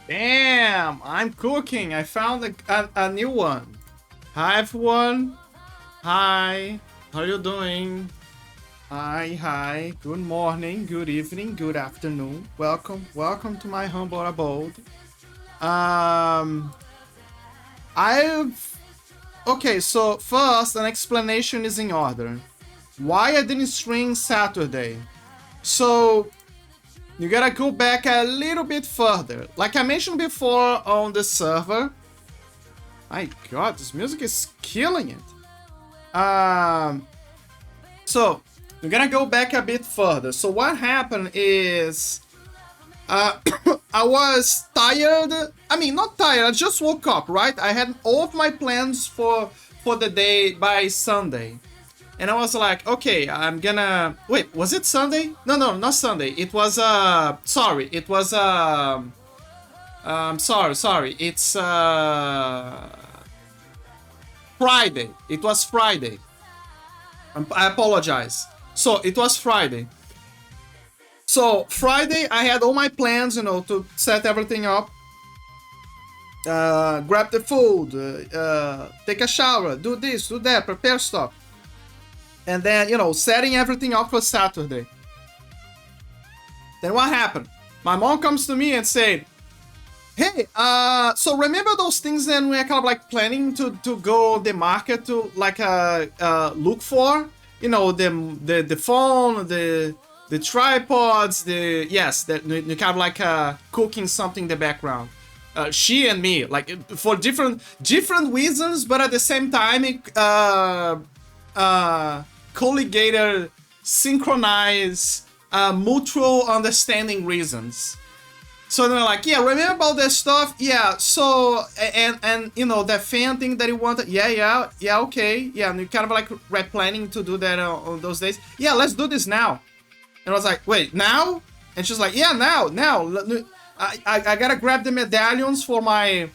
Damn, I'm cooking. I found a new one. Hi everyone. Hi. How you doing? Hi. Good morning, good evening, good afternoon. Welcome to my humble abode. Um, I've okay. So first, an explanation is in order. Why I didn't stream Saturday? So you gotta go back a little bit further. Like I mentioned before on the server. My God, this music is killing it. So we're gonna go back a bit further. So what happened is, I was tired. I mean, not tired. I just woke up, right? I had all of my plans for the day by Sunday, and I was like, okay, I'm gonna wait. Was it Sunday? No, not Sunday. It was sorry. It was sorry. It's Friday. It was Friday. I apologize. So it was Friday. So Friday, I had all my plans, to set everything up, grab the food, take a shower, do this, do that, prepare stuff, and then setting everything up for Saturday. Then what happened? My mom comes to me and said, "Hey, so remember those things that we're kind of like planning to go the market to like look for? The phone, the tripods, the kind of like cooking something in the background. She and me, like for different reasons, but at the same time, colligated, synchronized, mutual understanding reasons." So they're like, yeah, remember about that stuff? Yeah, so, and that fan thing that you wanted? Yeah, okay. Yeah, and you kind of like planning to do that on those days. Yeah, let's do this now. And I was like, wait, now? And she's like, yeah, now. I gotta grab the medallions for my...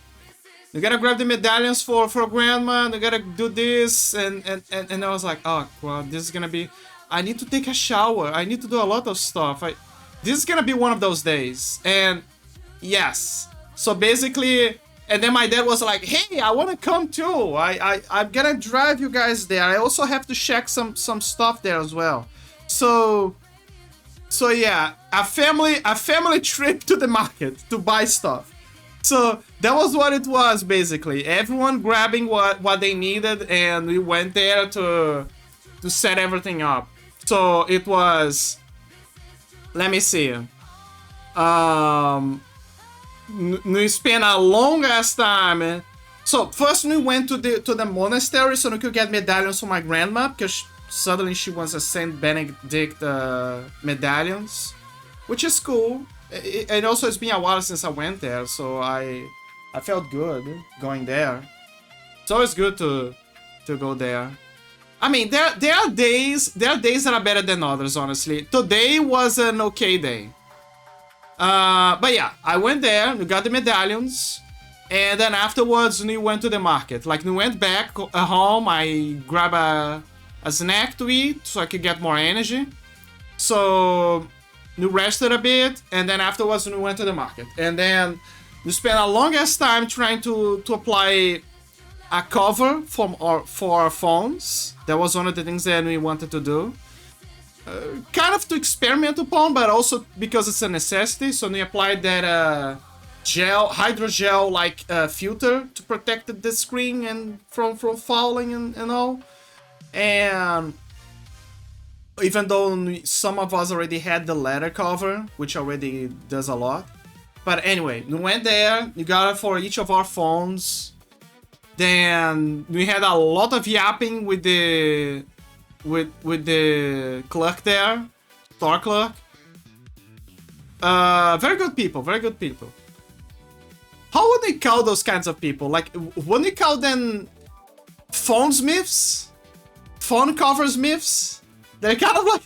You gotta grab the medallions for grandma, you gotta do this, and I was like, oh, well, this is gonna be... I need to take a shower, I need to do a lot of stuff. This is gonna be one of those days. And yes. So basically, and then my dad was like, hey, I wanna come too. I'm gonna drive you guys there. I also have to check some stuff there as well. So yeah, a family trip to the market to buy stuff. So that was what it was basically. Everyone grabbing what they needed, and we went there to set everything up. So it was, let me see. We spent a long ass time. So first we went to the monastery so we could get medallions for my grandma, because suddenly she wants a Saint Benedict medallions, which is cool. And also it's been a while since I went there, so I felt good going there. It's always good to go there. I mean, there are days that are better than others, honestly. Today was an okay day. But yeah, I went there, we got the medallions, and then afterwards we went to the market. Like, we went back home, I grabbed a snack to eat so I could get more energy. So we rested a bit, and then afterwards we went to the market. And then we spent a longest time trying to apply a cover for our phones. That was one of the things that we wanted to do. Kind of to experiment upon, but also because it's a necessity. So we applied that hydrogel like filter to protect the screen and from falling and all. And even though some of us already had the leather cover, which already does a lot. But anyway, we went there, we got it for each of our phones. Then we had a lot of yapping with the clerk there, store clerk. Very good people. How would they call those kinds of people? Like, wouldn't they call them phone smiths? Phone cover smiths? They kind of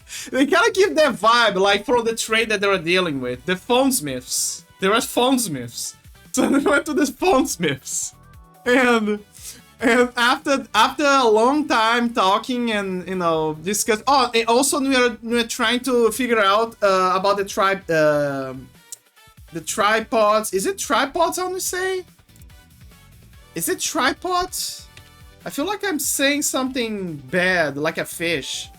give that vibe, like, from the trade that they were dealing with. The phone smiths. They were phone smiths. So they went to the phone smiths. And after a long time talking and discuss. Oh, and also we were trying to figure out about the The tripods. Is it tripods I want to say? Is it tripods? I feel like I'm saying something bad, like a fish.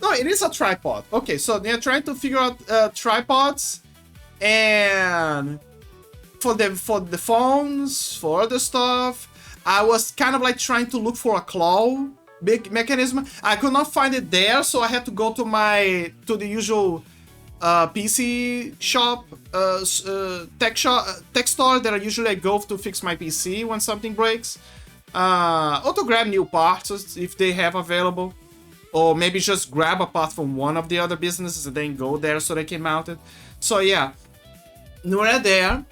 No, it is a tripod. Okay, so they're trying to figure out tripods, and for the phones, for other stuff, I was kind of like trying to look for a claw big mechanism. I could not find it there, so I had to go to the usual PC shop, tech store that I usually go to fix my PC when something breaks, or to grab new parts if they have available, or maybe just grab a part from one of the other businesses and then go there so they can mount it. So yeah, we're there,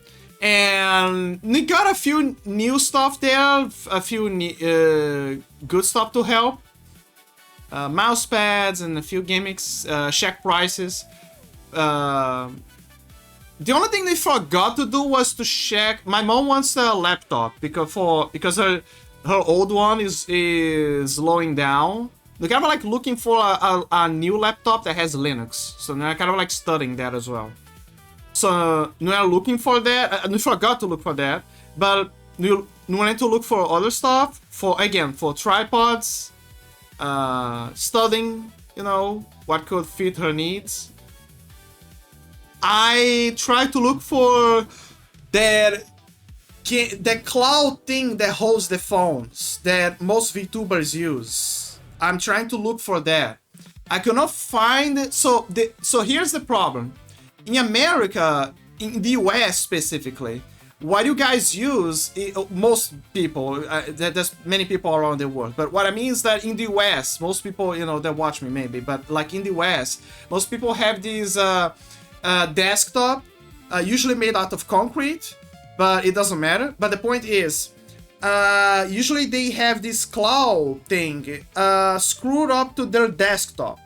and we got a few new stuff there, a few good stuff to help. Mouse pads and a few gimmicks, check prices. The only thing they forgot to do was to check. My mom wants a laptop because her old one is slowing down. They're kind of like looking for a new laptop that has Linux, so they're kind of like studying that as well. So we are looking for that. We forgot to look for that, but we wanted to look for other stuff for tripods, studying, what could fit her needs. I tried to look for the cloud thing that holds the phones that most VTubers use. I'm trying to look for that. I could not find it. So here's the problem. In America, in the US specifically, what you guys use, most people, there's many people around the world, but what I mean is that in the US, most people, that watch me maybe, but like in the US, most people have these desktop, usually made out of concrete, but it doesn't matter. But the point is, usually they have this claw thing screwed up to their desktop,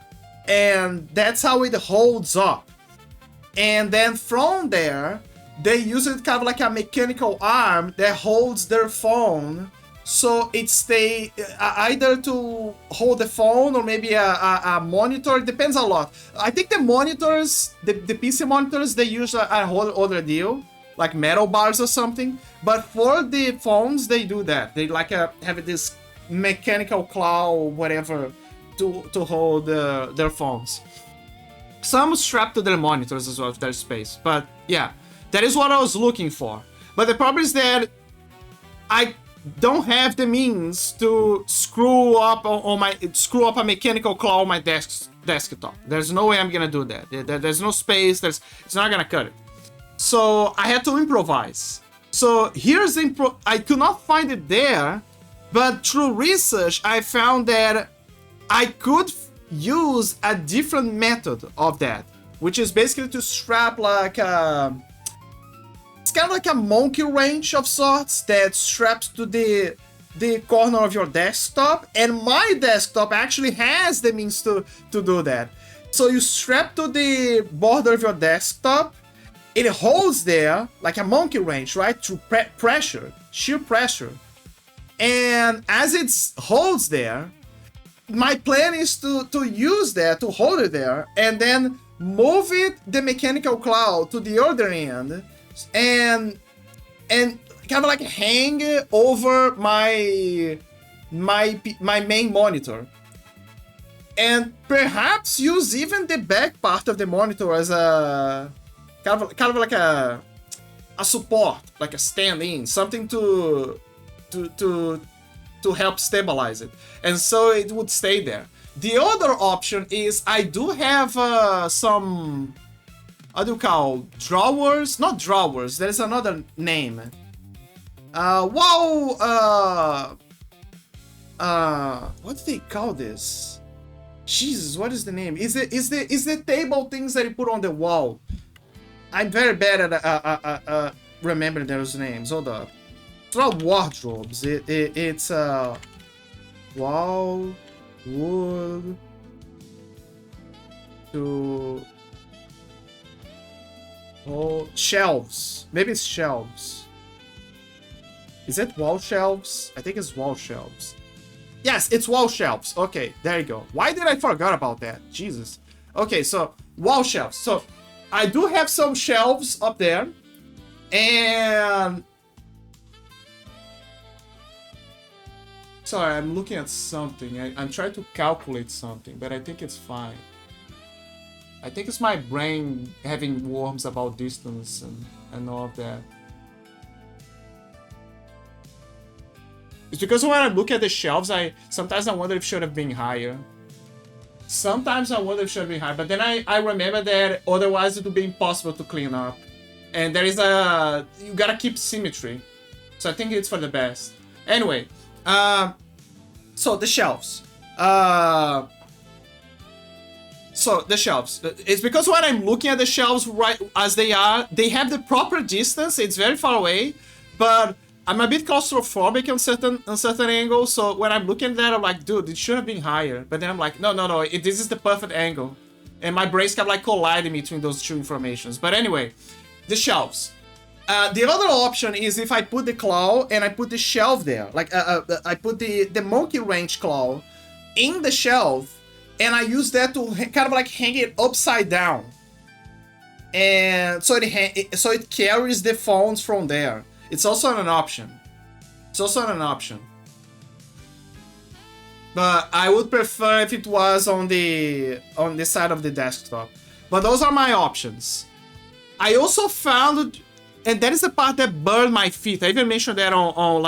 and that's how it holds up. And then from there, they use it kind of like a mechanical arm that holds their phone, so it stay either to hold the phone or maybe a monitor. It depends a lot. I think the monitors, the PC monitors, they use a whole other deal, like metal bars or something. But for the phones, they do that. They like have this mechanical claw or whatever to hold their phones. Some strapped to their monitors as well if there's space. But yeah, that is what I was looking for. But the problem is that I don't have the means to screw up a mechanical claw on my desktop. There's no way I'm gonna do that. There's no space. It's not gonna cut it. So I had to improvise. So here's I could not find it there, but through research I found that I could use a different method of that, which is basically to strap like it's kind of like a monkey wrench of sorts that straps to the corner of your desktop, and my desktop actually has the means to do that. So you strap to the border of your desktop, it holds there like a monkey wrench, right, through pressure, sheer pressure, and as it holds there, my plan is to use that, to hold it there, and then move the mechanical claw to the other end, and kind of like hang over my main monitor, and perhaps use even the back part of the monitor as a kind of like a support, like a stand-in, something to help stabilize it, and so it would stay there. The other option is I do have some, how do you call, drawers? Not drawers, there's another name. What do they call this? Jesus, what is the name? Is the table things that you put on the wall? I'm very bad at remembering those names. Hold up. It's not wardrobes. It's wall, wood, to shelves. Maybe it's shelves. Is it wall shelves? I think it's wall shelves. Yes, it's wall shelves. Okay, there you go. Why did I forget about that? Jesus. Okay, so wall shelves. So I do have some shelves up there, And sorry, I'm looking at something. I'm trying to calculate something, but I think it's fine. I think it's my brain having worms about distance and all of that. It's because when I look at the shelves, sometimes I wonder if it should have been higher. Sometimes I wonder if it should have been higher, but then I remember that otherwise it would be impossible to clean up. And there is you gotta keep symmetry. So I think it's for the best. Anyway, so the shelves. So the shelves. It's because when I'm looking at the shelves right as they are, they have the proper distance. It's very far away, but I'm a bit claustrophobic on certain angles. So when I'm looking at that, I'm like, dude, it should have been higher. But then I'm like, no, this is the perfect angle. And my brain's kind of like colliding between those two informations. But anyway, the shelves. The other option is if I put the claw and I put the shelf there. Like I put the monkey wrench claw in the shelf, and I use that to kind of like hang it upside down. And so it carries the phones from there. It's also an option. But I would prefer if it was on the side of the desktop. But those are my options. I also found, and that is the part that burned my feet. I even mentioned that on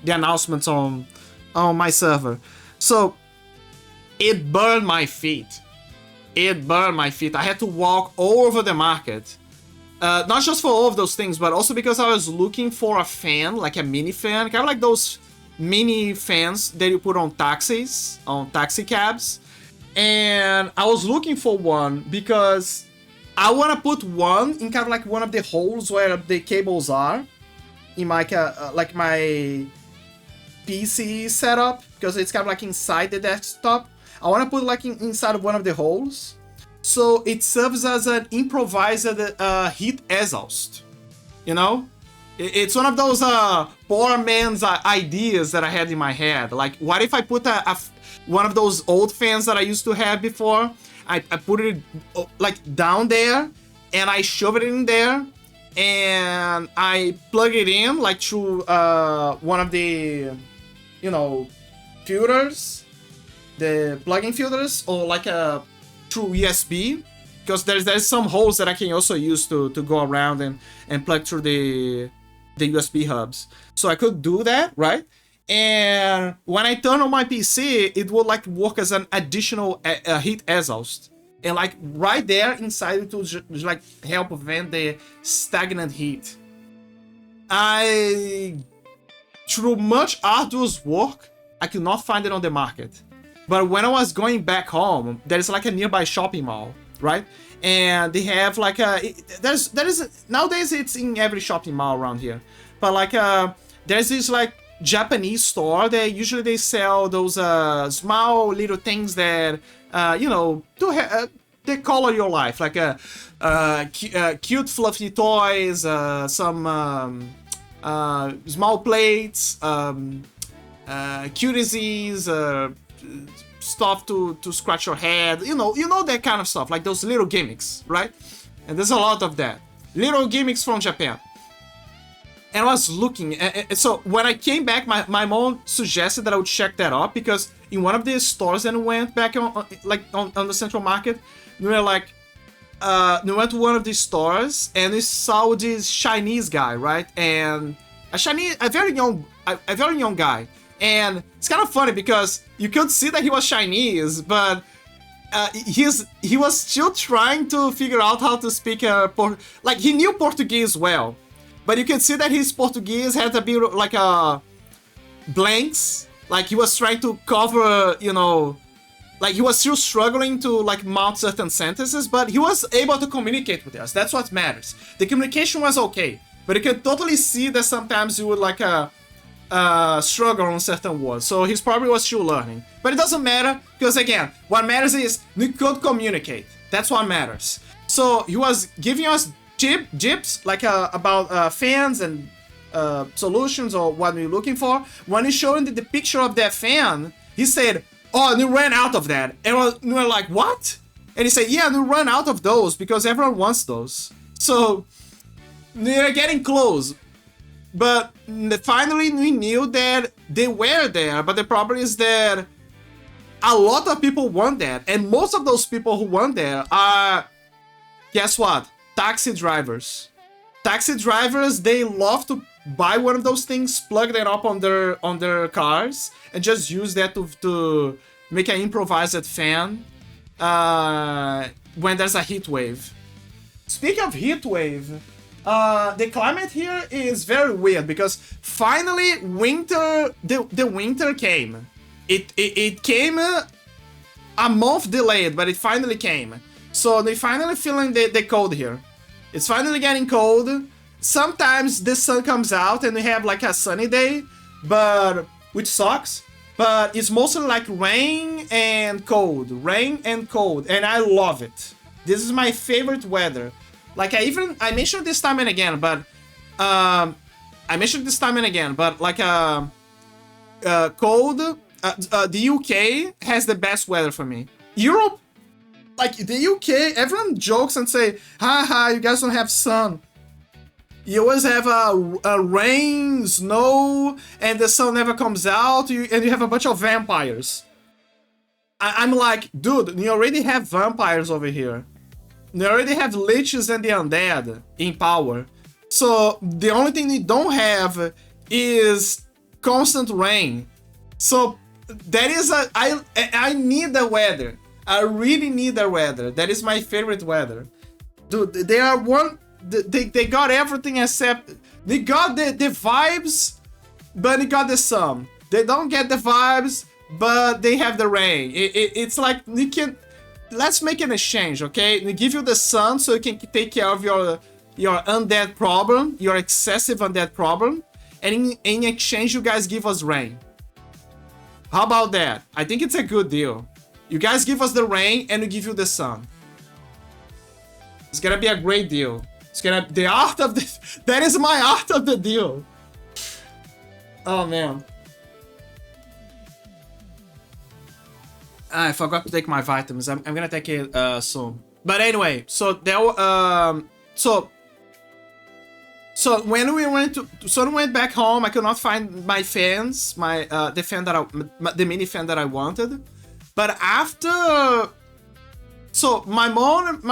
the announcements on my server. So it burned my feet. I had to walk all over the market. Not just for all of those things, but also because I was looking for a fan, like a mini fan, kind of like those mini fans that you put on taxi cabs. And I was looking for one because I want to put one in kind of like one of the holes where the cables are in my like my PC setup, because it's kind of like inside the desktop. I want to put like inside of one of the holes. So it serves as an improvised heat exhaust, you know? It's one of those poor man's ideas that I had in my head. Like, what if I put one of those old fans that I used to have before? I put it like down there, and I shove it in there, and I plug it in like through one of the, filters, the plug-in filters, or like through USB, because there's some holes that I can also use to go around and plug through the USB hubs. So I could do that, right? And when I turn on my PC, it will like work as an additional heat exhaust, and like right there inside it will just like help prevent the stagnant heat. Through much arduous work, I could not find it on the market. But when I was going back home, there's like a nearby shopping mall, right? And they have like nowadays it's in every shopping mall around here. But like there's this like Japanese store that usually they sell those small little things that they color your life, like cute fluffy toys, some small plates, cuties, stuff to scratch your head, you know that kind of stuff, like those little gimmicks, right? And there's a lot of that, little gimmicks from Japan. And I was looking, and so when I came back, my mom suggested that I would check that out, because in one of the stores that we went back on the Central Market, we were like, we went to one of these stores and we saw this Chinese guy, right? And a very young guy. And it's kind of funny because you could see that he was Chinese, but he was still trying to figure out how to speak like he knew Portuguese well, but you can see that his Portuguese had a bit like blanks, like he was trying to cover, like he was still struggling to like mount certain sentences, but he was able to communicate with us. That's what matters. The communication was okay, but you can totally see that sometimes you would like struggle on certain words. So he's probably was still learning, but it doesn't matter, because again, what matters is we could communicate. That's what matters. So he was giving us tips like about fans and solutions, or what we're looking for. When he showed the picture of that fan, he said, "Oh, we ran out of that." And we were like, "What?" And he said, "Yeah, we ran out of those because everyone wants those." So they're getting close. But finally we knew that they were there, but the problem is that a lot of people want that, and most of those people who want there are, guess what? Taxi drivers. Taxi drivers, they love to buy one of those things, plug that up on their cars, and just use that to make an improvised fan when there's a heat wave. Speaking of heat wave, the climate here is very weird because finally winter, the winter came. It came a month delayed, but it finally came. So they finally feeling the cold here. It's finally getting cold. Sometimes the sun comes out and we have like a sunny day, but which sucks. But it's mostly like rain and cold, and I love it. This is my favorite weather. Like I mentioned this time and again, but like cold. The UK has the best weather for me. Europe, like the UK, everyone jokes and say, haha, you guys don't have sun. You always have a rain, snow, and the sun never comes out, and you have a bunch of vampires. I'm like, dude, you already have vampires over here. You already have liches and the undead in power. So the only thing you don't have is constant rain. So that is I need the weather. I really need the weather. That is my favorite weather. Dude, they are one. They got everything except they got the vibes, but they got the sun. They don't get the vibes, but they have the rain. It's like you can. Let's make an exchange, okay? We give you the sun so you can take care of your undead problem, your excessive undead problem, and in exchange you guys give us rain. How about that? I think it's a good deal. You guys give us the rain and we give you the sun. It's gonna be a great deal. It's gonna the art of the that is my art of the deal. Oh man. I forgot to take my vitamins. I'm gonna take it soon. But anyway, so there so when we went back home, I could not find my fans, the mini fan that I wanted. But after, so my mom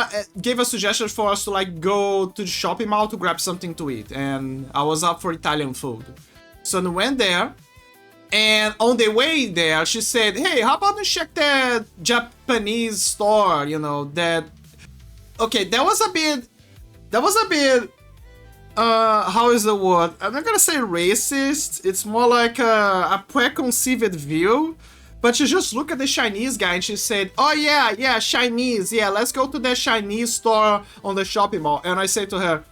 gave a suggestion for us to like go to the shopping mall to grab something to eat, and I was up for Italian food. So we went there, and on the way there, she said, "Hey, how about you check that Japanese store? You know that." Okay, that was a bit. How is the word? I'm not gonna say racist. It's more like a preconceived view. But she just looked at the Chinese guy and she said, "Oh yeah, Chinese. Yeah, let's go to that Chinese store on the shopping mall." And I said to her,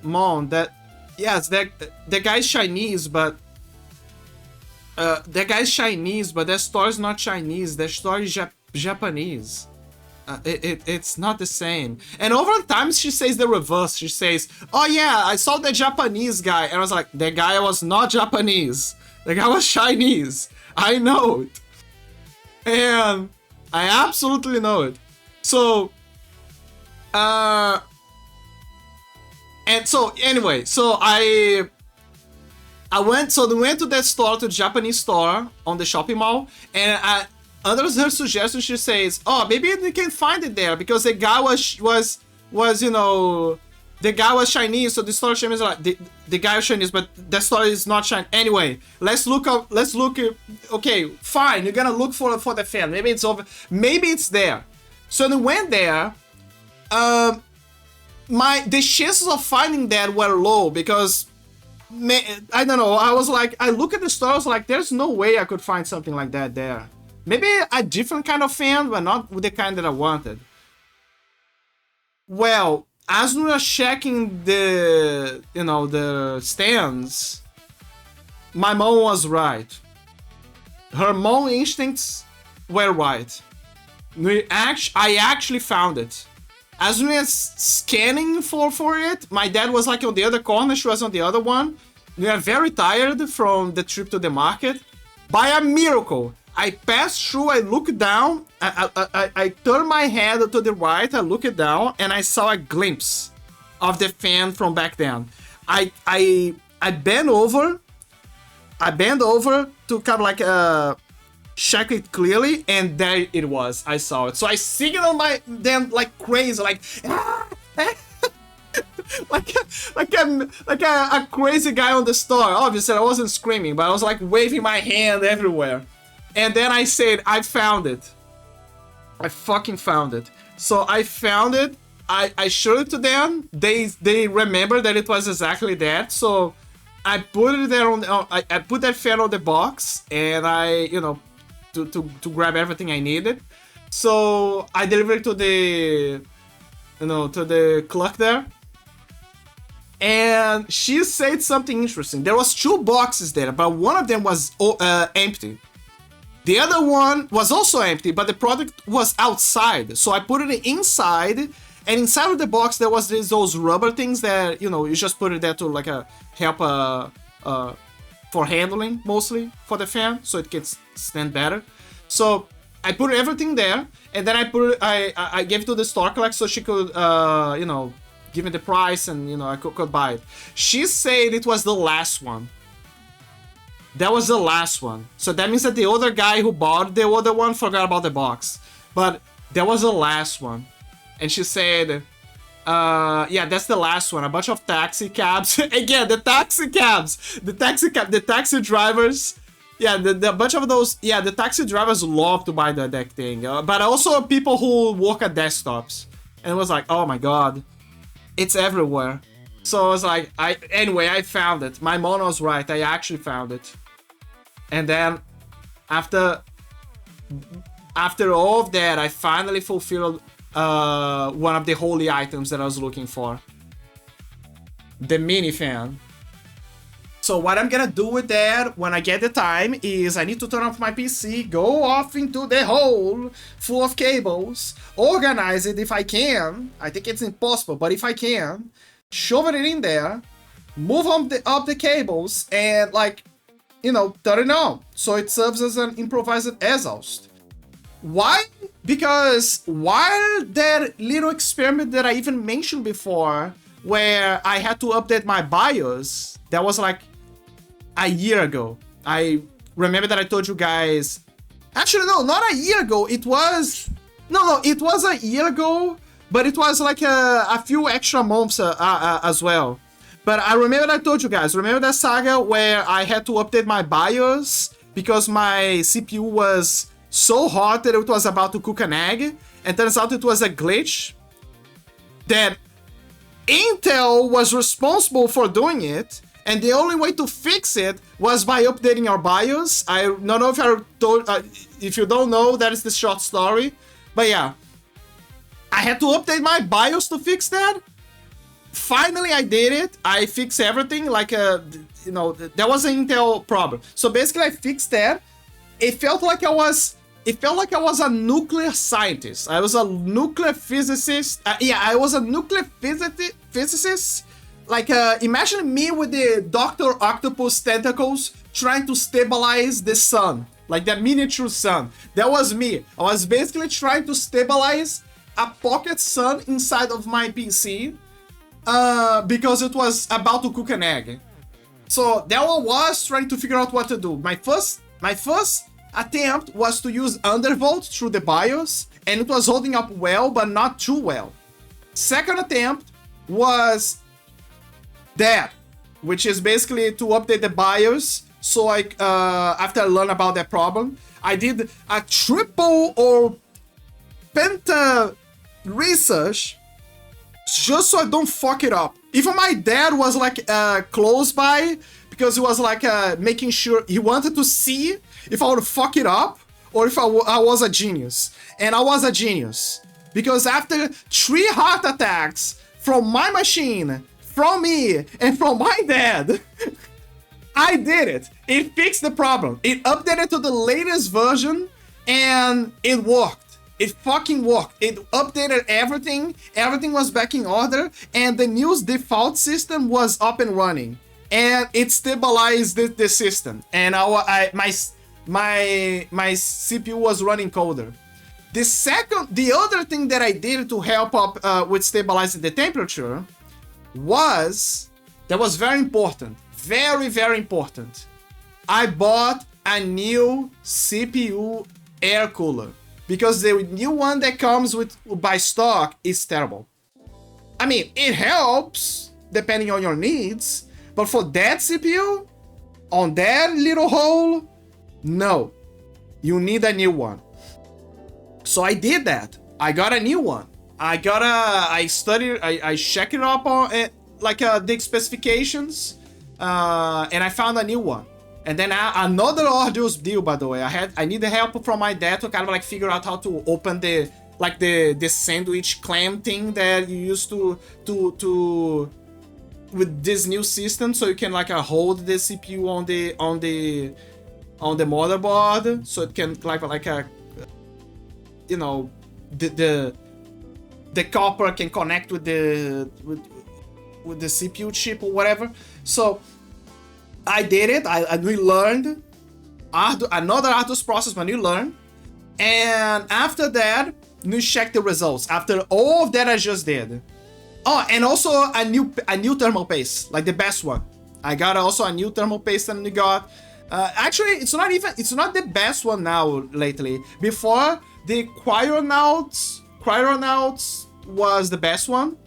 "Mom, that guy's Chinese, but that store is not Chinese. That store is Japanese. It's not the same." And over time she says the reverse. She says, "Oh yeah, I saw the Japanese guy," and I was like, "The guy was not Japanese. The guy was Chinese. I know it." And I absolutely know it. So, and so anyway, so we went to that store, to the Japanese store on the shopping mall, and under her suggestion, she says, "Oh, maybe we can find it there because the guy was you know, the guy was Chinese, so the store Chinese like the guy was Chinese, but the store is not Chinese. Anyway, let's look. Okay, fine. You're gonna look for the fan. Maybe it's over. Maybe it's there." So we went there. The chances of finding that were low because I don't know. I was like, I look at the store. I was like, there's no way I could find something like that there. Maybe a different kind of fan, but not with the kind that I wanted. Well, as we were checking the stands, my mom was right. Her mom instincts were right. I actually found it. As we were scanning for it, my dad was like on the other corner, she was on the other one. We are very tired from the trip to the market. By a miracle, I passed through, I looked down, I turned my head to the right, I looked down, and I saw a glimpse of the fan from back then. I bent over. I bent over to kind of like check it clearly, and there it was. I saw it. So I signaled my them like crazy, like like a crazy guy on the store. Obviously, I wasn't screaming, but I was like waving my hand everywhere. And then I said, I found it. I fucking found it. So I found it. I showed it to them. They remember that it was exactly that. So I put it there on. I put that fan on the box, and I, you know, to grab everything I needed. So I delivered it to the, you know, to the clerk there. And she said something interesting. There was 2 boxes there, but one of them was empty. The other one was also empty, but the product was outside. So I put it inside, and inside of the box there was those rubber things that, you know, you just put it there to like help for handling, mostly for the fan, so it can stand better. So I put everything there, and then I gave it to the store clerk so she could you know, give me the price, and you know, I could buy it. She said it was the last one. That was the last one. So that means that the other guy who bought the other one forgot about the box. But that was the last one. And she said, yeah, that's the last one. A bunch of taxi cabs. Again, the taxi cabs. The taxi drivers. Yeah, the bunch of those. Yeah, the taxi drivers love to buy that thing. But also people who work at desktops. And it was like, oh my god. It's everywhere. So I was like, anyway, I found it. My mom was right. I actually found it. And then after all of that, I finally fulfilled one of the holy items that I was looking for. The mini fan. So what I'm gonna do with that when I get the time is I need to turn off my PC, go off into the hole full of cables, organize it if I can. I think it's impossible, but if I can, shove it in there, move up the cables, and like, you know, turn it on. So it serves as an improvised exhaust. Why? Because while that little experiment that I even mentioned before, where I had to update my BIOS, that was like a year ago. I remember that I told you guys, actually no, not a year ago, it was a year ago, but it was like a few extra months as well. But I remember that I told you guys, remember that saga where I had to update my BIOS because my CPU was so hot that it was about to cook an egg, and turns out it was a glitch that Intel was responsible for doing it, and the only way to fix it was by updating our BIOS. I don't know if I told, if you don't know, that is the short story, but yeah, I had to update my BIOS to fix that. Finally, I did it. I fixed everything. Like you know, that was an Intel problem. So basically, I fixed that. It felt like I was a nuclear scientist. I was a nuclear physicist. Yeah, I was a nuclear physicist. Like, imagine me with the Dr. Octopus tentacles trying to stabilize the sun. Like that miniature sun. That was me. I was basically trying to stabilize a pocket sun inside of my PC. Because it was about to cook an egg. So that one was trying to figure out what to do. My first attempt was to use undervolt through the BIOS, and it was holding up well, but not too well. Second attempt was that, which is basically to update the BIOS. So I, after I learned about that problem, I did a triple or penta research just so I don't fuck it up. Even my dad was like close by, because he was like making sure, he wanted to see if I would fuck it up or if I was a genius. And I was a genius, because after 3 heart attacks from my machine, from me, and from my dad, I did it. It fixed the problem. It updated to the latest version, and it worked. It fucking worked. It updated everything. Everything was back in order, and the new default system was up and running, and it stabilized the system. And my CPU was running colder. The other thing that I did to help up with stabilizing the temperature was, that was very important, very, very important. I bought a new CPU air cooler because the new one that comes with by stock is terrible. I mean, it helps depending on your needs, but for that CPU, on that little hole, no. You need a new one. So I did that. I got a new one. I checked it up on the specifications, and I found a new one. And then another arduous deal, by the way. I need the help from my dad to kind of like figure out how to open the sandwich clamp thing that you used to with this new system, so you can like hold the CPU on the motherboard, so it can the copper can connect with the CPU chip or whatever. So I did it. We learned another arduous process when you learn, and after that we check the results. After all of that I just did. Oh, and also a new thermal paste, like the best one. I got also a new thermal paste than we got. Actually, it's not the best one now lately. Before, the Cryonaut was the best one.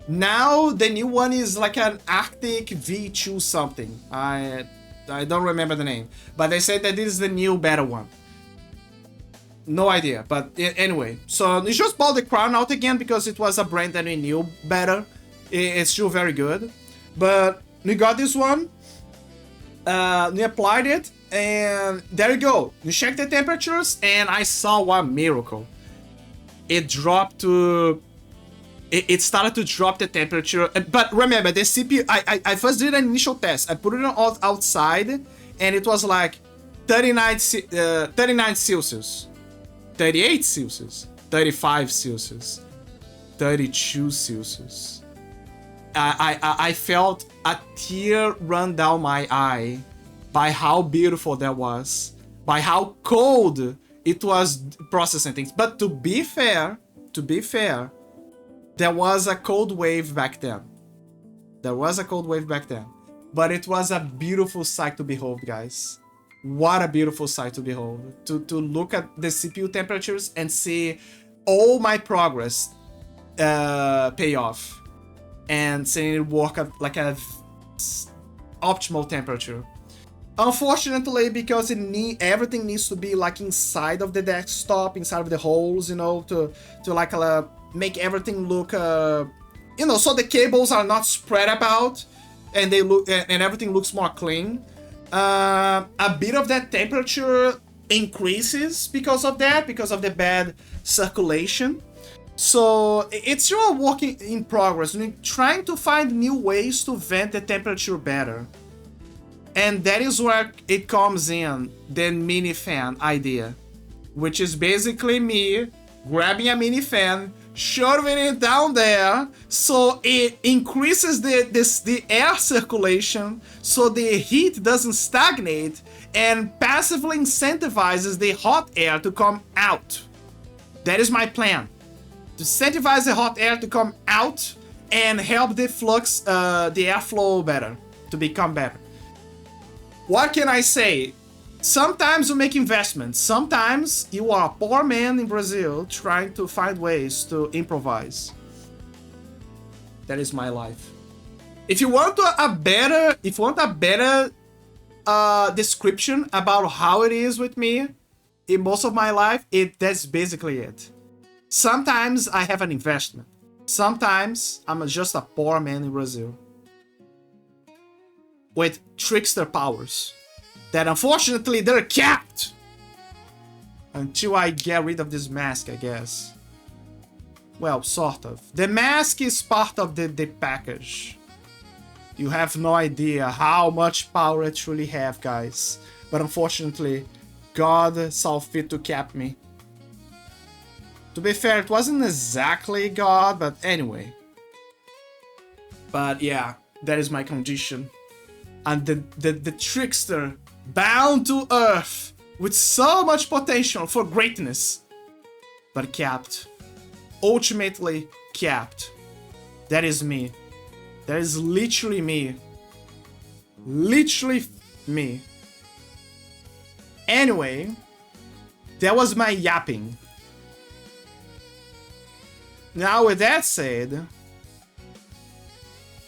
Now the new one is like an Arctic V2 something. I don't remember the name, but they said that this is the new better one. No idea, but anyway. So we just bought the Cryonaut again because it was a brand that we knew better. It's still very good, but we got this one. We applied it, and there you go. We checked the temperatures, and I saw one miracle. It dropped to... It started to drop the temperature. But remember, the CPU... I first did an initial test. I put it outside, and it was like 39 Celsius. 38 Celsius. 35 Celsius. 32 Celsius. I felt a tear run down my eye by how beautiful that was, by how cold it was processing things. But to be fair, there was a cold wave back then. But it was a beautiful sight to behold, guys. What a beautiful sight to behold. To look at the CPU temperatures and see all my progress pay off. And seeing it work at like an optimal temperature. Unfortunately, because everything needs to be like inside of the desktop, inside of the holes, you know, to make everything look, so the cables are not spread about, and everything looks more clean. A bit of that temperature increases because of the bad circulation. So it's still a work in progress. We're trying to find new ways to vent the temperature better. And that is where it comes in, the mini fan idea. Which is basically me grabbing a mini fan, shoving it down there, so it increases the air circulation, so the heat doesn't stagnate, and passively incentivizes the hot air to come out. That is my plan. To incentivize the hot air to come out and help the flux, the airflow better, to become better. What can I say? Sometimes you make investments. Sometimes you are a poor man in Brazil trying to find ways to improvise. That is my life. If you want a better description about how it is with me in most of my life, that's basically it. Sometimes I have an investment. Sometimes I'm just a poor man in Brazil with trickster powers that unfortunately they're capped until I get rid of this mask, I guess. Well, sort of. The mask is part of the package. You have no idea how much power I truly have, guys. But unfortunately, God saw fit to cap me. To be fair, it wasn't exactly God, but anyway. But yeah, that is my condition. And the trickster, bound to earth, with so much potential for greatness, but capped. Ultimately capped. That is me. That is literally me. Literally me. Anyway, that was my yapping. Now, with that said,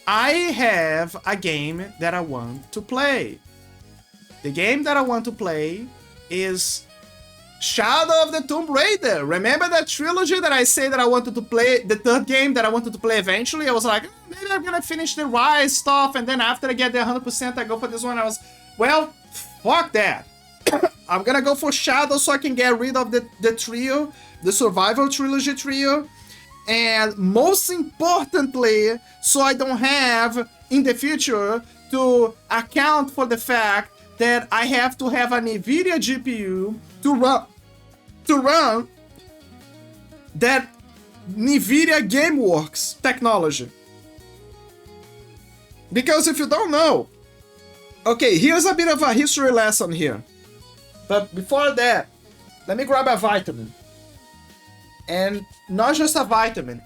I have a game that I want to play. The game that I want to play is Shadow of the Tomb Raider. Remember that trilogy that I said that I wanted to play, the third game that I wanted to play eventually? I was like, maybe I'm gonna finish the Rise stuff, and then after I get the 100%, I go for this one. I was, well, fuck that. I'm gonna go for Shadow so I can get rid of the trio, the Survival Trilogy trio. And most importantly, so I don't have in the future to account for the fact that I have to have an Nvidia GPU to run that Nvidia GameWorks technology. Because if you don't know, okay, here's a bit of a history lesson here. But before that, let me grab a vitamin. And not just a vitamin.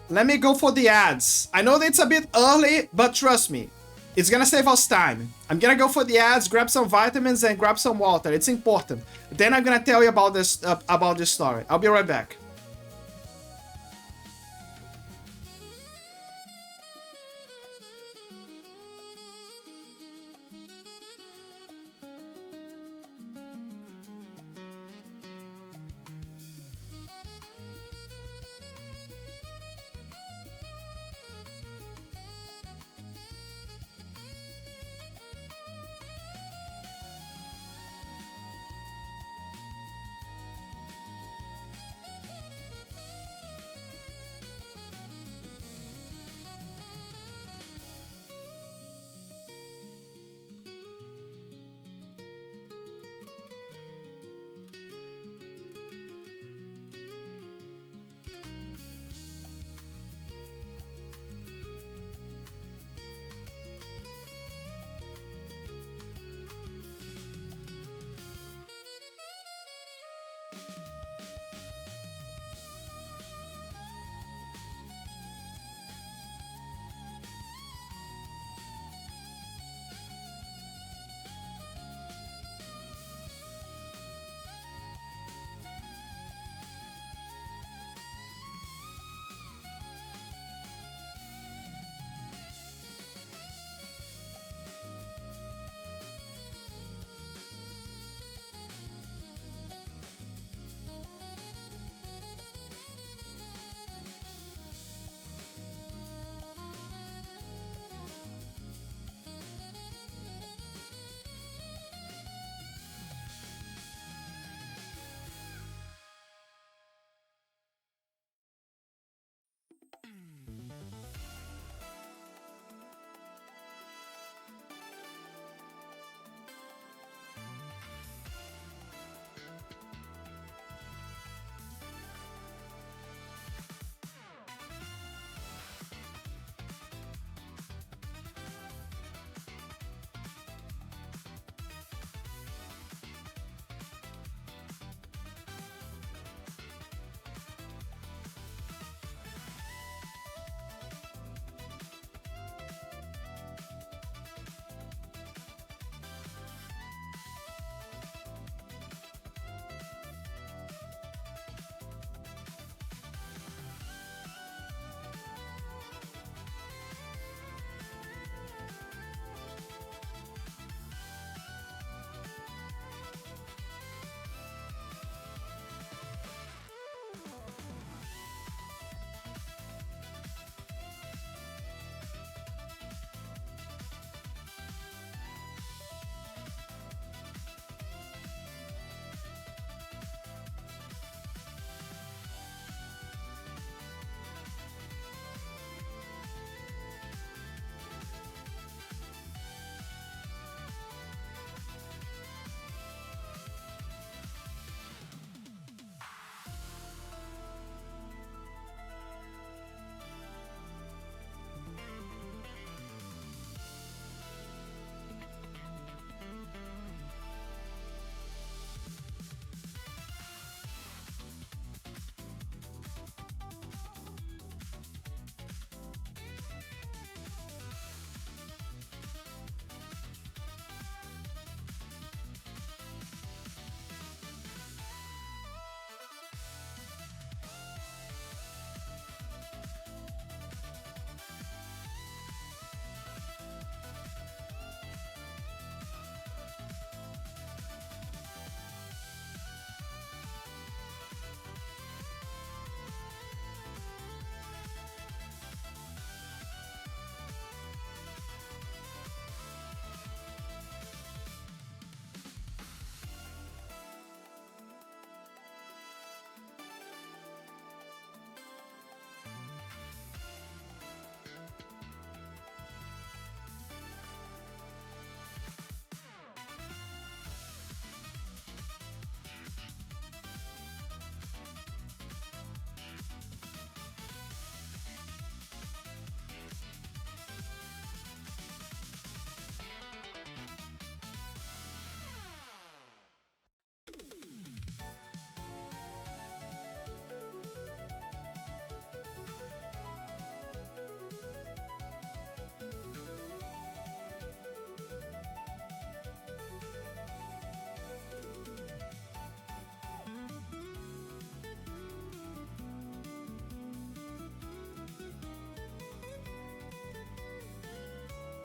Let me go for the ads. I know that it's a bit early, but trust me, it's gonna save us time. I'm gonna go for the ads, grab some vitamins, and grab some water. It's important. Then I'm gonna tell you about this story. I'll be right back.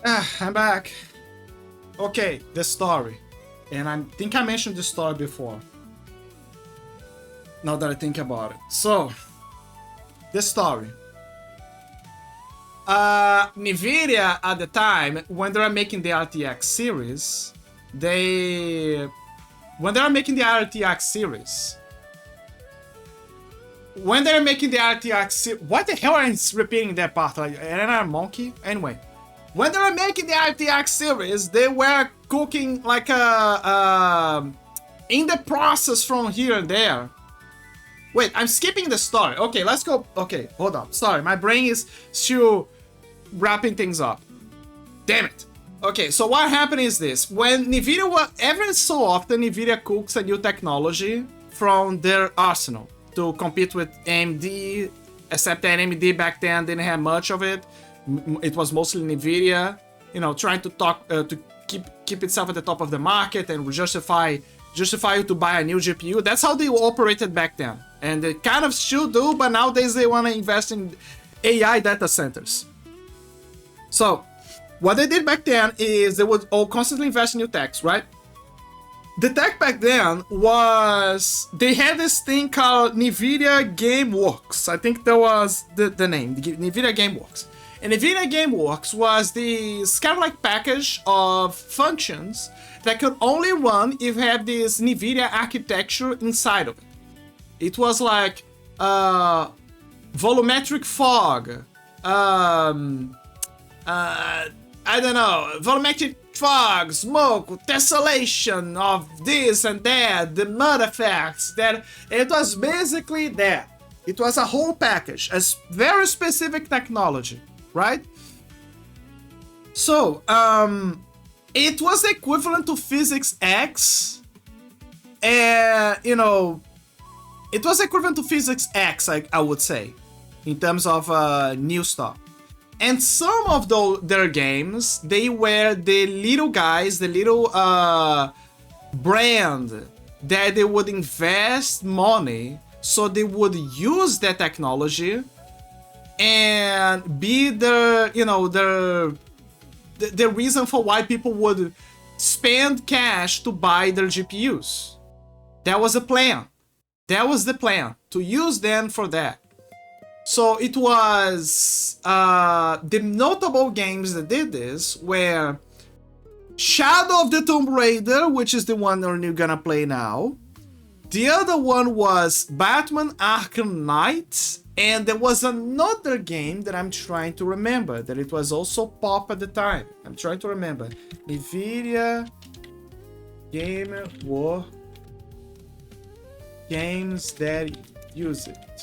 I'm back. Okay, the story. And I think I mentioned this story before. Now that I think about it. So, the story. Nvidia at the time, when they were making the RTX series, when they were making the RTX series, what the hell am I repeating that part? Like, am I a monkey? Anyway, when they were making the RTX series, they were cooking like in the process from here and there. Wait, I'm skipping the story. Okay, let's go. Okay, hold up. Sorry, my brain is still wrapping things up. Damn it. Okay, so what happened is this. When Nvidia, every so often, Nvidia cooks a new technology from their arsenal to compete with AMD, except that AMD back then didn't have much of it. It was mostly Nvidia, you know, trying to talk to keep itself at the top of the market and justify you to buy a new GPU. That's how they operated back then, and they kind of still do. But nowadays they want to invest in AI data centers. So what they did back then is they would all constantly invest in new techs, right? The tech back then was, they had this thing called Nvidia GameWorks. I think that was the name, Nvidia GameWorks. And Nvidia GameWorks was this kind of like package of functions that could only run if you have this Nvidia architecture inside of it. It was like volumetric fog, I don't know, volumetric fog, smoke, tessellation of this and that, the mud effects, that it was basically that. It was a whole package, a very specific technology, right? So, it was the equivalent to Physics X, and, you know, it was equivalent to Physics X, I would say, in terms of new stuff. And some of their games, they were the little guys, the little brand that they would invest money, so they would use that technology and be the, you know, the reason for why people would spend cash to buy their GPUs. That was the plan. That was the plan, to use them for that. So it was the notable games that did this were Shadow of the Tomb Raider, which is the one that we're gonna play now. The other one was Batman Arkham Knight, and there was another game that I'm trying to remember that it was also pop at the time. I'm trying to remember. Nvidia Game War games that use it.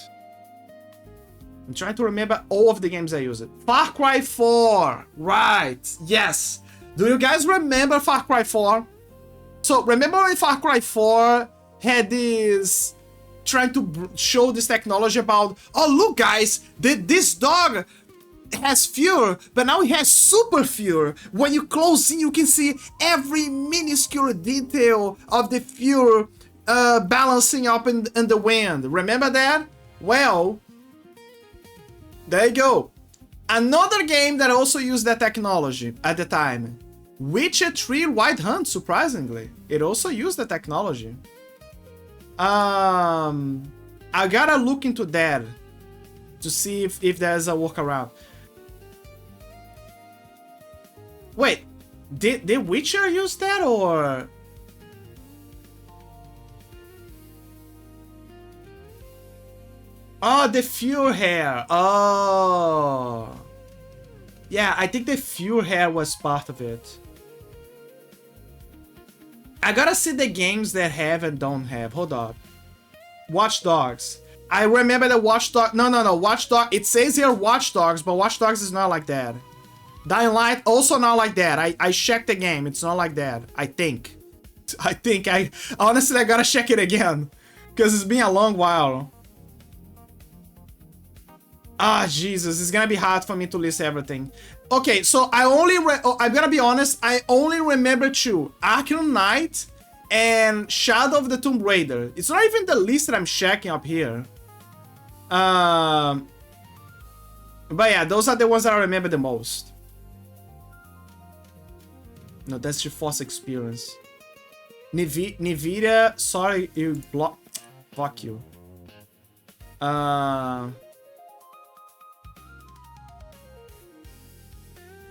I'm trying to remember all of the games I use it. Far Cry 4! Right, yes. Do you guys remember Far Cry 4? So, remember when Far Cry 4 had this... trying to show this technology about, oh look guys, this dog has fear, but now it has super fear. When you close in, you can see every minuscule detail of the fear balancing up in the wind. Remember that? Well, there you go. Another game that also used that technology at the time, Witcher 3 Wild Hunt, surprisingly. It also used the technology. I gotta look into that to see if there's a workaround. Wait, did Witcher use that or... Oh, the Fear Hair. Oh. Yeah, I think the Fear Hair was part of it. I gotta see the games that have and don't have. Hold up. Watch Dogs. I remember the Watch Dogs. No. Watch Dogs. It says here Watch Dogs, but Watch Dogs is not like that. Dying Light, also not like that. I checked the game. It's not like that. I think. Honestly, I gotta check it again. Because it's been a long while. Ah, Jesus, it's gonna be hard for me to list everything. Okay, so I'm gonna be honest, I only remember two. Arkham Knight and Shadow of the Tomb Raider. It's not even the list that I'm checking up here. But yeah, those are the ones that I remember the most. No, that's GeForce Experience. Nvidia, sorry, you block. Fuck you.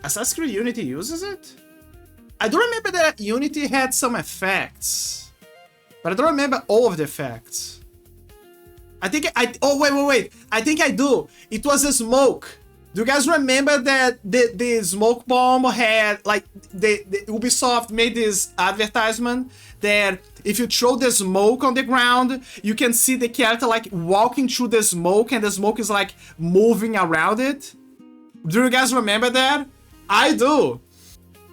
Assassin's Creed Unity uses it? I do remember that Unity had some effects, but I don't remember all of the effects. I think oh, wait. I think I do. It was a smoke. Do you guys remember that the smoke bomb had, like, the Ubisoft made this advertisement that if you throw the smoke on the ground, you can see the character, like, walking through the smoke, and the smoke is, like, moving around it? Do you guys remember that? I do.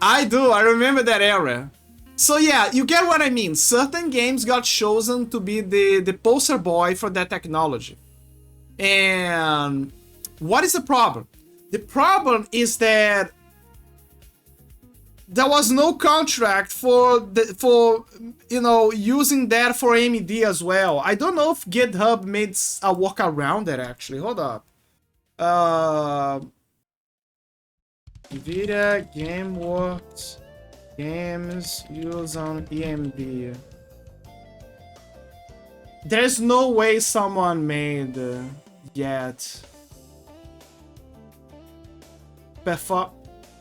I remember that era. So yeah, you get what I mean. Certain games got chosen to be the poster boy for that technology. And what is the problem? The problem is that there was no contract for using that for AMD as well. I don't know if GitHub made a workaround that actually. Hold up. Nvidia GameWorks games use on AMD. There's no way someone made yet.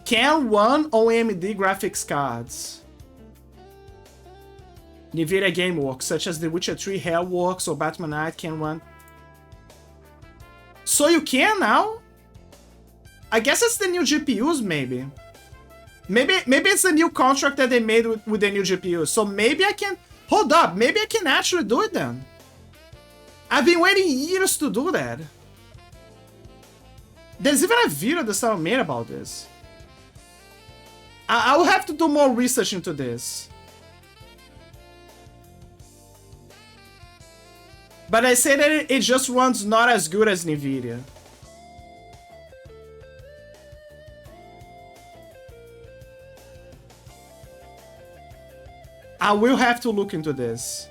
Can run on AMD graphics cards. Nvidia GameWorks, such as The Witcher 3 Hellworks or Batman Knight, can run. So you can now? I guess it's the new GPUs, maybe. Maybe it's the new contract that they made with the new GPUs. So maybe I can... Hold up, maybe I can actually do it then. I've been waiting years to do that. There's even a video that someone made about this. I will have to do more research into this. But I say that it just runs not as good as Nvidia. I will have to look into this.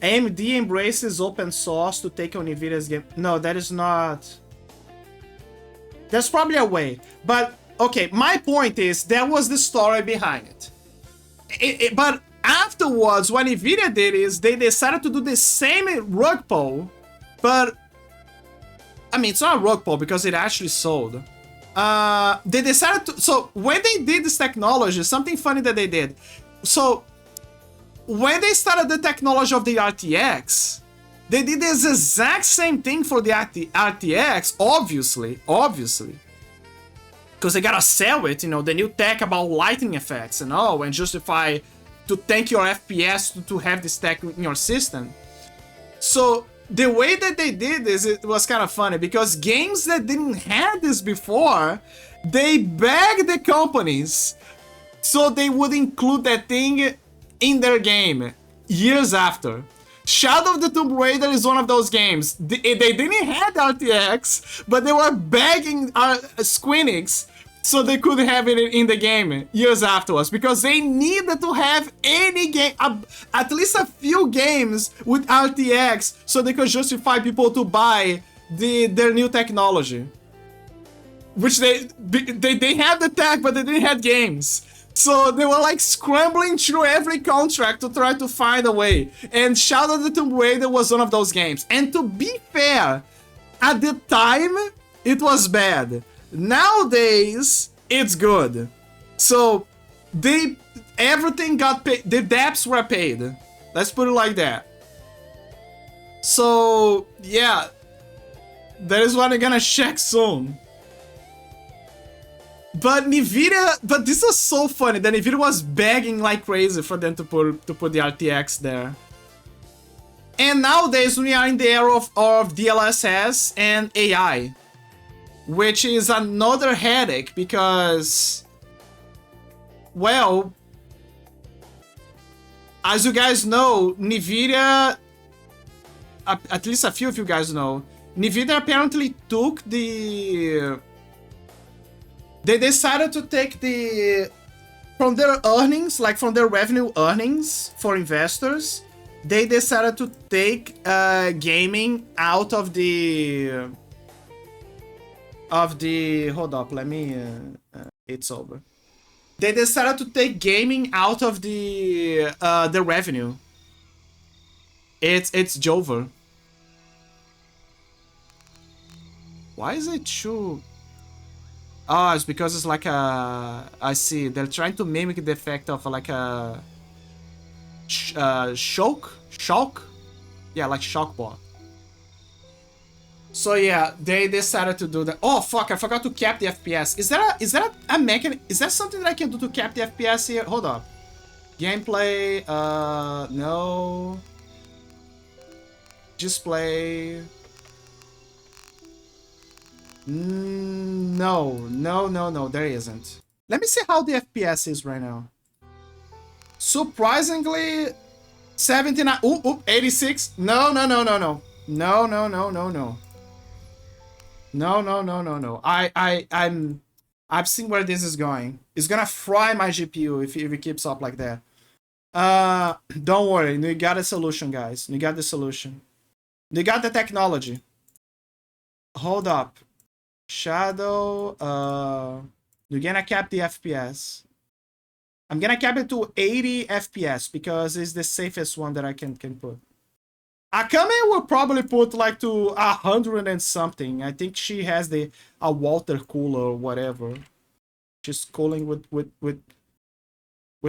AMD embraces open source to take on Nvidia's game. No, that is not. There's probably a way. But, okay, my point is, there was the story behind it. But afterwards, what Nvidia did is, they decided to do the same rug pull, but... I mean, it's not a rug pull because it actually sold. They decided to... So, when they did this technology, something funny that they did. So, when they started the technology of the RTX, they did this exact same thing for the RTX, obviously. Because they gotta sell it, the new tech about lighting effects and all, and justify to tank your FPS to have this tech in your system. So, the way that they did this, it was kind of funny, because games that didn't have this before, they begged the companies so they would include that thing in their game years after. Shadow of the Tomb Raider is one of those games. They didn't have RTX, but they were begging Squeenix so they could have it in the game years afterwards, because they needed to have any game, at least a few games with RTX, so they could justify people to buy their new technology. Which they had the tech, but they didn't have games. So they were like scrambling through every contract to try to find a way. And Shadow of the Tomb Raider was one of those games. And to be fair, at the time, it was bad. Nowadays, it's good. So everything got paid. The debts were paid. Let's put it like that. So yeah, that is what I'm gonna check soon. But Nvidia, but this was so funny that Nvidia was begging like crazy for them to put the RTX there. And nowadays we are in the era of DLSS and AI, which is another headache because, well, as you guys know, Nvidia, at least a few of you guys know, Nvidia apparently took they decided to take from their earnings, like from their revenue earnings for investors, they decided to take gaming out of the hold up, let me it's over. They decided to take gaming out of the revenue. It's Jover. Why is it true? Oh, it's because it's like a... I see. They're trying to mimic the effect of like a... shock? Shock? Yeah, like shock bot. So yeah, they decided to do that. Oh fuck, I forgot to cap the FPS. Is that a mechanic? Is that something that I can do to cap the FPS here? Hold up. Gameplay, no. Display. No, there isn't. Let me see how the FPS is right now. Surprisingly, 79, 86. No. No. I've seen where this is going. It's gonna fry my GPU if it keeps up like that. Don't worry, we got a solution, guys. We got the solution. We got the technology. Hold up. Shadow, we're gonna cap the FPS. I'm gonna cap it to 80 FPS because it's the safest one that I can put. Akame will probably put like to 100 and something. I think she has a water cooler or whatever. She's cooling with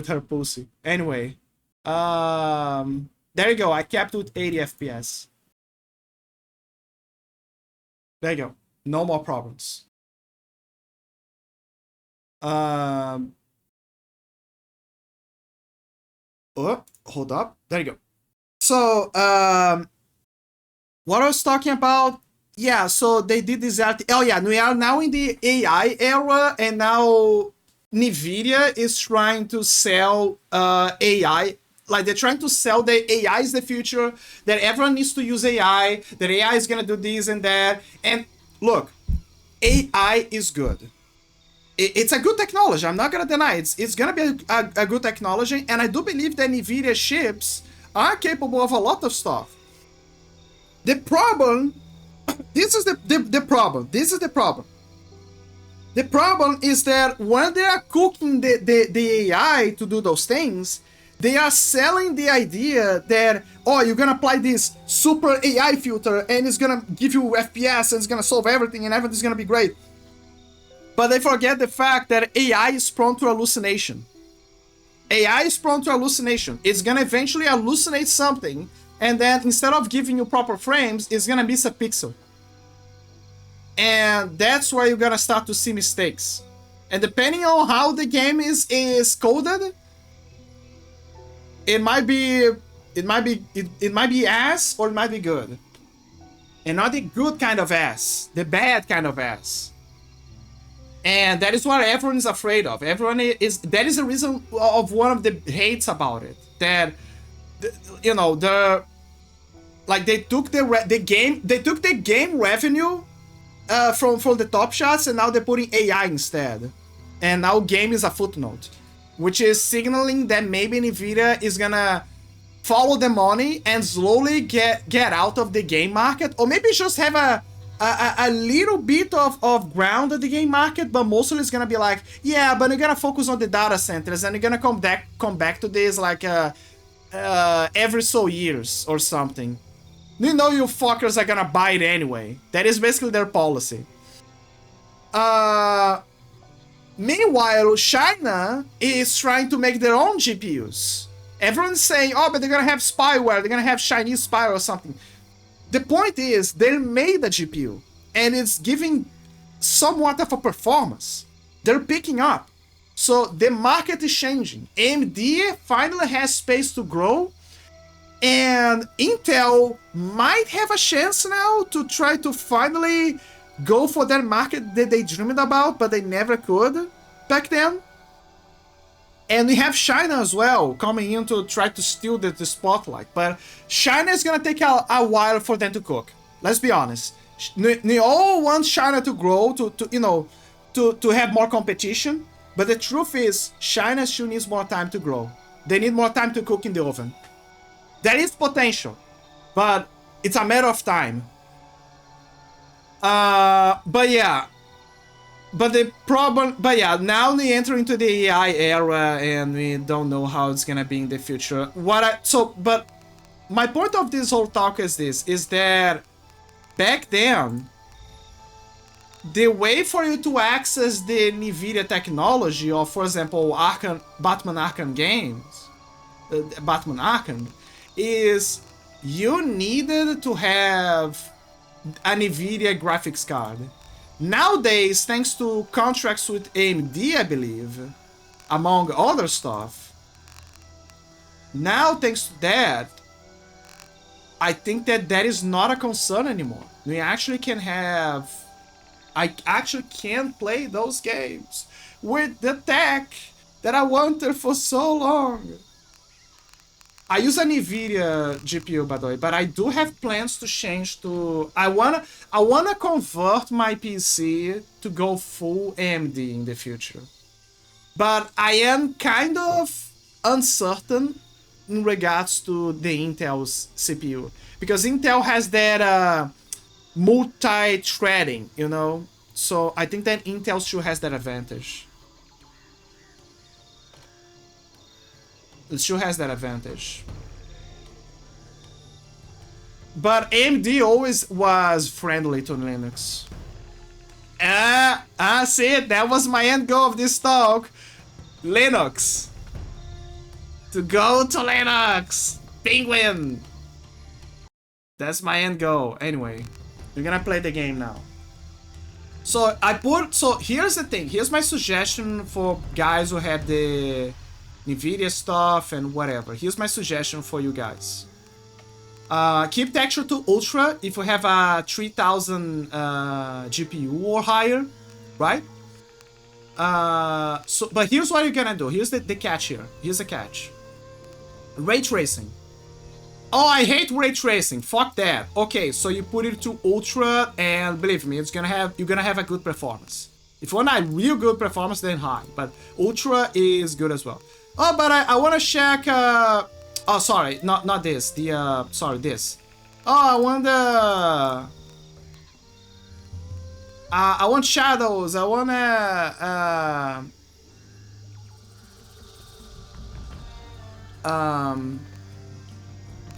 her pussy. Anyway, there you go. I capped with 80 FPS. There you go. No more problems. Oh, hold up. There you go. So, what I was talking about, yeah, so they did this art. Oh yeah, we are now in the AI era, and now Nvidia is trying to sell AI. Like, they're trying to sell that AI is the future, that everyone needs to use AI, that AI is gonna do this and that. And look, AI is good. It's a good technology. I'm not gonna deny it. It's gonna be a good technology, and I do believe that Nvidia chips are capable of a lot of stuff. The problem, this is the problem. This is the problem. The problem is that when they are cooking the AI to do those things, they are selling the idea that, oh, you're gonna apply this super AI filter and it's gonna give you FPS and it's gonna solve everything and everything's gonna be great. But they forget the fact that AI is prone to hallucination. AI is prone to hallucination. It's gonna eventually hallucinate something, and then instead of giving you proper frames, it's gonna miss a pixel. And that's where you're gonna start to see mistakes. And depending on how the game is coded, it might be ass or it might be good. And not the good kind of ass, the bad kind of ass. And that is what everyone is afraid of. Everyone is. That is the reason of one of the hates about it. That, you know, they took the game revenue from the top shots, and now they're putting AI instead. And now game is a footnote, which is signaling that maybe Nvidia is gonna follow the money and slowly get out of the game market, or maybe just have a little bit of ground at the game market, but mostly it's gonna be like, yeah, but you're gonna focus on the data centers and you're gonna come back to this like every so years or something. You know, you fuckers are gonna buy it anyway. That is basically their policy. Meanwhile, China is trying to make their own GPUs. Everyone's saying, oh, but they're gonna have spyware, they're gonna have Chinese spyware or something. The point is, they made a GPU, and it's giving somewhat of a performance. They're picking up. So the market is changing. AMD finally has space to grow, and Intel might have a chance now to try to finally go for that market that they dreamed about, but they never could back then. And we have China as well coming in to try to steal the spotlight. But China is going to take a while for them to cook. Let's be honest. We all want China to grow, to have more competition. But the truth is, China still needs more time to grow. They need more time to cook in the oven. There is potential, but it's a matter of time. But yeah. But the problem, but yeah, now we enter into the AI era, and we don't know how it's gonna be in the future. But my point of this whole talk is this: is that back then, the way for you to access the Nvidia technology, or for example, Batman Arkham games, Batman Arkham, is you needed to have a Nvidia graphics card. Nowadays, thanks to contracts with AMD, I believe, among other stuff, now thanks to that, I think that that is not a concern anymore. I actually can play those games with the tech that I wanted for so long. I use an Nvidia GPU, by the way, but I do have plans to change to. I wanna convert my PC to go full AMD in the future, but I am kind of uncertain in regards to the Intel's CPU, because Intel has that multi-threading, you know. So I think that Intel still has that advantage. It still has that advantage. But AMD always was friendly to Linux. See it. That was my end goal of this talk. Linux. To go to Linux. Penguin. That's my end goal. Anyway, we're gonna play the game now. So here's the thing. Here's my suggestion for guys who have the Nvidia stuff and whatever. Here's my suggestion for you guys. Keep texture to ultra if you have a 3000 GPU or higher, right? But here's what you're gonna do. Here's the catch here. Here's the catch. Ray tracing. Oh, I hate ray tracing. Fuck that. Okay, so you put it to ultra, and believe me, you're gonna have a good performance. If you want a real good performance, then high. But ultra is good as well. Oh, but I wanna check. Oh, sorry, not this. This. Oh, I want the. I want shadows. I wanna.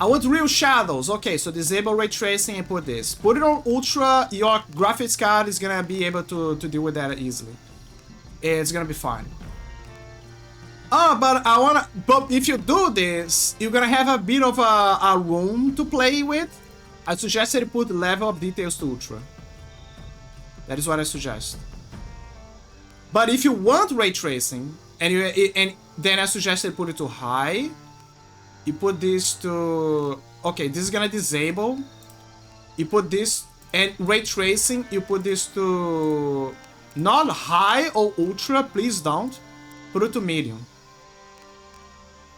I want real shadows. Okay, so disable ray tracing and put this. Put it on ultra. Your graphics card is gonna be able to deal with that easily. It's gonna be fine. Oh, but if you do this, you're gonna have a bit of a room to play with. I suggest that you put level of details to ultra. That is what I suggest. But if you want ray tracing, and then I suggest that you put it to high. You put this to... Okay, this is gonna disable. You put this... And ray tracing, you put this to... Not high or ultra, please don't. Put it to medium.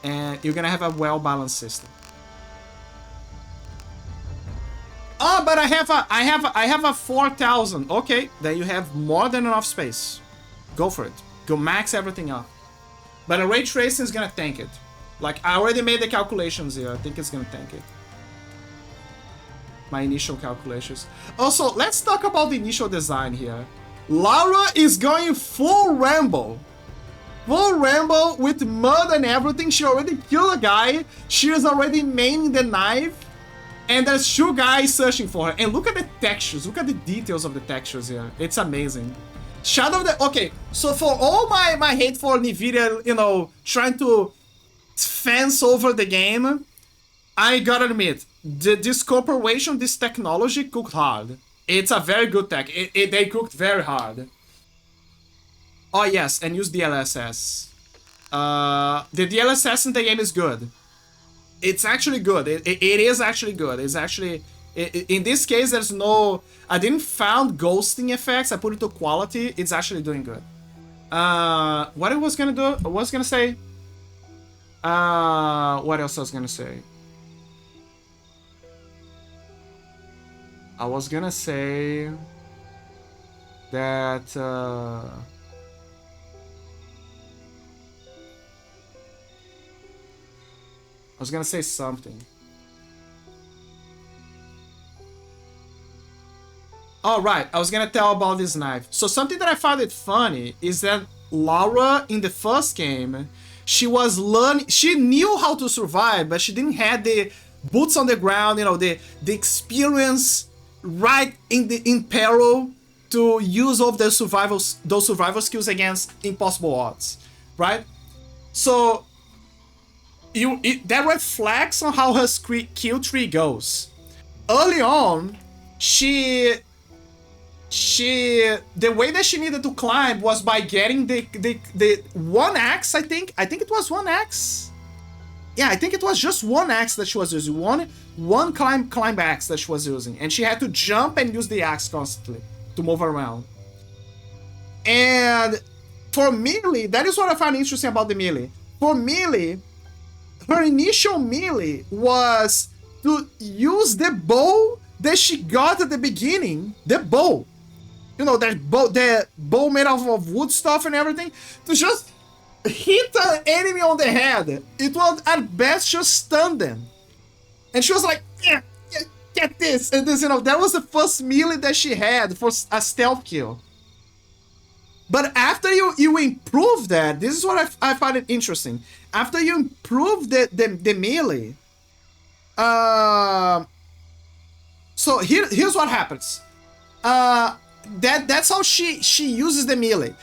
And you're gonna have a well-balanced system. Oh, but I have a 4000. Okay, then you have more than enough space. Go for it. Go max everything up. But a ray tracing is gonna tank it. Like, I already made the calculations here. I think it's gonna tank it. My initial calculations. Also, let's talk about the initial design here. Laura is going full Rambo. Full Rambo with mud and everything. She already killed a guy. She is already maining the knife. And there's two guys searching for her. And look at the textures. Look at the details of the textures here. It's amazing. Shadow of the... Okay, so for all my hate for Nvidia, you know, trying to fence over the game, I gotta admit, this corporation, this technology cooked hard. It's a very good tech. They cooked very hard. Oh yes, and use DLSS. The DLSS in the game is good. It's actually good. It is actually good. It's actually... in this case, there's no... I didn't found ghosting effects. I put it to quality. It's actually doing good. What I was gonna do... I was gonna say... what else I was gonna say? I was gonna say that I was gonna say something. All right, I was gonna tell about this knife. So something that I found it funny is that Laura in the first game, she was learning. She knew how to survive, but she didn't have the boots on the ground. You know, the experience right in peril to use all those survival skills against impossible odds, right? So that reflects on how her kill tree goes. Early on, the way that she needed to climb was by getting the one axe. I think it was one axe. Yeah, I think it was just one axe that she was using. One climb axe that she was using, and she had to jump and use the axe constantly to move around. And for melee, that is what I find interesting about the melee. For melee, her initial melee was to use the bow that she got at the beginning. The bow. You know, the bow made of wood stuff and everything. To just hit an enemy on the head. It was at best just stun them. And she was like, yeah, get this. And this, you know, that was the first melee that she had for a stealth kill. But after you improve that, this is what I find it interesting. After you improve the melee, so here's what happens. That's how she uses the melee.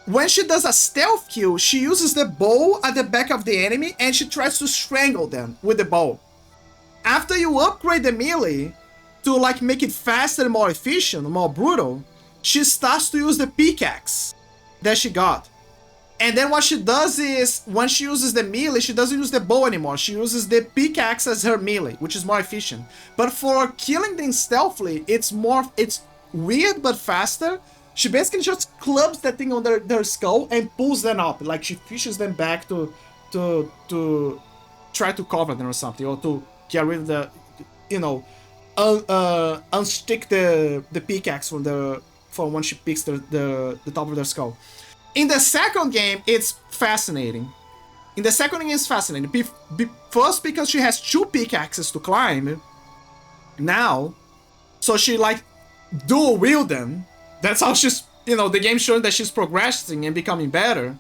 When she does a stealth kill, she uses the bow at the back of the enemy and she tries to strangle them with the bow. After you upgrade the melee to like make it faster and more efficient, more brutal, she starts to use the pickaxe that she got. And then what she does is, when she uses the melee, she doesn't use the bow anymore. She uses the pickaxe as her melee, which is more efficient. But for killing them stealthily, it's weird but faster. She basically just clubs that thing on their skull and pulls them up. Like she fishes them back to try to cover them or something, or to get rid of the, you know, unstick the pickaxe from when she picks the top of their skull. In the second game, it's fascinating. First, because she has two pickaxes to climb now, so she like dual wield them. That's how she's, you know, the game showing that she's progressing and becoming better.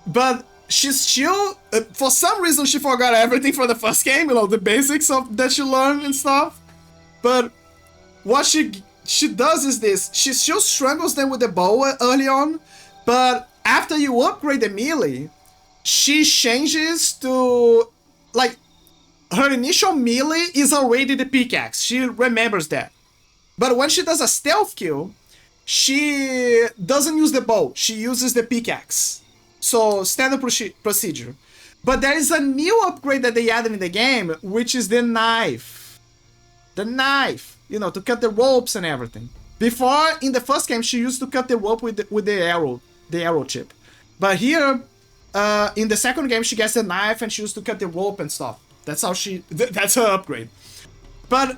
But she's still, for some reason, she forgot everything from the first game, you know, the basics of that she learned and stuff. But what she does is this: she still strangles them with the bow early on, but after you upgrade the melee, she changes to, like, her initial melee is already the pickaxe. She remembers that. But when she does a stealth kill, she doesn't use the bow. She uses the pickaxe. So, standard procedure. But there is a new upgrade that they added in the game, which is the knife. The knife, you know, to cut the ropes and everything. Before, in the first game, she used to cut the rope with the arrow chip. But here, in the second game, she gets the knife and she used to cut the rope and stuff. That's how that's her upgrade. But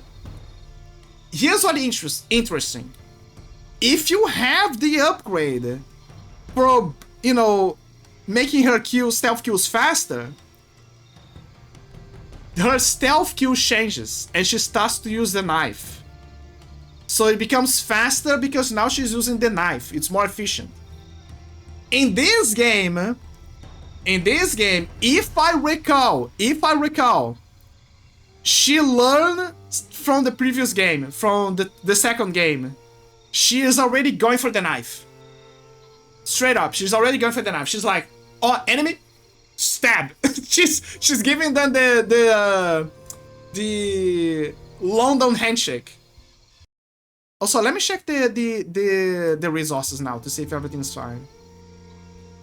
here's what interesting. If you have the upgrade for, you know, making her stealth kills faster, her stealth kill changes and she starts to use the knife. So it becomes faster because now she's using the knife. It's more efficient. In this game, if I recall, she learned from the previous game, from the second game. She is already going for the knife. Straight up, she's already going for the knife. She's like, oh, enemy, stab. she's giving them the London handshake. Also, let me check the resources now to see if everything's fine.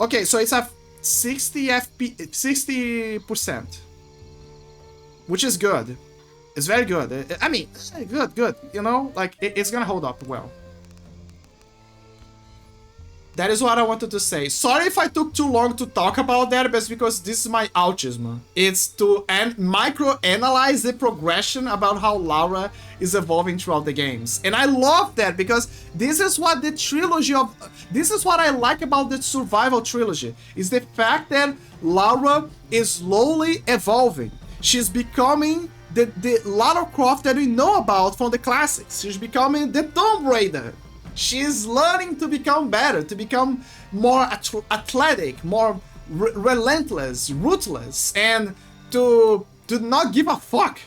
Okay, so it's at 60%, which is good. It's very good. I mean, good. You know, like it's gonna hold up well. That is what I wanted to say. Sorry if I took too long to talk about that, but it's because this is my autism. It's to micro-analyze the progression about how Laura is evolving throughout the games. And I love that because this is what the trilogy of... This is what I like about the survival trilogy, is the fact that Laura is slowly evolving. She's becoming the Lara Croft that we know about from the classics. She's becoming the Tomb Raider. She's learning to become better, to become more athletic, more relentless, ruthless, and to not give a fuck.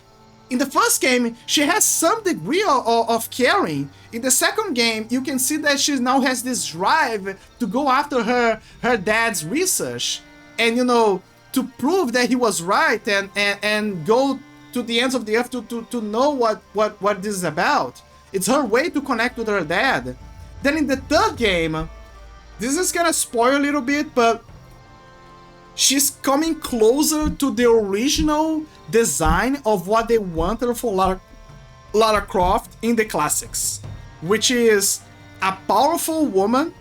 In the first game, she has some degree of caring. In the second game, you can see that she now has this drive to go after her dad's research, and, you know, to prove that he was right, and go to the ends of the earth to know what this is about. It's her way to connect with her dad. Then in the third game, this is gonna spoil a little bit, but she's coming closer to the original design of what they wanted for Lara Croft in the classics, which is a powerful woman.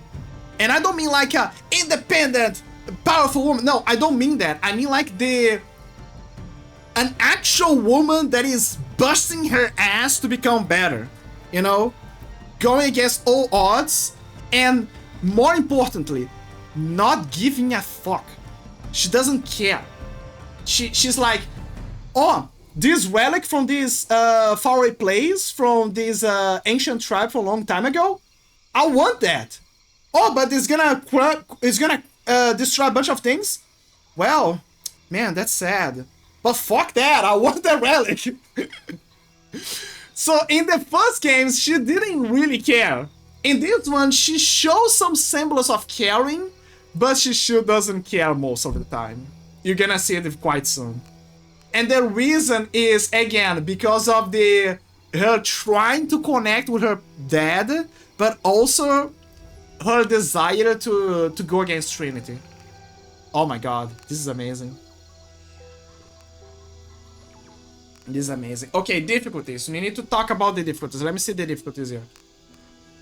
And I don't mean like a independent, powerful woman. No, I don't mean that. I mean like an actual woman that is busting her ass to become better, you know, going against all odds, and more importantly, not giving a fuck. She doesn't care. She's like, oh, this relic from this faraway place, from this ancient tribe from a long time ago, I want that. Oh, but it's gonna destroy a bunch of things? Well, man, that's sad. But fuck that, I want that relic. So in the first games, she didn't really care. In this one, she shows some semblance of caring, but she sure doesn't care most of the time. You're gonna see it quite soon. And the reason is, again, because of her trying to connect with her dad, but also her desire to go against Trinity. Oh my god, this is amazing. This is amazing. Okay, difficulties. We need to talk about the difficulties. Let me see the difficulties here.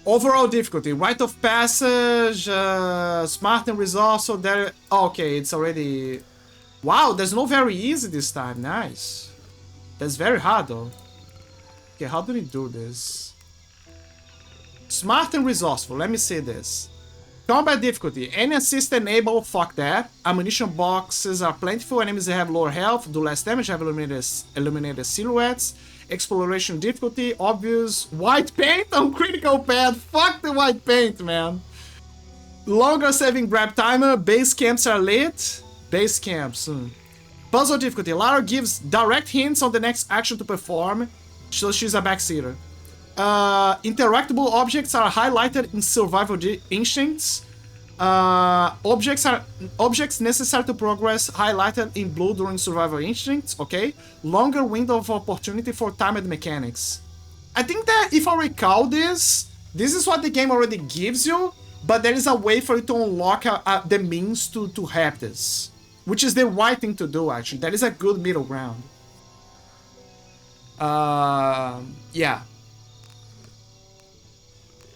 Overall difficulty, rite of passage, smart and resourceful. There. Oh, okay, it's already. Wow, there's no very easy this time. Nice. That's very hard though. Okay, how do we do this? Smart and resourceful. Let me see this. Combat difficulty. Any assist enabled. Fuck that. Ammunition boxes are plentiful. Enemies that have lower health do less damage. Have illuminated silhouettes. Exploration difficulty, obvious. White paint on critical path. Fuck the white paint, man. Longer saving grab timer. Base camps are lit. Base camps. Puzzle difficulty. Lara gives direct hints on the next action to perform, so she's a backseater. Interactable objects are highlighted in survival instincts. Objects necessary to progress highlighted in blue during survival instincts. Okay. Longer window of opportunity for timed mechanics. I think that if I recall this is what the game already gives you, but there is a way for you to unlock the means to have this, which is the right thing to do. Actually, that is a good middle ground. Yeah.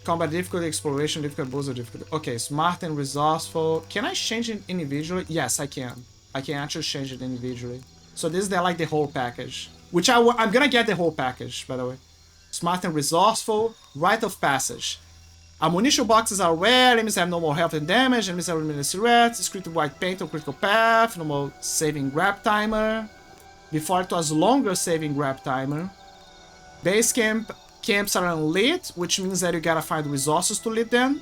Combat difficulty, exploration difficulty, puzzle difficulty. Okay, smart and resourceful. Can I change it individually? Yes, I can. I can actually change it individually. So this is like the whole package, which I'm gonna get the whole package, by the way. Smart and resourceful, rite of passage. Ammunition boxes are rare, enemies have no more health and damage, enemies have limited silhouettes, scripted white paint on critical path, normal saving grab timer. Before it was longer saving grab timer. Base camps are unlit, which means that you gotta find resources to lit them.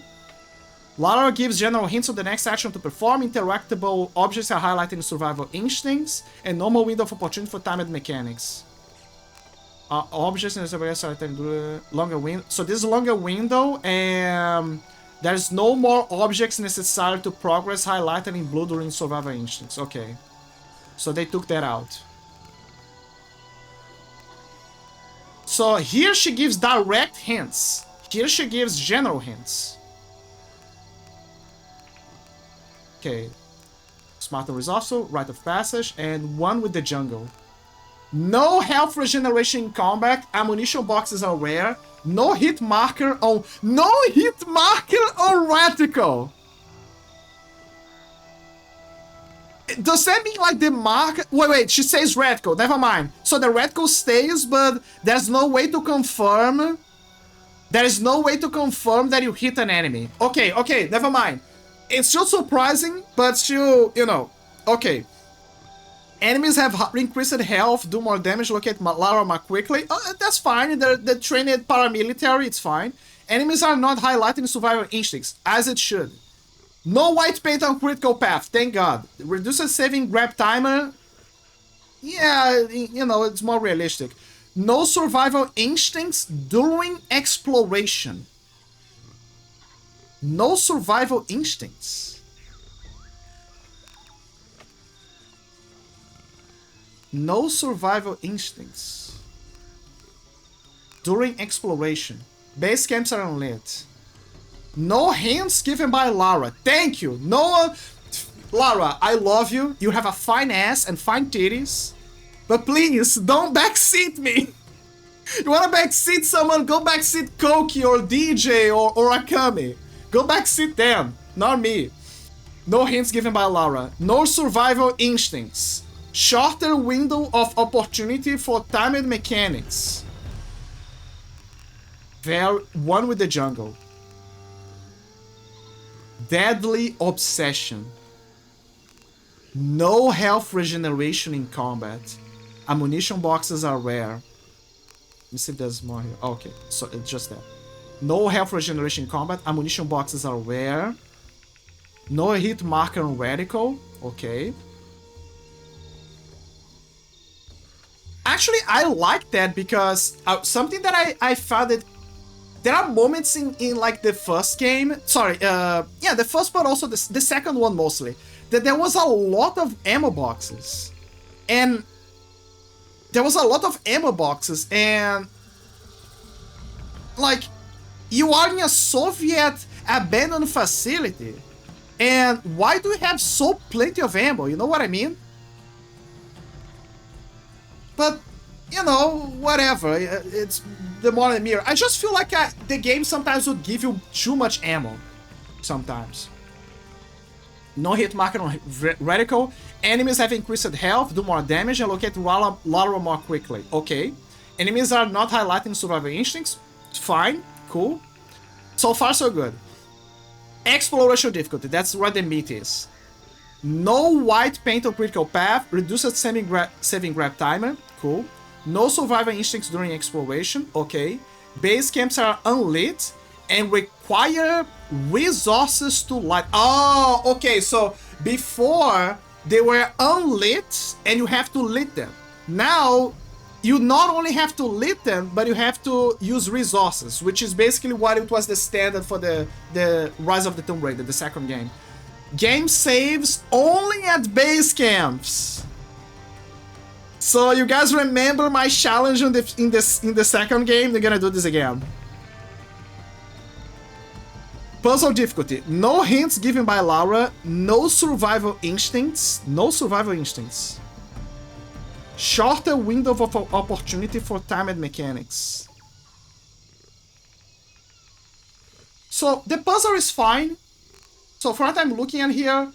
Lara gives general hints on the next action to perform. Interactable objects are highlighted in survival instincts, and normal window of opportunity for timed mechanics. Objects in the survival are longer window. So this is a longer window, and there's no more objects necessary to progress highlighted in blue during survival instincts. Okay, so they took that out. So here she gives direct hints. Here she gives general hints. Okay. Smart and resourceful, rite of passage, and one with the jungle. No health regeneration in combat. Ammunition boxes are rare. No hit marker on reticle. Does that mean like the mark? Wait, she says reticle. Never mind. So the reticle stays, but there's no way to confirm. There is no way to confirm that you hit an enemy. Okay, never mind. It's still surprising, but still, you know. Okay. Enemies have increased health, do more damage, locate Lara more quickly. That's fine. They're trained paramilitary, it's fine. Enemies are not highlighting survival instincts, as it should. No white paint on critical path, thank God. Reduces saving grab timer. Yeah, you know, it's more realistic. No survival instincts during exploration. No survival instincts. No survival instincts during exploration. Base camps are unlit. No hints given by Lara. Thank you. No one... Lara, I love you. You have a fine ass and fine titties. But please, don't backseat me. You wanna backseat someone, go backseat Koki or DJ or Akami. Go backseat them, not me. No hints given by Lara. No survival instincts. Shorter window of opportunity for timed mechanics. One with the jungle. Deadly obsession. No health regeneration in combat. Ammunition boxes are rare. Let me see if there's more here. Okay, so it's just that. No health regeneration in combat. Ammunition boxes are rare. No hit marker on radical. Okay. Actually, I like that because something that I found that there are moments in like the first game. Sorry, yeah, the first but also the second one mostly. That there was a lot of ammo boxes. And like you are in a Soviet abandoned facility. And why do we have so plenty of ammo? You know what I mean? But, you know, whatever. It's the modern mirror. I just feel like the game sometimes would give you too much ammo. Sometimes. No hit marker on radical. Enemies have increased health, do more damage, and locate Lara more quickly. Okay. Enemies are not highlighting survival instincts. Fine. Cool. So far, so good. Exploration difficulty. That's where the meat is. No white paint on critical path. Reduced saving grab timer. Cool. No survival instincts during exploration. Okay. Base camps are unlit and require resources to light. Oh, okay. So before they were unlit and you have to lit them. Now you not only have to lit them, but you have to use resources, which is basically what it was the standard for the Rise of the Tomb Raider, the second game. Game saves only at base camps. So you guys remember my challenge in the second game? They're gonna do this again. Puzzle difficulty. No hints given by Lara. No survival instincts. No survival instincts. Shorter window of opportunity for timed mechanics. So the puzzle is fine. So for what I'm looking at here,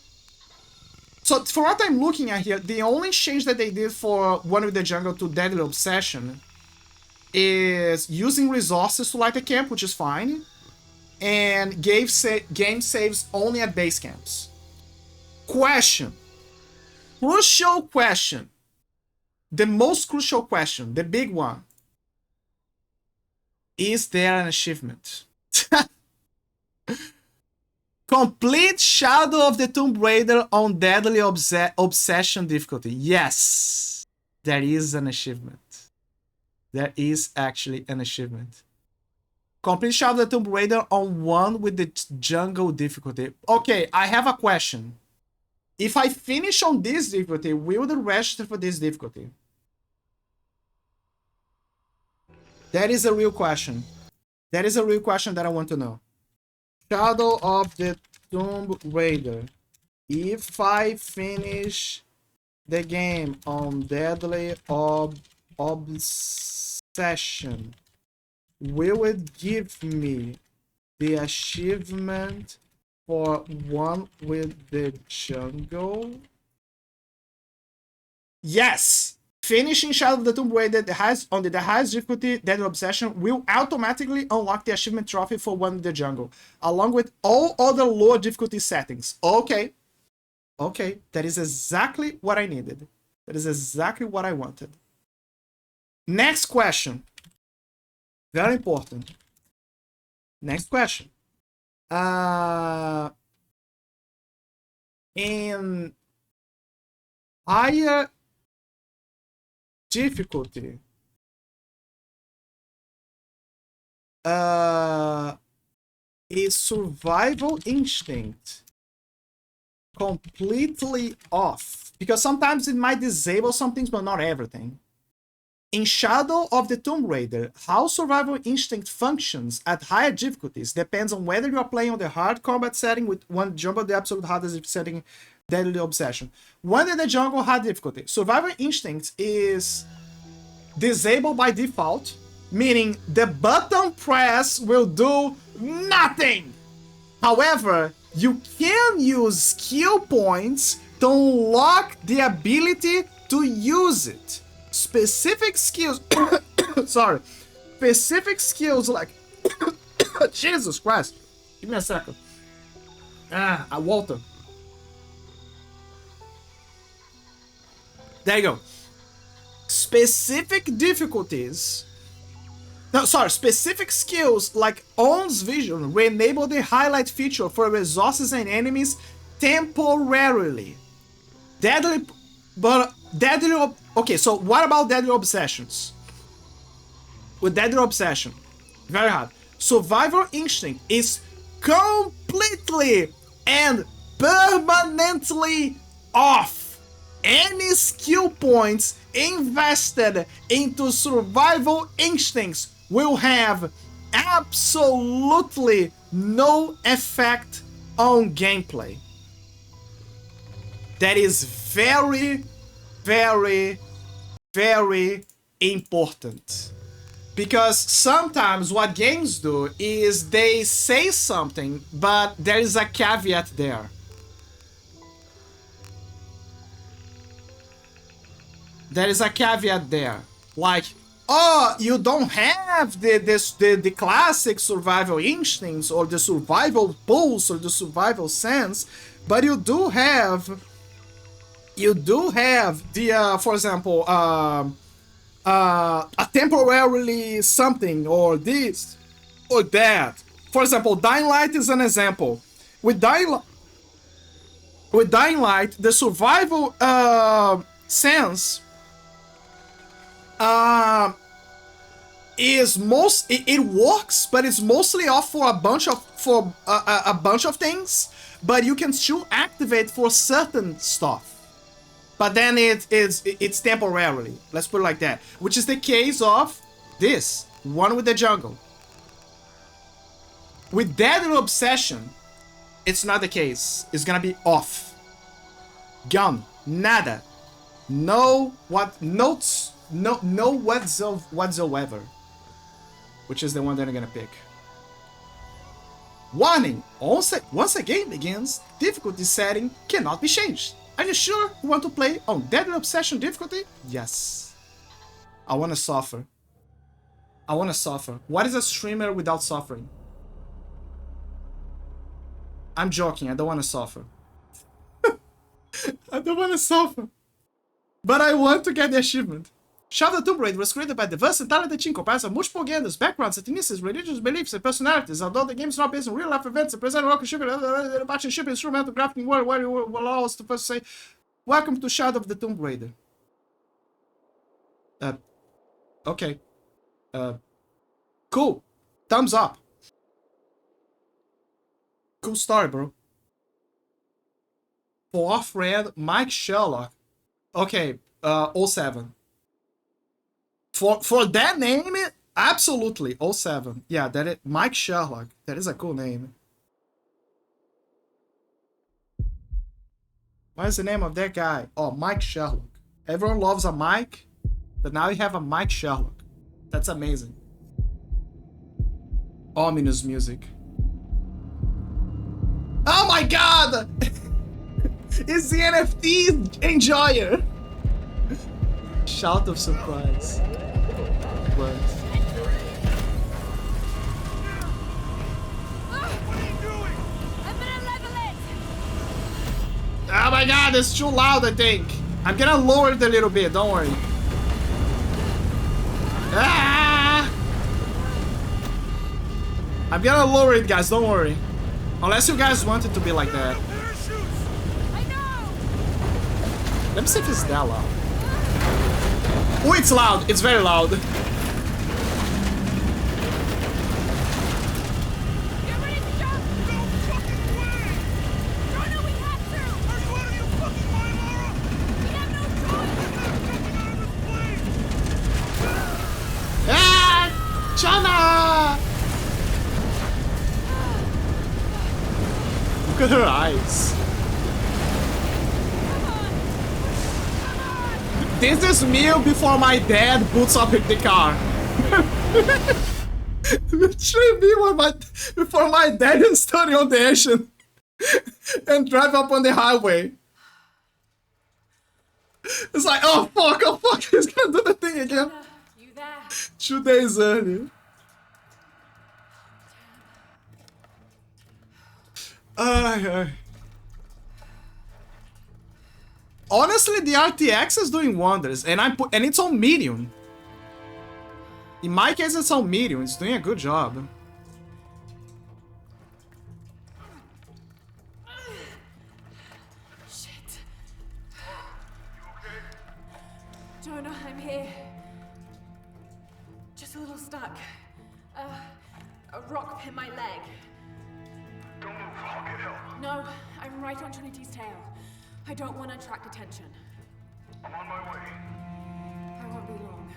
the only change that they did for One with the Jungle to Deadly Obsession is using resources to light a camp, which is fine, and game saves only at base camps. Question. Crucial question. The most crucial question, the big one. Is there an achievement? Complete Shadow of the Tomb Raider on Deadly Obsession difficulty. Yes, there is an achievement. There is actually an achievement. Complete Shadow of the Tomb Raider on One with the Jungle difficulty. Okay, I have a question. If I finish on this difficulty, will it register for this difficulty? That is a real question. That is a real question that I want to know. Shadow of the Tomb Raider. If I finish the game on Deadly Obsession, will it give me the achievement for One with the Jungle? Yes! Finishing Shadow of the Tomb Raider on the highest difficulty, Deadly Obsession, will automatically unlock the achievement trophy for One in the Jungle, along with all other lower difficulty settings. Okay. Okay, that is exactly what I needed. That is exactly what I wanted. Next question. Very important. Next question. In higher difficulty, is survival instinct completely off? Because sometimes it might disable some things, but not everything. In Shadow of the Tomb Raider, how survival instinct functions at higher difficulties depends on whether you are playing on the hard combat setting with one jungle, the absolute hardest setting, Deadly Obsession. When in the jungle hard difficulty, survival instinct is disabled by default, meaning the button press will do nothing. However, you can use skill points to unlock the ability to use it. Specific skills, sorry, specific skills like, Jesus Christ, give me a second. Walter. There you go. Specific difficulties, specific skills like On's Vision will enable the highlight feature for resources and enemies temporarily. Okay, so what about Deadly Obsessions? With Deadly Obsession, very hard. Survival Instinct is completely and permanently off. Any skill points invested into Survival Instincts will have absolutely no effect on gameplay. That is very, very, very important. Because sometimes what games do is they say something, but there is a caveat there. There is a caveat there. Like, oh, you don't have the classic survival instincts or the survival pulse or the survival sense, but you do have the, for example, a temporarily something or this or that. For example, Dying Light is an example. With Dying Light, the survival sense it works, but it's mostly off for a bunch of things, but you can still activate for certain stuff. But then it's temporarily. Let's put it like that. Which is the case of this one with the jungle. With Deadly Obsession, it's not the case. It's gonna be off. Gone. Nada. No whatsoever. Which is the one that I'm gonna pick. Warning! Once a game begins, difficulty setting cannot be changed. Are you sure you want to play on Deadly Obsession difficulty? Yes. I wanna suffer. I wanna suffer. What is a streamer without suffering? I'm joking, I don't wanna suffer. I don't wanna suffer. But I want to get the achievement. Shadow of the Tomb Raider was created by diverse and talented team comprised of multiple genders, backgrounds, ethnicities, religious beliefs, and personalities. Although the game is not based on real-life events, and present local ship instrumental graphic world where you will allow us to first say, welcome to Shadow of the Tomb Raider. Okay. Cool. Thumbs up. Cool story, bro. For off-red, Mike Sherlock. Okay, 07. For that name, absolutely 07. Yeah, that is Mike Sherlock. That is a cool name. What is the name of that guy? Oh, Mike Sherlock. Everyone loves a Mike, but now you have a Mike Sherlock. That's amazing. Ominous music. Oh my god! It's the NFT enjoyer! Shout of surprise. What? What are you doing? I'm gonna level it! Oh my god, it's too loud, I think. I'm gonna lower it a little bit, don't worry. Ah! I'm gonna lower it, guys, don't worry. Unless you guys want it to be like that. Let me see if it's that loud. Oh, it's loud. It's very loud. Look at her eyes. This is me before my dad boots up in the car. Literally me before my dad is studying on the engine and drive up on the highway. It's like, oh fuck, he's gonna do the thing again. 2 days earlier. Honestly, the RTX is doing wonders, and it's on medium. In my case, it's on medium. It's doing a good job. Shit. Jonah, I'm here. Just a little stuck. A rock hit my leg. Don't move, I'll get help. No, I'm right on Trinity's tail. I don't want to attract attention. I'm on my way. I won't be long.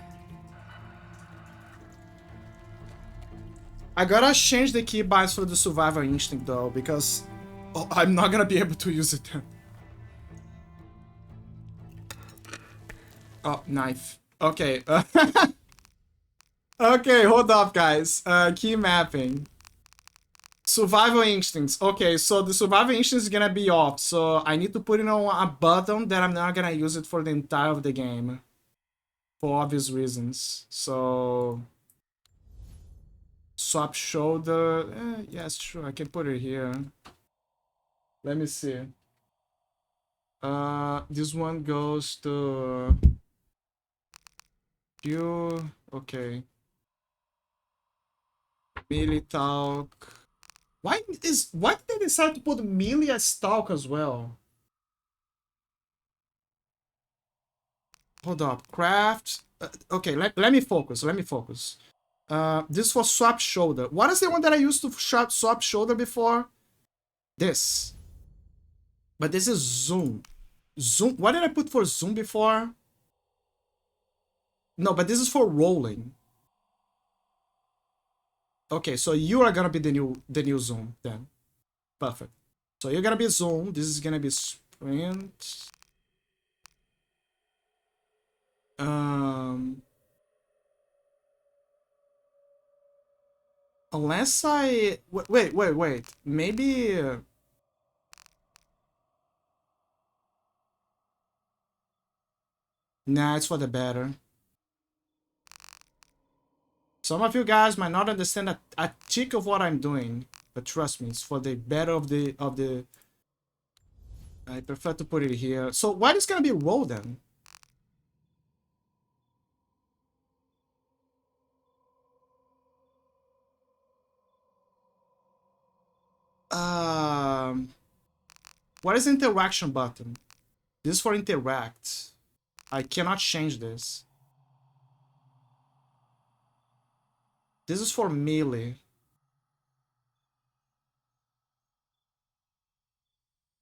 I gotta change the keybinds for the survival instinct though, because I'm not gonna be able to use it then. Oh, knife. Okay. Okay, hold up, guys. Key mapping. Survival instincts. Okay, so the survival instinct is gonna be off. So I need to put it on a button that I'm not gonna use it for the entire of the game. For obvious reasons. So... swap shoulder. Yes, sure. I can put it here. Let me see. This one goes to... you. Okay. Melee talk. Why did they decide to put melee as talk as well? Hold up. Craft. Okay, let me focus. Let me focus. This for swap shoulder. What is the one that I used to swap shoulder before? This. But this is zoom. Zoom. What did I put for zoom before? No, but this is for rolling. Okay, so you are gonna be the new zoom then. Perfect. So you're gonna be zoom. This is gonna be sprint. Unless I wait. Maybe. Nah, it's for the better. Some of you guys might not understand a tick of what I'm doing, but trust me, it's for the better of the. I prefer to put it here. So what is gonna be roll then? What is the interaction button? This is for interact. I cannot change this. This is for melee.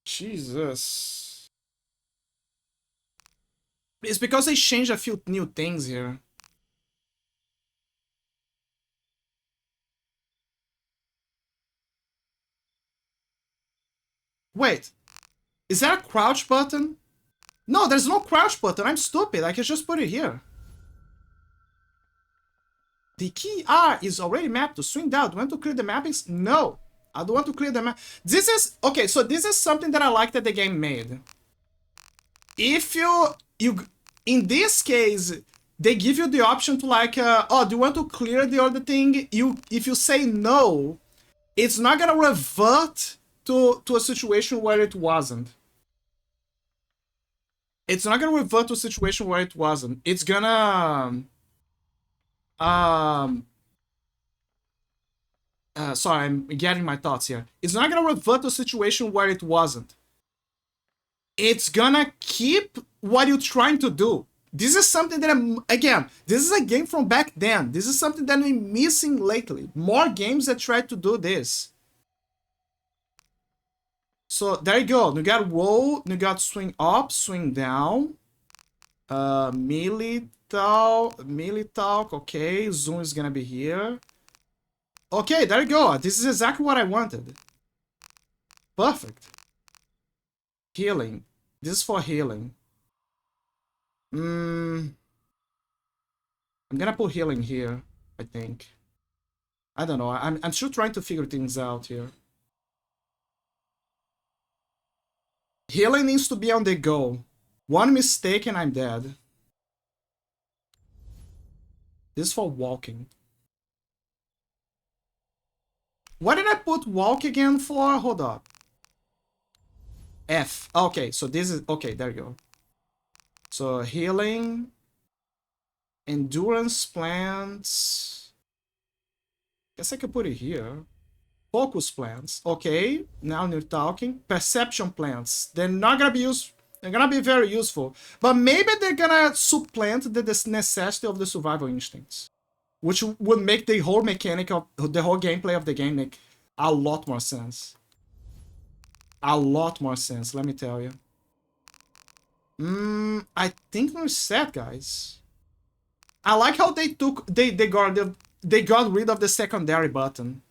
Jesus. It's because they changed a few new things here. Wait. Is that a crouch button? No, there's no crouch button. I'm stupid. I can just put it here. The key R is already mapped to swing down. Do you want to clear the mappings? No. I don't want to clear the map. This is... okay, so this is something that I like that the game made. If you... in this case, they give you the option to like... oh, do you want to clear the other thing? If you say no, it's not gonna revert to a situation where it wasn't. It's not gonna revert to a situation where it wasn't. It's gonna sorry, I'm getting my thoughts here. It's not gonna revert to a situation where it wasn't. It's gonna keep what you're trying to do. This is something that again, this is a game from back then. This is something that I'm missing lately. More games that try to do this. So there you go. You got roll, you got swing up, swing down. Melee talk, okay. Zoom is gonna be here. Okay, there you go. This is exactly what I wanted. Perfect. Healing. This is for healing. I'm gonna put healing here, I think. I don't know. I'm still trying to figure things out here. Healing needs to be on the go. One mistake and I'm dead. This is for walking. What did I put walk again for? Hold up. F. Okay, so this is... Okay, there you go. So healing. Endurance plants. Guess I could put it here. Focus plants. Okay, now you're talking. Perception plants. They're not gonna be used. They're gonna be very useful. But maybe they're gonna supplant the necessity of the survival instincts. Which would make the whole mechanic of the whole gameplay of the game make a lot more sense. A lot more sense, let me tell you. I think we're set, guys. I like how they got rid of the secondary button.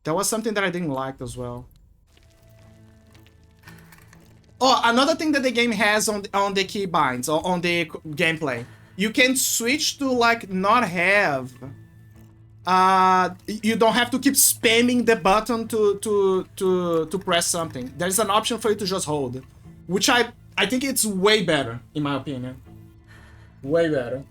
That was something that I didn't like as well. Oh, another thing that the game has on the keybinds or on the gameplay. You can switch to like not have. You don't have to keep spamming the button to press something. There's an option for you to just hold, which I think it's way better in my opinion. Way better.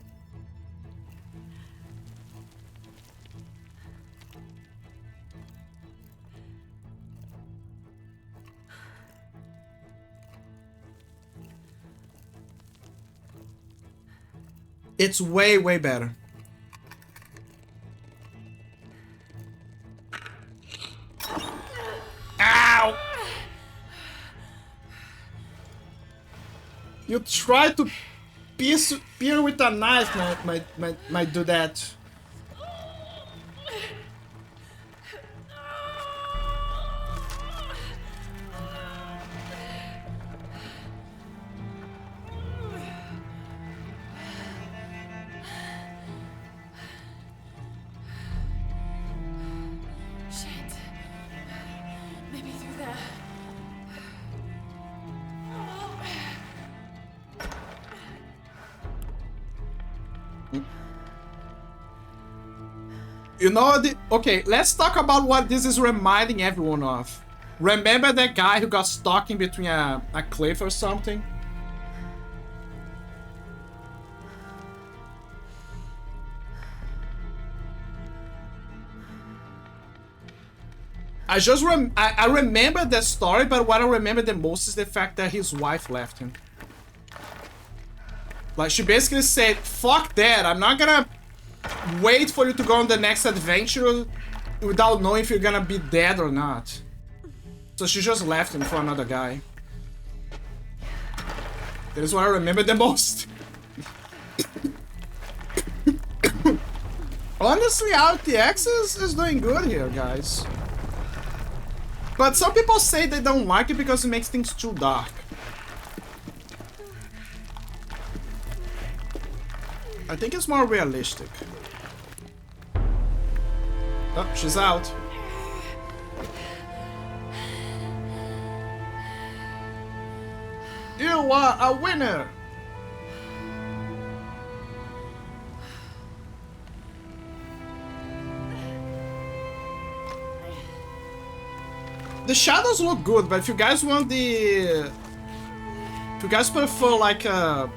It's way, way better. Ow! You try to peer with a knife might do that. You know, okay, let's talk about what this is reminding everyone of. Remember that guy who got stuck in between a cliff or something? I remember that story, but what I remember the most is the fact that his wife left him. Like, she basically said, fuck that, I'm not gonna wait for you to go on the next adventure without knowing if you're gonna be dead or not. So she just left him for another guy. That is what I remember the most. Honestly, RTX is doing good here, guys. But some people say they don't like it because it makes things too dark. I think it's more realistic. Oh, she's out. You are a winner! The shadows look good, but if you guys want the... If you guys prefer like the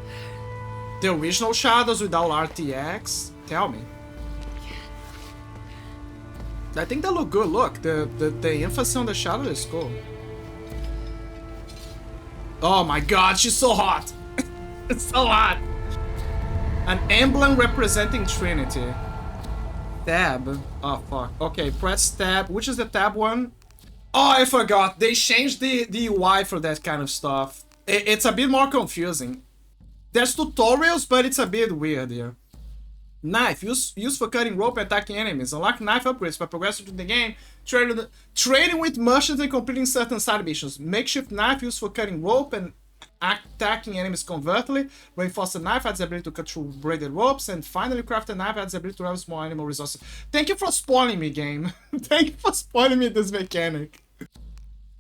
original shadows without RTX, tell me. I think they look good. Look, the emphasis on the shadow is cool. Oh my god, she's so hot. It's so hot. An emblem representing Trinity. Tab. Oh fuck. Okay, press tab. Which is the tab one? Oh, I forgot. They changed the UI for that kind of stuff. It's a bit more confusing. There's tutorials, but it's a bit weird here. Knife. Use for cutting rope and attacking enemies. Unlock knife upgrades by progressing through the game. Trading with merchants and completing certain side missions. Makeshift knife used for cutting rope and attacking enemies covertly. Reinforced knife adds the ability to cut through braided ropes. And finally, crafted knife adds the ability to have small animal resources. Thank you for spoiling me, game. Thank you for spoiling me this mechanic.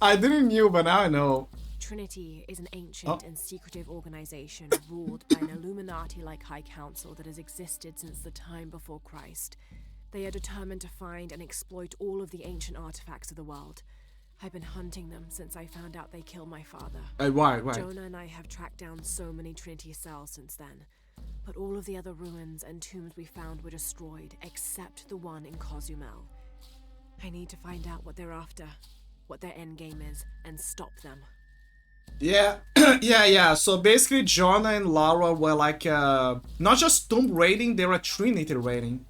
I didn't know, but now I know. Trinity is an ancient and secretive organization ruled by an Illuminati-like High Council that has existed since the time before Christ. They are determined to find and exploit all of the ancient artifacts of the world. I've been hunting them since I found out they killed my father. Why? Jonah and I have tracked down so many Trinity cells since then. But all of the other ruins and tombs we found were destroyed, except the one in Cozumel. I need to find out what they're after, what their endgame is, and stop them. Yeah, yeah. So basically, Jonah and Laura were like, not just tomb raiding, they were Trinity raiding.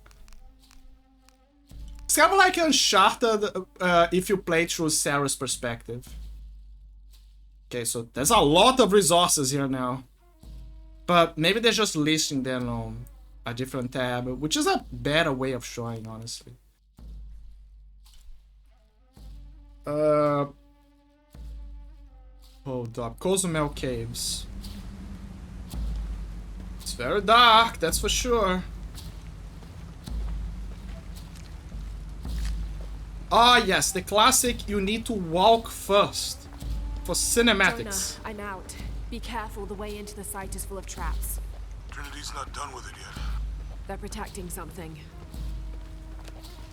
It's kind of like Uncharted if you play through Sarah's perspective. Okay, so there's a lot of resources here now. But maybe they're just listing them on a different tab, which is a better way of showing, honestly. Hold up. Cozumel Caves. It's very dark, that's for sure. Ah, yes, the classic you need to walk first. For cinematics. Jonah, I'm out. Be careful, the way into the site is full of traps. Trinity's not done with it yet. They're protecting something.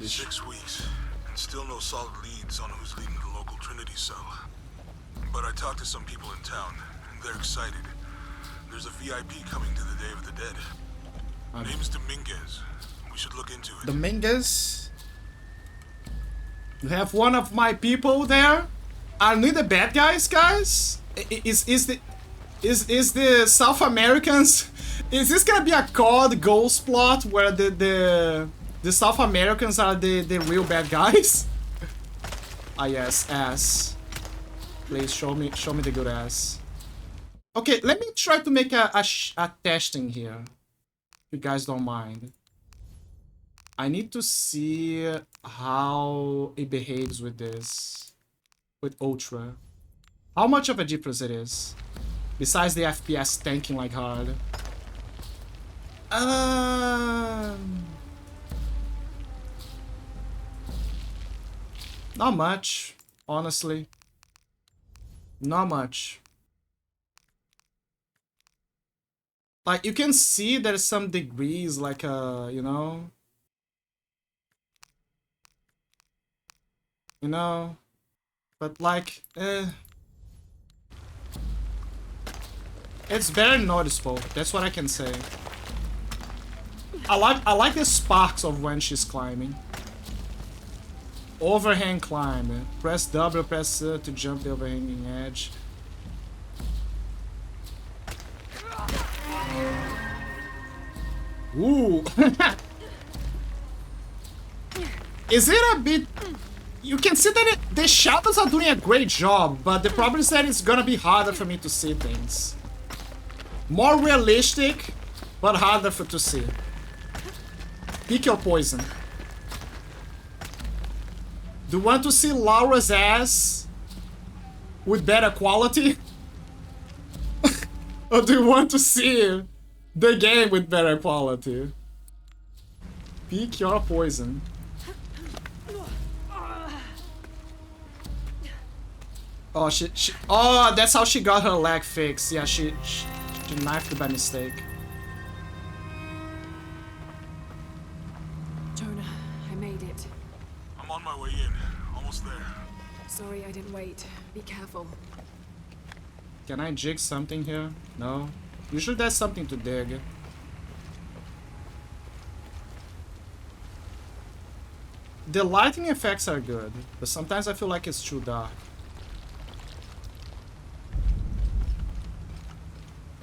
6 weeks, and still no solid leads on who's leading the local Trinity cell. But I talked to some people in town, and they're excited. There's a VIP coming to the Day of the Dead. Name's Dominguez. We should look into it. Dominguez? You have one of my people there? Are they the bad guys, guys? Is the South Americans? Is this gonna be a COD ghost plot where the South Americans are the real bad guys? Ah yes, ass. Please show me the good ass. Okay, let me try to make a testing here. If you guys don't mind. I need to see how it behaves with this. With Ultra. How much of a difference it is? Besides the FPS tanking like hard. Not much, honestly. Not much. Like, you can see there's some degrees, like, you know? You know? But, like, it's very noticeable. That's what I can say. I like the sparks of when she's climbing. Overhang climb. Press W, press to jump the overhanging edge. Ooh. Is it a bit... You can see that the shadows are doing a great job, but the problem is that it's gonna be harder for me to see things. More realistic, but harder to see. Pick your poison. Do you want to see Laura's ass with better quality? Or do you want to see the game with better quality? Pick your poison. Oh, oh, that's how she got her leg fixed. Yeah, she knifed it by mistake. Jonah, I made it. I'm on my way in. Almost there. Sorry I didn't wait. Be careful. Can I jig something here? No. Usually there's something to dig. The lighting effects are good, but sometimes I feel like it's too dark.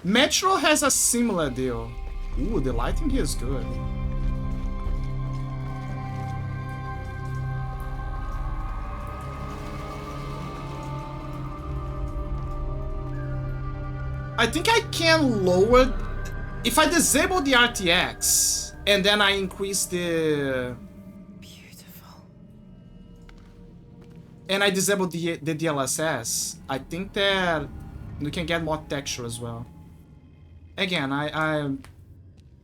Metro has a similar deal. Ooh, the lighting here is good. I think I can lower... If I disable the RTX, and then I increase the... Beautiful. And I disable the DLSS, I think that we can get more texture as well. Again,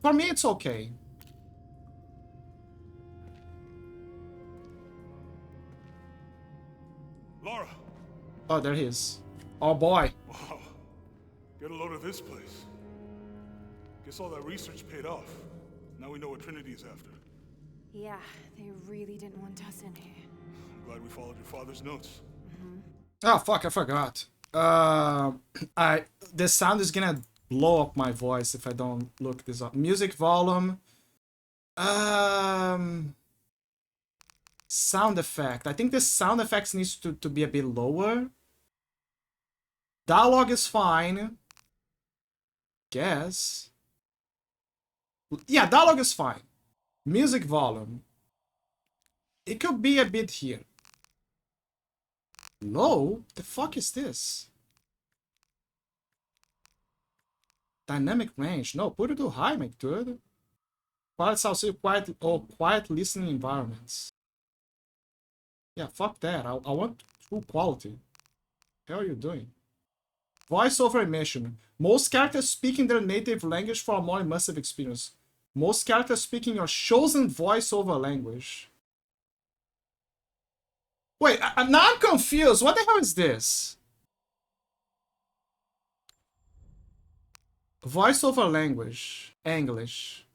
for me, it's okay. Laura! Oh, there he is. Oh boy. Wow. Get a load of this place. Guess all that research paid off. Now we know what Trinity is after. Yeah, they really didn't want us in here. I'm glad we followed your father's notes. Oh fuck, I forgot. The sound is gonna blow up my voice if I don't look this up. Music volume. Sound effect. I think the sound effects needs to be a bit lower. Dialogue is fine. Guess. Yeah, dialogue is fine. Music volume. It could be a bit here. Low? The fuck is this? Dynamic range. No, put it to high, my dude. Quiet sound, quiet listening environments. Yeah, fuck that. I want true quality. What the hell are you doing? Voice-over emission. Most characters speak in their native language for a more immersive experience. Most characters speak in your chosen voice-over language. Wait, now I'm confused. What the hell is this? Voice-over language. English.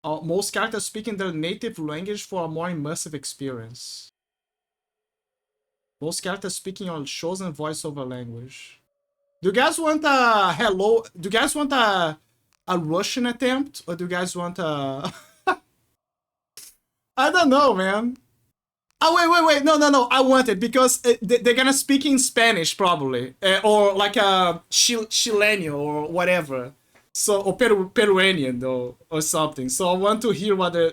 Most characters speak in their native language for a more immersive experience. Most characters speaking your chosen voice-over language. Do you guys want a hello? Do you guys want a Russian attempt? Or do you guys want a... I don't know, man. Oh, wait. No. I want it because they're gonna speak in Spanish, probably. Or like a Chilean or whatever. So, or Peruanian, or something. So I want to hear what they're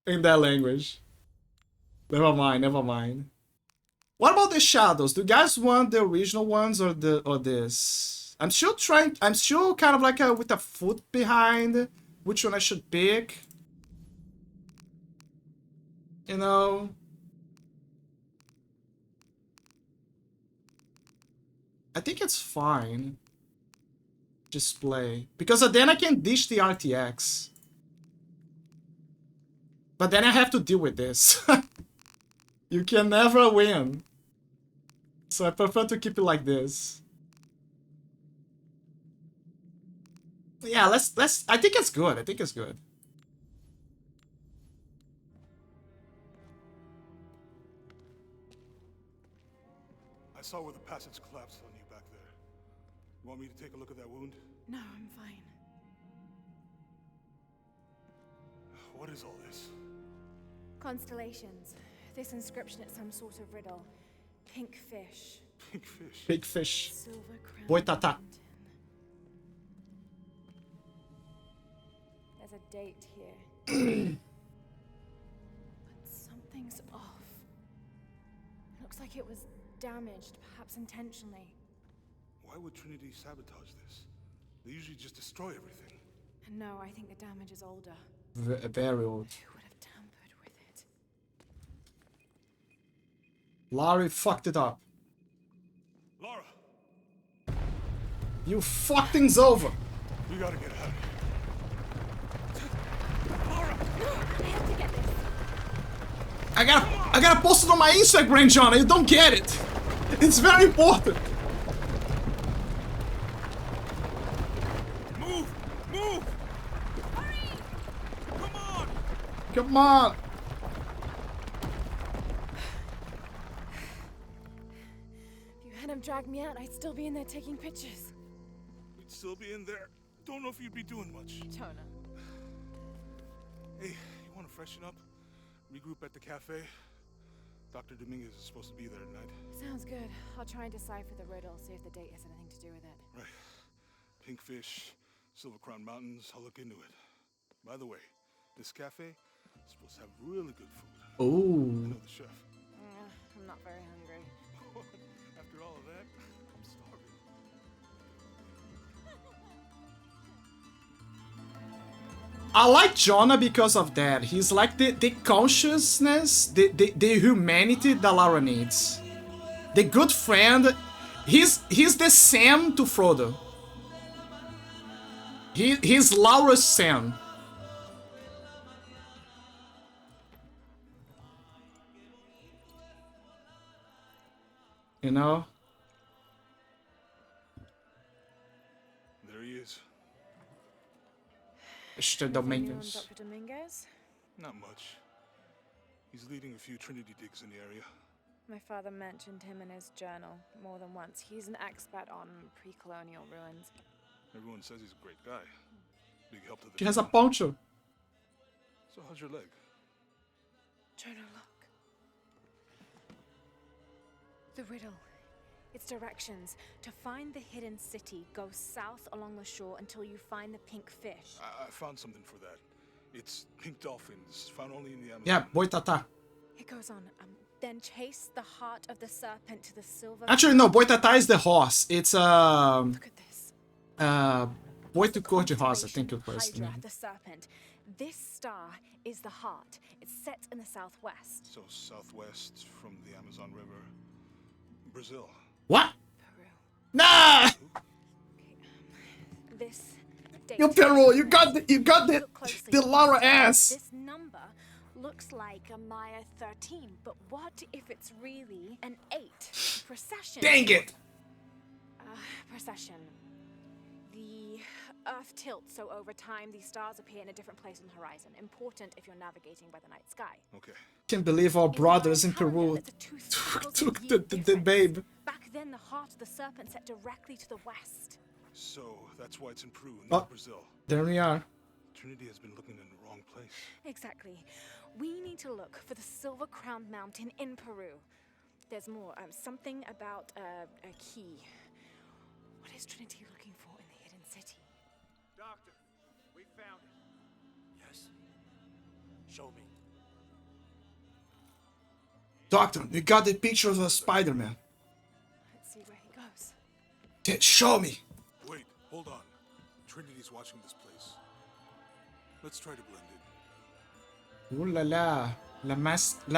in that language. Never mind. What about the shadows? Do you guys want the original ones or this? I'm still kind of like with a foot behind which one I should pick. You know? I think it's fine. Display. Because then I can dish the RTX. But then I have to deal with this. You can never win. So I prefer to keep it like this. Yeah, let's I think it's good. I saw where the passage collapsed on you back there. You want me to take a look at that wound? No, I'm fine. What is all this? Constellations. This inscription is some sort of riddle. Pink fish. Pink fish. Big fish. Silver crown. Boitata. mountain. There's a date here. But something's off. Looks like it was damaged, perhaps intentionally. Why would Trinity sabotage this? They usually just destroy everything. And no, I think the damage is older. Very old. Who would have tampered with it? Larry fucked it up. Laura! You fucked things over. We gotta get out of here. Laura! I have to get this. I gotta post it on my Instagram, John. You don't get it. It's very important. Move! Hurry! Come on. If you hadn't dragged me out, I'd still be in there taking pictures. We'd still be in there. Don't know if you'd be doing much. Tona. Hey, you wanna freshen up? Regroup at the cafe? Dr. Dominguez is supposed to be there tonight. Sounds good. I'll try and decipher the riddle, see if the date has anything to do with it. Right. Pinkfish, Silver Crown Mountains, I'll look into it. By the way, this cafe is supposed to have really good food. I Oh. know the chef. I'm not very hungry. After all of that, I'm starving. I like Jonah because of that. He's like the consciousness, the humanity that Lara needs. The good friend. He's the Sam to Frodo. He's Laura's Sam. You know? There he is. Mr. Anything new on Dominguez. Dr. Dominguez? Not much. He's leading a few Trinity digs in the area. My father mentioned him in his journal more than once. He's an expert on pre-colonial ruins. Everyone says he's a great guy. Big help to the She has a town. poncho. So how's your leg? Jonah, look. The riddle. Its directions. To find the hidden city, go south along the shore until you find the pink fish. I found something for that. It's pink dolphins, found only in the Amazon. Yeah, Boitata. It goes on. Then chase the heart of the serpent to the silver... Actually, no, Boitata is the horse. It's, Look at this. Boi de Cor de Rosa, I think it was the Hydra, name. the serpent. This star is the heart. It's set in the southwest. So southwest from the Amazon River. Brazil. What? Peru. Nah! This date. Yo, Peru, you got Look closely. the Lara ass. This number looks like a Maya 13, but what if it's really an 8? Precession. Dang it! Precession. The Earth tilts, so over time these stars appear in a different place on the horizon. Important if you're navigating by the night sky. Okay. Can't believe our brothers in Peru took the babe. Back then, the heart of the serpent set directly to the west. So that's why it's in Peru, Oh. not Brazil. There we are. Trinity has been looking in the wrong place. Exactly. We need to look for the Silver Crown Mountain in Peru. There's more. Something about a key. What is Trinity looking for in the hidden city? Doctor, we found it. Yes. Show me. Doctor, we got the picture of a Spider-Man. Let's see where he goes. Show me. Wait, hold on. Trinity's watching this place. Let's try to blend in. Ooh la la. La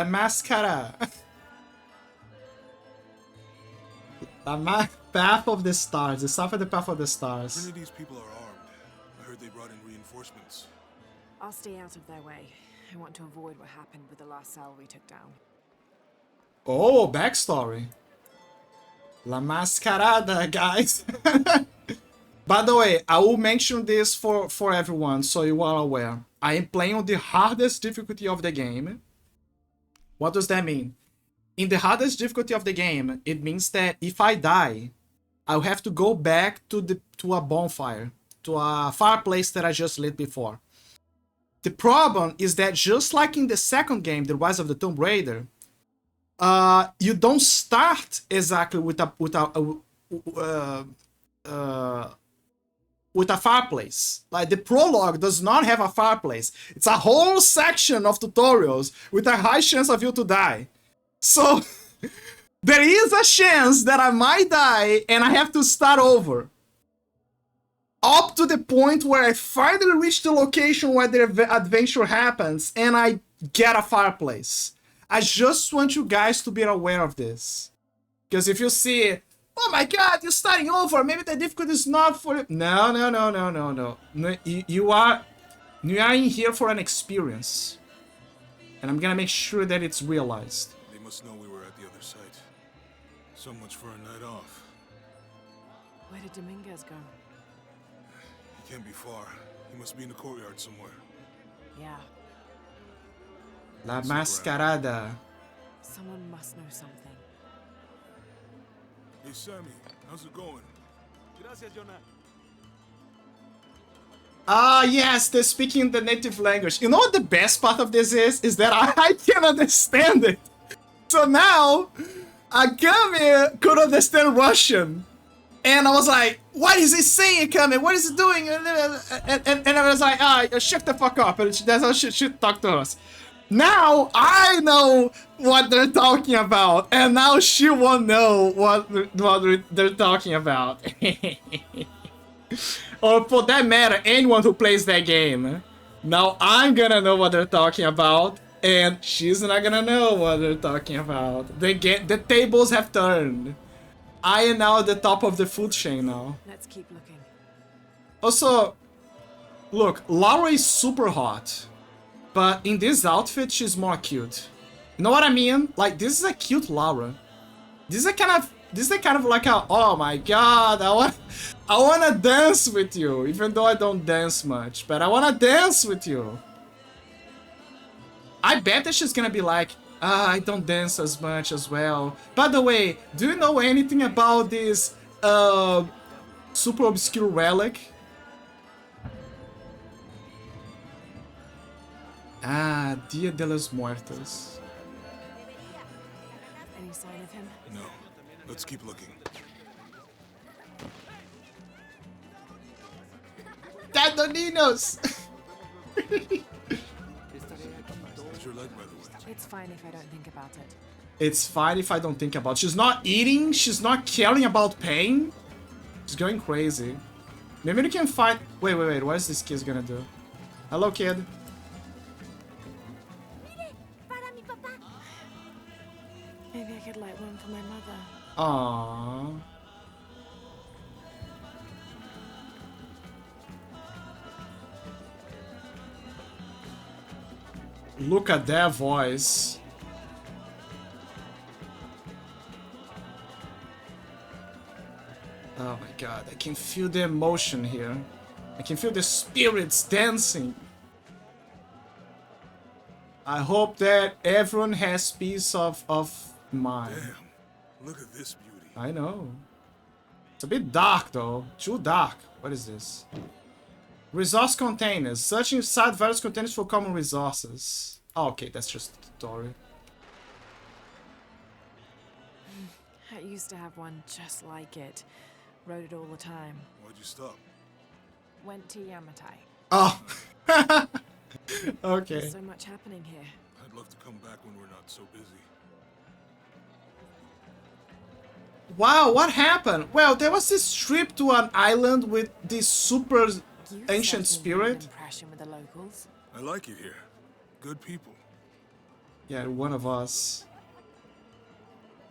máscara. Path of the Stars. The South of the Path of the Stars. Trinity's people are armed. I heard they brought in reinforcements. I'll stay out of their way. I want to avoid what happened with the last cell we took down. Oh, backstory. La Mascarada, guys. By the way, I will mention this for everyone, so you are aware. I am playing on the hardest difficulty of the game. What does that mean? In the hardest difficulty of the game, it means that if I die, I'll have to go back to a bonfire, to a fireplace that I just lit before. The problem is that just like in the second game, The Rise of the Tomb Raider, you don't start exactly with a fireplace. Like the prologue does not have a fireplace. It's a whole section of tutorials with a high chance of you to die. So there is a chance that I might die and I have to start over. Up to the point where I finally reach the location where the adventure happens and I get a fireplace. I just want you guys to be aware of this. Because if you see, oh my god, you're starting over, maybe the difficulty is not for you. No. You are in here for an experience. And I'm gonna make sure that it's realized. They must know we were at the other site. So much for a night off. Where did Dominguez go? He can't be far. He must be in the courtyard somewhere. Yeah, La Mascarada. someone must know something. Hey Sammy, how's it going? Gracias, Jonah. Ah, yes, they're speaking the native language. You know what the best part of this is? Is that I can understand it. So now, Akami could understand Russian. And I was like, what is he saying, coming? What is he doing? And I was like, shut the fuck up. And that's how she talked to us. Now I know what they're talking about, and now she won't know what they're talking about. Or for that matter, anyone who plays that game. Now I'm gonna know what they're talking about, and she's not gonna know what they're talking about. The tables have turned. I am now at the top of the food chain now. Let's keep looking. Also, look, Laura is super hot. But in this outfit, she's more cute. You know what I mean? Like, this is a cute Laura. This is kind of like a, oh my god, I wanna dance with you, even though I don't dance much, but I wanna dance with you. I bet that she's gonna be like, I don't dance as much as well. By the way, do you know anything about this super obscure relic? Ah, Dia de los Muertos. Any sign of him? No. Let's keep looking. Dadoninos! How's your leg, by the way? It's fine if I don't think about it. It's fine if I don't think about it. She's not eating, she's not caring about pain. She's going crazy. Maybe we can find... Wait, what is this kid gonna do? Hello, kid. Maybe I could light one for my mother. Aww. Look at that voice. Oh my god, I can feel the emotion here. I can feel the spirits dancing. I hope that everyone has peace of mind. Damn. Look at this beauty. I know. It's a bit dark though. Too dark. What is this? Resource containers. Search inside various containers for common resources. Oh, okay, that's just a tutorial. I used to have one just like it. Wrote it all the time. Why'd you stop? Went to Yamatai. Oh. Okay. There's so much happening here. I'd love to come back when we're not so busy. Wow, what happened? Well, there was this trip to an island with this super You ancient certainly made an spirit. impression with the locals. I like it here. Good people. Yeah, one of us.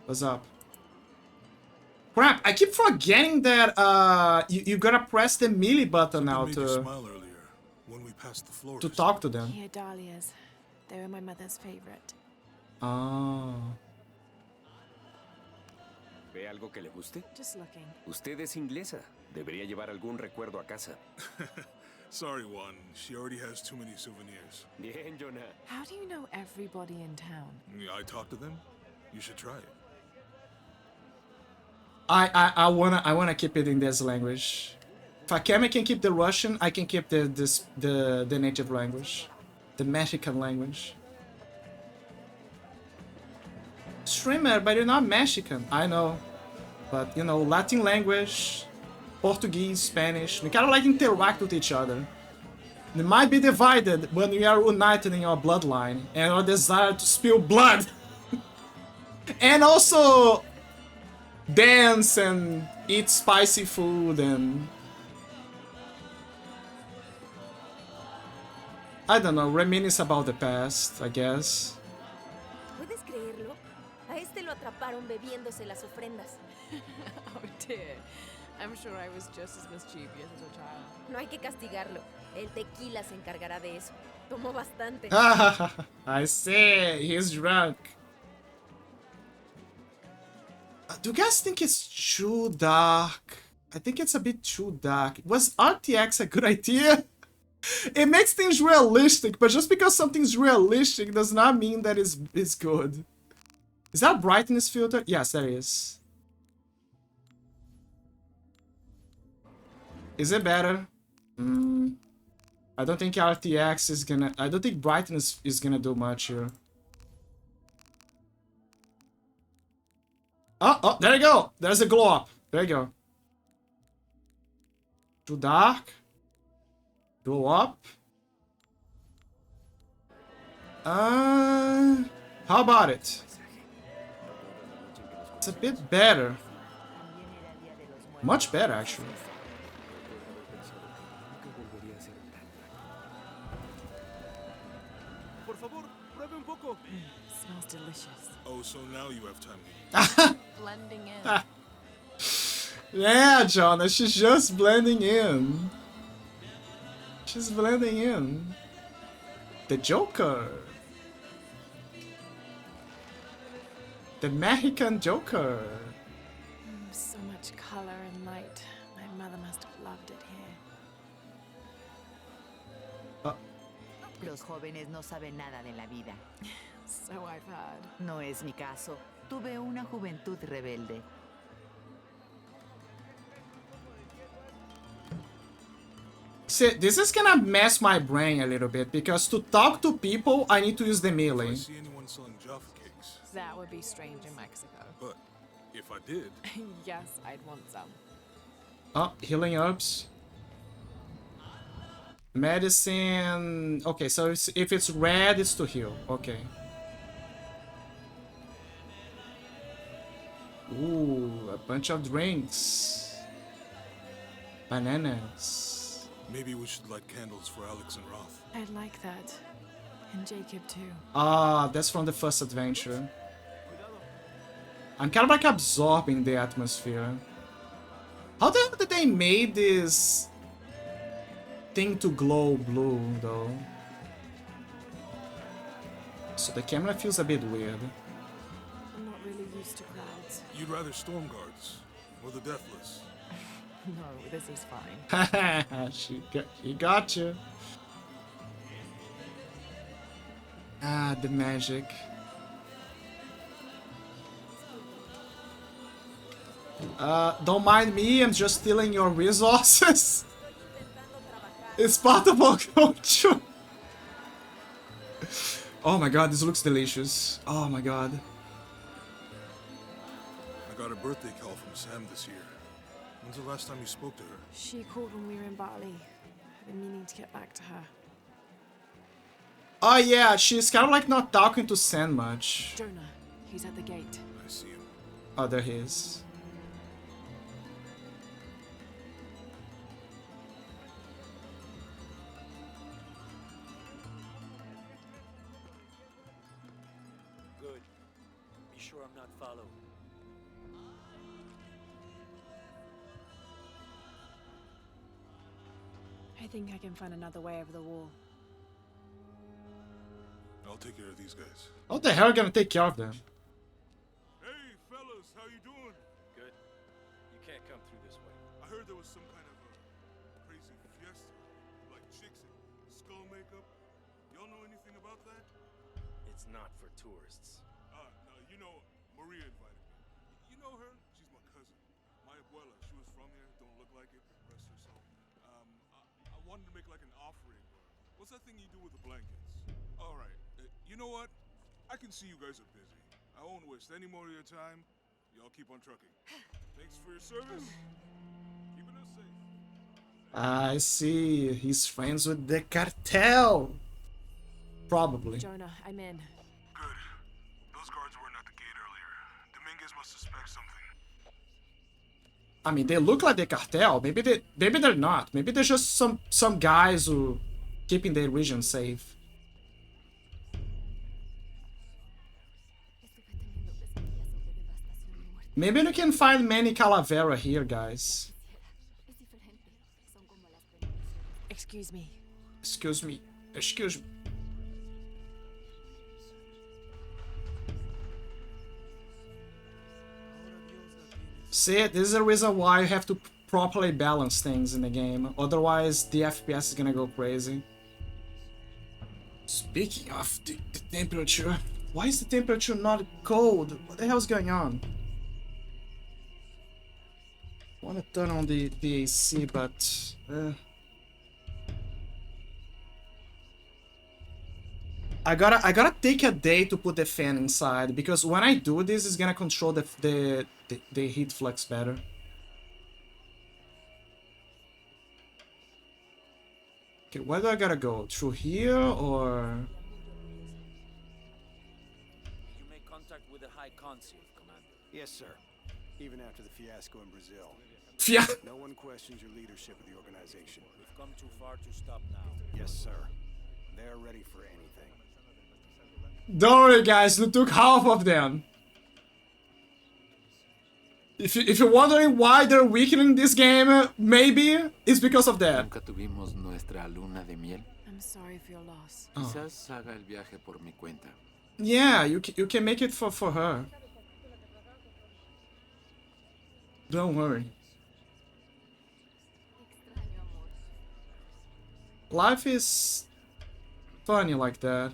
What's up? Crap, I keep forgetting that you gotta press the melee button now Made you to smile earlier when we passed the floor. talk to them. Here, dahlias. They were my mother's favorite. Oh. ¿Ve algo que le guste? Just looking. Usted es inglesa. Debería llevar algún recuerdo a casa. Sorry, Juan. She already has too many souvenirs. Bien, Jonah. How do you know everybody in town? I talked to them. You should try it. I wanna keep it in this language. If I can keep the Russian, I can keep the native language. The Mexican language. Streamer, but you're not Mexican. I know. But, you know, Latin language, Portuguese, Spanish, we kind of like interact with each other. We might be divided when we are united in our bloodline and our desire to spill blood. And also dance and eat spicy food and... I don't know, reminisce about the past, I guess. ¿Puedes creerlo? A este lo atraparon bebiéndose las ofrendas. Oh dear. I'm sure I was just as mischievous as a child. No hay que castigarlo. El tequila se encargará de eso. Tomó bastante. I see, he's drunk. Do you guys think it's too dark? I think it's a bit too dark. Was RTX a good idea? It makes things realistic, but just because something's realistic does not mean that it's good. Is that a brightness filter? Yes, there is. Is it better? I don't think RTX is gonna... I don't think brightness is gonna do much here. Oh, there you go! There's a glow up. There you go. Too dark. Go up. How about it? It's a bit better. Much better, actually. Por favor, pruebe un poco. Smells delicious. Oh, so now you have time. Blending in. Yeah, Jonah, she's just blending in. She's blending in. The Joker. The Mexican Joker. So much color and light. My mother must have loved it here. Los jóvenes no saben nada de la vida. So I've heard. No es mi caso. Tuve una juventud rebelde. See, this is gonna mess my brain a little bit because to talk to people, I need to use the If I melee. see anyone selling Jaffa cakes, That would be strange in Mexico. but if I did, Yes, I'd want some. Oh, healing herbs. Medicine. Okay, so if it's red, it's to heal. Okay. Ooh, a bunch of drinks. Bananas. maybe we should light candles for Alex and Roth. I'd like that. And Jacob too. Ah, that's from the first adventure. I'm kind of like absorbing the atmosphere. How the hell did they make this thing to glow blue, though? So the camera feels a bit weird. I'm not really used to crowds. You'd rather storm guards or the deathless? No, this is fine. He got you. Ah, the magic. Don't mind me, I'm just stealing your resources. It's part of our culture. Oh my god, this looks delicious. Oh my god. I got a birthday call from Sam this year. When's the last time you spoke to her? She called when we were in Bali. I've been meaning to get back to her. Oh yeah, she's kind of like not talking to Sam much. Jonah, he's at the gate. I see him. Oh, there he is. Good. Be sure I'm not followed. I think I can find another way over the wall. I'll take care of these guys. How the hell are you gonna take care of them? Hey, fellas, how you doing? Good. You can't come through this way. I heard there was some kind of a crazy fiesta, like chicks in skull makeup. Y'all know anything about that? It's not for tourists. No, you know, Maria invited me. You know her? She's my cousin. My abuela, she was from here, don't look like it, rest her soul. I wanted to make like an offering. What's that thing you do with the blankets? All right, you know what? I can see you guys are busy. I won't waste any more of your time. Y'all keep on trucking. Thanks for your service. Keeping us safe. I see. He's friends with the cartel. Probably. Jonah, I'm in. Good. Those guards weren't at the gate earlier. Dominguez must suspect something. I mean, they look like the cartel. Maybe they're not. Maybe they're just some guys who keeping their region safe. Maybe you can find many calavera here, guys. Excuse me. Excuse me. Excuse me. See, this is the reason why you have to properly balance things in the game. Otherwise, the FPS is gonna go crazy. Speaking of the temperature, why is the temperature not cold? What the hell is going on? I wanna turn on the AC, but I gotta take a day to put the fan inside because when I do this, it's gonna control the heat flux better. Okay, where do I gotta go? Through here or? You make contact with the High Council, Commander. Yes, sir. Even after the fiasco in Brazil. Yeah. No one questions your leadership of the organization. We've come too far to stop now. Yes, sir. They're ready for anything. Don't worry, guys. We took half of them. If you're wondering why they're weakening this game, maybe it's because of that. Nunca tuvimos nuestra luna de miel. I'm sorry for your loss. Quizás haga el viaje por mi cuenta. Yeah, you can make it for her. Don't worry. Life is funny like that.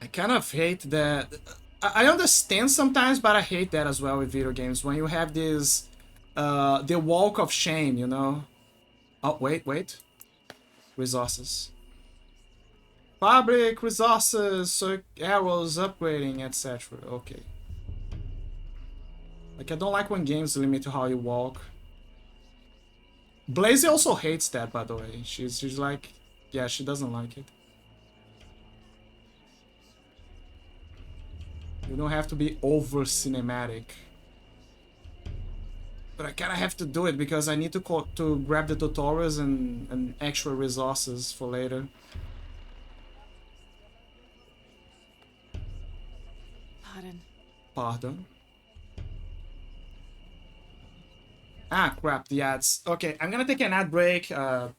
I kind of hate that. I understand sometimes, but I hate that as well with video games. When you have this, the walk of shame, you know? Oh, wait. Resources. Fabric, resources, so arrows, upgrading, etc. Okay. Like, I don't like when games limit how you walk. Blaze also hates that, by the way. She's like, yeah, she doesn't like it. You don't have to be over cinematic. But I kinda have to do it because I need to grab the tutorials and extra resources for later. Pardon? Ah, crap, the ads. Okay, I'm gonna take an ad break. I'll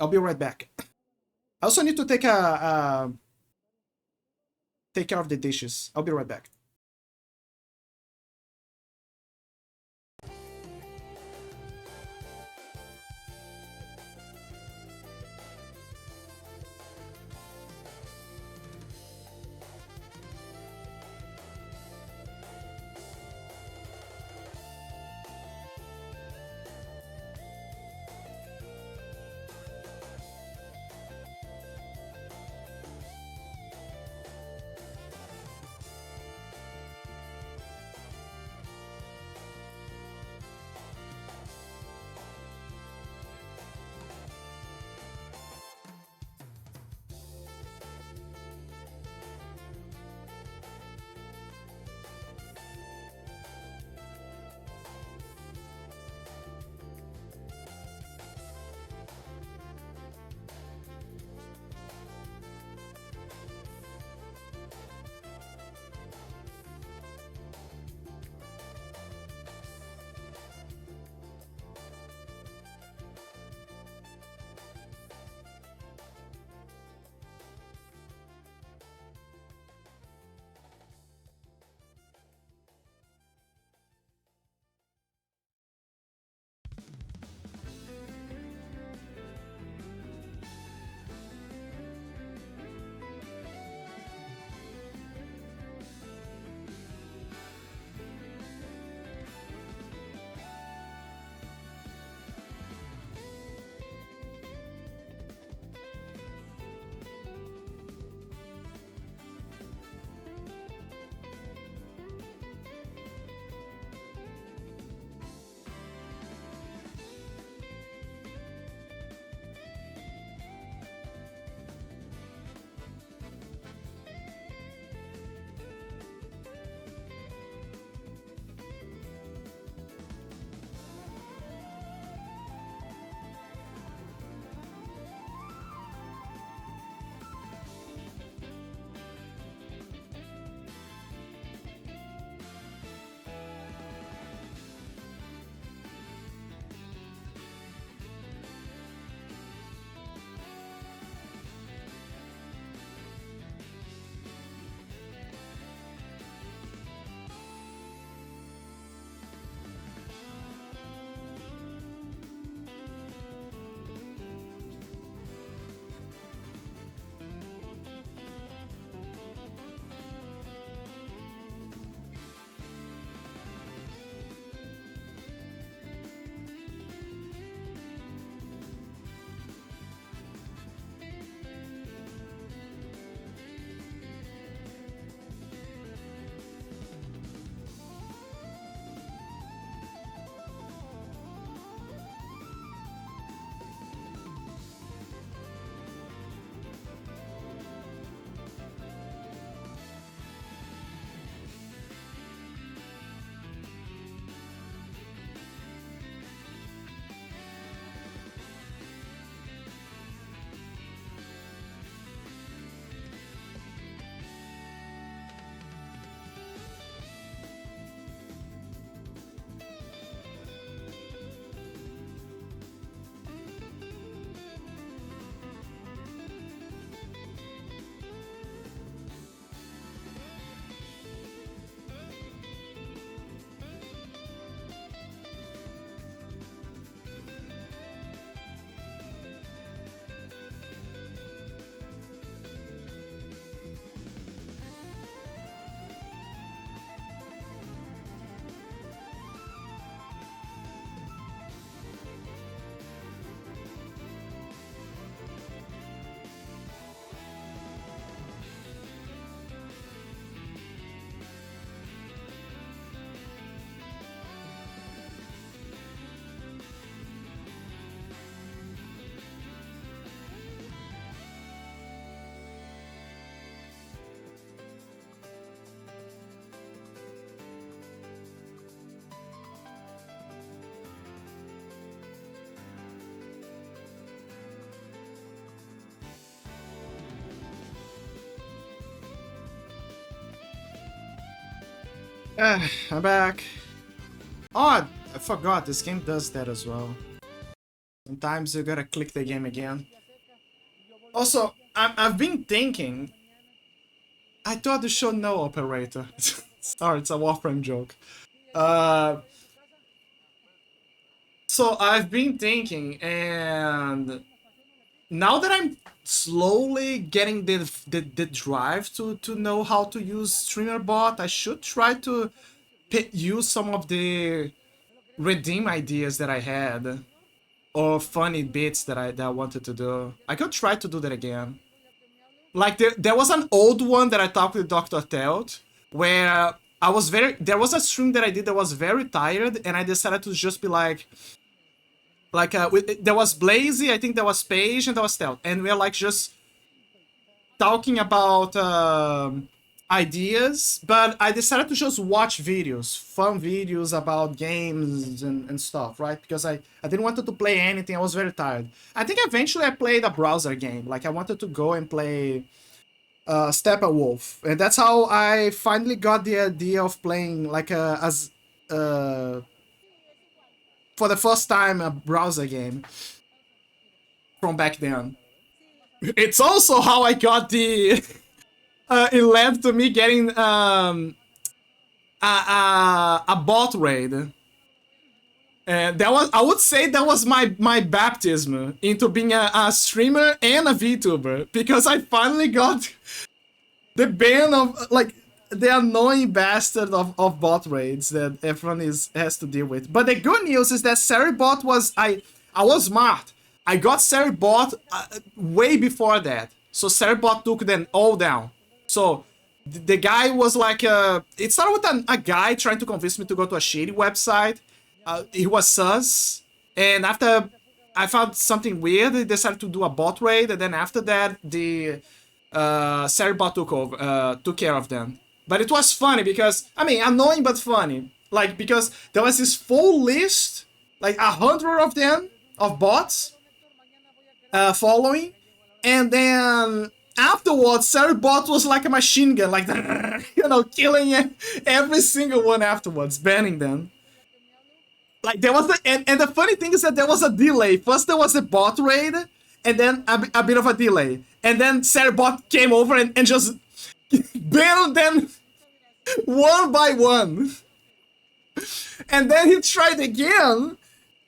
be right back. I also need to take take care of the dishes. I'll be right back. I'm back. Oh, I forgot, this game does that as well. Sometimes you gotta click the game again. Also, I've been thinking... I thought the show no operator. Sorry, it's a Warframe joke. So I've been thinking, and now that I'm slowly getting the drive to know how to use streamer bot, I should try to use some of the redeem ideas that I had, or funny bits that I wanted to do. I could try to do that again. Like there was an old one that I talked with Dr. Telt, where there was a stream that I did that was very tired, and I decided to just be like there was Blazy, I think there was Paige, and there was Telt, and we are like just talking about ideas, but I decided to just watch videos, fun videos about games and stuff, right? Because I didn't want to play anything, I was very tired. I think eventually I played a browser game, like I wanted to go and play Steppenwolf, and that's how I finally got the idea of playing like for the first time a browser game from back then. It's also how I got the it led to me getting a bot raid. And that was, I would say that was my baptism into being a streamer and a VTuber, because I finally got the ban of, like, the annoying bastard of bot raids that everyone has to deal with. But the good news is that Seribot was, I was smart. I got Seribot way before that. So Seribot took them all down. So the guy was like, it started with a guy trying to convince me to go to a shady website. He was sus. And after I found something weird, he decided to do a bot raid. And then after that, the Seribot took care of them. But it was funny because, I mean, annoying but funny. Like, because there was this full list, like 100 of them, of bots following. And then afterwards, Seribot was like a machine gun, like, you know, killing every single one afterwards, banning them. Like, there was and the funny thing is that there was a delay. First there was a bot raid, and then a bit of a delay. And then Seribot came over and just banned them one by one. And then he tried again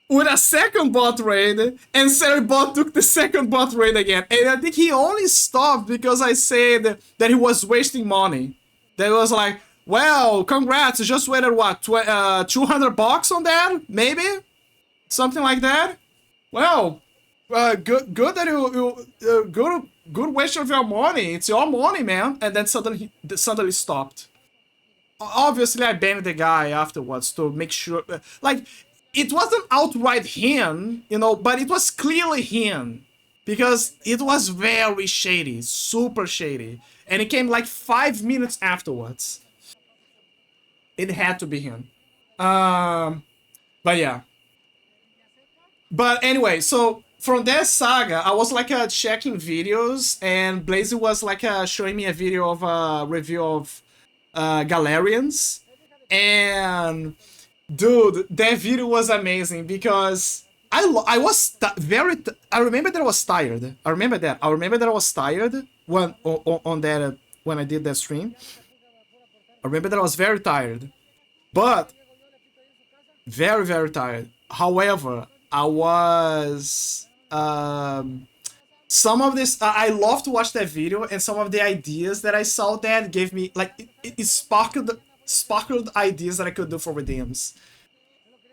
with a second bot raid, and Seribot took the second bot raid again. And I think he only stopped because I said that he was wasting money. That was like, well, congrats, you just waited, what, $200 on that? Maybe? Something like that? Well, good that good waste of your money. It's your money, man. And then suddenly stopped. Obviously, I banned the guy afterwards to make sure, like, it wasn't outright him, you know, but it was clearly him. Because it was very shady, super shady. And it came like 5 minutes afterwards. It had to be him. But yeah. But anyway, so from that saga, I was like checking videos, and Blazy was like showing me a video of a review of Galarians. And dude, that video was amazing because I was I remember that I was tired. I remember that I was tired when on that when I did that stream. I remember that I was very tired, but very, very tired. However, I was some of this, I love to watch that video, and some of the ideas that I saw that gave me, like, it sparkled ideas that I could do for redeems.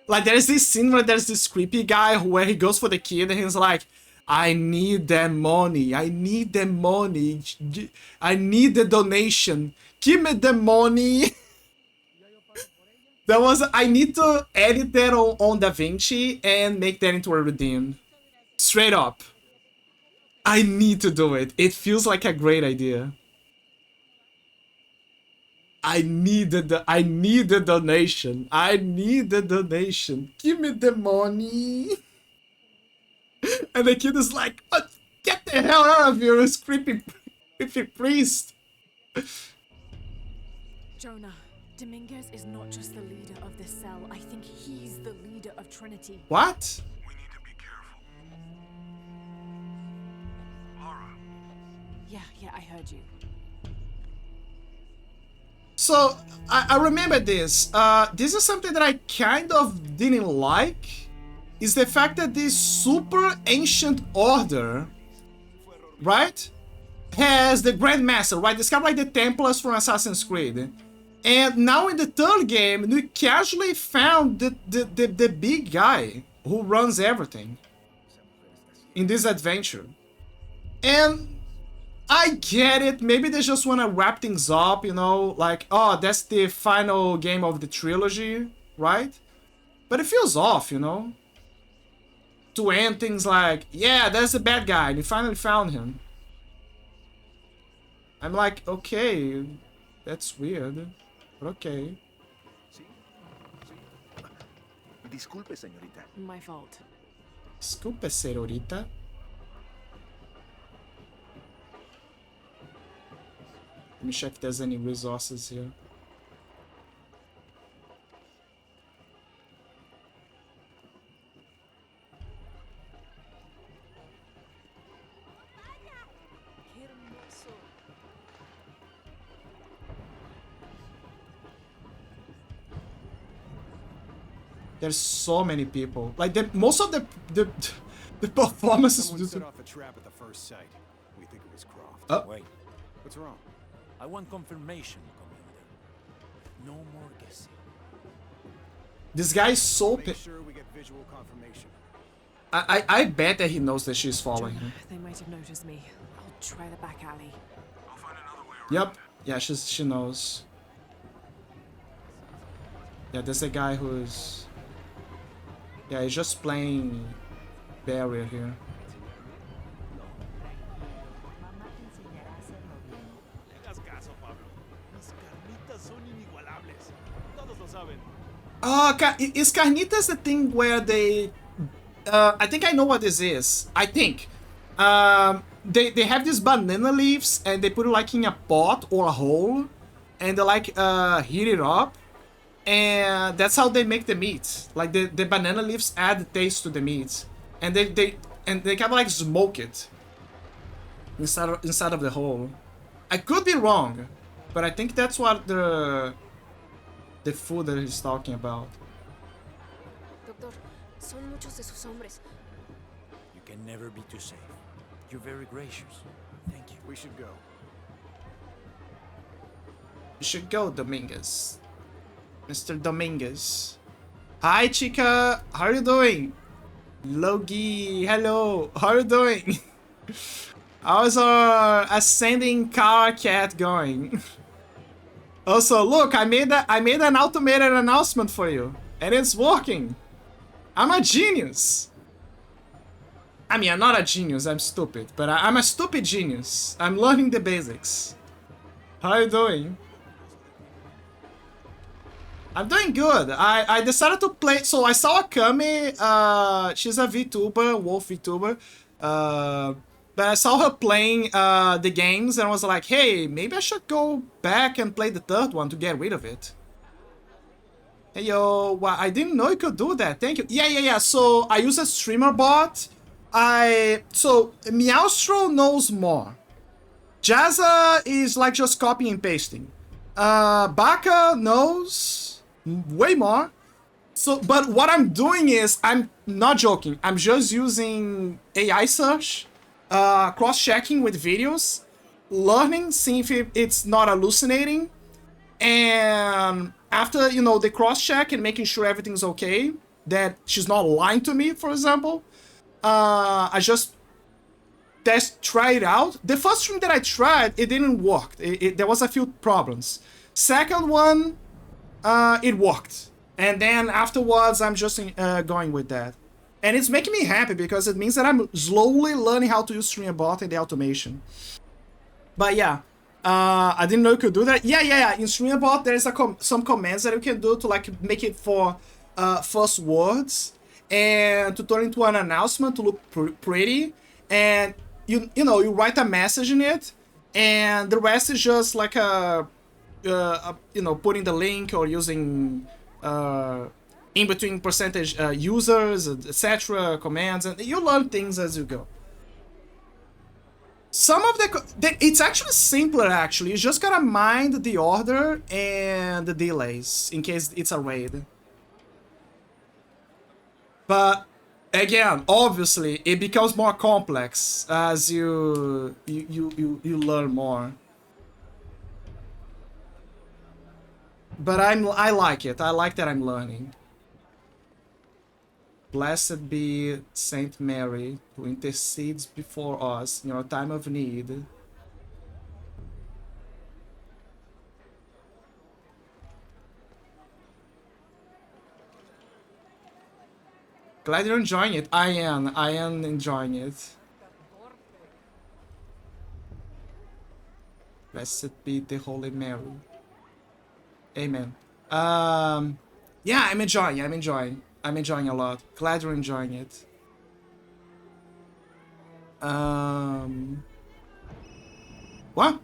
Like, there's this scene where there's this creepy guy where he goes for the kid and he's like, I need that money, I need the money, I need the donation, give me the money. I need to edit that on DaVinci and make that into a redeem. Straight up. I need to do it. It feels like a great idea. I need the donation. I need the donation. Give me the money. And the kid is like, oh, get the hell out of here, this creepy priest. Jonah, Dominguez is not just the leader of the cell. I think he's the leader of Trinity. What? We need to be careful. Laura. Yeah, I heard you. So, I remember this. This is something that I kind of didn't like. Is the fact that this super ancient order, right, has the Grandmaster, right? It's kind of like the Templars from Assassin's Creed. And now in the third game, we casually found the big guy who runs everything in this adventure. And I get it. Maybe they just want to wrap things up, you know, like, oh, that's the final game of the trilogy, right? But it feels off, you know, to end things like, yeah, that's the bad guy, and you finally found him. I'm like, okay, that's weird, but okay. Disculpe, señorita. My fault. Disculpe, señorita. Let me check if there's any resources here. There's so many people. Like most of the performances. Someone set off a trap at the first sight. We think it was Croft. Oh. Wait, What's wrong? I want confirmation, Commander. No more guessing. This guy is so. Make sure we get visual confirmation. I bet that he knows that she's following him. They might have noticed me. I'll try the back alley. I'll find another way around. Yep. Yeah, she knows. Yeah, there's a guy who's. Yeah, he's just playing barrier here. Oh, is carnitas the thing where they? I think I know what this is. I think. They have these banana leaves and they put it like in a pot or a hole, and they like heat it up, and that's how they make the meat. Like the banana leaves add taste to the meat, and they kind of like smoke it inside of the hole. I could be wrong, but I think that's what the food that he's talking about. Doctor, son muchos de sus hombres. You can never be too safe. You're very gracious. Thank you. We should go. You should go, Dominguez. Mr. Dominguez. Hi, Chica. How are you doing? Logi, hello. How are you doing? How's our ascending car cat going? Also, look, I made an automated announcement for you, and it's working. I'm a genius. I mean, I'm not a genius, I'm stupid, but I'm a stupid genius. I'm learning the basics. How are you doing? I'm doing good. I decided to play, so I saw Akami, she's a VTuber, Wolf VTuber, but I saw her playing the games and I was like, hey, maybe I should go back and play the third one to get rid of it. Hey yo, well, I didn't know you could do that, thank you. Yeah, so I use a streamer bot. So Meowstro knows more. Jazza is like just copying and pasting. Baka knows way more. So, but what I'm doing is, I'm not joking, I'm just using AI search, cross-checking with videos, learning, seeing if it's not hallucinating, and after, you know, the cross-check and making sure everything's okay, that she's not lying to me, for example, I just try it out. The first stream that I tried, it didn't work. There was a few problems. Second one, it worked. And then afterwards, I'm just going with that. And it's making me happy because it means that I'm slowly learning how to use StreamerBot and the automation. But yeah, I didn't know you could do that. Yeah. In StreamerBot, there's some commands that you can do to like make it for first words and to turn into an announcement to look pretty. And you know, you write a message in it, and the rest is just like a you know, putting the link or using in between percentage users, etc., commands, and you learn things as you go. Some of it's actually simpler, actually. You just gotta mind the order and the delays in case it's a raid. But again, obviously, it becomes more complex as you learn more. But I like it. I like that I'm learning. Blessed be Saint Mary, who intercedes before us in our time of need. Glad you're enjoying it. I am enjoying it. Blessed be the Holy Mary. Amen. Yeah, I'm enjoying a lot. Glad you're enjoying it. What?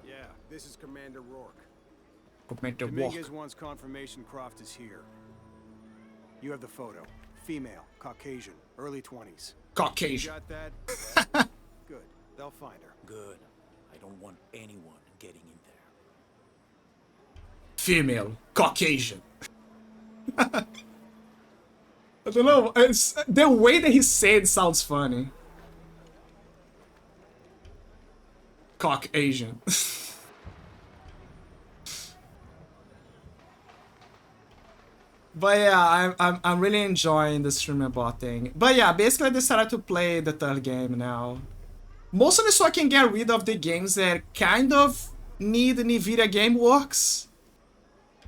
Yeah, this is Commander Rourke. Commander Rourke. Dominguez wants confirmation Croft is here. You have the photo. Female, Caucasian, early 20s. Caucasian. You got that? Good. They'll find her. Good. I don't want anyone getting in there. Female, Caucasian. I don't know. It's the way that he said sounds funny. Caucasian. But yeah, I'm really enjoying the streamer bot thing. But yeah, basically I decided to play the third game now. Mostly so I can get rid of the games that kind of need Nvidia game works.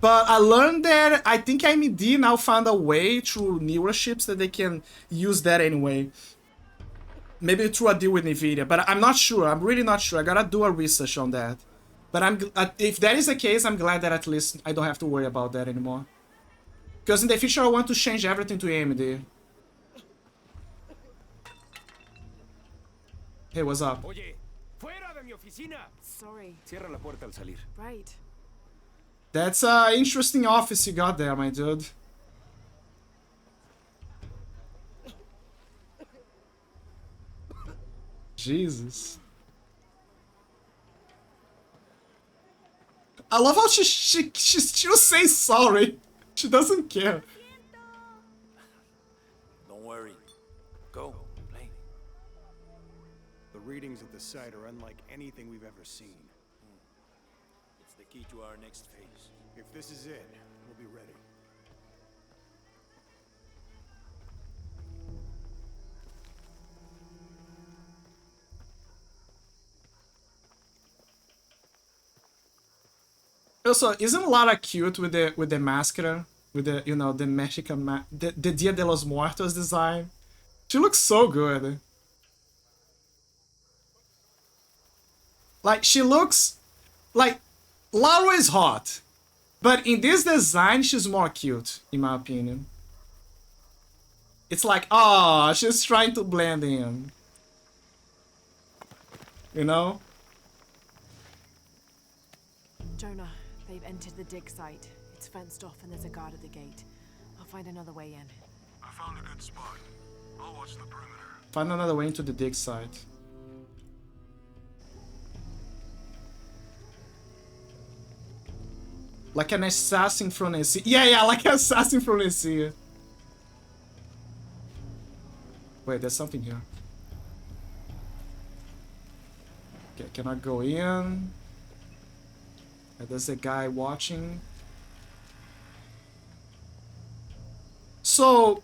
But I learned that I think AMD now found a way through newer chips that they can use that anyway. Maybe through a deal with Nvidia, but I'm not sure. I'm really not sure. I gotta do a research on that. But if that is the case, I'm glad that at least I don't have to worry about that anymore. Because in the future, I want to change everything to AMD. Hey, what's up? Oye, fuera de mi oficina. Sorry. Cierra la puerta al salir. Right. That's an interesting office you got there, my dude. Jesus. I love how she still says sorry. She doesn't care. Don't worry. Go, play. The readings at the site are unlike anything we've ever seen. It's the key to our next phase. If this is it, we'll be ready. Also, isn't Lara cute with the mascara? With the, you know, the Mexican the Dia de los Muertos design? She looks so good. Like, she looks like Lara is hot, but in this design she's more cute, in my opinion. It's like, oh, she's trying to blend in, you know? Jonah, they've entered the dig site. It's fenced off and there's a guard at the gate. I'll find another way in. I found a good spot. I'll watch the perimeter. Find another way into the dig site. Like an assassin from Nancy. Yeah, like an assassin from Nancy. Wait, there's something here. Okay, can I go in? There's a guy watching. So,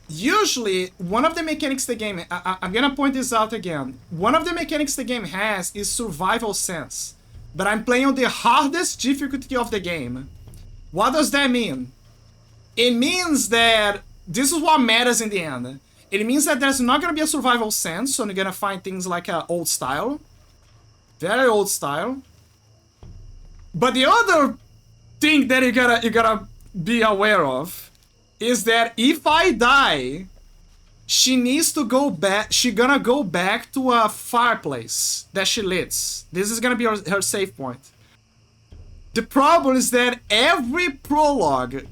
usually, one of the mechanics the game... I'm gonna point this out again. One of the mechanics the game has is survival sense. But I'm playing on the hardest difficulty of the game. What does that mean? It means that... This is what matters in the end. It means that there's not gonna be a survival sense, so you're gonna find things like old style. Very old style. But the other thing that you gotta be aware of is that if I die, she needs to go back. She's gonna go back to a fireplace that she lit. This is gonna be her save point. The problem is that every prologue,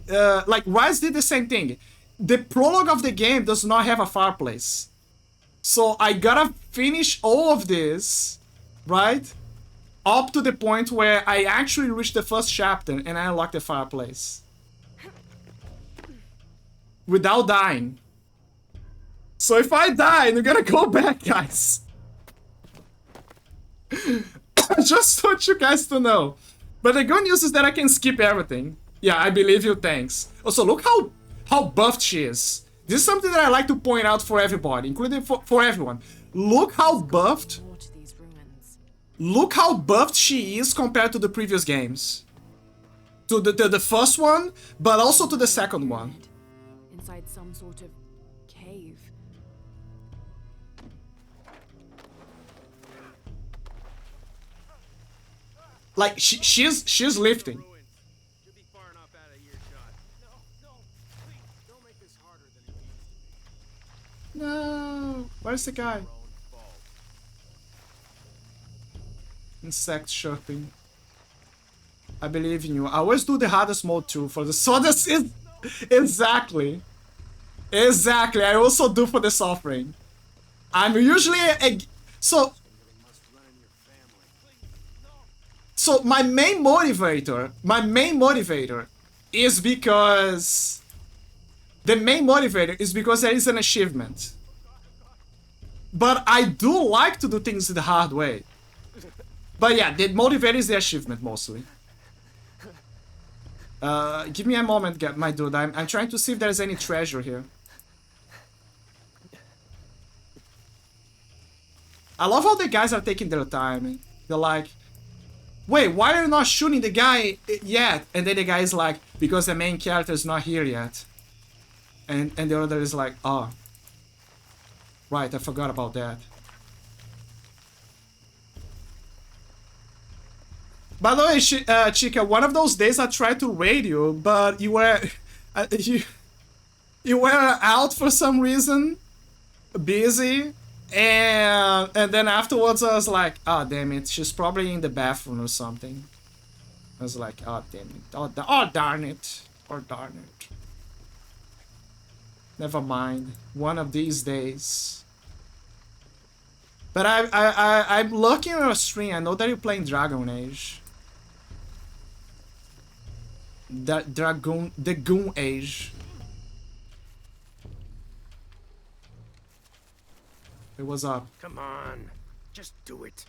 like Rise did the same thing. The prologue of the game does not have a fireplace. So I gotta finish all of this, right? Up to the point where I actually reach the first chapter and I unlock the fireplace. Without dying. So if I die, I'm gonna go back, guys. I just want you guys to know. But the good news is that I can skip everything. Yeah, I believe you, thanks. Also, look how buffed she is. This is something that I like to point out for everybody, including for everyone. Look how buffed... Look how buffed she is compared to the previous games. To the first one, but also to the second one. Inside some sort of cave. Like she's lifting. No, where's the guy? Insect chirping. I believe in you. I always do the hardest mode too for the so this is exactly. I also do for the suffering. I'm usually so my main motivator is because there is an achievement. But I do like to do things the hard way. But yeah, the motivator is the achievement mostly. Give me a moment, my dude. I'm trying to see if there's any treasure here. I love how the guys are taking their time. They're like, wait, why are you not shooting the guy yet? And then the guy is like, because the main character is not here yet. And the other is like, oh. Right, I forgot about that. By the way, Chica, one of those days I tried to raid you, but you were you were out for some reason, busy, and then afterwards I was like, oh damn it, she's probably in the bathroom or something. I was like, oh damn it, oh darn it, or darn it. Never mind, one of these days. But I'm looking at your stream. I know that you're playing Dragon Age. The Goon Age. Hey, what's up? Come on, just do it.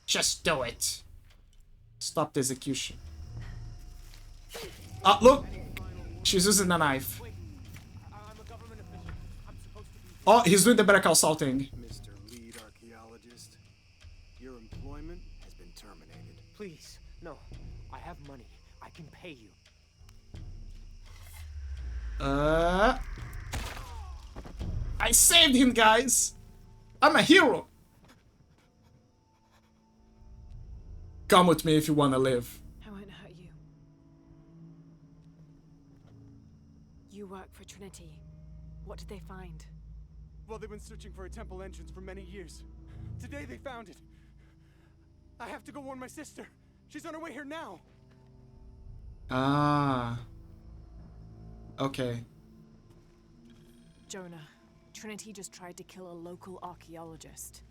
Just do it. Stop the execution. Ah, look! She's using a knife. Oh, he's doing the better call Saul thing. Mr. Lead Archaeologist, your employment has been terminated. Please, no. I have money. I can pay you. I saved him, guys! I'm a hero! Come with me if you wanna live. I won't hurt you. You work for Trinity. What did they find? Well, they've been searching for a temple entrance for many years. Today they found it. I have to go warn my sister. She's on her way here now. Ah. Okay. Jonah, Trinity just tried to kill a local archaeologist.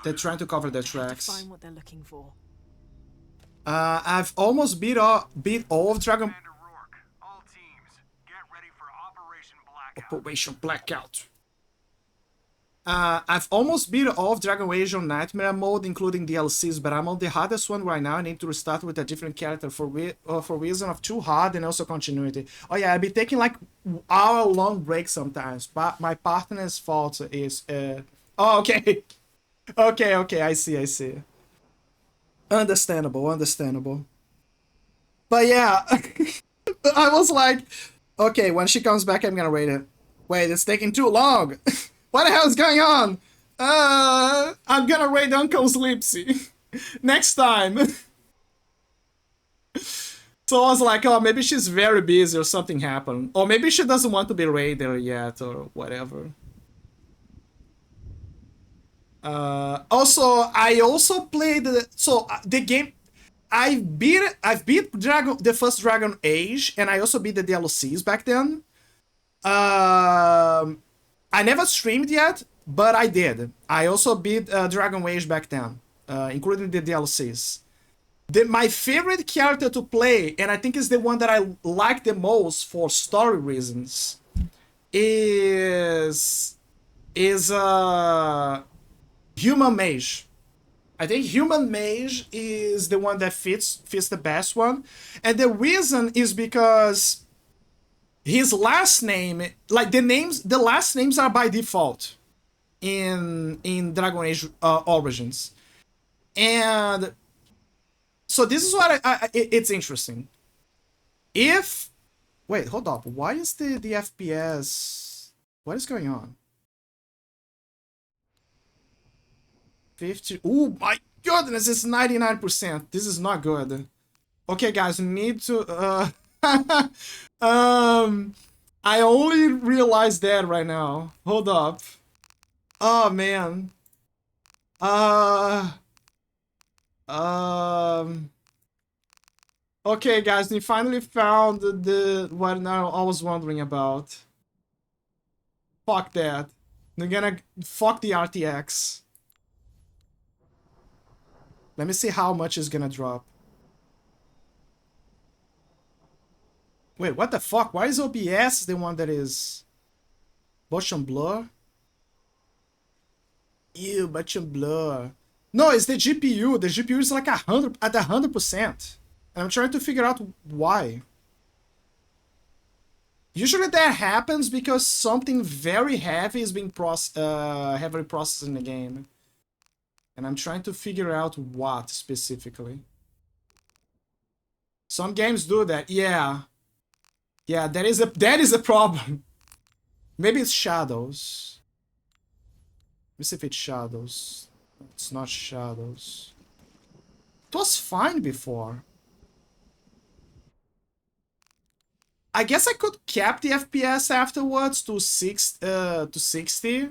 They're trying to cover their To tracks. find what they're looking for. I've almost beat all of Dragon... All teams, get ready for Operation Blackout. Operation Blackout. I've almost beat all of Dragon Age on Nightmare mode, including DLCs, but I'm on the hardest one right now. I need to restart with a different character for reason of too hard and also continuity. Oh yeah, I'll be taking like hour-long breaks sometimes, but my partner's fault is... Oh, okay. Okay, I see. Understandable. But yeah, I was like, okay, when she comes back, I'm gonna rate it. Wait, it's taking too long. What the hell is going on? I'm gonna raid Uncle Sleepsy next time. So I was like, oh, maybe she's very busy or something happened. Or maybe she doesn't want to be raided yet or whatever. Also, I also played the game. I've beat the first Dragon Age, and I also beat the DLCs back then. I never streamed yet, but I did. I also beat Dragon Age back then, including the DLCs. My favorite character to play, and I think is the one that I like the most for story reasons, is Human Mage. I think Human Mage is the one that fits the best one, and the reason is because his last name, like the last names are by default in Dragon Age Origins, and so this is what it's interesting. Wait, hold up, why is the FPS? What is going on? 50. Oh my goodness, it's 99%. This is not good. Okay, guys, we need to. I only realized that right now. Hold up. Oh man. Okay, guys, we finally found the what now I was wondering about. Fuck that. We're gonna fuck the RTX. Let me see how much is gonna drop. Wait, what the fuck? Why is OBS the one that is motion blur? Ew, motion blur. No, it's the GPU. The GPU is like 100%. And I'm trying to figure out why. Usually that happens because something very heavy is being heavily processed in the game. And I'm trying to figure out what specifically. Some games do that. Yeah. Yeah, that is a problem. Maybe it's shadows. Let me see if it's shadows. It's not shadows. It was fine before. I guess I could cap the FPS afterwards to 60.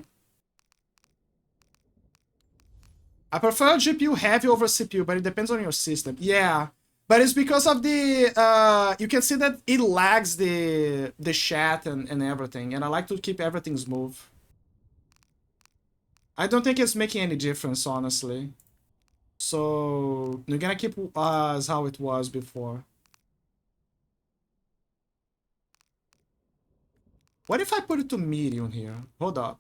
I prefer GPU heavy over CPU, but it depends on your system. Yeah, but it's because of the you can see that it lags the chat and everything, and I like to keep everything smooth. I don't think it's making any difference, honestly. So we're gonna keep as how it was before. What if I put it to medium here? Hold up.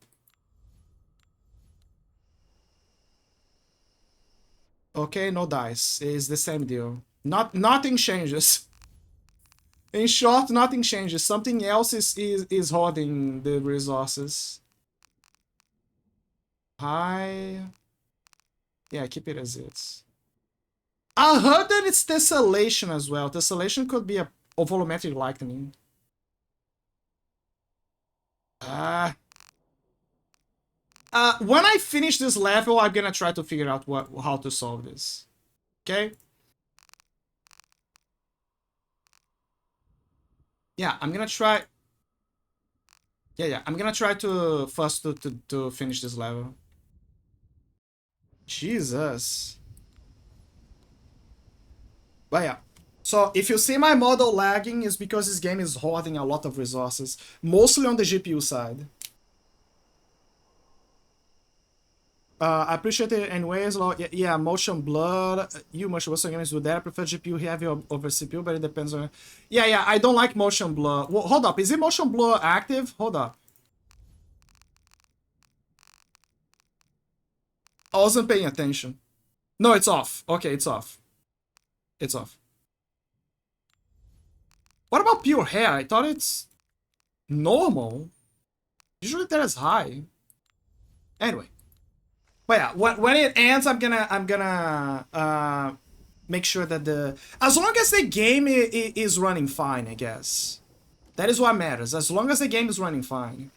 Okay, no dice. It's the same deal. Nothing changes. In short, nothing changes. Something else is hoarding the resources. High. Yeah, keep it as is. I heard that it's tessellation as well. Tessellation could be a volumetric lightning. When I finish this level, I'm gonna try to figure out how to solve this. Okay? Yeah, I'm gonna try. Yeah, I'm gonna try to first to finish this level. Jesus. But yeah. So if you see my model lagging, it's because this game is hoarding a lot of resources, mostly on the GPU side. I appreciate it anyways. Yeah, motion blur. Most games do that. I prefer GPU heavy over CPU, but it depends on. Yeah. I don't like motion blur. Well, hold up. Is it motion blur active? Hold up. I wasn't paying attention. No, it's off. Okay, it's off. It's off. What about pure hair? I thought it's normal. Usually that is high. Anyway. But yeah, when it ends, I'm gonna make sure that as long as the game is running fine, I guess. That is what matters. As long as the game is running fine.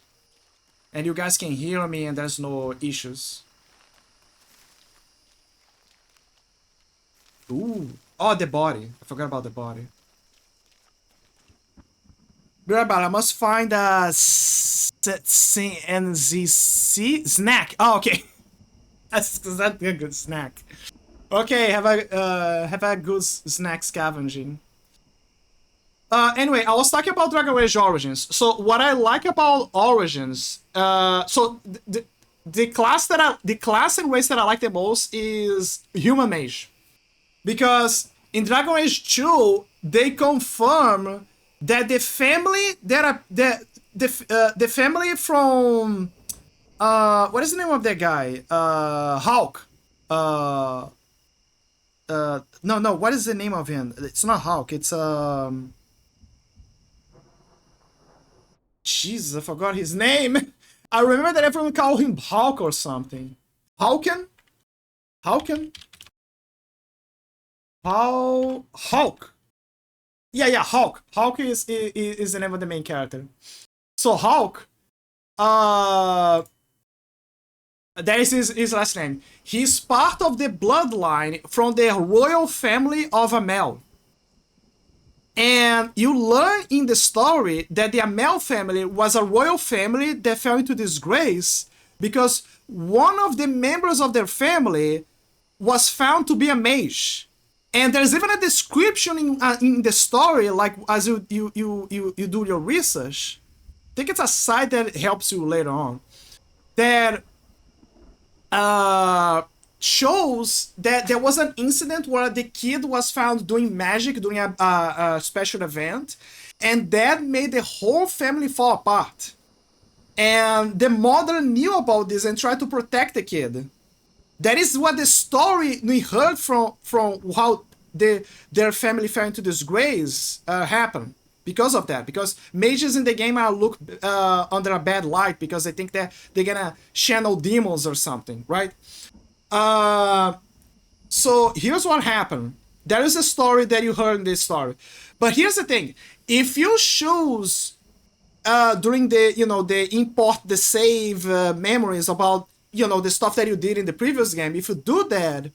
And you guys can hear me and there's no issues. Ooh. Oh, the body. I forgot about the body. I must find a CNZC snack. Oh, okay. That's a good snack. Okay, have a good snack scavenging. Anyway, I was talking about Dragon Age Origins. So what I like about Origins, so the class and race that I like the most is Human Mage, because in Dragon Age 2 they confirm that the family that are the family from what is the name of that guy? Hulk. No, what is the name of him? It's not Hulk. It's Jesus, I forgot his name. I remember that everyone called him Hulk or something. Hulken? Hulken? Hulk. Yeah, Hulk. Hulk is the name of the main character. So Hulk, that is his last name. He's part of the bloodline from the royal family of Amel. And you learn in the story that the Amel family was a royal family that fell into disgrace because one of the members of their family was found to be a mage. And there's even a description in the story, like as you do your research. I think it's a site that helps you later on. That shows that there was an incident where the kid was found doing magic during a special event, and that made the whole family fall apart. And the mother knew about this and tried to protect the kid. That is what the story we heard from how their family fell into disgrace happened because of that. Because mages in the game are looked under a bad light because they think that they're gonna channel demons or something, right? So here's what happened. There is a story that you heard in this story, but here's the thing: if you choose during the import the save memories about the stuff that you did in the previous game, if you do that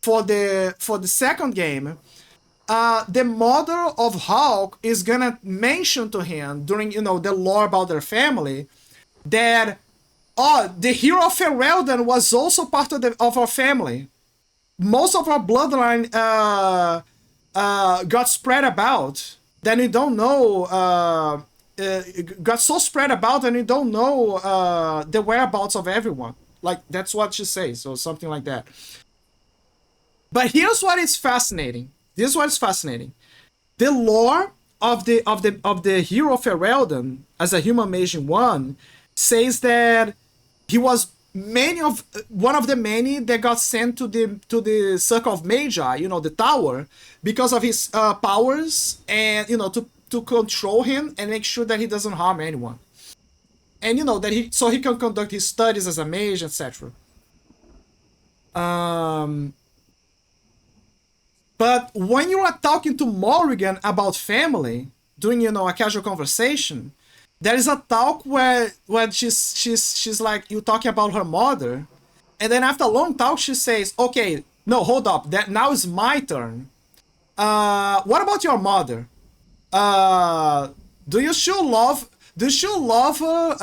for the second game, the mother of Hulk is gonna mention to him during the lore about their family that the hero of Ferelden was also part of our family. Most of our bloodline got spread about that we don't know. Got so spread about and we don't know the whereabouts of everyone. Like that's what she says, or something like that. But here's what is fascinating. This is what is fascinating. The lore of the hero of Ferelden as a human mage in 1 says that he was one of the many that got sent to the Circle of Magi, the tower, because of his powers and to control him and make sure that he doesn't harm anyone. And that he can conduct his studies as a mage, etc. But when you are talking to Morrigan about family, doing a casual conversation, there is a talk where she's like, you talking about her mother, and then after a long talk she says, okay, no, hold up, that now is my turn. What about your mother? Do you still love her?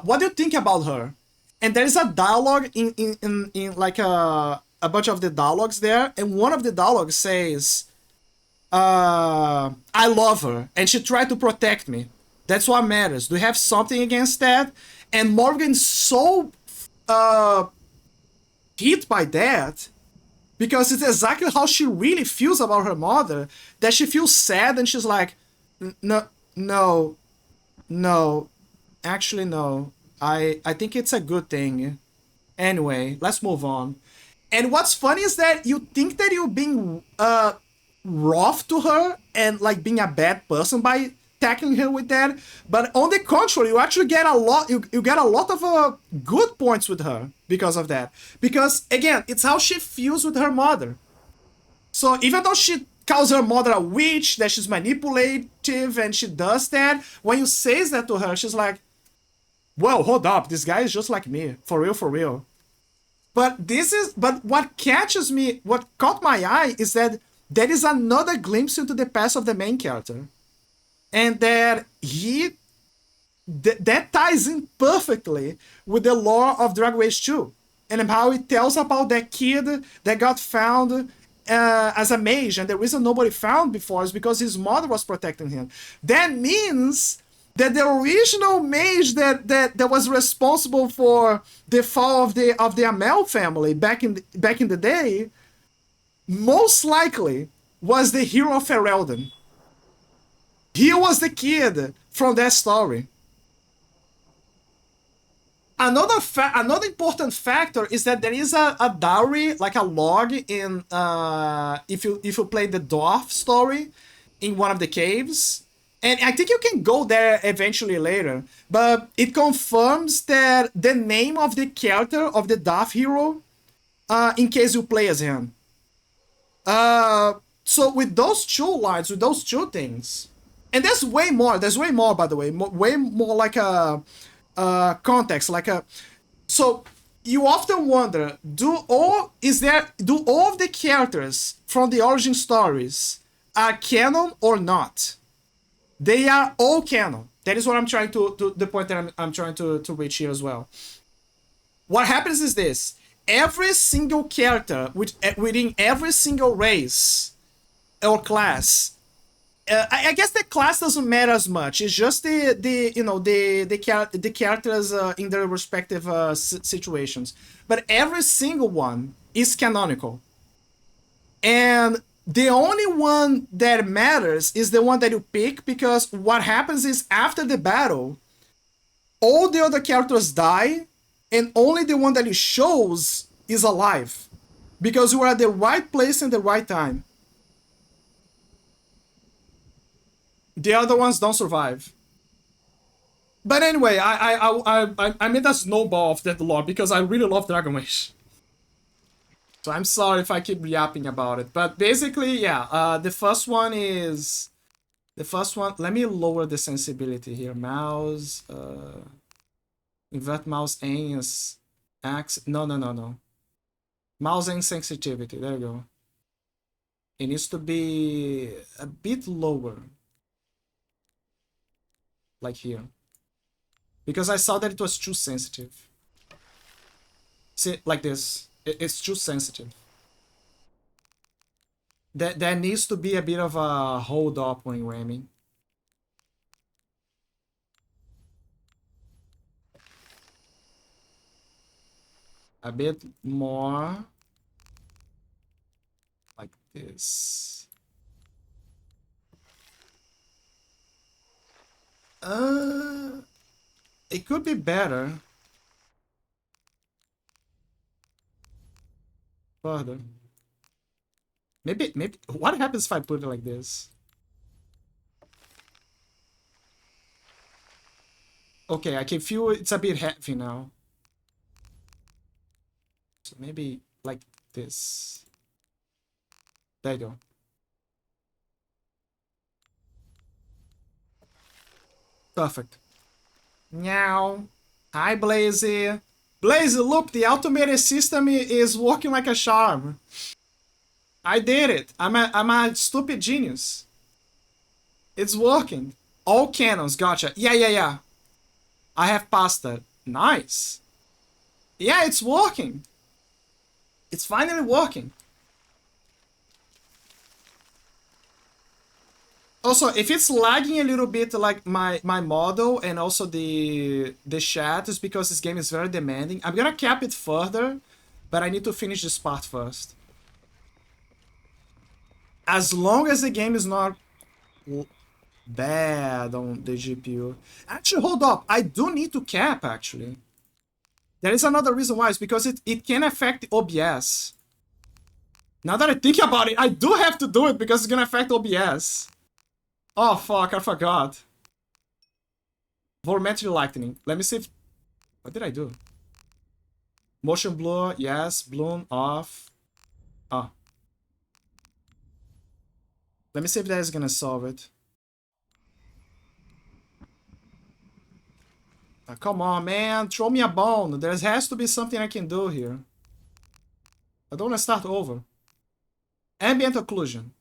What do you think about her? And there is a dialogue in like a bunch of the dialogues there, and one of the dialogues says, I love her and she tried to protect me. That's what matters. Do you have something against that? And Morgan's so hit by that because it's exactly how she really feels about her mother, that she feels sad and she's like, no, actually no. I think it's a good thing. Anyway, let's move on. And what's funny is that you think that you're being rough to her and like being a bad person by tackling her with that, but on the contrary, you actually get a lot. You get a lot of good points with her because of that. Because again, it's how she feels with her mother. So even though she calls her mother a witch, that she's manipulative and she does that, when you says that to her, she's like, "Well, hold up, this guy is just like me, for real." But what catches me, what caught my eye is that there is another glimpse into the past of the main character. And that that ties in perfectly with the lore of Dragon Age 2. and how it tells about that kid that got found as a mage, and the reason nobody found before is because his mother was protecting him. That means that the original mage that was responsible for the fall of the Amel family back in the day, most likely was the hero of Ferelden. He was the kid from that story. Another important factor is that there is a diary, like a log in if you play the dwarf story in one of the caves, and I think you can go there eventually later, but it confirms that the name of the character of the dwarf hero, in case you play as him. So with those two lines, with those two things, and there's way more, by the way, way more like a context, like a. So you often wonder, do all of the characters from the origin stories are canon or not? They are all canon. That is what I'm trying to the point that I'm trying to reach here as well. What happens is this: every single character within every single race or class. I guess the class doesn't matter as much. It's just the characters in their respective situations. But every single one is canonical, and the only one that matters is the one that you pick, because what happens is after the battle, all the other characters die, and only the one that it shows is alive, because you are at the right place and the right time. The other ones don't survive. But anyway, I made a snowball of that lore because I really love Dragon Age. So I'm sorry if I keep yapping about it. But basically, yeah, the first one, let me lower the sensibility here. Mouse, invert mouse aim as X. No. Mouse aim sensitivity, there you go. It needs to be a bit lower. Like here. Because I saw that it was too sensitive. See, like this. It's too sensitive. There needs to be a bit of a hold up when ramming. A bit more. Like this. It could be better. Further. Maybe, what happens if I put it like this? Okay, I can feel it's a bit heavy now. So maybe like this. There you go. Perfect. Meow. Hi, Blazy. Blazy, look, the automated system is working like a charm. I did it. I'm a stupid genius. It's working. All cannons, gotcha. Yeah. I have passed that. Nice. Yeah, it's working. It's finally working. Also, if it's lagging a little bit, like my model and also the chat, is because this game is very demanding. I'm gonna cap it further, but I need to finish this part first. As long as the game is not bad on the GPU. Actually, hold up. I do need to cap, actually. There is another reason why. It's because it can affect the OBS. Now that I think about it, I do have to do it because it's gonna affect OBS. Oh, fuck, I forgot. Volumetry lightning. Let me see if... What did I do? Motion blur, yes. Bloom, off. Ah. Let me see if that is gonna solve it. Oh, come on, man. Throw me a bone. There has to be something I can do here. I don't want to start over. Ambient occlusion.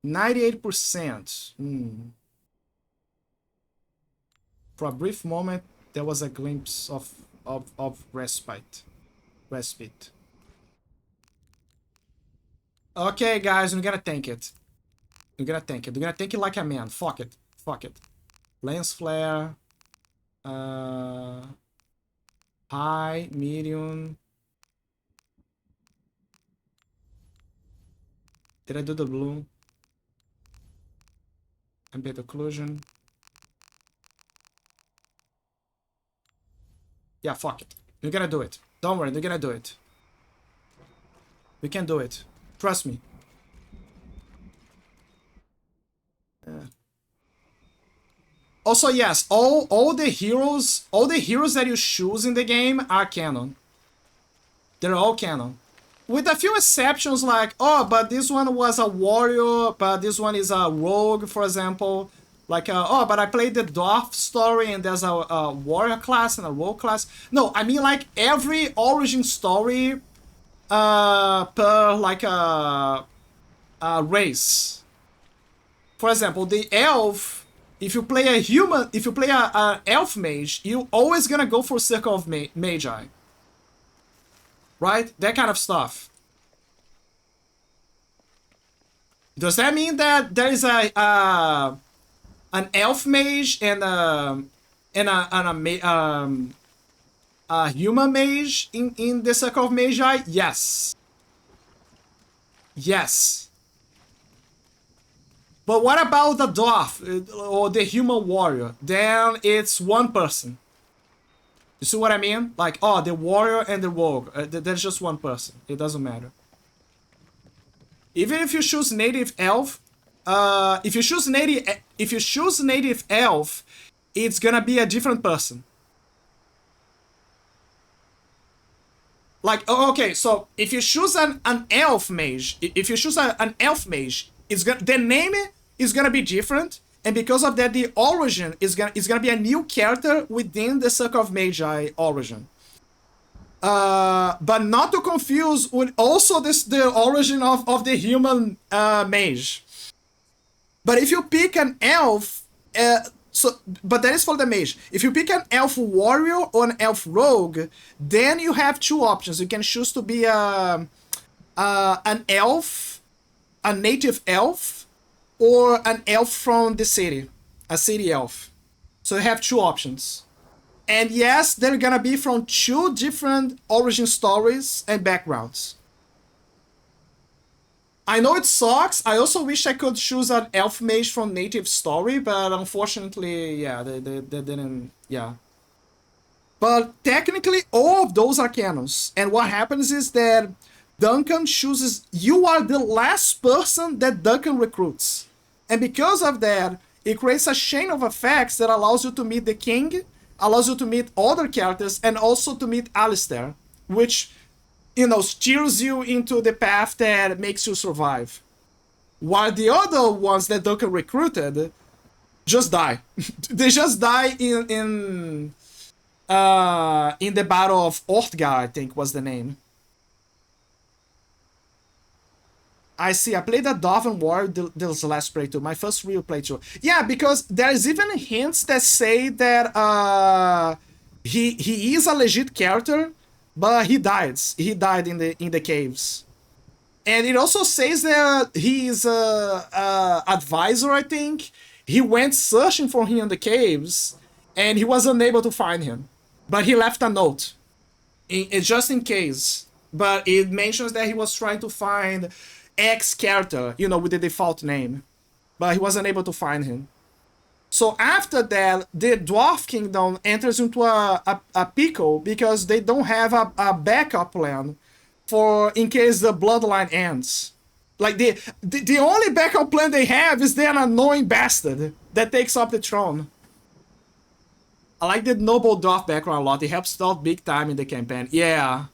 98%. For a brief moment, there was a glimpse of of respite. Respite. Okay, guys, I'm gonna tank it. I'm gonna tank it. I'm gonna tank it like a man. Fuck it. Fuck it. Lens flare. High, medium. Did I do the blue? Ambient occlusion. Yeah, fuck it. We're gonna do it. Don't worry, we're gonna do it. We can do it. Trust me. Also, yes, all the heroes that you choose in the game are canon. They're all canon. With a few exceptions like, oh, but this one was a warrior, but this one is a rogue, for example. Like, oh, but I played the dwarf story and there's a warrior class and a rogue class. No, I mean like every origin story per like a race. For example, the elf, if you play a human, if you play a elf mage, you always gonna go for Circle of Magi. Right? That kind of stuff. Does that mean that there is an elf mage and a human mage in the Circle of Magi? Yes. Yes. But what about the dwarf or the human warrior? Then it's one person. You see what I mean? Like, oh, the warrior and the rogue. There's just one person. It doesn't matter. Even if you choose native elf, if you choose native elf, it's gonna be a different person. Like, okay, so if you choose an elf mage, if you choose an elf mage, the name is gonna be different, and because of that, the origin is gonna be a new character within the Circle of Magi origin. But not to confuse with also the origin of the human mage. But if you pick an elf, but that is for the mage. If you pick an elf warrior or an elf rogue, then you have two options. You can choose to be an elf, a native elf, or an elf from the city, a city elf. So you have two options. And yes, they're gonna be from two different origin stories and backgrounds. I know it sucks. I also wish I could choose an elf mage from native story, but unfortunately, yeah, they didn't, yeah. But technically, all of those are canons. And what happens is that Duncan chooses, you are the last person that Duncan recruits. And because of that, it creates a chain of effects that allows you to meet the king, allows you to meet other characters, and also to meet Alistair, which, you know, steers you into the path that makes you survive. While the other ones that Duncan recruited just die. They just die in the Battle of Ortgar, I think was the name. I see. I played a Dwarven War this last playthrough, my first real playthrough. Yeah, because there's even hints that say that he is a legit character, but he died. He died in the caves. And it also says that he is a advisor, I think. He went searching for him in the caves, and he was unable to find him. But he left a note, just in case. But it mentions that he was trying to find X character, you know, with the default name. But he wasn't able to find him. So after that, the Dwarf Kingdom enters into a pickle because they don't have a backup plan for in case the bloodline ends. Like, the only backup plan they have is an annoying bastard that takes up the throne. I like the noble dwarf background a lot. It helps out big time in the campaign. Yeah.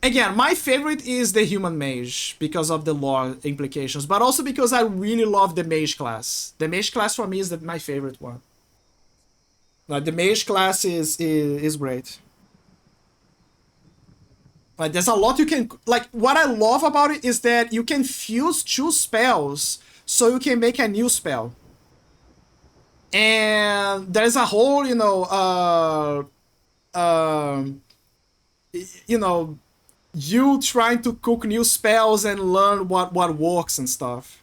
Again, my favorite is the human mage because of the lore implications, but also because I really love the mage class. The mage class for me is my favorite one. Like, the mage class is great. Like, there's a lot you can... Like, what I love about it is that you can fuse two spells so you can make a new spell. And there's a whole, you know, um, you know, you trying to cook new spells and learn what works and stuff.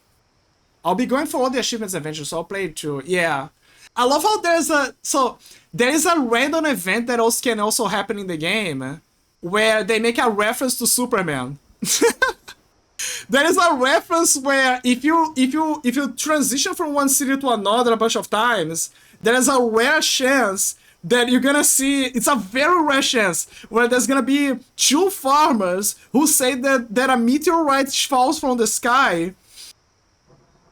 I'll be going for all the achievements eventually, so I'll play it too. Yeah. I love how there is a random event that also can also happen in the game where they make a reference to Superman. There is a reference where if you transition from one city to another a bunch of times, there is a rare chance that you're gonna see, it's a very rare chance where there's gonna be two farmers who say that a meteorite falls from the sky,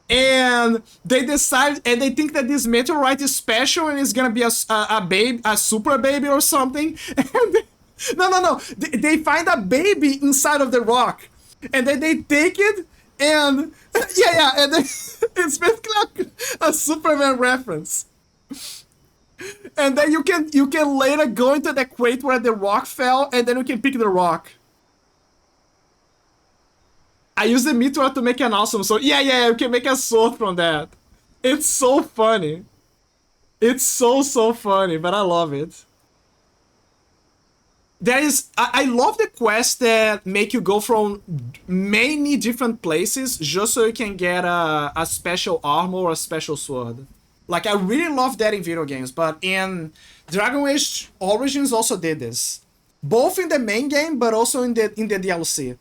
and they decide, and they think that this meteorite is special and it's gonna be a baby, a super baby or something. And no, they find a baby inside of the rock, and then they take it, and yeah, and then, it's basically a Superman reference. And then you can later go into the crate where the rock fell, and then you can pick the rock. I use the meteor to make an awesome sword. Yeah, you can make a sword from that. It's so funny. It's so funny, but I love it. I love the quests that make you go from many different places just so you can get a special armor or a special sword. Like, I really love that in video games, but in Dragon Age Origins also did this. Both in the main game, but also in the DLC.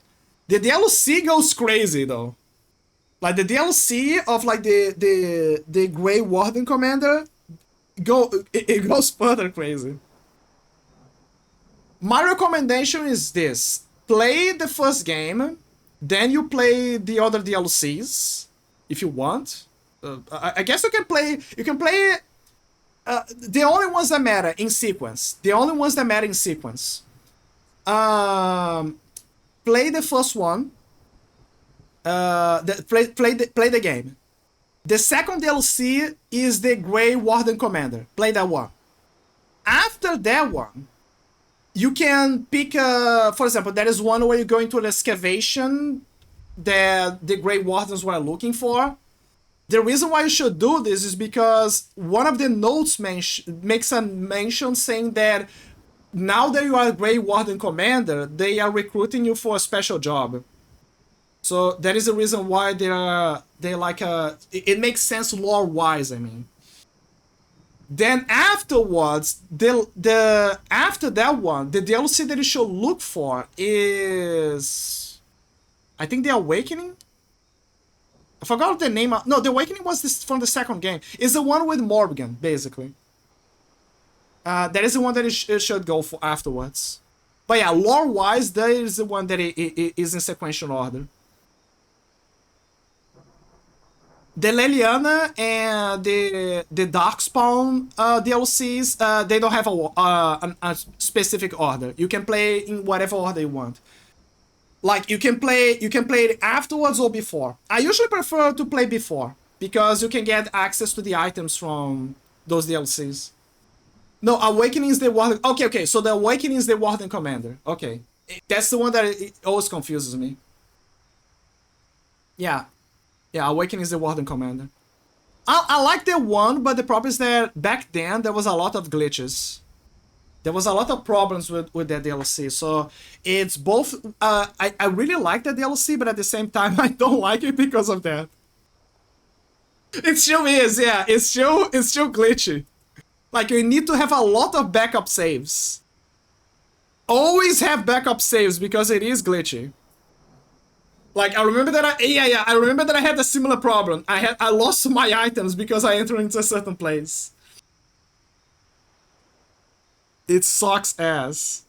The DLC goes crazy, though. Like, the DLC of, like, the Grey Warden Commander, it goes further crazy. My recommendation is this. Play the first game, then you play the other DLCs, if you want. I guess you can play the only ones that matter in sequence. Play the first one. Play the game. The second DLC is the Grey Warden Commander. Play that one. After that one, you can pick, for example, there is one where you go into an excavation that the Grey Wardens were looking for. The reason why you should do this is because one of the notes makes a mention saying that now that you are a Grey Warden Commander, they are recruiting you for a special job. So that is the reason why they're like it makes sense lore-wise, I mean. Then afterwards, after that one, the DLC that you should look for is, I think, the Awakening. I forgot the name. No, the Awakening was from the second game. It's the one with Morgan, basically. That is the one that it should go for afterwards. But yeah, lore-wise, that is the one that it is in sequential order. The Leliana and the Darkspawn DLCs, they don't have a specific order. You can play in whatever order you want. Like, you can play it afterwards or before. I usually prefer to play before, because you can get access to the items from those DLCs. No, Awakening is the Warden. Okay, so the Awakening is the Warden Commander. Okay. That's the one that it always confuses me. Yeah, Awakening is the Warden Commander. I like the one, but the problem is that back then there was a lot of glitches. There was a lot of problems with that DLC, so it's both. I really like that DLC, but at the same time I don't like it because of that. It still is, yeah. It's still glitchy. Like, you need to have a lot of backup saves. Always have backup saves because it is glitchy. Like, I remember that I remember that I had a similar problem. I lost my items because I entered into a certain place. It sucks ass.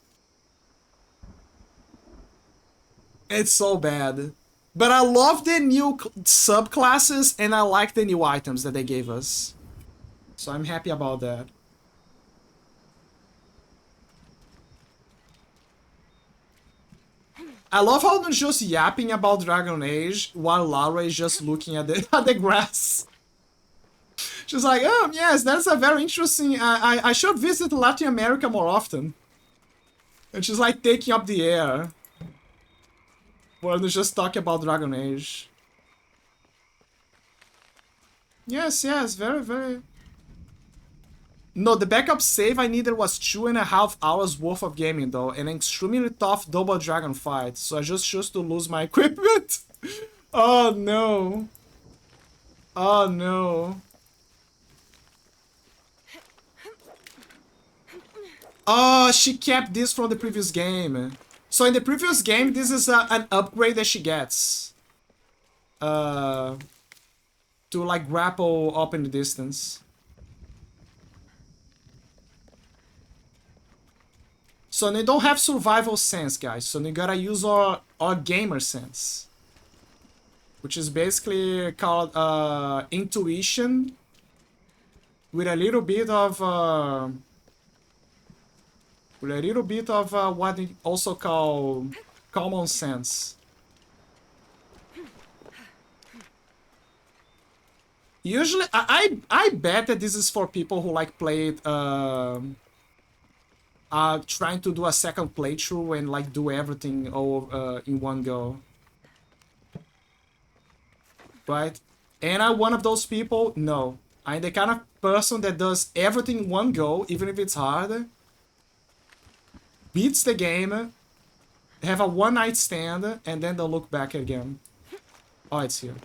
It's so bad. But I love the new subclasses, and I like the new items that they gave us. So I'm happy about that. I love how they're just yapping about Dragon Age while Lara is just looking at the grass. She's like, oh, yes, that's a very interesting... I should visit Latin America more often. And she's like taking up the air. While they just talk about Dragon Age. Yes, very, very... No, the backup save I needed was 2.5 hours worth of gaming though, and an extremely tough double dragon fight, so I just chose to lose my equipment. Oh no. Oh no. Oh, she kept this from the previous game. So in the previous game, this is an upgrade that she gets. To like grapple up in the distance. So they don't have survival sense, guys. So they gotta use our gamer sense. Which is basically called intuition. With a little bit of what they also call common sense. Usually, I bet that this is for people who like played trying to do a second playthrough and like do everything all in one go. Right? And I'm one of those people? No. I'm the kind of person that does everything in one go, even if it's hard. Beats the game, have a one-night stand, and then they'll look back again. Oh, it's here.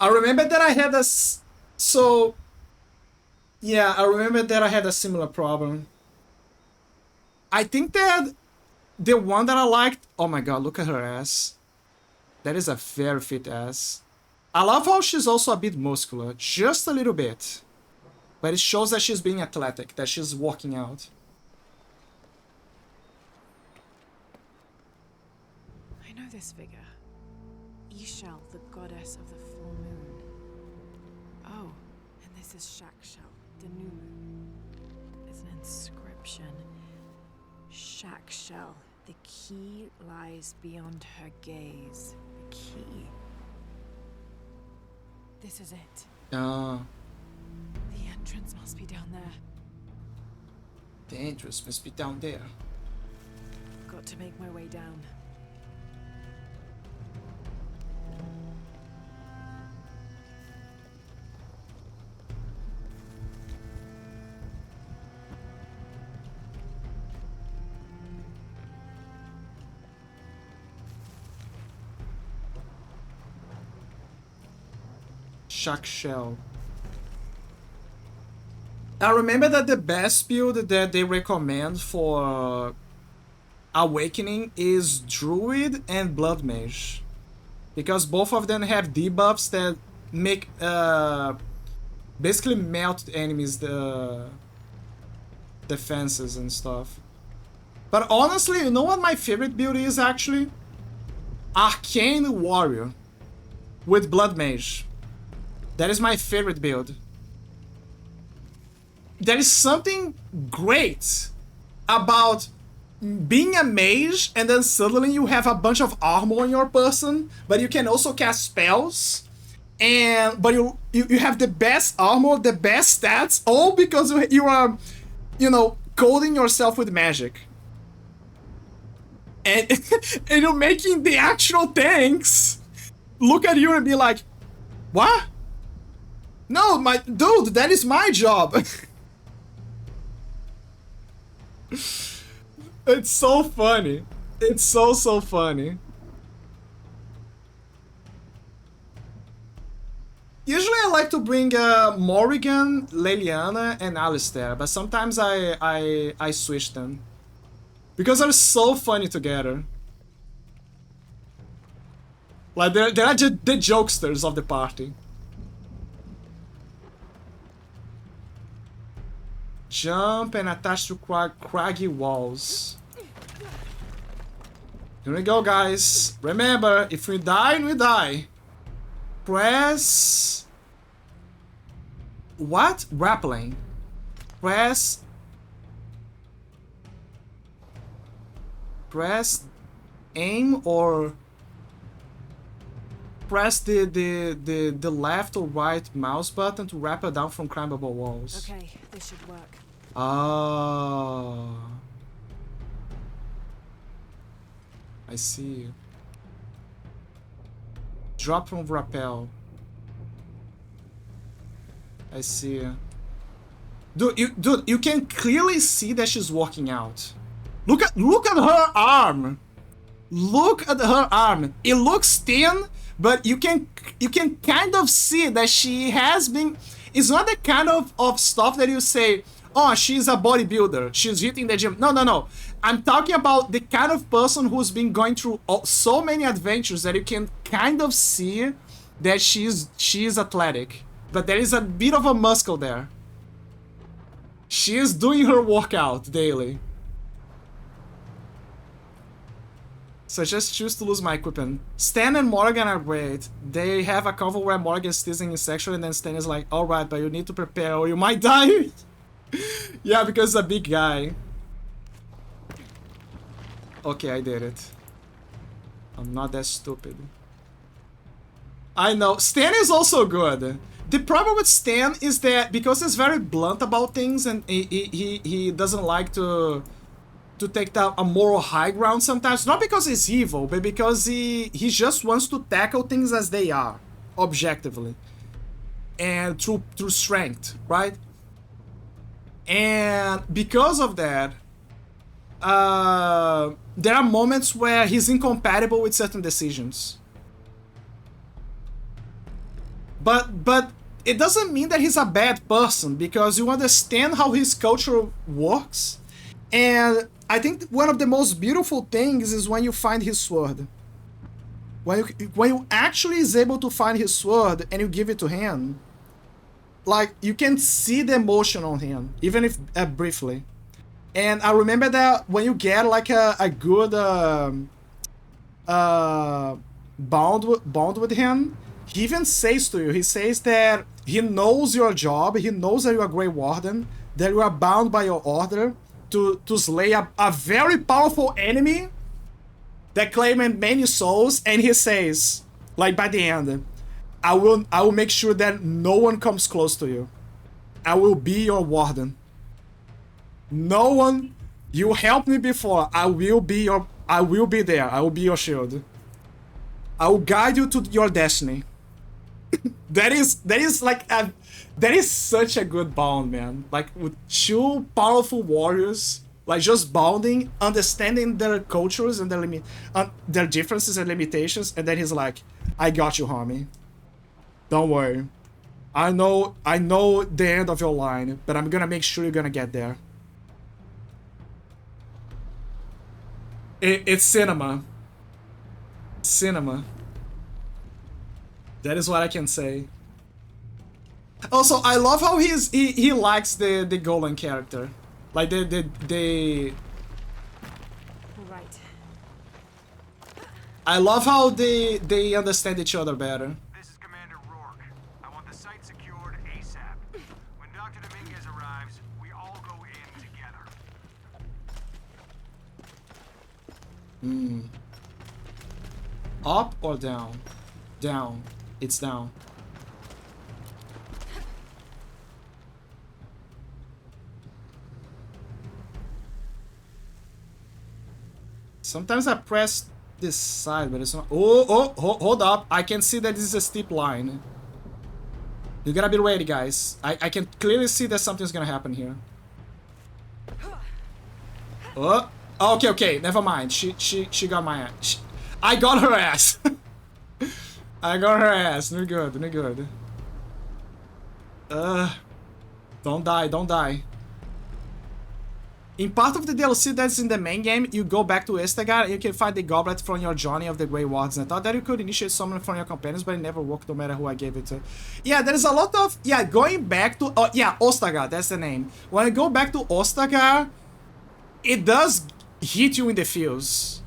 I remember that I had a... Yeah, I remember that I had a similar problem. I think that the one that I liked... Oh my god, look at her ass. That is a very fit ass. I love how she's also a bit muscular. Just a little bit. But it shows that she's being athletic, that she's working out. I know this figure. Ishel, the goddess of the full moon. Oh, and this is Shakshel, the new moon. It's an inscription. Shakshel, the key lies beyond her gaze. The key. This is it. Ah. The entrance must be down there. The entrance must be down there. Got to make my way down. Shell. I remember that the best build that they recommend for Awakening is Druid and Blood Mage. Because both of them have debuffs that make basically melt enemies' defenses and stuff. But honestly, you know what my favorite build is actually? Arcane Warrior with Blood Mage. That is my favorite build. There is something great about being a mage and then suddenly you have a bunch of armor on your person, but you can also cast spells. But you have the best armor, the best stats, all because you are, you know, coding yourself with magic. And, and you're making the actual tanks look at you and be like, what? No, my dude, that is my job. It's so funny. It's so funny. Usually I like to bring Morrigan, Leliana, and Alistair, but sometimes I switch them. Because they're so funny together. Like, they're just the jokesters of the party. Jump and attach to craggy walls. Here we go, guys. Remember, if we die, we die. Press... What? Grappling. Press aim or press the left or right mouse button to rappel down from climbable walls. Okay, this should work. Oh. I see. Drop from rappel. I see. Dude, you can clearly see that she's working out. Look at her arm. Look at her arm. It looks thin, but you can kind of see that she has been. It's not the kind of stuff that you say, oh, she's a bodybuilder, she's hitting the gym. No. I'm talking about the kind of person who's been going through so many adventures that you can kind of see that she's athletic. But there is a bit of a muscle there. She is doing her workout daily. So I just choose to lose my equipment. Stan and Morgan are great. They have a cover where Morgan is teasing him sexually and then Stan is like, alright, but you need to prepare or you might die. Yeah, because he's a big guy. Okay, I did it. I'm not that stupid. I know. Stan is also good. The problem with Stan is that because he's very blunt about things and he doesn't like to take a moral high ground sometimes. Not because he's evil, but because he just wants to tackle things as they are, objectively. And through strength, right? And because of that, there are moments where he's incompatible with certain decisions. But it doesn't mean that he's a bad person, because you understand how his culture works. And I think one of the most beautiful things is when you find his sword. When you actually is able to find his sword and you give it to him, like, you can see the emotion on him, even if briefly. And I remember that when you get like a good bond with him, he even says to you, he says that he knows your job, he knows that you are a Grey Warden, that you are bound by your order to slay a very powerful enemy that claimed many souls, and he says, like by the end, I will make sure that no one comes close to you. I will be your warden. No one, you helped me before, I will be there, I will be your shield. I will guide you to your destiny. that is such a good bond, man. Like, with two powerful warriors, like, just bonding, understanding their cultures and their differences and limitations, and then he's like, I got you, homie. Don't worry. I know the end of your line, but I'm gonna make sure you're gonna get there. It's cinema. Cinema. That is what I can say. Also, I love how he likes the Golan character. Like the Right. I love how they understand each other better. This is Commander Rourke. I want the site secured ASAP. When Dr. Dominguez arrives, we all go in together. Up or down? Down. It's down. Sometimes I press this side, but it's not. Hold up. I can see that this is a steep line. You gotta be ready, guys. I can clearly see that something's gonna happen here. Oh, okay. Never mind. She got my ass. I got her ass. I got her ass. No good. Don't die. In part of the DLC that's in the main game, you go back to Estegar and you can find the goblet from your journey of the Grey Wardens. I thought that you could initiate summon from your companions, but it never worked no matter who I gave it to. Yeah, there's a lot of... Yeah, going back to... Ostagar, that's the name. When I go back to Ostagar, it does hit you in the feels.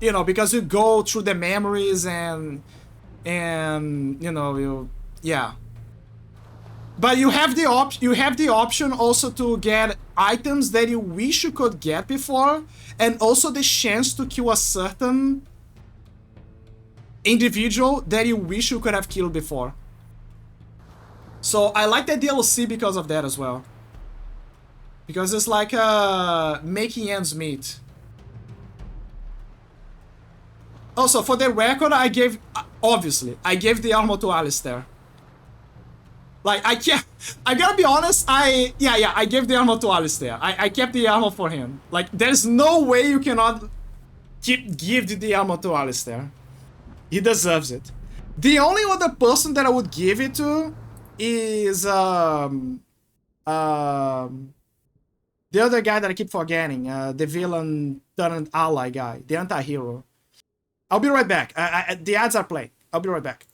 You know, because you go through the memories and you know, yeah. But you have the option also to get items that you wish you could get before, and also the chance to kill a certain individual that you wish you could have killed before. So I like that DLC because of that as well. Because it's like making ends meet. Also, for the record, I gave... Obviously, I gave the armor to Alistair. Like, I can't... I gotta be honest, yeah, I gave the armor to Alistair. I kept the armor for him. Like, there's no way you cannot give the armor to Alistair. He deserves it. The only other person that I would give it to is, the other guy that I keep forgetting. The villain turned ally guy. The anti-hero. I'll be right back. The ads are playing. I'll be right back.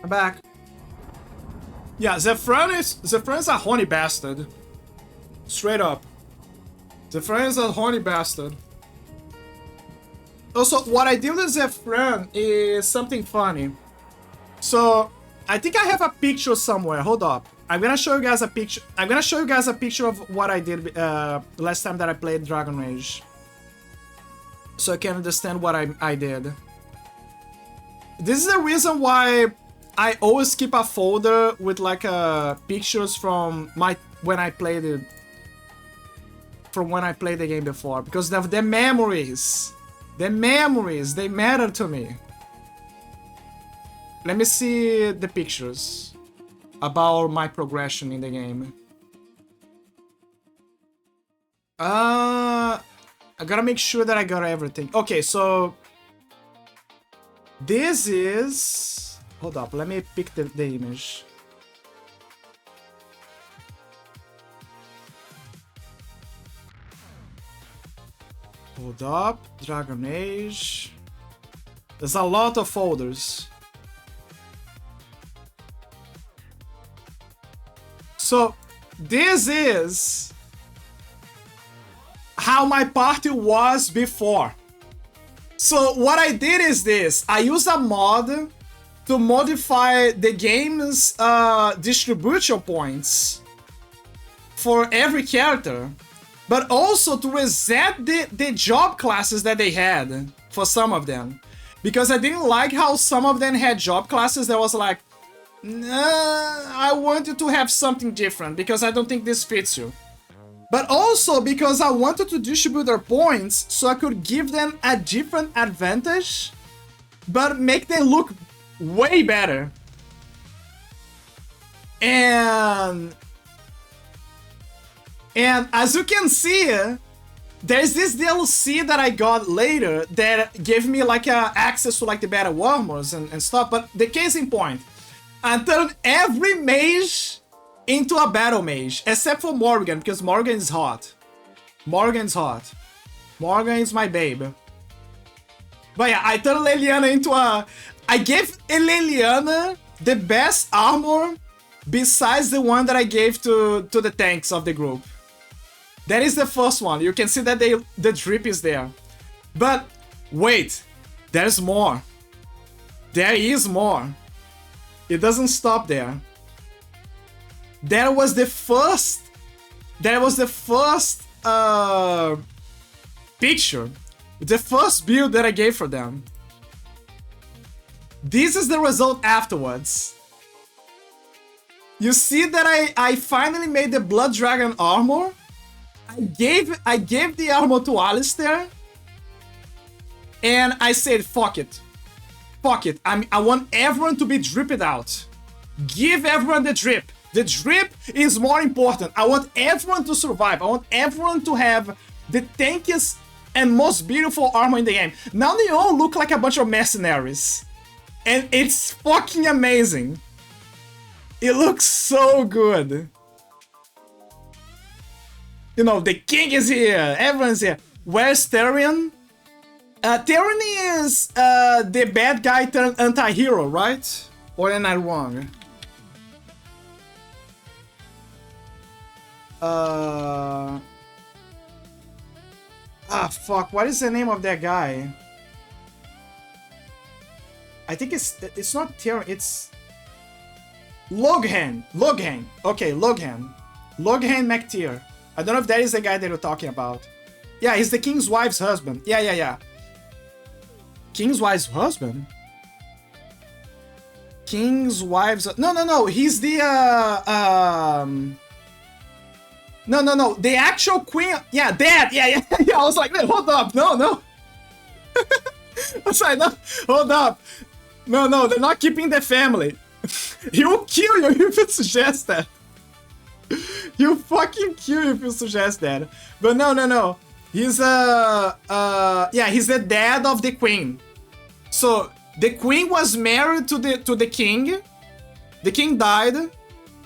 I'm back. Yeah, Zephyrin's a horny bastard. Straight up. Zephyrin's a horny bastard. Also, what I did with Zephyrin is something funny. So, I think I have a picture somewhere. Hold up. I'm gonna show you guys a picture. I'm gonna show you guys a picture of what I did last time that I played Dragon Rage. So you can understand what I did. This is the reason why I always keep a folder with like pictures from when I played it. From when I played the game before. Because the memories. The memories, they matter to me. Let me see the pictures about my progression in the game. I gotta make sure that I got everything. Okay, so this is... Hold up, let me pick the image. Hold up, Dragon Age. There's a lot of folders. So, this is how my party was before. So what I did is this. I use a mod to modify the game's distribution points for every character, but also to reset the job classes that they had for some of them. Because I didn't like how some of them had job classes that was like, nah, I want you to have something different because I don't think this fits you. But also because I wanted to distribute their points so I could give them a different advantage, but make them look way better. And as you can see, there's this DLC that I got later that gave me like access to like the battle armors and stuff. But the case in point, I turned every mage into a battle mage, except for Morgan, because Morgan is hot. Morgan's hot. Morgan is my babe. But yeah, I turned Leliana into a... I gave Leliana the best armor besides the one that I gave to the tanks of the group. That is the first one. You can see that the drip is there. But wait, there's more. There is more. It doesn't stop there. That was the first picture, the first build that I gave for them. This is the result afterwards. You see that I finally made the Blood Dragon armor. I gave the armor to Alistair, and I said, fuck it. Fuck it. I want everyone to be dripped out. Give everyone the drip. The drip is more important. I want everyone to survive. I want everyone to have the tankiest and most beautiful armor in the game. Now they all look like a bunch of mercenaries. And it's fucking amazing. It looks so good. You know, the king is here. Everyone's here. Where's Tyrion? Tyrion is the bad guy turned anti-hero, right? Or am I wrong? Fuck, what is the name of that guy? I think it's not Tyrion, it's Loghan. Okay, Loghan McTeer. I don't know if that is the guy that you're talking about. Yeah, he's the king's wife's husband. Yeah. King's wife's husband? King's wife's... No. He's the... No. The actual queen... Yeah, dad. Yeah. I was like, wait, hold up. No. I was like, no, hold up. No, they're not keeping the family. He will kill you if you suggest that. He'll fucking kill you if you suggest that. But no. He's he's the dad of the queen. So the queen was married to the king. The king died,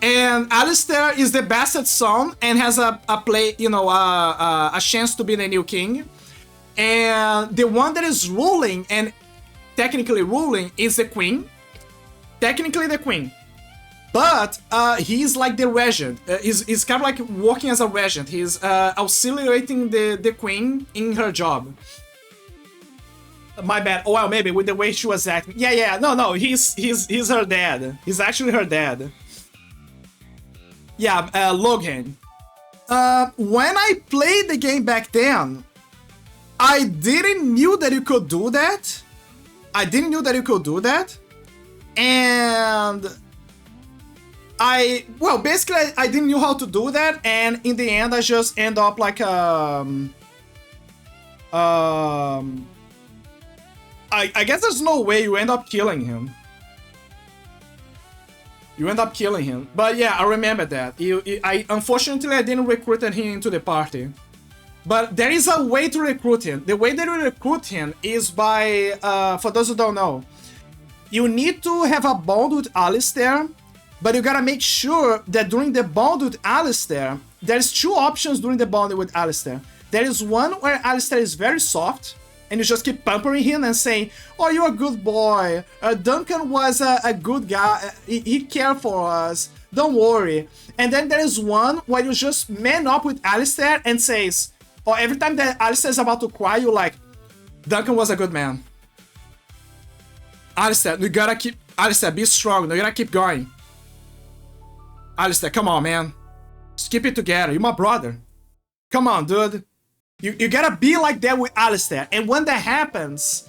and Alistair is the bastard son and has a chance to be the new king. And the one that is ruling and technically ruling is the queen. Technically the queen. But he's like the regent. He's kind of like working as a regent. He's auxiliating the queen in her job. My bad. Oh, well, maybe with the way she was acting. Yeah. No. He's her dad. He's actually her dad. Yeah, Loghan. When I played the game back then, I didn't knew that you could do that. And basically I didn't know how to do that, and in the end I just end up like I guess there's no way you end up killing him. But yeah, I remember that. Unfortunately I didn't recruit him into the party. But there is a way to recruit him. The way that you recruit him is by, for those who don't know, you need to have a bond with Alistair, but you gotta make sure that during the bond with Alistair, there's two options during the bond with Alistair. There is one where Alistair is very soft, and you just keep pampering him and saying, oh, you're a good boy, Duncan was a good guy, he cared for us, don't worry. And then there is one where you just man up with Alistair and says, or every time that Alistair is about to cry, you're like, Duncan was a good man. Alistair, you gotta keep... Alistair, be strong. You gotta keep going. Alistair, come on, man. Just keep it together. You're my brother. Come on, dude. You gotta be like that with Alistair. And when that happens,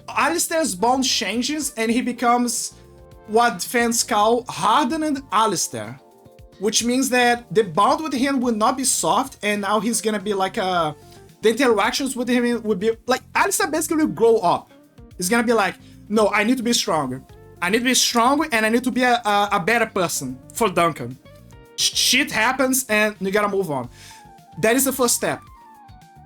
Alistair's bond changes and he becomes what fans call hardened Alistair. Which means that the bond with him will not be soft, and now he's gonna be like the interactions with him would be like Alistair basically will grow up. He's gonna be like, no, I need to be stronger. I need to be stronger and I need to be a better person for Duncan. Shit happens and you gotta move on. That is the first step.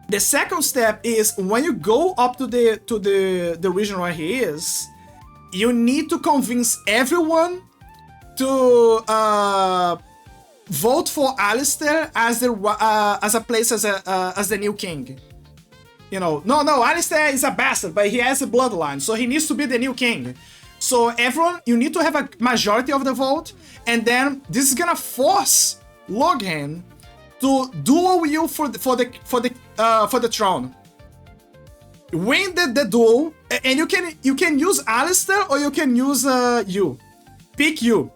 The second step is when you go up to the region where he is, you need to convince everyone to vote for Alistair as the new king. You know, no, Alistair is a bastard, but he has a bloodline, so he needs to be the new king. So everyone, you need to have a majority of the vote, and then this is gonna force Logan to duel you for the throne. Win the duel, and you can use Alistair or you can use you. Pick you.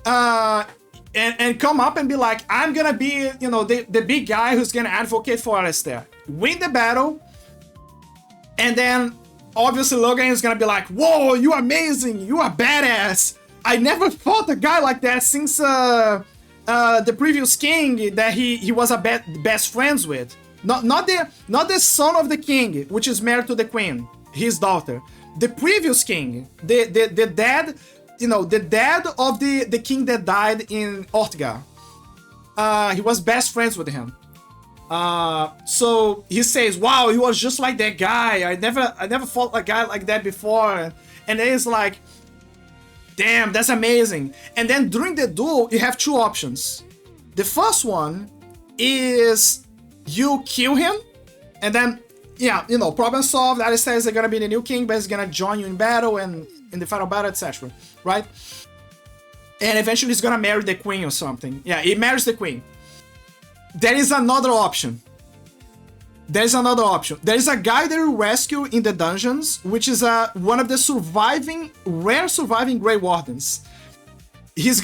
And come up and be like, I'm gonna be, you know, the big guy who's gonna advocate for Alistair. Win the battle, and then obviously Logan is gonna be like, whoa, you are amazing, you are badass. I never fought a guy like that since the previous king that he was best friends with. Not the son of the king, which is married to the queen, his daughter. The previous king, the dad. You know, the dad of the king that died in Ortega. He was best friends with him. So he says, wow, he was just like that guy. I never fought a guy like that before. And it's like, damn, that's amazing. And then during the duel, you have two options. The first one is you kill him, and then, yeah, you know, problem solved. Alistair is gonna be the new king, but he's gonna join you in battle and in the final battle, etc. Right? And eventually he's gonna marry the queen or something. Yeah, he marries the queen. There is another option. There is a guy that you rescue in the dungeons, which is one of the rare surviving Grey Wardens. He's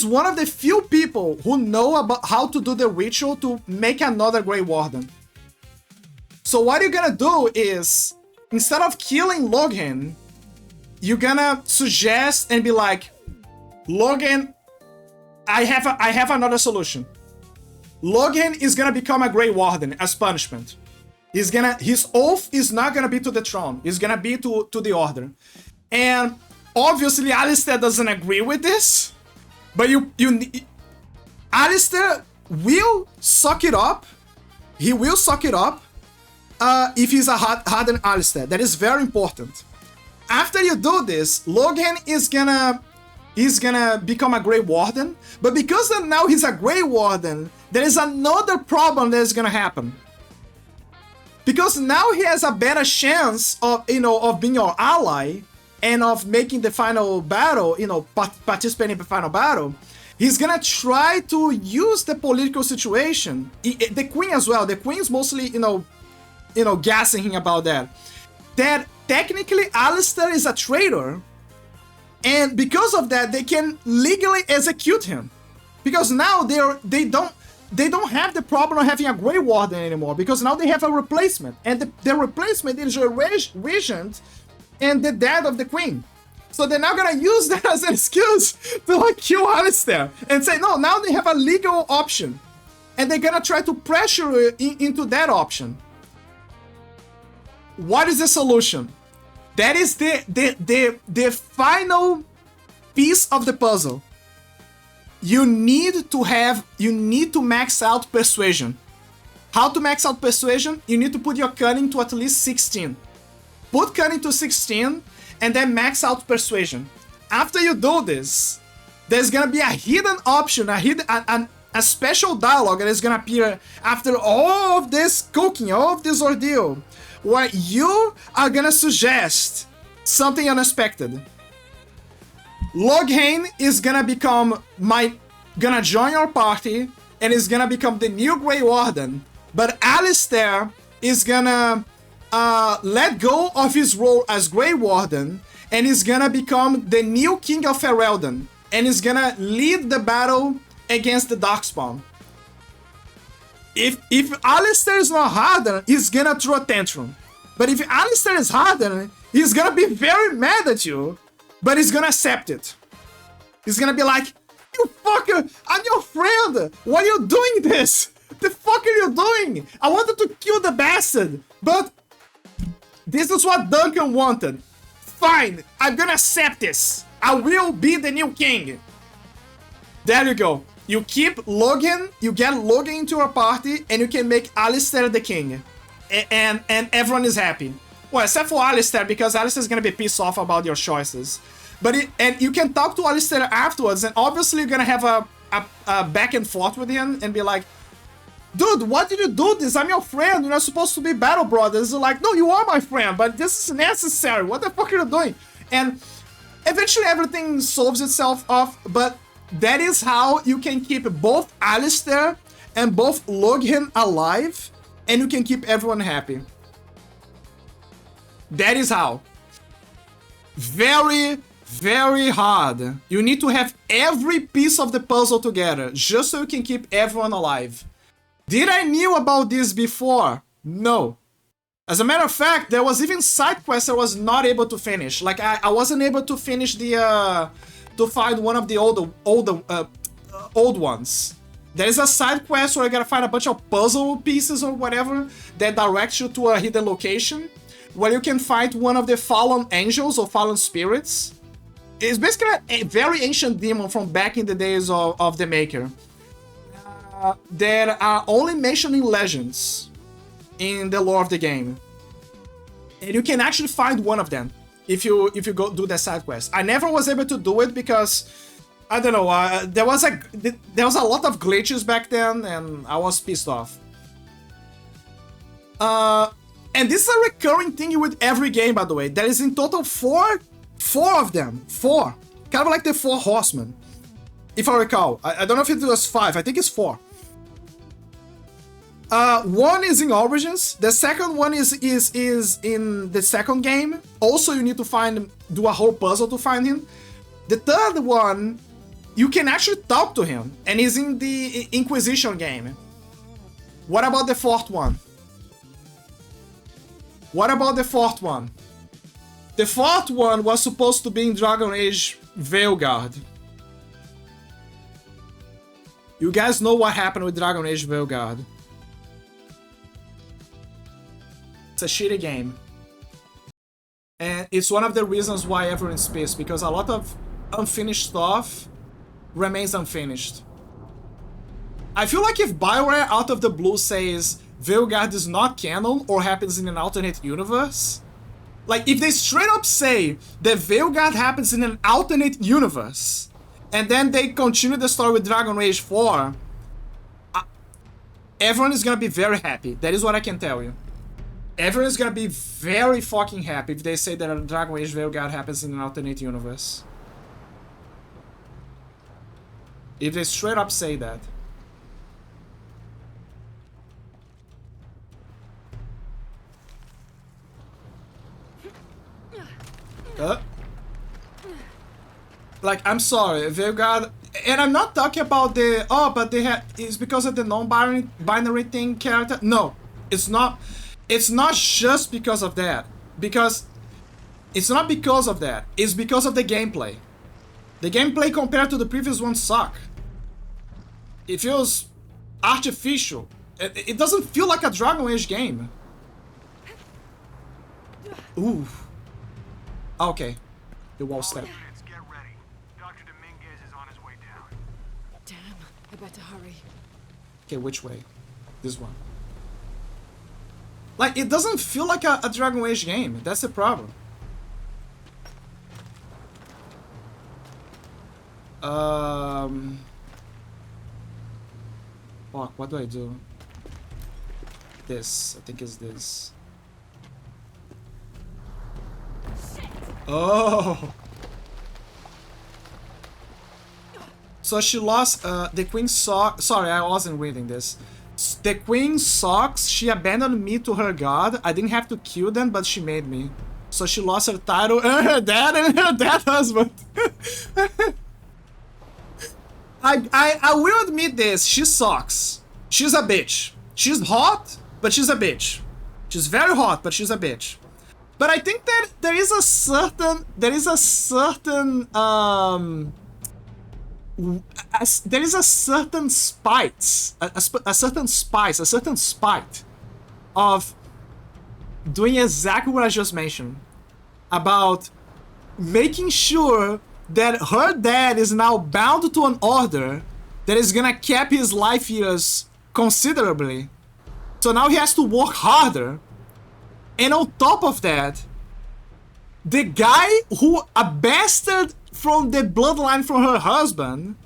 one of the few people who know about how to do the ritual to make another Grey Warden. So what you're gonna do is, instead of killing Logan, you're gonna suggest and be like, Logan, I have another solution. Logan is gonna become a Grey Warden as punishment. His oath is not gonna be to the throne. It's gonna be to the order. And obviously Alistair doesn't agree with this, but Alistair will suck it up. He will suck it up if he's a hardened Alistair. That is very important. After you do this, Logan is gonna become a Grey Warden, but because now he's a Grey Warden, there is another problem that is gonna happen. Because now he has a better chance of being your ally and of making the final battle, participating in the final battle. He's gonna try to use the political situation. The Queen as well. The Queen's mostly, gassing him about that. That technically Alistair is a traitor, and because of that, they can legally execute him. Because now they don't have the problem of having a Grey Warden anymore, because now they have a replacement, and the replacement is a regent and the dad of the Queen. So they're now gonna use that as an excuse to kill Alistair and say, no, now they have a legal option, and they're gonna try to pressure into that option. What is the solution? That is the final piece of the puzzle. You need to max out persuasion. How to max out persuasion? You need to put your cunning to at least 16. Put cunning to 16 and then max out persuasion. After you do this, there's gonna be a hidden option, a special dialogue that is gonna appear after all of this cooking, all of this ordeal, where you are gonna suggest something unexpected. Logan is gonna join your party, and is gonna become the new Grey Warden. But Alistair is gonna let go of his role as Grey Warden, and is gonna become the new King of Ferelden, and is gonna lead the battle against the Darkspawn. If Alistair is not hardened, he's gonna throw a tantrum. But if Alistair is hardened, he's gonna be very mad at you, but he's gonna accept it. He's gonna be like, you fucker, I'm your friend! Why are you doing this? The fuck are you doing? I wanted to kill the bastard, but this is what Duncan wanted. Fine, I'm gonna accept this. I will be the new king. There you go. You keep Logan, you get Logan into a party, and you can make Alistair the king. And everyone is happy. Well, except for Alistair, because Alistair is gonna be pissed off about your choices. And you can talk to Alistair afterwards, and obviously you're gonna have a back and forth with him and be like, dude, why did you do this? I'm your friend. You're not supposed to be battle brothers. You're like, no, you are my friend, but this is necessary. What the fuck are you doing? And eventually everything solves itself off, but that is how you can keep both Alistair and both Logan alive, and you can keep everyone happy. That is how. Very, very hard. You need to have every piece of the puzzle together, just so you can keep everyone alive. Did I knew about this before? No. As a matter of fact, there was even side quests I was not able to finish. Like, I wasn't able to finish the, to find one of the old ones. There is a side quest where you gotta find a bunch of puzzle pieces or whatever that directs you to a hidden location, where you can fight one of the fallen angels or fallen spirits. It's basically a very ancient demon from back in the days of the Maker. That are only mentioned in legends in the lore of the game, and you can actually find one of them if you go do the side quest. I never was able to do it because I don't know. There was a lot of glitches back then, and I was pissed off. And this is a recurring thing with every game, by the way. There is in total four of them. Four, kind of like the Four Horsemen, if I recall. I don't know if it was 5. I think it's 4. One is in Origins. The second one is in the second game. Also, you need to do a whole puzzle to find him. The third one, you can actually talk to him, and he's in the Inquisition game. What about the fourth one? What about the fourth one? The fourth one was supposed to be in Dragon Age Veilguard. You guys know what happened with Dragon Age Veilguard. It's a shitty game. And it's one of the reasons why everyone's pissed, because a lot of unfinished stuff remains unfinished. I feel like if BioWare out of the blue says Veilguard is not canon or happens in an alternate universe, like if they straight up say that Veilguard happens in an alternate universe, and then they continue the story with Dragon Age 4, everyone is gonna be very happy. That is what I can tell you. Everyone is gonna be very fucking happy if they say that Dragon Age Veilguard happens in an alternate universe. If they straight up say that. Like, I'm sorry, Veilguard, and I'm not talking about the, oh, but it's because of the non-binary thing character. No, it's not. It's not just because of that. Because it's not because of that. It's because of the gameplay. The gameplay compared to the previous one suck. It feels artificial. It doesn't feel like a Dragon Age game. Ooh. Okay. The wall step. Damn, I better hurry. Okay, which way? This one. Like, it doesn't feel like a Dragon Age game. That's the problem. Fuck, what do I do? This. I think it's this. Oh! So she lost the queen sock. Sorry, I wasn't reading this. The queen socks. She abandoned me to her god. I didn't have to kill them, but she made me. So she lost her title and her dad and her dead husband. I will admit this. She sucks. She's a bitch. She's hot, but she's a bitch. She's very hot, but she's a bitch. But I think that there is a certain spite of doing exactly what I just mentioned about making sure that her dad is now bound to an order that is gonna cap his life years considerably. So now he has to work harder. And on top of that, the guy who a bastard from the bloodline from her husband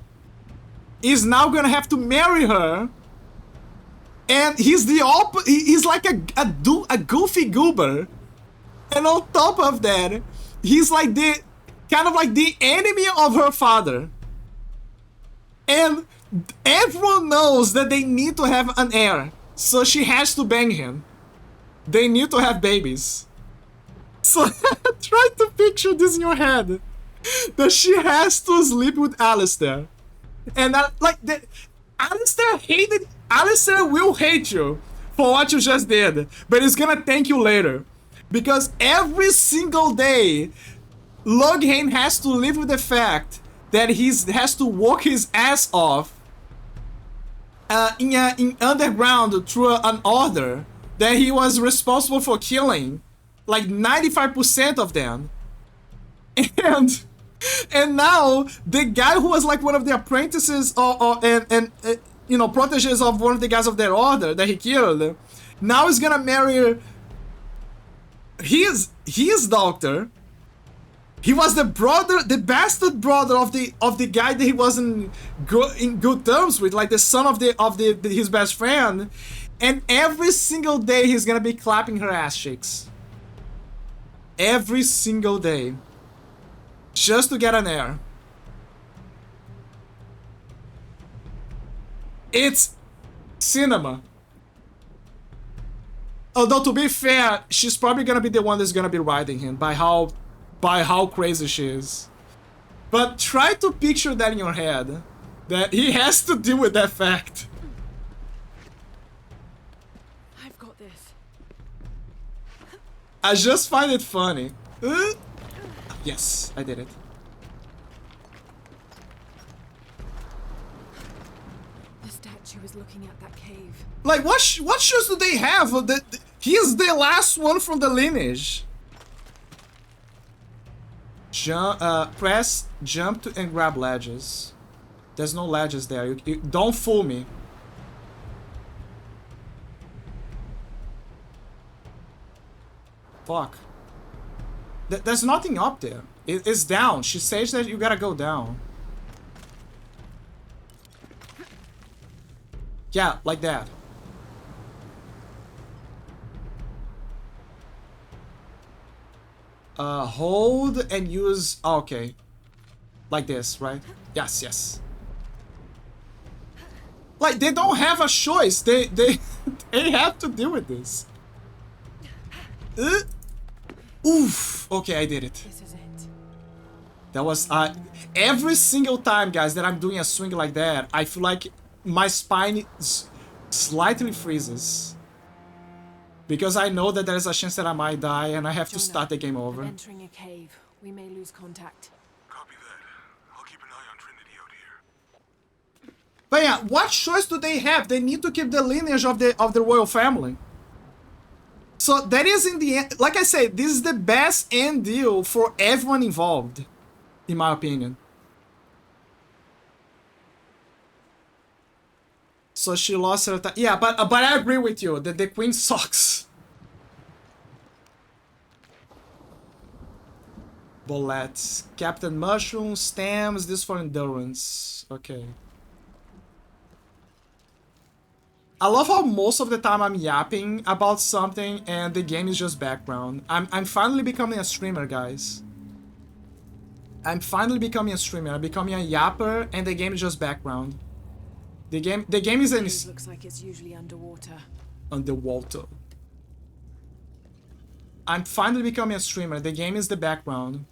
is now gonna have to marry her, and he's he's like a goofy goober, and on top of that, he's like the kind of like the enemy of her father, and everyone knows that they need to have an heir, so she has to bang him. They need to have babies. So try to picture this in your head. That she has to sleep with Alistair. And Alistair will hate you for what you just did. But he's gonna thank you later. Because every single day, Loghain has to live with the fact that he has to work his ass off in underground through an order that he was responsible for killing like 95% of them. And now the guy who was like one of the apprentices and you know, proteges of one of the guys of their order that he killed, now he's gonna marry his doctor. He was the bastard brother of the guy that he wasn't in good terms with, like the son of his best friend. And every single day he's gonna be clapping her ass cheeks. Every single day. Just to get an heir. It's cinema. Although to be fair, she's probably gonna be the one that's gonna be riding him by how crazy she is. But try to picture that in your head. That he has to deal with that fact. I've got this. I just find it funny. Yes, I did it. The statue is looking at that cave. Like, what shoes do they have? He is the last one from the lineage. Press jump and grab ledges. There's no ledges there. You don't fool me. Fuck. There's nothing up there. It's down. She says that you gotta go down. Yeah, like that. Hold and use... Oh, okay. Like this, right? Yes, yes. Like, they don't have a choice. They have to deal with this. Oof. Okay, I did it. This is it. That was... every single time, guys, that I'm doing a swing like that, I feel like my spine slightly freezes. Because I know that there's a chance that I might die and I have to start the game over. I'm entering a cave. We may lose contact. Copy that. I'll keep an eye on Trinity out here. But yeah, what choice do they have? They need to keep the lineage of the royal family. So that is, in the end, like I said, this is the best end deal for everyone involved, in my opinion. So she lost her time. Yeah, but I agree with you that the queen sucks. Bullets. Captain Mushroom, stems, this for endurance. Okay. I love how most of the time I'm yapping about something and the game is just background. I'm finally becoming a streamer, guys. I'm finally becoming a streamer. I'm becoming a yapper, and the game is just background. The game is an looks like it's usually underwater. Underwater. I'm finally becoming a streamer. The game is the background.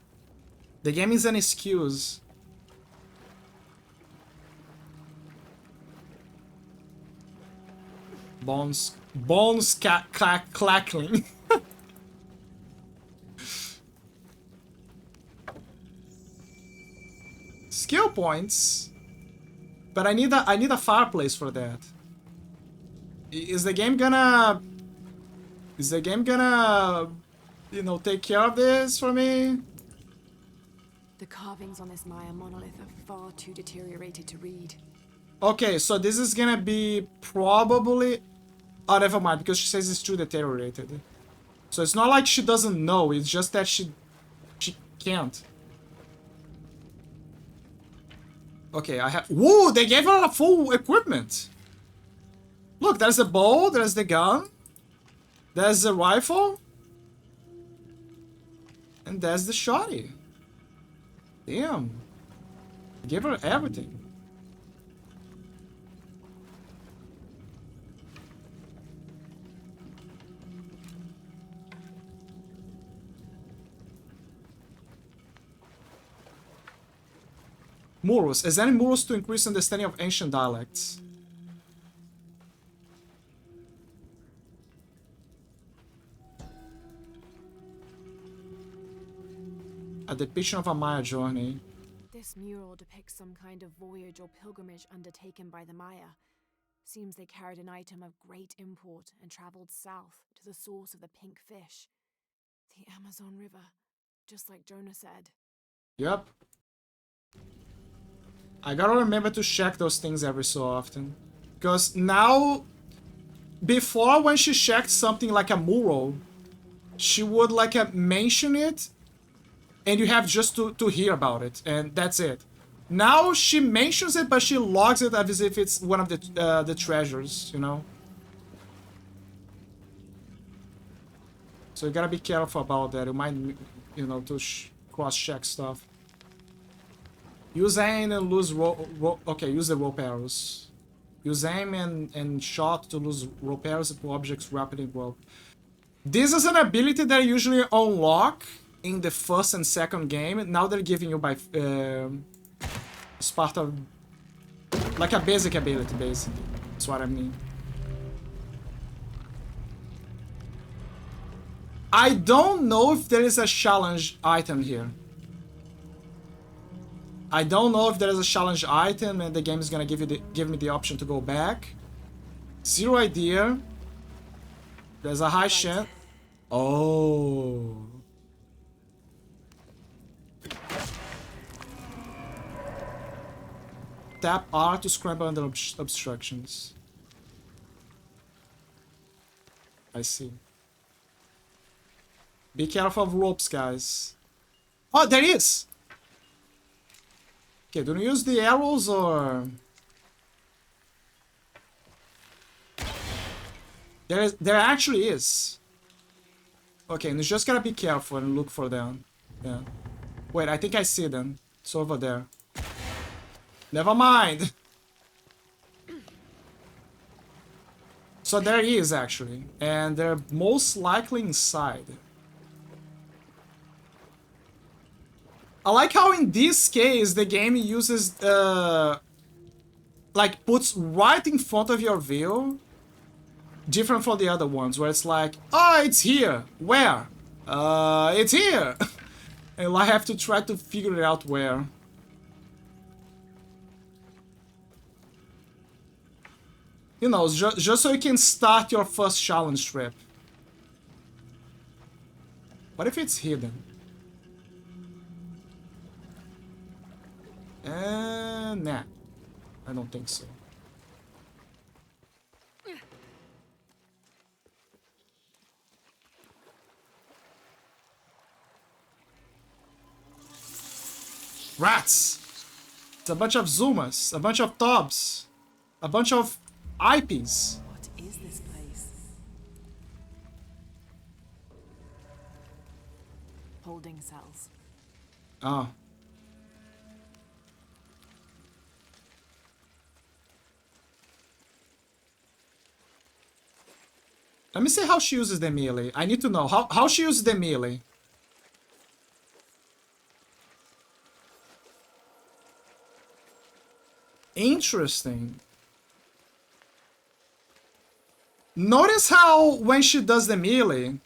The game is an excuse. Bones clackling. Skill points, but I need a fireplace for that. Is the game gonna, you know, take care of this for me? The carvings on this Maya monolith are far too deteriorated to read. Okay, so this is gonna be probably... Oh, never mind, because she says it's too deteriorated. So it's not like she doesn't know, it's just that she can't. Okay, I have... Whoa, they gave her a full equipment! Look, there's the bow, there's the gun, there's the rifle, and there's the shotty. Damn. They gave her everything. Murals. Is any murals to increase understanding of ancient dialects? A depiction of a Maya journey. This mural depicts some kind of voyage or pilgrimage undertaken by the Maya. Seems they carried an item of great import and traveled south to the source of the pink fish. The Amazon River, just like Jonah said. Yep. I gotta remember to check those things every so often. Because now, before when she checked something like a mural, she would like mention it, and you have just to hear about it, and that's it. Now she mentions it, but she logs it as if it's one of the treasures, you know? So you gotta be careful about that. You might, you know, to cross-check stuff. Use aim and lose okay, use the rope arrows. Use aim and shot to lose rope arrows if objects rapidly grow. This is an ability that you usually unlock in the first and second game. Now they're giving you by as part of like a basic ability, basically. That's what I mean. I don't know if there is a challenge item here. I don't know if there is a challenge item and the game is gonna give me the option to go back. Zero idea. There's a high chance. Oh. Tap R to scramble under obstructions. I see. Be careful of ropes, guys. Oh, there is! Okay, do you use the arrows or... There actually is. Okay, and you just gotta be careful and look for them. Yeah. Wait, I think I see them. It's over there. Never mind. So there he is actually, and they're most likely inside. I like how in this case the game uses like puts right in front of your view, different from the other ones where it's like, oh, it's here. Where? It's here. And I have to try to figure it out where. You know, just so you can start your first challenge trip. What if it's hidden? Nah. I don't think so. Rats! It's a bunch of Zumas, a bunch of Tobs, a bunch of IPs. What is this place? Holding cells. Oh. Let me see how she uses the melee. I need to know how she uses the melee. Interesting. Notice how when she does the melee,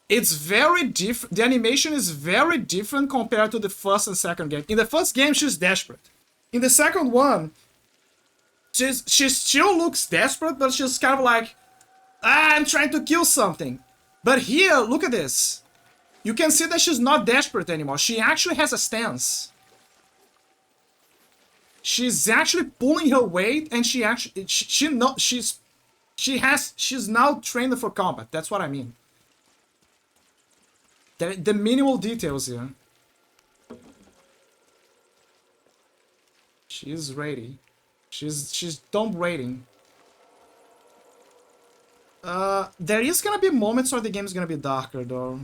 it's very different. The animation is very different compared to the first and second game. In the first game, she's desperate. In the second one, she still looks desperate, but she's kind of like, I'm trying to kill something. But here, look at this. You can see that she's not desperate anymore. She actually has a stance. She's actually pulling her weight, and she's now trained for combat. That's what I mean. The minimal details here. She's ready. She's Tomb raiding. There is gonna be moments where the game is gonna be darker, though.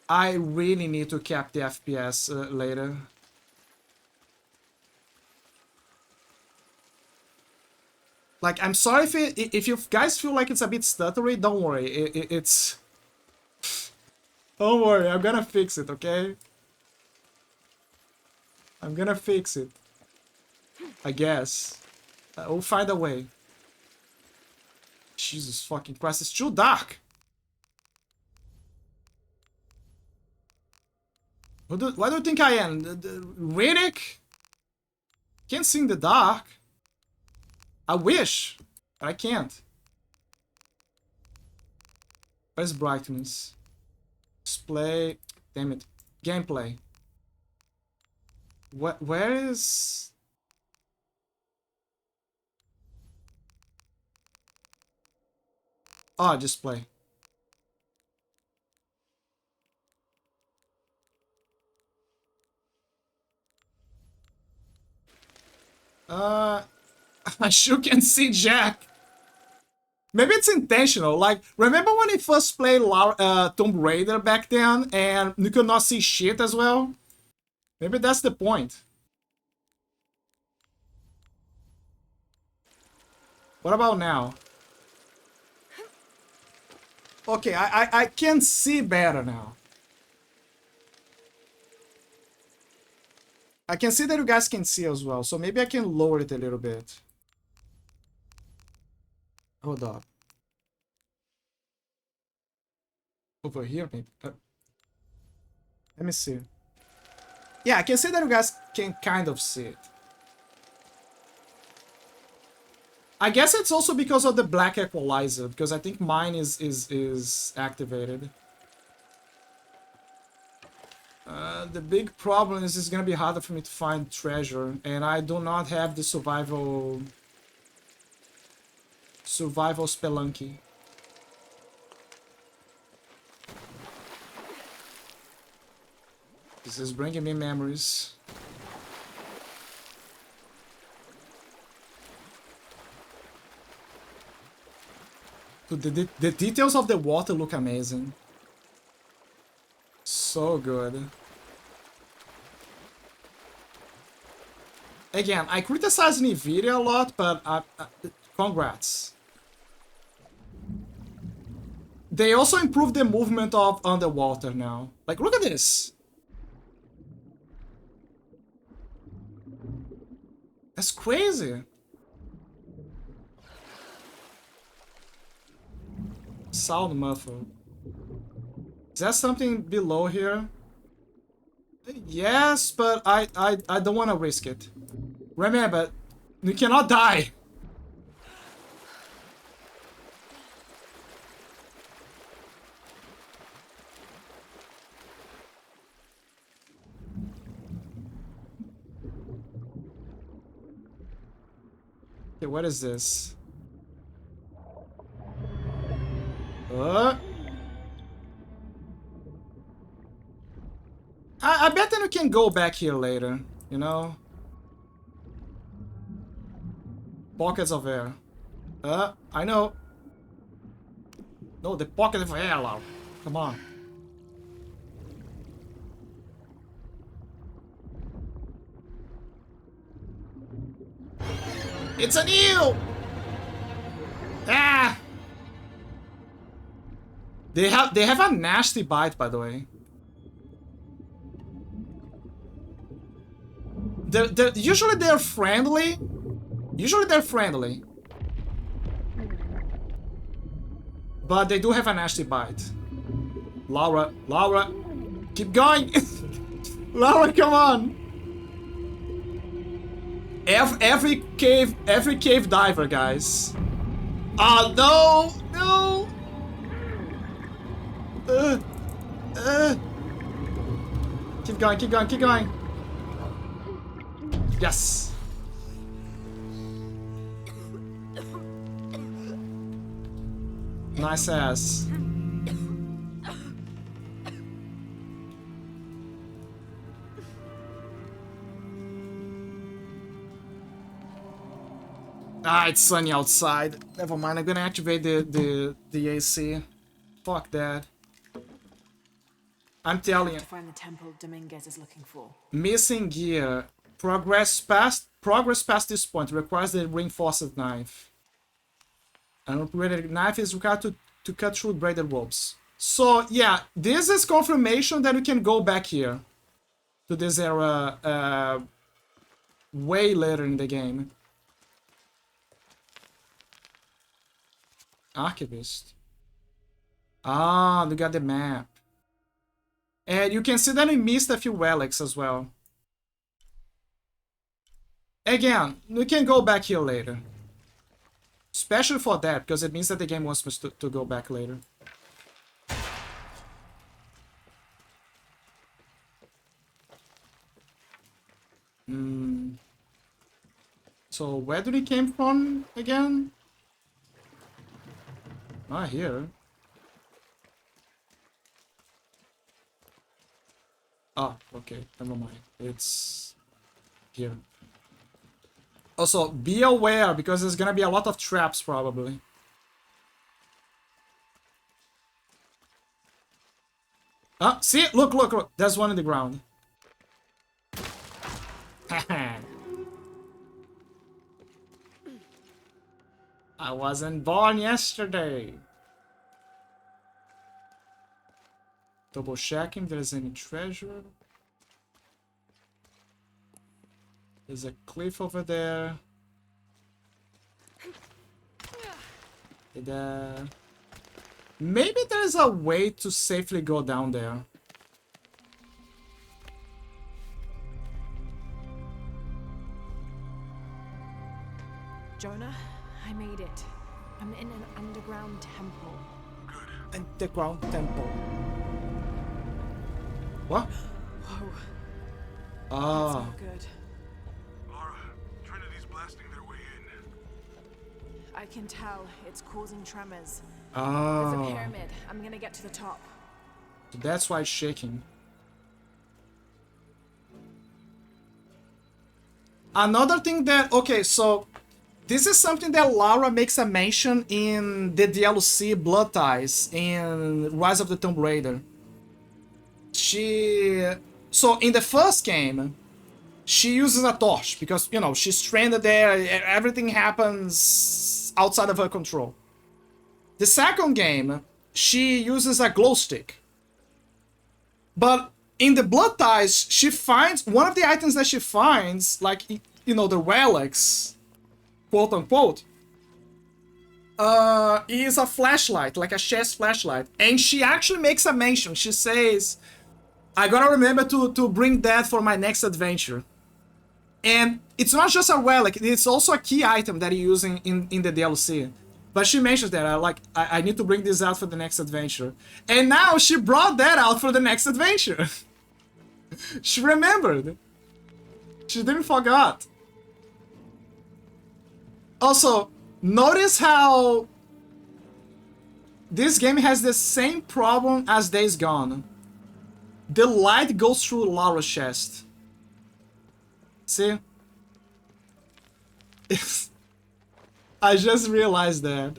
I really need to cap the FPS later. Like, I'm sorry if you guys feel like it's a bit stuttery, don't worry. It's... Don't worry, I'm gonna fix it, okay? I'm gonna fix it. I guess. We'll find a way. Jesus fucking Christ, it's too dark! Why do you think I am? Riddick? Can't see in the dark. I wish, but I can't. Where's brightness? Display. Damn it. Gameplay. Where is... Oh, display. I sure can see Jack. Maybe it's intentional. Like, remember when he first played Tomb Raider back then and you could not see shit as well? Maybe that's the point. What about now? Okay, I can see better now. I can see that you guys can see as well, so maybe I can lower it a little bit. Hold up. Over here, maybe. Let me see. Yeah, I can see that you guys can kind of see it. I guess it's also because of the black equalizer, because I think mine is activated. The big problem is it's gonna be harder for me to find treasure, and I do not have the survival spelunky. This is bringing me memories. Dude, the details of the water look amazing. So good. Again, I criticize Nvidia a lot, but congrats. They also improved the movement of underwater now. Like, look at this. That's crazy. Sound muffle. Is there something below here? Yes, but I don't want to risk it. Remember, you cannot die. Okay, what is this? I bet that you can go back here later, you know? Pockets of air. I know. No, the pocket of air, love. Come on. It's an eel! Ah! They have a nasty bite, by the way. Usually they're friendly. Usually they're friendly. But they do have a nasty bite. Laura, keep going! Laura, come on! Every cave diver, guys. Oh no! Keep going. Yes. Nice ass. Ah, it's sunny outside. Never mind, I'm gonna activate the AC. Fuck that. I'm telling you. To find the temple Dominguez is looking for. Missing gear. Progress past this point requires the reinforced knife. An upgraded knife is required to cut through braided ropes. So yeah, this is confirmation that we can go back here to this era way later in the game. Archivist. Ah, we got the map. And you can see that we missed a few relics as well. Again, we can go back here later. Especially for that, because it means that the game wants us to go back later. So where did he came from again? Not here. Ah, okay, never mind. It's here. Also, be aware, because there's gonna be a lot of traps, probably. Ah, see? Look. There's one in the ground. I wasn't born yesterday. Double checking if there's any treasure. There's a cliff over there. Maybe there's a way to safely go down there. Jonah, I made it. I'm in an underground temple. Underground temple. What? Whoa. Ah. That's not good. Laura, Trinity's blasting their way in. I can tell. It's causing tremors. Ah. There's a pyramid. I'm gonna get to the top. That's why it's shaking. Another thing that... Okay, so... This is something that Lara makes a mention in the DLC Blood Ties in Rise of the Tomb Raider. So in the first game, she uses a torch because, you know, she's stranded there, everything happens outside of her control. The second game, she uses a glow stick. But in the Blood Ties, she finds, one of the items that she finds, like, you know, the relics, quote unquote, is a flashlight, like a chest flashlight. And she actually makes a mention. She says, I gotta remember to bring that for my next adventure. And it's not just a relic, it's also a key item that you're using in the DLC. But she mentions that, I need to bring this out for the next adventure. And now she brought that out for the next adventure. She remembered. She didn't forget. Also, notice how this game has the same problem as Days Gone. The light goes through Lara's chest. See? I just realized that.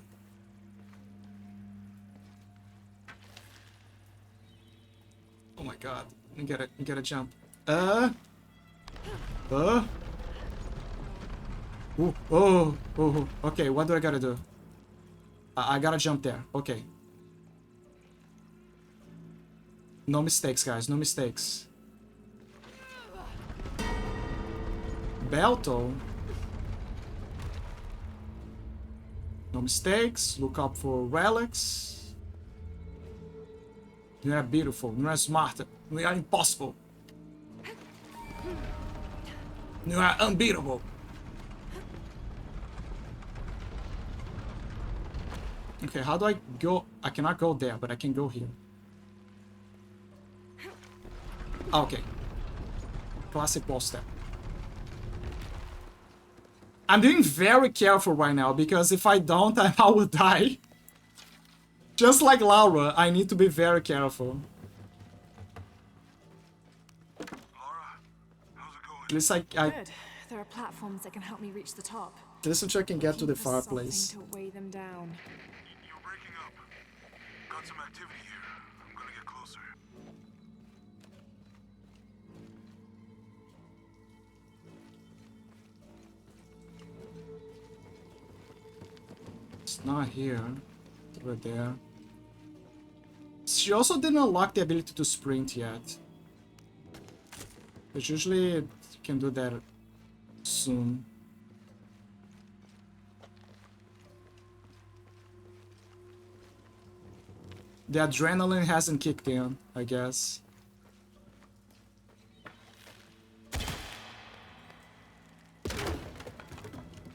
Oh my god. You gotta jump. Ooh, oh, oh, okay, what do I gotta do? I gotta jump there. Okay. No mistakes, guys. No mistakes. Belto. No mistakes. Look up for relics. You are beautiful. You are smart. You are impossible. You are unbeatable. Okay, how do I go? I cannot go there, but I can go here. Okay. Classic wall step. I'm being very careful right now, because if I don't, I will die. Just like Laura, I need to be very careful. Laura, how's it going? At least Good. There are platforms that can help me reach the top. At least I can get to the Looking for fireplace. something to weigh them down. You're breaking up. Got some activity here. I'm gonna get closer. It's not here. It's over there. She also didn't unlock the ability to sprint yet. But usually you can do that soon. The adrenaline hasn't kicked in, I guess.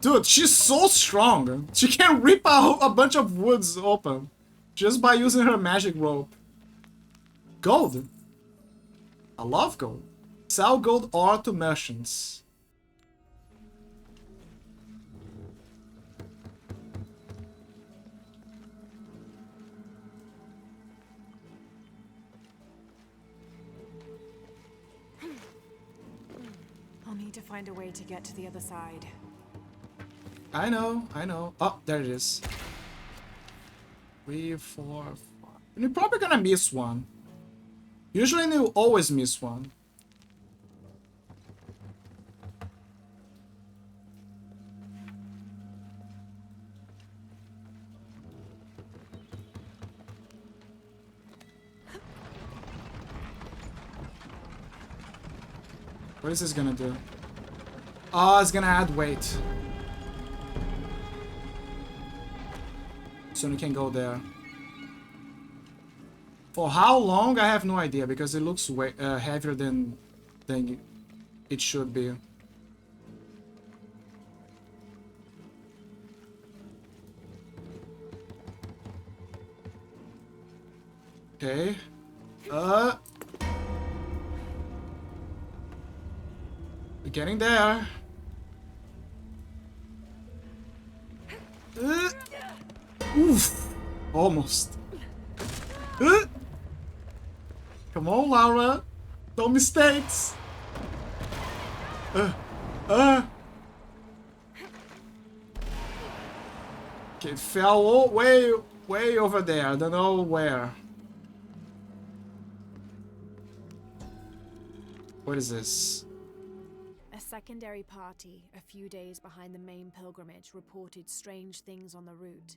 Dude, she's so strong. She can rip a bunch of woods open just by using her magic rope. Gold. I love gold. Sell gold ore to merchants. I'll need to find a way to get to the other side. I know, I know. Oh, there it is. 3, 4, 5. And you're probably gonna miss one. Usually you always miss one. What is this gonna do? Oh, it's gonna add weight. So you can go there. For how long? I have no idea, because it looks way heavier than it should be. Okay. We're getting there. Oof. Almost. Come on, Laura. No mistakes. Okay, it fell way over there. I don't know where. What is this? A secondary party, a few days behind the main pilgrimage, reported strange things on the route.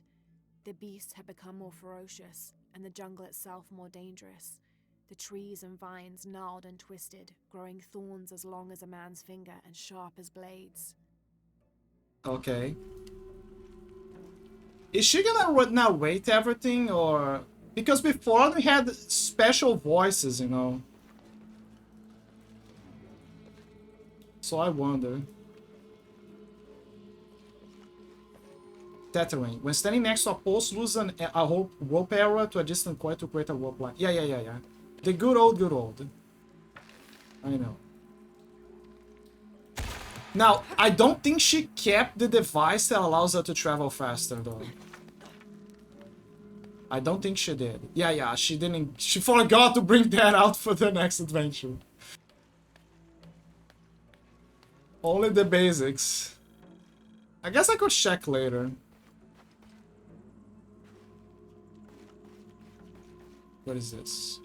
The beasts had become more ferocious, and the jungle itself more dangerous. The trees and vines gnarled and twisted, growing thorns as long as a man's finger and sharp as blades. Okay. Is she gonna narrate everything, or... Because before we had special voices, you know. So I wonder. Tethering. When standing next to a post, lose a rope arrow to a distant point to create a rope line. Yeah. The good old. I know. Now, I don't think she kept the device that allows her to travel faster, though. I don't think she did. Yeah, she didn't... She forgot to bring that out for the next adventure. Only the basics. I guess I could check later. What is this?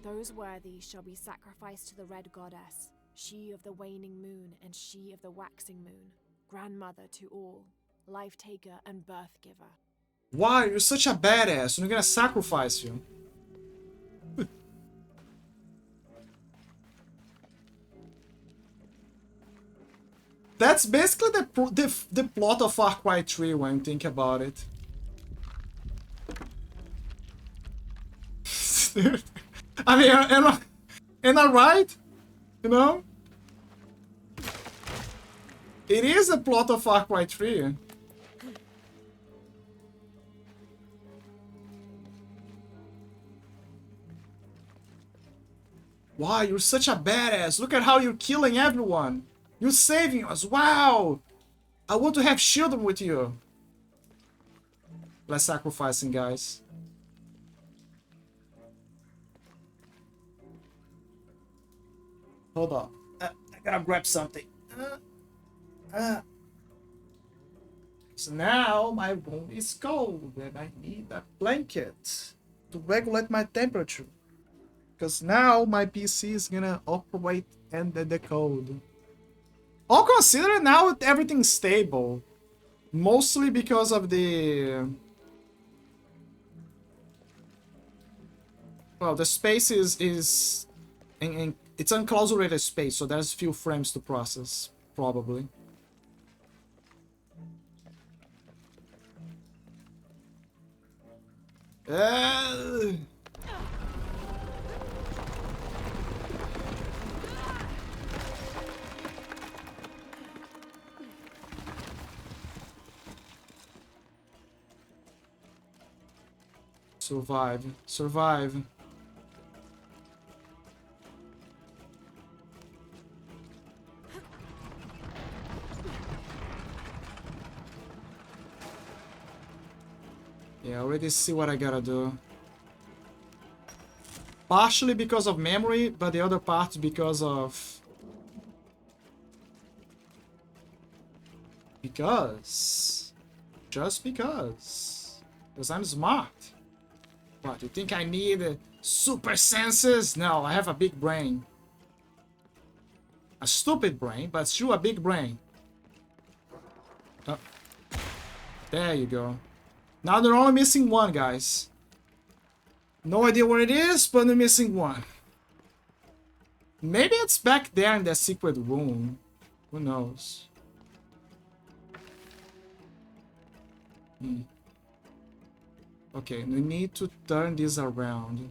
Those worthy shall be sacrificed to the Red Goddess, she of the waning moon and she of the waxing moon, grandmother to all, life taker and birth giver. Why? You're such a badass. We're gonna sacrifice you. That's basically the plot of Far Cry 3 when you think about it. I mean, am I right? You know? It is the plot of Far Cry 3. Wow, you're such a badass. Look at how you're killing everyone. You're saving us. Wow. I want to have children with you. Let's sacrifice him, guys. Hold on. I gotta grab something. So now my room is cold and I need a blanket to regulate my temperature. Because now my PC is gonna operate under the code. All considered, now everything's stable. Mostly because of the... Well, the space is it's unclausulated space, so there's few frames to process, probably. Survive. Survive. Yeah, I already see what I gotta do. Partially because of memory, but the other part because of... Just because. Because I'm smart. What, you think I need super senses? No, I have a big brain. A stupid brain, but still a big brain. Oh. There you go. Now they're only missing one, guys. No idea where it is, but they're missing one. Maybe it's back there in that secret room. Who knows? Okay, we need to turn this around.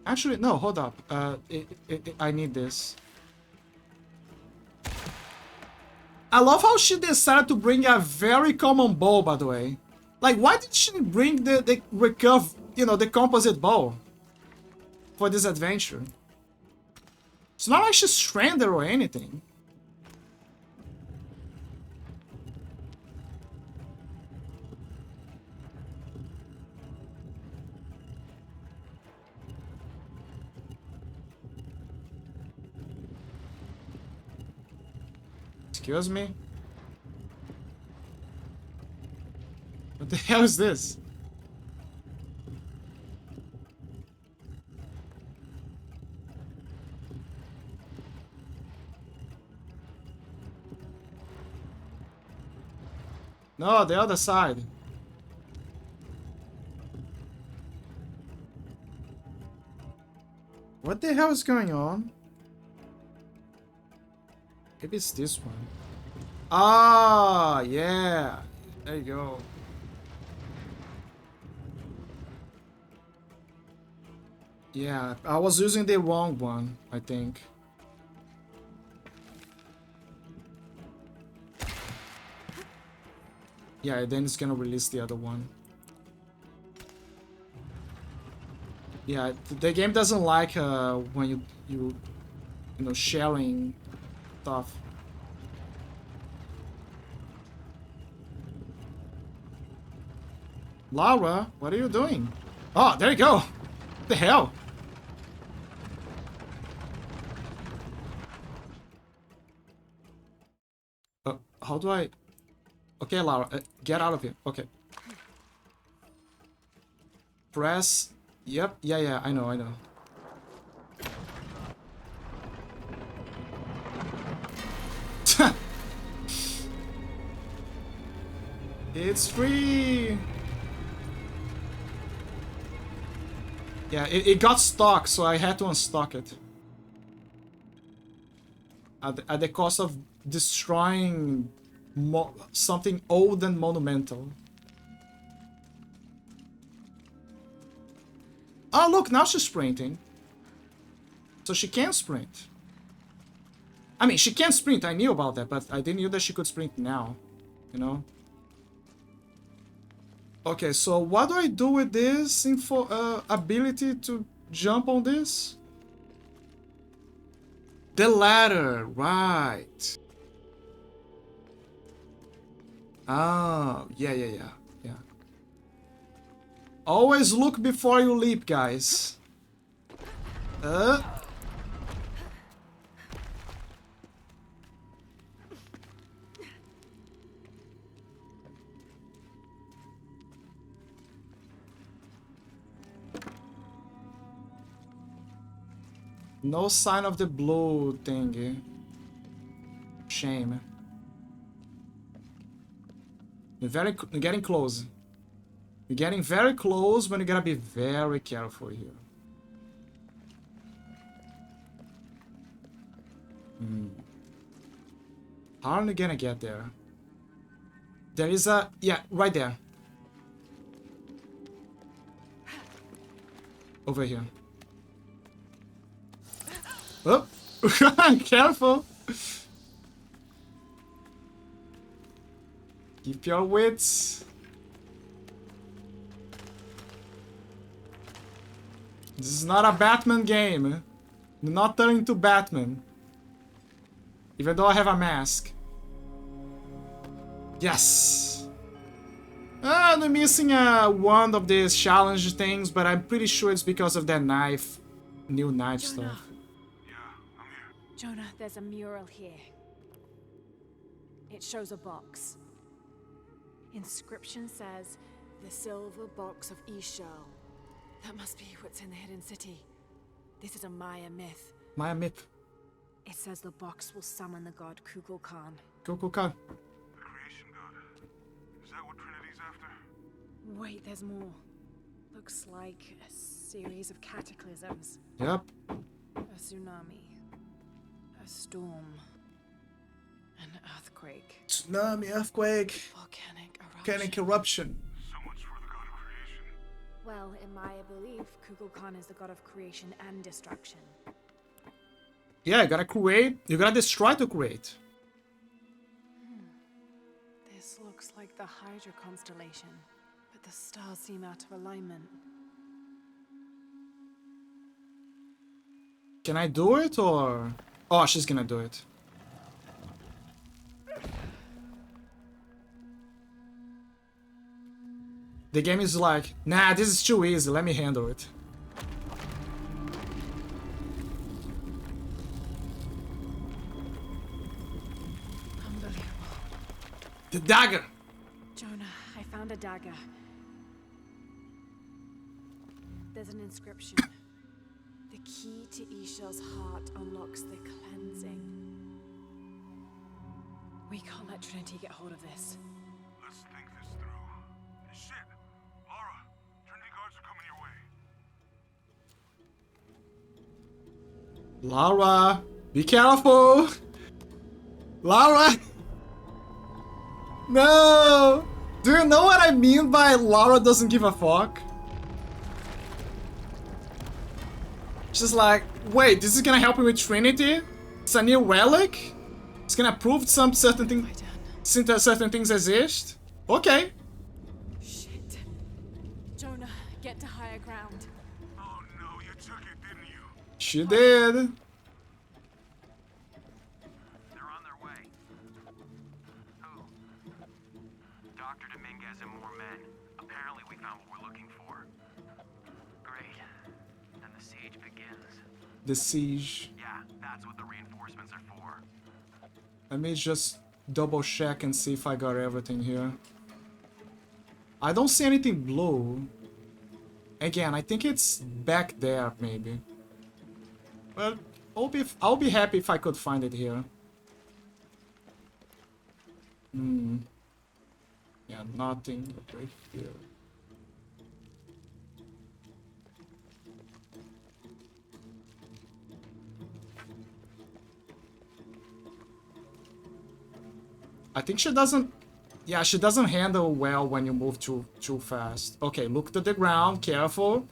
Actually, no, hold up. I need this. I love how she decided to bring a very common bow, by the way. Like, why did she bring the recurve, you know, the composite bow for this adventure? It's not like she's stranded or anything. Excuse me? What the hell is this? No, the other side. What the hell is going on? Maybe it's this one. Ah, yeah. There you go. Yeah, I was using the wrong one, I think. Yeah, then it's gonna release the other one. Yeah, the game doesn't like when you know, sharing stuff. Laura, what are you doing? Oh, there you go. What the hell? How do I... Okay, Lara, get out of here. Okay. Press... Yep, yeah, I know. It's free! Yeah, it got stuck, so I had to unstuck it. At the cost of destroying something old and monumental. Oh, look, now she's sprinting. So she can sprint. I mean, she can sprint, I knew about that, but I didn't know that she could sprint now. You know? Okay, so what do I do with this ability to jump on this? The ladder, right. Oh, yeah. Always look before you leap, guys. No sign of the blue thingy. Shame. You're getting close. You're getting very close, but you gotta be very careful here. How are you gonna get there? There is a... Yeah, right there. Over here. Oh! Careful! Keep your wits. This is not a Batman game. Do not turn into Batman. Even though I have a mask. Yes! I'm missing one of these challenge things, but I'm pretty sure it's because of that knife. New knife stuff. Yeah, I'm here. Jonah, there's a mural here. It shows a box. Inscription says, the silver box of Ishal. That must be what's in the hidden city. This is a Maya myth. Maya myth. It says the box will summon the god Kukulkan. Kukulkan. The creation god. Is that what Trinity's after? Wait, there's more. Looks like a series of cataclysms. Yep. A tsunami. A storm. An earthquake. Tsunami, earthquake. Volcanic eruption. So much for the god of creation. Well, in Maya belief, Kukulkan is the god of creation and destruction. Yeah, you gotta create. You gotta destroy to create. This looks like the Hydra constellation, but the stars seem out of alignment. Can I do it or... Oh, she's gonna do it. The game is like, nah, this is too easy, let me handle it. Unbelievable. The dagger! Jonah, I found a dagger. There's an inscription. The key to Ishel's heart unlocks the cleansing. We can't let Trinity get hold of this. Let's think this through. Shit! Lara, Trinity guards are coming your way. Lara, be careful! Lara! No! Do you know what I mean by Lara doesn't give a fuck? She's like, wait, this is gonna help me with Trinity? It's a new relic? It's gonna prove certain things exist? Okay. Shit. Jonah, get to higher ground. Oh no, you took it, didn't you? She did. They're on their way. Who? Dr. Dominguez and more men. Apparently we found what we're looking for. Great. Then the siege begins. The siege. Yeah, that's what the reinforcements are for. Let me just double check and see if I got everything here. I don't see anything blue. Again, I think it's back there, maybe. Well, I'll be happy if I could find it here. Yeah, nothing right here. I think she doesn't... Yeah, she doesn't handle well when you move too fast. Okay, look to the ground, careful.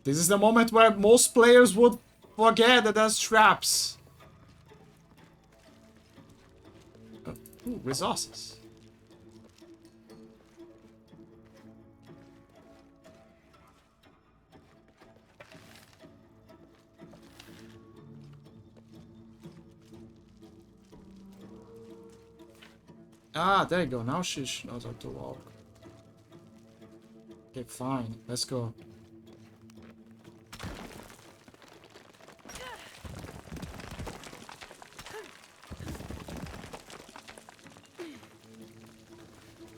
This is the moment where most players would forget that there's traps. Ooh, resources. Ah, there you go. Now she knows how to walk. Okay, fine. Let's go.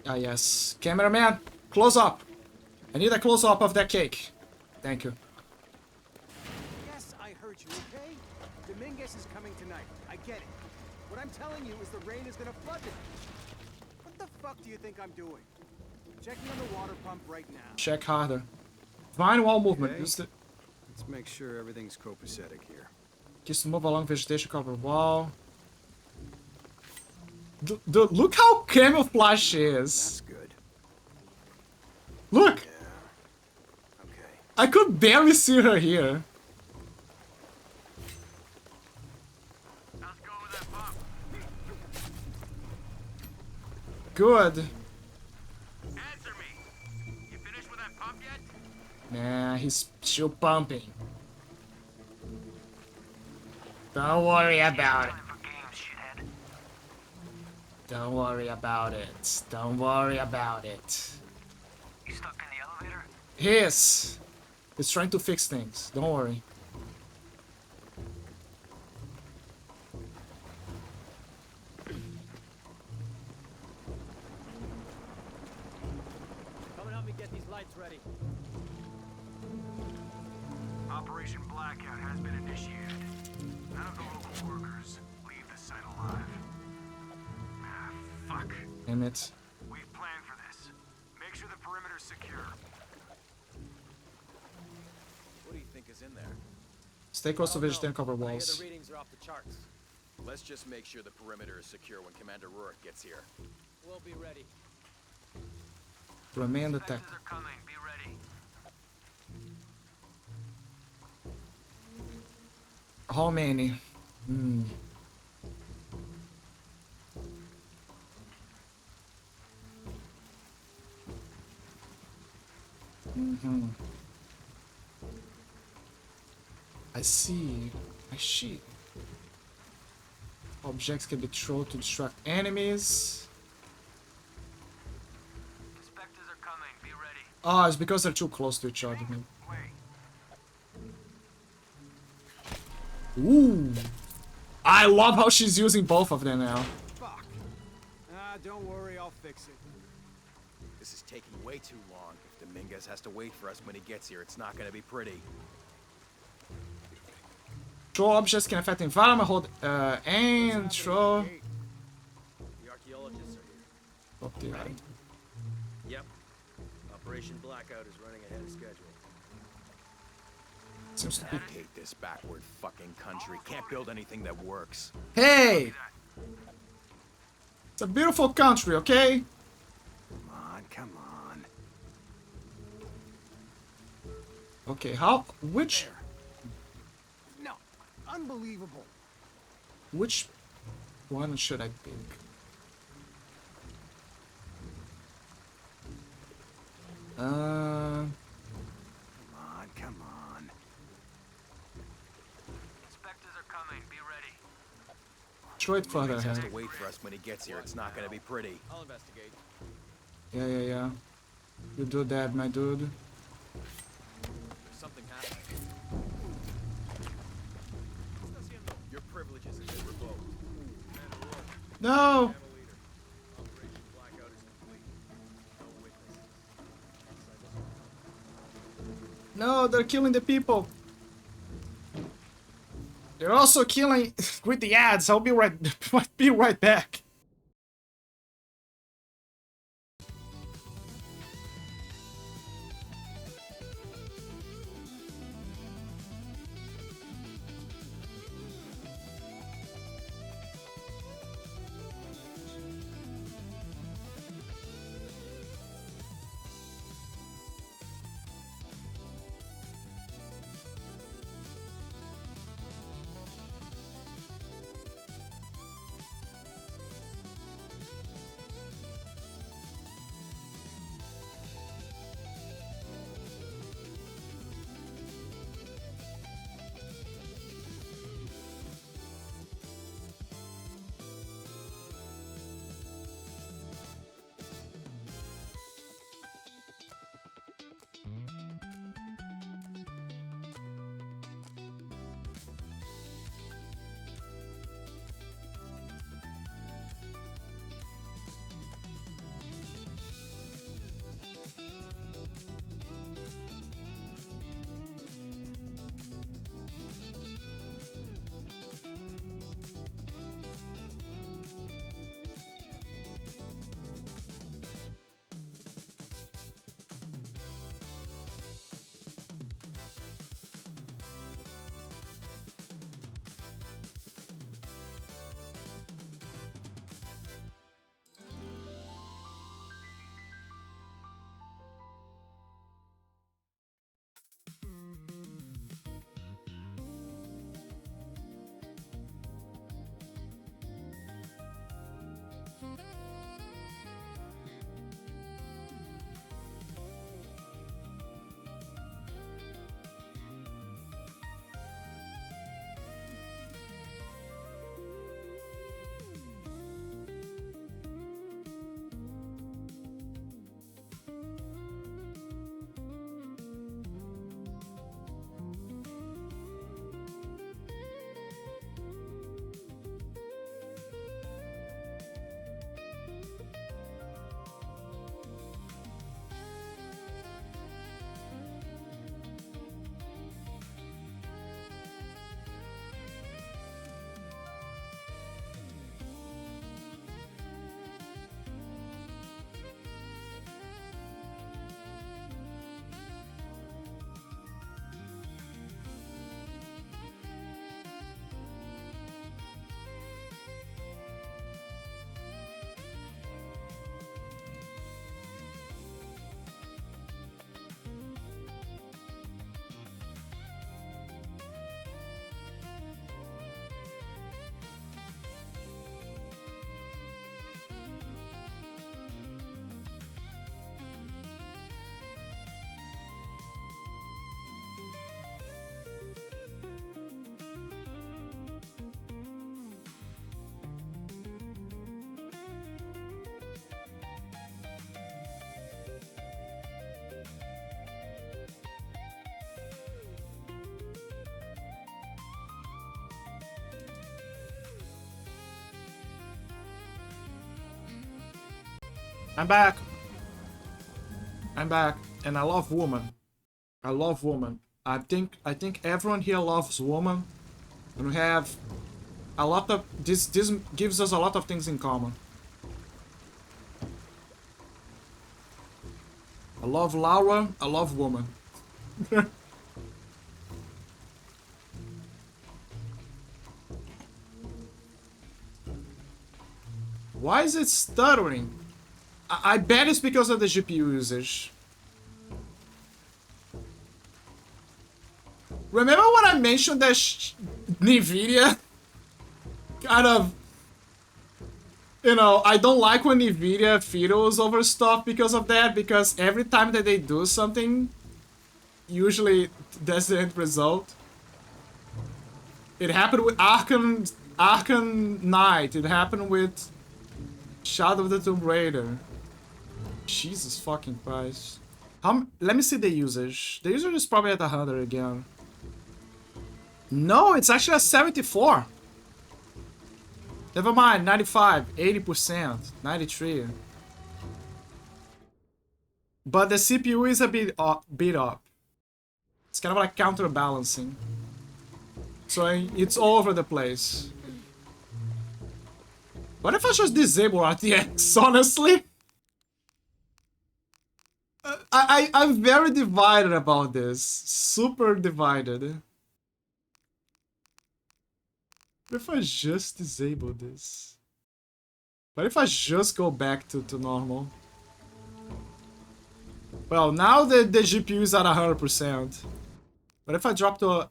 Ah, yes. Cameraman, close up. I need a close up of that cake. Thank you. Yes, I heard you, okay? Dominguez is coming tonight. I get it. What I'm telling you is the rain is gonna flood it. What the fuck do you think I'm doing? Checking on the water pump right now. Check harder. Vine wall movement. Okay. Use the... Let's make sure everything's copacetic here. Just move along vegetation, cover wall. Look how camouflage she is. That's good. Look! Yeah. Okay. I could barely see her here. Let's go with that pump. Good. Answer me. You finished with that pump yet? Nah, he's still pumping. Don't worry about it. For games, shithead. Don't worry about it. Don't worry about it. You stuck in the elevator? He is. He's trying to fix things. Don't worry. Come and help me get these lights ready. Operation Blackout has been initiated. None of the local workers leave the site alive. Ah, fuck. Damn it. We've planned for this. Make sure the perimeter's secure. What do you think is in there? Stay close to vegetation, cover I hear walls. the readings are off the charts. Let's just make sure the perimeter is secure when Commander Rourke gets here. We'll be ready. Remain Inspectors detected. are coming. Be ready. How many? I see. I see. Objects can be thrown to distract enemies. Inspectors are coming. Be ready. Oh, it's because they're too close to each other. Wait. Ooh. I love how she's using both of them now. Fuck. Ah, don't worry, I'll fix it. This is taking way too long. If Dominguez has to wait for us when he gets here, it's not gonna be pretty. Throw objects can affect the environment. Hold and throw. The archaeologists are here. Up the eye. Yep. Operation Blackout is running ahead of schedule. Seems to be. I hate this backward fucking country. Can't build anything that works. Hey! It's a beautiful country, okay? Come on, come on. Okay, how? Which No, unbelievable. one should I pick? Come on, come on. Inspectors are coming. Be ready. Throw it further Dominguez has ahead. to wait for us when he gets here. It's not gonna be pretty. I'll investigate. Yeah. You do that, my dude. There's something happening. Your privileges have been revoked. No! No, they're killing the people. They're also killing with the ads. I'll be right back. I'm back. I'm back, and I love woman. I love woman. I think everyone here loves woman, and we have a lot of this. This gives us a lot of things in common. I love Laura. I love woman. Why is it stuttering? I bet it's because of the GPU usage. Remember when I mentioned that Nvidia kind of, you know, I don't like when Nvidia fiddles over stuff because of that, because every time that they do something, usually that's the end result. It happened with Arkham Knight. It happened with Shadow of the Tomb Raider. Jesus fucking Christ. Let me see the usage. The usage is probably at 100 again. No, it's actually at 74. Never mind, 95, 80%, 93. But the CPU is a bit beat up. It's kind of like counterbalancing. So it's all over the place. What if I just disable RTX, honestly? I'm very divided about this. Super divided. What if I just disable this? What if I just go back to normal? Well, now the GPU is at 100%. What if I drop to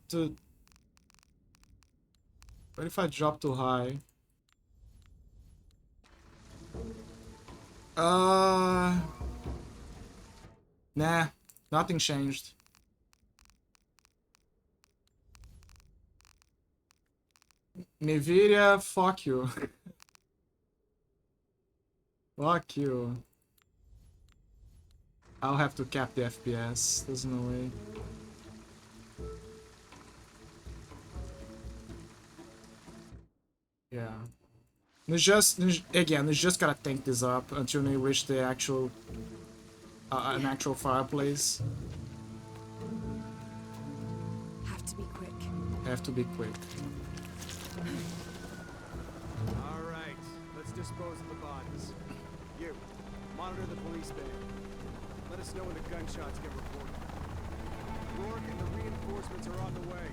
what if I drop too high? Nah, nothing changed. Nvidia, fuck you. Fuck you. I'll have to cap the FPS. There's no way. Yeah. It's just, again, it's just gotta tank this up until we reach the actual, an actual fireplace. Have to be quick. Have to be quick. All right, let's dispose of the bodies. You, monitor the police van. Let us know when the gunshots get reported. Rourke and the reinforcements are on the way.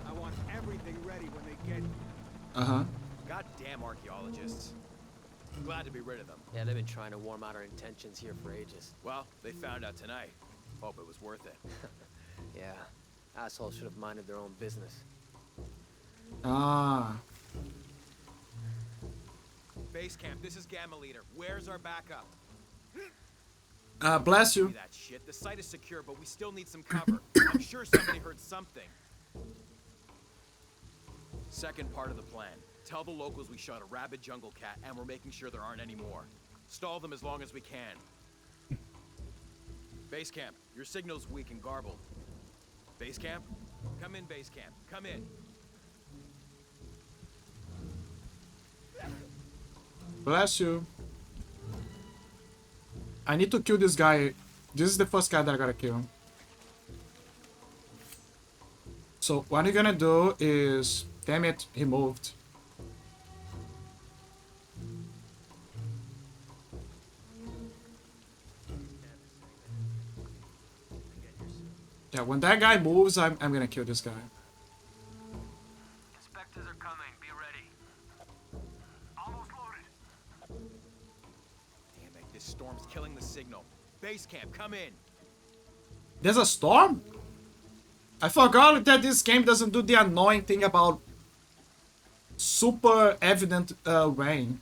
I want everything ready when they get here. Uh-huh. Goddamn archaeologists. I'm glad to be rid of them. Yeah, they've been trying to warm out our intentions here for ages. Well, they found out tonight. Hope it was worth it. Yeah, assholes should have minded their own business. Ah. Base camp, this is Gamma Leader. Where's our backup? Bless you. That shit. The site is secure, but we still need some cover. I'm sure somebody heard something. Second part of the plan. Tell the locals we shot a rabid jungle cat and we're making sure there aren't any more. Stall them as long as we can. Base camp, your signal's weak and garbled. Base camp? Come in, base camp. Come in. Bless you. I need to kill this guy. This is the first guy that I gotta kill. So what you're gonna do is... Damn it, he moved. Yeah, when that guy moves, I'm gonna kill this guy. Inspectors are coming. Be ready. Almost loaded. Damn it, this storm's killing the signal. Base camp, come in. There's a storm? I forgot that this game doesn't do the annoying thing about super evident rain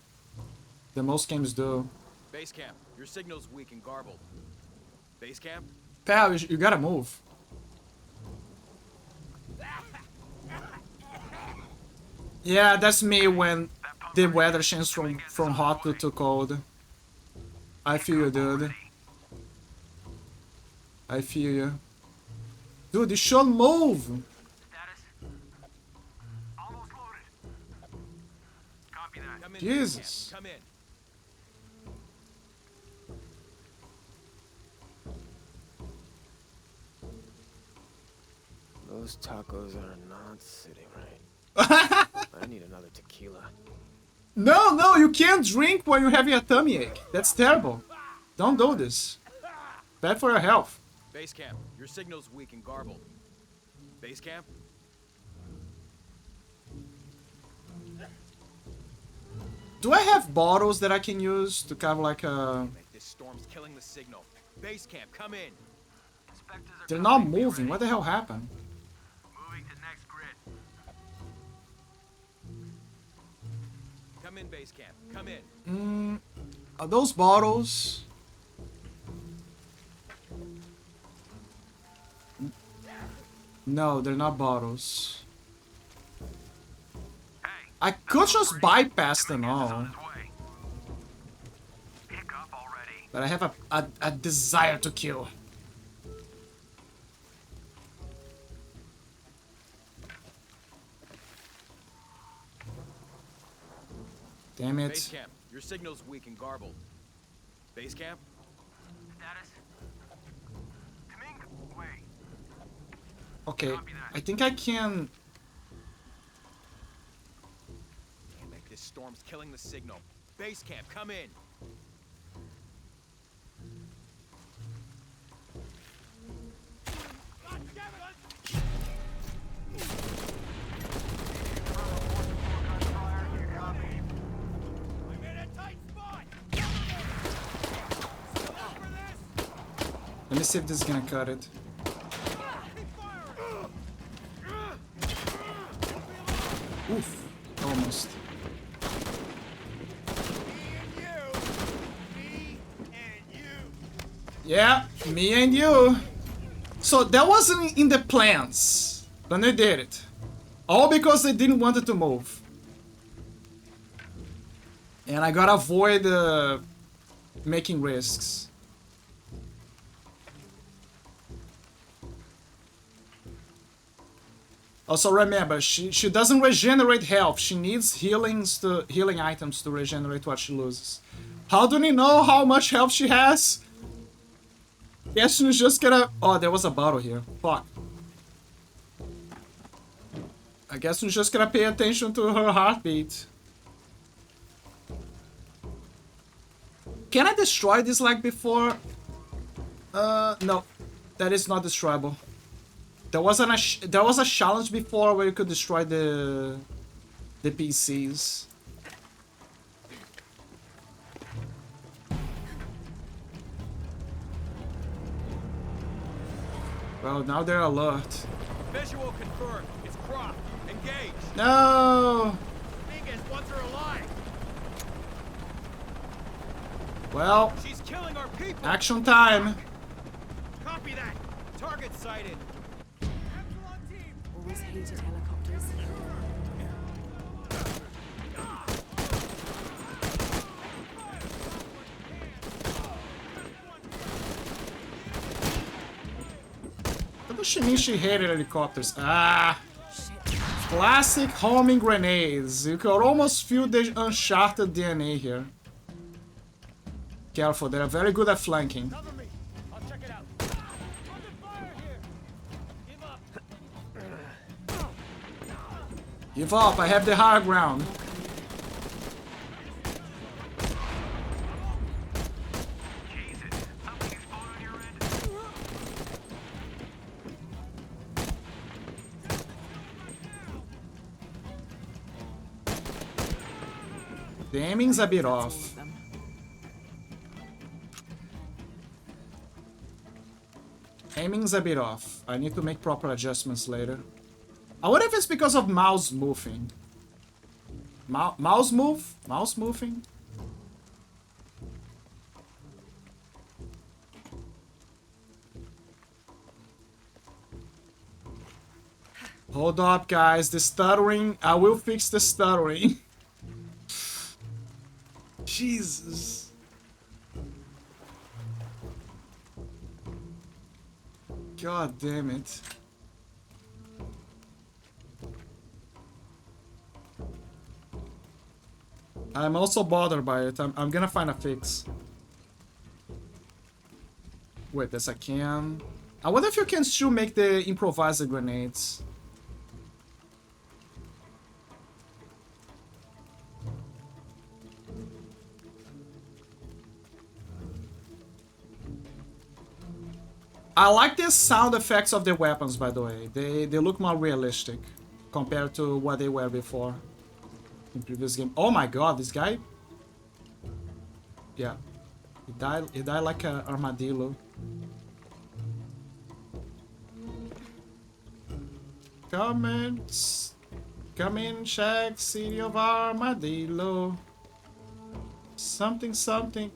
that most games do. Base camp, your signal's weak and garbled. Base camp? Pal, you gotta move. Yeah, that's me when the weather changes from hot to cold. I feel you, dude. I feel you. Dude, you should move! Status. Almost loaded. Copy that. Come in, Jesus. Come in. Those tacos are not sitting right. I need another tequila. No, you can't drink when you're having a tummy ache. That's terrible. Don't do this. Bad for your health. Base camp, your signal's weak and garbled. Base camp? Do I have bottles that I can use to kind of like This storm's killing the signal. Base camp, come in. Inspectors are They're coming. not moving. What the hell happened? Moving to next grid. Come in, base camp. Come in. Are those bottles? No, they're not bottles. Hey, I could just bypass them all. pick up already. But I have a desire to kill. Damn it. Base camp, your signal's weak and garbled. Base camp? Status? Domingo, wait. Okay, I think I can... Damn it, this storm's killing the signal. Base camp, come in. God damn it! I'm in a tight spot. Still up for this? Let me see if this is gonna cut it. Oof, almost. Yeah, me and you. So that wasn't in the plans, but they did it. All because they didn't want it to move. And I gotta avoid making risks. Also remember, she doesn't regenerate health. She needs healing items to regenerate what she loses. How do we know how much health she has? Guess she's just gonna... Oh, there was a bottle here. Fuck. I guess we're just gonna pay attention to her heartbeat. Can I destroy this like before? No. That is not destroyable. There was a challenge before where you could destroy the PCs. Well, now they're alert. Visual confirmed. It's Croft. Engage. No. Dominguez wants her alive. Well, she's killing our people. Action time. Copy that. Target sighted. Always hated helicopters. What does she mean she hated helicopters? Ah! Classic homing grenades. You could almost feel the Uncharted DNA here. Careful, they're very good at flanking. Cover me. I'll check it out. Under fire here. Give up. Give up, I have the higher ground. The aiming's a bit off. Aiming's a bit off. I need to make proper adjustments later. I wonder if it's because of mouse moving. Mouse move? Mouse moving? Hold up, guys. The stuttering. I will fix the stuttering. Jesus. God damn it. I'm also bothered by it. I'm gonna find a fix. Wait, yes I can. I wonder if you can still make the improviser grenades. I like the sound effects of the weapons, by the way. They look more realistic compared to what they were before in previous game. Oh my god, this guy. Yeah, he died like an armadillo. Come in, Shag, city of armadillo. Something, something.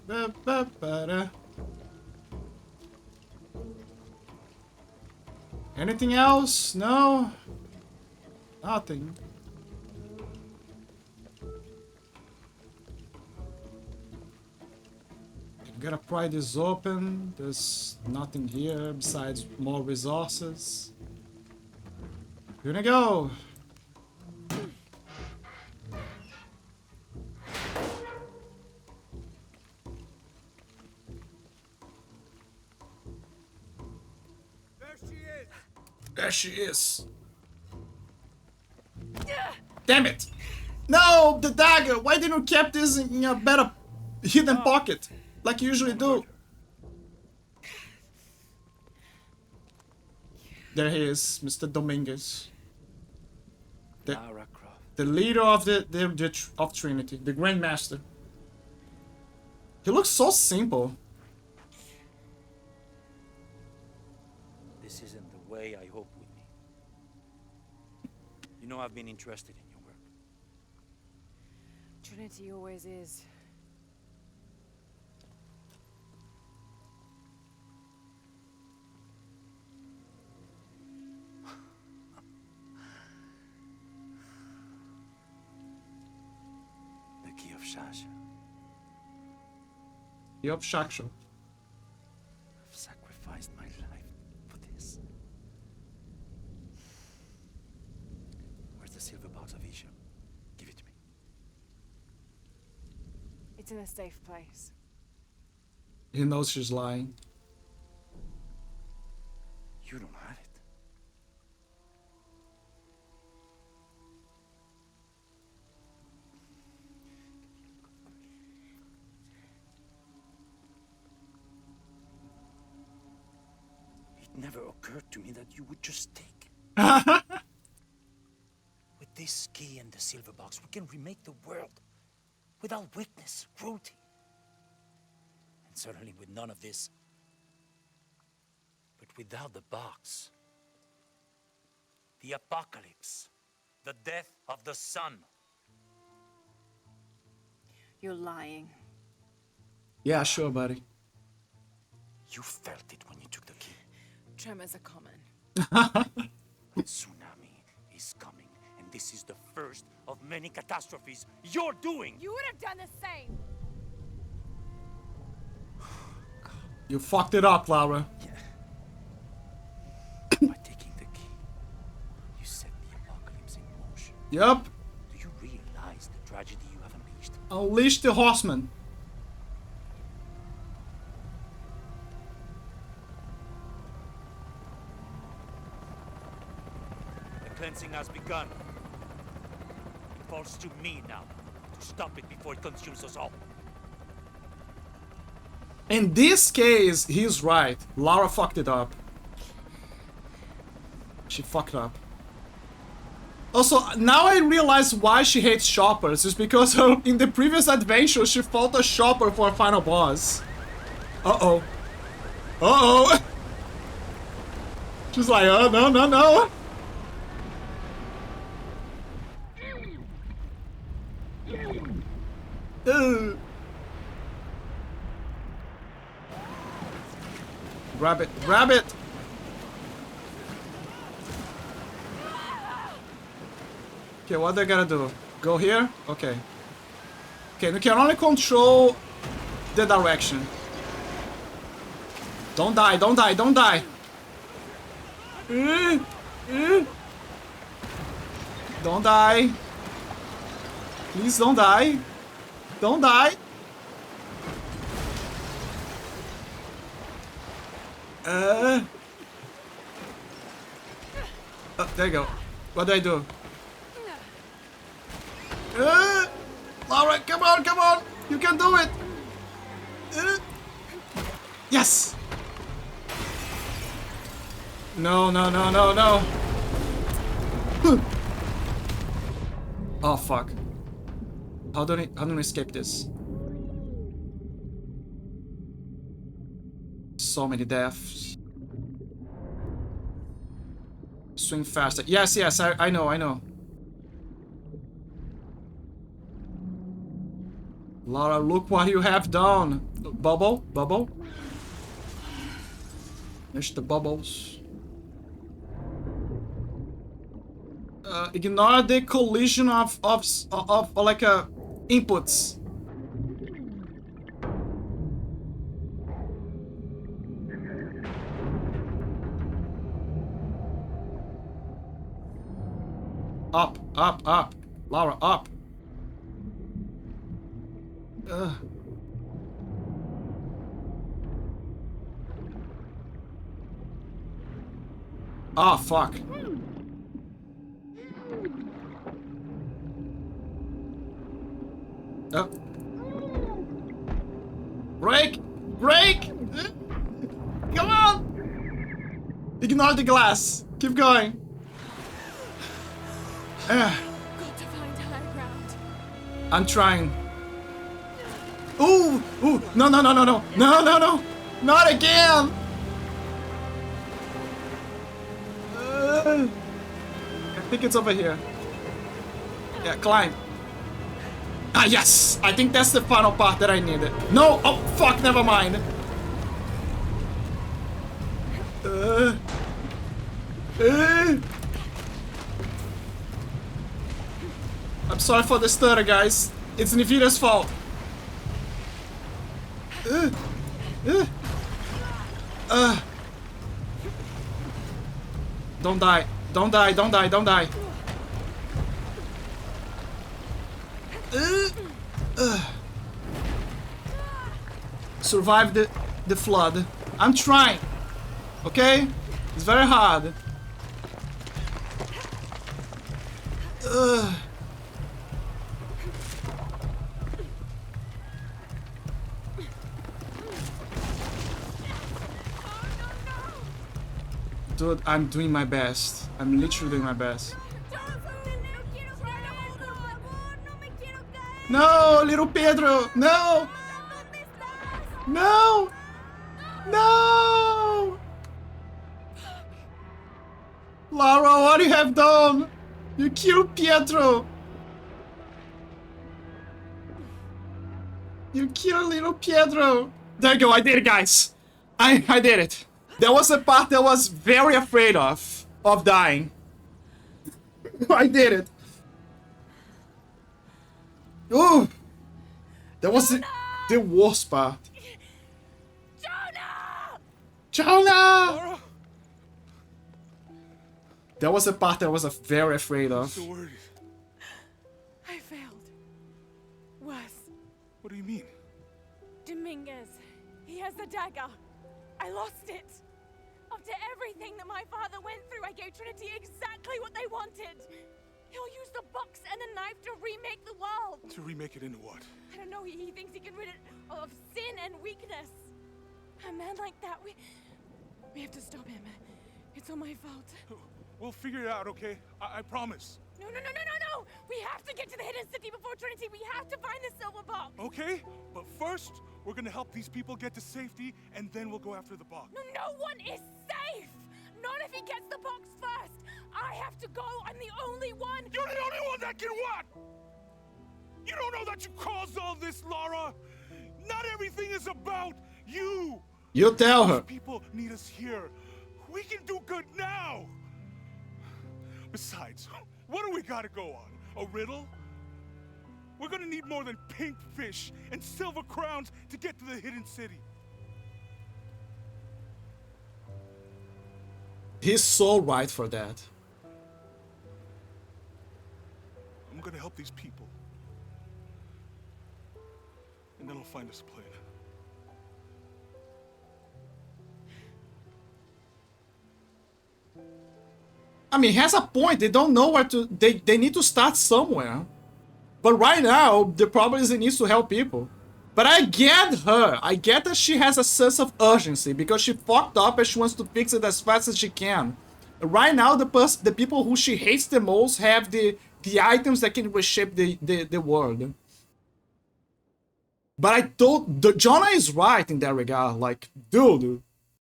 Anything else? No? Nothing. I'm gonna pry this open. There's nothing here besides more resources. Here we go. There she is. Damn it! No, the dagger. Why didn't you keep this in a better hidden pocket, like you usually do? There he is, Mr. Dominguez. The leader of of Trinity, the Grand Master. He looks so simple. This isn't the way I hoped with me. You know I've been interested in your work. Trinity always is. The key of Shasha. Yup, Shaksha. I've sacrificed my life for this. Where's the silver box of Isha? Give it to me. It's in a safe place. He knows she's lying. You don't have it. It never occurred to me that you would just take it. With this key and the silver box, we can remake the world without weakness, cruelty. And certainly with none of this. But without the box, the apocalypse, the death of the sun. You're lying. Yeah, sure, buddy. You felt it when you took the key. Tremors are common. The tsunami is coming, and this is the first of many catastrophes you're doing. You would have done the same. You fucked it up, Laura. By taking the key, you set the apocalypse in motion. Yup. Do you realize the tragedy you have unleashed? Unleash the horseman. The cleansing has begun. It falls to me now to stop it before it consumes us all. In this case, he's right. Laura fucked it up. She fucked up. Also, now I realize why she hates shoppers. It's because in the previous adventure, she fought a shopper for a final boss. Uh-oh. Uh-oh. She's like, oh, no, no, no. Grab it, grab it! Okay, what they gotta do? Go here? Okay. Okay, we can only control the direction. Don't die, don't die, don't die! Don't die! Please don't die! Don't die! Oh, there you go. What do I do? Laura, come on, come on! You can do it! Yes! No, no, no, no, no! Oh, fuck. How do I escape this? So many deaths. Swing faster. Yes, yes, I know, I know. Laura, look what you have done. Bubble, bubble. There's the bubbles. Ignore the collision of like inputs. Up, up, up. Laura, up. Oh, fuck. Oh. Break! Break! Come on! Ignore the glass. Keep going. Got to find high ground. I'm trying. Ooh! Ooh! No, no, no, no, no! No, no, no! Not again! I think it's over here. Yeah, climb. Ah, yes! I think that's the final part that I needed. No! Oh, fuck, never mind. I'm sorry for the stutter, guys. It's Nvidia's fault. Don't die. Don't die, don't die, don't die. Survive the flood. I'm trying. Okay? It's very hard. Dude, I'm doing my best. I'm literally doing my best. No, little Pedro! No! No! No! Lara, what you have done? You killed Pietro! You killed little Pietro! There you go, I did it, guys! I did it! That was a part that I was very afraid of dying. I did it! Ooh! That was the worst part. Jonah! That was the part that I was very afraid of. So worried. I failed. Worse. What do you mean? Dominguez. He has the dagger. I lost it. After everything that my father went through, I gave Trinity exactly what they wanted. He'll use the box and the knife to remake the world. To remake it into what? I don't know, he thinks he can rid it of sin and weakness. A man like that, we have to stop him. It's all my fault. We'll figure it out, okay? I promise. No. We have to get to the hidden city before Trinity. We have to find the silver box. Okay, but first, we're gonna help these people get to safety, and then we'll go after the box. No one is safe! Not if he gets the box first! I have to go! I'm the only one! You're the only one that can what? You don't know that you caused all this, Lara! Not everything is about you! You tell her. These people need us here. We can do good now! Besides, what do we gotta go on? A riddle? We're gonna need more than pink fish and silver crowns to get to the hidden city. He's so right for that. I'm gonna help these people. And then I'll find us a plane. I mean, he has a point. They don't know where to... They need to start somewhere. But right now, the problem is he needs to help people. But I get her. I get that she has a sense of urgency because she fucked up and she wants to fix it as fast as she can. Right now, the people who she hates the most have the items that can reshape the world. But Jonah is right in that regard. Like, dude,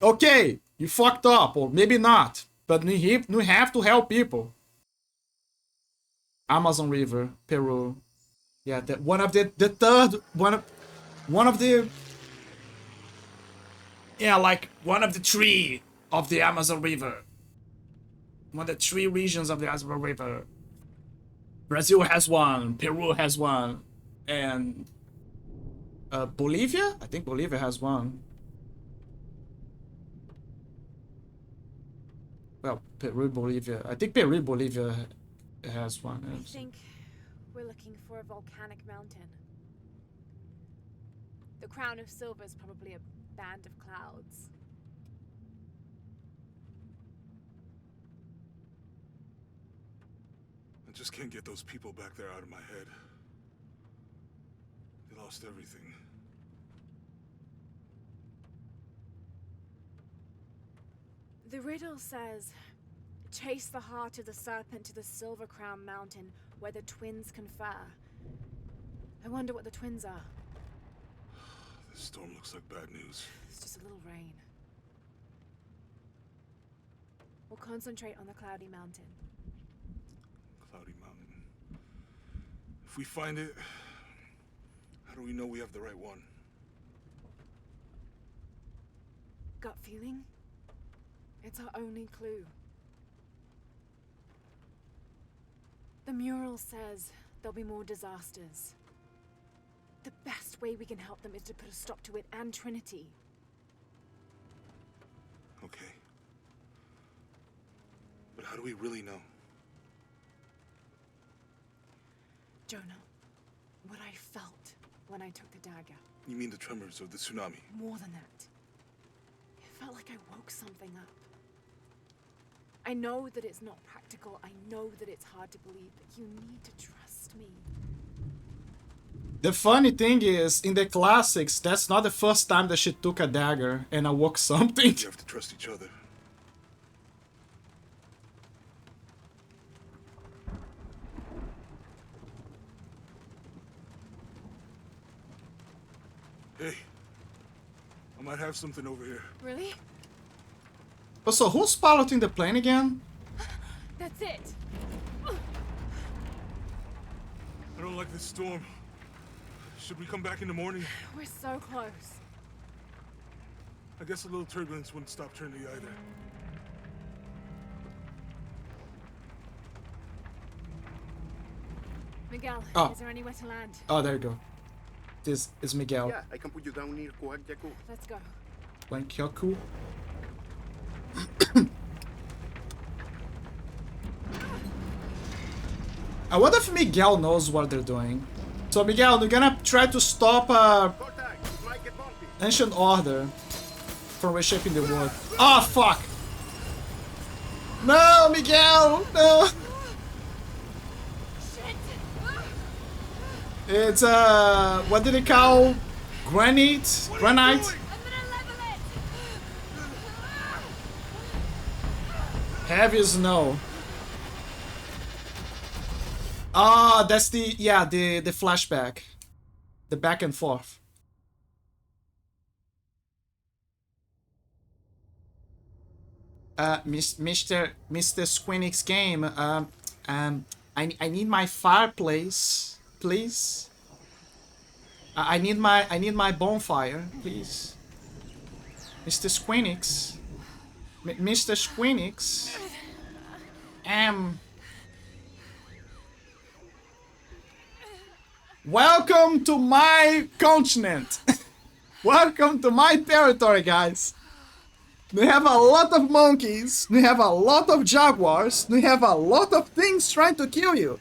okay, you fucked up, or maybe not. But we have to help people. Amazon River, Peru. Yeah, one of the three of the Amazon River. One of the three regions of the Amazon River. Brazil has one, Peru has one, and Bolivia? I think Bolivia has one. Well, Peru, Bolivia. I think Peru, Bolivia has one. I think we're looking for a volcanic mountain. The crown of silver is probably a band of clouds. I just can't get those people back there out of my head. They lost everything. The riddle says, chase the heart of the serpent to the Silver Crown Mountain where the twins confer. I wonder what the twins are. This storm looks like bad news. It's just a little rain. We'll concentrate on the Cloudy Mountain. Cloudy Mountain. If we find it, how do we know we have the right one? Gut feeling? It's our only clue. The mural says there'll be more disasters. The best way we can help them is to put a stop to it and Trinity. Okay. But how do we really know? Jonah, what I felt when I took the dagger. You mean the tremors of the tsunami? More than that. It felt like I woke something up. I know that it's not practical. I know that it's hard to believe, but you need to trust me. The funny thing is, in the classics, that's not the first time that she took a dagger and awoke something. We have to trust each other. Hey, I might have something over here. Really? Oh, so who's piloting the plane again? That's it. I don't like this storm. Should we come back in the morning? We're so close. I guess a little turbulence wouldn't stop Trinity either. Miguel, Oh. is there anywhere to land? Oh, there you go. This is Miguel. Yeah, I can put you down near Koagyaku. Let's go. Wankyoku. I wonder if Miguel knows what they're doing. So Miguel, they're gonna try to stop Ancient Order from reshaping the world. Ah, fuck! No, Miguel! No! It's what did it call? Granite? Granite? Heavy snow. Ah, that's the the flashback. The back and forth. Mr. Squeenix game, I need my fireplace, please. I need my bonfire, please. Mr. Squeenix. Mr. Squeenix. Welcome to my continent. Welcome to my territory, guys. We have a lot of monkeys. We have a lot of jaguars. We have a lot of things trying to kill you.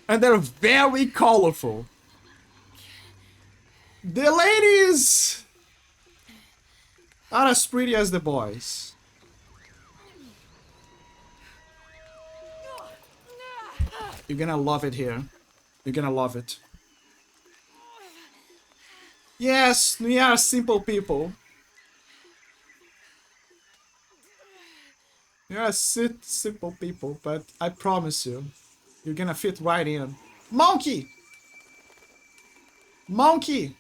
And they're very colorful. The ladies are as pretty as the boys. You're gonna love it here. You're gonna love it. Yes, we are simple people. We are simple people, but I promise you, you're gonna fit right in. Monkey! Monkey!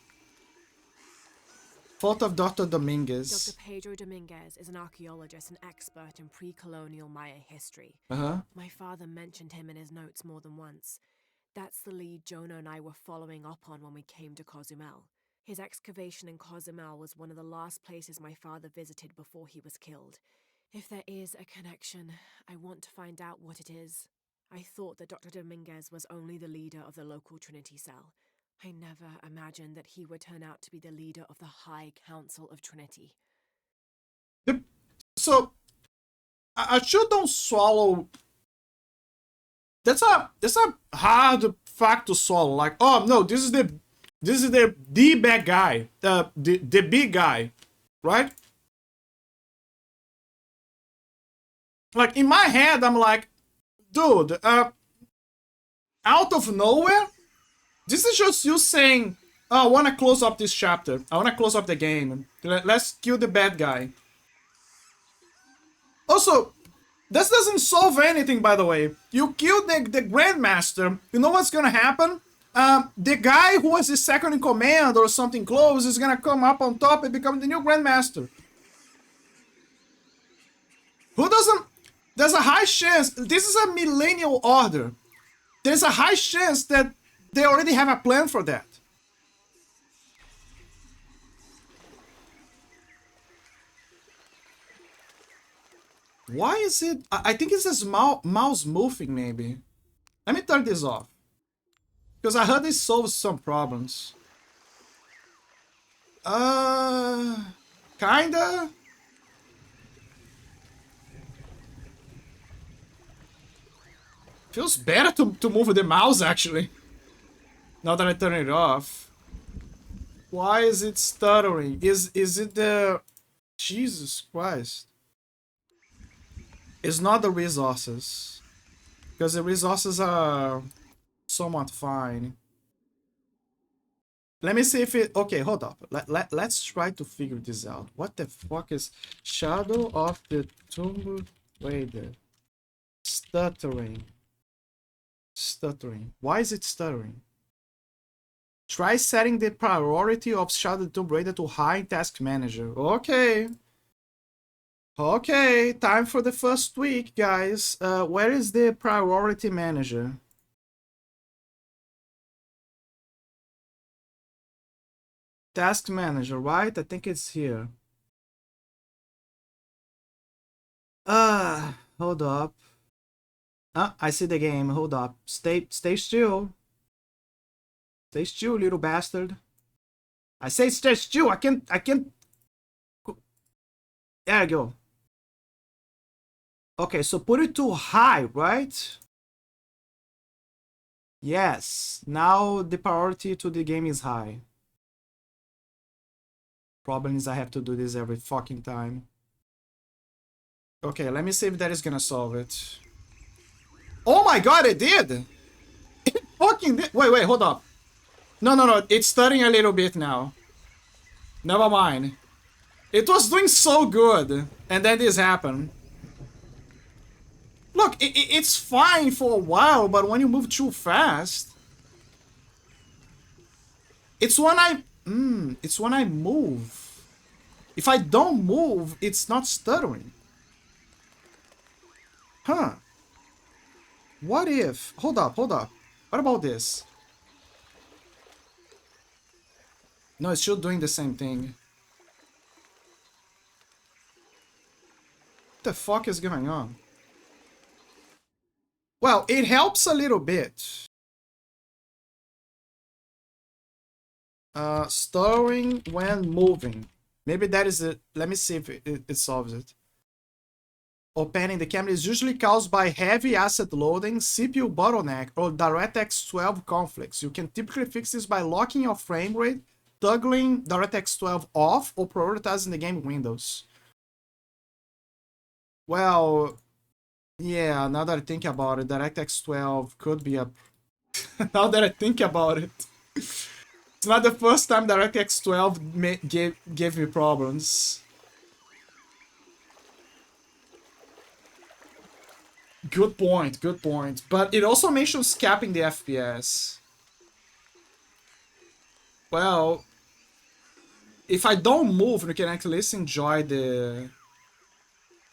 Photo of Dr. Dominguez. Dr. Pedro Dominguez is an archaeologist and expert in pre-colonial Maya history. Uh-huh. My father mentioned him in his notes more than once. That's the lead Jonah and I were following up on when we came to Cozumel. His excavation in Cozumel was one of the last places my father visited before he was killed. If there is a connection, I want to find out what it is. I thought that Dr. Dominguez was only the leader of the local Trinity cell. I never imagined that he would turn out to be the leader of the High Council of Trinity. So, I sure don't swallow. That's a hard fact to swallow. Like, oh no, this is the bad guy, the big guy, right? Like in my head, I'm like, dude, Out of nowhere? This is just you saying, oh, I want to close up this chapter. I want to close up the game. Let's kill the bad guy. Also, this doesn't solve anything, by the way. You kill the Grandmaster, you know what's gonna happen? The guy who was his second in command or something close is gonna come up on top and become the new Grandmaster. Who doesn't... There's a high chance... This is a millennial order. There's a high chance that they already have a plan for that. Why is it... I think it's this mouse moving, maybe. Let me turn this off. Because I heard this solves some problems. Kinda? Feels better to move with the mouse, actually. Now that I turn it off. Why is it stuttering? Is it the... Jesus Christ. It's not the resources. Because the resources are somewhat fine. Let me see if it... Okay, hold up. Let's try to figure this out. What the fuck is Shadow of the Tomb Raider? Stuttering. Stuttering. Why is it stuttering? Try setting the priority of Shadow of the Tomb Raider to high in Task Manager. Okay. Okay, time for the first week, guys. Where is the priority manager? Task manager, right? I think it's here. Hold up. I see the game. Hold up. Stay still. Stay still, little bastard. I say stay still. I can't. There you go. Okay, so put it to high, right? Yes. Now the priority to the game is high. Problem is I have to do this every fucking time. Okay, let me see if that is gonna solve it. Oh my god, it did! It fucking did! Wait, hold up. No, it's stuttering a little bit now. Never mind. It was doing so good, and then this happened. Look, it's fine for a while, but when you move too fast... It's when I move. If I don't move, it's not stuttering. Huh. What if... Hold up. What about this? No, it's still doing the same thing. What the fuck is going on? Well, it helps a little bit. Stuttering when moving. Maybe that is it. Let me see if it solves it. Opening the camera is usually caused by heavy asset loading, CPU bottleneck, or DirectX 12 conflicts. You can typically fix this by locking your frame rate, toggling DirectX 12 off, or prioritizing the game windows. Well, yeah, now that I think about it, DirectX 12 could be a... Now that I think about it. It's not the first time DirectX 12 gave me problems. Good point. But it also mentions capping the FPS. Well, if I don't move, you can at least enjoy the...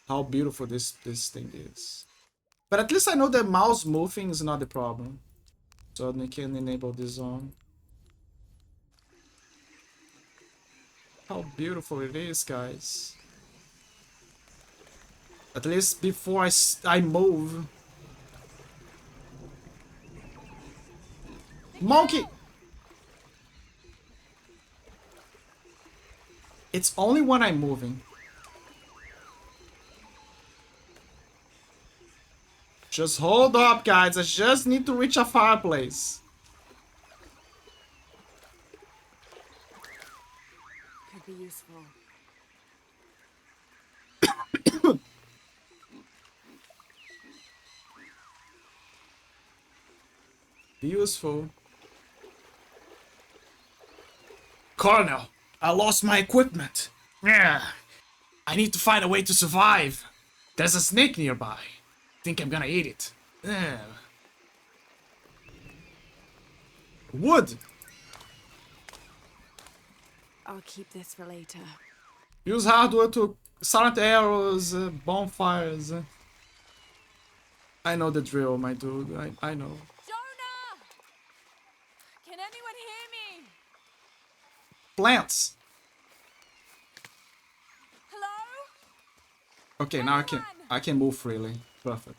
how beautiful this thing is. But at least I know the mouse moving is not the problem. So we can enable this on. How beautiful it is, guys. At least before I move. Monkey! It's only when I'm moving. Just hold up, guys. I just need to reach a fireplace. Could be useful. Be useful. Colonel, I lost my equipment. Yeah. I need to find a way to survive. There's a snake nearby. Think I'm gonna eat it. Wood. I'll keep this for later. Use hardware to silent arrows, bonfires. I know the drill, my dude. I know. Jonah! Can anyone hear me? Plants. Hello? Okay, now I can move freely. Perfect.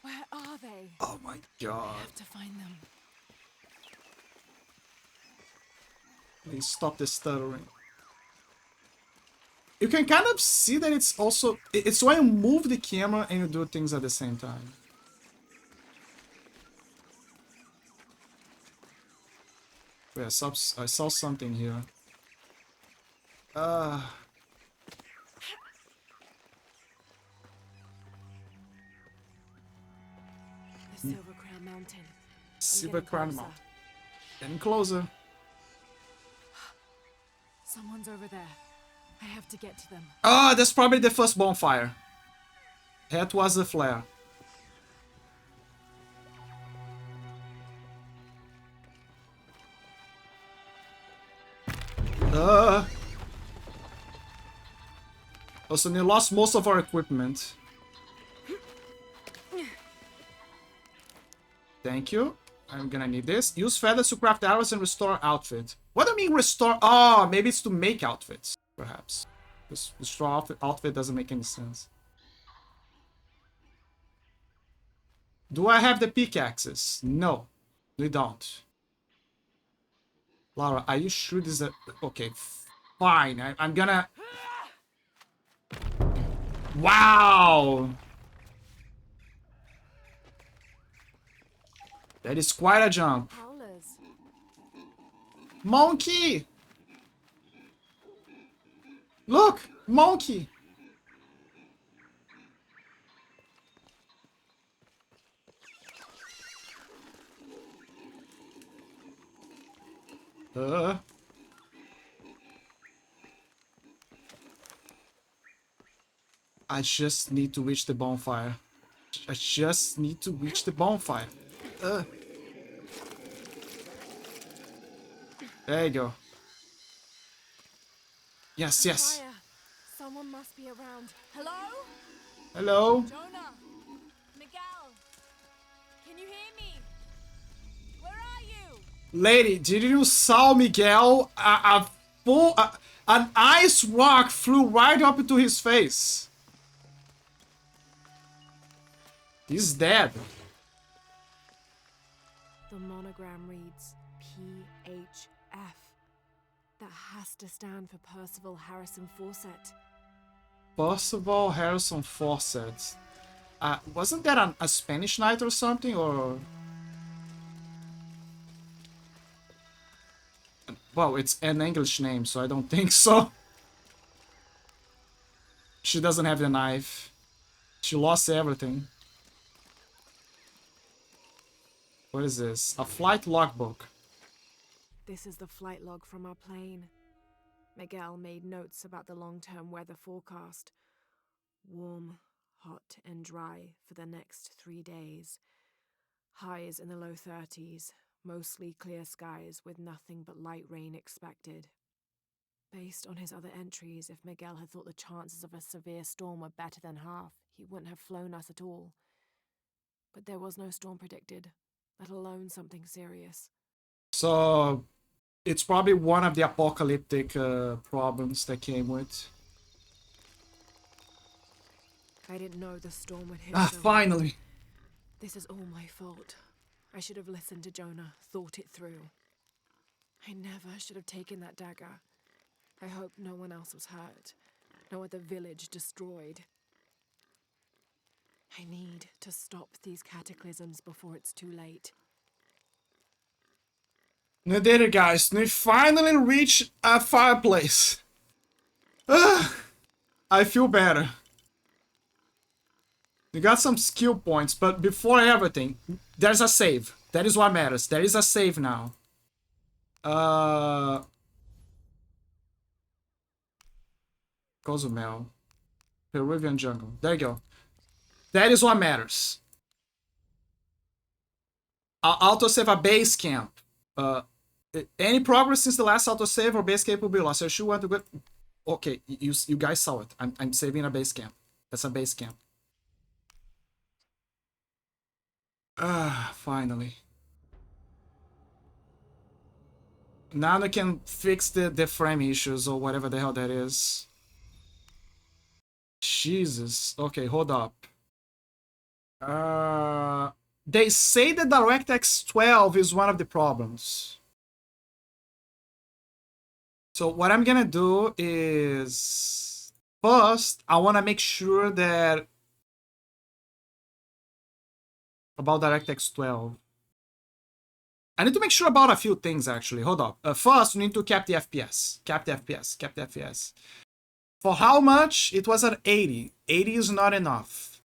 Where are they? Oh my god. I have to find them. Please stop the stuttering. You can kind of see that it's also... It's when you move the camera and you do things at the same time. Wait, I saw something here. The Silver Crown Mountain. Silver Crown Mountain. Getting closer. Someone's over there. I have to get to them. Oh, that's probably the first bonfire. That was the flare. Also, we lost most of our equipment. Thank you. I'm gonna need this. Use feathers to craft arrows and restore outfit. What do you mean restore? Oh, maybe it's to make outfits, perhaps. This restore outfit doesn't make any sense. Do I have the pickaxes? No, we don't. Laura, are you sure this is a... Okay, fine. I'm gonna... Wow! That is quite a jump. Howlers. Monkey! Look! Monkey! I just need to reach the bonfire. I just need to reach the bonfire. There you go. Yes, yes. Fire. Someone must be around. Hello? Hello? Jonah! Miguel! Can you hear me? Where are you? Lady, did you saw Miguel? An ice rock flew right up into his face. He's dead. The monogram reads PHF. That has to stand for Percival Harrison Fawcett. Percival Harrison Fawcett. Wasn't that a Spanish knight or something, or... Well, it's an English name, so I don't think so. She doesn't have the knife. She lost everything. What is this? A flight logbook. This is the flight log from our plane. Miguel made notes about the long-term weather forecast. Warm, hot, and dry for the next 3 days. Highs in the low 30s, mostly clear skies with nothing but light rain expected. Based on his other entries, if Miguel had thought the chances of a severe storm were better than half, he wouldn't have flown us at all. But there was no storm predicted, let alone something serious. So, it's probably one of the apocalyptic problems that came with. I didn't know the storm would hit. Finally! This is all my fault. I should have listened to Jonah, thought it through. I never should have taken that dagger. I hope no one else was hurt. No other village destroyed. I need to stop these cataclysms before it's too late. We did it, guys. We finally reached a fireplace. I feel better. You got some skill points, but before everything, there's a save. That is what matters. There is a save now. Cozumel. Peruvian jungle. There you go. That is what matters. I'll autosave a base camp. Any progress since the last autosave or base camp will be lost. So you want to go... Okay, you guys saw it. I'm saving a base camp. That's a base camp. Finally. Now I can fix the frame issues or whatever the hell that is. Jesus. Okay, hold up. They say that DirectX 12 is one of the problems. So what I'm gonna do is... First, I want to make sure that... About DirectX 12. I need to make sure about a few things, actually. Hold up. First, we need to cap the FPS. Cap the FPS. Cap the FPS. For how much? It was at 80. 80 is not enough.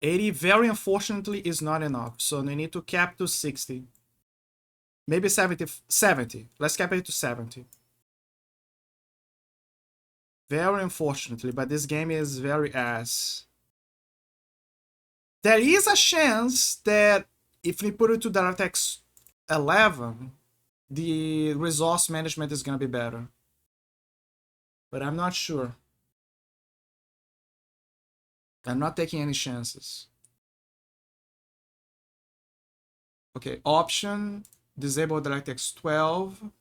80, very unfortunately, is not enough. So we need to cap to 60. Maybe 70. 70. Let's cap it to 70. Very unfortunately, but this game is very ass. There is a chance that if we put it to DirectX 11, the resource management is gonna be better. But I'm not sure. I'm not taking any chances. Okay, option, disable DirectX 12.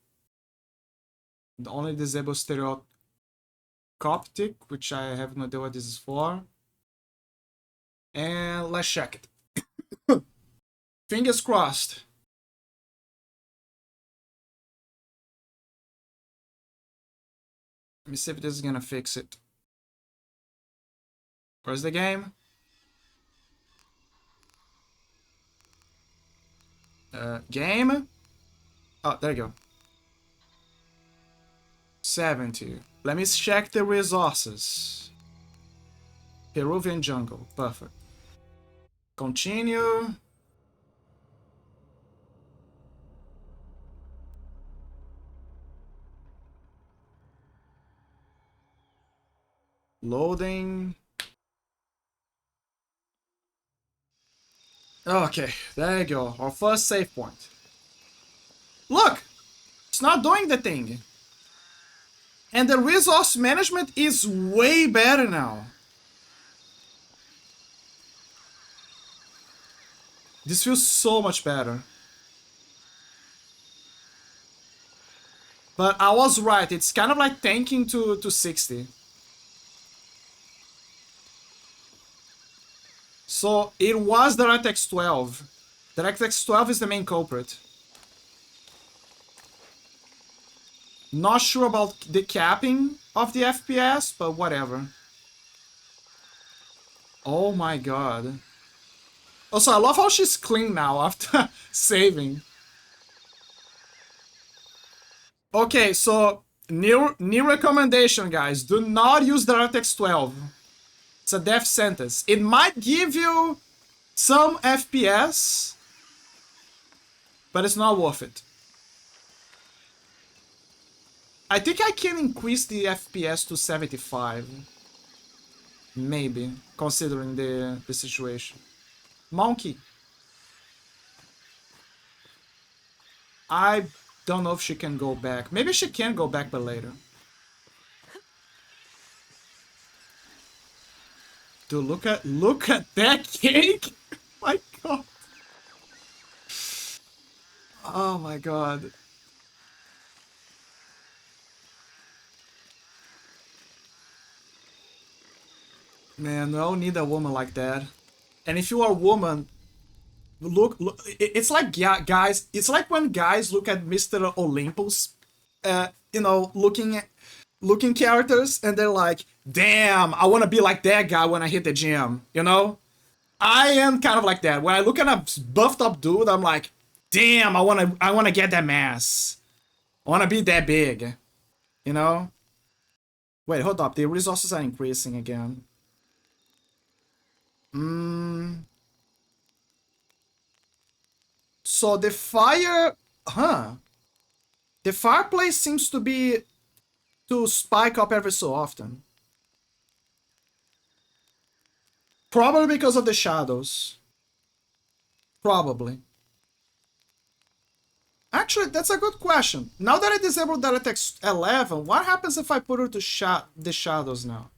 Only disable stereo coptic, which I have no idea what this is for. And let's check it. Fingers crossed. Let me see if this is gonna fix it. Where's the game? Game? Oh, there you go. 70. Let me check the resources. Peruvian jungle. Perfect. Continue. Loading. Okay, there you go. Our first save point. Look! It's not doing the thing. And the resource management is way better now. This feels so much better. But I was right. It's kind of like tanking to 60. So it was DirectX 12. DirectX 12 is the main culprit. Not sure about the capping of the FPS, but whatever. Oh my god. Also, I love how she's clean now after saving. Okay, so new recommendation, guys. Do not use DirectX 12. It's a death sentence. It might give you some FPS, but it's not worth it. I think I can increase the FPS to 75. Maybe, considering the situation. Monkey. I don't know if she can go back. Maybe she can go back, but later. Dude, look at that cake! My god. Oh my god. Man, we all need a woman like that. And if you are a woman, look it's like, yeah, guys, it's like when guys look at Mr. Olympus, you know, looking characters, and they're like, damn, I want to be like that guy when I hit the gym, you know? I am kind of like that. When I look at a buffed up dude, I'm like, damn, I want to get that mass. I want to be that big, you know? Wait, hold up, the resources are increasing again. So the fire... Huh. The fireplace seems to be... to spike up every so often. Probably because of the shadows. Probably. Actually, that's a good question. Now that I disabled DirectX 11, what happens if I put it to the shadows now?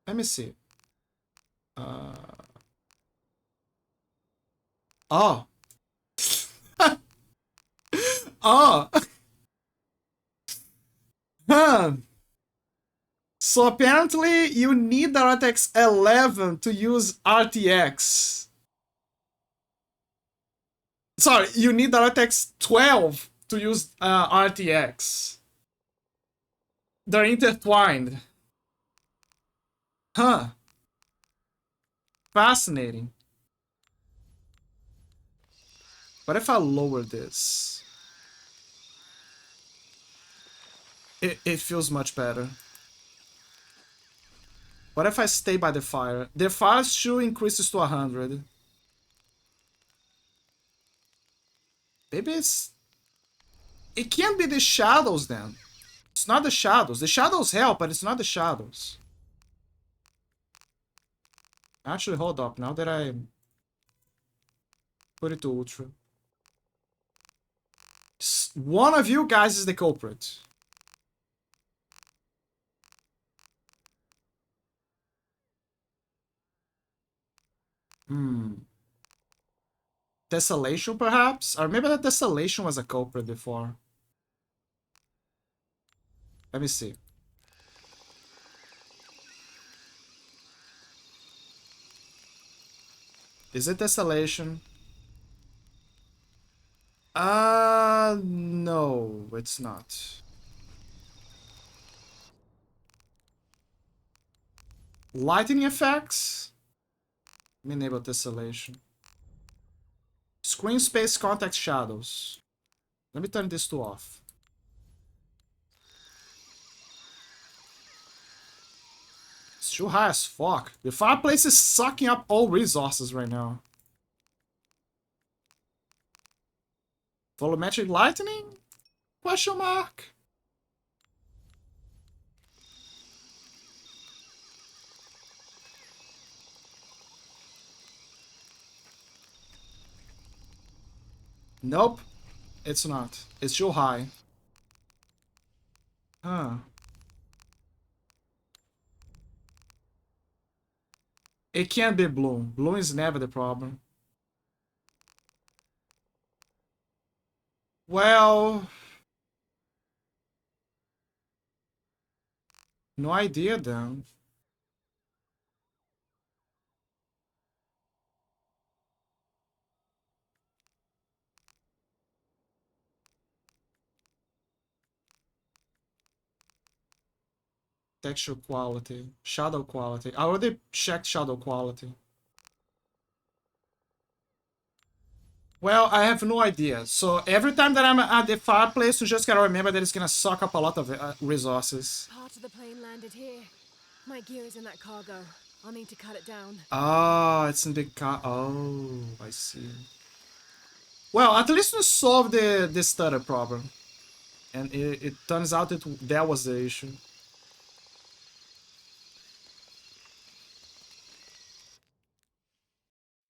Let me see. Oh. Oh. Huh. So apparently you need DirectX 11 to use RTX. Sorry, you need DirectX 12 to use RTX. They're intertwined. Huh. Fascinating. What if I lower this? It feels much better. What if I stay by the fire? The fire should increases to 100. Maybe it's... It can't be the shadows then. It's not the shadows. The shadows help, but it's not the shadows. Actually, hold up. Now that I put it to ultra. One of you guys is the culprit. Desolation, perhaps? Or maybe that Desolation was a culprit before. Let me see. Is it Desolation? No, it's not. Lightning effects? Let me enable Desolation. Screen space context shadows. Let me turn this to off. It's too high as fuck. The fireplace is sucking up all resources right now. Volumetric lightning? Question mark? Nope. It's not. It's too high. Huh. It can't be blue. Blue is never the problem. Well... No idea then. Texture quality. Shadow quality. I already checked shadow quality. Well, I have no idea. So every time that I'm at the fireplace, you just gotta remember that it's gonna suck up a lot of resources. Part of the plane landed here. My gear is in that cargo. I'll need to cut it down. Ah, it's in the car. Oh, I see. Well, at least we solved the stutter problem. And it turns out that was the issue.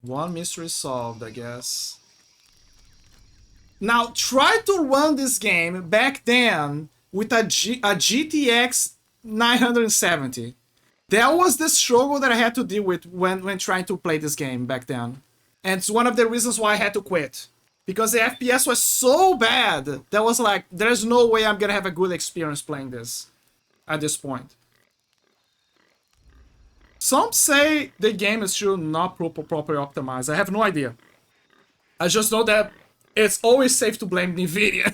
One mystery solved, I guess. Now, try to run this game back then with a GTX 970. That was the struggle that I had to deal with when trying to play this game back then. And it's one of the reasons why I had to quit. Because the FPS was so bad that was like, there's no way I'm gonna have a good experience playing this at this point. Some say the game is still not properly optimized. I have no idea. I just know that it's always safe to blame Nvidia.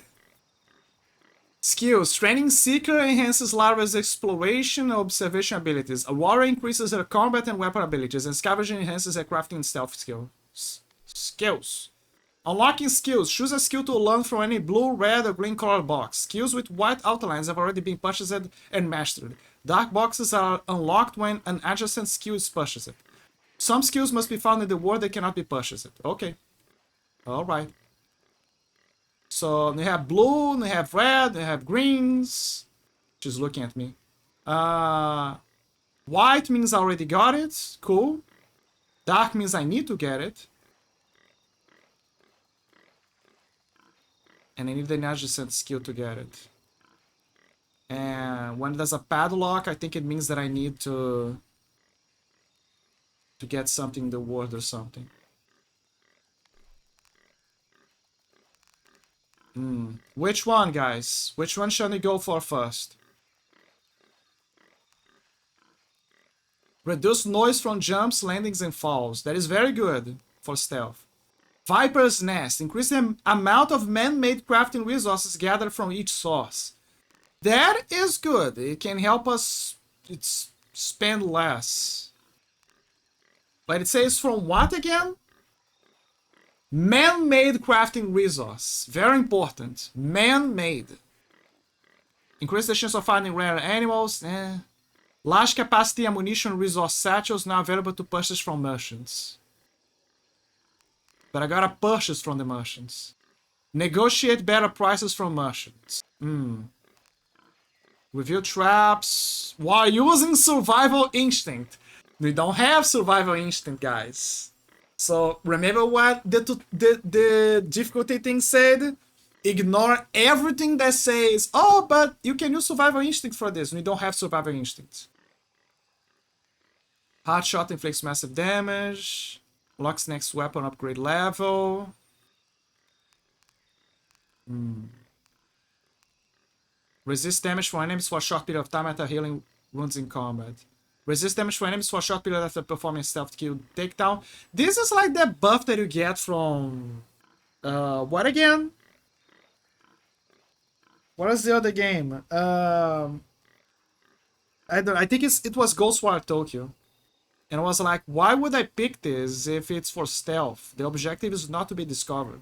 Skills. Training Seeker enhances Lara's exploration and observation abilities. A Warrior increases her combat and weapon abilities. And Scavenging enhances her crafting and stealth skills. Unlocking skills. Choose a skill to learn from any blue, red, or green colored box. Skills with white outlines have already been purchased and mastered. Dark boxes are unlocked when an adjacent skill is purchased. Some skills must be found in the world that cannot be purchased. Okay. Alright. So we have blue, we have red, we have greens. She's looking at me. White means I already got it. Cool. Dark means I need to get it. And I need the adjacent skill to get it. And when there's a padlock, I think it means that I need to get something in the world or something. Which one, guys? Which one shall we go for first? Reduce noise from jumps, landings, and falls. That is very good for stealth. Viper's Nest. Increase the amount of man-made crafting resources gathered from each source. That is good. It can help us spend less. But it says from what again? Man-made crafting resource. Very important. Man-made. Increase the chance of finding rare animals. Large capacity ammunition resource satchels now available to purchase from merchants. But I gotta purchase from the merchants. Negotiate better prices from merchants. Review traps while using survival instinct. We don't have survival instinct, guys. So remember what the difficulty thing said? Ignore everything that says, oh, but you can use survival instinct for this. We don't have survival instinct. Hard shot inflicts massive damage. Locks next weapon upgrade level. Resist damage from enemies for a short period of time after healing wounds in combat. Resist damage from enemies for a short period after performing stealth kill takedown. This is like that buff that you get from... what again? What is the other game? I think it was Ghostwire Tokyo. And I was like, why would I pick this if it's for stealth? The objective is not to be discovered.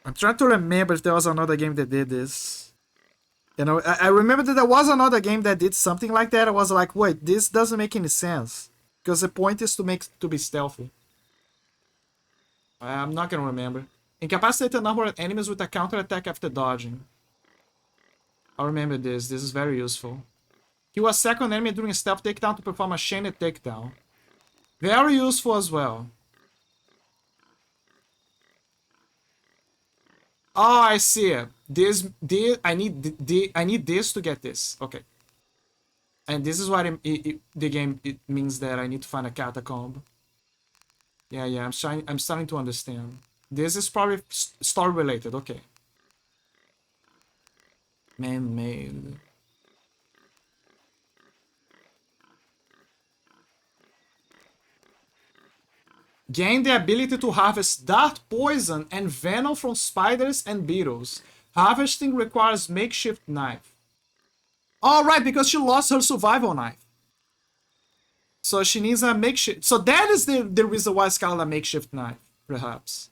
I'm trying to remember if there was another game that did this. You know, I remember that there was another game that did something like that. I was like, wait, this doesn't make any sense. Because the point is to be stealthy. I'm not gonna remember. Incapacitate a number of enemies with a counter-attack after dodging. I remember this. This is very useful. Kill a second enemy during a stealth takedown to perform a chained takedown. Very useful as well. Oh, I see it. I need this to get this. Okay. And this is what the game means that I need to find a catacomb. Yeah, I'm starting to understand. This is probably story related. Okay. Man-made. Gain the ability to harvest dart poison and venom from spiders and beetles. Harvesting requires makeshift knife. Oh, right, because she lost her survival knife. So she needs a makeshift... So that is the reason why it's called a makeshift knife, perhaps.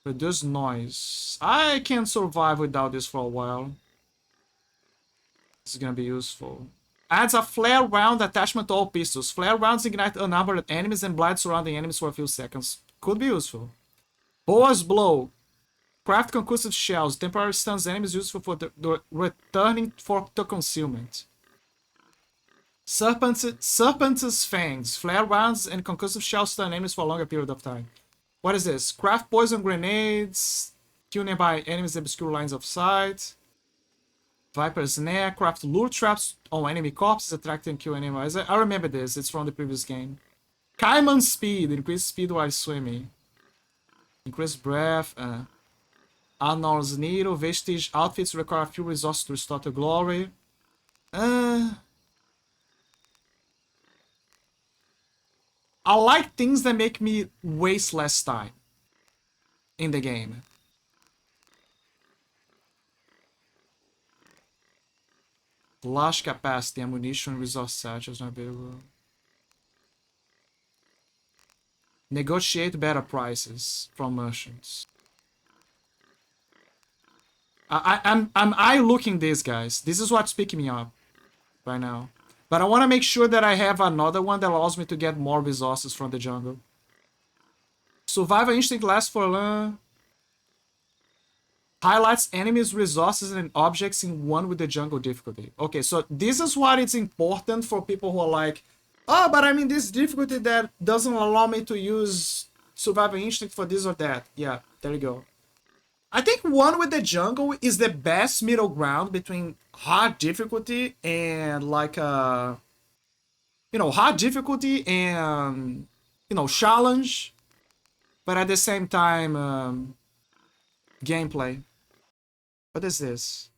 Reduce noise. I can survive without this for a while. This is gonna be useful. Adds a flare round attachment to all pistols. Flare rounds ignite unnumbered enemies and blind surrounding enemies for a few seconds. Could be useful. Boa's Blow. Craft concussive shells. Temporary stuns enemies useful for returning to concealment. Serpent's Fangs. Flare rounds and concussive shells stun enemies for a longer period of time. What is this? Craft poison grenades. Kill nearby enemies and obscure lines of sight. Viper's Snare. Craft lure traps on enemy corpses, attract and kill enemies. I remember this. It's from the previous game. Caiman's Speed. Increase speed while swimming. Increase breath. Arnor's Needle. Vestige outfits require a few resources to restore to glory. I like things that make me waste less time in the game. Large capacity ammunition resource satchels not available. Negotiate better prices from merchants. I'm eye looking this, guys. This is what's picking me up right now. But I want to make sure that I have another one that allows me to get more resources from the jungle. Survival instinct lasts for long. Highlights enemies, resources, and objects in one with the jungle difficulty. Okay, so this is what it's important for people who are like, oh, but I'm in this difficulty that doesn't allow me to use survival instinct for this or that. Yeah, there you go. I think one with the jungle is the best middle ground between hard difficulty and like hard difficulty and challenge, but at the same time gameplay. What is this?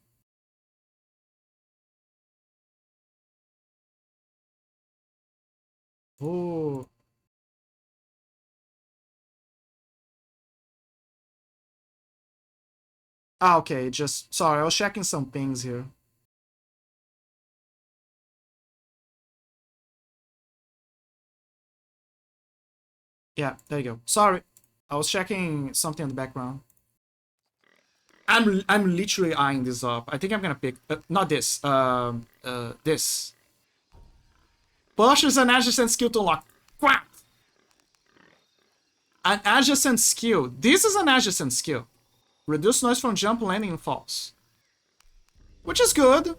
Oh. Ah, okay, just sorry, I was checking some things here. Yeah, there you go. Sorry, I was checking something in the background. I'm literally eyeing this up. I think I'm gonna pick not this. This. Pushes an adjacent skill to unlock. Quack! An adjacent skill. This is an adjacent skill. Reduce noise from jump, landing, and falls. Which is good.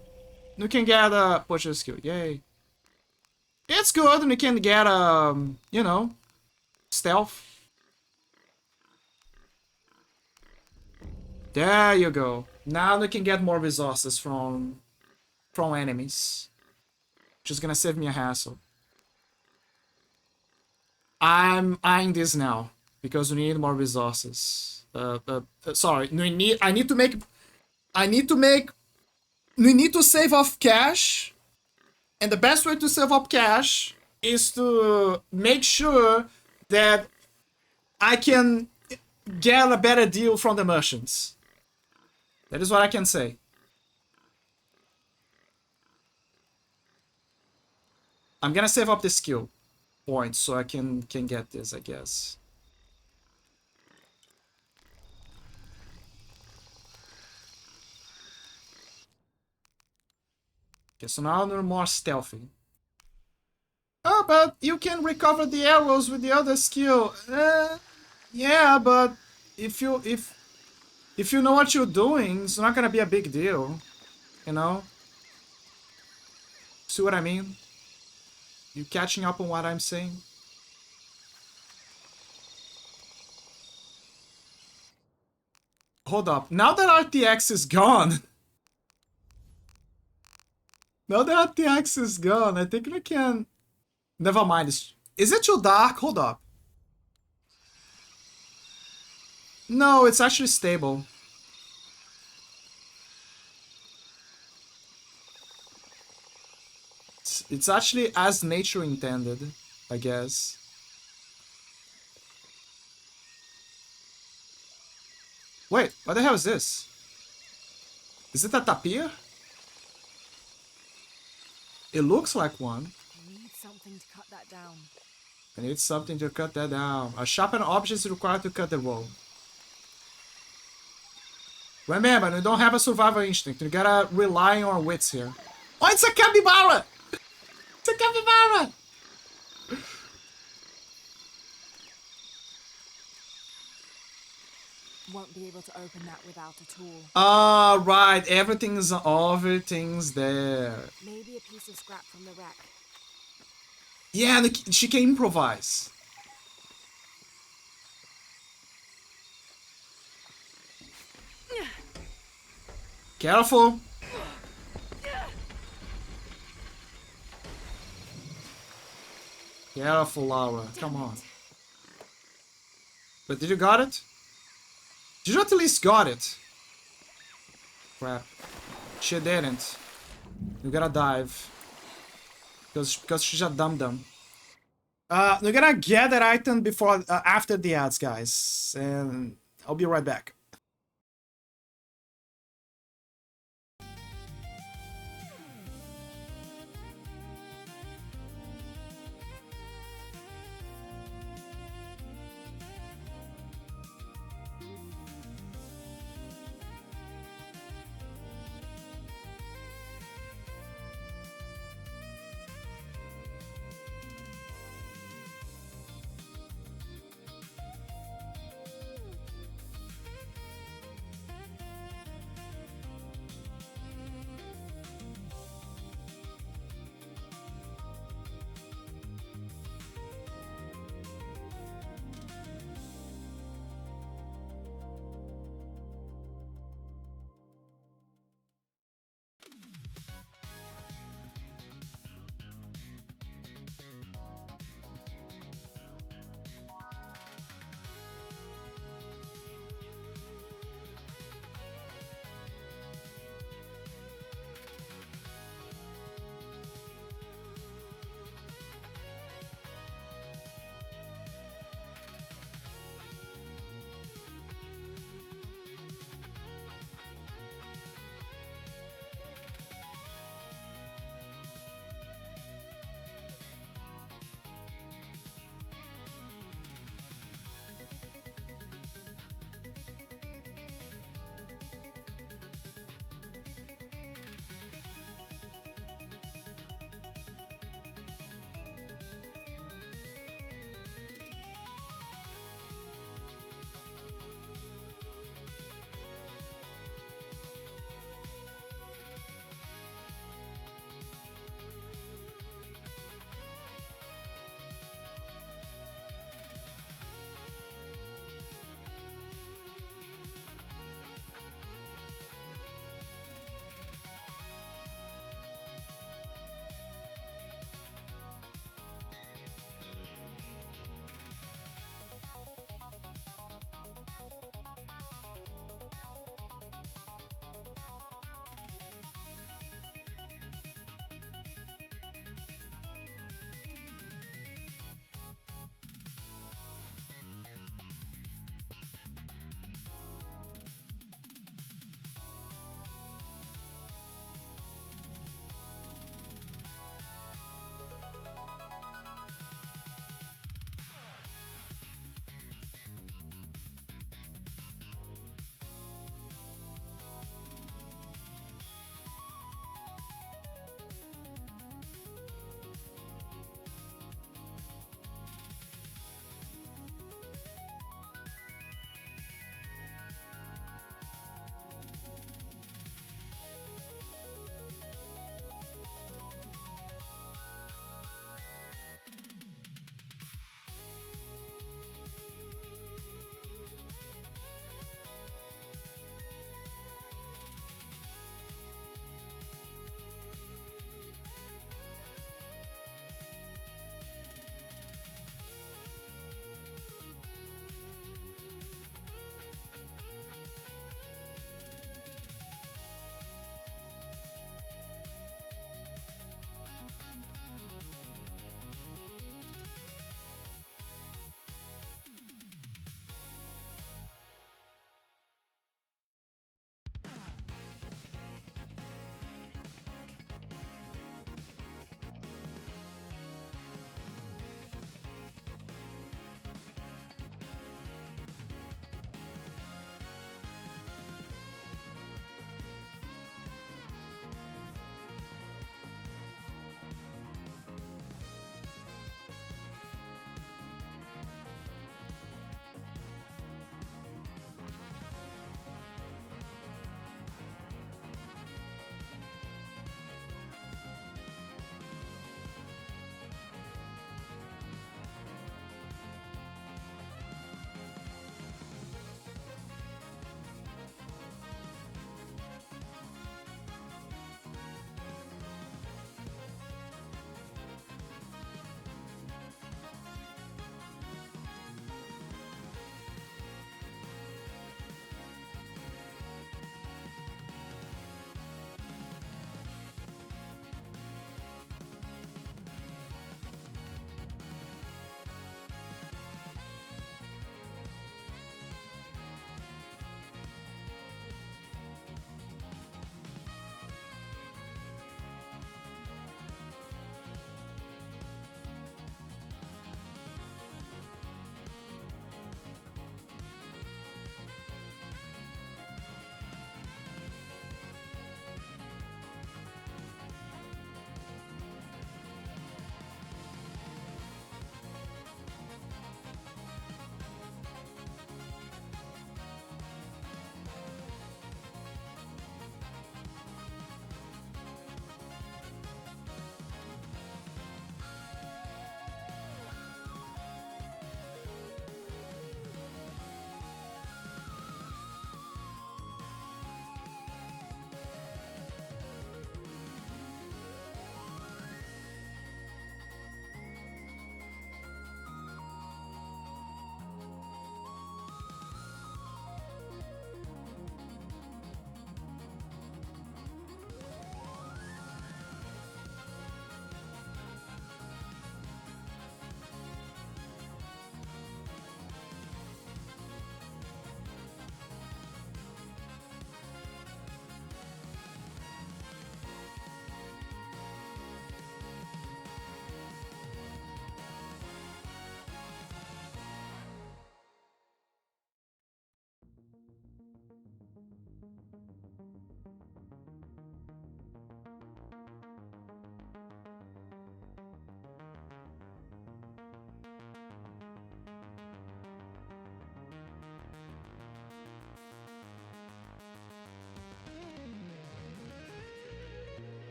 You can get a push skill. Yay. It's good, and you can get stealth. There you go. Now we can get more resources from enemies. Which is gonna save me a hassle. I'm eyeing this now because we need more resources. Sorry, we need to save off cash, and the best way to save up cash is to make sure that I can get a better deal from the merchants. That is what I can say. I'm gonna save up the skill points so I can get this, I guess. Okay, so now they're more stealthy. Oh, but you can recover the arrows with the other skill. Yeah, but if you know what you're doing, it's not gonna be a big deal. You know? See what I mean? You catching up on what I'm saying? Hold up. Now that RTX is gone... Now that RTX is gone, I think we can... Never mind. Is it too dark? Hold up. No, it's actually stable. It's actually as nature intended, I guess. Wait, what the hell is this? Is it a tapir? It looks like one. I need something to cut that down. I need something to cut that down. A sharpened object is required to cut the wall. Remember, we don't have a survival instinct. We gotta rely on our wits here. Oh, it's a capybara! It's a capybara! Won't be able to open that without a tool. Ah, right. Everything's there. Maybe a piece of scrap from the wreck. Yeah, she can improvise. Careful. Careful, Laura. Come on. But did you got it? Did you at least got it? Crap. She didn't. You gotta dive. Because she's a dum-dum. We're gonna get that item before after the ads, guys. And I'll be right back.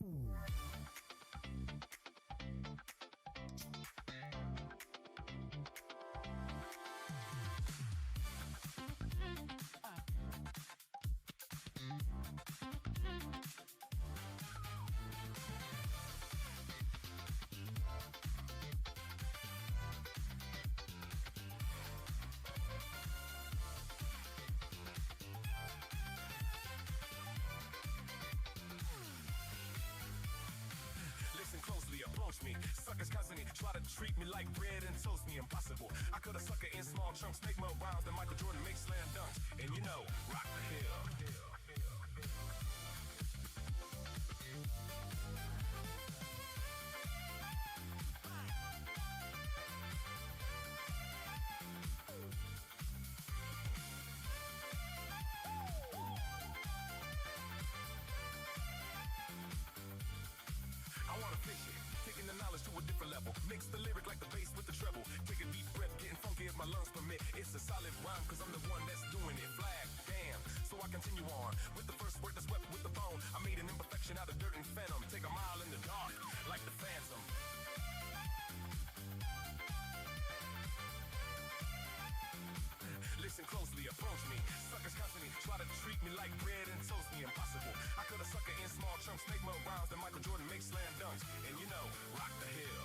Listen closely, approach me. Suckers constantly try to treat me like bread and toast me. Impossible. I cut a sucker in small chunks, make more rhymes than Michael Jordan makes slam dunks. And you know, rock the hill. I wanna fish it, taking the knowledge to a different level. Mix the lyric like the bass with the treble. Take a deep breath, getting funky if my lungs permit. It's a solid rhyme, cause I'm the one that's doing it. Flag, damn. So I continue on with the first word that's swept with the bone. I made an imperfection out of dirt and phantom. Take a mile in the dark, like the phantom. Listen closely, approach me. Suckers constantly try to treat me like bread and toast me. Impossible. I cut a sucker in small chunks, make more rhymes than Michael Jordan makes slam dunks. And you know, rock the hill.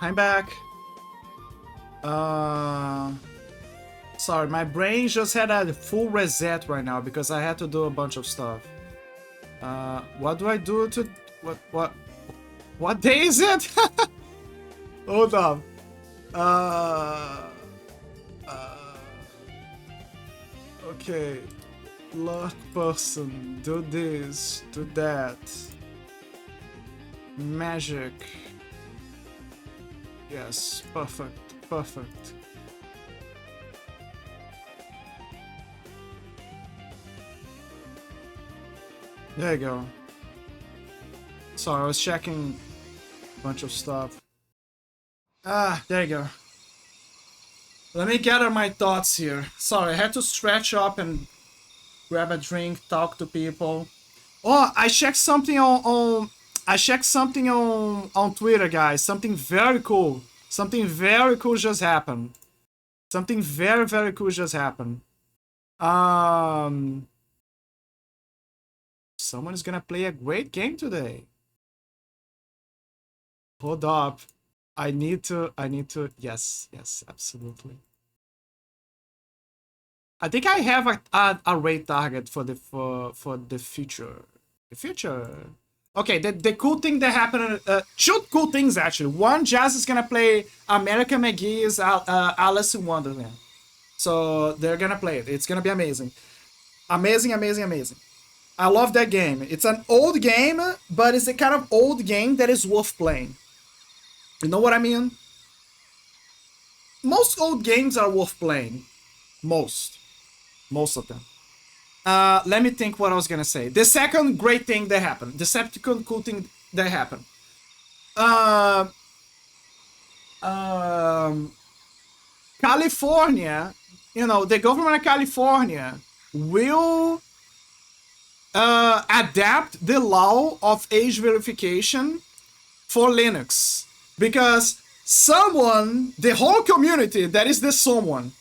I'm back. Sorry, my brain just had a full reset right now because I had to do a bunch of stuff. What do I do to... What day is it? Hold on. Okay. Luck person. Do this. Do that. Magic. Yes. Perfect. Perfect. There you go. Sorry, I was checking a bunch of stuff. There you go. Let me gather my thoughts here. Sorry, I had to stretch up and grab a drink, talk to people. Oh, I checked something on Twitter, guys. Something very cool. Something very cool just happened. Something very, very cool just happened. Someone is gonna play a great game today. Hold up. I need to, yes, absolutely. I think I have a rate target for the future. The future. Okay, the cool thing that happened, two cool things actually. One, Jazz is gonna play America McGee's Alice in Wonderland. So they're gonna play it. It's gonna be amazing. Amazing, amazing, amazing. I love that game. It's an old game, but it's the kind of old game that is worth playing. You know what I mean? Most old games are worth playing. Most of them. Let me think what I was gonna say. The second great thing that happened. The second cool thing that happened. California, you know, the government of California will adapt the law of age verification for Linux. Because someone, the whole community, that is the someone,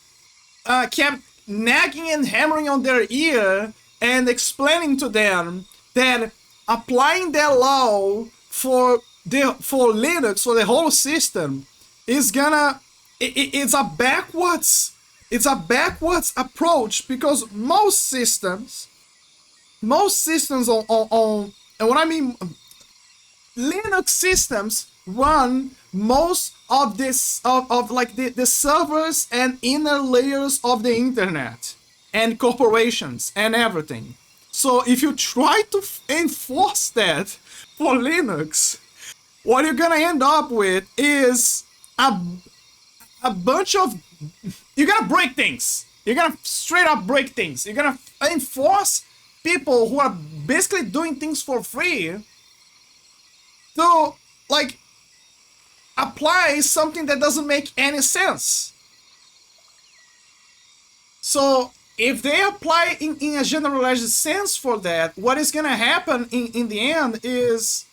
kept nagging and hammering on their ear and explaining to them that applying that law for Linux, for the whole system, is gonna... It's a backwards approach, because most systems on and what I mean, Linux systems run most of this of like the servers and inner layers of the internet and corporations and everything. So if you try to enforce that for Linux, what you're gonna end up with is a bunch of... You're gonna break things. You're gonna straight up break things. You're gonna enforce people who are basically doing things for free to, like, apply something that doesn't make any sense. So if they apply in a generalized sense for that, what is gonna happen in the end is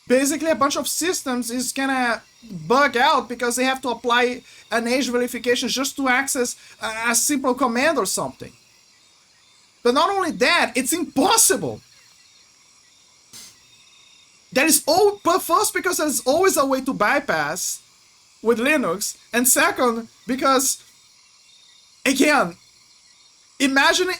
basically a bunch of systems is gonna bug out because they have to apply an age verification just to access a simple command or something. But not only that, it's impossible. There is first, because there's always a way to bypass with Linux, and second, because, again, imagine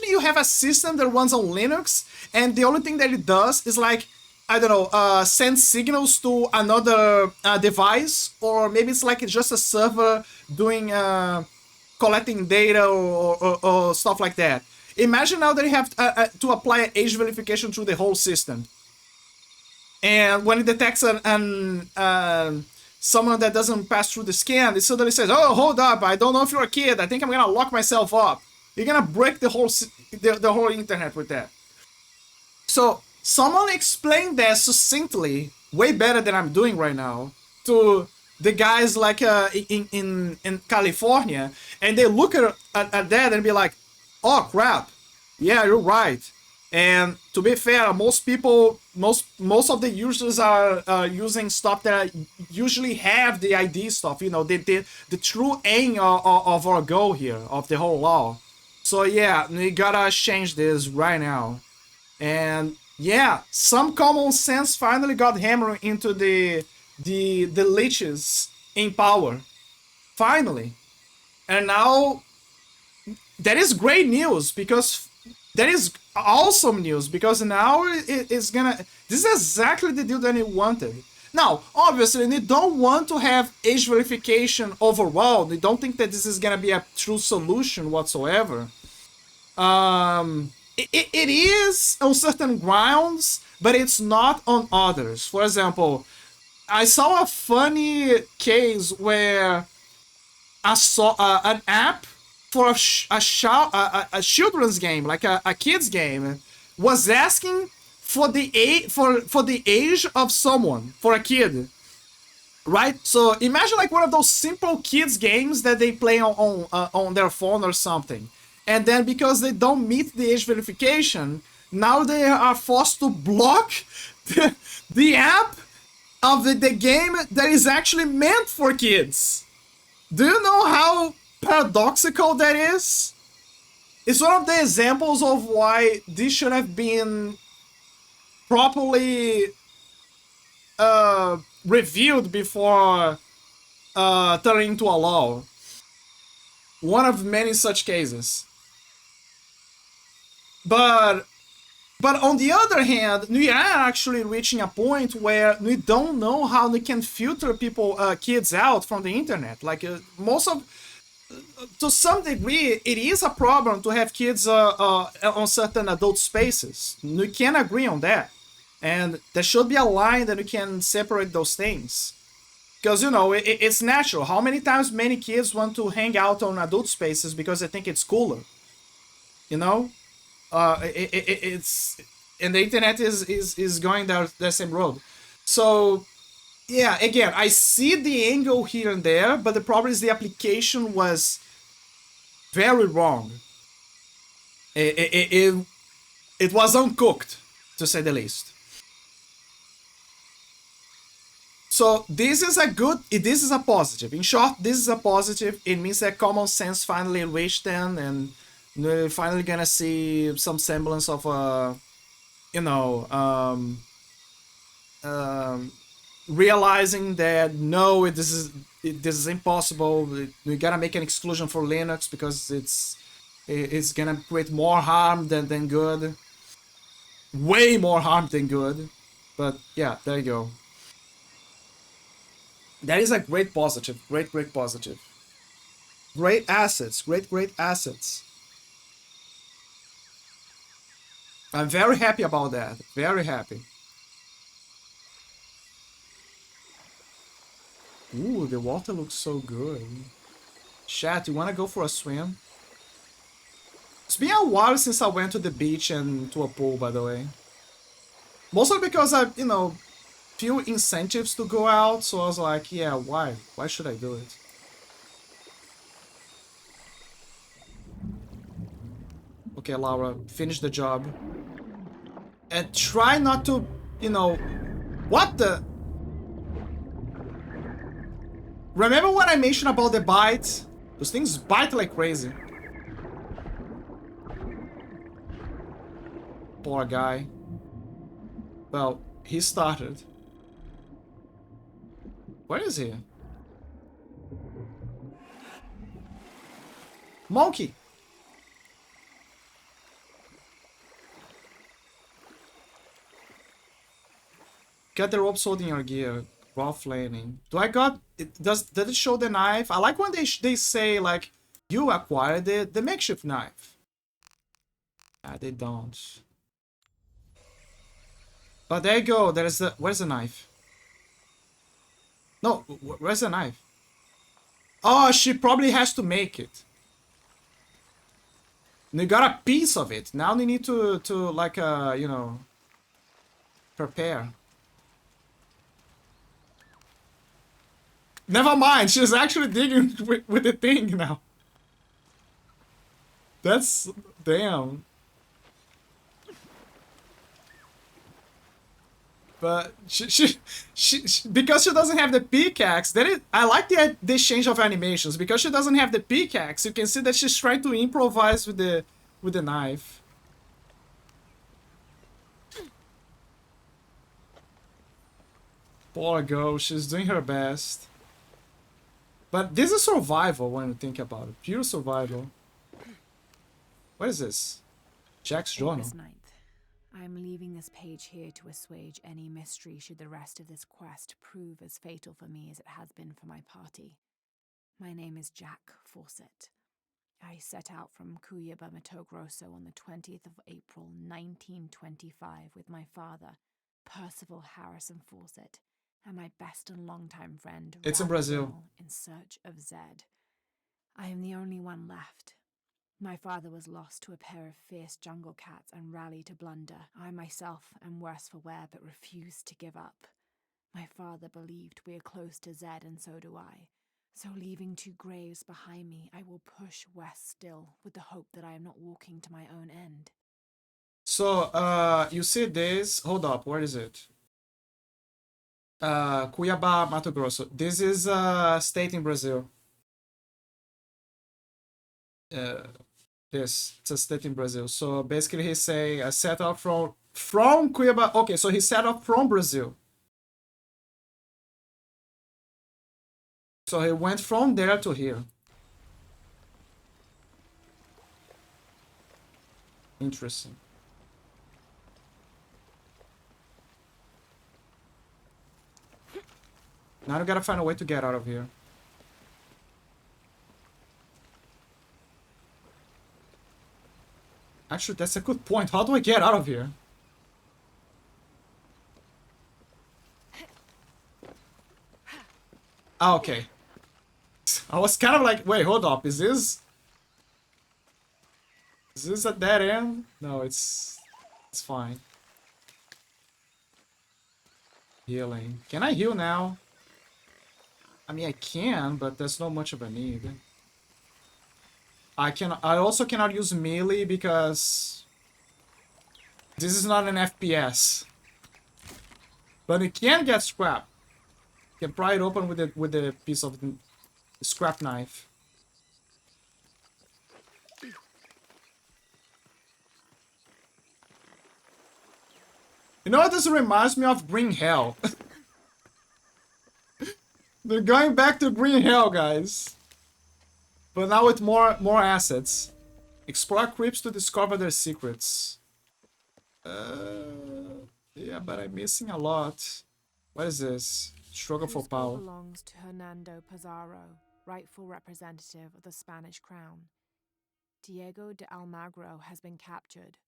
you have a system that runs on Linux, and the only thing that it does is, like, I don't know, send signals to another device, or maybe it's like just a server doing collecting data or stuff like that. Imagine now that you have to apply an age verification through the whole system. And when it detects someone that doesn't pass through the scan, it suddenly says, "Oh, hold up! I don't know if you're a kid. I think I'm gonna lock myself up." You're gonna break the whole internet with that. So someone explained that succinctly, way better than I'm doing right now, to the guys like in California, and they look at that and be like, "Oh crap! Yeah, you're right." And to be fair, most of the users are using stuff that usually have the ID stuff, you know, the true aim of our goal here, of the whole law. So yeah, we gotta change this right now. And yeah, some common sense finally got hammered into the the leeches in power, finally. And now that is great news, because that is awesome news, because now it's gonna, this is exactly the deal that he wanted. Now, obviously, they don't want to have age verification overall. They don't think that this is gonna be a true solution whatsoever. It is on certain grounds, but it's not on others. For example, I saw a funny case where I saw an app for a children's game, like a kids game, was asking for the age of someone, for a kid, right? So imagine like one of those simple kids games that they play on their phone or something, and then because they don't meet the age verification, now they are forced to block the app of the game that is actually meant for kids. Do you know how paradoxical that is? It's one of the examples of why this should have been properly reviewed before turning into a law. One of many such cases. But on the other hand, we are actually reaching a point where we don't know how we can filter kids out from the internet. Like to some degree, it is a problem to have kids on certain adult spaces. We can agree on that. And there should be a line that we can separate those things. Because, you know, it's natural. How many times many kids want to hang out on adult spaces because they think it's cooler? You know? It's... And the internet is going down the same road. So, yeah, again, I see the angle here and there, but the problem is the application was very wrong. It was uncooked, to say the least. So this is a positive. In short, this is a positive. It means that common sense finally reached them, and we're finally gonna see some semblance of realizing that no, this is impossible. We gotta make an exclusion for Linux because it's gonna create more harm than good. Way more harm than good. But yeah, there you go. That is a great positive. Great positive. Great assets. Great assets. I'm very happy about that. Very happy. Ooh, the water looks so good. Chat, you wanna go for a swim? It's been a while since I went to the beach and to a pool, by the way. Mostly because I, few incentives to go out, so I was like, yeah, why? Why should I do it? Okay, Laura, finish the job. And try not to, what the? Remember what I mentioned about the bite? Those things bite like crazy. Poor guy. Well, he started. Where is he? Monkey! Cut the ropes holding your gear. Rough landing. Do I got it? Does it show the knife? I like when they say like you acquired the makeshift knife. Ah, they don't. But there you go. There's the where's the knife? No, where's the knife? Oh, she probably has to make it. They got a piece of it. Now they need to like prepare. Never mind, she's actually digging with the thing now. That's... damn. But she because she doesn't have the pickaxe, then I like the change of animations. Because she doesn't have the pickaxe, you can see that she's trying to improvise with the knife. Poor girl, she's doing her best. But this is survival when you think about it. Pure survival. What is this? Jack's journal. August 9th. I am leaving this page here to assuage any mystery should the rest of this quest prove as fatal for me as it has been for my party. My name is Jack Fawcett. I set out from Cuyaba, Mato Grosso on the 20th of April, 1925 with my father, Percival Harrison Fawcett, and my best and longtime friend, It's in Brazil. in search of Zed. I am the only one left. My father was lost to a pair of fierce jungle cats and Rally to blunder. I myself am worse for wear but refuse to give up. My father believed we are close to Zed, and so do I. So leaving two graves behind me, I will push west still, with the hope that I am not walking to my own end. So, you see this? Hold up, where is it? Cuiabá, Mato Grosso. This is a state in Brazil. It's a state in Brazil. So basically he's saying I set off from Cuiabá. Okay, so he set off from Brazil. So he went from there to here. Interesting. Now I gotta find a way to get out of here. Actually, that's a good point. How do I get out of here? Ah, okay. I was kind of like, wait, hold up. Is this a dead end? No, it's fine. Healing. Can I heal now? I mean, I can, but there's not much of a need. I also cannot use melee because this is not an FPS. But it can get scrap. You can pry it open with a piece of scrap knife. You know what this reminds me of? Green Hell. They're going back to Green Hell, guys. But now with more assets. Explore crypts to discover their secrets. Yeah, but I'm missing a lot. What is this? Struggle for power. Belongs to Hernando Pizarro, rightful representative of the Spanish crown. Diego de Almagro has been captured.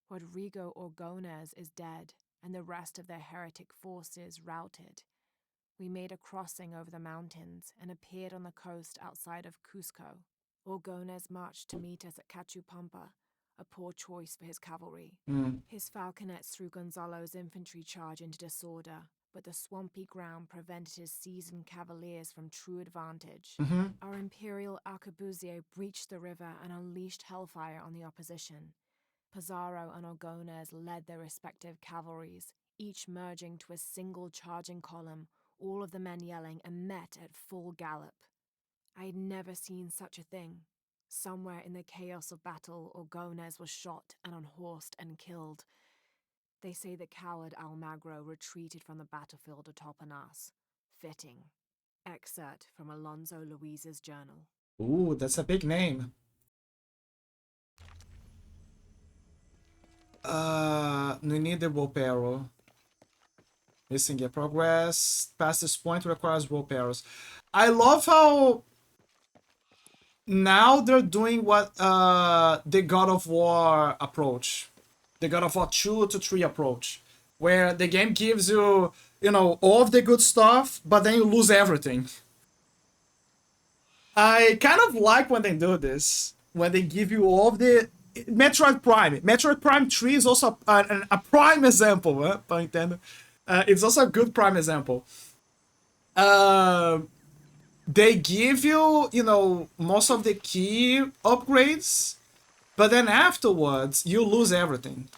Rodrigo Orgones is dead, and the rest of their heretic forces routed. We made a crossing over the mountains and appeared on the coast outside of Cusco. Orgones marched to meet us at Cachupampa, a poor choice for his cavalry. His falconets threw Gonzalo's infantry charge into disorder, but the swampy ground prevented his seasoned cavaliers from true advantage. Our imperial arquebusier breached the river and unleashed hellfire on the opposition. Pizarro and Orgones led their respective cavalries, each merging to a single charging column, all of the men yelling, and met at full gallop. I had never seen such a thing. Somewhere in the chaos of battle, Orgones was shot and unhorsed and killed. They say the coward Almagro retreated from the battlefield atop an ass. Fitting. Excerpt from Alonso Luis's journal. Ooh, that's a big name. We need the rope arrow. Missing a progress. Past this point requires rope arrows. I love how now they're doing what the God of War approach. The God of War 2 to 3 approach. Where the game gives you, you know, all of the good stuff, but then you lose everything. I kind of like when they do this. When they give you all of the... Metroid Prime. Metroid Prime 3 is also a prime example, pun intended. It's also a good prime example. They give you, you know, most of the key upgrades, but then afterwards, you lose everything.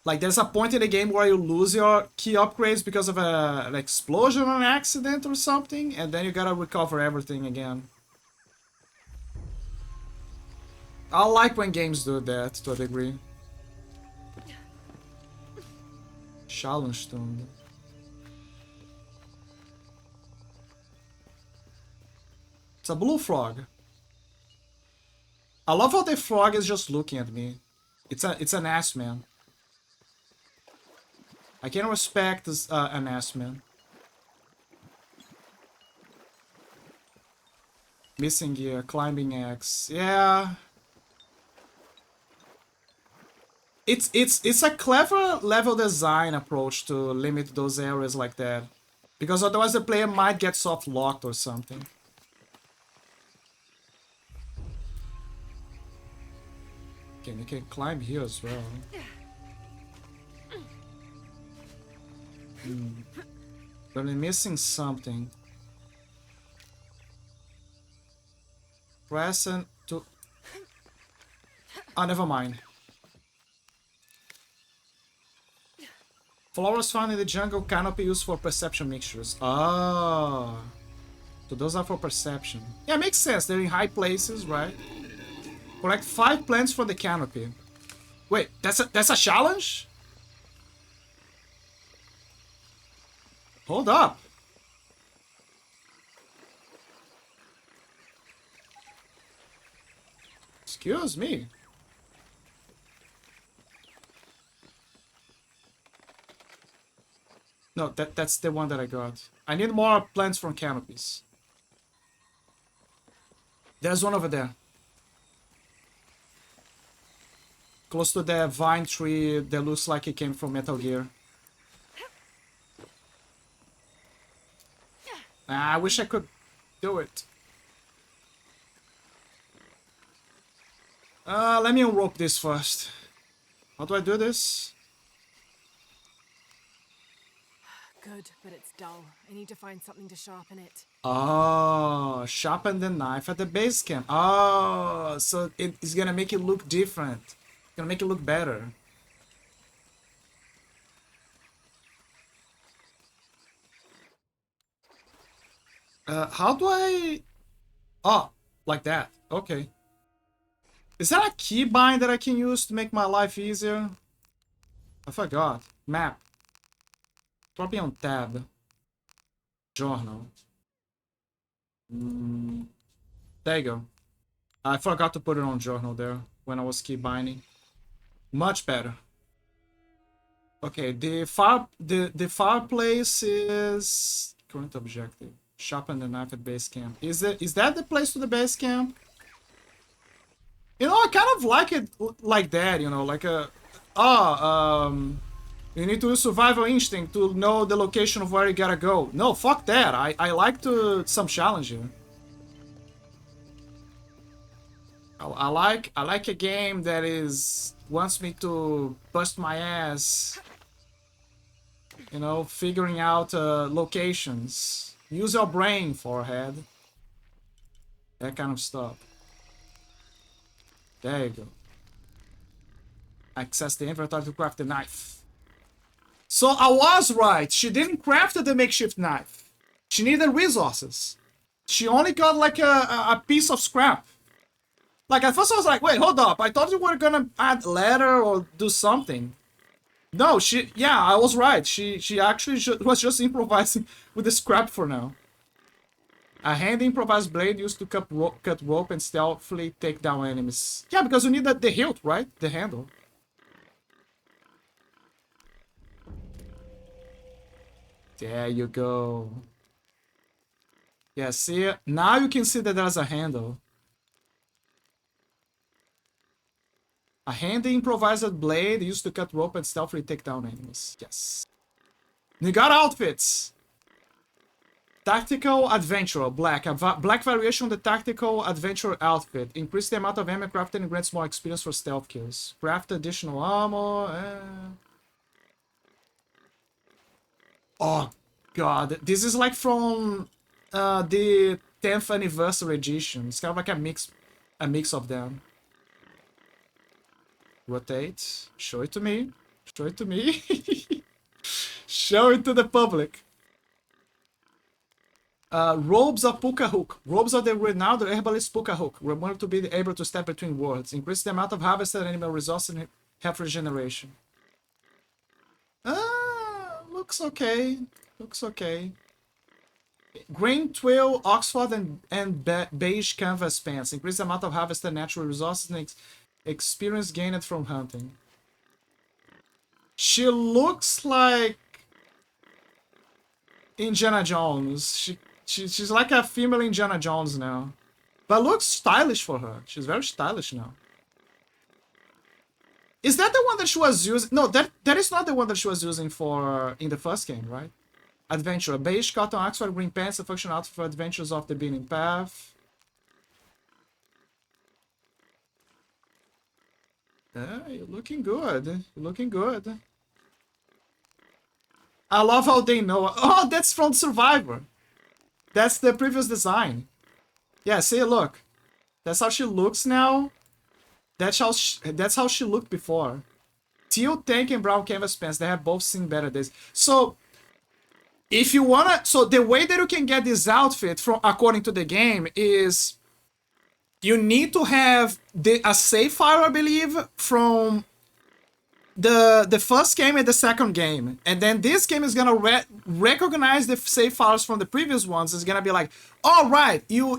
Like, there's a point in the game where you lose your key upgrades because of an explosion or an accident or something, and then you gotta recover everything again. I like when games do that, to a degree. Challenge Stone. It's a blue frog. I love how the frog is just looking at me. It's an ass man. I can respect this, an ass man. Missing gear, climbing axe. Yeah. It's a clever level design approach to limit those areas like that. Because otherwise the player might get soft locked or something. Okay, you can climb here as well. But I'm missing something. Press and to... Oh, never mind. Flowers found in the jungle cannot be used for perception mixtures. Ah. So those are for perception. Yeah, makes sense. They're in high places, right? Collect 5 plants for the canopy. Wait, that's a challenge? Hold up. Excuse me. No, that's the one that I got. I need more plants from canopies. There's one over there. Close to the vine tree that looks like it came from Metal Gear. I wish I could do it. Let me unrope this first. How do I do this? Good, but it's dull. I need to find something to sharpen it. Oh, sharpen the knife at the base camp. Oh, so it's gonna make it look different. It's gonna make it look better. How do I... Oh, like that. Okay. Is that a keybind that I can use to make my life easier? I forgot. Map. Probably on tab. Journal. There you go. I forgot to put it on journal there when I was keybinding. Much better. Okay, the fireplace is current objective. Sharpen the knife at base camp. Is that the place to the base camp? You know, I kind of like it like that, you know, like a... you need to use survival instinct to know the location of where you gotta go. No, fuck that. I like some challenging. I like a game that wants me to bust my ass. You know, figuring out locations. Use your brain, forehead. That kind of stuff. There you go. Access the inventory to craft the knife. So I was right. She didn't craft the makeshift knife. She needed resources. She only got like a piece of scrap. Like at first I was like, wait, hold up. I thought you were gonna add leather or do something. No, yeah, I was right. She actually was just improvising with the scrap for now. A hand improvised blade used to cut rope and stealthily take down enemies. Yeah, because you need the hilt, right? The handle. There you go. Yeah, see? Now you can see that there's a handle. A handy improvised blade used to cut rope and stealthily take down enemies. Yes. You got outfits. Tactical Adventurer, black. A black variation of the Tactical Adventurer outfit. Increase the amount of ammo crafted and grants more experience for stealth kills. Craft additional ammo. Oh, God. This is like from the 10th anniversary edition. It's kind of like a mix of them. Rotate. Show it to me. Show it to me. Show it to the public. Robes of Puka Hook. Robes of the renowned herbalist Puka Hook. Remember to be able to step between worlds. Increase the amount of harvested animal resources and health regeneration. Looks okay. Looks okay. Green twill, Oxford, and beige canvas pants. Increase the amount of harvested natural resources and experience gained from hunting. She looks like Indiana Jones. She's like a female Indiana Jones now. But looks stylish for her. She's very stylish now. Is that the one that she was using? No, that is not the one that she was using for in the first game, right? Adventure. Beige cotton Oxford green pants, a function outfit for adventures off the beaten path. You're looking good. You're looking good. I love how they know. Oh, that's from Survivor. That's the previous design. Yeah, see, look. That's how she looks now. That's how she looked before. Teal tank and brown canvas pants. They have both seen better days. So, if you wanna, so the way that you can get this outfit from according to the game is you need to have a save file, I believe, from the first game and the second game, and then this game is gonna recognize the save files from the previous ones. It's gonna be like, all right, you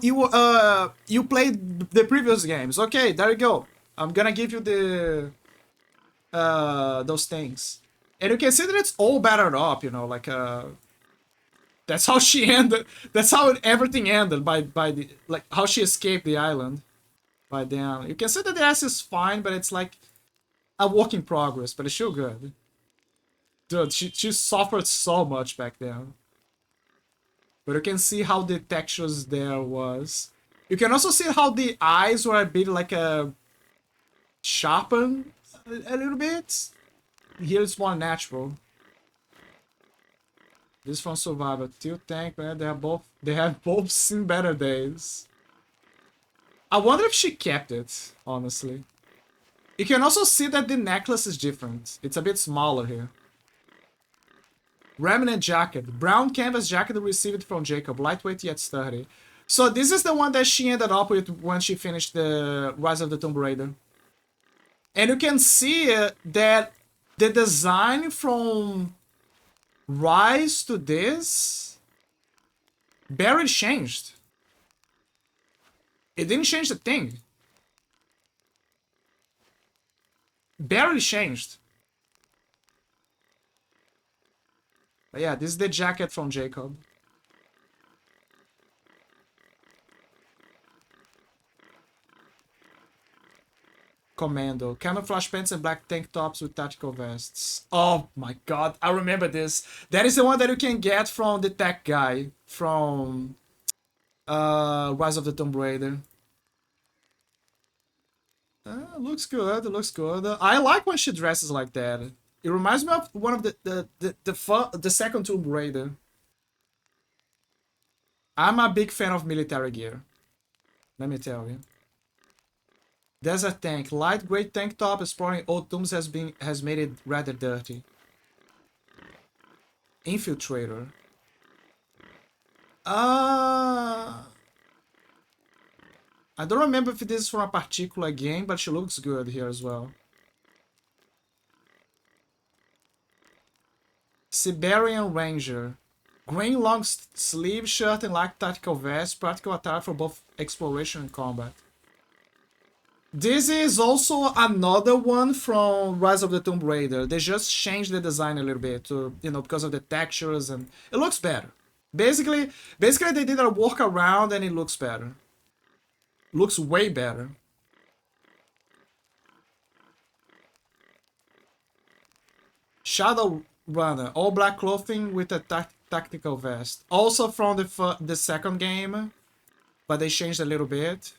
played the previous games. Okay, there you go. I'm gonna give you the those things, and you can see that it's all battered up. You know, like that's how she ended. That's how everything ended by the like how she escaped the island. By then, you can see that the ass is fine, but it's like a work in progress, but it's still good. Dude, she suffered so much back then. But you can see how the textures there was. You can also see how the eyes were a bit like sharpened a little bit. Here it's more natural. This from Survivor. Teal tank, man, they have both seen better days. I wonder if she kept it, honestly. You can also see that the necklace is different. It's a bit smaller here. Remnant jacket. Brown canvas jacket received from Jacob. Lightweight yet sturdy. So this is the one that she ended up with when she finished the Rise of the Tomb Raider. And you can see that the design from Rise to this barely changed. It didn't change a thing. Barely changed. But yeah, this is the jacket from Jacob. Commando. Camouflage pants and black tank tops with tactical vests. Oh my god, I remember this. That is the one that you can get from the tech guy from Rise of the Tomb Raider. Looks good, looks good. I like when she dresses like that. It reminds me of one of the second Tomb Raider. I'm a big fan of military gear. Let me tell you. Desert tank, light gray tank top exploring old tombs has made it rather dirty. Infiltrator. I don't remember if this is from a particular game, but she looks good here as well. Siberian Ranger. Green long sleeve shirt and light tactical vest. Practical attire for both exploration and combat. This is also another one from Rise of the Tomb Raider. They just changed the design a little bit to, you know, because of the textures, and it looks better. Basically they did a workaround and it looks better. Looks way better. Shadow Runner, all black clothing with a tactical vest. Also from the second game, but they changed a little bit.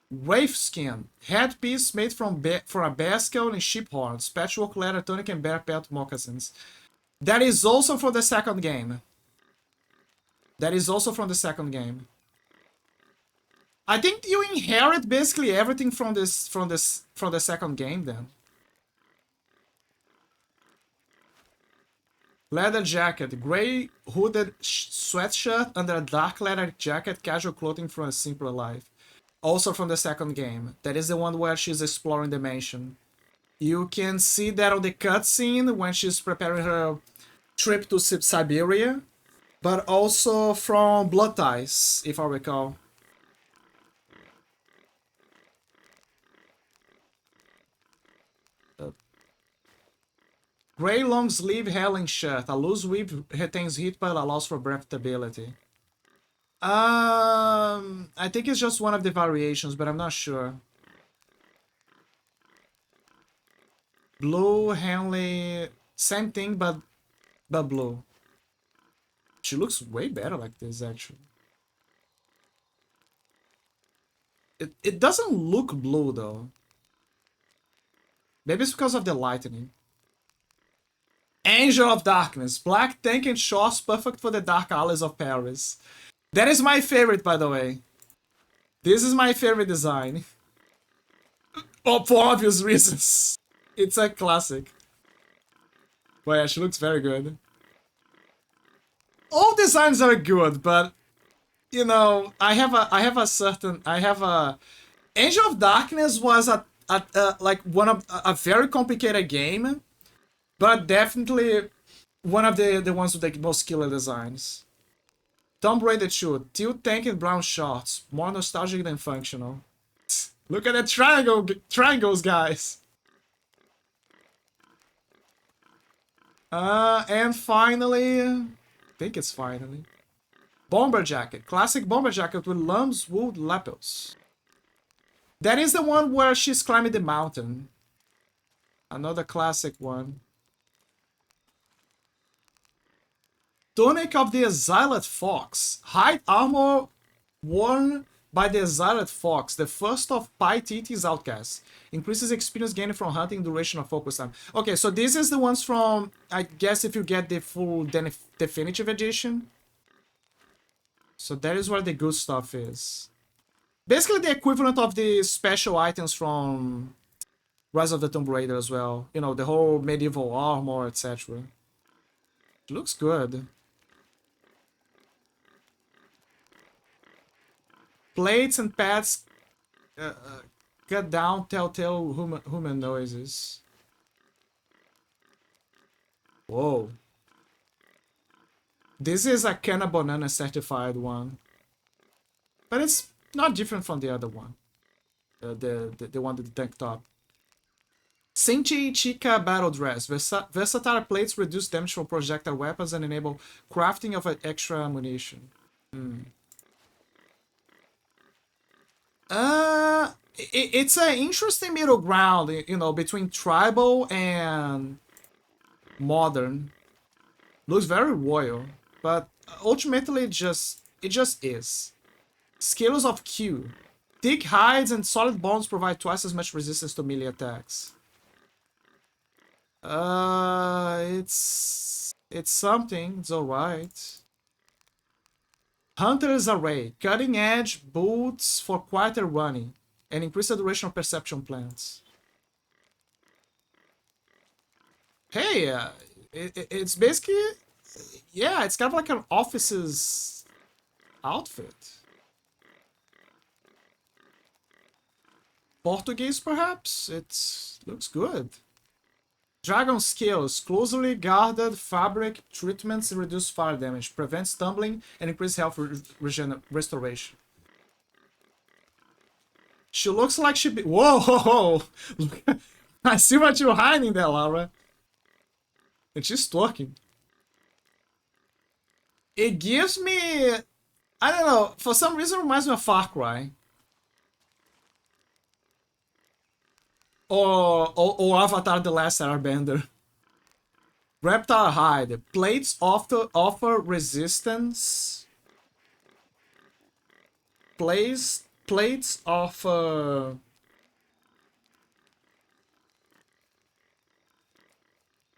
Wraith skin, headpiece made from a bear skull and sheep horns, patchwork leather tunic and bear pelt moccasins. That is also from the second game. That is also from the second game. I think you inherit basically everything from the second game then. Leather jacket, gray hooded sweatshirt under a dark leather jacket, casual clothing from a simpler life. Also from the second game. That is the one where she's exploring the mansion. You can see that on the cutscene when she's preparing her trip to Siberia. but also from Blood Ties, if I recall. Gray long sleeve Helen shirt. A loose weave retains heat but allows for breathability. I think it's just one of the variations, but I'm not sure. Blue Henley, same thing, but blue. She looks way better like this, actually. It doesn't look blue though. Maybe it's because of the lightning. Angel of Darkness. Black tank and shorts, perfect for the dark alleys of Paris. That is my favorite, by the way. This is my favorite design. Oh, for obvious reasons. It's a classic. But yeah, she looks very good. All designs are good, but you know, I have a Angel of Darkness was like one of a very complicated game, but definitely one of the ones with the most killer designs. Tomb Raider 2, teal tank and brown shorts, more nostalgic than functional. Look at the triangles, guys. And finally, I think it's finally, bomber jacket, classic bomber jacket with lamb's wool lapels. That is the one where she's climbing the mountain. Another classic one. Tunic of the Exiled Fox. Hide armor worn by the Exiled Fox, the first of Paititi's outcasts. Increases experience gained from hunting, duration of focus time. Okay, so this is the ones from, I guess, if you get the full definitive edition. So that is where the good stuff is. Basically the equivalent of the special items from Rise of the Tomb Raider as well. You know, the whole medieval armor, etc. Looks good. Plates and pads cut down telltale human noises. Whoa. This is a Canna Banana certified one. But it's not different from the other one. The one with the tank top. Cinchi Chica Battle Dress. Versatile plates reduce damage from projectile weapons and enable crafting of extra ammunition. It's an interesting middle ground, you know, between tribal and modern. Looks very royal, but ultimately it just is. Scales of Q. Thick hides and solid bones provide twice as much resistance to melee attacks. It's something. It's alright. Hunter's Array. Cutting edge boots for quieter running and increase the duration of perception plants. Hey, it's basically, yeah, it's kind of like an office's outfit. Portuguese, perhaps? It looks good. Dragon Scales. Closely guarded fabric treatments reduce fire damage, prevents tumbling, and increase health restoration. She looks like she be— Whoa! I see what you're hiding there, Laura. And she's talking. It gives me, I don't know, for some reason it reminds me of Far Cry. Or Avatar The Last Airbender. Reptile Hide. Plates offer resistance. Plates offer...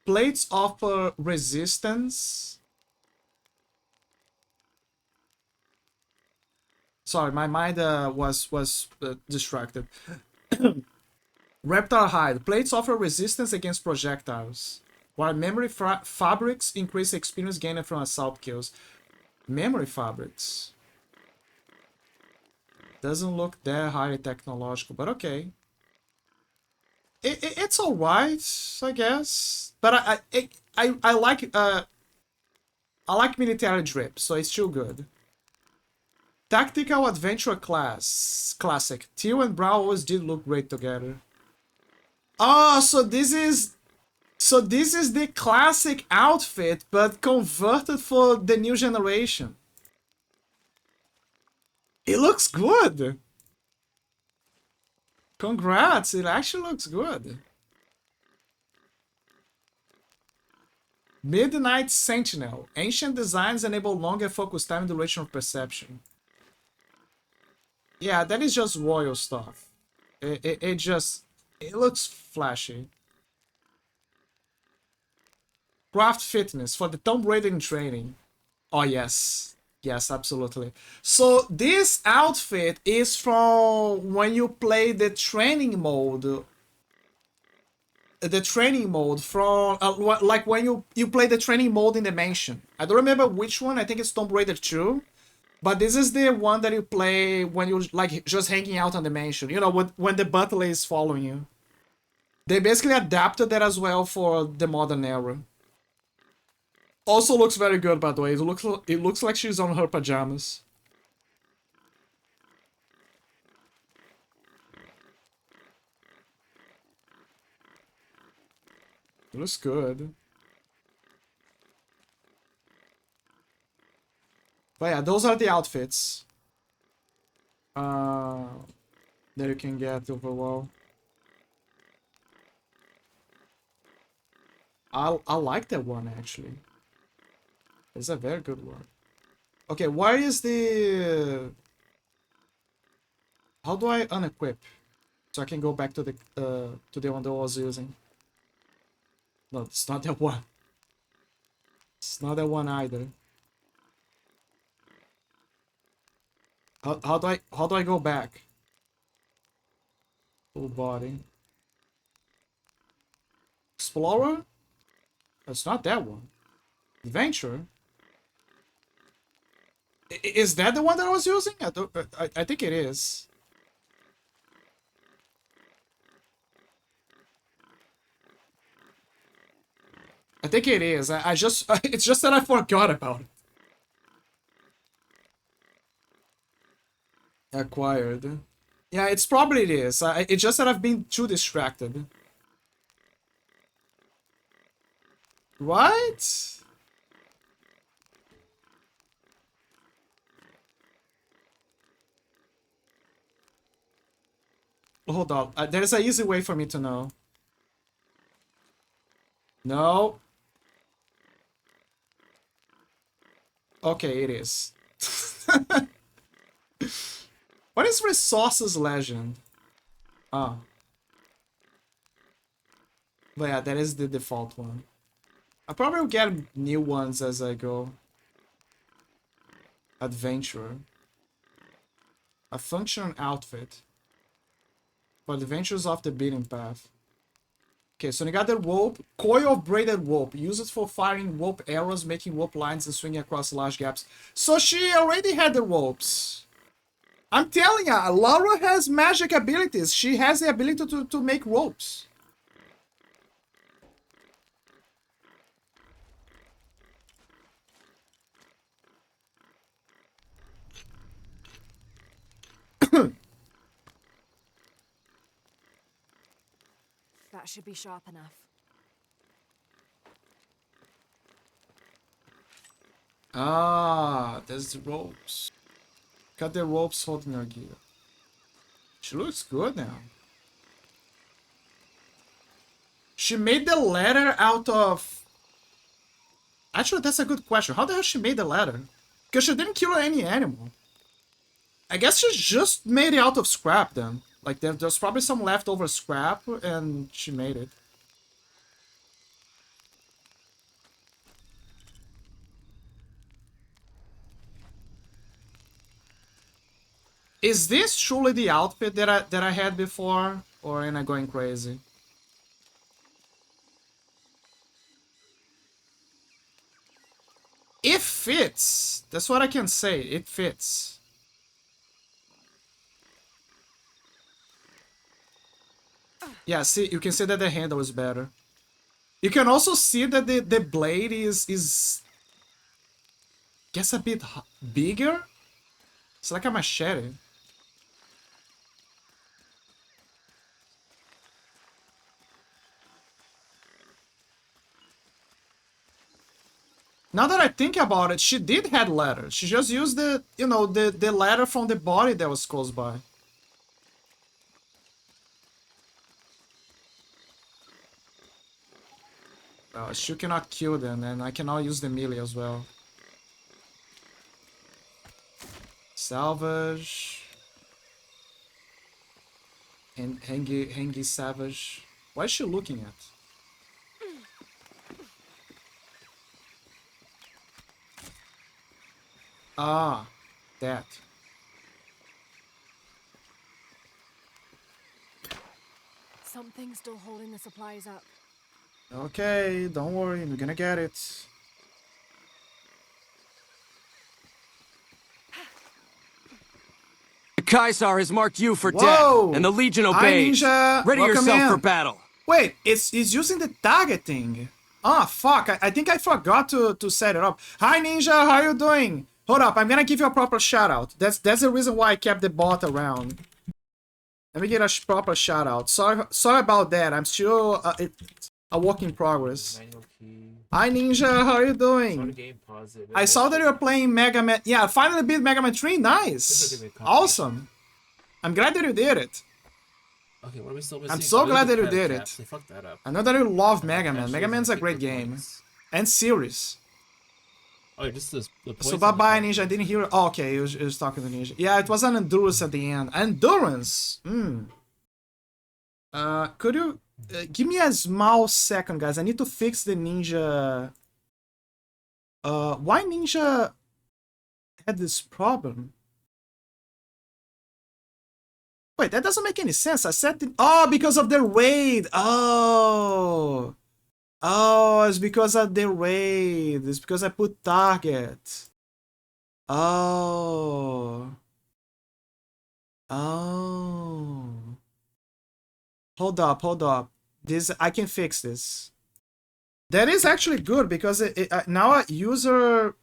Plates offer resistance. Sorry, my mind was distracted. Reptile Hide. Plates offer resistance against projectiles, while memory fabrics increase experience gained from assault kills. Memory fabrics. Doesn't look that highly technological, but okay. It's alright, I guess. But I like I like military drip, so it's still good. Tactical Adventure Class. Classic. Teal and Brown always did look great together. Oh, so this is... So this is the classic outfit, but converted for the new generation. It looks good. Congrats, it actually looks good. Midnight Sentinel. Ancient designs enable longer focus time and duration of perception. Yeah, that is just royal stuff. It just... It looks flashy. Craft Fitness for the Tomb Raider in training. Oh, yes. Yes, absolutely. So this outfit is from when you play the training mode. The training mode from... like when you play the training mode in the mansion. I don't remember which one. I think it's Tomb Raider 2. But this is the one that you play when you're like just hanging out on the mansion. You know, when the butler is following you. They basically adapted that as well for the modern era. Also looks very good, by the way. It looks like she's on her pajamas. It looks good. But yeah, those are the outfits. That you can get overall. I like that one, actually. It's a very good one. Okay, where is the... How do I unequip? So I can go back to the one that I was using. No, it's not that one. It's not that one either. How do I go back? Full body. Explorer? It's not that one. Adventure? Is that the one that I was using? I think it is. I think it is. I just... It's just that I forgot about it. Acquired. Yeah, it's probably it is. It's just that I've been too distracted. Right? Hold on. There's an easy way for me to know. No. Okay, it is. What is Resources Legend? Ah. But yeah, that is the default one. I probably will get new ones as I go. Adventure. A function outfit. For adventures off the beaten path. Okay, so you got the rope. Coil of braided rope. Use it for firing rope arrows, making rope lines, and swinging across large gaps. So she already had the ropes. I'm telling you, Laura has magic abilities. She has the ability to make ropes. That should be sharp enough. Ah, there's the ropes. Got the ropes holding her gear. She looks good now. She made the ladder out of... Actually, that's a good question. How the hell she made the ladder? Because she didn't kill any animal. I guess she just made it out of scrap then. Like, there's probably some leftover scrap, and she made it. Is this truly the outfit that I had before, or am I going crazy? It fits. That's what I can say. It fits. Yeah, see, you can see that the handle is better. You can also see that the blade is guess a bit bigger. It's like a machete. Now that I think about it, she did have letters. She just used the, you know, the letter from the body that was close by. She cannot kill them, and I cannot use the melee as well. Salvage. And Hengi Savage. What is she looking at? Ah, that. Something's still holding the supplies up. Okay, don't worry, we're gonna get it. The Kaisar has marked you for Whoa! death, and the Legion obeys. Hi, Ninja. Ready Welcome yourself in. for battle. Wait, it's using the targeting. Ah, fuck, I think I forgot to set it up. Hi, Ninja, how you doing? Hold up, I'm gonna give you a proper shout out. That's the reason why I kept the bot around. Let me get a proper shout out. Sorry about that. I'm still it's a work in progress. Hi Ninja, how are you doing? I saw that you were playing Mega Man. Yeah, I finally beat Mega Man 3. Nice. Awesome. I'm glad that you did it. Okay, what are we still missing? I'm so glad that you did it. They fucked that up. I know that you love Mega Man. Mega Man's a great game. And series. Oh, just the so bye-bye, Ninja. I didn't hear it. Oh, okay, he was talking to Ninja. Yeah, it was an endurance at the end. Endurance! Could you... give me a small second, guys. I need to fix the Ninja... why Ninja had this problem? Wait, that doesn't make any sense. I set the... Oh, because of the raid! Oh! Oh, it's because of the raid. It's because I put target. Oh. Oh. Hold up. This, I can fix this. That is actually good because now a user...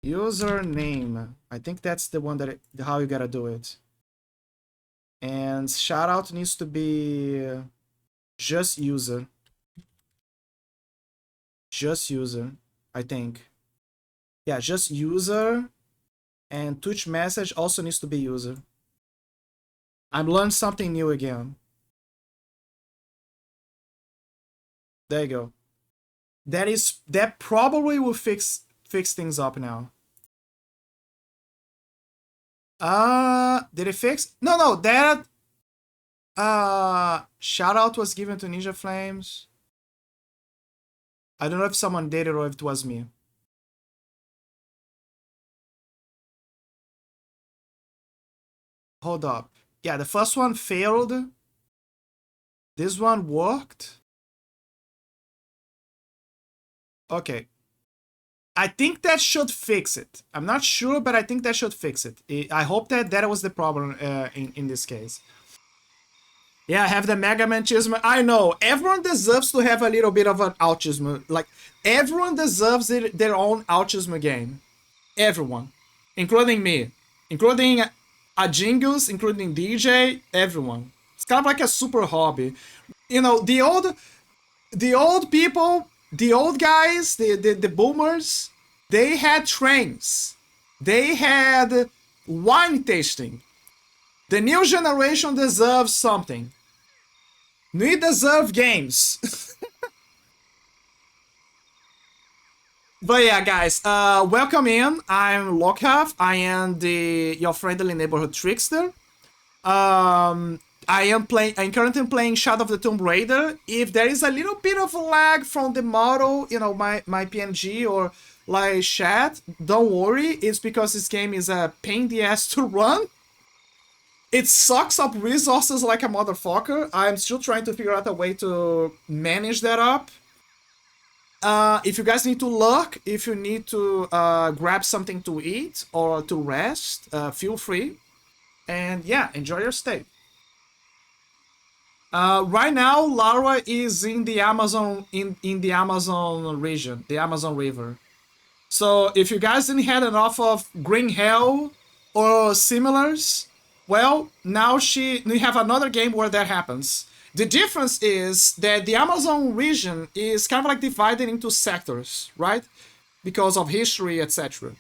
username. I think that's the one that how you gotta do it. And shoutout needs to be just user. Just user, I think. Yeah, just user. And Twitch message also needs to be user. I'm learning something new again. There you go. That probably will fix things up now. Did it fix? No, that shout out was given to Ninja Flames. I don't know if someone did it or if it was me. Hold up. Yeah, the first one failed. This one worked. Okay. I think that should fix it. I'm not sure, but I think that should fix it. I hope that was the problem in this case. Yeah, I have the Mega Man chism. I know. Everyone deserves to have a little bit of an autism. Like, everyone deserves their own autism game. Everyone. Including me. Including Jingles, including DJ, everyone. It's kind of like a super hobby. You know, the old people... The old guys, the boomers, they had trains. They had wine tasting. The new generation deserves something. We deserve games. But yeah, guys, welcome in. I'm Lockhart. I am your friendly neighborhood trickster. I'm currently playing Shadow of the Tomb Raider. If there is a little bit of lag from the model, you know, my PNG or like chat, don't worry. It's because this game is a pain in the ass to run. It sucks up resources like a motherfucker. I'm still trying to figure out a way to manage that up. If you guys need to lurk, if you need to grab something to eat or to rest, feel free. And yeah, enjoy your stay. Right now, Lara is in the Amazon in the Amazon region, the Amazon River. So if you guys didn't had enough of Green Hell or similars, well, now we have another game where that happens. The difference is that the Amazon region is kind of like divided into sectors, right? Because of history, etc.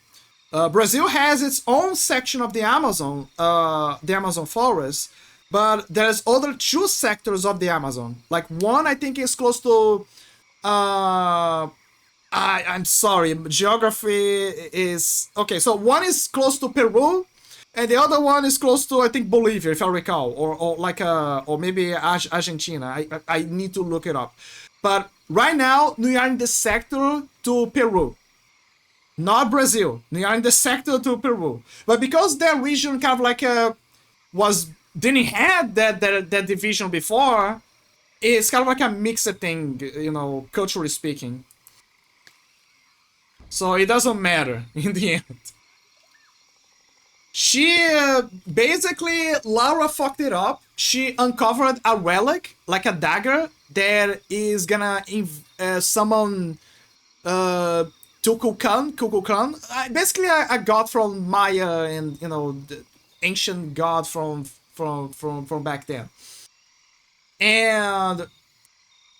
Brazil has its own section of the Amazon forest, but there's other two sectors of the Amazon. Like one, I think, is close to. I'm sorry, geography is okay. So one is close to Peru, and the other one is close to, I think, Bolivia, if I recall, or like or maybe Argentina. I need to look it up. But right now we are in the sector to Peru, not Brazil. We are in the sector to Peru. But because that region kind of like didn't have that division before, it's kind of like a mixed thing, culturally speaking. So it doesn't matter in the end. She basically, Laura fucked it up. She uncovered a relic, like a dagger, that is gonna summon Kukulkan. Basically, a god from Maya and the ancient god from back then. And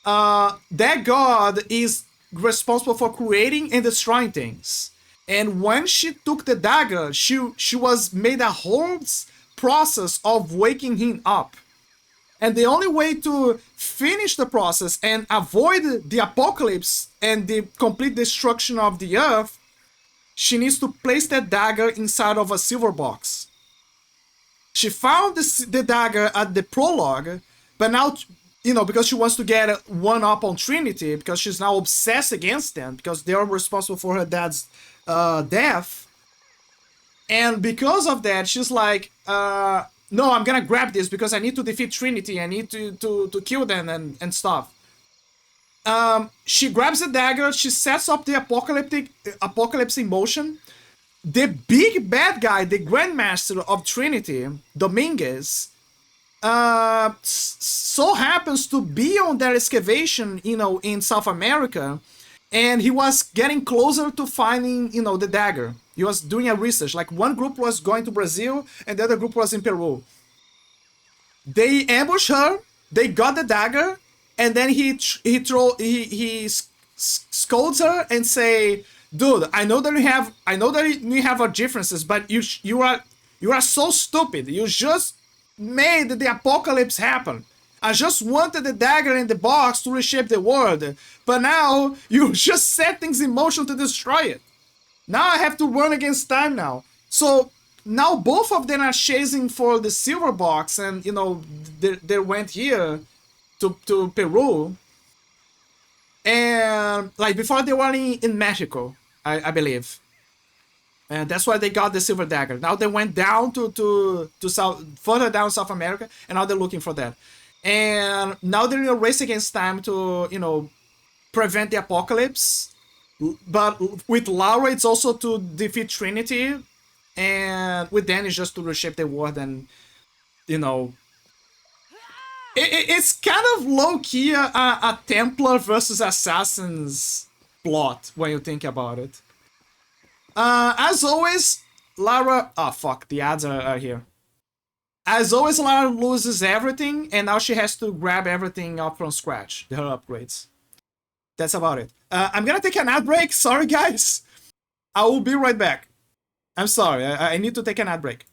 that god is responsible for creating and destroying things. And when she took the dagger, she was made a whole process of waking him up. And the only way to finish the process and avoid the apocalypse and the complete destruction of the earth, she needs to place that dagger inside of a silver box. She found the dagger at the prologue, but now, because she wants to get one up on Trinity, because she's now obsessed against them, because they are responsible for her dad's death. And because of that, she's like, no, I'm gonna grab this because I need to defeat Trinity. I need to kill them and stuff. She grabs the dagger. She sets up the apocalypse in motion. The big bad guy, the Grandmaster of Trinity, Dominguez, so happens to be on that excavation, in South America, and he was getting closer to finding, the dagger. He was doing a research. Like, one group was going to Brazil, and the other group was in Peru. They ambushed her. They got the dagger, and then he scolds her and say, "Dude, I know that we have our differences, but you are so stupid. You just made the apocalypse happen. I just wanted the dagger in the box to reshape the world, but now you just set things in motion to destroy it. Now I have to run against time now." So now both of them are chasing for the silver box, and they went here to Peru, and like before they were in Mexico, I believe. And that's why they got the silver dagger. Now they went down to South, further down South America, and now they're looking for that. And now they're in a race against time to, prevent the apocalypse. But with Laura, it's also to defeat Trinity. And with Dan, it's just to reshape the world and, it's kind of low-key a Templar versus Assassins plot when you think about it. As always, Lara... Oh, fuck. The ads are here. As always, Lara loses everything, and now she has to grab everything up from scratch. Her upgrades. That's about it. I'm gonna take an ad break. Sorry, guys. I will be right back. I'm sorry. I need to take an ad break.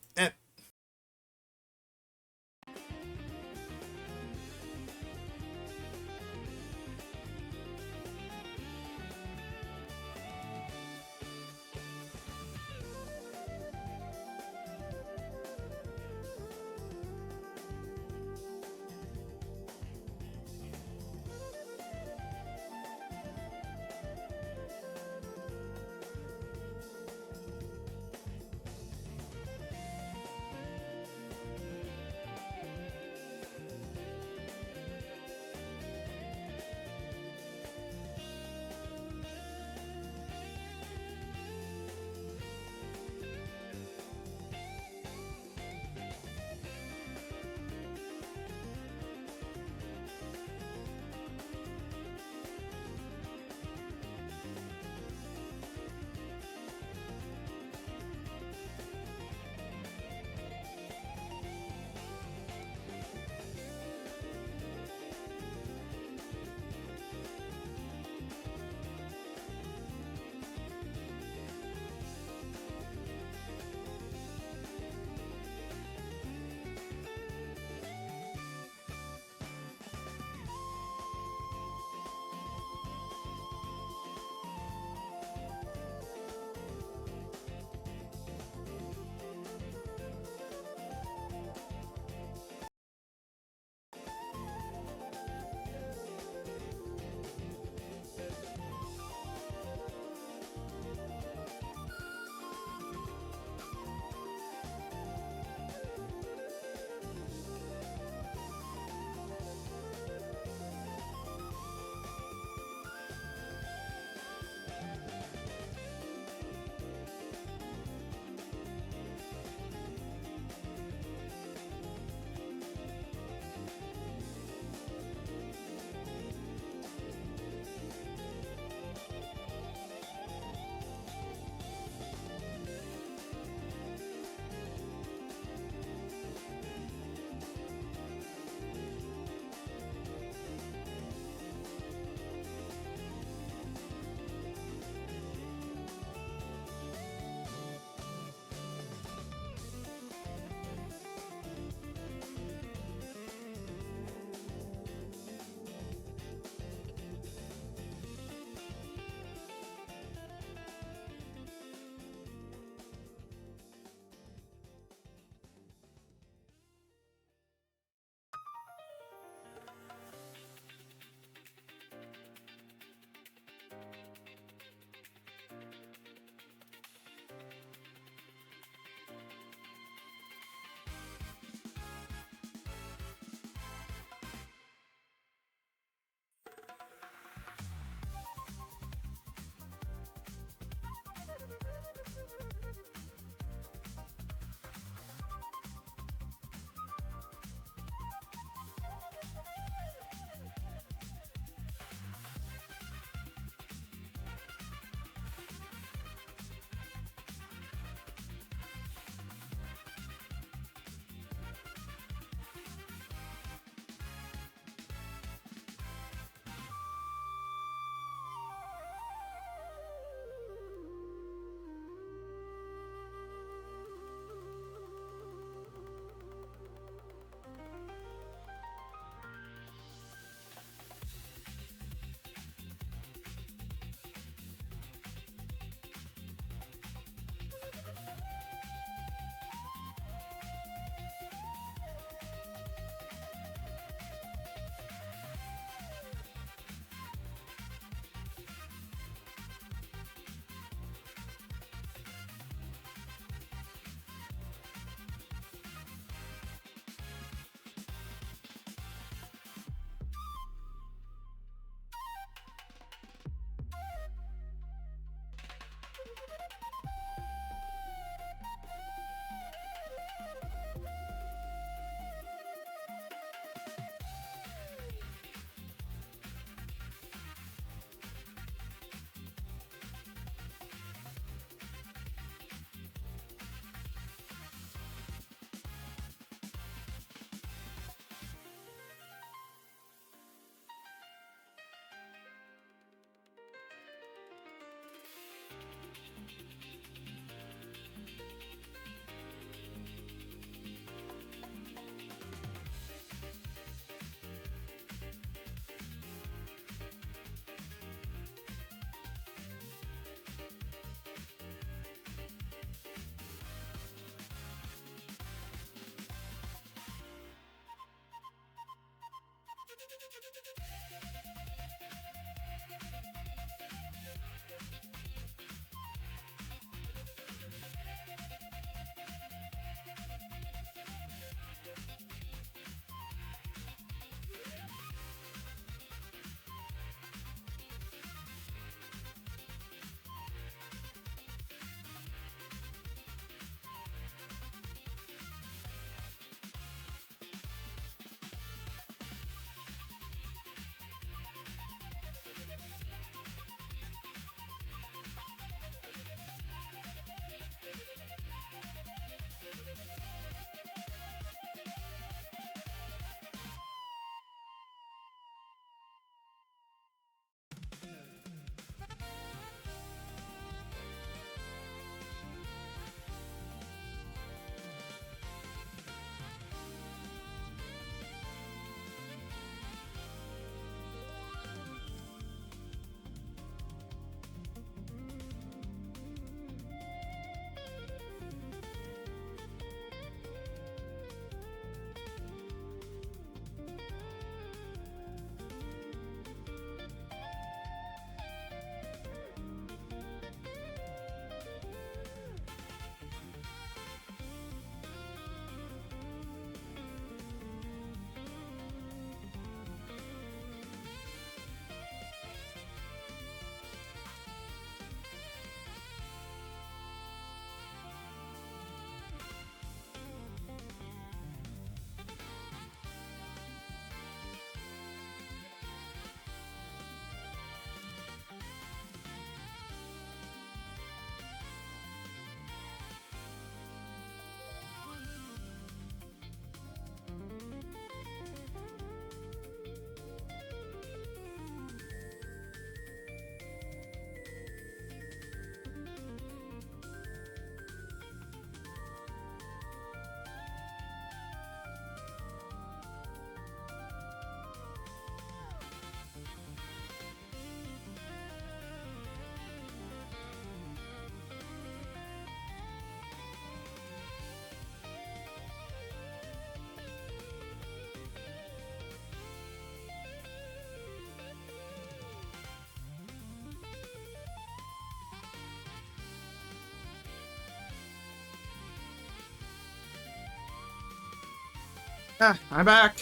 Ah, I'm back.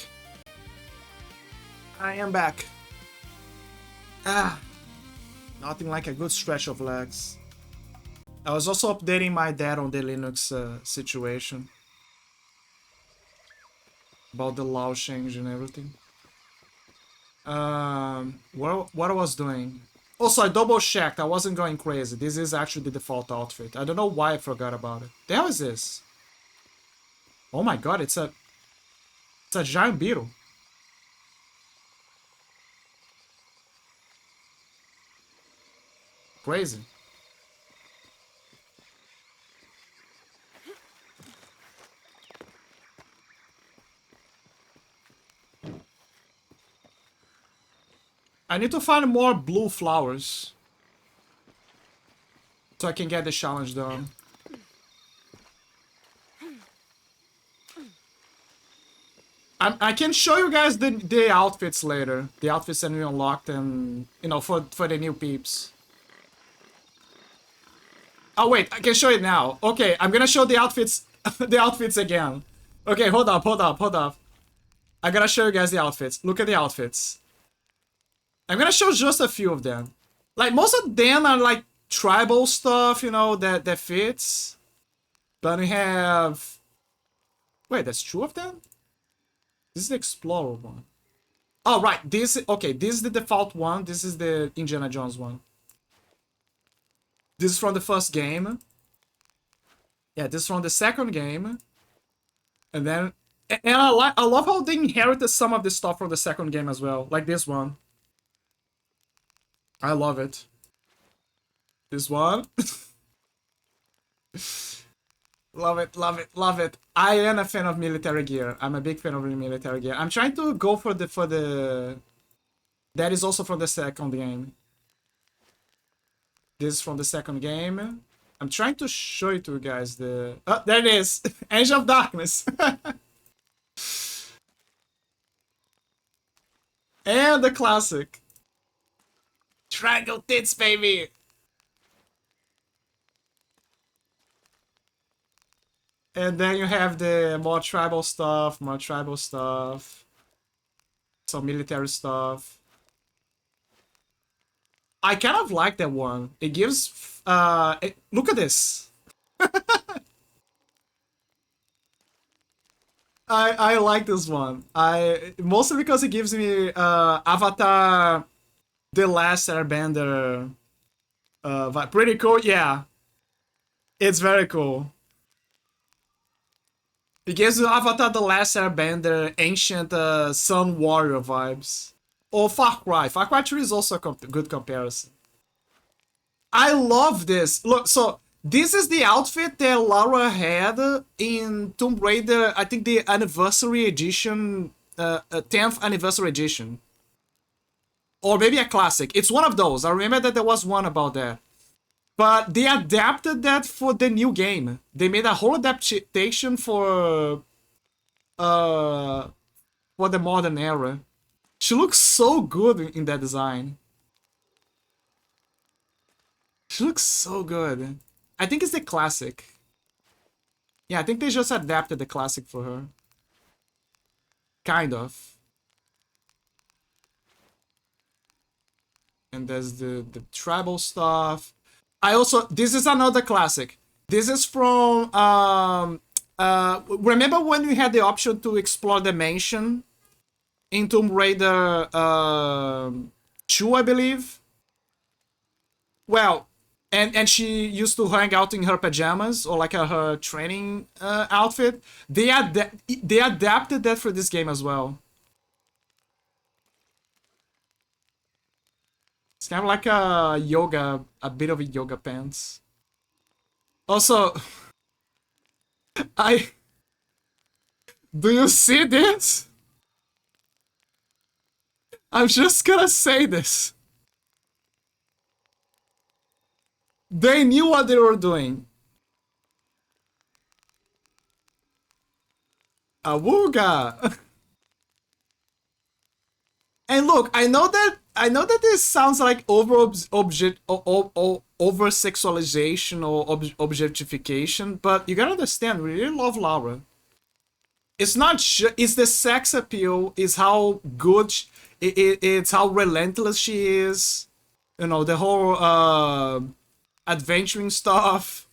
I am back. Ah, nothing like a good stretch of legs. I was also updating my dad on the Linux situation. About the law change and everything. What I was doing. Also, I double checked. I wasn't going crazy. This is actually the default outfit. I don't know why I forgot about it. The hell is this? Oh my god, it's a giant beetle. Crazy. I need to find more blue flowers. So I can get the challenge done. I can show you guys the outfits later. The outfits that we unlocked and, you know, for the new peeps. Oh wait, I can show it now. Okay, I'm gonna show the outfits the outfits again. Okay, hold up. I gotta show you guys the outfits. Look at the outfits. I'm gonna show just a few of them. Like, most of them are like tribal stuff, you know, that fits. But we have... Wait, that's two of them? This is the Explorer one. Oh, right. Okay, this is the default one. This is the Indiana Jones one. This is from the first game. Yeah, this is from the second game. And then... And I love how they inherited some of the stuff from the second game as well. Like this one. I love it. This one. Love it. I am a fan of military gear. I'm a big fan of military gear. I'm trying to go for the... That is also from the second game. This is from the second game. I'm trying to show it to you guys the... Oh, there it is! Edge of Darkness! And the classic. Triangle tits, baby! And then you have the more tribal stuff, some military stuff. I kind of like that one. It gives... look at this. I like this one. Mostly because it gives me Avatar The Last Airbender vibe. Pretty cool, yeah. It's very cool. It gives you Avatar The Last Airbender, ancient Sun Warrior vibes. Or Far Cry. Far Cry 3 is also a good comparison. I love this. Look, so this is the outfit that Lara had in Tomb Raider, I think the anniversary edition, 10th anniversary edition. Or maybe a classic. It's one of those. I remember that there was one about that. But they adapted that for the new game. They made a whole adaptation for the modern era. She looks so good in that design. She looks so good. I think it's the classic. Yeah, I think they just adapted the classic for her. Kind of. And there's the tribal stuff. This is another classic. This is from, remember when we had the option to explore the mansion in Tomb Raider 2, I believe? Well, and she used to hang out in her pajamas, or like her training outfit. They adapted that for this game as well. It's kind of like a bit of a yoga pants. Also, do you see this? I'm just gonna say this. They knew what they were doing. Awooga! And look, I know that this sounds like over sexualization or objectification, but you gotta understand, we really love Laura. It's not it's the sex appeal, is how good it's how relentless she is, you know, the whole adventuring stuff.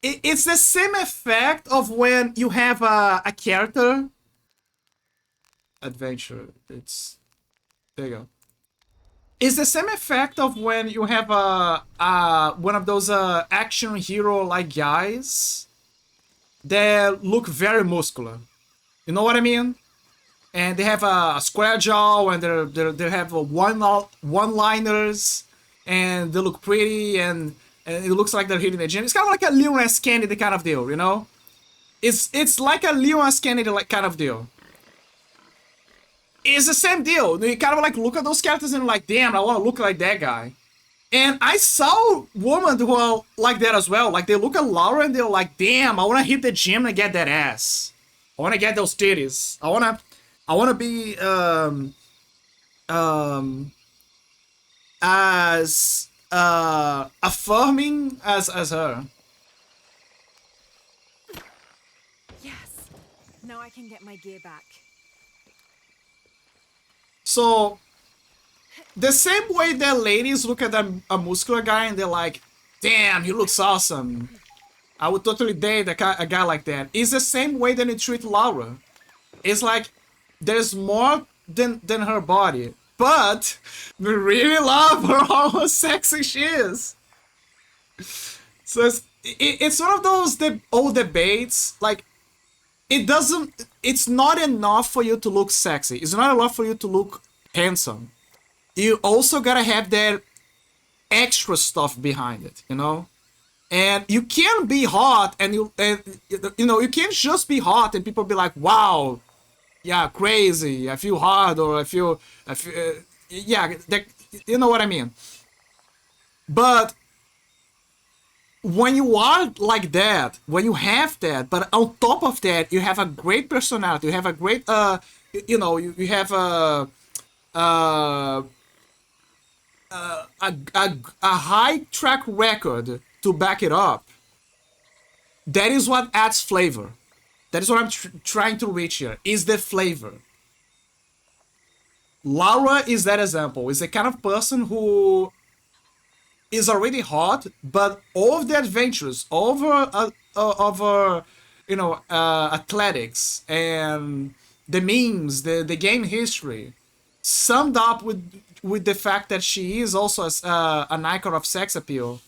It's the same effect of when you have a character adventure. It's there you go. It's the same effect of when you have one of those action hero like guys that look very muscular. You know what I mean? And they have a square jaw, and they have one-liners, and they look pretty, and it looks like they're hitting the gym. It's kind of like a Leon S. Kennedy kind of deal, you know? It's like a Leon S. Kennedy like kind of deal. It's the same deal. You kind of like look at those characters and like, damn, I want to look like that guy. And I saw women who are like that as well. Like they look at Laura and they're like, damn, I want to hit the gym and get that ass. I want to get those titties. I want to be as affirming as her. Yes. Now I can get my gear back. So the same way that ladies look at a muscular guy and they're like, damn, he looks awesome, I would totally date a guy like that. It's the same way that you treat Laura. It's like, there's more than her body, but we really love her, how sexy she is. So it's one of those old debates, like, it's not enough for you to look sexy. It's not enough for you to look handsome. You also gotta have that extra stuff behind it, you know? And you can't be hot and you know, you can't just be hot and people be like, wow, yeah, crazy, I feel hard, or I feel yeah, you know what I mean? But when you are like that, when you have that, but on top of that, you have a great personality, you have a great, you know, you have a high track record to back it up. That is what adds flavor. That is what I'm trying to reach here, is the flavor. Laura is that example. Is the kind of person who is already hot, but all of the adventures, over you know, athletics and the memes, the game history, summed up with the fact that she is also an icon of sex appeal,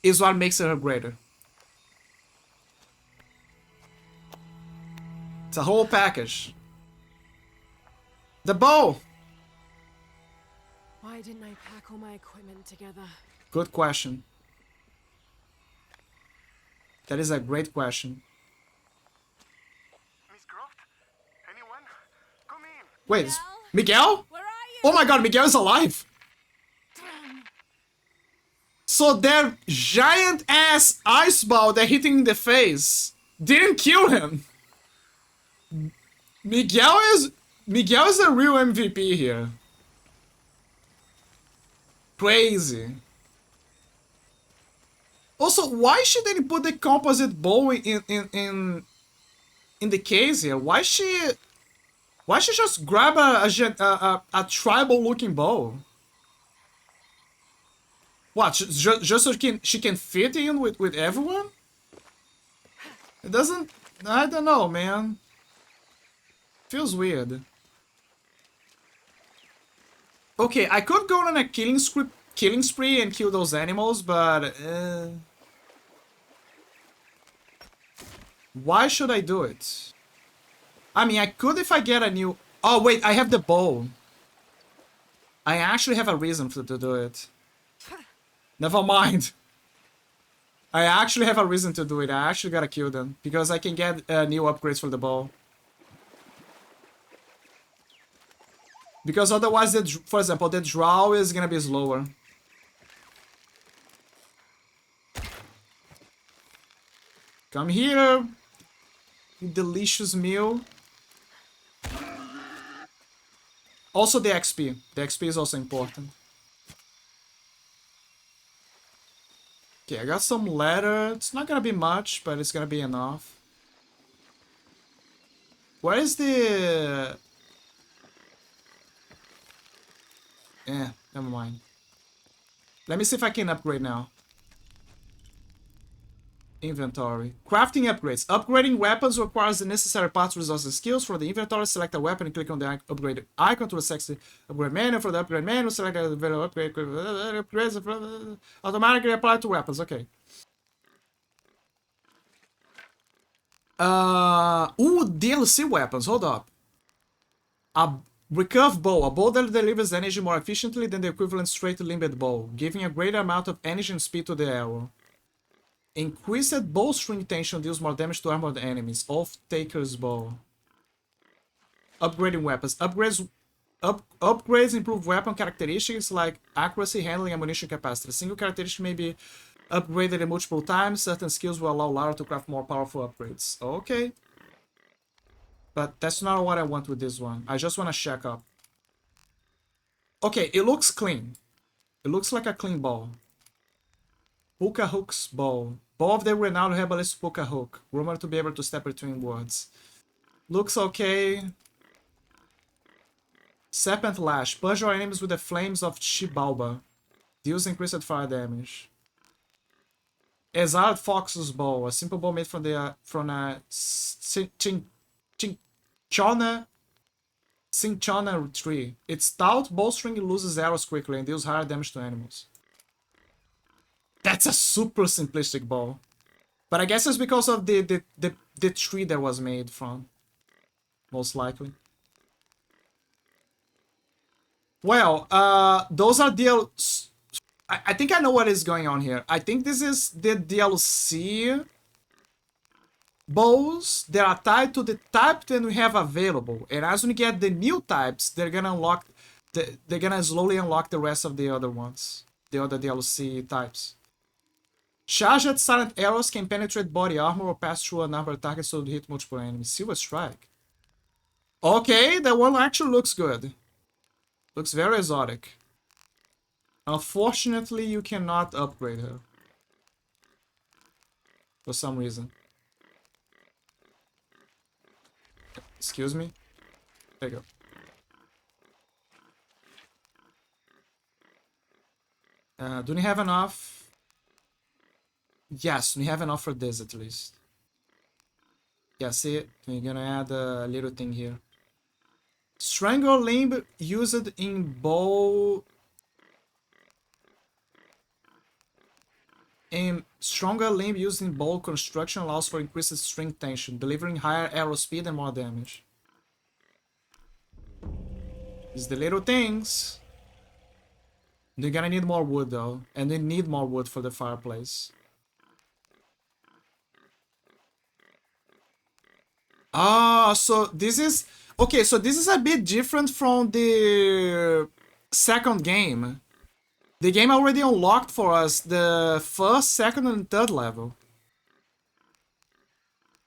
is what makes her greater. It's a whole package. The bow! Why didn't I pack all my equipment together? Good question. That is a great question. Miss Croft? Anyone? Come in. Wait, Miguel? Where are you? Oh my god, Miguel is alive! So that giant ass ice ball that hit him in the face didn't kill him. Miguel is a real MVP here. Crazy. Also, why should they put the composite bow in the case here? Why she just grab a tribal looking bow? What, just so she can fit in with everyone? It doesn't, I don't know, man. Feels weird. Okay, I could go on a killing spree and kill those animals, but why should I do it? I mean, I could if I get a new... Oh wait, I have the bow. I actually have a reason to do it. Never mind. I actually have a reason to do it. I actually gotta kill them because I can get new upgrades for the bow. Because otherwise, for example, the draw is gonna be slower. Come here, you delicious meal. Also the XP. The XP is also important. Okay, I got some leather. It's not gonna be much, but it's gonna be enough. Where is the... never mind. Let me see if I can upgrade now. Inventory. Crafting upgrades. Upgrading weapons requires the necessary parts, resources, and skills. For the inventory, select a weapon and click on the upgrade icon to access the upgrade menu. For the upgrade menu, select the available upgrade. Upgrades automatically apply to weapons. Okay. DLC weapons. Hold up. A recurve bow. A bow that delivers energy more efficiently than the equivalent straight limbed bow, giving a greater amount of energy and speed to the arrow. Increased bowstring tension deals more damage to armored enemies. Off-taker's bow. Upgrading weapons. Upgrades improve weapon characteristics like accuracy, handling, and ammunition capacity. A single characteristic may be upgraded multiple times. Certain skills will allow Lara to craft more powerful upgrades. Okay. But that's not what I want with this one. I just want to check up. Okay, it looks clean. It looks like a clean ball. Puka Hook's bow. Bow of the renowned herbalist Puka Hook. Rumored to be able to step between words. Looks okay. Serpent Lash. Purge your enemies with the flames of Chibalba. Deals increased fire damage. Exiled Fox's bow. A simple bow made from a Cinchona tree. Its stout bowstring loses arrows quickly and deals higher damage to animals. That's a super simplistic bow. But I guess it's because of the tree that was made from. Most likely. Well, those are DLC. I think I know what is going on here. I think this is the DLC bows that are tied to the type that we have available. And as we get the new types, they're gonna unlock. They're gonna slowly unlock the rest of the other ones. The other DLC types. Charged silent arrows can penetrate body armor or pass through an armored target so to hit multiple enemies. Silver Strike. Okay, that one actually looks good. Looks very exotic. Unfortunately, you cannot upgrade her. For some reason. Excuse me? There you go. Do we have enough? Yes, we have enough for this at least. Yeah, see, we're gonna add a little thing here. Strangle limb used in bow. And stronger limb used in bow construction allows for increased string tension, delivering higher arrow speed and more damage. These the little things. They're gonna need more wood though, and they need more wood for the fireplace. Ah, so this is... Okay, so this is a bit different from the second game. The game already unlocked for us the first, second, and third level.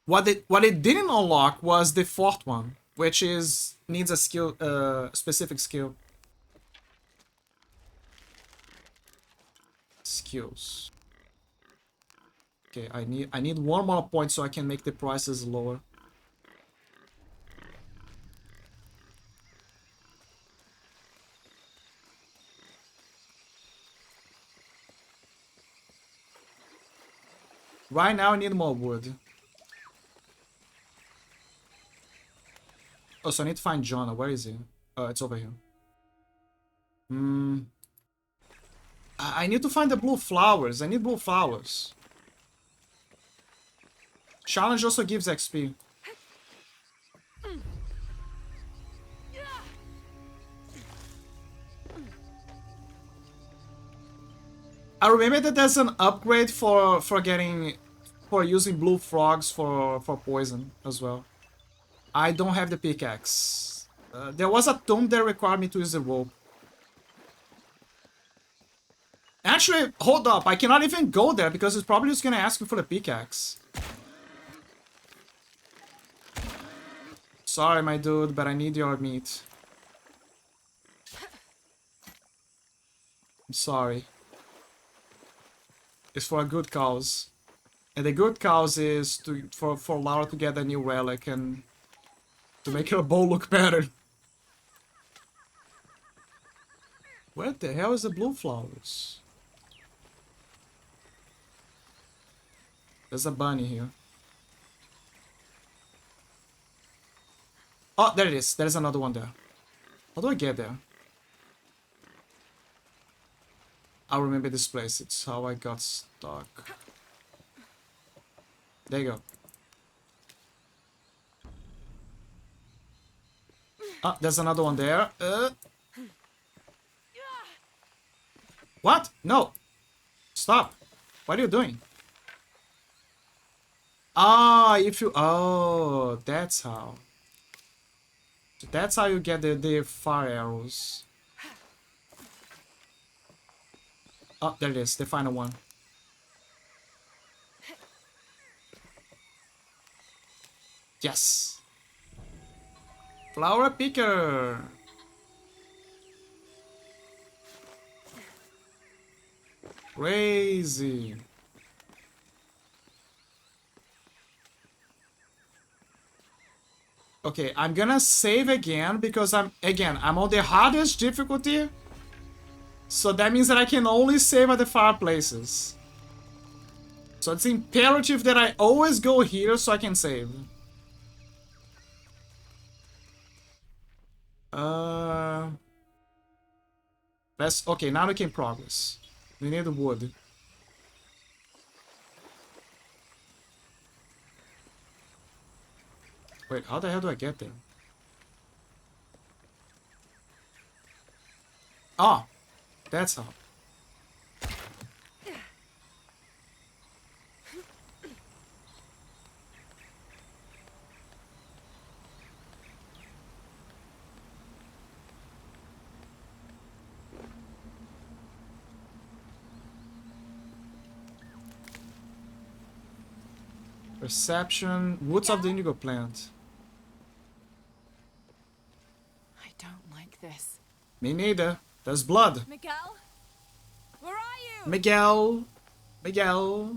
What it didn't unlock was the fourth one, which is needs a skill, specific skill. Skills. Okay, I need one more point so I can make the prices lower. Right now I need more wood. Oh, so I need to find Jonah. Where is he? Oh, it's over here. I need to find the blue flowers. I need blue flowers. Challenge also gives XP. I remember that there's an upgrade for using blue frogs for poison as well. I don't have the pickaxe. There was a tomb that required me to use the rope. Actually, hold up. I cannot even go there because it's probably just gonna ask me for the pickaxe. Sorry, my dude, but I need your meat. I'm sorry. It's for a good cause. And the good cause is for Lara to get a new relic and To make her bow look better. Where the hell is the blue flowers? There's a bunny here. Oh, there it is. There's another one there. How do I get there? I remember this place. It's how I got stuck. There you go. Ah, there's another one there. What? No. Stop. What are you doing? Ah, if you... Oh, that's how. So that's how you get the fire arrows. Oh, there it is. The final one. Yes. Flower picker. Crazy. Okay, I'm gonna save again because I'm on the hardest difficulty. So that means that I can only save at the fireplaces. So it's imperative that I always go here so I can save. Okay, now we can progress. We need the wood. Wait, how the hell do I get there? Ah, that's how. Perception, woods of the indigo plant. I don't like this. Me neither. There's blood. Miguel? Where are you? Miguel. Miguel.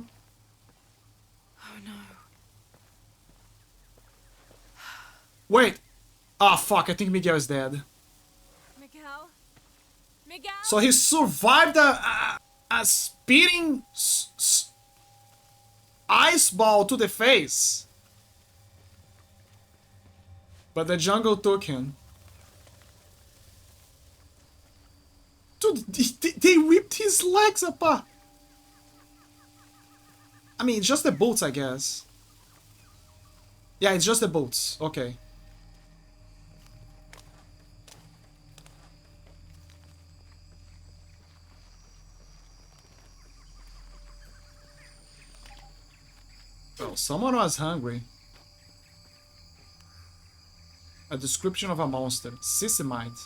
Oh no. Wait. Ah, fuck. I think Miguel is dead. Miguel? Miguel? So he survived a speeding ice ball to the face. But the jungle took him. Dude, they ripped his legs apart. I mean, just the boots, I guess. Yeah, it's just the boots. Okay. Oh, someone was hungry. A description of a monster. Sissimite.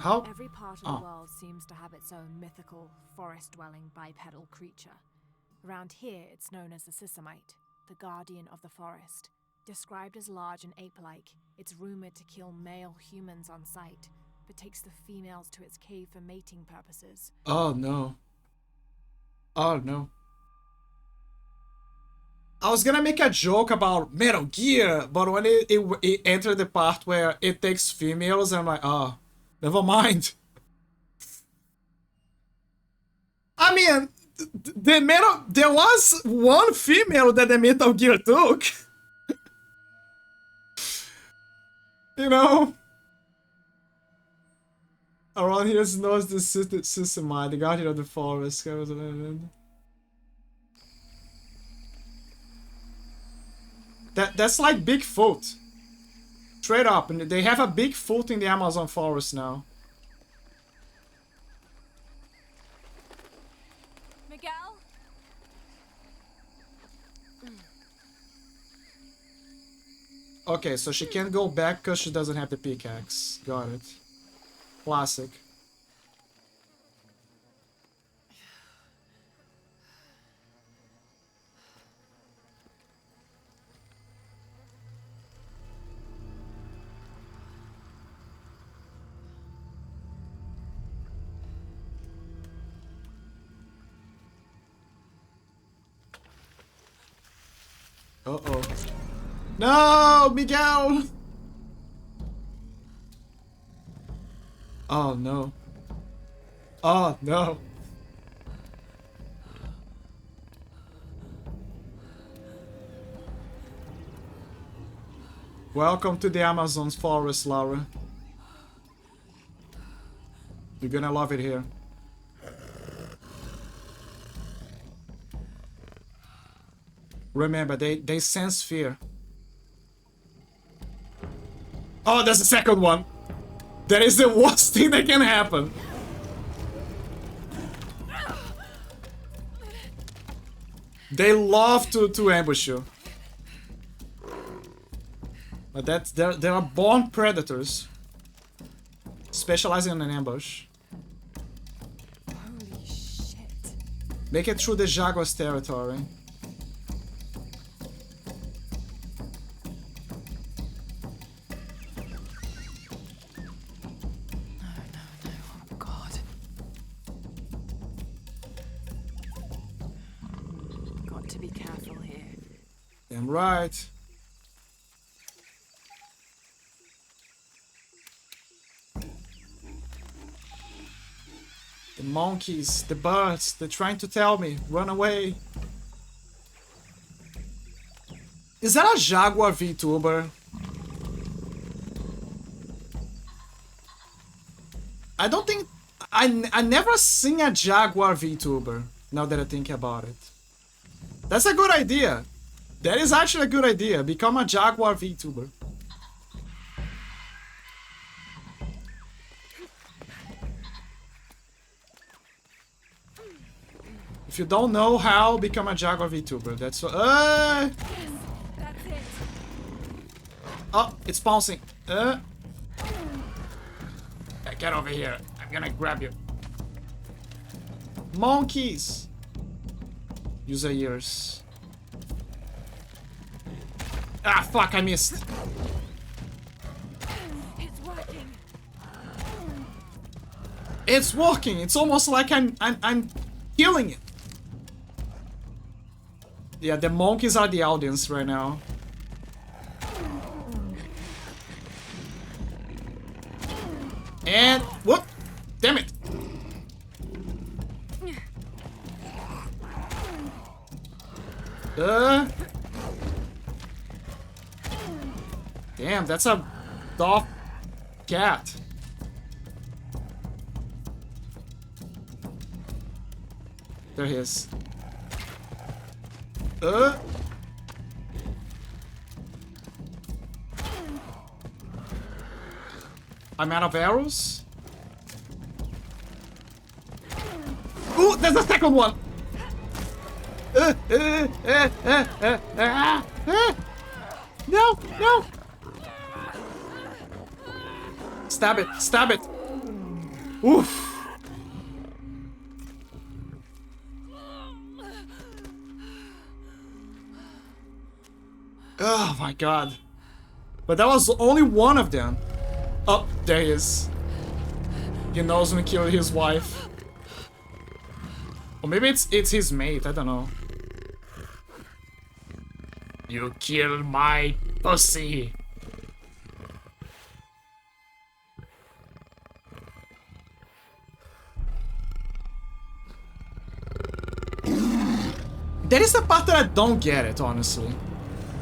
How? Every part of the world seems to have its own mythical, forest-dwelling bipedal creature. Around here, it's known as the Sissimite, the guardian of the forest. Described as large and ape-like, it's rumored to kill male humans on sight, but takes the females to its cave for mating purposes. Oh no. Oh no. I was gonna make a joke about Metal Gear, but when it entered the part where it takes females, I'm like, oh, never mind. I mean, there was one female that the Metal Gear took. You know? Around here is known as the Sissimite, the guardian of the forest. That's like Bigfoot. Straight up. And they have a Bigfoot in the Amazon forest now. Miguel? Okay, so she can't go back because she doesn't have the pickaxe. Got it. Classic. Uh-oh. No, Miguel! Oh no. Oh no. Welcome to the Amazon's forest, Laura. You're gonna love it here. Remember, they sense fear. Oh, there's a second one. That is the worst thing that can happen. They love to ambush you. But they are born predators. Specializing in an ambush. Holy shit. Make it through the Jaguar's territory. Damn right. The monkeys, the birds, they're trying to tell me, run away. Is that a Jaguar VTuber? I don't think... I never seen a Jaguar VTuber, now that I think about it. That's a good idea. That is actually a good idea. Become a Jaguar VTuber. If you don't know how, become a Jaguar VTuber. That's what... That's it. Oh, it's bouncing. Get over here. I'm gonna grab you. Monkeys! User ears. Ah, fuck, I missed. It's working. It's working. It's almost like I'm killing it. Yeah, the monkeys are the audience right now. And whoop! Damn it! Damn, that's a dog cat. There he is. I'm out of arrows. Ooh, there's a second one. No, no. Stab it, stab it. Oof. Oh my god. But that was only one of them. Oh, there he is. He knows when he killed his wife. Or maybe it's his mate, I don't know. You killed my pussy. That is the part that I don't get it, honestly.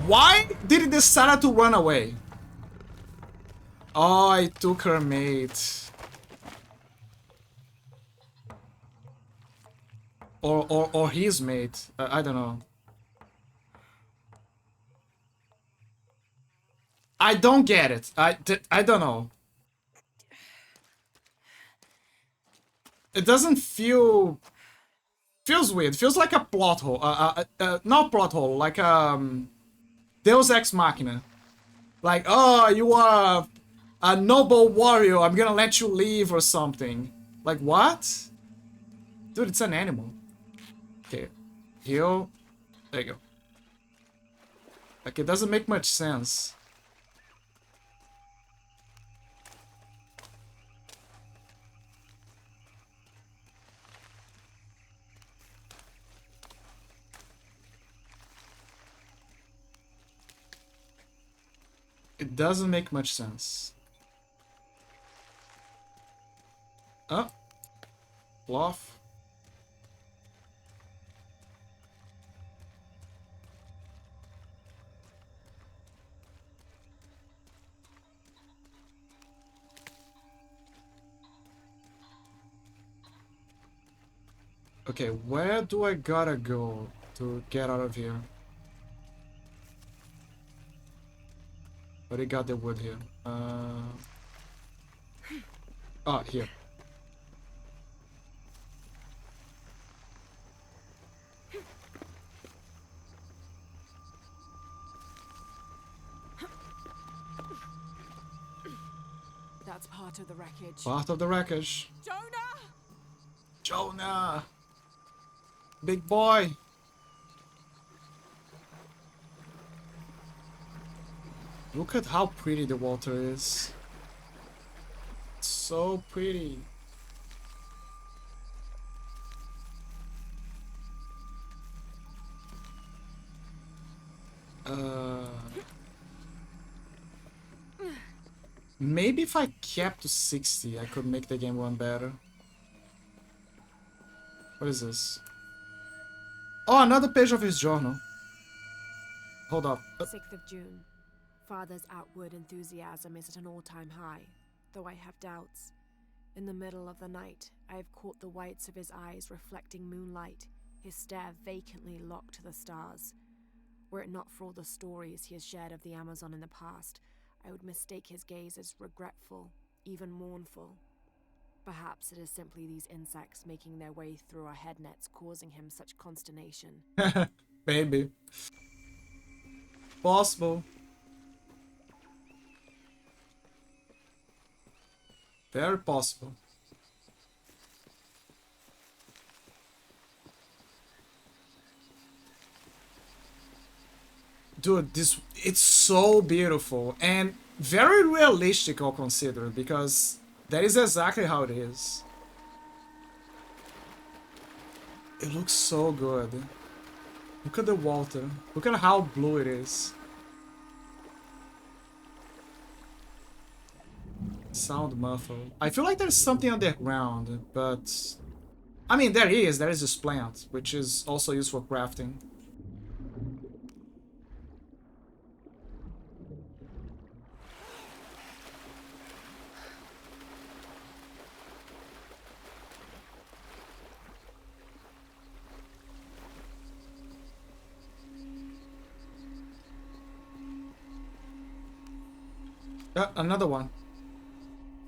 Why did he decide to run away? Oh, I took her mate. Or his mate. I don't know. I don't get it. I don't know. It doesn't feel... Feels weird. Feels like a plot hole. Not plot hole, like Deus Ex Machina. Like, oh, you are a noble warrior, I'm gonna let you leave or something. Like, what? Dude, it's an animal. Okay. Heal. There you go. Like, it doesn't make much sense. It doesn't make much sense. Oh. Cloth. Okay, where do I gotta go to get out of here? Already got the wood here. Ah, here. That's part of the wreckage. Part of the wreckage. Jonah! Jonah! Big boy! Look at how pretty the water is. It's so pretty. Maybe if I kept to 60, I could make the game run better. What is this? Oh, another page of his journal. Hold up. 6th of June. Father's outward enthusiasm is at an all-time high, though I have doubts. In the middle of the night, I have caught the whites of his eyes reflecting moonlight, his stare vacantly locked to the stars. Were it not for all the stories he has shared of the Amazon in the past, I would mistake his gaze as regretful, even mournful. Perhaps it is simply these insects making their way through our head nets causing him such consternation. Maybe. Possible. Very possible. Dude, it's so beautiful and very realistic, all considered, because that is exactly how it is. It looks so good. Look at the water. Look at how blue it is. Sound muffled. I feel like there's something underground, but... I mean, there is this plant, which is also used for crafting. Another one.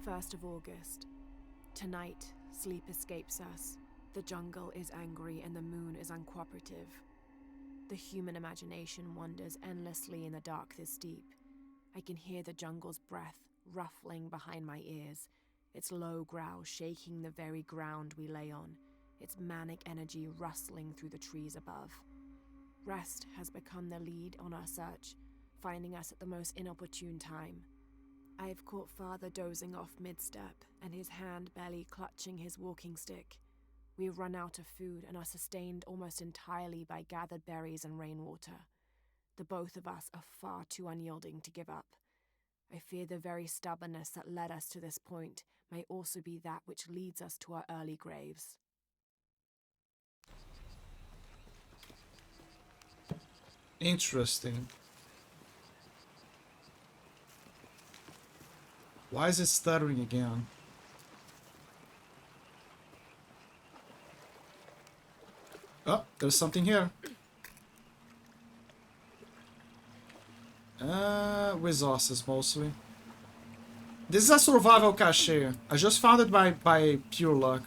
1st of August. Tonight, sleep escapes us. The jungle is angry and the moon is uncooperative. The human imagination wanders endlessly in the dark this deep. I can hear the jungle's breath ruffling behind my ears, its low growl shaking the very ground we lay on, its manic energy rustling through the trees above. Rest has become the lead on our search, finding us at the most inopportune time. I have caught Father dozing off mid-step, and his hand barely clutching his walking stick. We have run out of food and are sustained almost entirely by gathered berries and rainwater. The both of us are far too unyielding to give up. I fear the very stubbornness that led us to this point may also be that which leads us to our early graves. Interesting. Why is it stuttering again? Oh, there's something here. Resources mostly. This is a survival cache. I just found it by pure luck.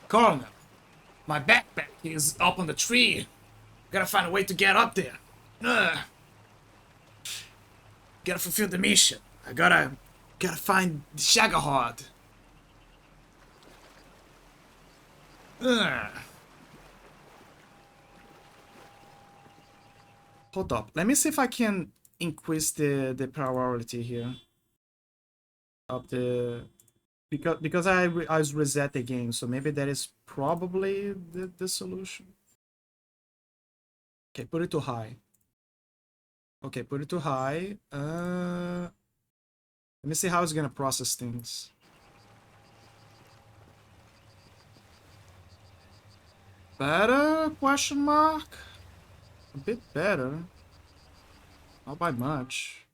Colonel, my backpack is up on the tree. Gotta find a way to get up there. Gotta fulfill the mission. I gotta find the Shagahard. Hold up. Let me see if I can increase the priority here of the Because I was reset the game, so maybe that is probably the solution. Okay, put it to high. Okay, put it to high. Let me see how it's gonna process things. Better? Question mark? A bit better. Not by much.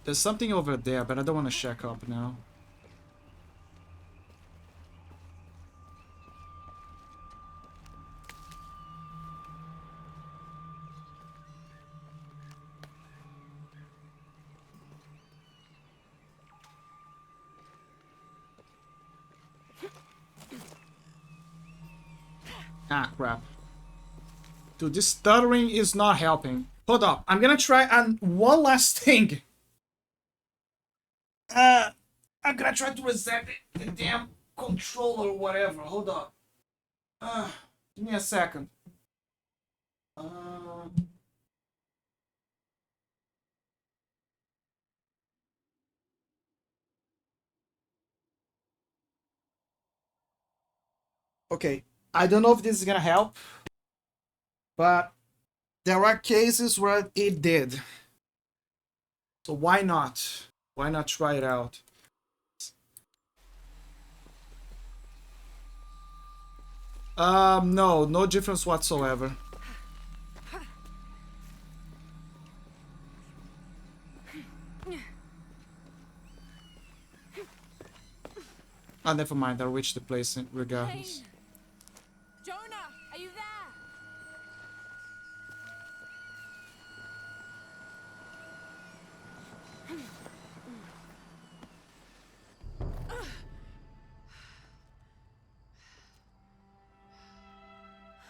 There's something over there, but I don't want to check up now. Ah, crap. Dude, this stuttering is not helping. Hold up. I'm gonna try on one last thing. I'm gonna try to reset the damn controller or whatever. Hold up. Give me a second. Okay, I don't know if this is gonna help, but there are cases where it did. So why not? Why not try it out? No, no difference whatsoever. Ah, never mind. I'll reach the place regardless. Hey. Jonah, are you there?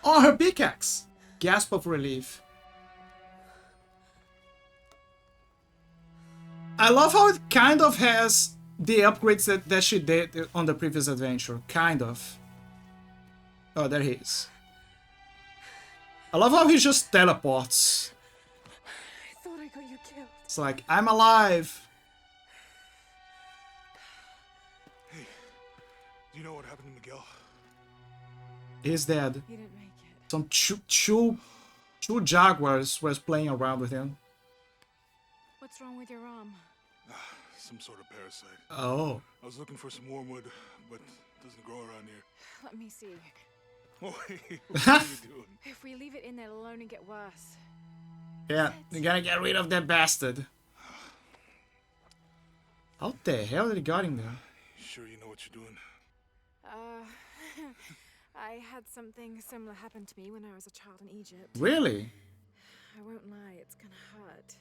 Oh, her pickaxe! Gasp of relief. I love how it kind of has the upgrades that she did on the previous adventure. Kind of. Oh, there he is. I love how he just teleports. I thought I got you killed. It's like, I'm alive. Hey, do you know what happened to Miguel? He's dead. He didn't make it. Some two jaguars was playing around with him. What's wrong with your arm? Some sort of parasite. Oh. I was looking for some wormwood, but it doesn't grow around here. Let me see. Oh, hey, what are you doing? If we leave it in there, it'll only get worse. Yeah, you gotta get rid of that bastard. How the hell did he got him there? You sure you know what you're doing? I had something similar happen to me when I was a child in Egypt. Really? I won't lie, it's gonna hurt.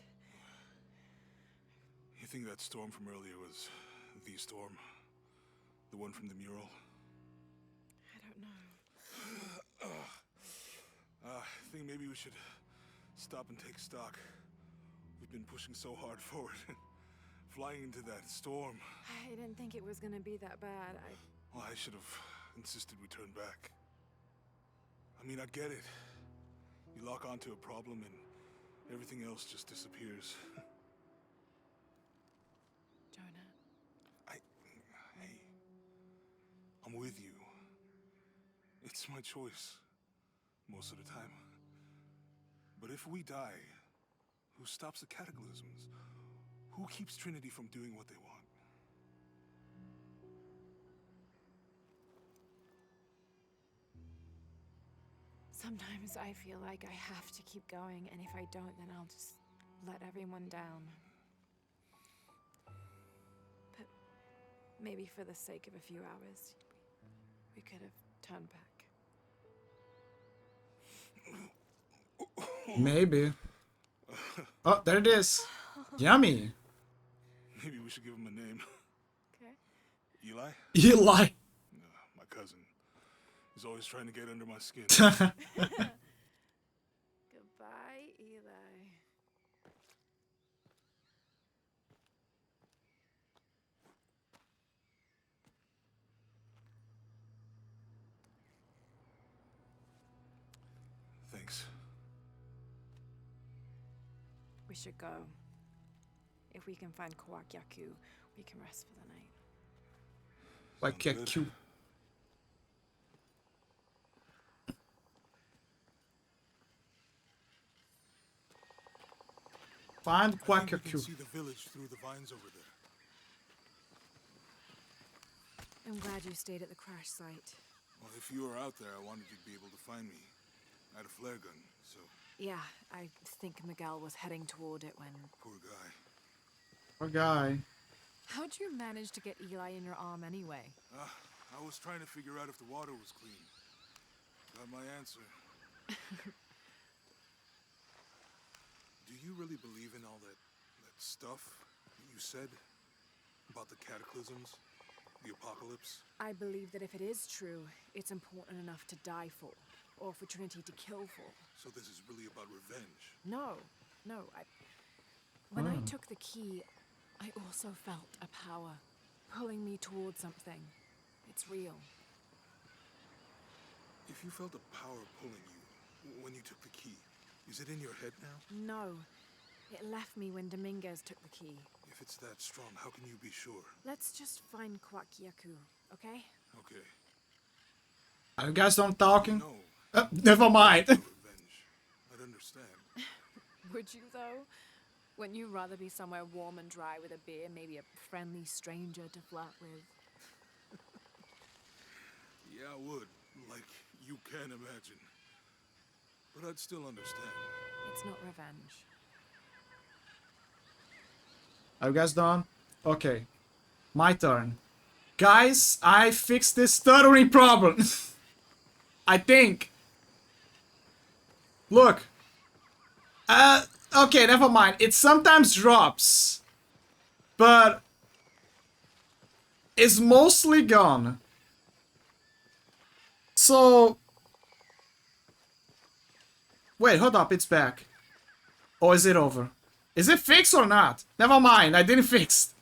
You think that storm from earlier was the storm? The one from the mural? I don't know. I think maybe we should stop and take stock. We've been pushing so hard forward. Flying into that storm. I didn't think it was gonna be that bad. Well, I should have insisted we turn back. I mean, I get it. You lock onto a problem and everything else just disappears. Jonah. Hey, I'm with you. It's my choice, most of the time. But if we die, who stops the cataclysms? Who keeps Trinity from doing what they want? Sometimes I feel like I have to keep going, and if I don't, then I'll just let everyone down. But maybe for the sake of a few hours, we could have turned back. Maybe. Oh, there it is. Yummy. Maybe we should give him a name. Okay. Eli? Eli. My cousin. He's always trying to get under my skin. Goodbye, Eli. we should go. If we can find Kwakyaku, we can rest for the night. Kwakyaku. Find I think you can Kwakyaku. see the village through the vines over there. I'm glad you stayed at the crash site. Well, if you were out there, I wanted you to be able to find me. I had a flare gun, so... Yeah, I think Miguel was heading toward it when... Poor guy. Poor guy. How'd you manage to get Eli in your arm anyway? I was trying to figure out if the water was clean. Got my answer. Do you really believe in all that stuff that you said? About the cataclysms? The apocalypse? I believe that if it is true, it's important enough to die for. Or for Trinity to kill for. So this is really about revenge? No. When I took the key, I also felt a power pulling me towards something. It's real. If you felt a power pulling you when you took the key, is it in your head now? No. It left me when Dominguez took the key. If it's that strong, how can you be sure? Let's just find Kwakyaku, okay? Okay. Are you guys done talking? No. Never mind. I'd understand. Would you, though? Wouldn't you rather be somewhere warm and dry with a beer, maybe a friendly stranger to flirt with? Yeah, I would. Like, you can imagine. But I'd still understand. It's not revenge. Are you guys done? Okay. My turn. Guys, I fixed this stuttering problem. I think. Look. Okay, never mind. It sometimes drops. But it's mostly gone. So... Wait, hold up. It's back. Or is it over? Is it fixed or not? Never mind. I didn't fix.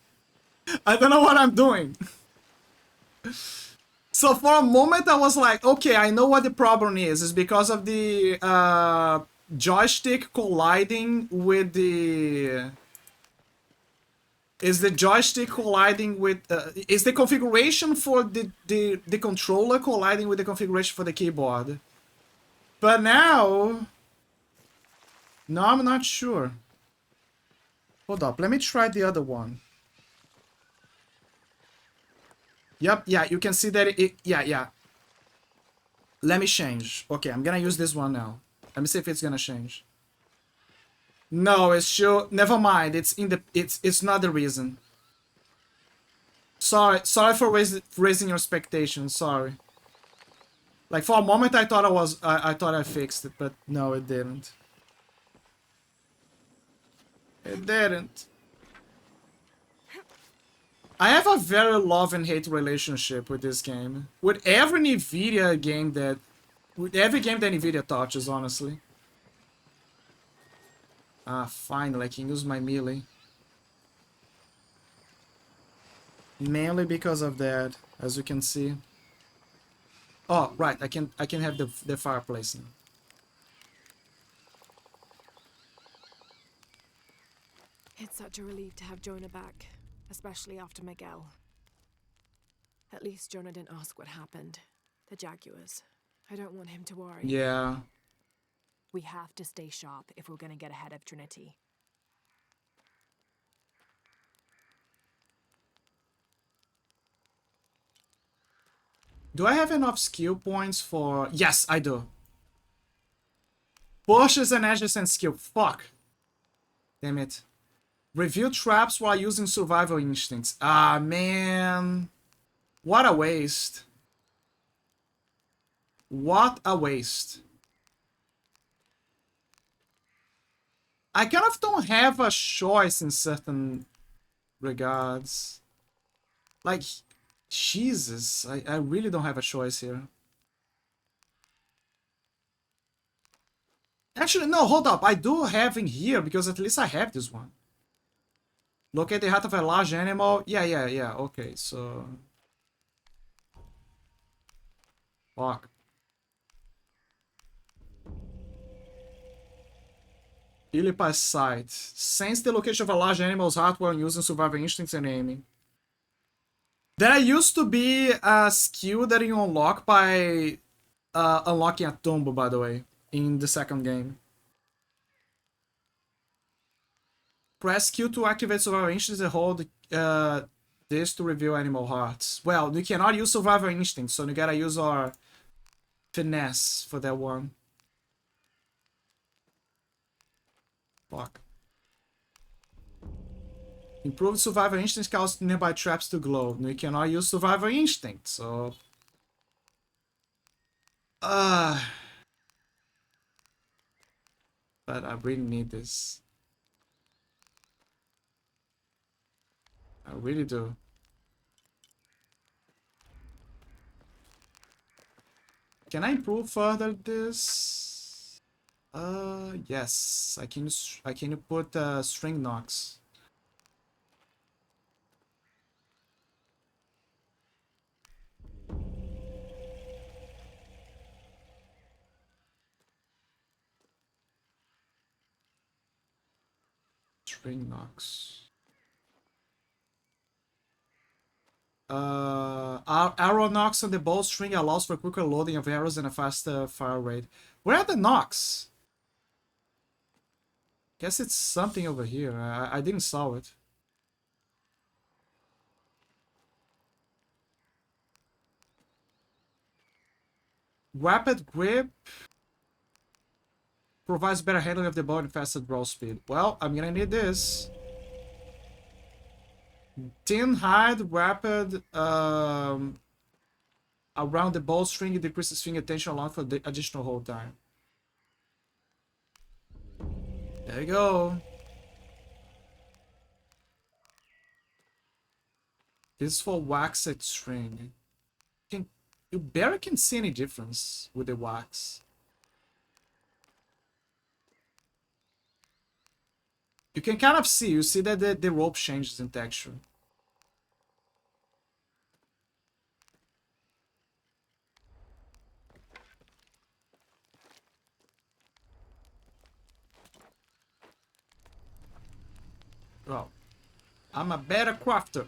I don't know what I'm doing. So for a moment I was like, okay, I know what the problem is. It's because of the joystick colliding with the... Is the joystick colliding with... is the configuration for the controller colliding with the configuration for the keyboard? But now... No, I'm not sure. Hold up, let me try the other one. Yep, yeah, you can see that yeah. Let me change. Okay, I'm gonna use this one now. Let me see if it's gonna change. No, it's sure. Never mind. It's in the. It's not the reason. Sorry for raising your expectations. Sorry. Like for a moment, I thought I thought I fixed it, but no, it didn't. It didn't. I have a very love and hate relationship with this game. With every Nvidia game that... With every game that Nvidia touches, honestly. Ah, finally, I can use my melee. Mainly because of that, as you can see. Oh, right, I can have the fireplace now. It's such a relief to have Jonah back. Especially after Miguel. At least Jonah didn't ask what happened. The Jaguars. I don't want him to worry. Yeah. We have to stay sharp if we're gonna get ahead of Trinity. Do I have enough skill points for... Yes, I do. Pushes and edges and skill. Fuck. Damn it. Review traps while using survival instincts. Ah, man. What a waste. What a waste. I kind of don't have a choice in certain regards. Like, Jesus. I really don't have a choice here. Actually, no, hold up. I do have in here because at least I have this one. Locate the heart of a large animal. Yeah. Okay, so... Fuck. Ili by sight. Sense the location of a large animal's heart while using survival instincts and aiming. There used to be a skill that you unlock by unlocking a tomb, by the way, in the second game. Press Q to activate survival instincts and hold this to reveal animal hearts. Well, we cannot use survival instincts, so we gotta use our finesse for that one. Fuck. Improved survival instincts cause nearby traps to glow. We cannot use survival instinct, so... But I really need this. I really do. Can I improve further this? Yes. I can put string knocks. String knocks. Arrow knocks on the bowstring allows for quicker loading of arrows and a faster fire rate. Where are the knocks? Guess it's something over here. I didn't saw it. Rapid grip provides better handling of the bow and faster draw speed. Well, I'm gonna need this. Thin hide rapid around the bowstring, it decreases finger tension along for the additional hold time. There you go. This is for waxed string. You barely can see any difference with the wax. You can kind of see. You see that the rope changes in texture. Well, I'm a better crafter.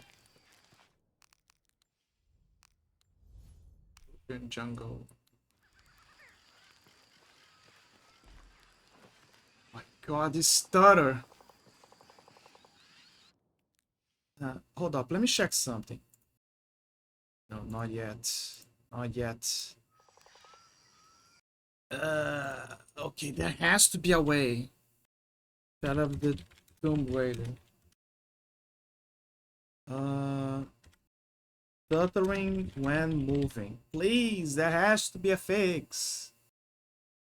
In jungle. My god, this stutter. Hold up, let me check something. No, not yet. Not yet. Okay, there has to be a way. That of the Tomb Raider. Stuttering when moving. Please, there has to be a fix.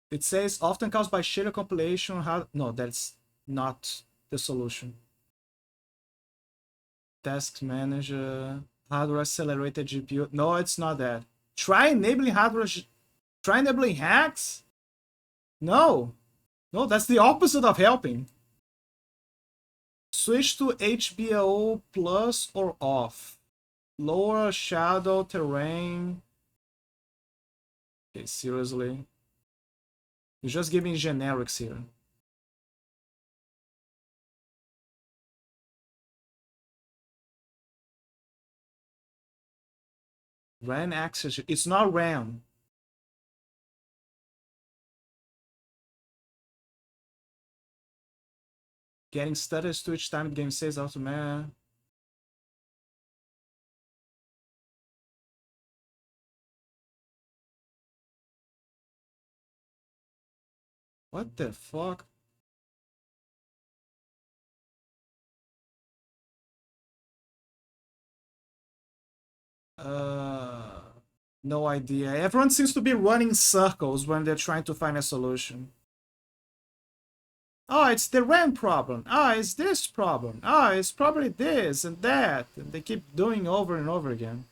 It says often caused by shader compilation. No, that's not the solution. Task manager, hardware accelerated GPU. No, it's not that. Try enabling hardware. Try enabling hacks. No, no, that's the opposite of helping. Switch to HBO plus or off. Lower shadow terrain. Okay, seriously. You're just giving generics here. RAM access. It's not RAM. Getting status to each time the game says automatic. What the fuck? No idea. Everyone seems to be running circles when they're trying to find a solution. Oh, it's the RAM problem. Oh, it's this problem. Oh, it's probably this and that. And they keep doing over and over again.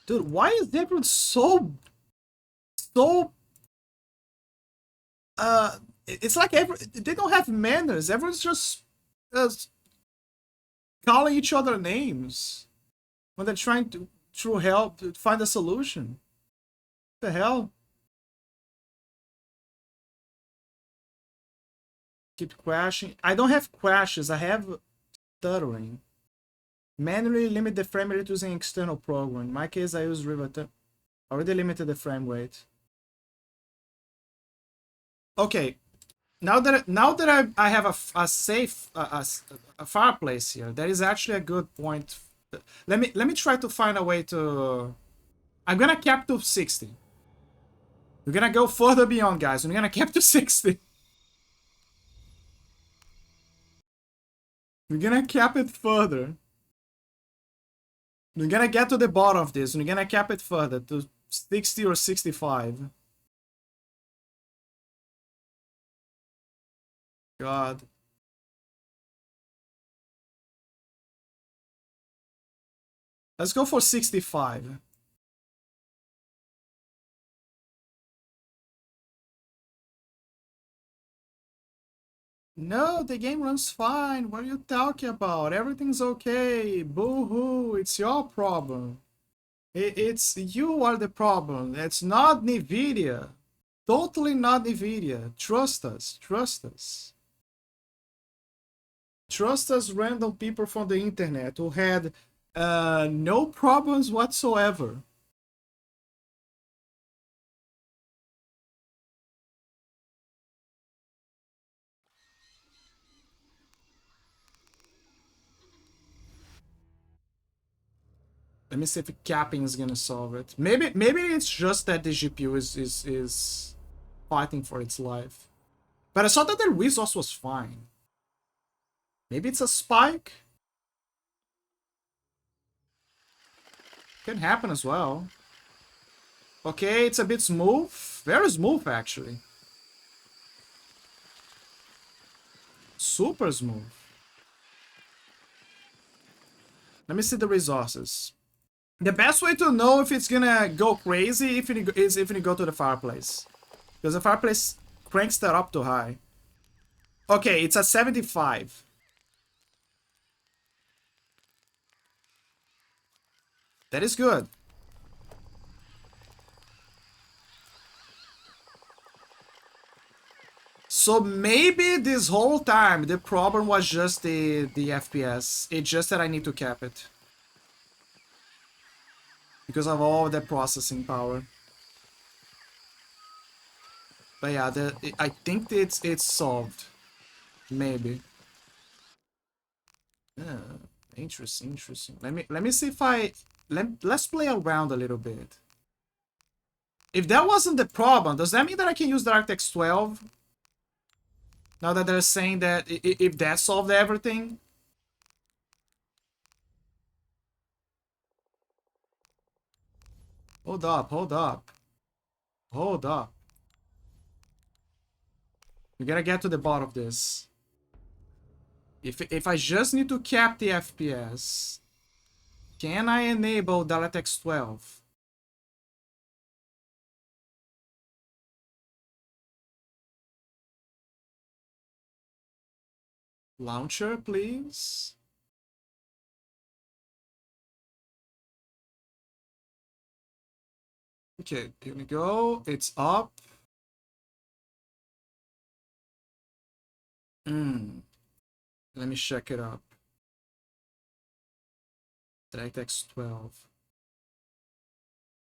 Dude, why is everyone so it's like they don't have manners. Everyone's just calling each other names when they're trying to, through help, to find a solution. What the hell? Keep crashing. I don't have crashes. I have stuttering. Manually limit the frame rate using external program. In my case, I use Rivet. Already limited the frame rate. Okay. Now that I have a safe a fireplace here, that is actually a good point. Let me try to find a way to. I'm gonna cap to 60. We're gonna go further beyond, guys. We're gonna cap to 60. We're gonna cap it further. We're gonna get to the bottom of this. We're gonna cap it further to 60 or 65. God. Let's go for 65. No, the game runs fine. What are you talking about? Everything's okay. Boo-hoo. It's your problem. It's you are the problem. It's not Nvidia. Totally not Nvidia. Trust us. Trust us. Trust us, random people from the internet who had no problems whatsoever. Let me see if capping is gonna solve it. Maybe it's just that the GPU is fighting for its life. But I saw that the resource was fine. Maybe it's a spike. Can happen as well. Okay, it's a bit smooth. Very smooth, actually. Super smooth. Let me see the resources. The best way to know if it's gonna go crazy is if you go to the fireplace. Because the fireplace cranks that up too high. Okay, it's a 75. That is good. So maybe this whole time the problem was just the FPS. It's just that I need to cap it. Because of all the processing power. But yeah, I think it's solved. Maybe. Yeah, interesting. Let me see if let's play around a little bit. If that wasn't the problem, does that mean that I can use DirectX 12? Now that they're saying that if that solved everything? Hold up. We gotta get to the bottom of this. If I just need to cap the FPS, can I enable DirectX 12? Launcher, please. Okay, here we go. It's up. Let me check it up. DirectX 12.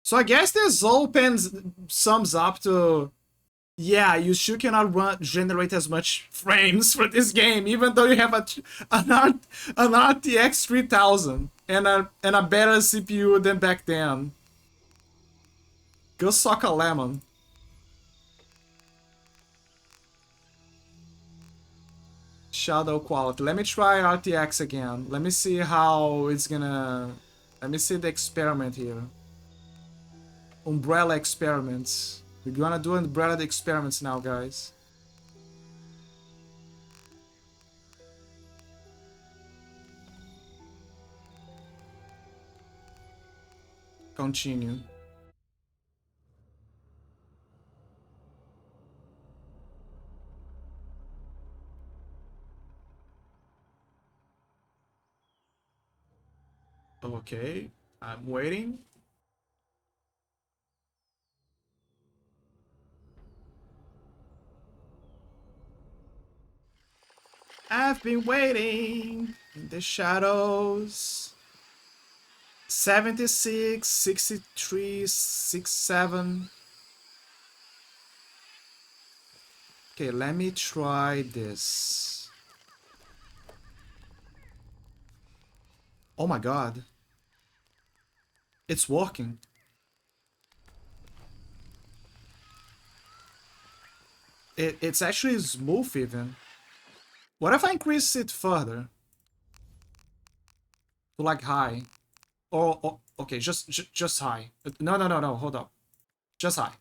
So I guess this opens sums up to, yeah, you sure cannot generate as much frames for this game, even though you have an RTX 3000 and a better CPU than back then. Go suck a lemon. Shadow quality. Let me try RTX again. Let me see how it's gonna... Let me see the experiment here. Umbrella experiments. We're gonna do umbrella experiments now, guys. Continue. Okay, I'm waiting. I've been waiting in the shadows. 76, 63, 67. Okay, let me try this. Oh my god. It's working. It's actually smooth even. What if I increase it further? To like high. Or okay, just high. No, hold up. Just high.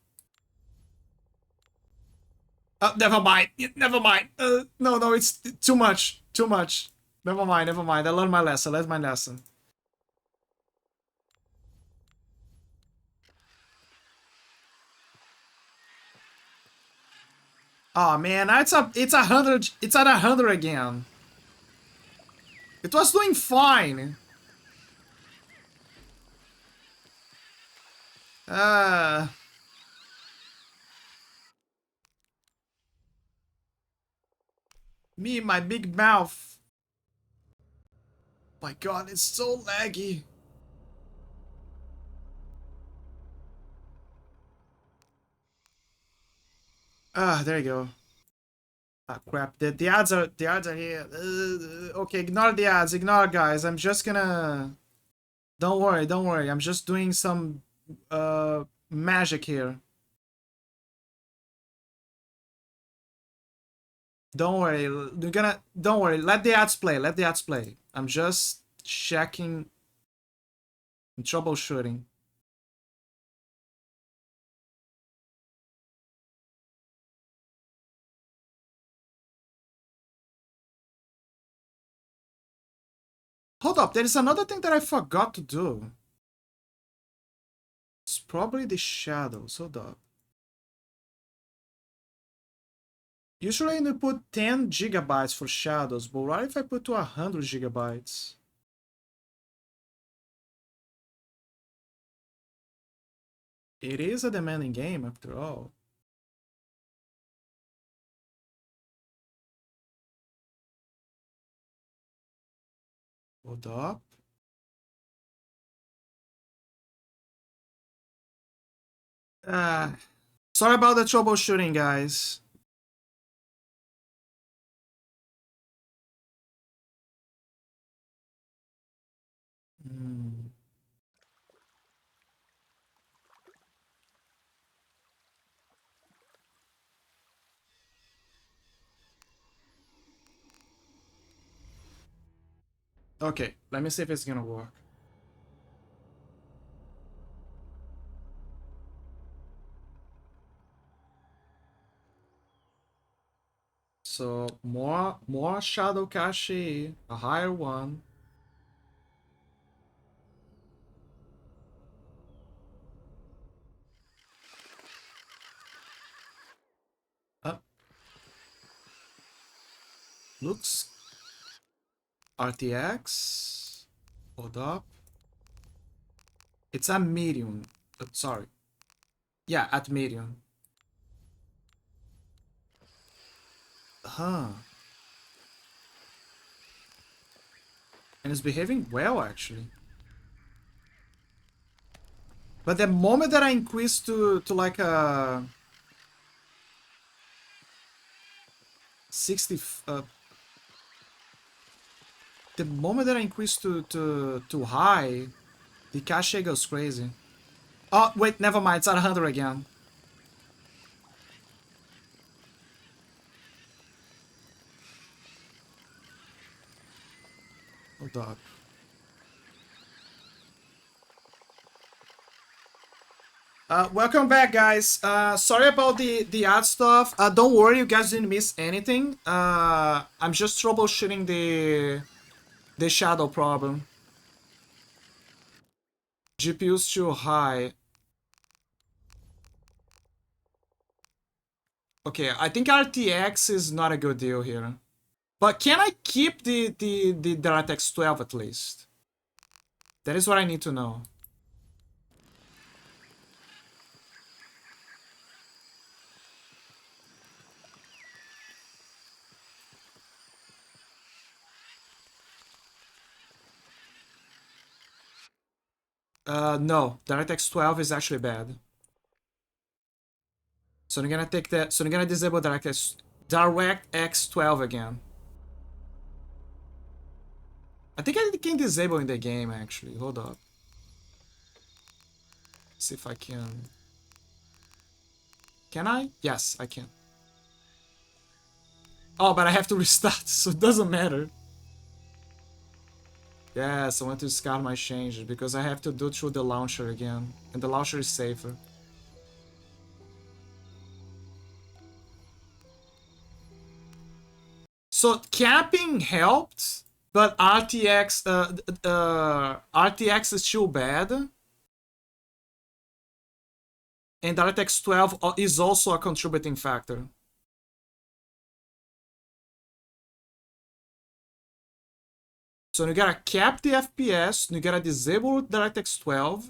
Never mind. Never mind. No, it's too much. Too much. Never mind. I learned my lesson. That's my lesson. Oh man, it's a 100. It's at 100 again. It was doing fine. Me, my big mouth. My god, it's so laggy. There you go. Ah, crap. The ads are here. Okay, ignore the ads. Ignore, guys. I'm just gonna. Don't worry. I'm just doing some magic here. Don't worry. Don't worry. Let the ads play. I'm just checking and troubleshooting. Hold up, there is another thing that I forgot to do. It's probably the shadows. Hold up. Usually I put 10 gigabytes for shadows, but what if I put to 100 gigabytes? It is a demanding game after all. Hold up. Sorry about the troubleshooting, guys. Okay, let me see if it's gonna work. So more shadow cache, a higher one. Looks RTX. Hold up. It's a medium. Sorry. Yeah, at medium. Huh. And it's behaving well, actually. But the moment that I increase to like a 60, the moment that I increase to high, the cache goes crazy. Oh wait, never mind. It's at 100 again. Hold up. Welcome back, guys. Sorry about the ad stuff. Don't worry, you guys didn't miss anything. I'm just troubleshooting the shadow problem. GPU's too high. Okay, I think RTX is not a good deal here. But can I keep the DirectX 12 at least? That is what I need to know. No, DirectX 12 is actually bad. So I'm gonna take that. So I'm gonna disable DirectX 12 again. I think I can disable in the game actually. Hold up. See if I can. Can I? Yes, I can. Oh, but I have to restart, so it doesn't matter. Yes, I want to discard my changes because I have to do it through the launcher again. And the launcher is safer. So capping helped, but RTX is still bad. And DirectX 12 is also a contributing factor. So you gotta cap the FPS, you gotta disable DirectX 12,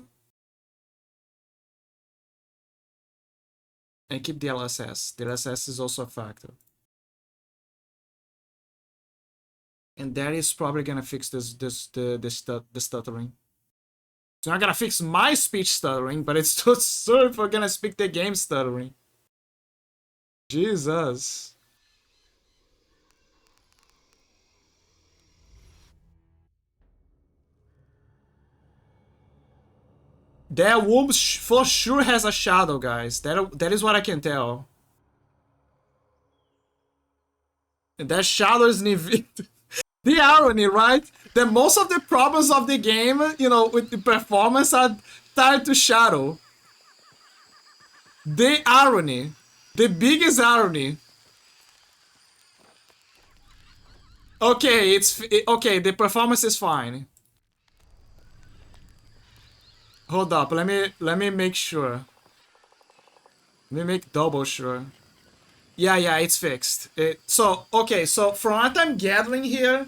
and keep the LSS. The LSS is also a factor. And that is probably gonna fix the stuttering. It's not gonna fix my speech stuttering, but it's still for gonna speak the game stuttering. Jesus. That womb for sure has a shadow, guys. That is what I can tell. And that shadow is Nvidia. The irony, right? That most of the problems of the game, you know, with the performance are tied to shadow. The irony. The biggest irony. Okay, okay, the performance is fine. Hold up, let me make sure. Let me make double sure. Yeah, it's fixed. Okay, so from what I'm gathering here,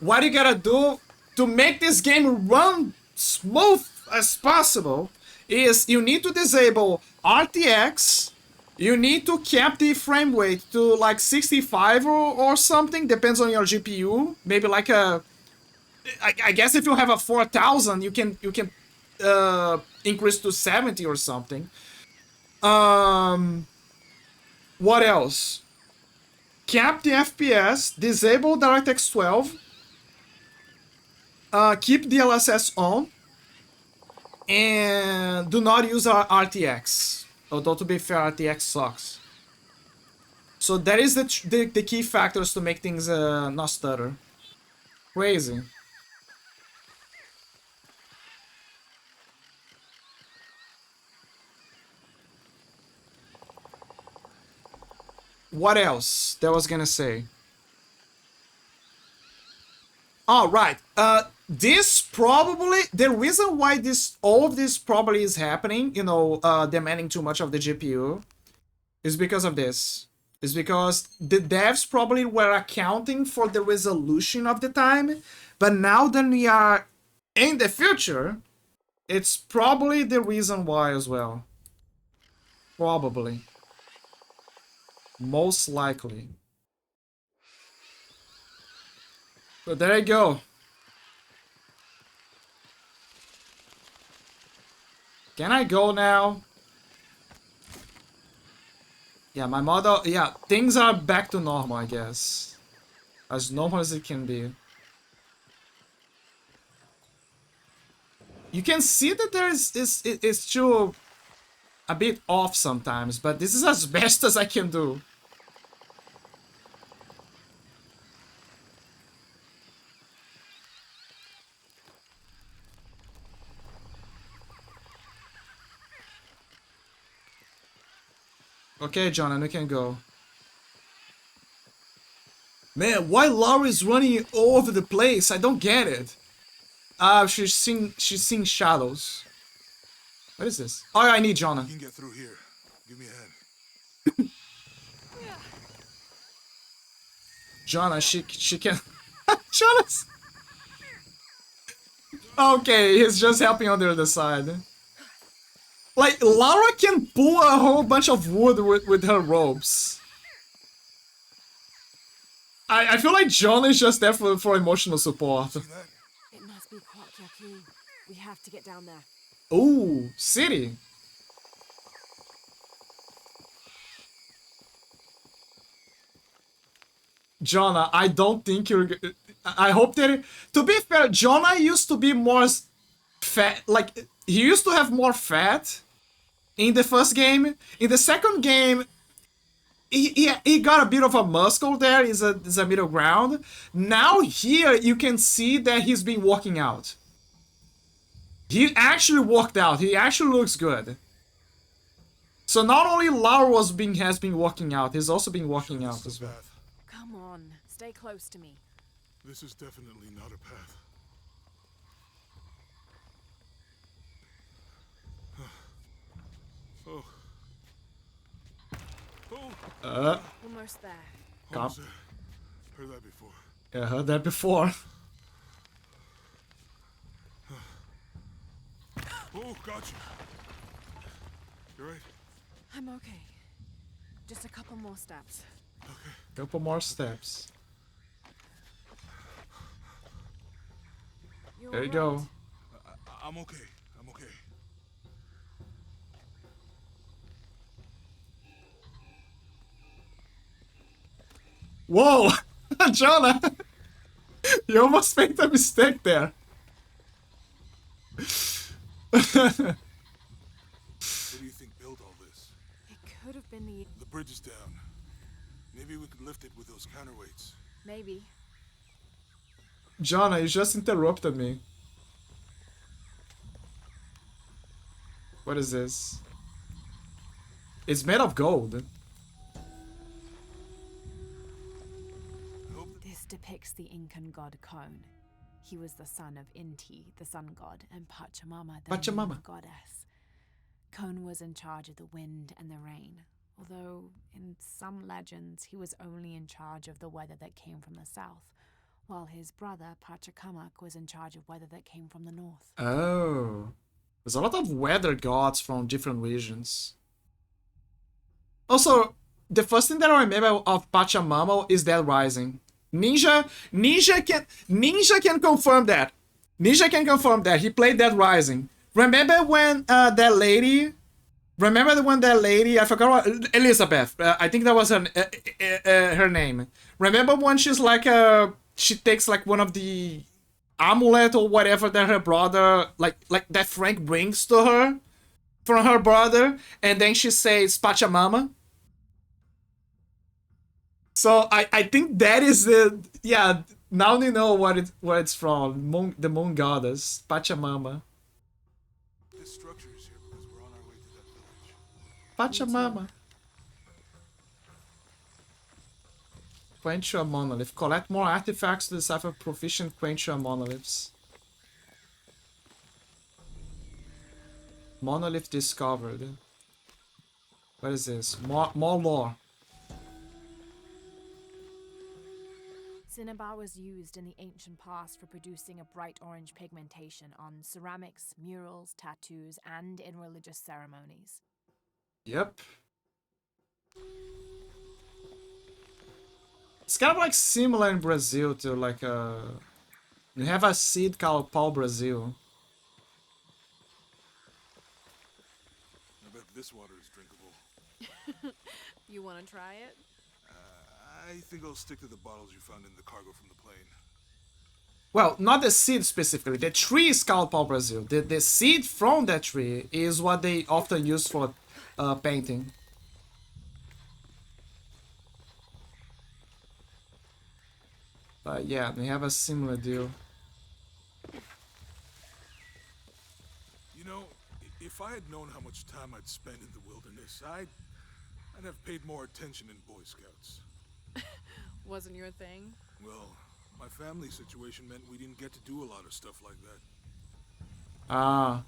what you gotta do to make this game run smooth as possible is you need to disable RTX, you need to cap the frame rate to like 65 or something, depends on your GPU, maybe like I guess if you have a 4000 you can increase to 70 or something. What else? Cap the FPS, disable DirectX 12, keep DLSS on, and do not use RTX. Although to be fair, RTX sucks. So that is the key factors to make things not stutter. Crazy. What else that I was gonna say? Oh, right. This probably, the reason why all of this probably is happening, you know, demanding too much of the GPU, is because of this. Is because the devs probably were accounting for the resolution of the time, but now that we are in the future, it's probably the reason why as well. Probably. Most likely. So there you go. Can I go now? Yeah, my model... Yeah, things are back to normal, I guess. As normal as it can be. You can see that there it's still a bit off sometimes, but this is as best as I can do. Okay, John, and we can go. Man, why Laura is running all over the place? I don't get it. She's seeing shadows. What is this? Oh, I need Jonah. You can get through here. Give me a hand. Jonah, she can. Jonah's. Okay, he's just helping on the other side. Like, Laura can pull a whole bunch of wood with her ropes. I feel like John is just there for emotional support. It must be Kwakyaki. We have to get down there. Ooh, city. Jonah, I don't think you're... I hope that... To be fair, Jonah used to be more fat... Like, he used to have more fat in the first game. In the second game, he got a bit of a muscle there. Is a middle ground. Now here, you can see that he's been working out. He actually worked out. He actually looks good. So not only Laura has been working out, he's also been working out as well. Come on, stay close to me. This is definitely not a path. Oh. Oh. Almost there. Almost there. Heard that before. Yeah, heard that before. Oh, gotcha. You right? I'm okay. Just a couple more steps. Okay. Couple more steps. There you go. I'm okay. I'm okay. Whoa! Jonah! You almost made a mistake there. What do you think built all this? It could have been the... The bridge is down. Maybe we could lift it with those counterweights. Maybe. Jonah, you just interrupted me. What is this? It's made of gold. This depicts the Incan god Kon. He was the son of Inti, the sun god, and Pachamama, the moon goddess. Kon was in charge of the wind and the rain, although in some legends he was only in charge of the weather that came from the south, while his brother Pachacamac was in charge of weather that came from the north. Oh. There's a lot of weather gods from different regions. Also, the first thing that I remember of Pachamama is Dead Rising. Ninja can confirm that. Ninja can confirm that. He played Dead Rising. Remember when that lady... Remember when that lady... I forgot what... Elizabeth. I think that was her name. Remember when she's like... she takes like one of the amulet or whatever that her brother... Like that Frank brings to her. From her brother. And then she says Pachamama. So I think that is the... Yeah, now they know where it's from. The moon goddess. Pachamama. This structure is here because we're on our way to that village. Pachamama. Quentia monolith. Collect more artifacts to decipher proficient Quentia monoliths. Monolith discovered. What is this? More lore. Cinnabar was used in the ancient past for producing a bright orange pigmentation on ceramics, murals, tattoos, and in religious ceremonies. Yep. It's kind of like similar in Brazil to like you have a seed called Pau Brazil. I bet this water is drinkable. You want to try it? I think I'll stick to the bottles you found in the cargo from the plane. Well, not the seed specifically. The tree is called Pau Brazil. The seed from that tree is what they often use for painting. But yeah, they have a similar deal. You know, if I had known how much time I'd spend in the wilderness, I'd have paid more attention in Boy Scouts. Wasn't your thing? Well, my family situation meant we didn't get to do a lot of stuff like that. Ah.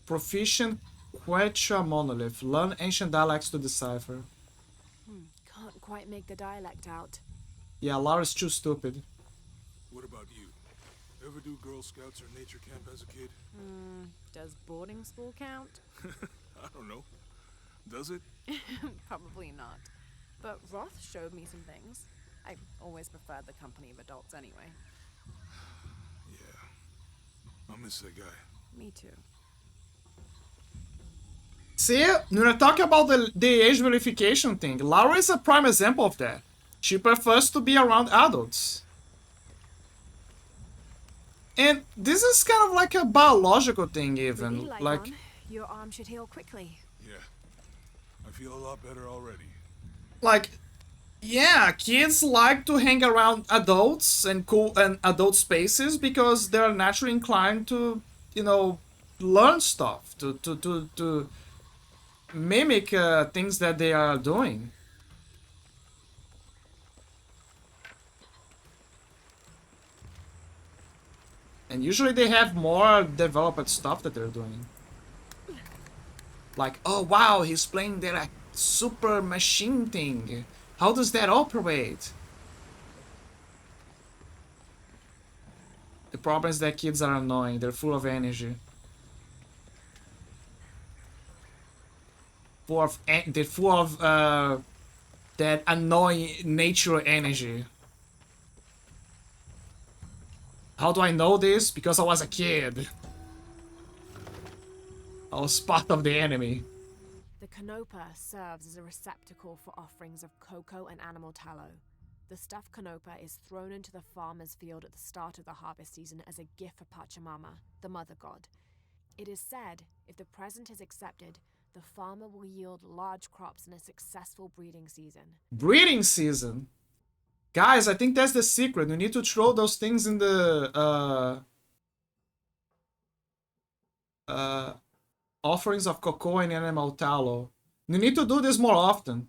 Proficient Quechua monolith. Learn ancient dialects to decipher. Can't quite make the dialect out. Yeah, Laura's too stupid. What about you? Ever do Girl Scouts or nature camp as a kid? Does boarding school count? I don't know. Does it? Probably not. But Roth showed me some things. I always preferred the company of adults anyway. Yeah. I miss that guy. Me too. See, when I talk about the age verification thing, Laura is a prime example of that. She prefers to be around adults. And this is kind of like a biological thing even. Really, like, your arm should heal quickly. Yeah. I feel a lot better already. Like, yeah, kids like to hang around adults and cool and adult spaces because they're naturally inclined to, you know, learn stuff, to mimic things that they are doing. And usually they have more developed stuff that they're doing. Like, oh wow, he's playing that super machine thing. How does that operate? The problem is that kids are annoying. They're full of energy. They're full of that annoying nature energy. How do I know this? Because I was a kid. I was part of the enemy. The canopa serves as a receptacle for offerings of cocoa and animal tallow. The stuffed canopa is thrown into the farmer's field at the start of the harvest season as a gift for Pachamama, the mother god. It is said, if the present is accepted, the farmer will yield large crops in a successful breeding season. Breeding season? Guys, I think that's the secret. We need to throw those things in the offerings of cocoa and animal tallow. We need to do this more often.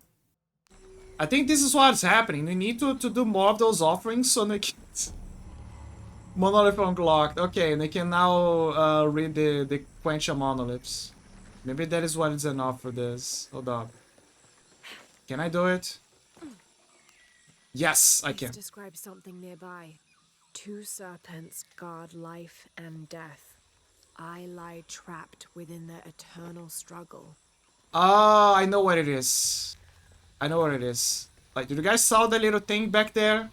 I think this is what's happening. We need to do more of those offerings so they can... Monolith unlocked. Okay, they can now read the Quencha monoliths. Maybe that is what is enough for this. Hold up. Can I do it? Yes, I can. This describes something nearby. 2 serpents guard life and death. I lie trapped within their eternal struggle. Ah, I know what it is. I know what it is. Like, did you guys saw the little thing back there?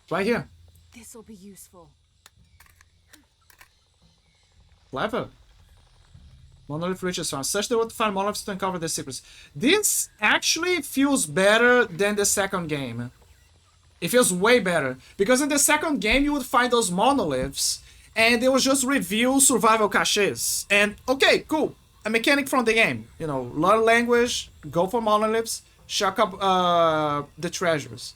Right here. This'll be useful. Clever. Monolith riches found. Search the world to find monoliths to uncover the secrets. This actually feels better than the second game. It feels way better. Because in the second game, you would find those monoliths, and they would just reveal survival caches. And, okay, cool. A mechanic from the game. You know, learn language, go for monoliths, chuck up the treasures.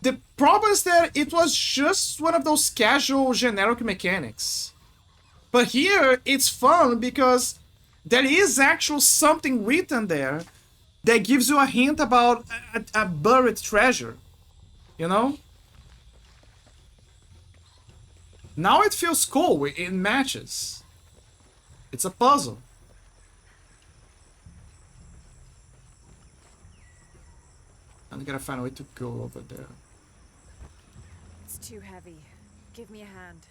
The problem is that it was just one of those casual, generic mechanics. But here, it's fun because there is actually something written there that gives you a hint about a buried treasure. You know? Now it feels cool. It matches. It's a puzzle. I'm gonna find a way to go over there. It's too heavy. Give me a hand.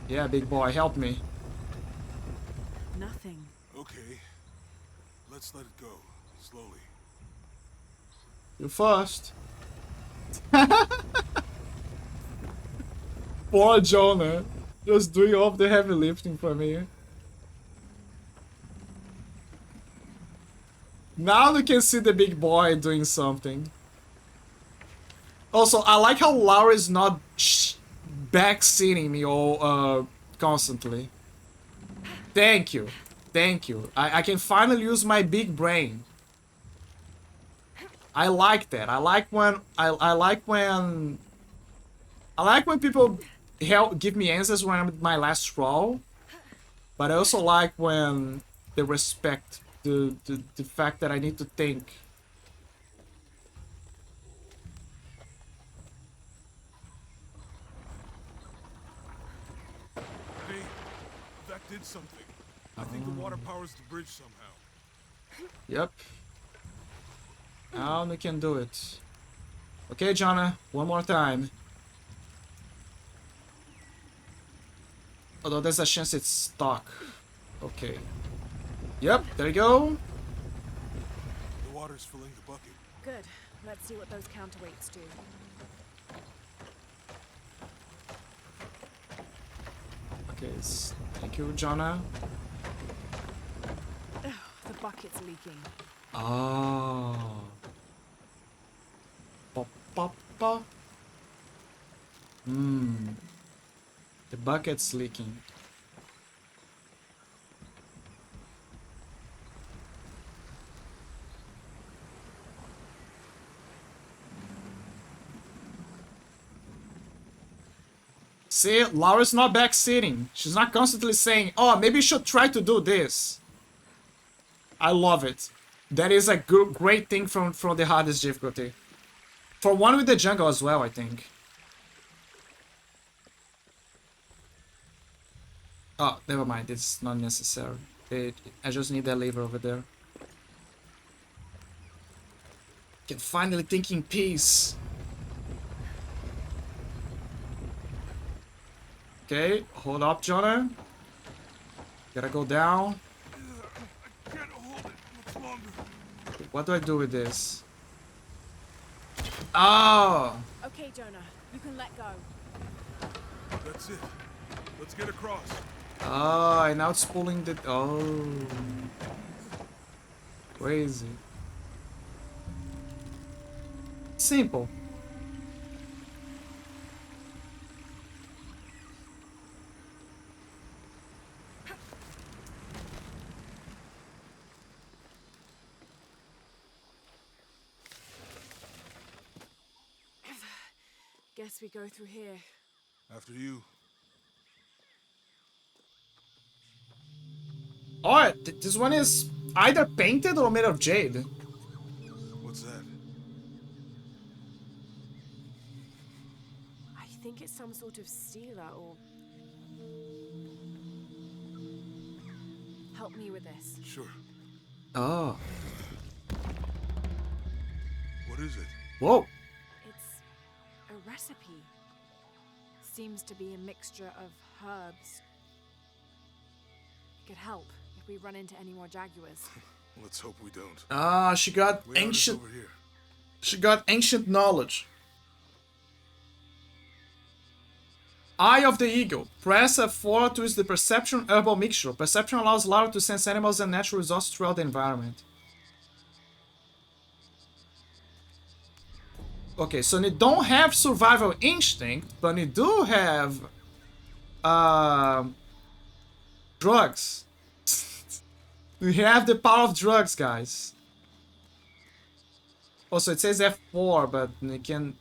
Yeah, big boy, help me. Nothing. Okay. Let's let it go. Slowly. You first. Poor Jonah. Just doing all the heavy lifting for me. Now you can see the big boy doing something. Also, I like how Laura is not backseating me all constantly. Thank you. Thank you. I can finally use my big brain. I like that. I like when people give me answers when I'm at my last scroll. But I also like when they respect the fact that I need to think. Hey, that did something. I think the water powers the bridge somehow. Yep. Now we can do it. Okay, Jonah, one more time. Although there's a chance it's stuck. Okay. Yep, there you go. The water's filling the bucket. Good. Let's see what those counterweights do. Okay, thank you, Jonah. Ugh, the bucket's leaking. Oh. Pop, pop, pop. The bucket's leaking. See, Laura's not backseating. She's not constantly saying, oh, maybe you should try to do this. I love it. That is a great thing from the hardest difficulty. For one with the jungle as well, I think. Oh, never mind. It's not necessary. I just need that lever over there. Can finally think in peace. Okay, hold up, Jonah. Gotta go down. I can't hold it much longer. What do I do with this? Oh! Okay, Jonah, you can let go. That's it. Let's get across. Oh, and now it's pulling the... Oh. Crazy. Simple. Guess we go through here. After you. Oh, this one is either painted or made of jade. What's that? I think it's some sort of sealer or... Help me with this. Sure. Oh. What is it? Whoa. It's a recipe. Seems to be a mixture of herbs. It could help if we run into any more jaguars. Let's hope we don't. Ah, she got ancient... Over here. She got ancient knowledge. Eye of the Eagle. Press F4 to use the Perception Herbal Mixture. Perception allows Lara to sense animals and natural resources throughout the environment. Okay, so you don't have Survival Instinct, but you do have... drugs. We have the power of drugs, guys. Also, it says F4, but you can...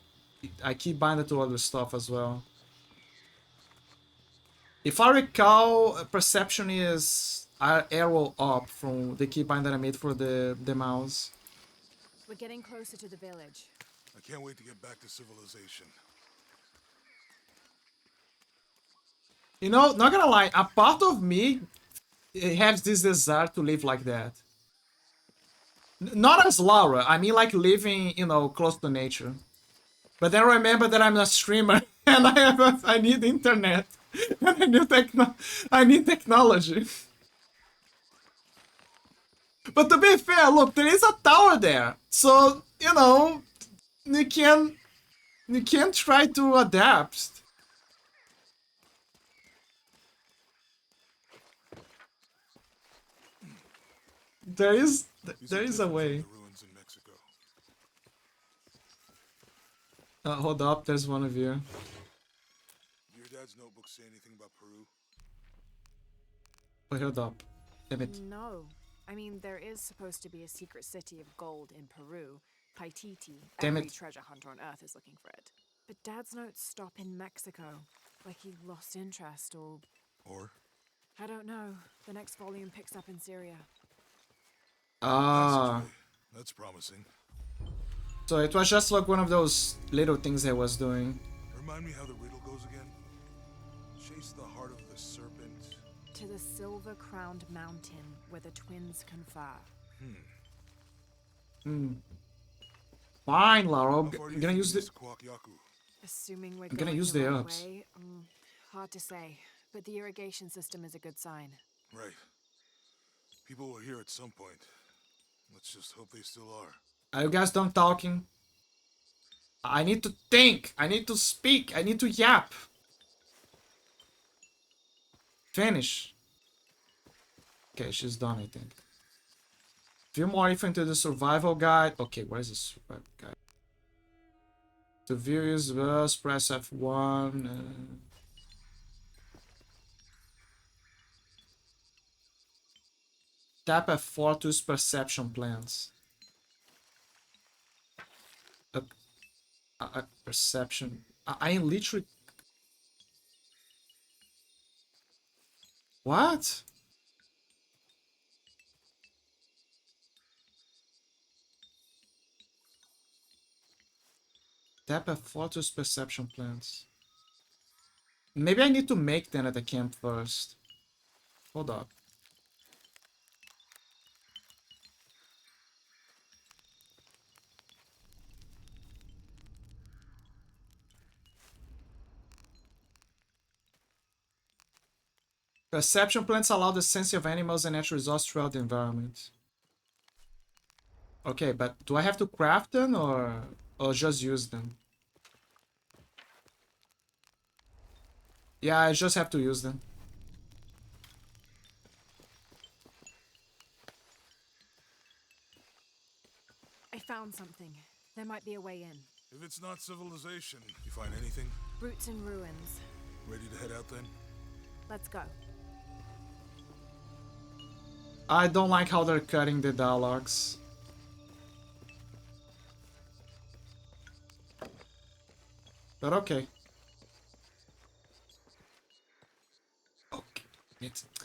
I keep binding to other stuff as well. If I recall, perception is arrow up from the keybind that I made for the mouse. We're getting closer to the village. I can't wait to get back to civilization. You know, not gonna lie, a part of me has this desire to live like that. Not as Laura, I mean like living, you know, close to nature. But then remember that I'm a streamer and I need internet. And I need technology. But to be fair, look, there is a tower there. So, you know, you can try to adapt. There is a way. Hold up, there's one of you. Your dad's notebook say anything about Peru? Oh, hold up. Damn it. No. I mean, there is supposed to be a secret city of gold in Peru, Paititi. Damn Every it. treasure hunter on Earth is looking for it. But Dad's notes stop in Mexico. Like he lost interest or... Or? I don't know. The next volume picks up in Syria. Ah. That's promising. So it was just like one of those little things I was doing. Remind me how the riddle goes again? Chase the heart of the serpent. To the silver-crowned mountain where the twins confer. Fine, Laura. I'm gonna use the... Assuming we're I'm gonna going use the the right herbs. way, hard to say, but the irrigation system is a good sign. Right. People were here at some point. Let's just hope they still are. Are you guys done talking? I need to think. I need to speak. I need to yap. Finish. Okay, she's done, I think. Few more info into the survival guide. Okay, where's the survival guide? To view his verse, press F1. Tap F4 to use perception plans. Perception. I literally... What? Tap F4 to use perception plans. Maybe I need to make them at the camp first. Hold up. Perception plants allow the sensing of animals and natural resources throughout the environment. Okay, but do I have to craft them or just use them? Yeah, I just have to use them. I found something. There might be a way in. If it's not civilization, you find anything? Roots and ruins. Ready to head out then? Let's go. I don't like how they're cutting the dialogues. But okay. Okay.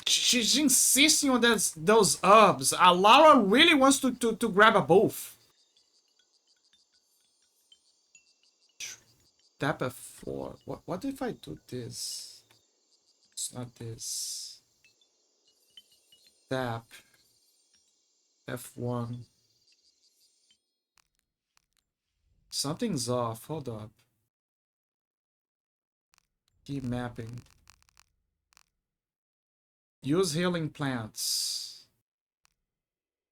She's insisting on those herbs. Laura really wants to grab a both. Tap F4. What if I do this? It's not this. Tap F1. Something's off. Hold up. Keep mapping. Use healing plants.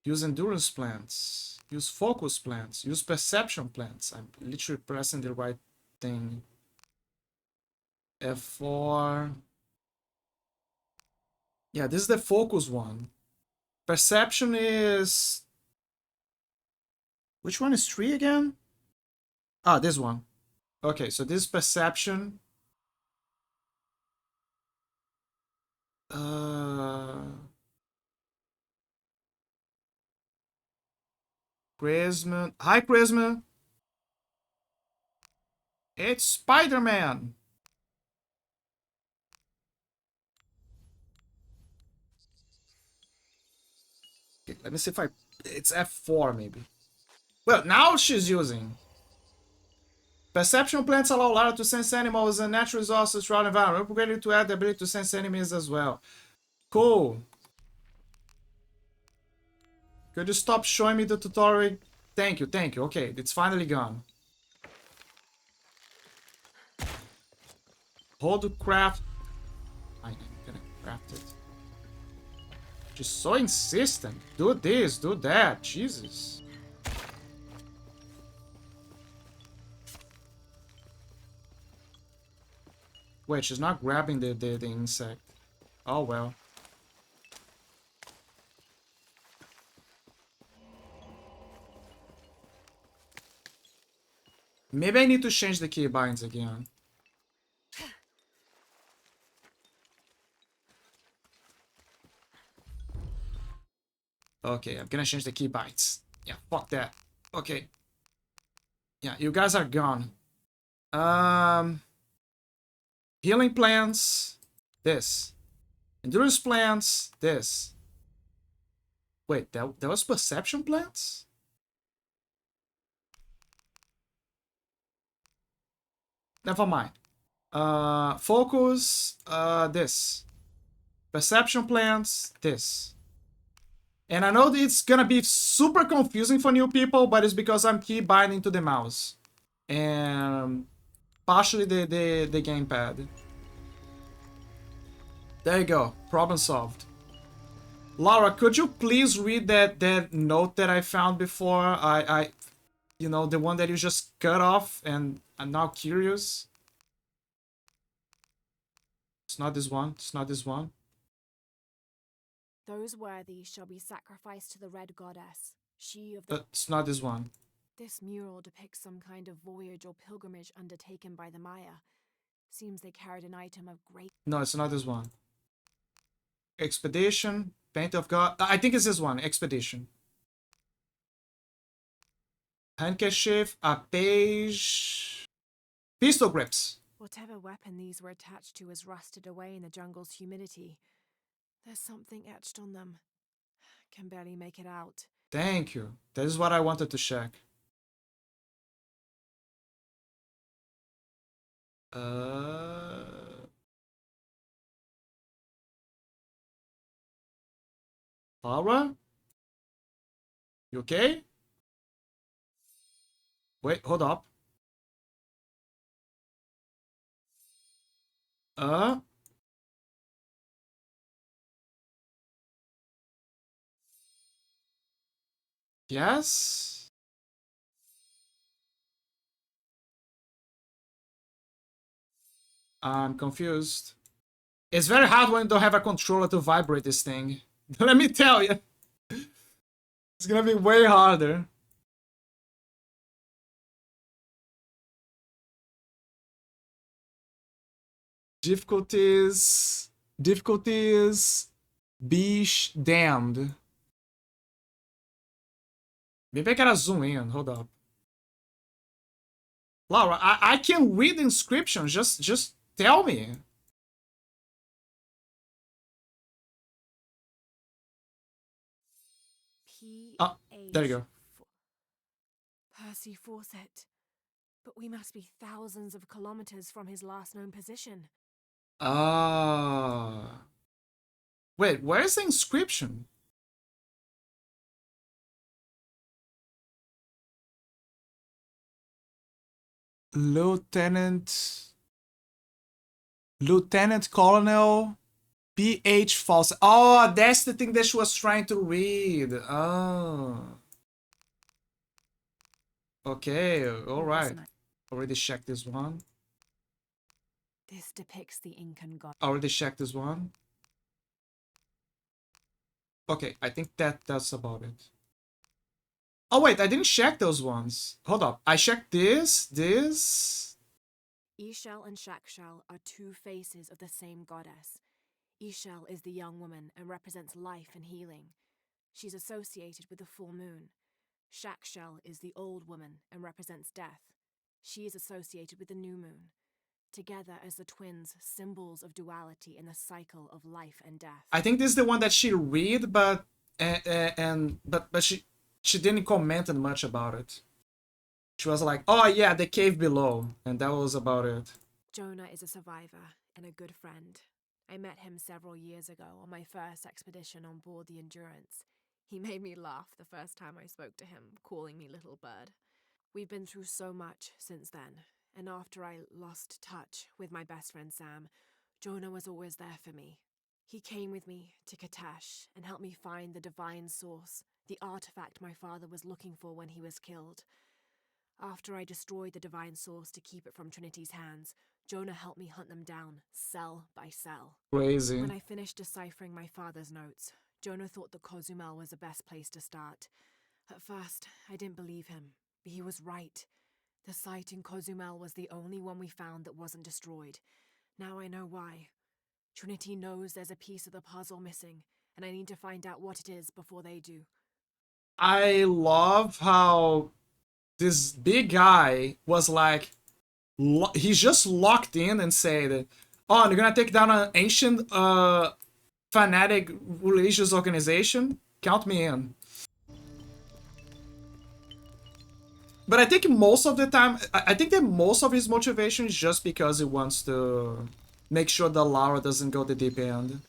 Use endurance plants. Use focus plants. Use perception plants. I'm literally pressing the right thing. F4. Yeah, this is the focus one. Perception is... Which one is 3 again? Ah, this one. Okay, so this is perception. Charisma. Hi, Charisma. It's Spider-Man. Okay, let me see if I... It's F4, maybe. Well, now she's using... Perception plants allow Lara to sense animals and natural resources throughout the environment. We're upgraded to add the ability to sense enemies as well. Cool. Could you stop showing me the tutorial? Thank you, thank you. Okay, it's finally gone. Hold to craft. I'm gonna craft it. She's so insistent. Do this, do that. Jesus. Wait, she's not grabbing the insect. Oh well. Maybe I need to change the keybinds again. Okay, I'm gonna change the keybinds. Yeah, fuck that. Okay. Yeah, you guys are gone. Healing plants. This. Endurance plants. This. Wait, that was perception plants? Never mind. Focus. This. Perception plants. This. And I know that it's gonna be super confusing for new people, but it's because I'm key binding to the mouse. And partially the gamepad. There you go. Problem solved. Laura, could you please read that note that I found before? You know, the one that you just cut off, and I'm now curious. It's not this one. It's not this one. Those worthy shall be sacrificed to the Red Goddess, she of the... It's not this one. This mural depicts some kind of voyage or pilgrimage undertaken by the Maya. Seems they carried an item of great... No, it's not this one. Expedition, Paint of God. I think it's this one. Expedition. Handkerchief, a page... Pistol grips. Whatever weapon these were attached to has rusted away in the jungle's humidity. There's something etched on them. Can barely make it out. Thank you. That is what I wanted to check. Laura? You okay? Wait, hold up. Yes? I'm confused. It's very hard when you don't have a controller to vibrate this thing. Let me tell you. It's gonna be way harder. Difficulties. Bish damned. Maybe I gotta zoom in. Hold up. Laura, I can read the inscription. Just tell me. Oh, there you go. Percy Fawcett. But we must be thousands of kilometers from his last known position. Ah. Wait, where's the inscription? Lieutenant Colonel P.H. Fawcett. Oh, that's the thing that she was trying to read. Oh. Okay, alright. Already checked this one. This depicts the Incan god. Already checked this one. Okay, I think that's about it. Oh wait, I didn't check those ones. Hold up. I checked this. Ishel and Shakshal are two faces of the same goddess. Ishel is the young woman and represents life and healing. She's associated with the full moon. Shakshal is the old woman and represents death. She is associated with the new moon. Together as the twins, symbols of duality in the cycle of life and death. I think this is the one that she read, but she didn't comment much about it. She was like, "Oh yeah, the cave below," and that was about it. Jonah is a survivor and a good friend. I met him several years ago on my first expedition on board the Endurance. He made me laugh the first time I spoke to him, calling me Little Bird. We've been through so much since then, and after I lost touch with my best friend Sam, Jonah was always there for me. He came with me to Katash and helped me find the divine source, the artifact my father was looking for when he was killed. After I destroyed the divine source to keep it from Trinity's hands, Jonah helped me hunt them down, cell by cell. Crazy. When I finished deciphering my father's notes, Jonah thought that Cozumel was the best place to start. At first, I didn't believe him, but he was right. The site in Cozumel was the only one we found that wasn't destroyed. Now I know why. Trinity knows there's a piece of the puzzle missing, and I need to find out what it is before they do. I love how this big guy was like, he's just locked in and said, "Oh, you're gonna take down an ancient fanatic religious organization? Count me in." But I think most of the time, I think that most of his motivation is just because he wants to make sure that Laura doesn't go the deep end.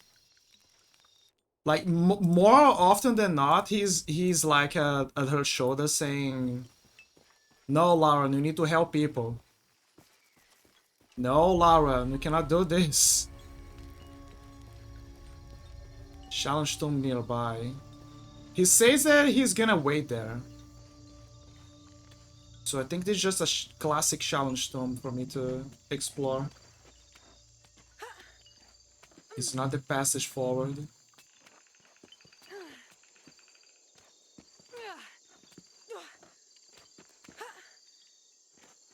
Like more often than not, he's like at her shoulder saying, "No, Lauren, you need to help people. No, Lauren, you cannot do this." Challenge tomb nearby. He says that he's gonna wait there. So I think this is just a classic challenge tomb for me to explore. It's not the passage forward.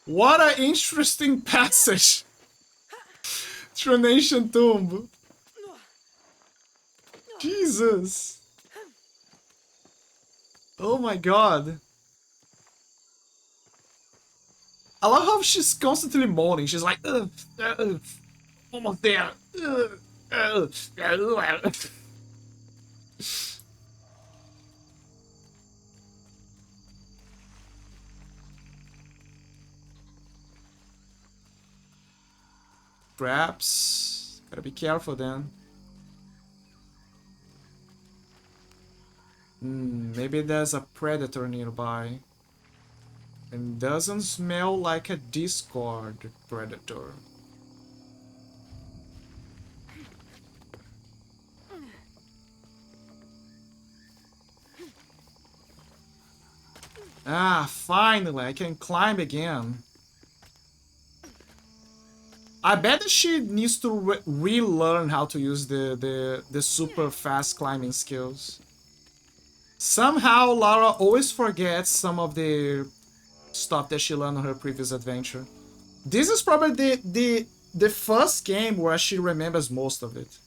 What an interesting passage! Through an ancient tomb. Jesus! Oh my god. I love how she's constantly moaning. She's like, almost there. Traps. Gotta be careful then. Maybe there's a predator nearby. And doesn't smell like a Discord predator. Ah, finally, I can climb again. I bet that she needs to relearn how to use the super fast climbing skills. Somehow, Lara always forgets some of the stuff that she learned on her previous adventure. This is probably the first game where she remembers most of it.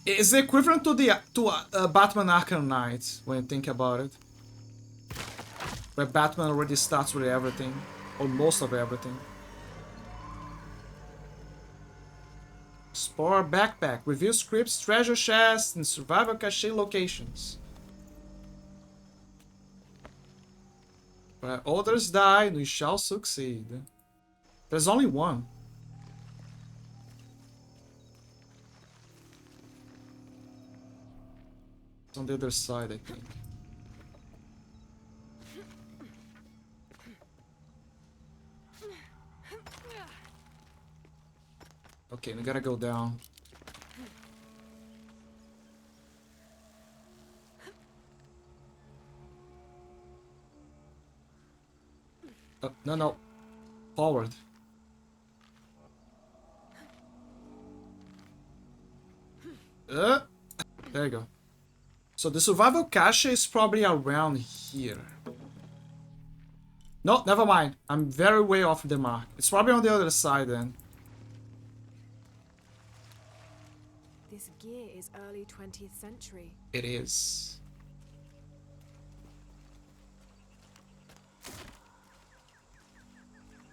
It's equivalent to Batman Arkham Knight when you think about it, where Batman already starts with everything, or most of everything. Explore backpack, review scripts, treasure chests, and survival cache locations. Where others die, we shall succeed. There's only one. It's on the other side, I think. Okay, we gotta go down. No. Forward. There you go. So the survival cache is probably around here. No, never mind. I'm very way off the mark. It's probably on the other side then. This gear is early 20th century. It is.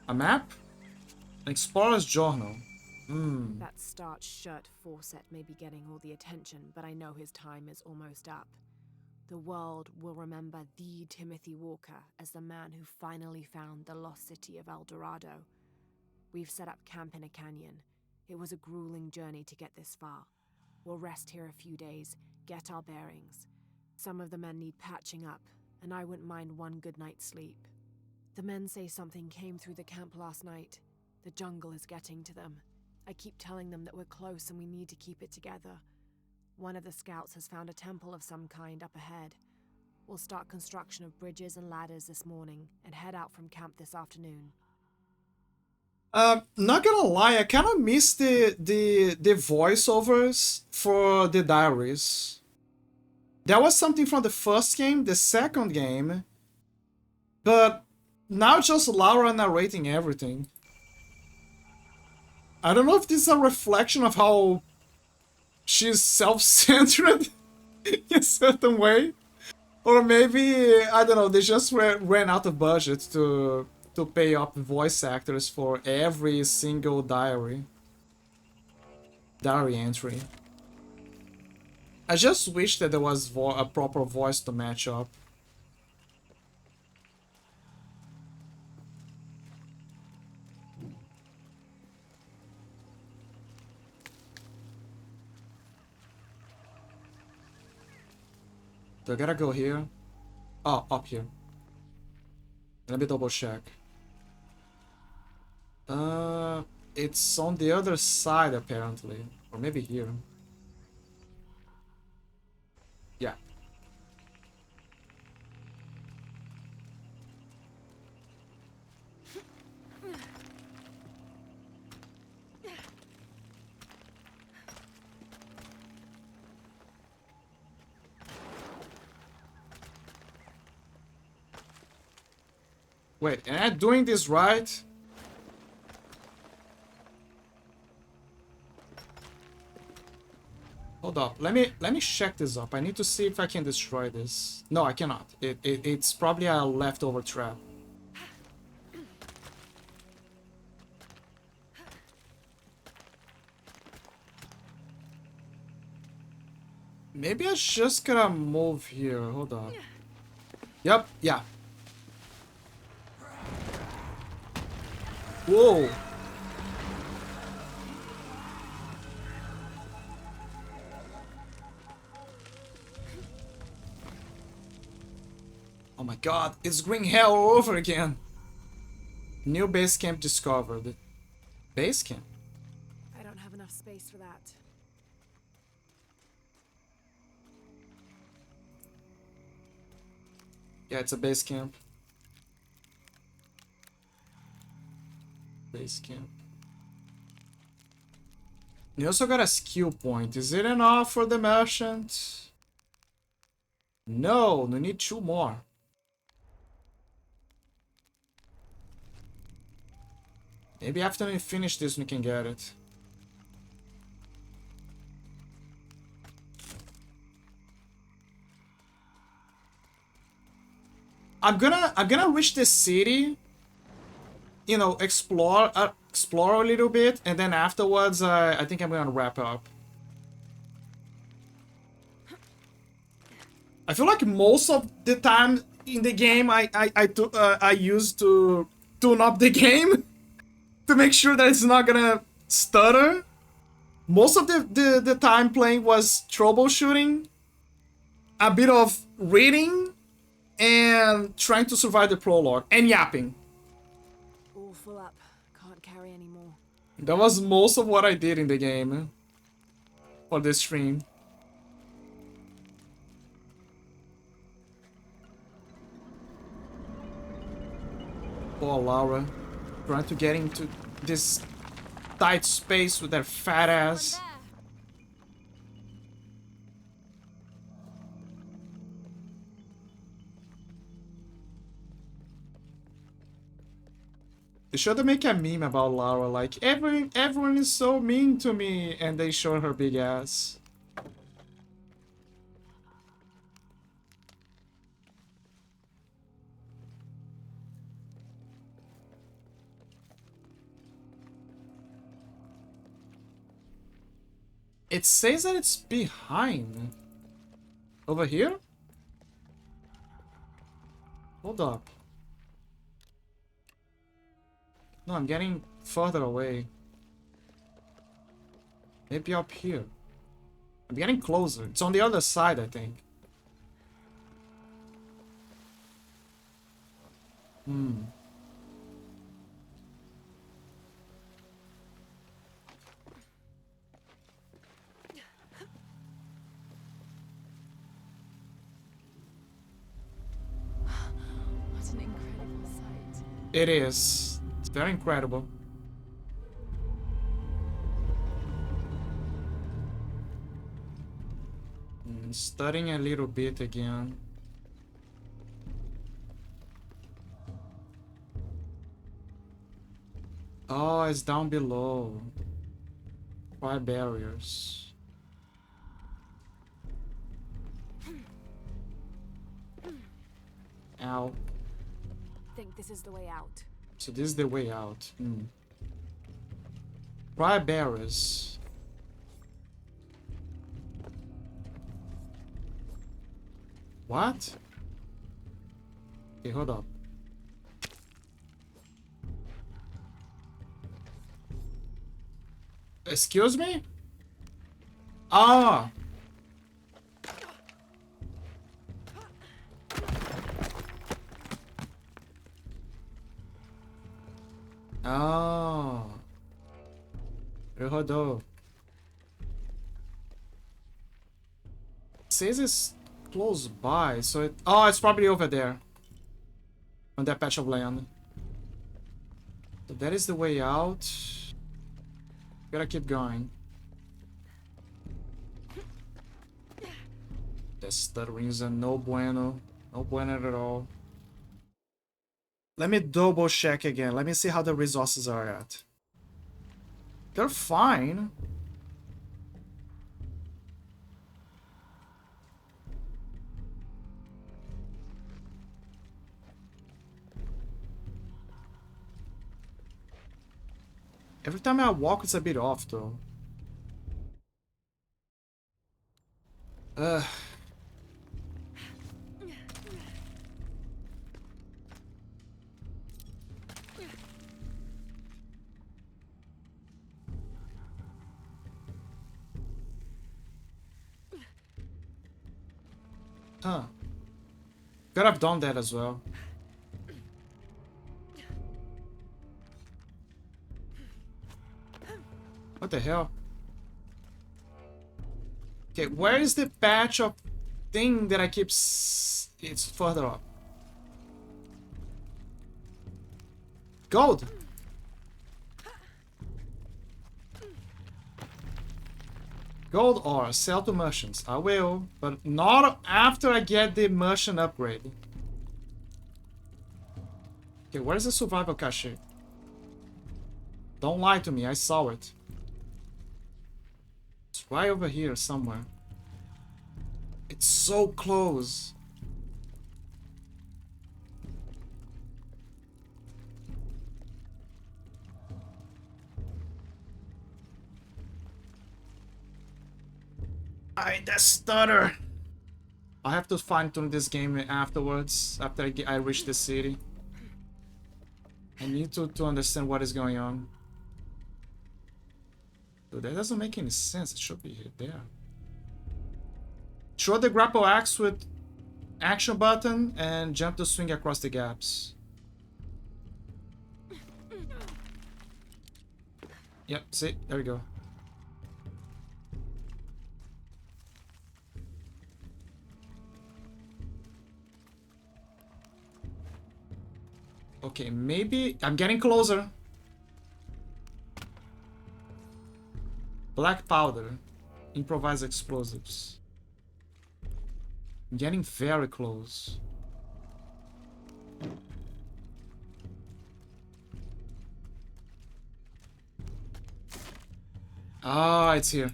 A map? An explorer's journal. That starched shirt Fawcett may be getting all the attention, but I know his time is almost up. The world will remember the Timothy Walker as the man who finally found the lost city of El Dorado. We've set up camp in a canyon. It was a grueling journey to get this far. We'll rest here a few days, get our bearings. Some of the men need patching up, and I wouldn't mind one good night's sleep. The men say something came through the camp last night. The jungle is getting to them. I keep telling them that we're close and we need to keep it together. One of the scouts has found a temple of some kind up ahead. We'll start construction of bridges and ladders this morning and head out from camp this afternoon. Not gonna lie, I kind of miss the voiceovers for the diaries. That was something from the first game, the second game, but now just Laura narrating everything. I don't know if this is a reflection of how she's self-centered in a certain way, or maybe, I don't know, they just ran out of budget to pay up voice actors for every single diary entry. I just wish that there was a proper voice to match up. Do I gotta go here? Oh, up here. Let me double check. It's on the other side apparently. Or maybe here. Yeah. Wait, am I doing this right? Hold up. Let me check this up. I need to see if I can destroy this. No, I cannot. It's probably a leftover trap. Maybe I just gotta move here. Hold on. Yep, yeah. Whoa. Oh my god, it's green hell all over again. New base camp discovered. Base camp? I don't have enough space for that. Yeah, it's a base camp. Base camp. You also got a skill point. Is it enough for the merchant? No, we need 2 more. Maybe after we finish this, we can get it. I'm gonna reach this city. You know, explore a little bit, and then afterwards, I think I'm gonna wrap up. I feel like most of the time in the game, I used to tune up the game to make sure that it's not gonna stutter. Most of the time playing was troubleshooting, a bit of reading, and trying to survive the prologue, and yapping. All full up. Can't carry anymore. That was most of what I did in the game for this stream. Poor Laura, trying to get into this tight space with their fat ass. They should make a meme about Laura, like everyone is so mean to me, and they show her big ass. It says that it's behind. Over here? Hold up. No, I'm getting further away. Maybe up here. I'm getting closer. It's on the other side, I think. What an incredible sight. It is. It's very incredible. Studying a little bit again. Oh, it's down below. 5 barriers. Ow. Think this is the way out. So this is the way out. Prior barriers. What? Okay, hold up. Excuse me? Ah! Oh. Ele rodou. It says it's close by, so it... Oh, it's probably over there. On that patch of land. So that is the way out. Gotta keep going. The stuttering is a no bueno. No bueno at all. Let me double check again. Let me see how the resources are at. They're fine. Every time I walk, it's a bit off, though. Ugh. Huh. Could have done that as well. What the hell? Okay, where is the patch of thing that I keep... It's further up. Gold! Gold ore, sell to merchants. I will, but not after I get the merchant upgrade. Okay, where's the survival cache? Don't lie to me, I saw it. It's right over here somewhere. It's so close. The stutter. I have to fine tune this game afterwards, after I reach the city. I need to understand what is going on. Dude, that doesn't make any sense. It should be there. Throw the grapple axe with action button and jump to swing across the gaps. Yep, see? There we go. Okay, maybe... I'm getting closer. Black powder. Improvised explosives. I'm getting very close. Ah, it's here.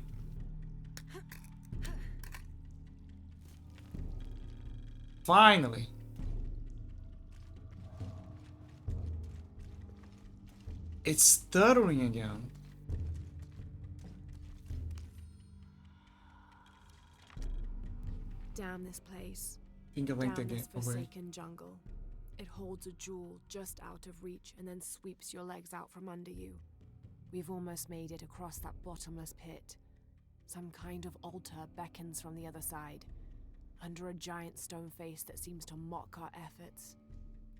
Finally. It's stuttering again. Damn this place. Finger linked Damn again. this Oh, wait. forsaken jungle. It holds a jewel just out of reach and then sweeps your legs out from under you. We've almost made it across that bottomless pit. Some kind of altar beckons from the other side, under a giant stone face that seems to mock our efforts.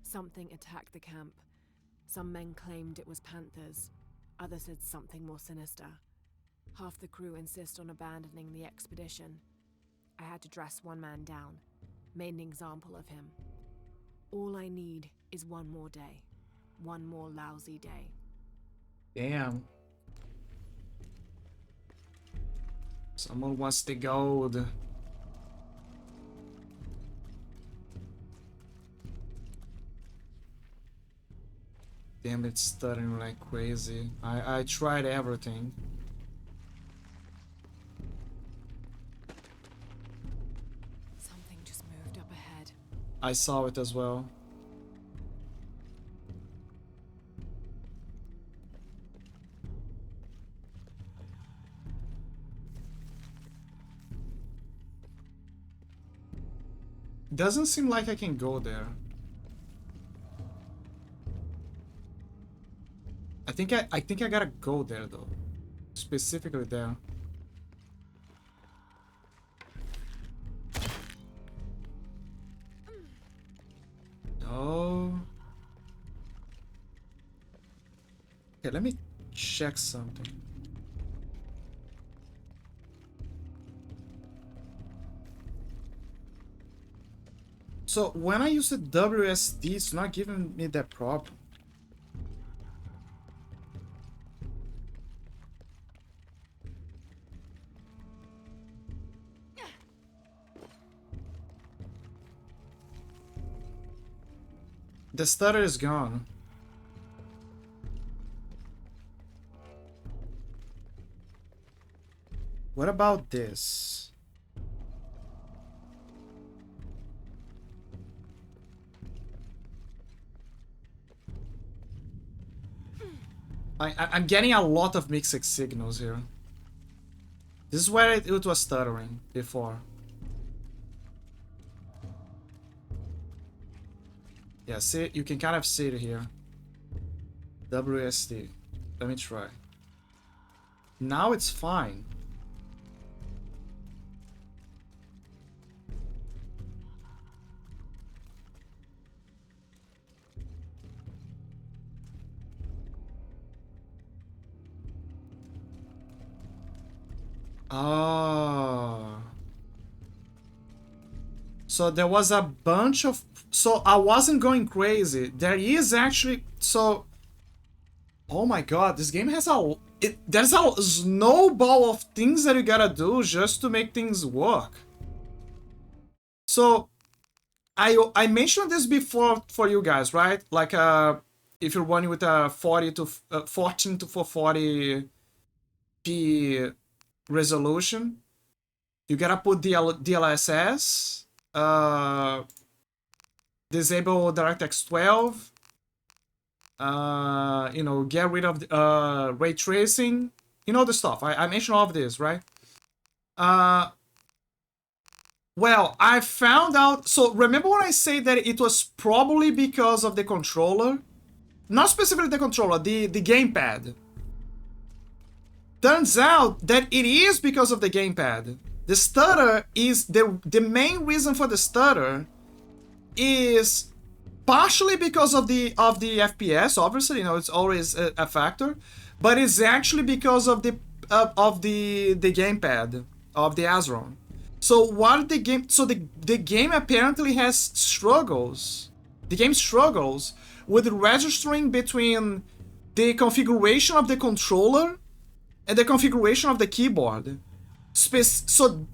Something attacked the camp. Some men claimed it was panthers. Others said something more sinister. Half the crew insist on abandoning the expedition. I had to dress one man down, made an example of him. All I need is one more day. One more lousy day. Damn. Someone wants the gold. Damn, it's stuttering like crazy. I tried everything. Something just moved up ahead. I saw it as well. Doesn't seem like I can go there. I think I gotta go there though. Specifically there. No. Okay, let me check something. So when I use the WSD, it's not giving me that problem. The stutter is gone. What about this? I'm getting a lot of mixed signals here. This is where it was stuttering before. Yeah, see, you can kind of see it here. WSD. Let me try. Now it's fine. Oh. So there was a bunch of... So I wasn't going crazy. There is actually... So... Oh my god, this game has a... There's a snowball of things that you gotta do just to make things work. So... I mentioned this before for you guys, right? Like, if you're running with a 14 to 440p resolution, you gotta put DLSS, disable DirectX 12, you know, get rid of ray tracing, you know the stuff. I mentioned all of this, right? Well, I found out. So remember when I say that it was probably because of the controller? Not specifically the controller, the gamepad. Turns out that it is because of the gamepad. The stutter is the main reason for the stutter is partially because of the FPS. Obviously, you know, it's always a factor, but it's actually because of the gamepad of the Azeron. So what the game? So the game apparently has struggles. The game struggles with registering between the configuration of the controller and the configuration of the keyboard. So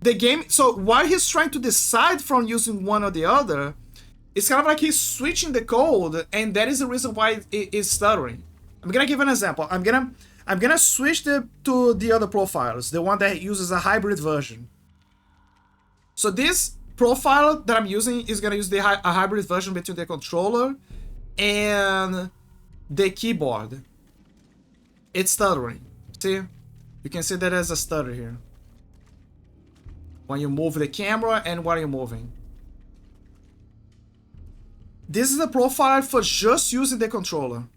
the game, so while he's trying to decide from using one or the other, it's kind of like he's switching the code, and that is the reason why it is stuttering. I'm gonna give an example. I'm gonna switch to the other profiles, the one that uses a hybrid version. So this profile that I'm using is gonna use a hybrid version between the controller and the keyboard. It's stuttering. See? You can see that there's a stutter here. When you move the camera and while you're moving. This is a profile for just using the controller.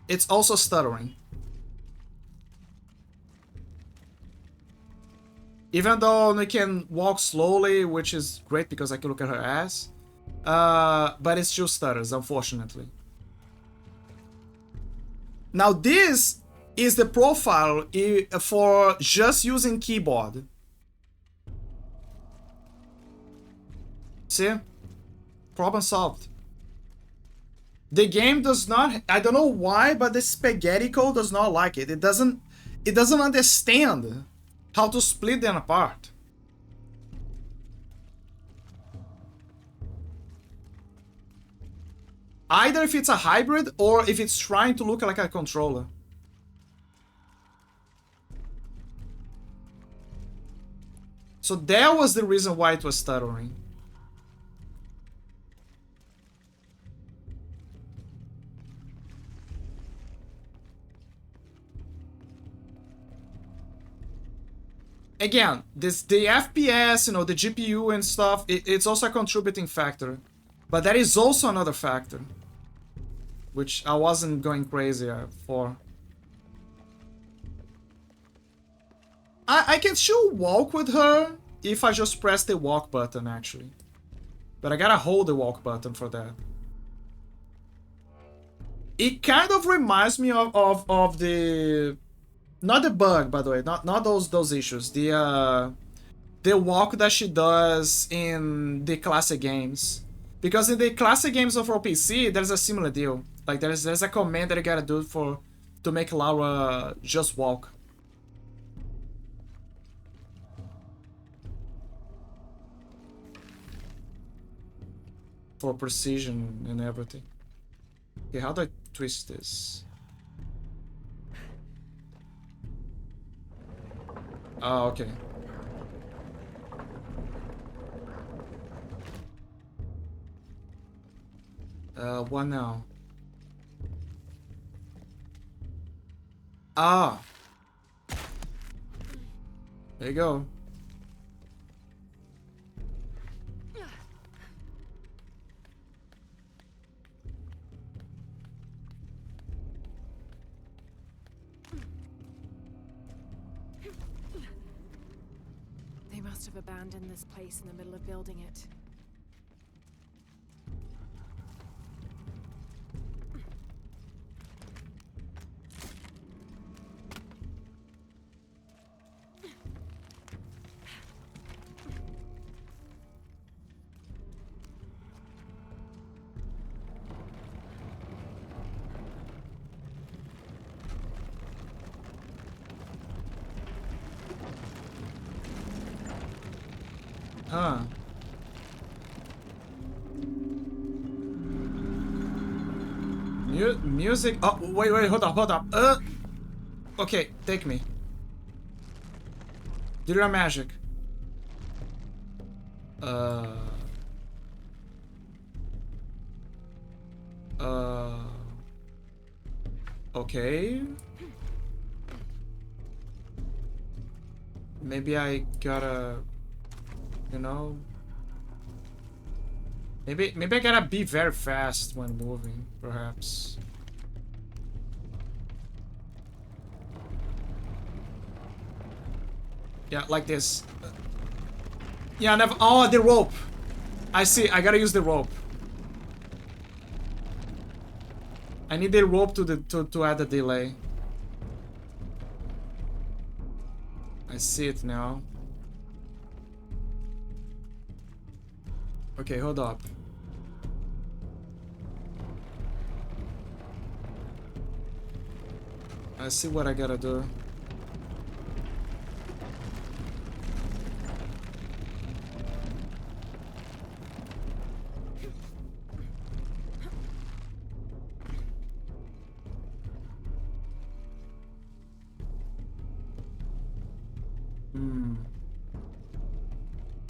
It's also stuttering. Even though we can walk slowly, which is great because I can look at her ass. But it still stutters, unfortunately. Now this is the profile for just using keyboard. See? Problem solved. The game does not, I don't know why, but the spaghetti code does not like it. It doesn't understand how to split them apart. Either if it's a hybrid or if it's trying to look like a controller. So that was the reason why it was stuttering. Again, the FPS, you know, the GPU and stuff, it's also a contributing factor. But that is also another factor, which I wasn't going crazy for. I can still walk with her if I just press the walk button, actually. But I gotta hold the walk button for that. It kind of reminds me of the, not the bug, by the way, not those issues. The walk that she does in the classic games, because in the classic games of PC there's a similar deal. Like there's a command that you gotta do to make Lara just walk. For precision and everything. Okay, how do I twist this? Oh, okay. What now? Ah! There you go. They must have abandoned this place in the middle of building it. Huh. Music. Oh, wait, hold up. Okay, take me. Do your magic. Okay. Maybe I gotta, you know, maybe I gotta be very fast when moving, perhaps. Yeah, like this. Yeah, never. Oh, the rope. I see. I gotta use the rope. I need the rope to add a delay. I see it now. Okay, hold up. I see what I gotta do.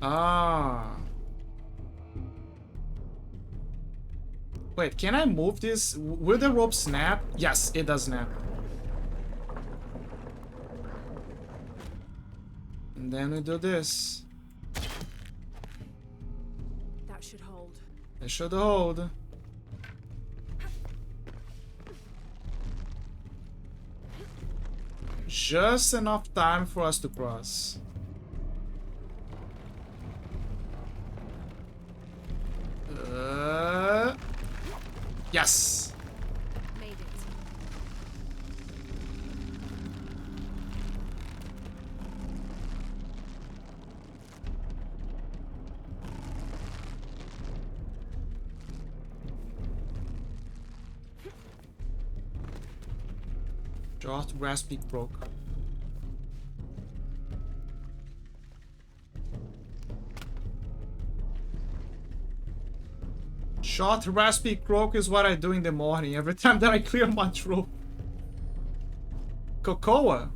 Ah. Wait, can I move this? Will the rope snap? Yes, it does snap. And then we do this. That should hold. It should hold. Just enough time for us to cross. Yes. Made it. Short raspy broke. Short raspy croak is what I do in the morning every time that I clear my throat. Cocoa,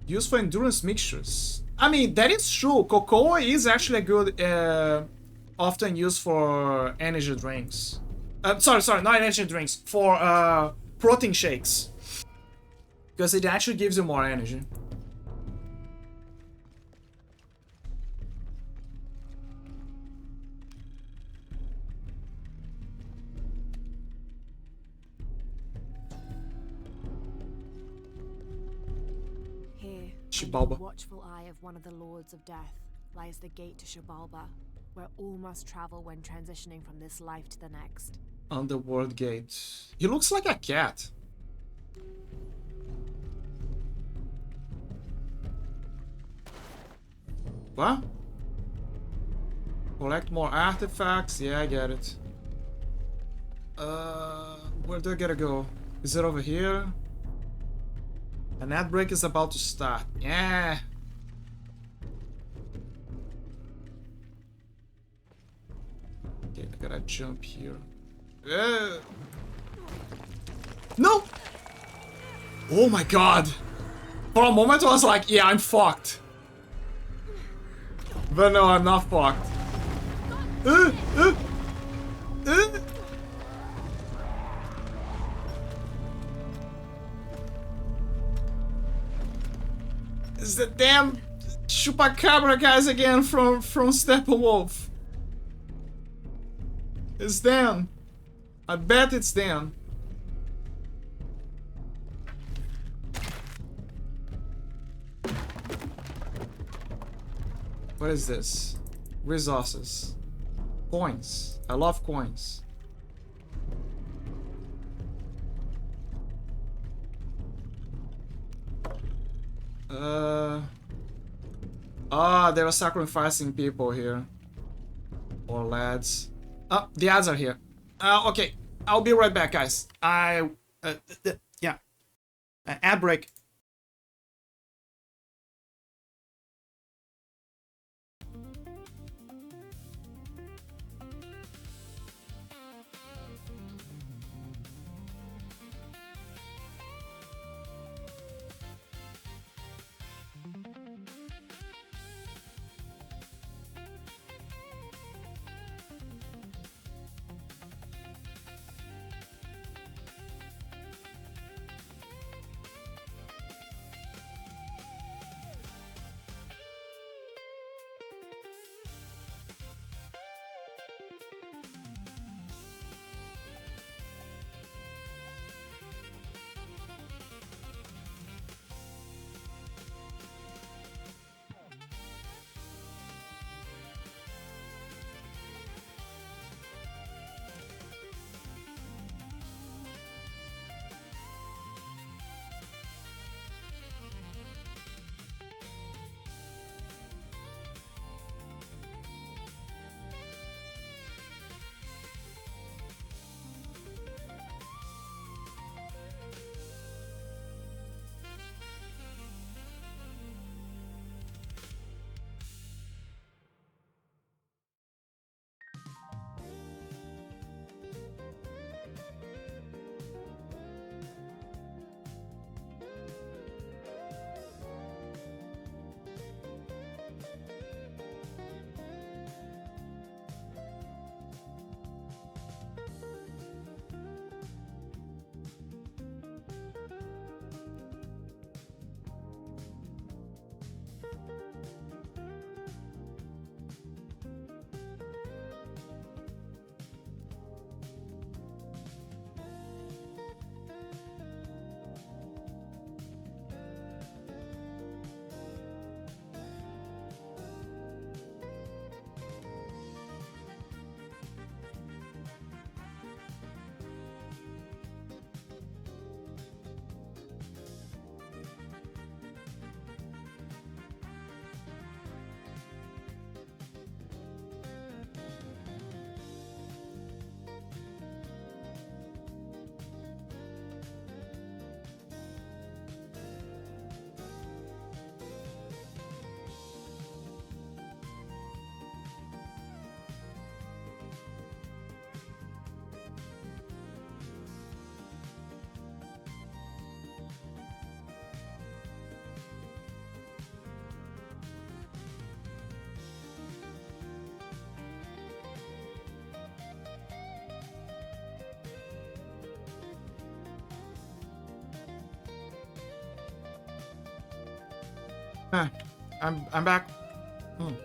used for endurance mixtures. I mean, that is true. Cocoa is actually a good, often used for energy drinks. Sorry, not energy drinks. For protein shakes. Because it actually gives you more energy. Under the watchful eye of one of the Lords of Death lies the gate to Xibalba, where all must travel when transitioning from this life to the next. Underworld gate. He looks like a cat. What? Collect more artifacts. Yeah, I get it. Where do I gotta go? Is it over here? An ad break is about to start. Yeah. Okay, I gotta jump here. No! Oh my god! For a moment I was like, yeah, I'm fucked. But no, I'm not fucked. It's the damn chupacabra guys again from Steppenwolf. It's them. I bet it's them. What is this? Resources. Coins. I love coins. They were sacrificing people here. Or lads. Oh, the ads are here. Okay. I'll be right back, guys. Yeah. Ad break. I'm back. And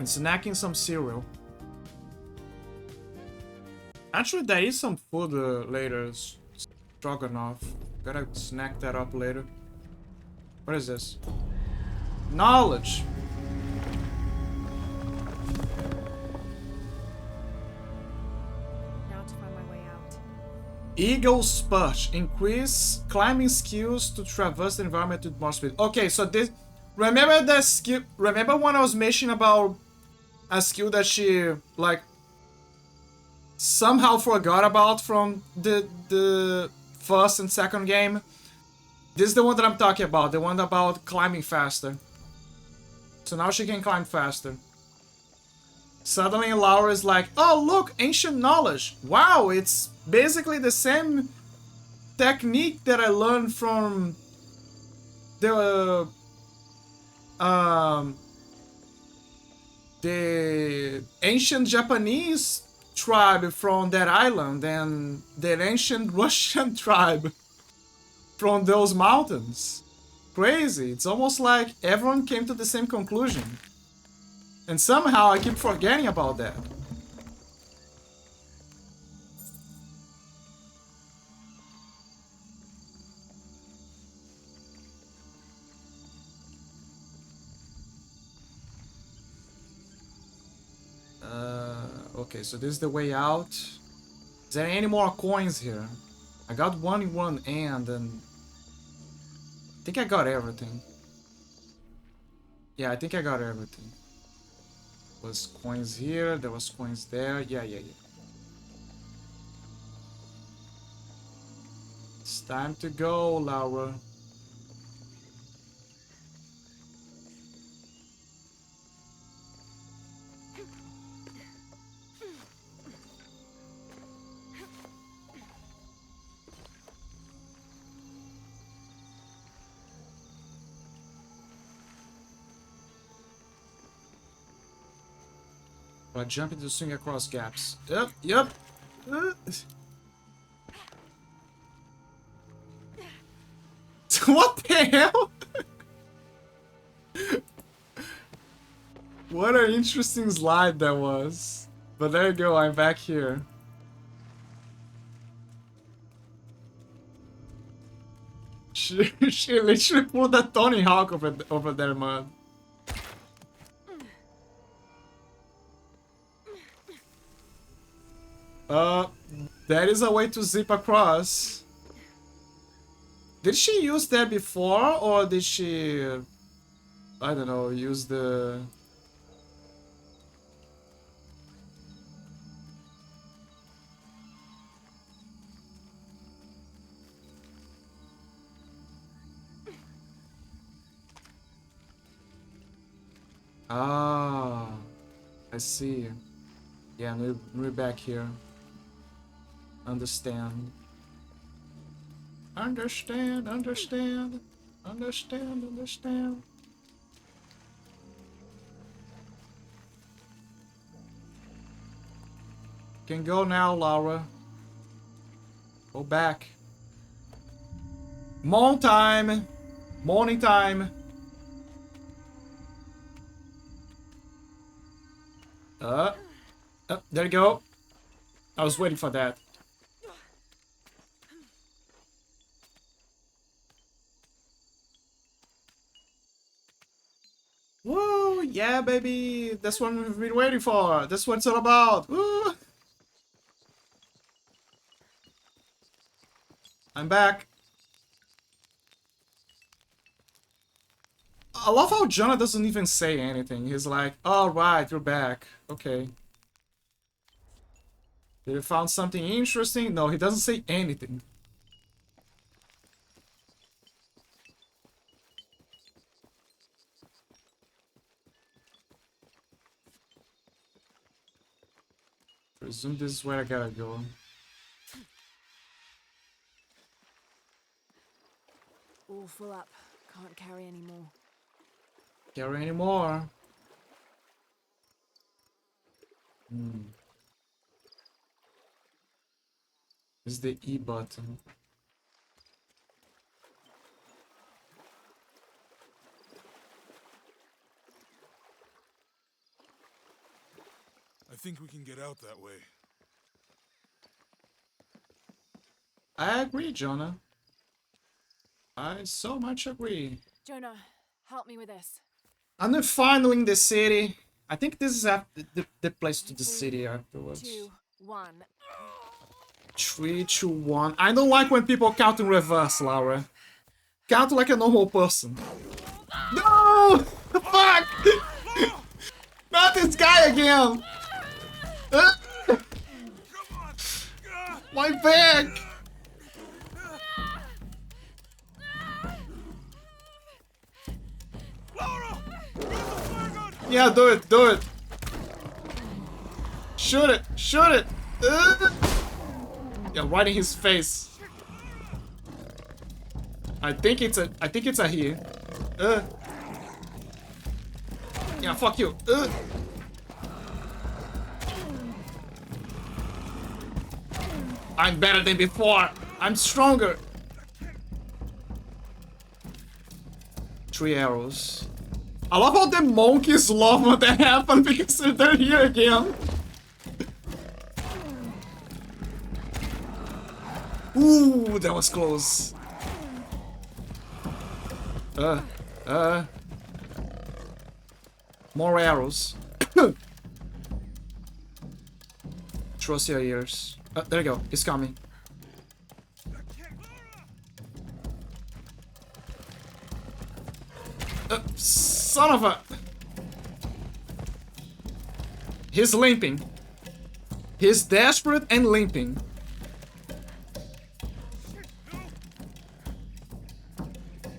snacking some cereal. Actually, there is some food later. Stroganoff. Gotta snack that up later. What is this? Knowledge. Eagle's Perch. Increase climbing skills to traverse the environment with more speed. Okay, so this... Remember the skill... Remember when I was mentioning about a skill that she, like, somehow forgot about from the first and second game? This is the one that I'm talking about. The one about climbing faster. So now she can climb faster. Suddenly Laura is like, oh look, ancient knowledge. Wow, it's basically the same technique that I learned from the ancient Japanese tribe from that island and the ancient Russian tribe from those mountains. Crazy. It's almost like everyone came to the same conclusion. And somehow I keep forgetting about that. Okay, so this is the way out. Is there any more coins here? I got one in one end and... I think I got everything. Yeah, I think I got everything. There was coins here, there was coins there. Yeah. It's time to go, Laura. I jump into swing across gaps. Yep. What the hell? What an interesting slide that was. But there you go, I'm back here. She literally pulled that Tony Hawk over there, man. That is a way to zip across. Did she use that before, or did she, I don't know, use the... Ah, I see. Yeah, we're back here. Understand. Understand. Can go now, Laura. Go back. Morning time. Morning time. There you go. I was waiting for that. Woo! Yeah, baby! That's what we've been waiting for! That's what it's all about! Woo! I'm back! I love how Jonah doesn't even say anything. He's like, alright, you're back. Okay. Did you found something interesting? No, he doesn't say anything. Presume this is where I gotta go. All full up. Can't carry anymore. Carry anymore. This is the E button. I think we can get out that way. I agree, Jonah. I so much agree. Jonah, help me with this. And then finally in the city. I think this is after the place to the city afterwards. 2, 1. 3, 2, 1. I don't like when people count in reverse, Laura. Count like a normal person. No! Fuck! Not this guy again! My back! Yeah, do it, do it! Shoot it, shoot it! Yeah, right in his face. I think it's a he. Yeah, fuck you. I'm better than before. I'm stronger. 3 arrows. I love how the monkeys love when that happened because they're here again. Ooh, that was close. More arrows. Trust your ears. There you go. He's coming. Son of a... He's limping. He's desperate and limping.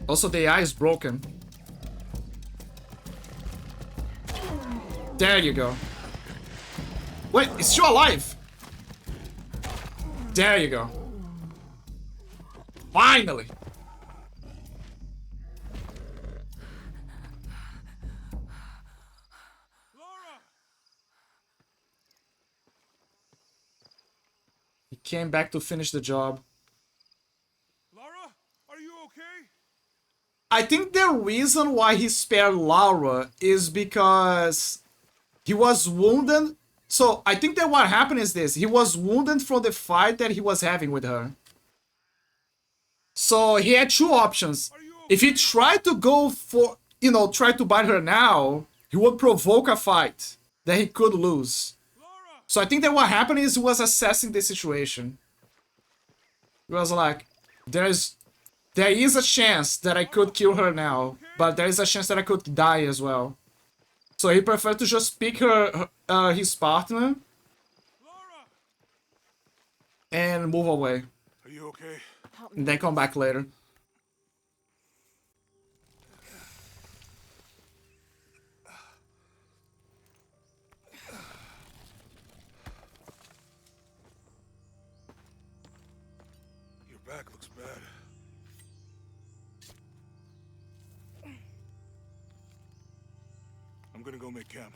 Also, the eye is broken. There you go. Wait, it's still alive! There you go. Finally! He came back to finish the job. Lara, are you okay? I think the reason why he spared Laura is because he was wounded. So I think that what happened is this. He was wounded from the fight that he was having with her. So he had 2 options. If he tried to go for, you know, try to bite her now, he would provoke a fight that he could lose. So I think that what happened is he was assessing the situation. He was like, there is a chance that I could kill her now, but there is a chance that I could die as well. So he preferred to just pick his partner and move away. Are you okay? And then come back later. Your back looks bad. I'm gonna go make camp.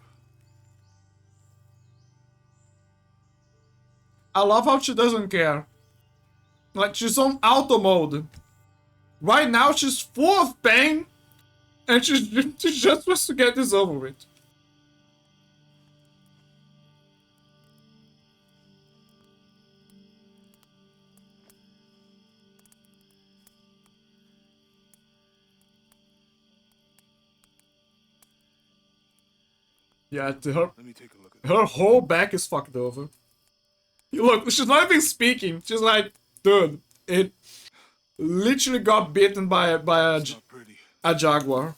I love how she doesn't care. Like, she's on auto mode. Right now, she's full of pain. And she just wants to get this over with. Yeah, Let me take a look at her whole back is fucked over. Look, she's not even speaking. She's like, dude, it literally got bitten by a jaguar.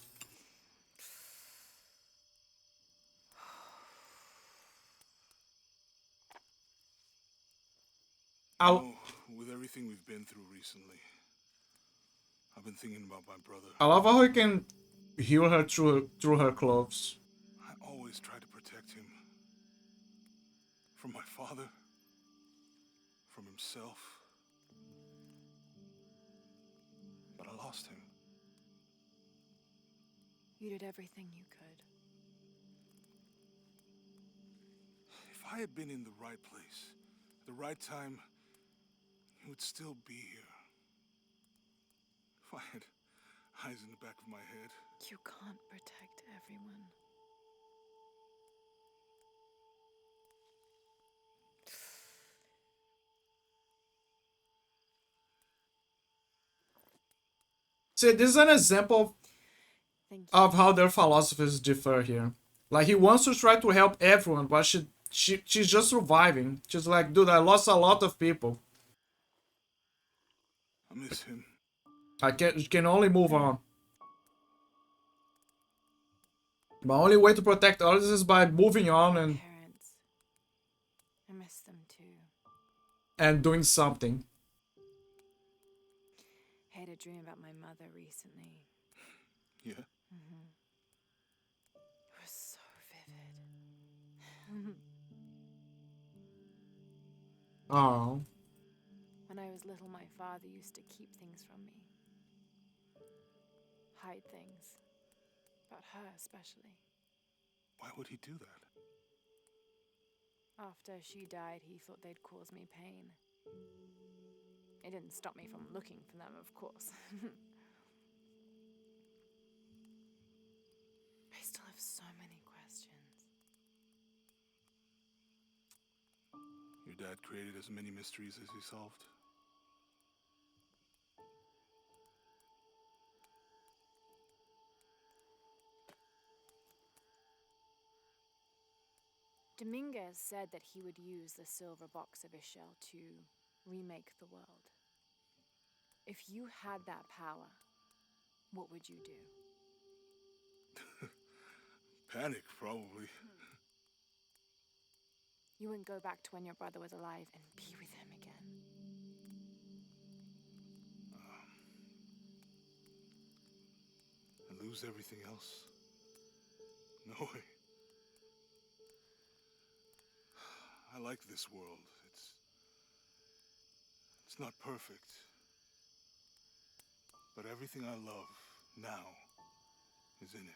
With everything we've been through recently, I've been thinking about my brother. I love how he can heal her through her clothes. I always try to protect him. From my father. From himself. But I lost him. You did everything you could. If I had been in the right place, at the right time, he would still be here. If I had eyes in the back of my head. You can't protect everyone. See, this is an example of how their philosophies differ here. Like, he wants to try to help everyone, but she's just surviving. She's like, dude, I lost a lot of people. I miss him. I can only move on. My only way to protect others is by moving on and Parents. I miss them too. and doing something. I had a dream about my mother recently. Yeah? It was so vivid. Oh. When I was little, my father used to keep things from me. Hide things. About her, especially. Why would he do that? After she died, he thought they'd cause me pain. It didn't stop me from looking for them, of course. I still have so many questions. Your dad created as many mysteries as he solved. Dominguez said that he would use the silver box of Ishel to remake the world. If you had that power, what would you do? Panic, probably. You wouldn't go back to when your brother was alive and be with him again. And lose everything else? No way. I like this world. It's not perfect. But everything I love now is in it.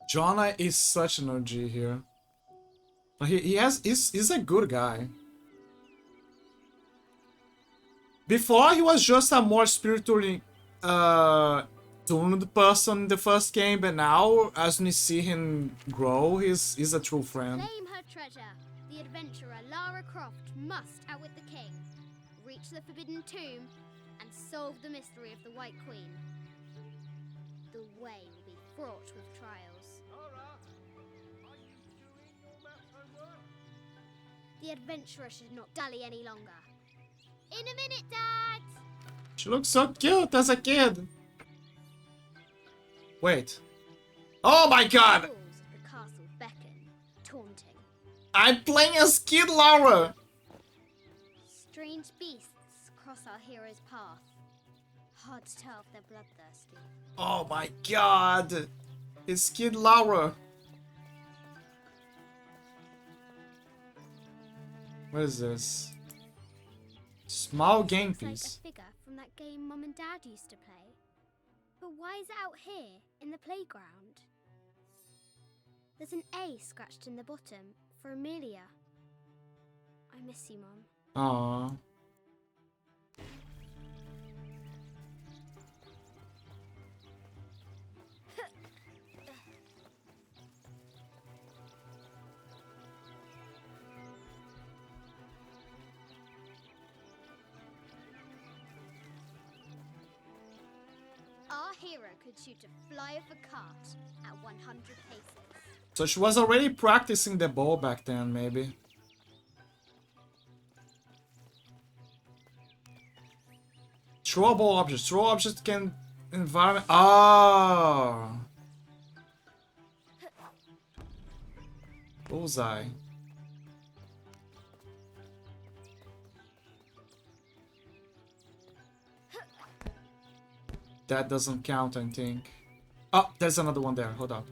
Jonah is such an OG here. He's a good guy. Before he was just a more spiritually tuned person in the first game, but now as we see him grow, he's a true friend. Claim her treasure. The adventurer Lara Croft must outwit the king, reach the forbidden tomb, and solve the mystery of the White Queen. The way will be fraught with trials. Lara, are you doing your math homework? The adventurer should not dally any longer. In a minute, Dad! She looks so cute as a kid. Wait. Oh my god! The walls of the castle beckon, taunting. I'm playing as Kid Lara! Strange beasts cross our hero's path. Hard to tell if they're bloodthirsty. Oh my god! It's Kid Lara. What is this? Small game piece. Like a figure from that game Mum and Dad used to play. But why is it out here, in the playground? There's an A scratched in the bottom, for Amelia. I miss you, Mum. Aww. Our hero could shoot a fly of a cart at 100 paces. So she was already practicing the bow back then, maybe. Throwable objects. Throw objects can environment. Ah. Bullseye. That doesn't count, I think. Oh, there's another one there. Hold up.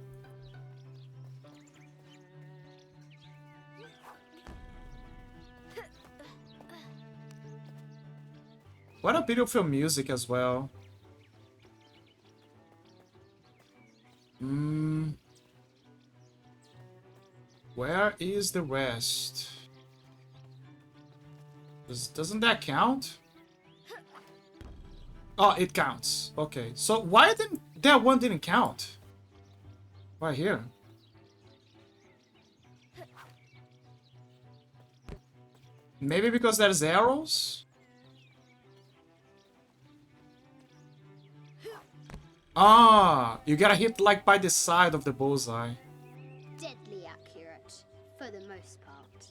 What a beautiful music as well. Where is the rest? Doesn't that count? Oh, it counts. Okay, so why didn't that one didn't count? Right here. Maybe because there's arrows? Ah, you gotta hit like by the side of the bullseye. Deadly accurate, for the most part.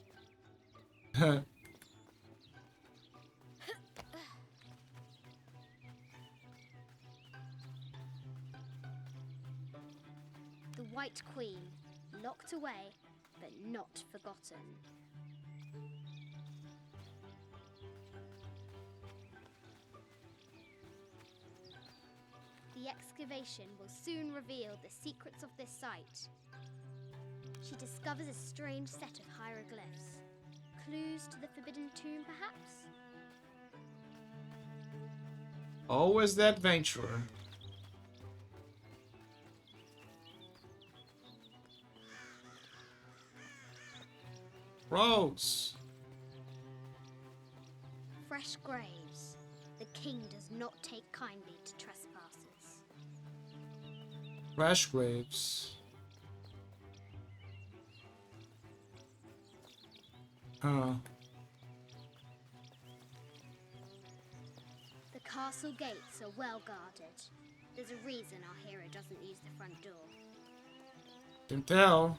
The White Queen, locked away, but not forgotten. The excavation will soon reveal the secrets of this site. She discovers a strange set of hieroglyphs. Clues to the Forbidden Tomb, perhaps? Always the adventurer. Rose. Fresh graves. The king does not take kindly to trespassers. Fresh graves. The castle gates are well guarded. There's a reason our hero doesn't use the front door. Can tell.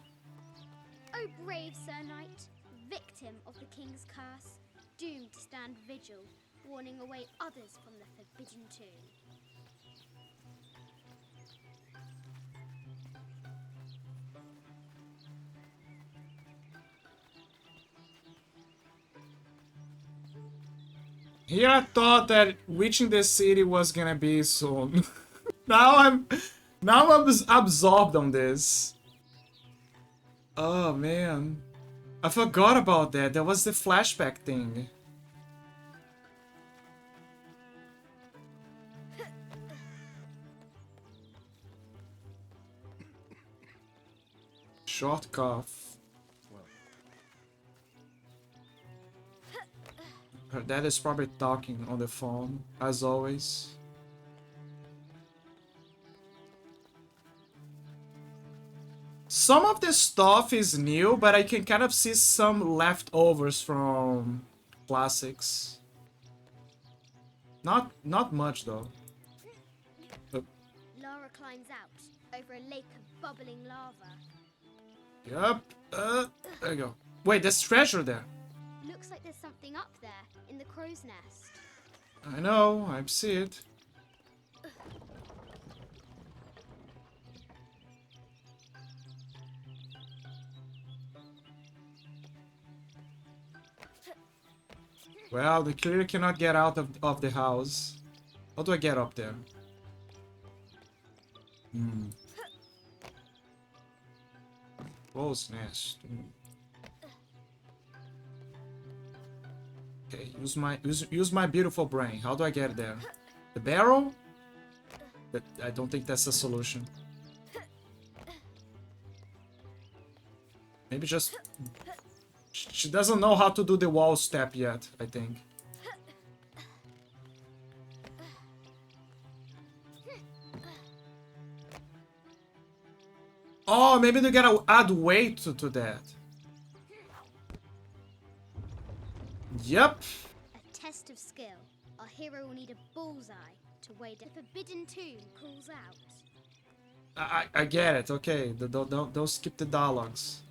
Oh, brave Sir Knight, victim of the king's curse, doomed to stand vigil, warning away others from the Forbidden Tomb. Here I thought that reaching the city was gonna be soon. now I'm absorbed on this. Oh man. I forgot about that. That was the flashback thing. Short cough. Her dad is probably talking on the phone, as always. Some of the stuff is new, but I can kind of see some leftovers from classics. Not much though. Lara climbs out over a lake of bubbling lava. Yup. There you go. Wait, there's treasure there. Looks like there's something up there in the crow's nest. I know, I see it. Well, they clearly cannot get out of the house. How do I get up there? Crow's nest. Okay, use my beautiful brain. How do I get there? The barrel? But I don't think that's a solution. Maybe just... She doesn't know how to do the wall step yet, I think. Oh, maybe they gotta add weight to that. Yep. A test of skill. Our hero will need a bullseye to weigh the Forbidden Tomb calls out. I get it. Okay, don't skip the dialogues.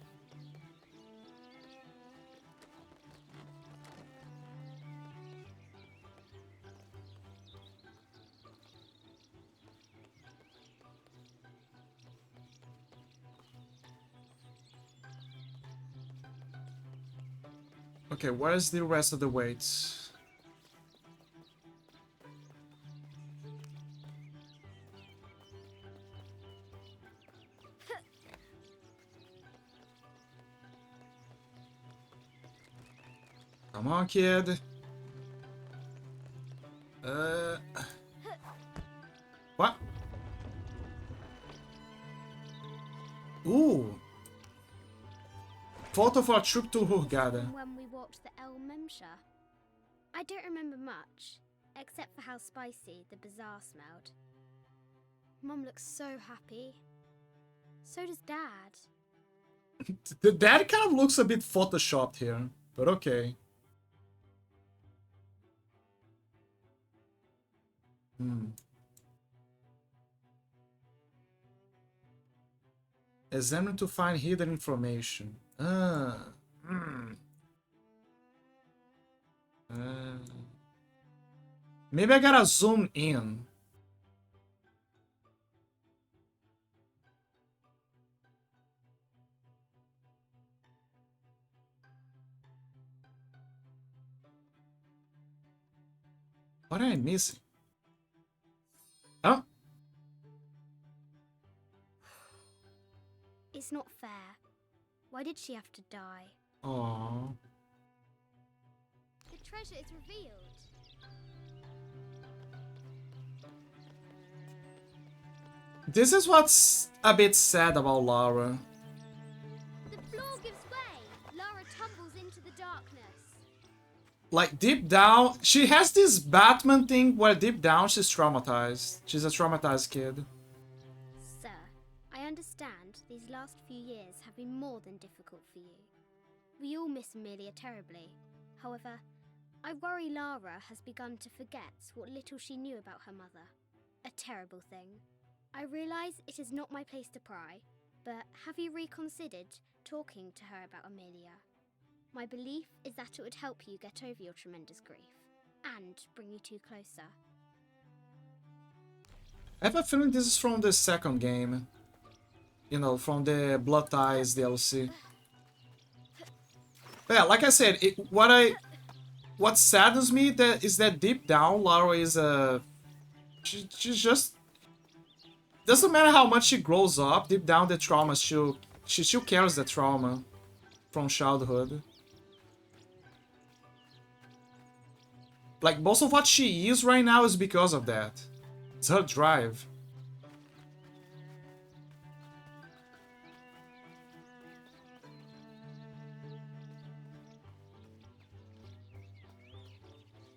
Okay, where's the rest of the weights? Come on, kid. What? Ooh. Photo for a trip to Hurghada. When we walked the El Memsha. I don't remember much, except for how spicy the bazaar smelled. Mum looks so happy. So does Dad. The dad kind of looks a bit photoshopped here, but okay. Examine to find hidden information. Maybe I gotta zoom in. What am I missing? Oh. It's not fair. Why did she have to die? Oh. The treasure is revealed. This is what's a bit sad about Lara. The floor gives way. Lara tumbles into the darkness. Like, deep down, she has this Batman thing where deep down she's traumatized. She's a traumatized kid. Sir, I understand these last few years have been more than difficult for you. We all miss Amelia terribly. However, I worry Lara has begun to forget what little she knew about her mother. A terrible thing. I realise it is not my place to pry, but have you reconsidered talking to her about Amelia? My belief is that it would help you get over your tremendous grief, and bring you two closer. I have a feeling this is from the second game. You know, from the Blood Ties DLC. But yeah, like I said, what saddens me is that deep down, Lara is a... She's just... Doesn't matter how much she grows up, deep down the trauma, she still carries the trauma from childhood. Like, most of what she is right now is because of that. It's her drive.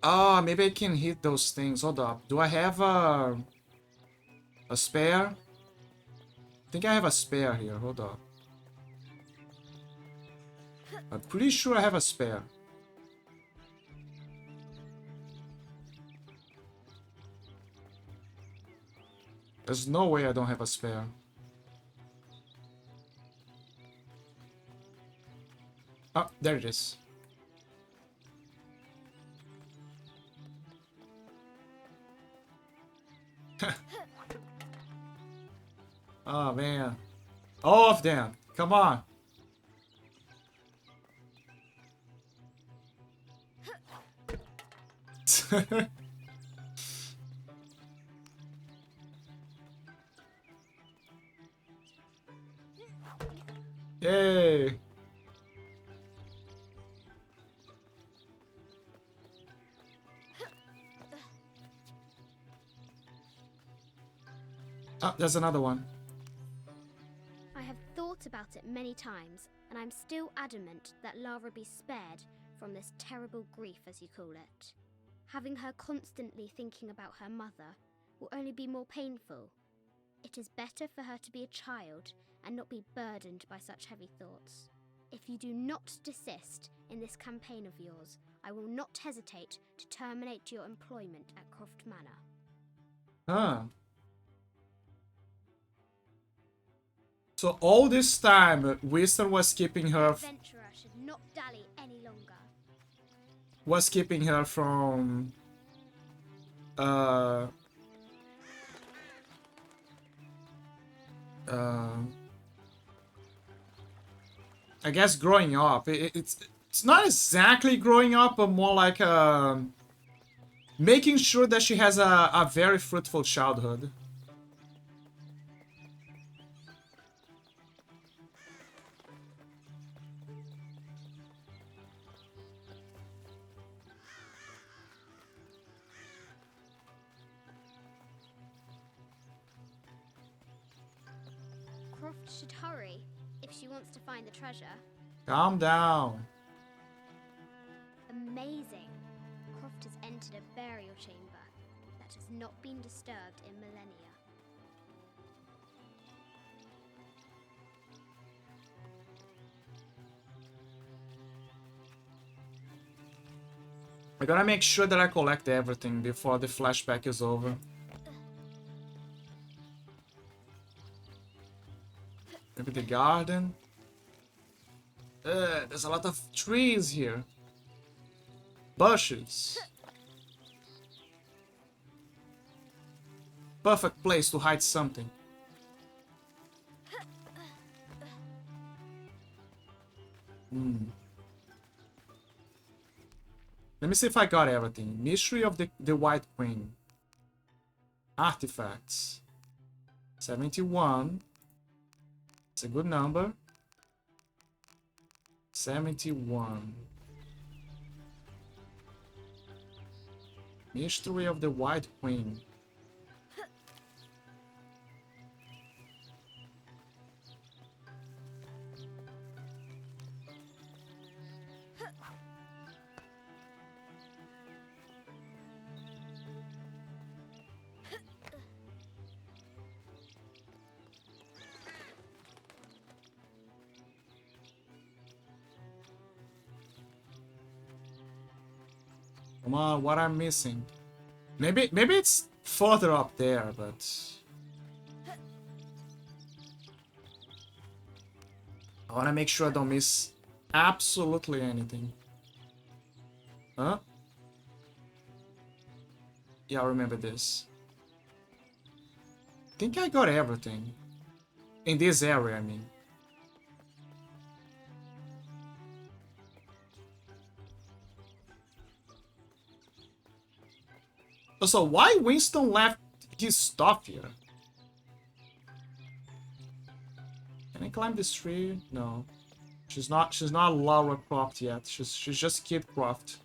Ah, maybe I can hit those things. Hold up. Do I have a spare? I think I have a spare here. Hold up. I'm pretty sure I have a spare. There's no way I don't have a spare. Oh, there it is. Oh, man. All of them. Come on. Yay. Oh, there's another one. I have thought about it many times, and I'm still adamant that Lara be spared from this terrible grief, as you call it. Having her constantly thinking about her mother will only be more painful. It is better for her to be a child and not be burdened by such heavy thoughts. If you do not desist in this campaign of yours, I will not hesitate to terminate your employment at Croft Manor. Huh. So all this time, Winston was keeping her... Adventurer should not dally any longer. Was keeping her from... I guess growing up. It's not exactly growing up, but more like making sure that she has a very fruitful childhood. Croft should hurry if she wants to find the treasure. Calm down. Amazing. Croft has entered a burial chamber that has not been disturbed in millennia. I gotta make sure that I collect everything before the flashback is over. Maybe the garden. There's a lot of trees here. Bushes. Perfect place to hide something. Let me see if I got everything. Mystery of the White Queen. Artifacts. 71. It's a good number. 71. Mystery of the White Queen. Come on, what I'm missing? Maybe it's further up there, but I want to make sure I don't miss absolutely anything. Huh? Yeah, I remember this. I think I got everything. In this area, I mean. So why Winston left his stuff here? Can I climb this tree? No. She's not Lara Croft yet. She's just Kid Croft.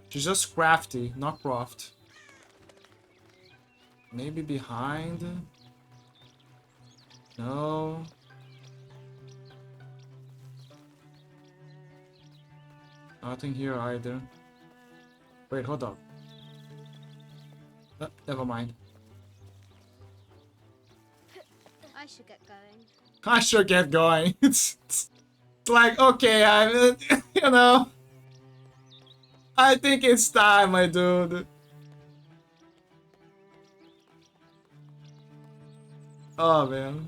She's just crafty, not Croft. Maybe behind? No. Nothing here either. Wait, hold up. Never mind. I should get going. I should get going. It's like, okay, I'm, you know. I think it's time, my dude. Oh, man.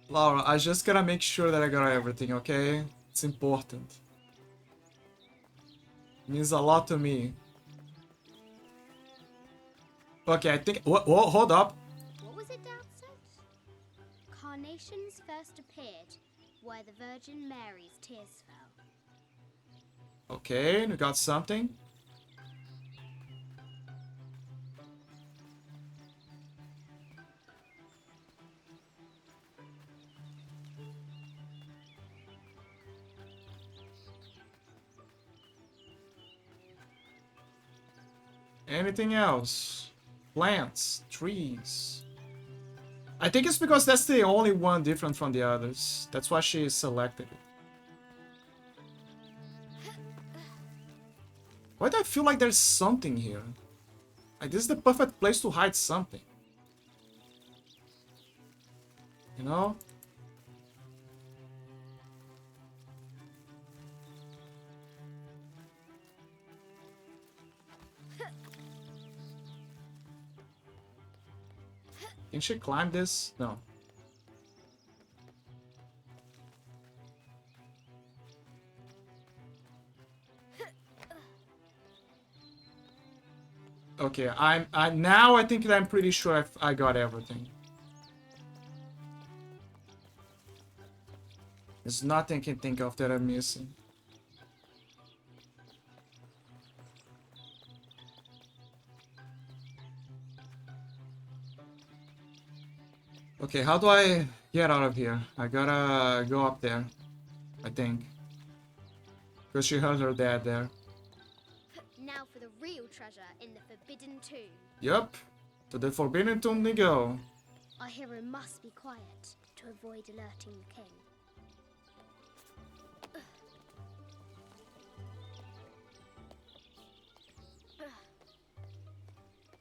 Laura, I just gotta make sure that I got everything, okay? It's important. It means a lot to me. Okay, I think... Whoa, hold up. What was it Dad said? Carnations first appeared where the Virgin Mary's tears fell. Okay, we got something. Anything else? Plants, trees. I think it's because that's the only one different from the others. That's why she selected it. Why do I feel like there's something here? Like, this is the perfect place to hide something. You know? Can she climb this? No. Okay, now I think that I'm pretty sure I got everything. There's nothing I can think of that I'm missing. Okay, how do I get out of here? I gotta go up there, I think. Because she heard her dad there. Now for the real treasure in the Forbidden Tomb. Yup, to the Forbidden Tomb we go. Our hero must be quiet to avoid alerting the king.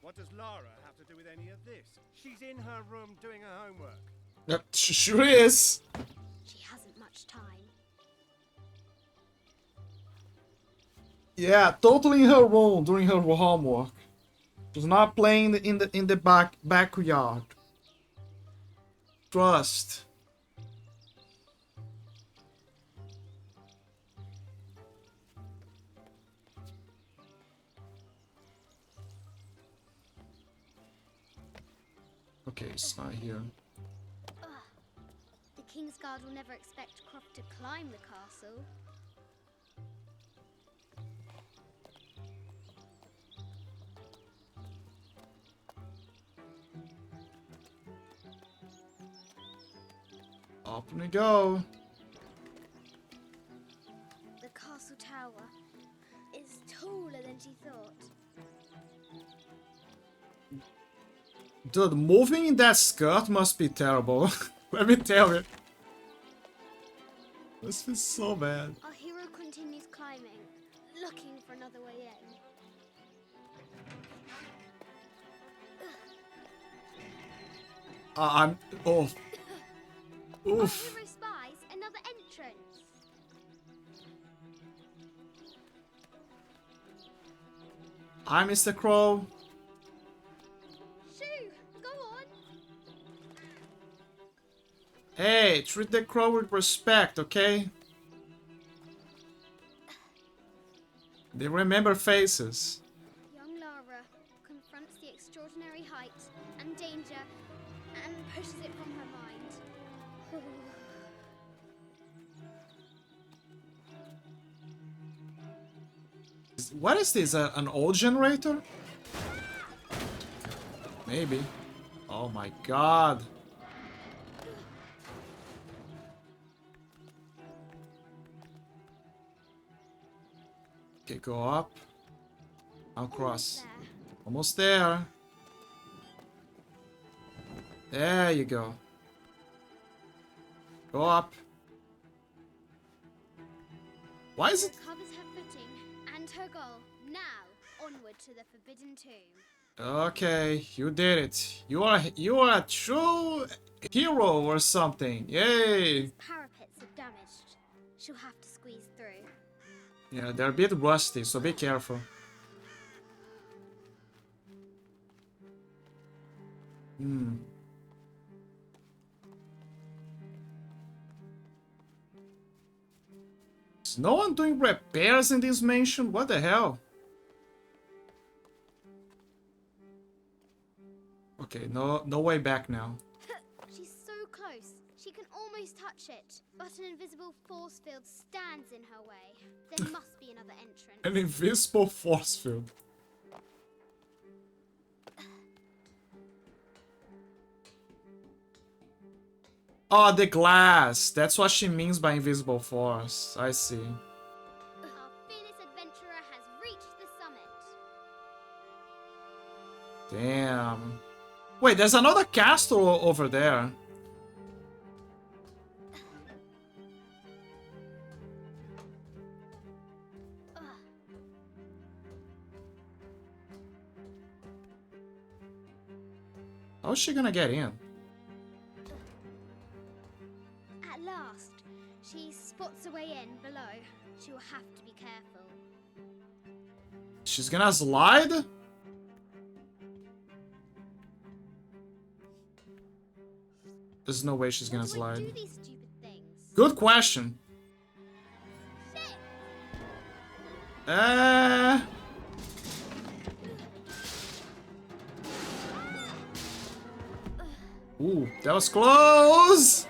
What does Lara have to do with any of this? She's in her room doing her homework. Yep, she sure is. She hasn't much time. Yeah, totally in her room doing her homework. She's not playing in the backyard. Trust. Okay, it's not here. The King's Guard will never expect Croft to climb the castle. Up we go. The castle tower is taller than she thought. Dude, moving in that skirt must be terrible. Let me tell you. This feels so bad. Our hero continues climbing, looking for another way in. I'm... Oh. Our Oof. hero spies another entrance. Hi, Mr. Crow. Shoo! Go on! Hey, treat the crow with respect, okay? They remember faces. Young Lara confronts the extraordinary height and danger and pushes it from her mind. What is this? An old generator? Maybe. Oh my god. Okay, go up. I'll cross. Almost there. There you go. Go up. Why is it? Covers her footing and her goal. Now, onward to the Forbidden Tomb. Okay, you did it. You are a true hero or something. Yay! Parapets are damaged. She'll have to squeeze through. Yeah, they're a bit rusty, so be careful. Is no one doing repairs in this mansion? What the hell? Okay, no way back now. She's so close. She can almost touch it. But an invisible force field stands in her way. There must be another entrance. An invisible force field. Oh, the glass. That's what she means by invisible force. I see. Our fearless adventurer has reached the summit. Damn. Wait, there's another castle over there. How's she gonna get in? At last, she spots a way in below. She will have to be careful. She's gonna slide? There's no way she's gonna slide. Do these stupid things. Good question. Ooh, that was close!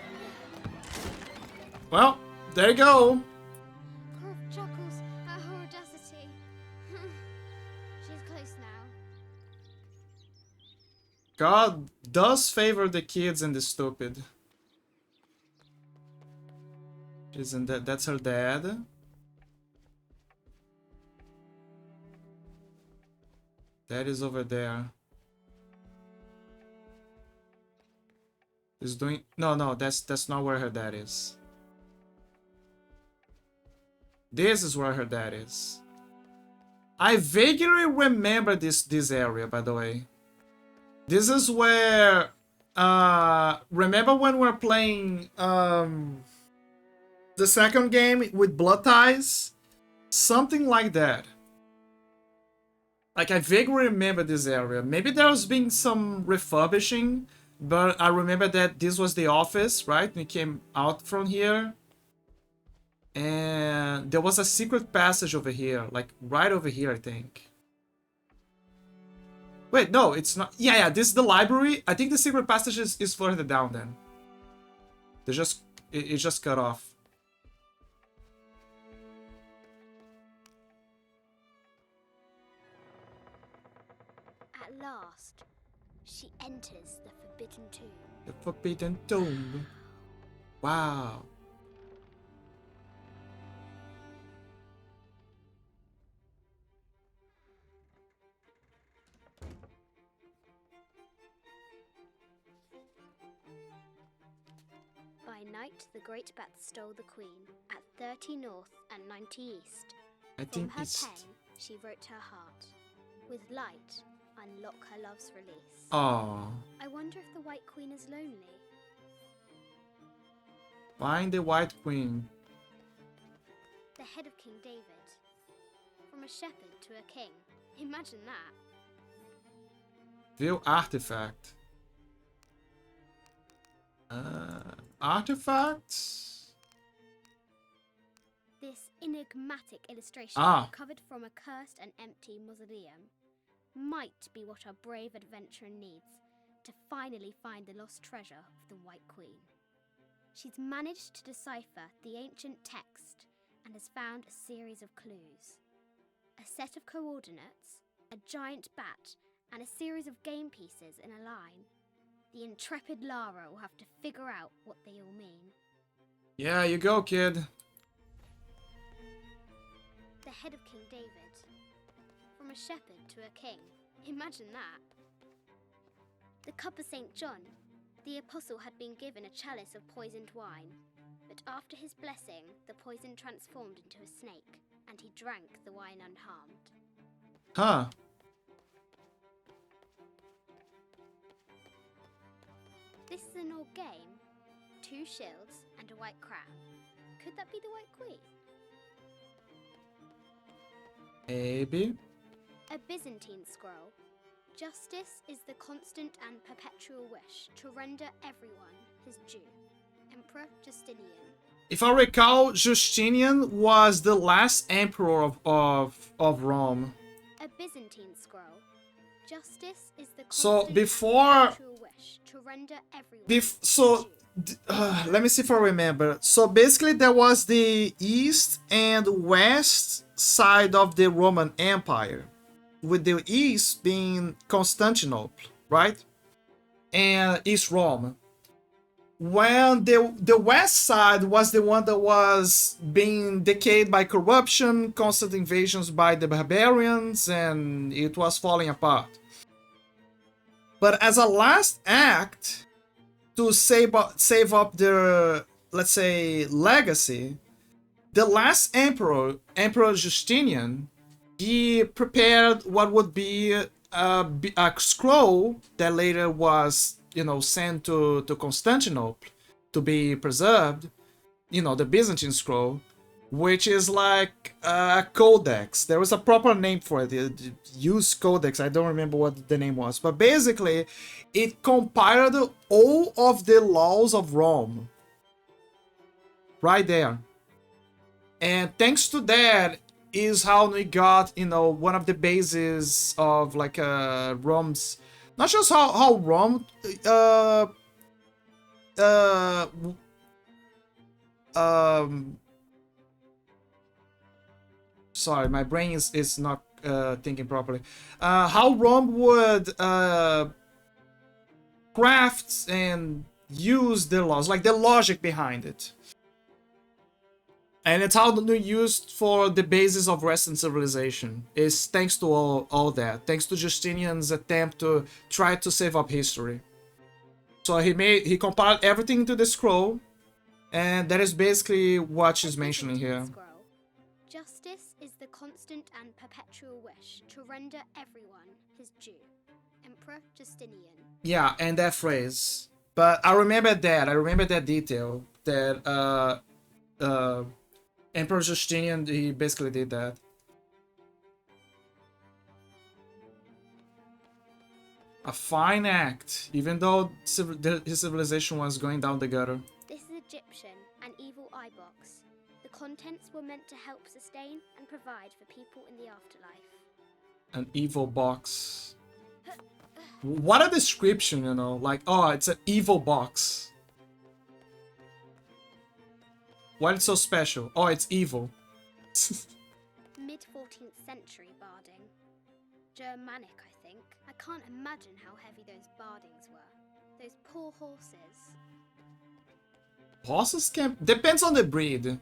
Well, there you go. Croft chuckles at her audacity. She's close now. God does favor the kids and the stupid. Isn't that's her dad? Dad is over there. Is doing no, that's not where her dad is. This is where her dad is. I vaguely remember this area, by the way. This is where remember when we're playing the second game with blood ties? Something like that. Like, I vaguely remember this area. Maybe there's been some refurbishing, but I remember that this was the office, right? We came out from here. And there was a secret passage over here, like right over here, I think. Wait, no, it's not. Yeah, this is the library. I think the secret passage is further down then. It's just cut off. At last, she enters the Forbidden Tomb. The Forbidden Tomb. Wow. By night, the Great Bat stole the Queen at 30 North and 90 East. I From think her it's... pen, she wrote her heart. With light, unlock her love's release. Aww. I wonder if the White Queen is lonely. Find the White Queen. The head of King David. From a shepherd to a king. Imagine that. View artifact. Artifacts? This enigmatic illustration, recovered from a cursed and empty mausoleum, might be what our brave adventurer needs to finally find the lost treasure of the White Queen. She's managed to decipher the ancient text and has found a series of clues. A set of coordinates, a giant bat, and a series of game pieces in a line. The intrepid Lara will have to figure out what they all mean. Yeah, you go, kid. The head of King David. From a shepherd to a king. Imagine that. The cup of St. John. The apostle had been given a chalice of poisoned wine, but after his blessing, the poison transformed into a snake, and he drank the wine unharmed. Huh. This is an old game. 2 shields and a white crown. Could that be the White Queen? Maybe. A Byzantine scroll. Justice is the constant and perpetual wish to render everyone his due. Emperor Justinian. If I recall, Justinian was the last emperor of Rome. A Byzantine scroll. Justice is the So constant before... and perpetual wish to render everyone let me see if I remember. So basically there was the east and west side of the Roman Empire, with the east being Constantinople, right? And East Rome. When the west side was the one that was being decayed by corruption, constant invasions by the barbarians, and it was falling apart. But as a last act to save up their, let's say, legacy, the last emperor, Emperor Justinian, he prepared what would be a scroll that later was, sent to Constantinople to be preserved, the Byzantine scroll, which is like a codex. There was a proper name for it, the used codex. I don't remember what the name was, but basically it compiled all of the laws of Rome right there. And thanks to that is how we got, one of the bases of like Rome's, not just how Rome sorry, my brain is not thinking properly. How Rome would craft and use the laws, like the logic behind it. And it's how they used for the basis of Western civilization. Is thanks to all that. Thanks to Justinian's attempt to try to save up history. So he compiled everything into the scroll, and that is basically what she's mentioning here. Justice is the constant and perpetual wish to render everyone his due. Emperor Justinian. Yeah, and that phrase. But I remember that detail, that Emperor Justinian, he basically did that. A fine act, even though his civilization was going down the gutter. This is Egyptian, an evil eye box. The contents were meant to help sustain and provide for people in the afterlife. An evil box. What a description, you know, like, oh, it's an evil box. Why it's so special? Oh, it's evil. Mid-14th century barding. Germanic, I think. I can't imagine how heavy those bardings were. Those poor horses. Horses can... Depends on the breed.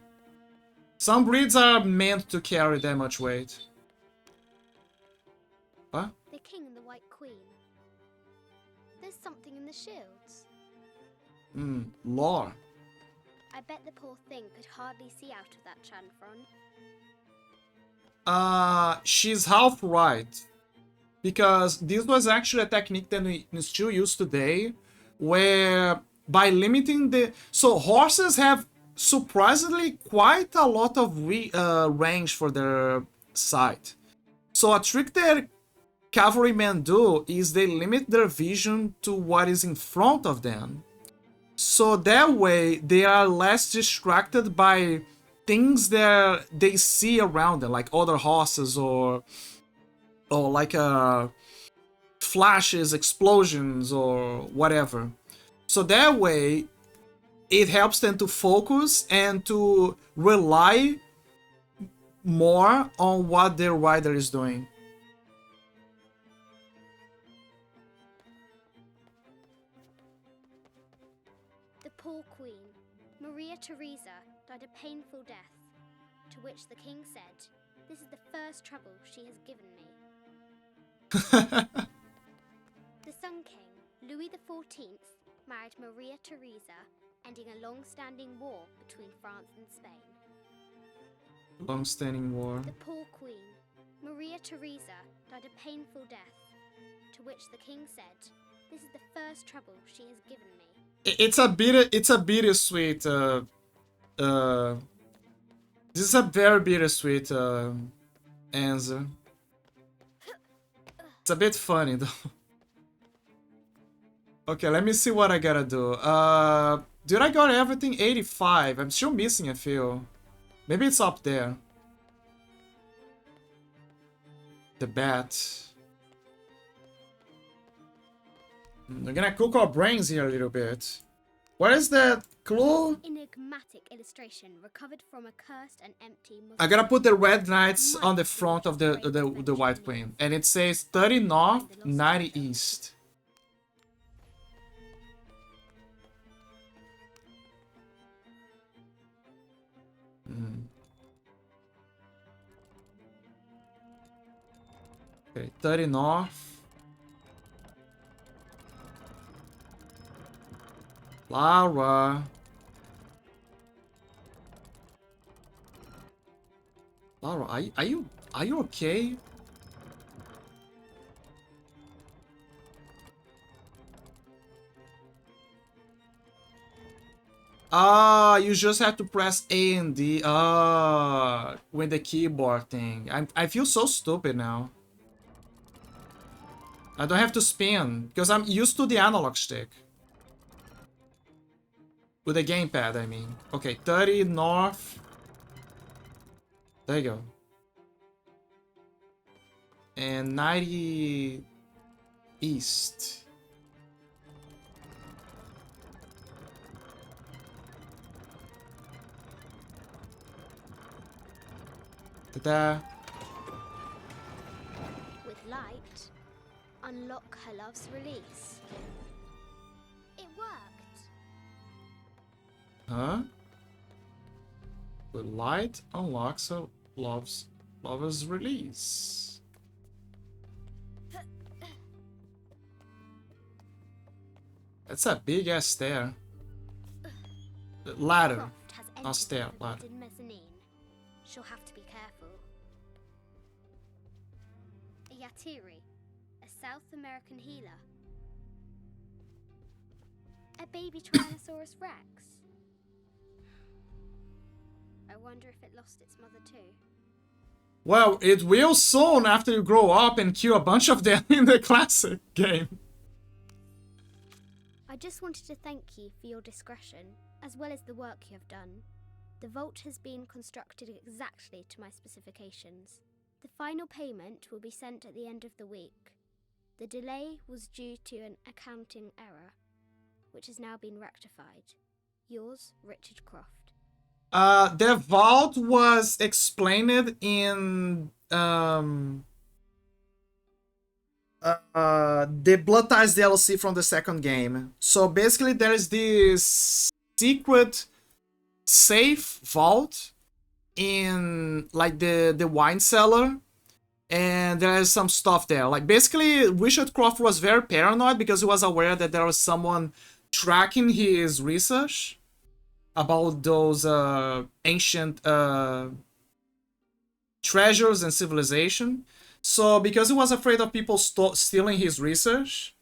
Some breeds are meant to carry that much weight. What? The king and the white queen. There's something in the shields. Lore. I bet the poor thing could hardly see out of that chanfron. She's half right. Because this was actually a technique that we still use today, where by limiting the... So horses have surprisingly quite a lot of range for their sight. So a trick that cavalrymen do is they limit their vision to what is in front of them. So that way they are less distracted by things that they see around them, like other horses or like flashes, explosions, or whatever. So that way it helps them to focus and to rely more on what their rider is doing. The poor queen, Maria Theresa, died a painful death, to which the king said, "This is the first trouble she has given me." The Sun King, Louis XIV, married Maria Theresa, ending a long-standing war between France and Spain. Long-standing war. The poor queen, Maria Theresa, died a painful death, to which the king said, "This is the first trouble she has given me." It's a bittersweet. This is a very bittersweet answer. It's a bit funny though. Okay, let me see what I gotta do. Did I got everything? 85. I'm still missing a few. Maybe it's up there. The bat. We're gonna cook our brains here a little bit. What is that clue? Enigmatic illustration recovered from a cursed and empty Muslim. I gotta put the red knights on the front of the white queen, and it says 30 north, 90 east. Okay, 30 north. Lara. Lara, are you okay? You just have to press A and D. With the keyboard thing. I feel so stupid now. I don't have to spin because I'm used to the analog stick. With the gamepad, I mean. Okay, 30 north. There you go. And 90 east. Ta-da. With light, unlock her love's release. It worked. Huh? With light unlocks a lover's release. That's a big ass stair. Ladder. Not stair, ladder. In mezzanine. She'll have to be careful. A Yatiri, a South American healer. A baby Tyrannosaurus Rex. I wonder if it lost its mother too. Well, it will soon after you grow up and kill a bunch of them in the classic game. I just wanted to thank you for your discretion, as well as the work you have done. The vault has been constructed exactly to my specifications. The final payment will be sent at the end of the week. The delay was due to an accounting error, which has now been rectified. Yours, Richard Croft. The vault was explained in the Blood Ties DLC from the second game. So basically there is this secret safe vault in like the wine cellar, and there is some stuff there. Like basically Richard Croft was very paranoid because he was aware that there was someone tracking his research about those ancient treasures and civilization. So because he was afraid of people stealing his research,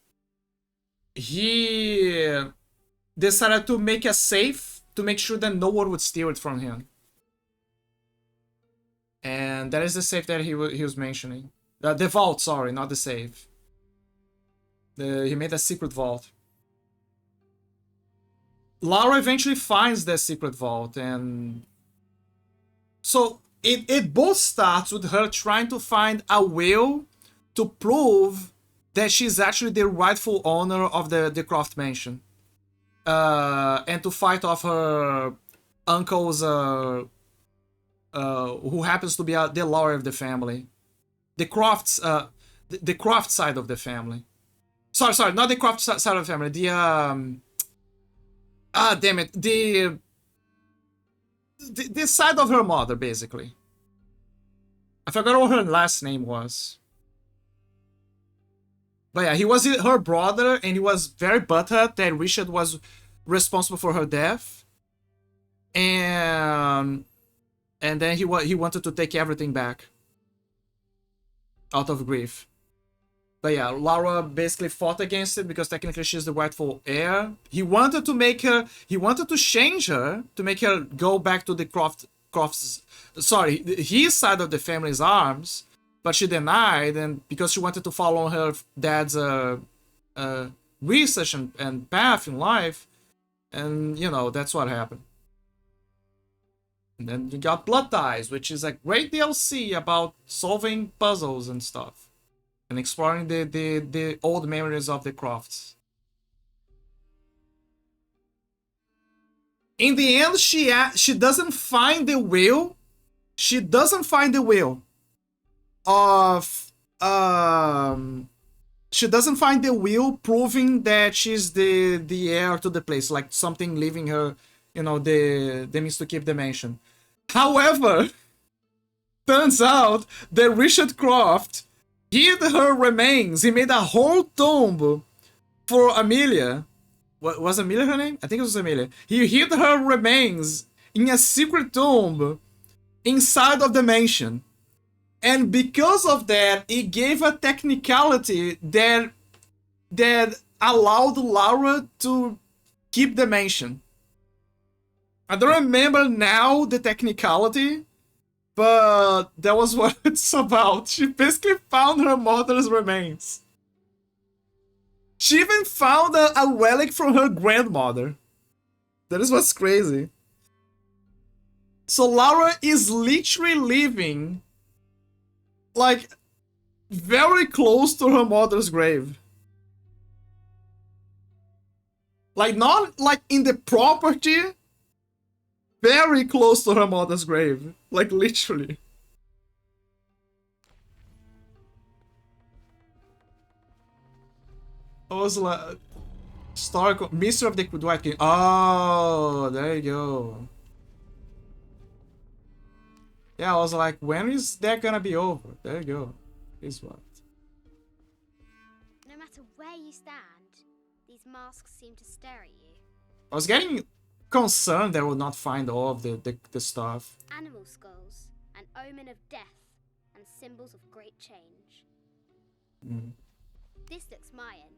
he decided to make a safe to make sure that no one would steal it from him. And that is the safe that he was mentioning. The vault, sorry, not the safe. He made a secret vault. Lara eventually finds the secret vault, and so it both starts with her trying to find a will to prove that she's actually the rightful owner of the Croft mansion, and to fight off her uncle's who happens to be the lawyer of the family, the Crofts, the Croft side of the family. Sorry, not the Croft side of the family. The damn it. The side of her mother, basically. I forgot what her last name was. But yeah, he was her brother, and he was very butthurt that Richard was responsible for her death. And then he wanted to take everything back. Out of grief. But yeah, Lara basically fought against it because technically she's the rightful heir. He wanted to change her to make her go back to the his side of the family's arms, but she denied, and because she wanted to follow her dad's research and path in life, and you know, that's what happened. And then you got Blood Ties, which is a great DLC about solving puzzles and stuff. And exploring the old memories of the Crofts. In the end, she doesn't find the will. She doesn't find the will of she doesn't find the will proving that she's the heir to the place, like something leaving her, you know, the means to keep the mansion. However, turns out that Richard Croft hid her remains. He made a whole tomb for Amelia. What was Amelia her name? I think it was Amelia. He hid her remains in a secret tomb inside of the mansion. And because of that, it gave a technicality that allowed Lara to keep the mansion. I don't remember now the technicality, but that was what it's about. She basically found her mother's remains. She even found a relic from her grandmother. That is what's crazy. So Lara is literally living like very close to her mother's grave. Like not like in the property, very close to her mother's grave. Like literally. I was like, historical Mystery of the Dwight King. Oh, there you go. Yeah, I was like, when is that gonna be over? There you go. Is what. No matter where you stand, these masks seem to stare at you. I was getting concerned that I would not find all of the stuff. Animal skulls, an omen of death, and symbols of great change. Mm. This looks Mayan.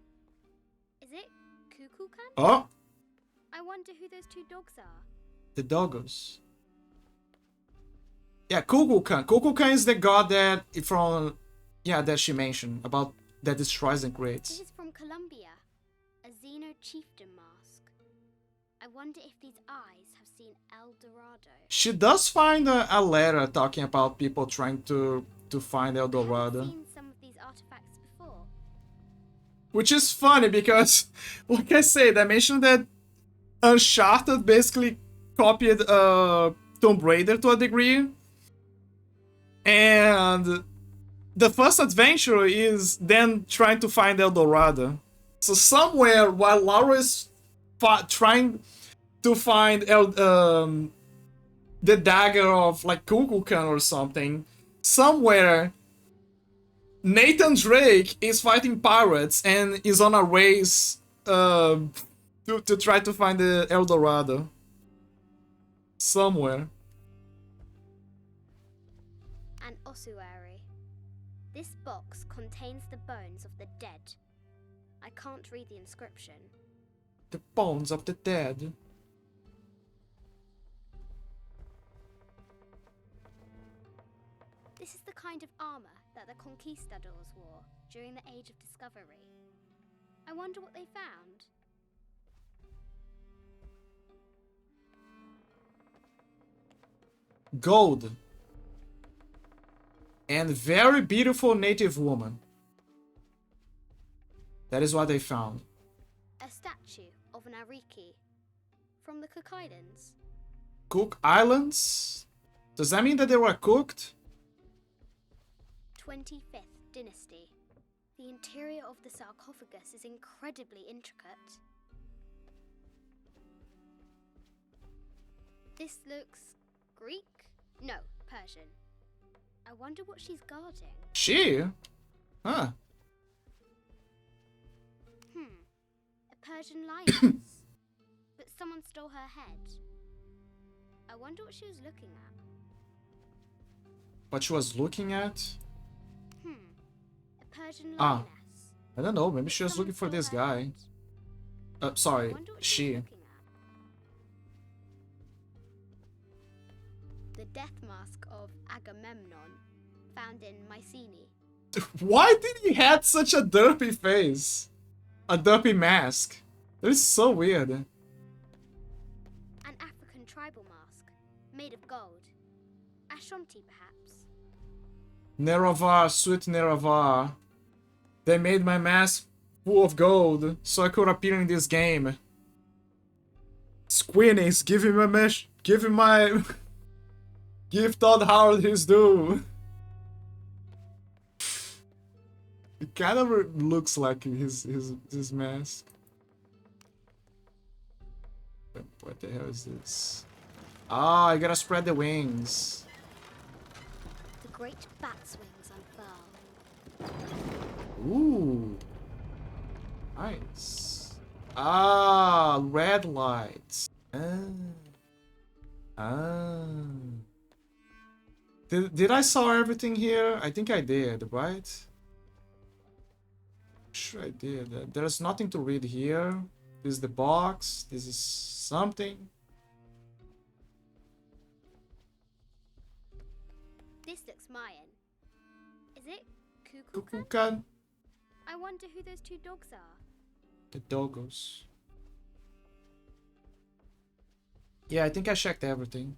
Is it Kukulkan? Oh! I wonder who those two dogs are. The doggos. Yeah, Kukulkan. Kukulkan is the god that that she mentioned about that destroys and creates. This is from Colombia. a Xeno chieftain mask. I wonder if these eyes have seen El Dorado. She does find a letter talking about people trying to find El Dorado. I've seen some of these artifacts before. Which is funny because, like I said, I mentioned that Uncharted basically copied Tomb Raider to a degree. And the first adventure is then trying to find El Dorado. So somewhere while Laura is trying to find the dagger of like Kukulkan or something, somewhere Nathan Drake is fighting pirates and is on a race to try to find the El Dorado. Somewhere. An ossuary. This box contains the bones of the dead. I can't read the inscription. The bones of the dead. This is the kind of armor that the conquistadors wore during the Age of Discovery. I wonder what they found. Gold. And very beautiful native woman. That is what they found. A statue of an Ariki from the Cook Islands. Cook Islands? Does that mean that they were cooked? 25th Dynasty. The interior of the sarcophagus is incredibly intricate. This looks Greek? No, Persian. I wonder what she's guarding. She? Huh. A Persian lioness. But someone stole her head. I wonder what she was looking at. What she was looking at? A Persian lioness. I don't know, maybe she was looking for this guy. Sorry, she. The death mask of Agamemnon, found in Mycenae. Why did he have such a derpy face? A derpy mask. That is so weird. An African tribal mask, made of gold. Ashanti, perhaps. Nerovar, sweet Nerovar. They made my mask full of gold so I could appear in this game. Squeenies, give him a mesh. Give him my. Give Todd Howard his due. It kind of looks like his mask. What the hell is this? Ah, I gotta spread the wings. The great bat's wings unfurl. Ooh. Nice. Ah, red lights. Did I saw everything here? I think I did, right? Sure I did. There's nothing to read here. This is the box. This is something. This looks Mayan. Is it Kukulkan? Kukulkan? I wonder who those two dogs are. The doggos. Yeah, I think I checked everything.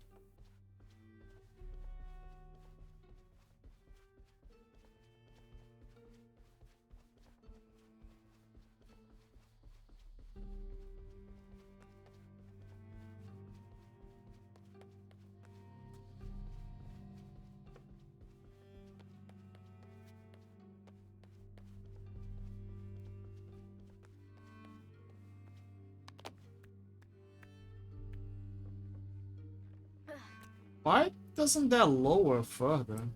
Why doesn't that lower further?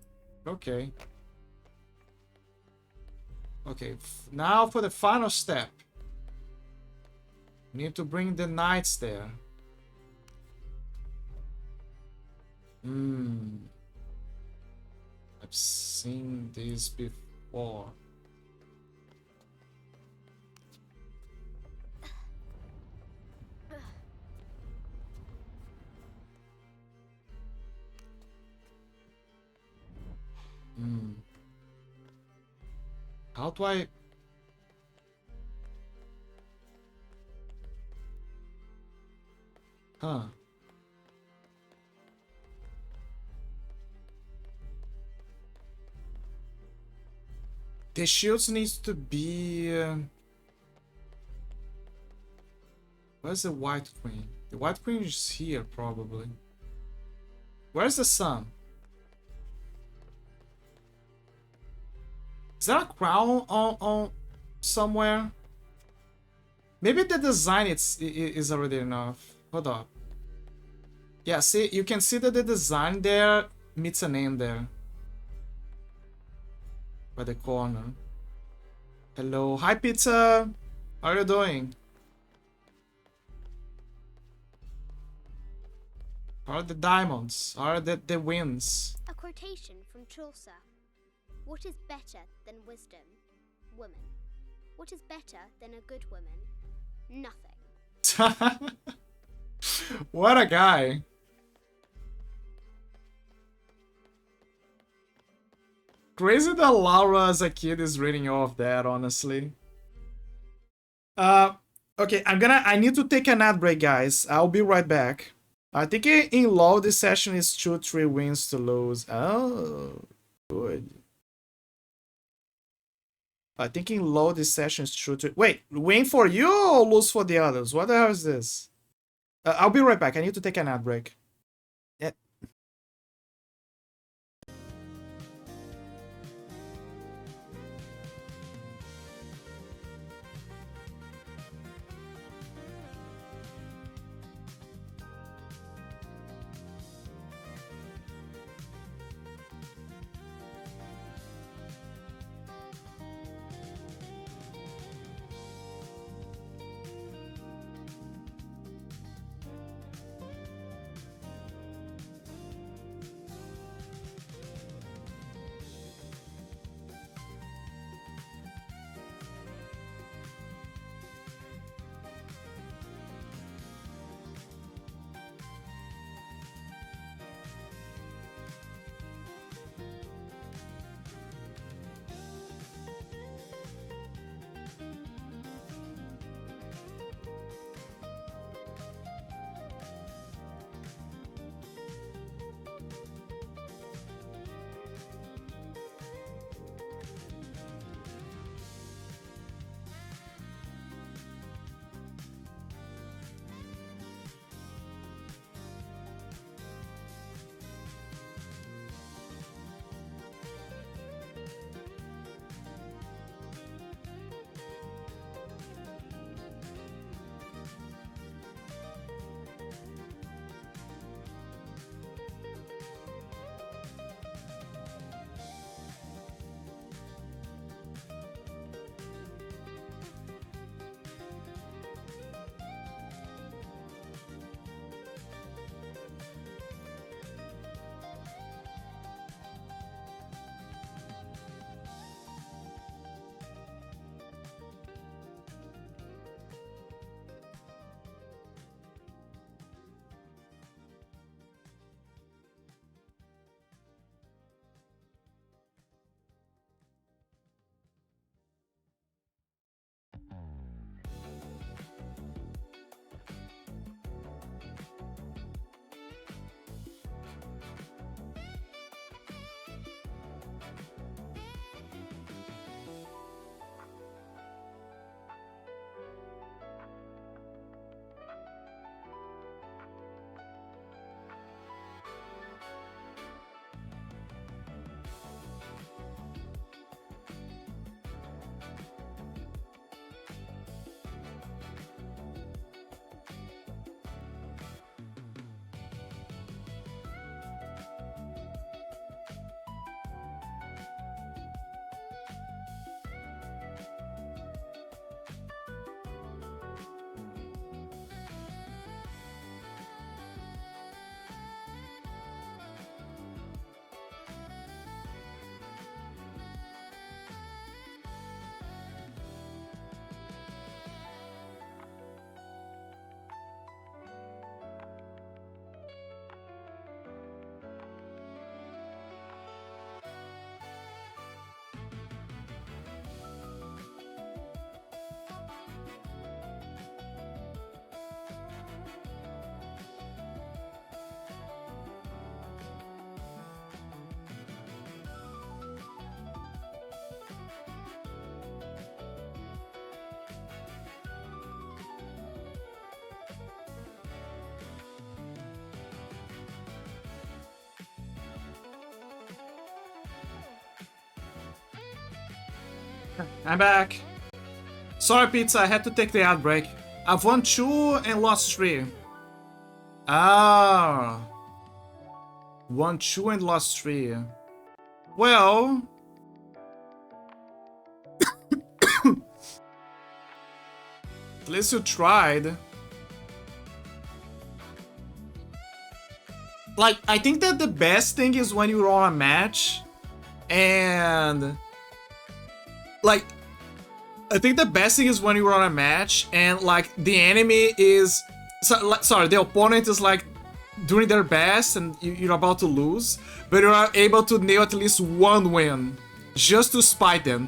Okay. Okay, now for the final step. Need to bring the knights there. I've seen this before. How do I... Huh. The shields needs to be... where's the White Queen? The White Queen is here, probably. Where's the sun? Is there a crown on somewhere? Maybe the design is already enough. Hold up. Yeah, see, you can see that the design there meets a name there. By the corner. Hello. Hi, Pizza. How are you doing? How are the diamonds? How are the wins? A quotation from Chaucer. What is better than wisdom? Woman. What is better than a good woman? Nothing. What a guy. Crazy that Laura as a kid is reading all of that, honestly. Okay, I need to take an ad break, guys. I'll be right back. I think in LoL this session is 2-3 wins to lose. Oh, good. I think in LoL this session is 2-3. Wait, win for you or lose for the others? What the hell is this? I'll be right back. I need to take an ad break. Yeah. I'm back. Sorry, Pizza, I had to take the ad break. I've won 2 and lost 3. Ah. Won 2 and lost 3. Well... At least you tried. Like, I think that the best thing is when you're on a match and... Like, I think the best thing is when you're on a match and, like, the enemy is... Sorry, the opponent is, like, doing their best and you're about to lose, but you are able to nail at least 1 win. Just to spite them.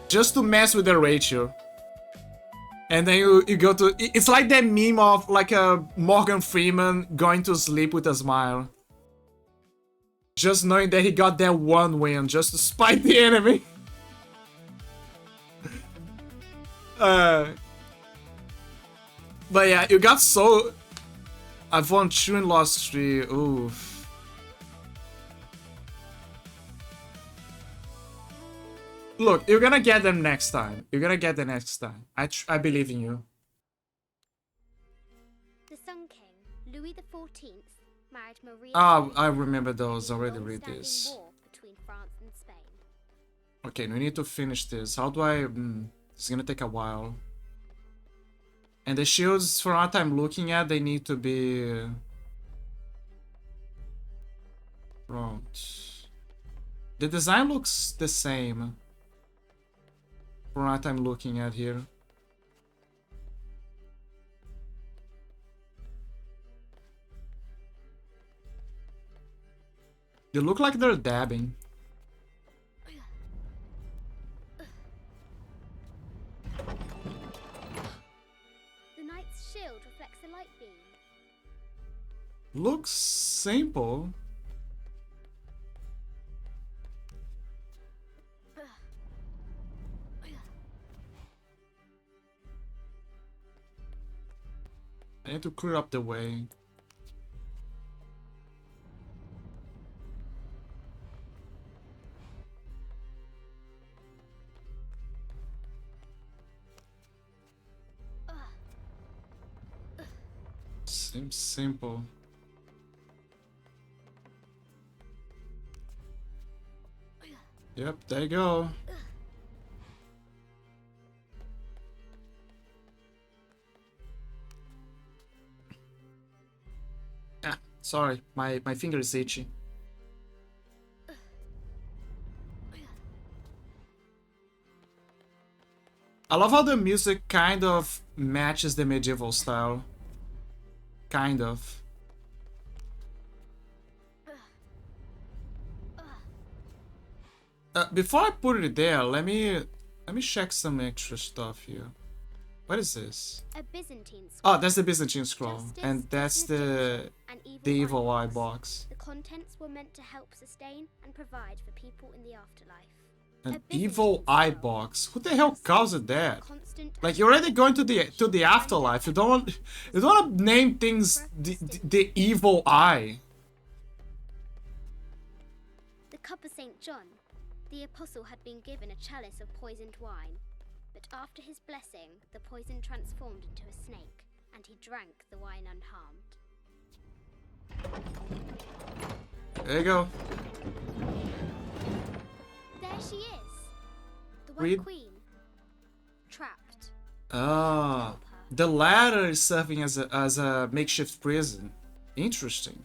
Just to mess with their ratio. And then you go to... It's like that meme of, like, a Morgan Freeman going to sleep with a smile. Just knowing that he got that 1 win, just to spite the enemy. But yeah, you got so... I've won 2 and lost 3. Oof. Look, you're gonna get them next time. You're gonna get them next time. I believe in you. The Sun King, Louis XIV, married Maria. Oh, I remember those. I already read this. War between France and Spain. Okay, we need to finish this. How do I... it's gonna take a while. And the shields, from what I'm looking at, they need to be... Front. The design looks the same. From what I'm looking at here. They look like they're dabbing. The knight's shield reflects the light beam. Looks simple. I need to clear up the way. Seems simple. Yep, there you go. Ah, sorry, my finger is itchy. I love how the music kind of matches the medieval style. Kind of. Before I put it there, let me check some extra stuff here. What is this? A Byzantine scroll. Oh, that's the Byzantine scroll, Justice, and that's the evil eye box. The contents were meant to help sustain and provide for people in the afterlife. An evil eye box. Who the hell calls it that? Like, you're already going to the afterlife. You don't want to name things the evil eye. The cup of St. John. The apostle had been given a chalice of poisoned wine, but after his blessing, the poison transformed into a snake, and he drank the wine unharmed. There you go. There she is. The White Read. Queen. Trapped. Ah, the ladder is serving as a makeshift prison. Interesting.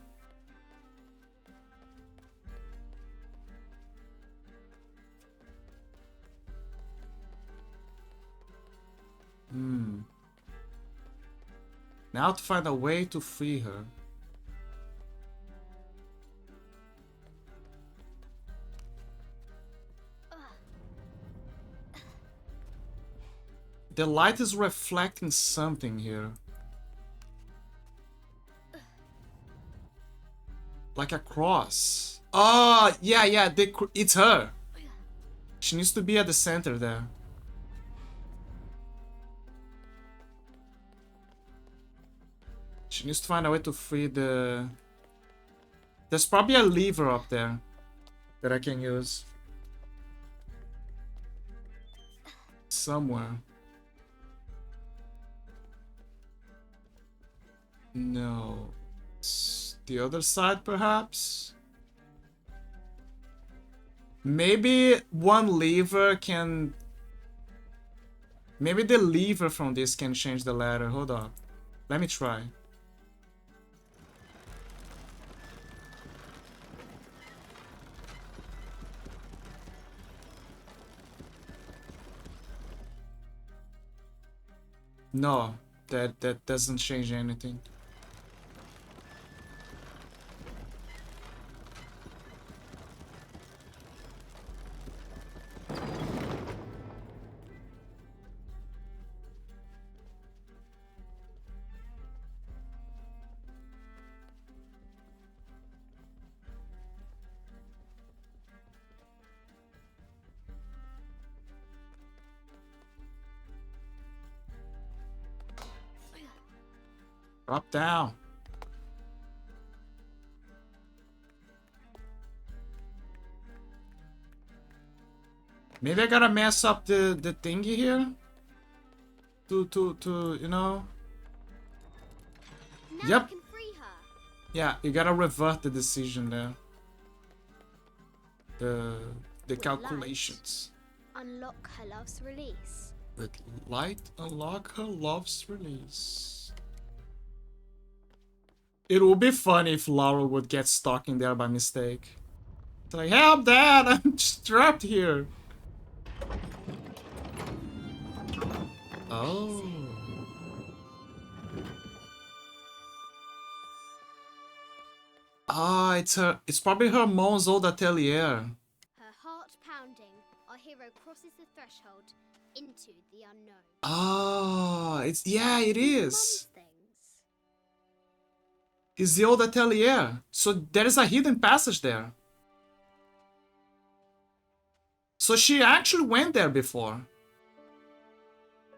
Now to find a way to free her. The light is reflecting something here. Like a cross. Oh, yeah, it's her. She needs to be at the center there. She needs to find a way to free the... There's probably a lever up there that I can use. somewhere. No. It's the other side, perhaps? Maybe one lever can... Maybe the lever from this can change the ladder. Hold up. Let me try. No, that doesn't change anything. Drop down. Maybe I gotta mess up the thingy here. To you know. Now Yep. I can free her. Yeah, you gotta revert the decision there. The calculations. Unlock her love's release. With light, unlock her love's release. It would be funny if Laura would get stuck in there by mistake. It's like, help, Dad! I'm just trapped here. Oh. Ah, it's probably her mom's old atelier. Her heart pounding, our hero crosses the threshold into the unknown. Ah, yeah, it is. It's the old atelier. So there is a hidden passage there. So she actually went there before.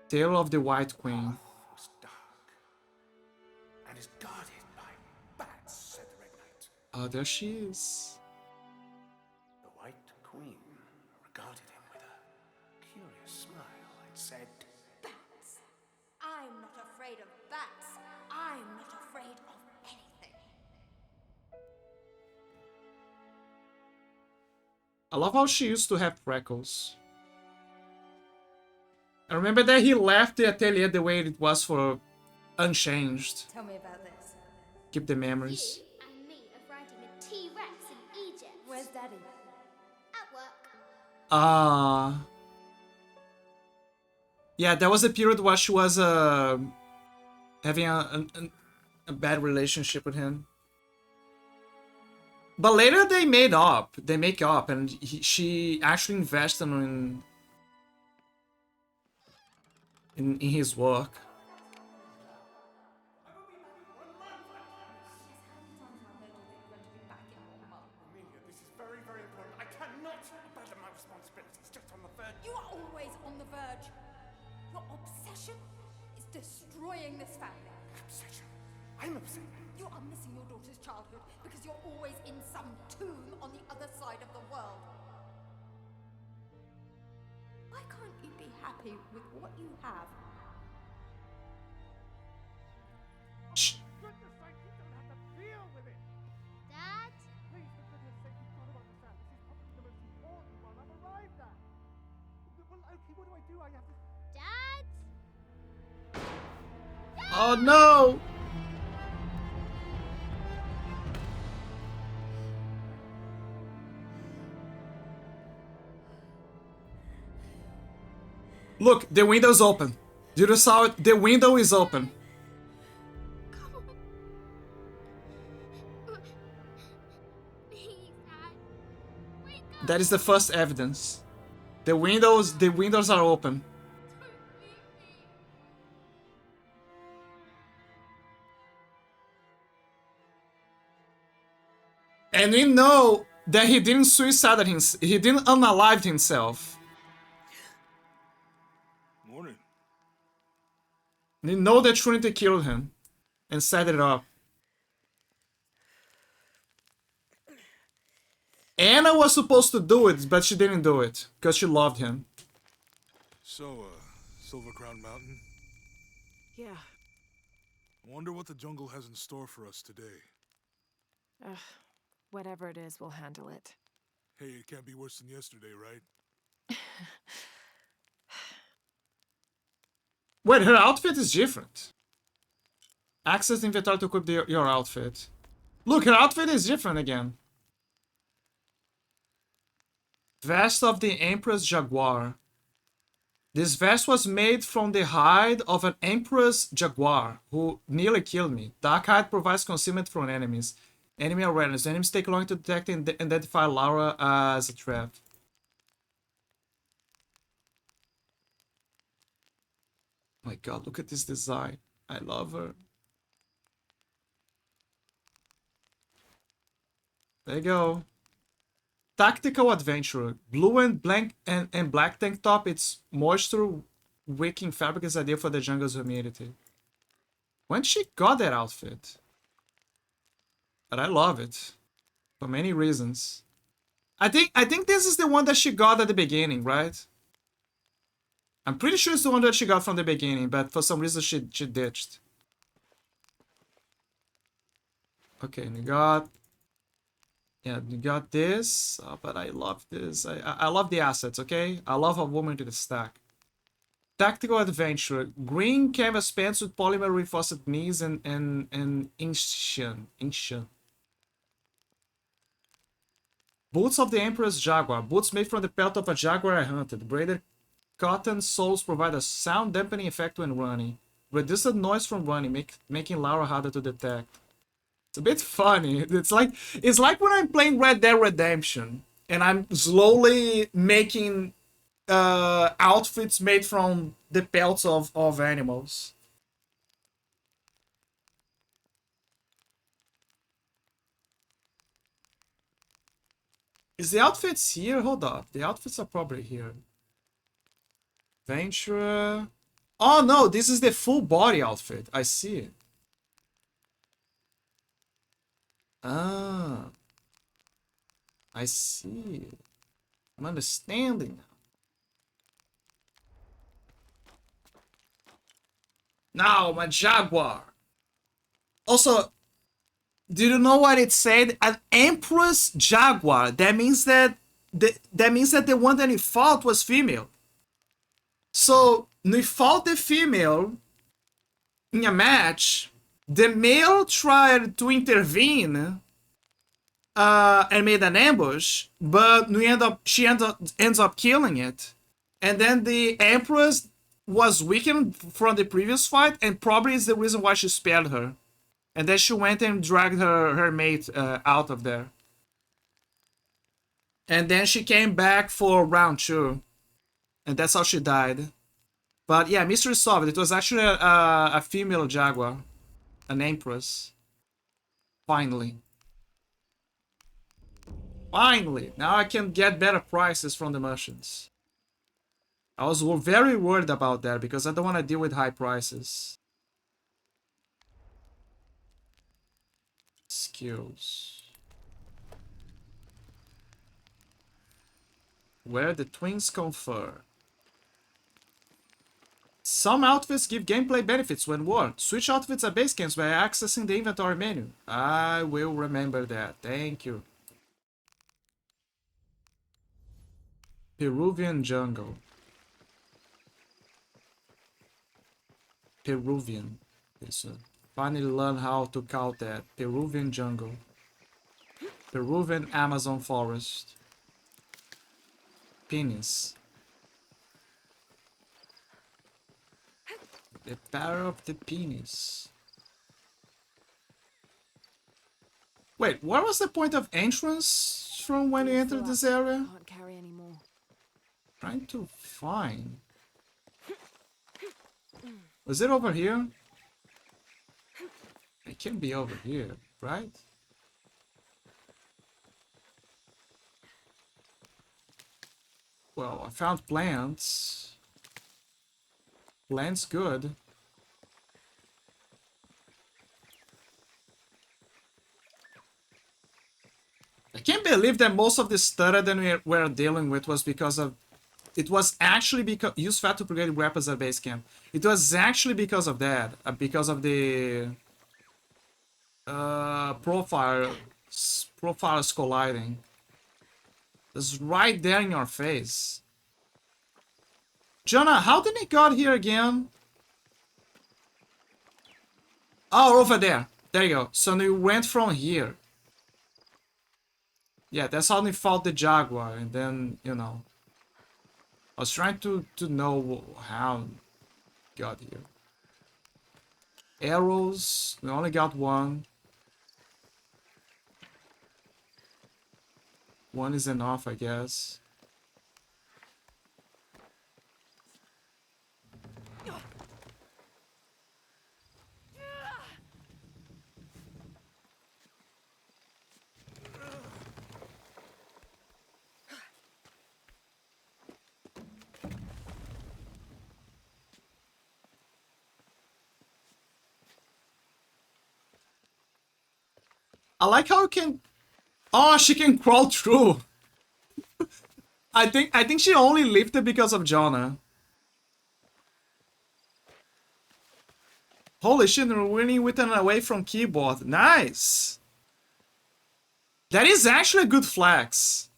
Tale of the White Queen. Was dark and is guarded by bats, said the Red Knight. Oh, there she is. The White Queen regarded him with a curious smile and said, Bats. I'm not afraid of bats. I'm not afraid of anything. I love how she used to have freckles. I remember that he left the atelier the way it was for unchanged. Tell me about this. Keep the memories. You and me are riding a T-Rex in Egypt. Where's Daddy? At work. Yeah, there was a period where she was having a bad relationship with him. But later they made up. They make up, and she actually invested in his work. Amelia, this is very, very important. I cannot abandon my responsibilities just on the verge. You are always on the verge. Your obsession is destroying this family. Obsession? I'm upset. You are missing your daughter's childhood because you're always in some tomb on the other side of the world. Why can't you be happy with what you have? Goodness sake, you don't have to deal with it. Dad? Please, for goodness sake, you've got to understand. This is probably the most important one I've arrived at. Well, okay, what do? I have to... Dad? Oh no! Look, the window's open. Did you saw it? The window is open. Please, Dad. Wake up. That is the first evidence. The windows are open. And we know that he didn't suicide himself. He didn't unalive himself. Morning. We know that Trinity killed him and set it up. Anna was supposed to do it, but she didn't do it because she loved him. So, Silver Crown Mountain? Yeah. Wonder what the jungle has in store for us today. Whatever it is, we'll handle it. Hey, it can't be worse than yesterday, right? Wait, her outfit is different. Access the inventory to equip your outfit. Look, her outfit is different again. Vest of the Empress Jaguar. This vest was made from the hide of an Empress Jaguar who nearly killed me. Dark hide provides concealment from enemies. Enemy awareness. Enemies take long to detect and identify Laura as a trap. Oh my god, look at this design. I love her. There you go. Tactical adventurer. Blue and black tank top. Its moisture wicking fabric is ideal for the jungle's humidity. When she got that outfit? But I love it. For many reasons. I think this is the one that she got at the beginning, right? I'm pretty sure it's the one that she got from the beginning, but for some reason she ditched. Okay, and you got... Yeah, you got this, but I love this. I love the assets, okay? I love a woman to the stack. Tactical adventure. Green canvas pants with polymer reinforced knees and Inshan. Boots of the Emperor's Jaguar. Boots made from the pelt of a jaguar I hunted. Braided cotton soles provide a sound dampening effect when running. Reduce the noise from running, making Laura harder to detect. It's a bit funny. It's like when I'm playing Red Dead Redemption and I'm slowly making outfits made from the pelts of animals. Is the outfits here? Hold up. The outfits are probably here. Ventura. Oh no, this is the full body outfit. I see it. Ah. I see. I'm understanding now. Now, my Jaguar. Also, do you know what it said? An Empress Jaguar. That means that the one that he fought was female. So, he fought the female in a match. The male tried to intervene and made an ambush, but she ends up killing it. And then the Empress was weakened from the previous fight, and probably is the reason why she spared her. And then she went and dragged her mate out of there. And then she came back for round 2. And that's how she died. But yeah, mystery solved. It was actually a female jaguar. An Empress. Finally. Finally! Now I can get better prices from the merchants. I was very worried about that because I don't want to deal with high prices. Skills. Where the twins confer. Some outfits give gameplay benefits when worn. Switch outfits at base camps by accessing the inventory menu. I will remember that. Thank you. Peruvian jungle. Peruvian. Finally learn how to count that. Peruvian jungle. Peruvian Amazon forest. Penis. The power of the penis. Wait, what was the point of entrance from when you entered this area? Can't carry anymore. Trying to find. Was it over here? It can be over here, right? Well, I found plants. Plants good. I can't believe that most of the stutter that we're dealing with was because of It was actually because use fat to upgrade weapons at base camp. It was actually because of that, because of the profiles colliding. It's right there in your face. Jonah, how did he got here again? Oh, over there. There you go. So they went from here. Yeah, that's how they fought the Jaguar, and then, you know. I was trying to know how he got here. Arrows, we only got one. One is enough, I guess. I like how you can... Oh, she can crawl through. I think she only lifted because of Jonah. Holy shit, we're winning with an away from keyboard. Nice. That is actually a good flex.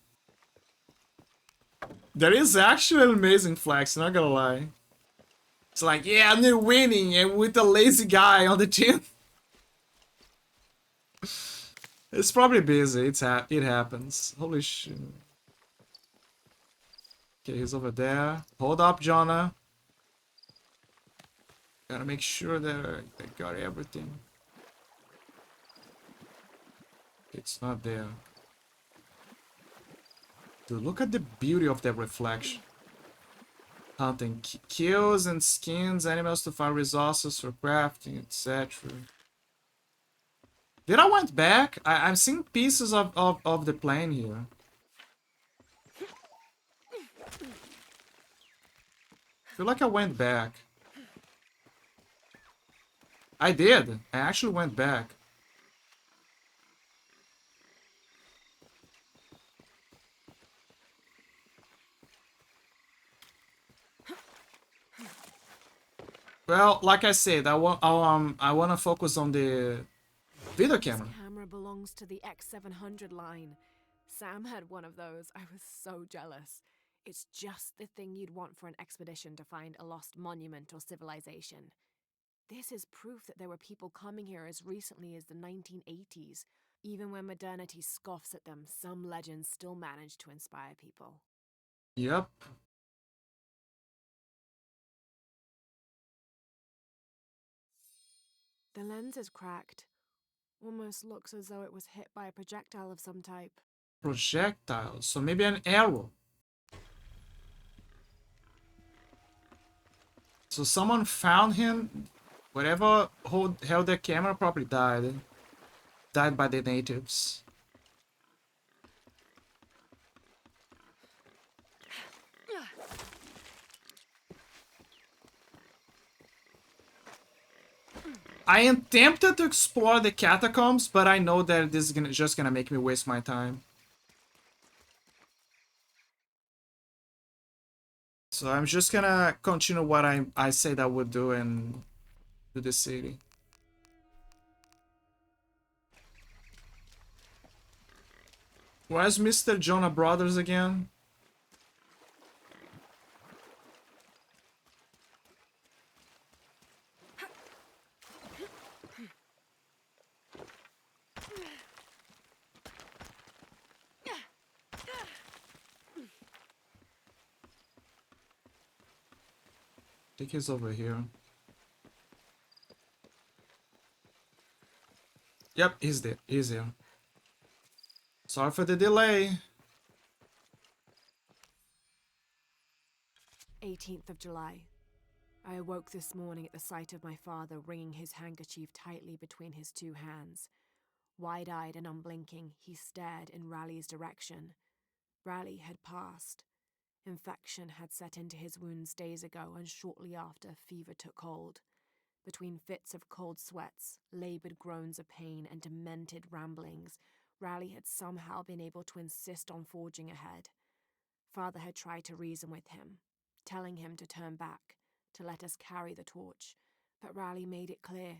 That is actually an amazing flex, not gonna lie. It's like, yeah, they're winning and with a lazy guy on the team. It's probably busy. It happens. Holy shit. Okay, he's over there. Hold up, Jonah. Gotta make sure that I got everything. It's not there. Dude, look at the beauty of that reflection. Hunting kills and skins animals to find resources for crafting, etc. Did I went back? I'm seeing pieces of the plane here. I feel like I went back. I did. I actually went back. Well, like I said, I want to focus on the video camera. This camera belongs to the X700 line. Sam had one of those. I was so jealous. It's just the thing you'd want for an expedition to find a lost monument or civilization. This is proof that there were people coming here as recently as the 1980s. Even when modernity scoffs at them, some legends still manage to inspire people. Yep. The lens is cracked. Almost looks as though it was hit by a projectile of some type. Projectile, so maybe an arrow. So someone found him. Whatever held the camera probably died. Died by the natives. I am tempted to explore the catacombs, but I know that this is just gonna make me waste my time. So I'm just gonna continue what I said I would do and do the city. Where's Mr. Jonah Brothers again? I think he's over here. Yep, he's there. He's here. Sorry for the delay. 18th of July. I awoke this morning at the sight of my father wringing his handkerchief tightly between his two hands. Wide-eyed and unblinking, he stared in Raleigh's direction. Raleigh had passed. Infection had set into his wounds days ago, and shortly after, fever took hold. Between fits of cold sweats, laboured groans of pain, and demented ramblings, Raleigh had somehow been able to insist on forging ahead. Father had tried to reason with him, telling him to turn back, to let us carry the torch, but Riley made it clear.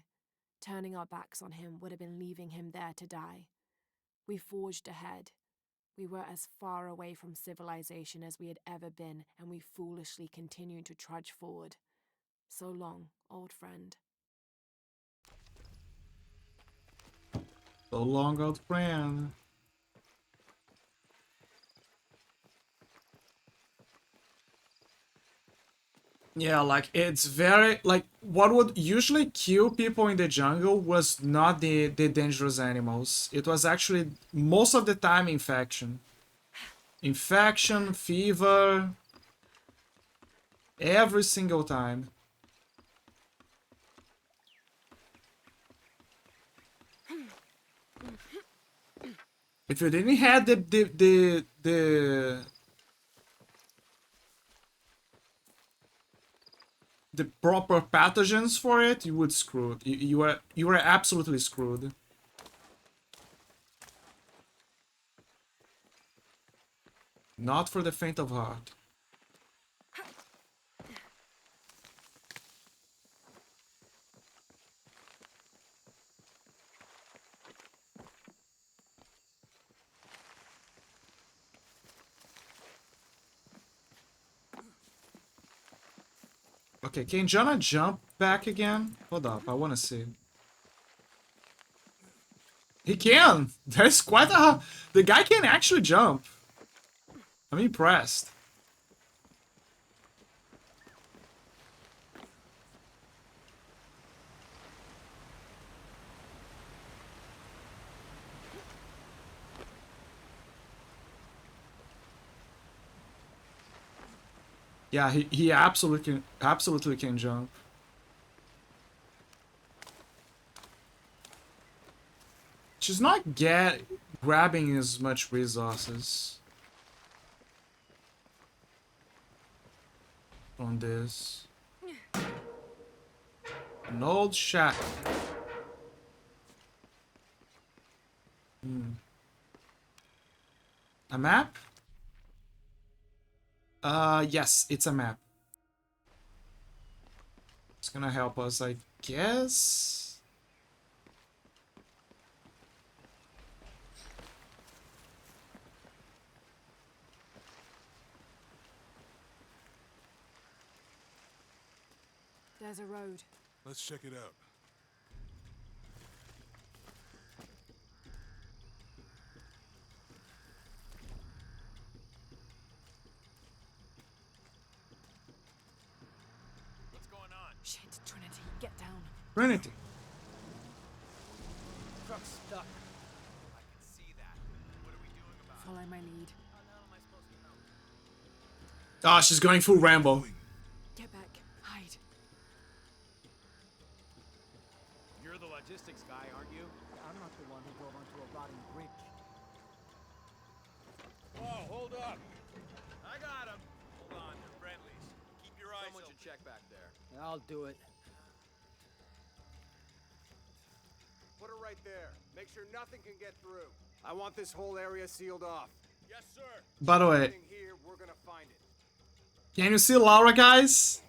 Turning our backs on him would have been leaving him there to die. We forged ahead. We were as far away from civilization as we had ever been, and we foolishly continued to trudge forward. So long, old friend. So long, old friend. Yeah, like, it's very, like, what would usually kill people in the jungle was not the dangerous animals. It was actually, most of the time, infection. Infection, fever, every single time. If you didn't have the proper pathogens for it, you would screwed. You were absolutely screwed. Not for the faint of heart. Okay, can Jonah jump back again? Hold up, I wanna see. He can! That's quite a... The guy can actually jump. I'm impressed. Yeah, he absolutely can jump. She's not grabbing as much resources on this. An old shack. A map? Yes, it's a map. It's gonna help us, I guess. There's a road. Let's check it out. What's going on? Shit, Trinity, get down. Trinity. Truck's stuck. I can see that. What are we doing about it? Follow my lead. How the hell am I supposed to know? Oh, she's going full Rambo. Get back. Hide. You're the logistics guy, aren't you? I'm not the one who drove onto a rotting bridge. Whoa, hold up. I got him. Hold on, they're friendlies. Keep your eyes open. Someone should check back there. I'll do it. Put her right there. Make sure nothing can get through. I want this whole area sealed off. Yes, sir. By the way, Anything here, we're gonna find it. can you see Laura, guys?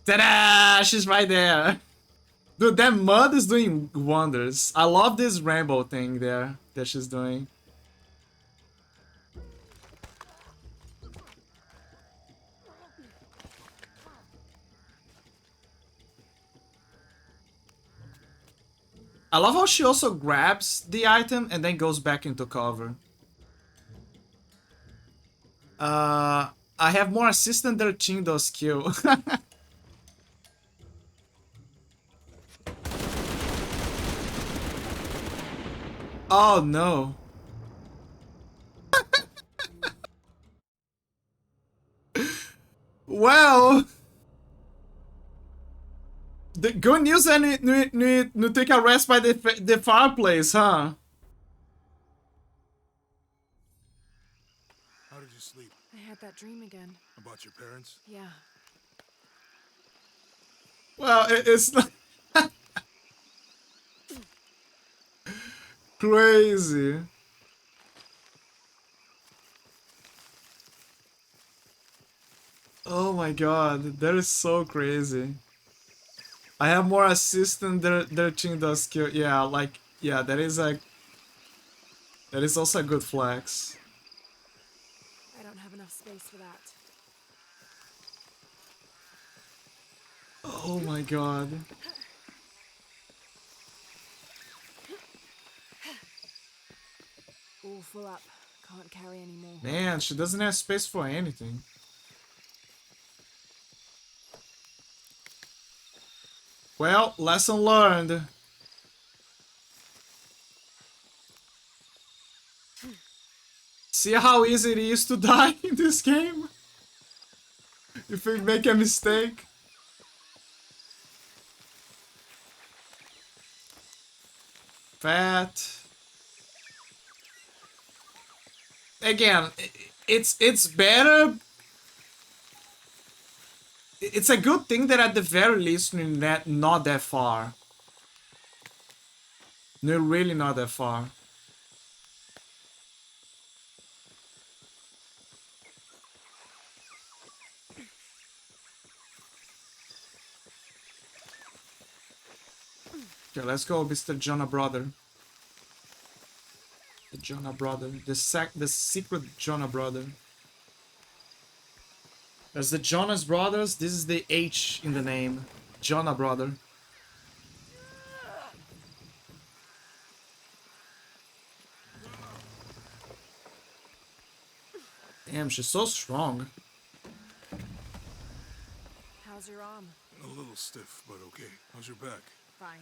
Ta-da! She's right there. Dude, that mud is doing wonders. I love this rainbow thing there that she's doing. I love how she also grabs the item and then goes back into cover. I have more assist than their Chindo skill. Oh no. Well, the good news é no take a rest by the fireplace, huh? How did you sleep? I had that dream again. About your parents? Yeah. Well, it's not crazy. Oh my god, that is so crazy. I have more assists than their team does kill. Yeah, like, yeah, that is also a good flex. I don't have enough space for that. Oh my god. All full up. Can't carry anymore. Man, she doesn't have space for anything. Well, lesson learned. See how easy it is to die in this game? If we make a mistake. Fat. Again, it's better. It's a good thing that at the very least we're not that far. We're really not that far. Okay, let's go, Mr. Jonah brother. The Jonah brother. The secret Jonah brother. There's the Jonas brothers. This is the H in the name. Jonah brother. Damn, she's so strong. How's your arm? A little stiff, but okay. How's your back? Fine.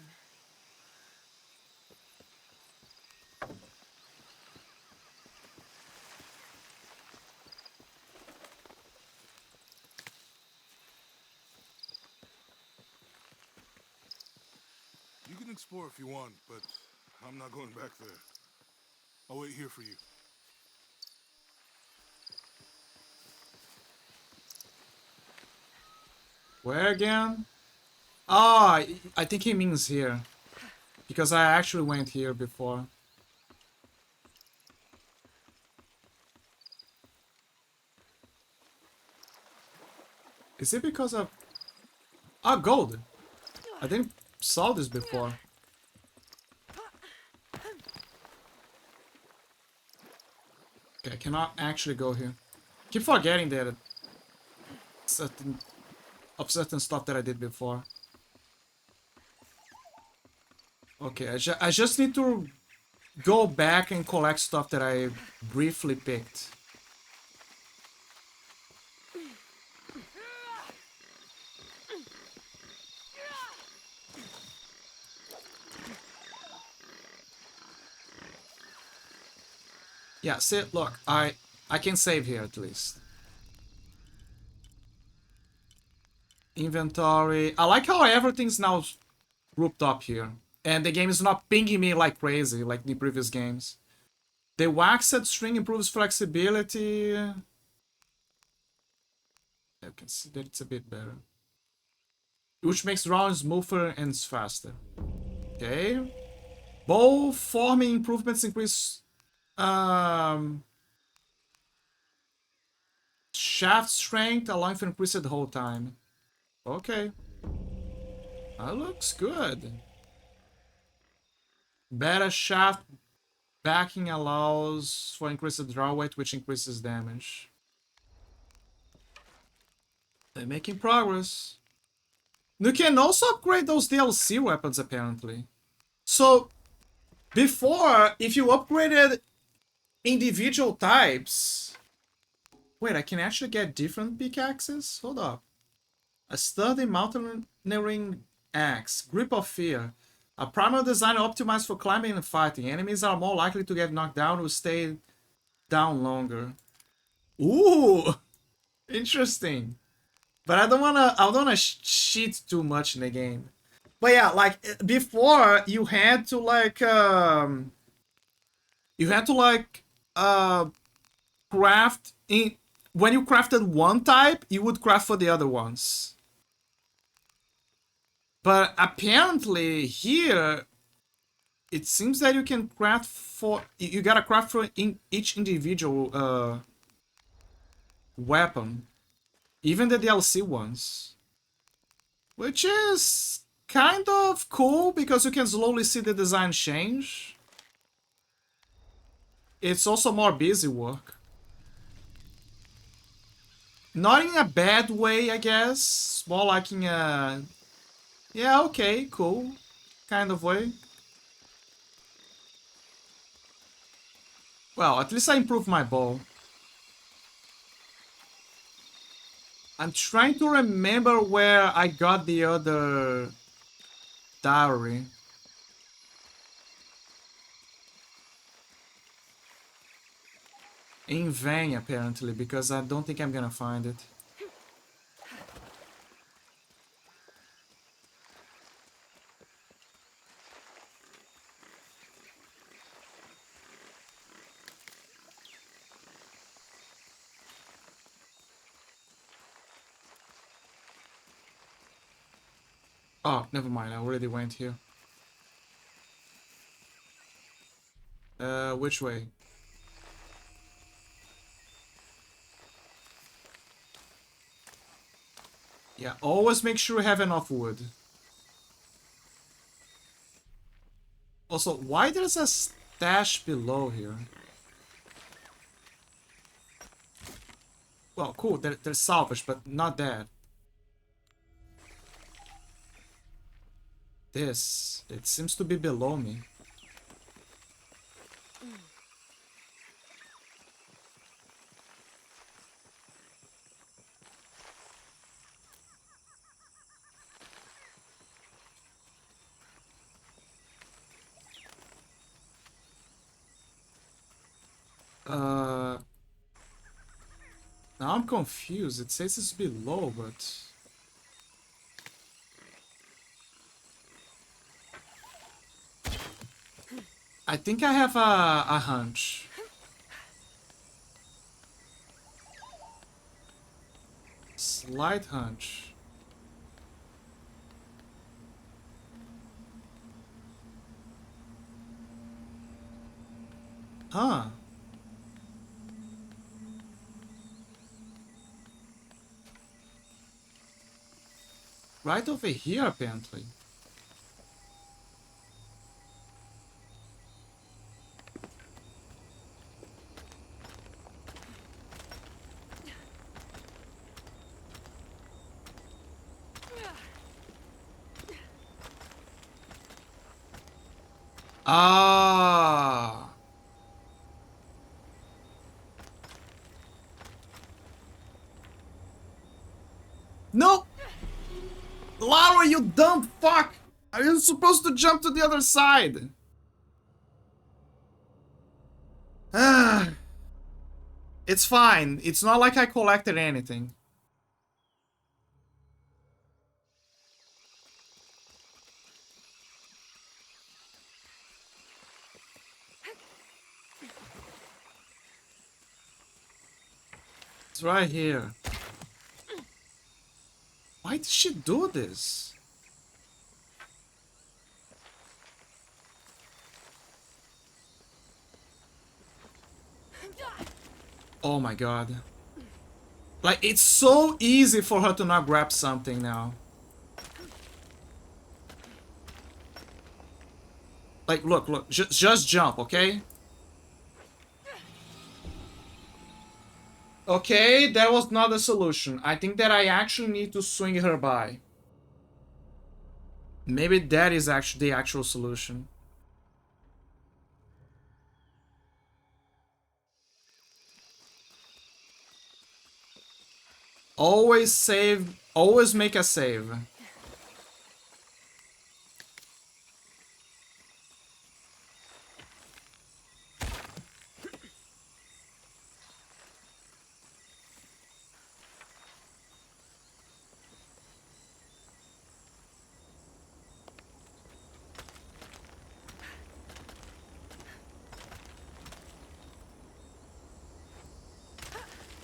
You can explore if you want, but I'm not going back there. I'll wait here for you. Where again? Ah, I think he means here. Because I actually went here before. Is it because of... Ah, gold! I didn't saw this before. Okay, I cannot actually go here. Keep forgetting that certain stuff that I did before. Okay, I just need to go back and collect stuff that I briefly picked. Yeah, see, look, I can save here at least. Inventory. I like how everything's now grouped up here. And the game is not pinging me like crazy, like the previous games. The waxed string improves flexibility. You can see that it's a bit better. Which makes rounds smoother and faster. Okay. Bow forming improvements increase shaft strength, allowing for increased hold time. Okay. That looks good. Better shaft backing allows for increased draw weight, which increases damage. They're making progress. You can also upgrade those DLC weapons, apparently. So, before, if you upgraded individual types... Wait, I can actually get different pickaxes? Hold up. A sturdy mountaineering axe. Grip of Fear. A primal design optimized for climbing and fighting. Enemies are more likely to get knocked down or stay down longer. Ooh! Interesting. But I don't wanna cheat too much in the game. But yeah, like before you had to like craft in when you crafted one type, you would craft for the other ones. But apparently here it seems that you can craft for you gotta craft for each individual weapon. Even the DLC ones. Which is kind of cool because you can slowly see the design change. It's also more busy work. Not in a bad way, I guess. More like in a... yeah, okay, cool. Kind of way. Well, at least I improved my bow. I'm trying to remember where I got the other diary. In vain, apparently, because I don't think I'm gonna find it. Oh, never mind. I already went here. Which way? Yeah, always make sure you have enough wood. Also, why there's a stash below here? Well, cool. There's salvage, but not that. This. It seems to be below me. Now I'm confused. It says it's below, but... I think I have a hunch. Slight hunch. Huh. Right over here, apparently. Ah. No! Lara, you dumb fuck! Are you supposed to jump to the other side? Ah. It's fine. It's not like I collected anything. It's right here. Why did she do this? Oh my god. Like, it's so easy for her to not grab something now. Like, look, just jump, okay? Okay, that was not a solution. I think that I actually need to swing her by. Maybe that is actually the actual solution. Always save, always make a save.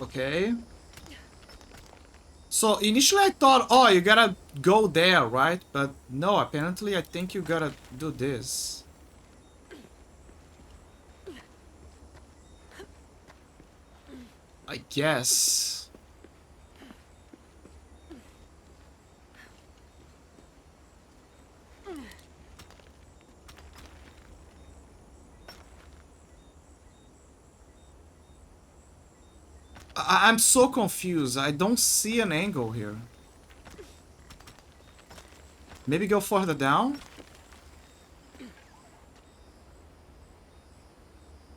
Okay. So initially I thought, oh, you gotta go there, right? But no, apparently I think you gotta do this. I guess. I'm so confused. I don't see an angle here. Maybe go further down?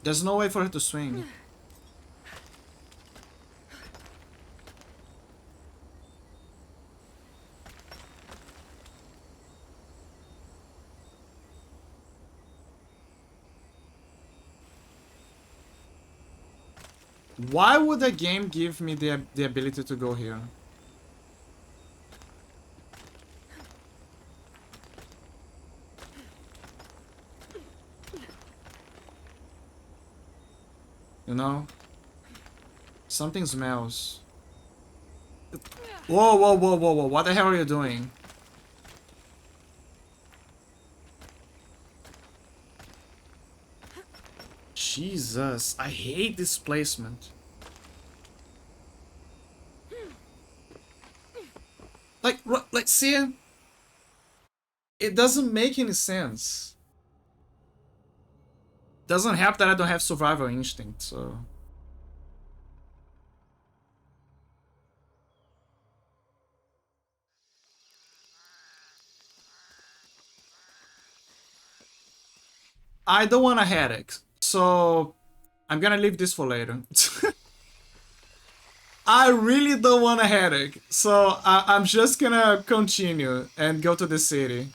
There's no way for her to swing. Why would the game give me the ability to go here? You know? Something smells. Whoa, whoa, whoa, whoa, whoa. What the hell are you doing? Jesus, I hate this placement. Like, see? It doesn't make any sense. Doesn't help that I don't have survival instinct, so... I don't want a headache, so... I'm gonna leave this for later. I really don't want a headache, so I'm just gonna continue and go to the city.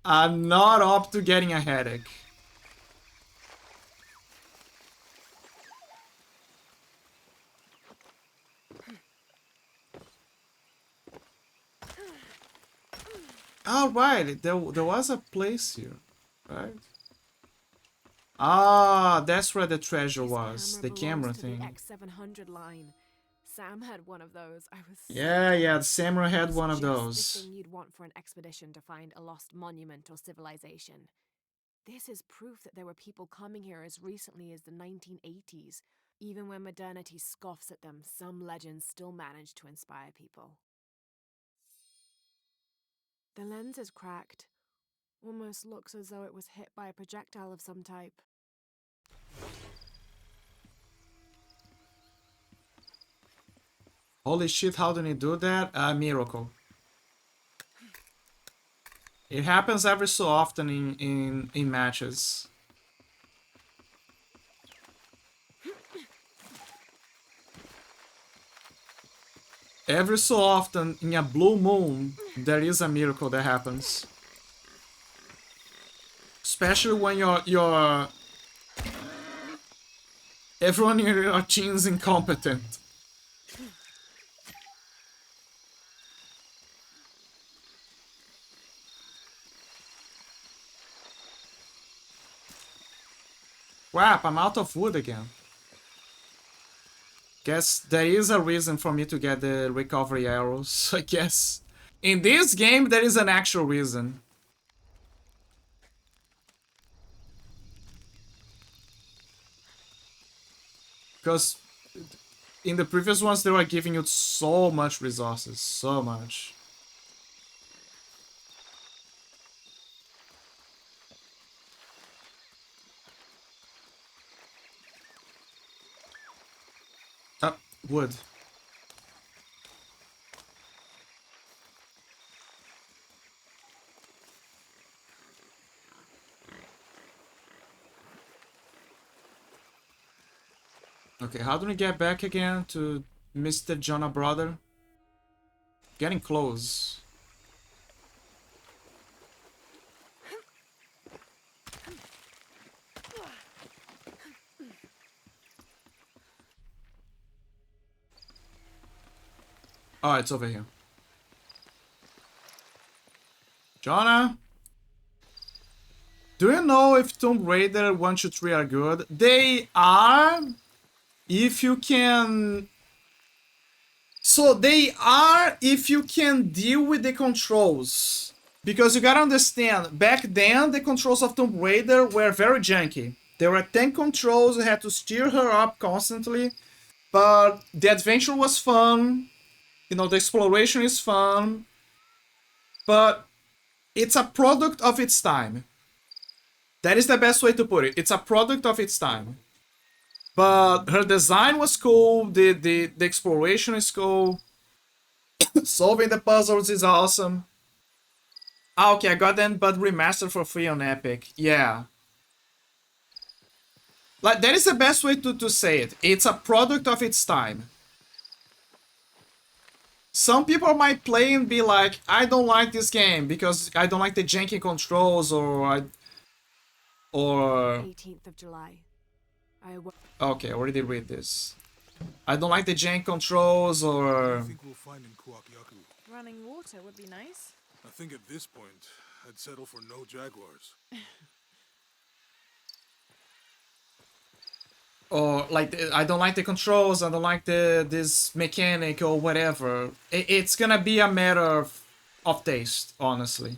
I'm not up to getting a headache. Alright, there was a place here, right? Ah, that's where the treasure was, the camera thing. The X700 line. Sam had one of those. I was Yeah, Samurai had one of just those. the thing you'd want for an expedition to find a lost monument or civilization. This is proof that there were people coming here as recently as the 1980s. Even when modernity scoffs at them, some legends still manage to inspire people. The lens is cracked. Almost looks as though it was hit by a projectile of some type. Holy shit, how do you do that? A miracle. It happens every so often in matches. Every so often, in a blue moon, there is a miracle that happens. Especially when you're everyone in your team is incompetent. Crap, I'm out of wood again. Guess there is a reason for me to get the recovery arrows, I guess. In this game, there is an actual reason. Because in the previous ones, they were giving you so much resources, so much. Wood. Okay, how do we get back again to Mr. Jonah brother? Getting close. Oh, it's over here. Jonah? Do you know if Tomb Raider 1, 2, 3 are good? They are, if you can... So they are if you can deal with the controls. Because you gotta understand, back then the controls of Tomb Raider were very janky. There were 10 controls, you had to steer her up constantly. But the adventure was fun. You know, the exploration is fun. But it's a product of its time. That is the best way to put it. It's a product of its time. But her design was cool, the exploration is cool, solving the puzzles is awesome. Ah, okay, I got them, but remastered for free on Epic. Yeah. Like, that is the best way to say it. It's a product of its time. Some people might play and be like, I don't like this game because I don't like the janky controls or 18th of July. Okay, I already read this. I don't like the jank controls or... I think we'll find in Kuakyaku. Running water would be nice. I think at this point, I'd settle for no jaguars. Or like, I don't like the controls, I don't like this mechanic or whatever. It's gonna be a matter of taste, honestly.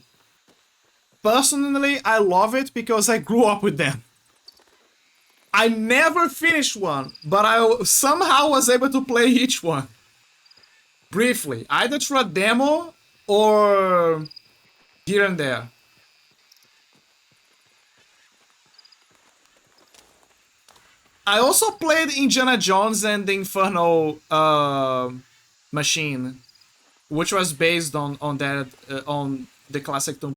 Personally, I love it because I grew up with them. I never finished one, but I somehow was able to play each one. Briefly, either through a demo or here and there. I also played Indiana Jones and the Infernal Machine, which was based on that on the classic Tomb.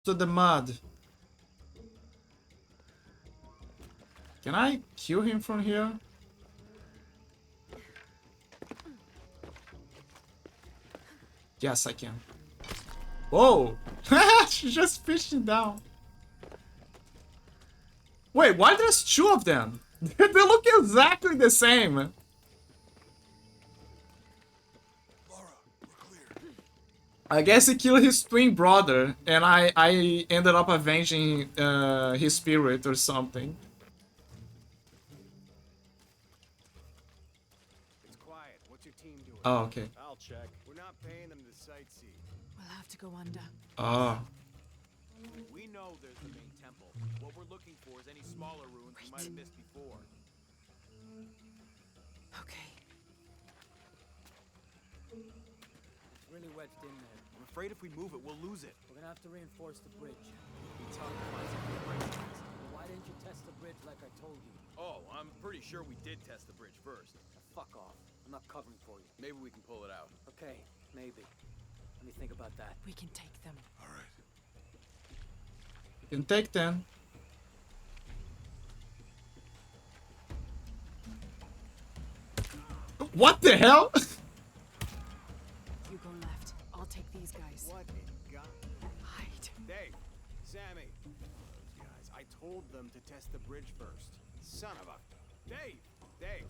To the mud. Can I kill him from here? Yes, I can. Whoa! She just fished him down. Wait, why there's two of them? They look exactly the same. I guess he killed his twin brother, and I ended up avenging his spirit or something. Oh, okay. I'll check. We're not paying them to sightsee. We'll have to go under. Oh. We know there's the main temple. What we're looking for is any smaller ruins we might have missed before. Okay. It's really wedged in there. I'm afraid if we move it, we'll lose it. We're gonna have to reinforce the bridge. It's hard to find something breaks things. Why didn't you test the bridge like I told you? Oh, I'm pretty sure we did test the bridge first. Now, fuck off. I'm not covering for you. Maybe we can pull it out. Okay, maybe. Let me think about that. We can take them. All right. You can take them. What the hell? You go left. I'll take these guys. What a god. Hide. Dave, Sammy. Those guys. I told them to test the bridge first. Son of a... Dave! Dave!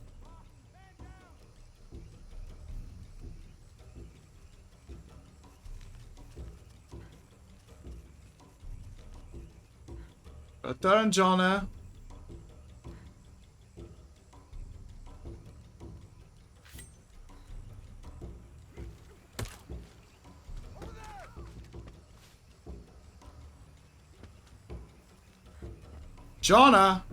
Return, Jonah. Jonah.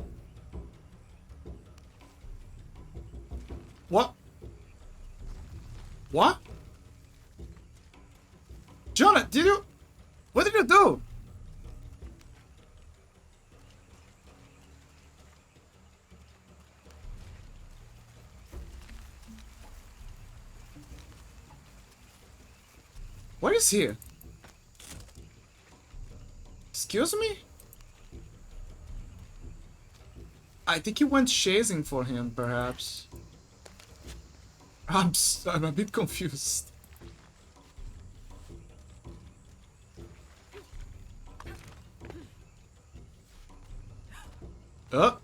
What? What? Jonah, did you... What did you do? What is here? Excuse me? I think he went chasing for him, perhaps. I'm a bit confused. Oh.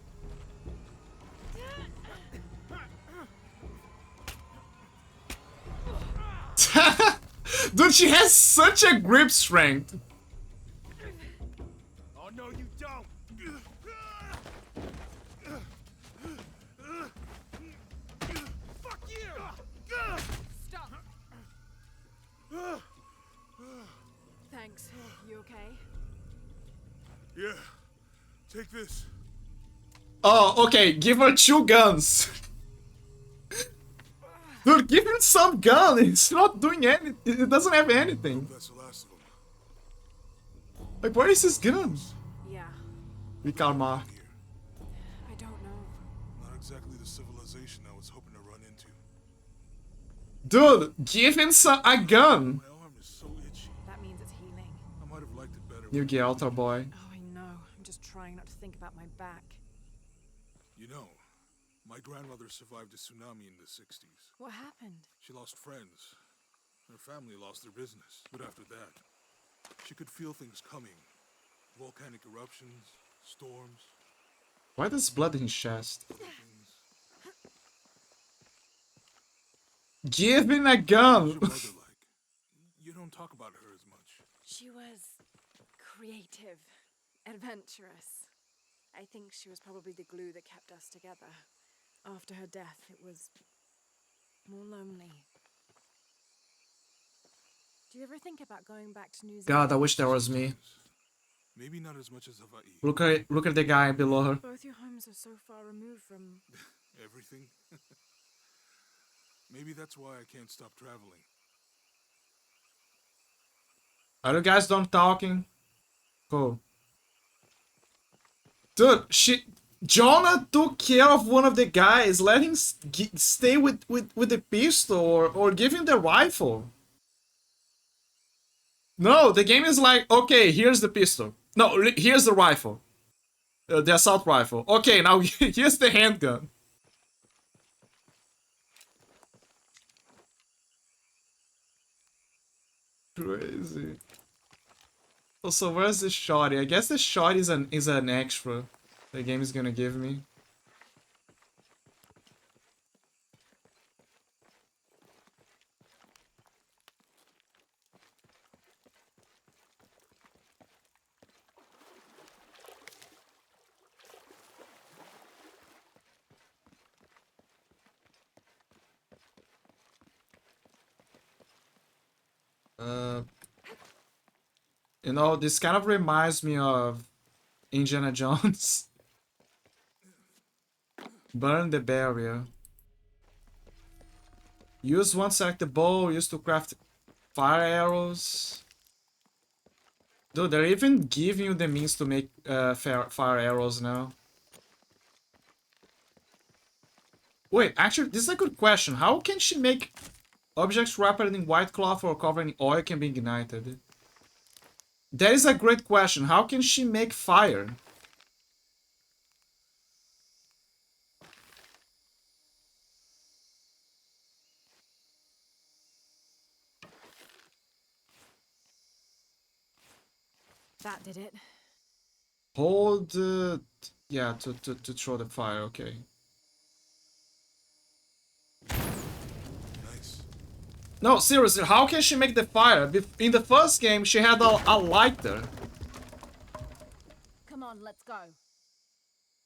Dude, she has such a grip strength. Oh, no, you don't! Fuck you! Stop! Thanks. You okay? Yeah. Take this. Oh, okay. Give her 2 guns. Dude, give him some gun. It's not doing anything. It doesn't have anything. That's the last of them. Like, where is his gun? Yeah. Vikarma. I don't know. Not exactly the civilization I was hoping to run into. Dude, give him a gun. My arm is so itchy. That means it's healing. I might have liked it better. You get altar boy. Oh, I know. I'm just trying not to think about my back. You know, my grandmother survived a tsunami in the 60s. What happened? She lost friends. Her family lost their business. But after that, she could feel things coming. Volcanic eruptions, storms. Why there's blood in his chest? Give him a gun! What's your mother like? You don't talk about her as much. She was creative, adventurous. I think she was probably the glue that kept us together. After her death, it was more lonely. Do you ever think about going back to New Zealand? God, I wish that was me. Maybe not as much as Hawaii. Look at the guy below her. Both your homes are so far removed from... Everything? Maybe that's why I can't stop traveling. Are you guys done talking? Cool. Dude, Jonah took care of one of the guys. Let him stay with the pistol or give him the rifle. No, the game is like, okay, here's the pistol. No, here's the rifle. The assault rifle. Okay, now here's the handgun. Crazy. Oh, so where's the shotty? I guess the shot is an extra the game is gonna give me. You know, this kind of reminds me of Indiana Jones. Burn the barrier. Use one selected bow, used to craft fire arrows. Dude, they're even giving you the means to make fire arrows now. Wait, actually, this is a good question. How can she make objects wrapped in white cloth or covered in oil can be ignited? That is a great question. How can she make fire? That did it. Hold, yeah, to throw the fire, okay. Nice. No, seriously, how can she make the fire? In the first game, she had a lighter. Come on, let's go.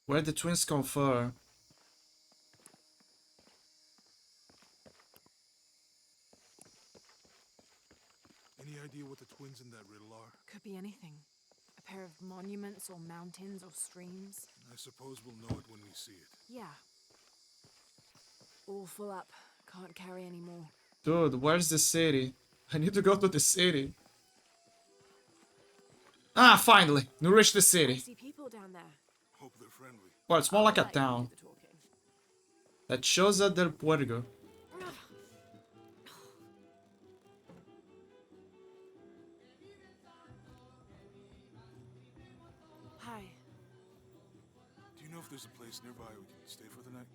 Where the twins confer. Any idea what the twins in that riddle are? Could be anything. A pair of monuments or mountains or streams. I suppose we'll know it when we see it. Yeah. All full up. Can't carry any more. Dude, where's the city? I need to go to the city. Ah, finally. We reached the I city. see people down there. Hope they're friendly. Well, it's more like a town. That shows that they're Puerto. Hi. Do you know if there's a place nearby we can stay for the night?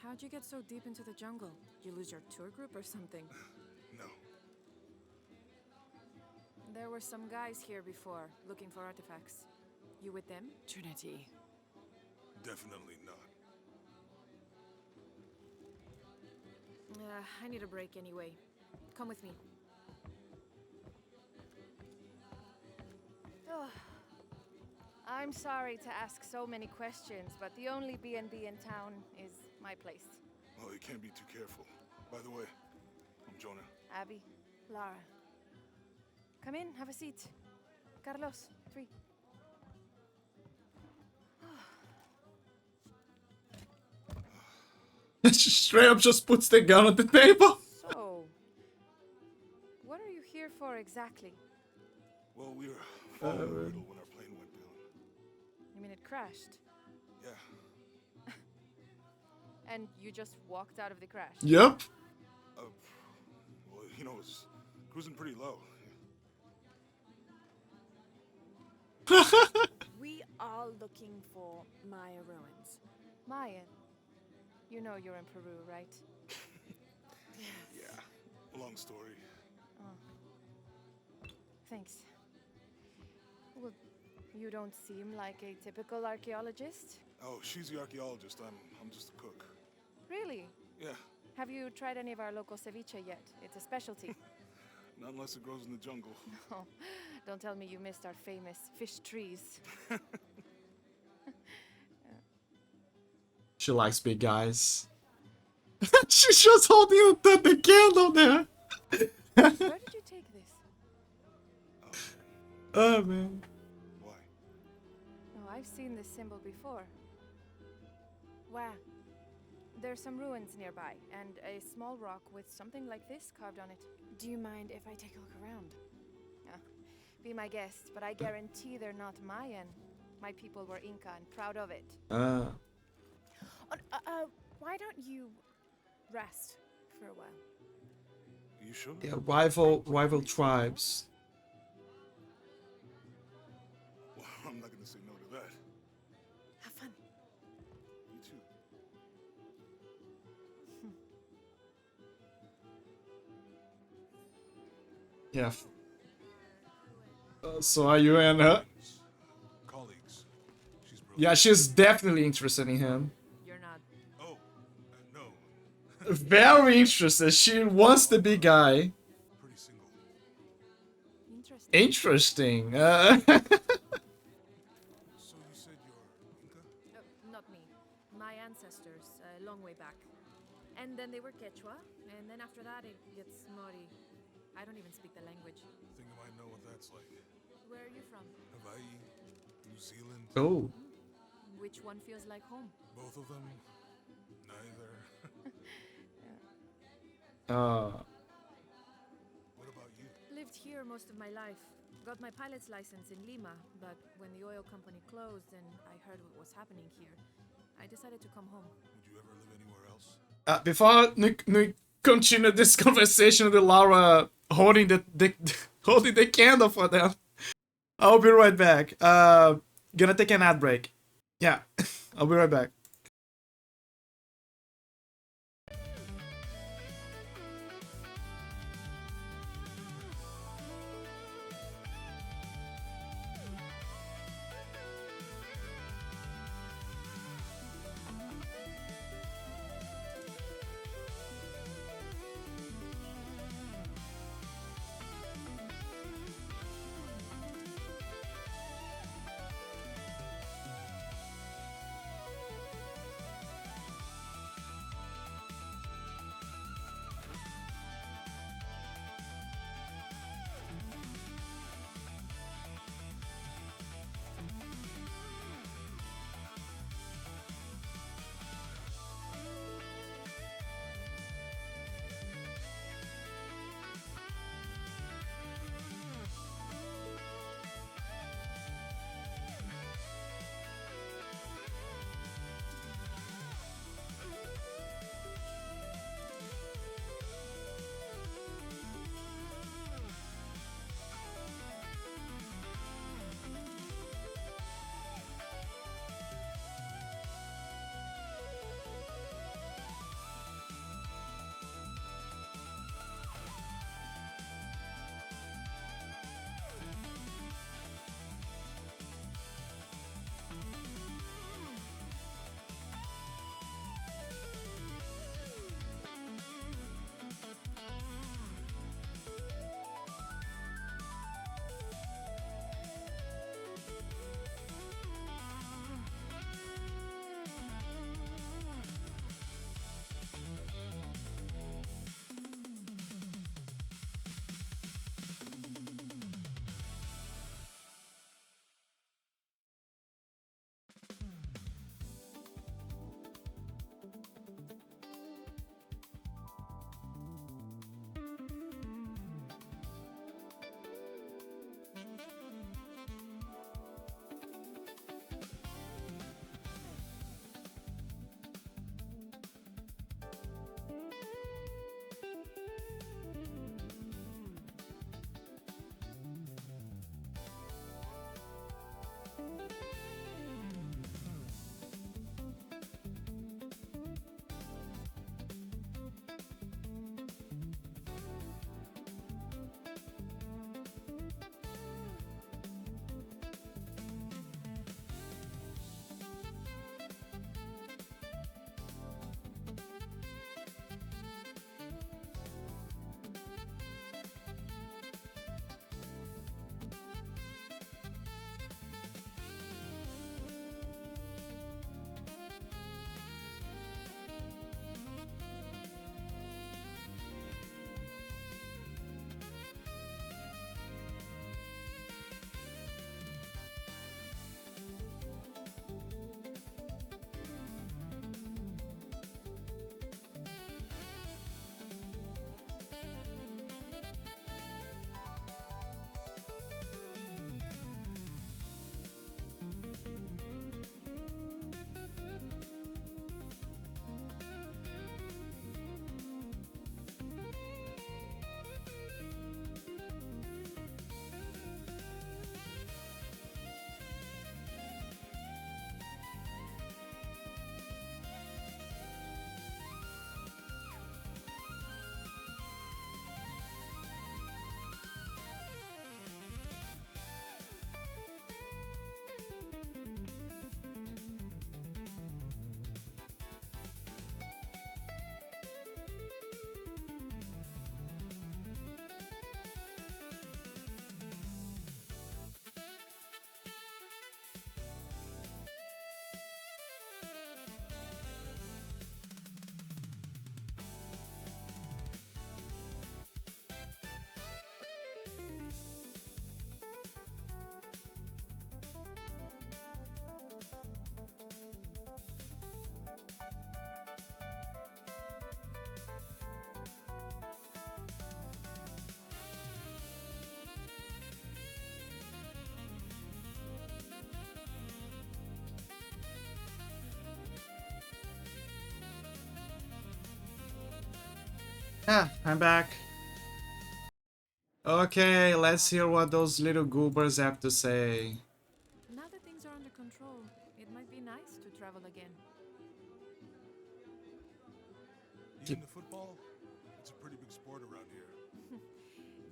How'd you get so deep into the jungle? You lose your tour group or something? No. There were some guys here before, looking for artifacts. You with them? Trinity. Definitely not. I need a break anyway. Come with me. I'm sorry to ask so many questions, but the only B&B in town is my place. Well, you can't be too careful. By the way, I'm Jonah. Abby, Lara. Come in, have a seat. Carlos, 3. She straight up just puts the gun on the table. So, what are you here for exactly? Well, we were following a riddle when our plane went down. You mean it crashed? Yeah. And you just walked out of the crash? Yep. Well, you know, it's cruising pretty low. We are looking for Maya ruins. Mayan. You know you're in Peru, right? Yeah. Long story. Oh. Thanks. Well, you don't seem like a typical archaeologist. Oh, she's the archaeologist. I'm just a cook. Really? Yeah. Have you tried any of our local ceviche yet? It's a specialty. Not unless it grows in the jungle. Oh, don't tell me you missed our famous fish trees. She likes big guys. She's just holding the candle there. Where did you take this? Oh, man. Why? Oh, I've seen this symbol before. Where? There's some ruins nearby, and a small rock with something like this carved on it. Do you mind if I take a look around? Be my guest, but I guarantee they're not Mayan. My people were Inca and proud of it. Why don't you rest for a while? You sure? Yeah, rival tribes. Well, I'm not gonna say no to that. Have fun. You too. Yeah. So are you and her? Colleagues. Yeah, she's definitely interested in him. You're not. Oh, no. Very interested. She wants the big guy. Pretty single. Interesting. So you said you're Inca? Not me. My ancestors, a long way back. And then they were Quechua, and then after that it gets Mori. I don't even speak the language. Think I might know what that's like. Where are you from? Hawaii, New Zealand. Oh. Which one feels like home? Both of them? Neither. What about you? Lived here most of my life. Got my pilot's license in Lima, but when the oil company closed and I heard what was happening here, I decided to come home. Would you ever live anywhere else? Before we continue this conversation with Laura holding holding the candle for them, I'll be right back. Gonna take an ad break. Yeah, I'll be right back. Yeah, I'm back. Okay, let's hear what those little goobers have to say. Now that things are under control, it might be nice to travel again. You into football? It's a pretty big sport around here.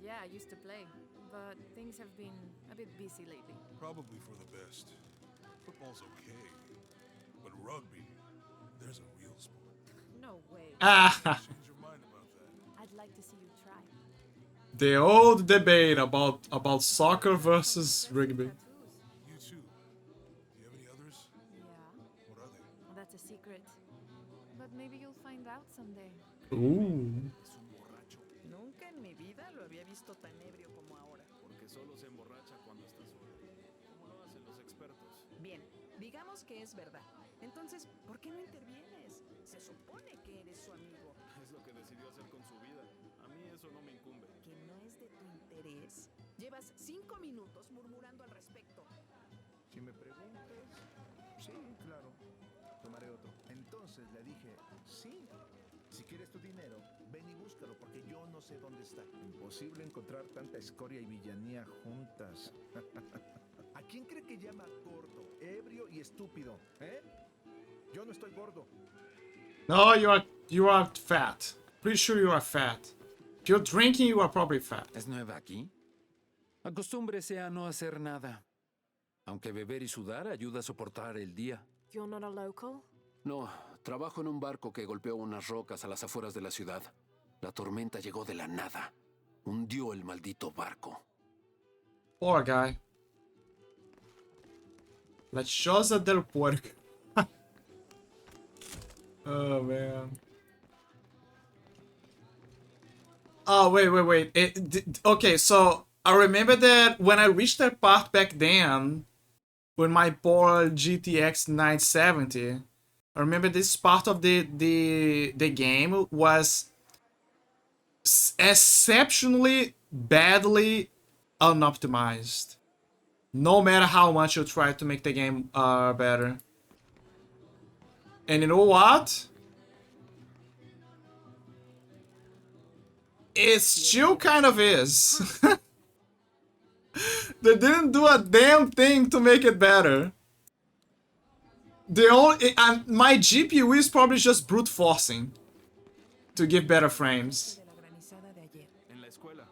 Yeah, I used to play, but things have been a bit busy lately. Probably for the best. Football's okay, but rugby, there's a real sport. No way. Change your mind about that. I'd like to see you try. The old debate about soccer versus rugby. You too. Do you have any others? Yeah. What are they? Well, that's a secret. But maybe you'll find out someday. Ooh. Nunca en mi vida lo había visto tan ebrio como ahora. Porque solo se emborracha cuando está solo. Como lo hacen los expertos. Bien, digamos que es verdad. Entonces, ¿por qué no intervienes? Se supone que eres su amigo. Es lo que decidió hacer con su vida. A mí eso no me incumbe. ¿Que no es de tu interés? Llevas 5 minutos murmurando al respecto. Si me preguntas, sí, claro. Tomaré otro. Entonces le dije, sí. Si quieres tu dinero, ven y búscalo, porque yo no sé dónde está. Imposible encontrar tanta escoria y villanía juntas. ¿A quién cree que llama gordo, ebrio y estúpido? ¿Eh? Yo no estoy gordo. No, you are fat. Pretty sure you are fat. If you're drinking, you are probably fat. ¿Es nueva aquí? Acostúmbrese a no hacer nada. Aunque beber y sudar ayuda a soportar el día. You're not a local? No, trabajo en un barco que golpeó unas rocas a las afueras de la ciudad. La tormenta llegó de la nada. Hundió el maldito barco. Poor guy. La choza del puerco. Oh, man. Oh, wait. Okay, so I remember that when I reached that part back then, with my poor GTX 970, I remember this part of the game was exceptionally badly unoptimized. No matter how much you try to make the game better. And you know what? It still kind of is. They didn't do a damn thing to make it better. My GPU is probably just brute forcing to give better frames. En la escuela,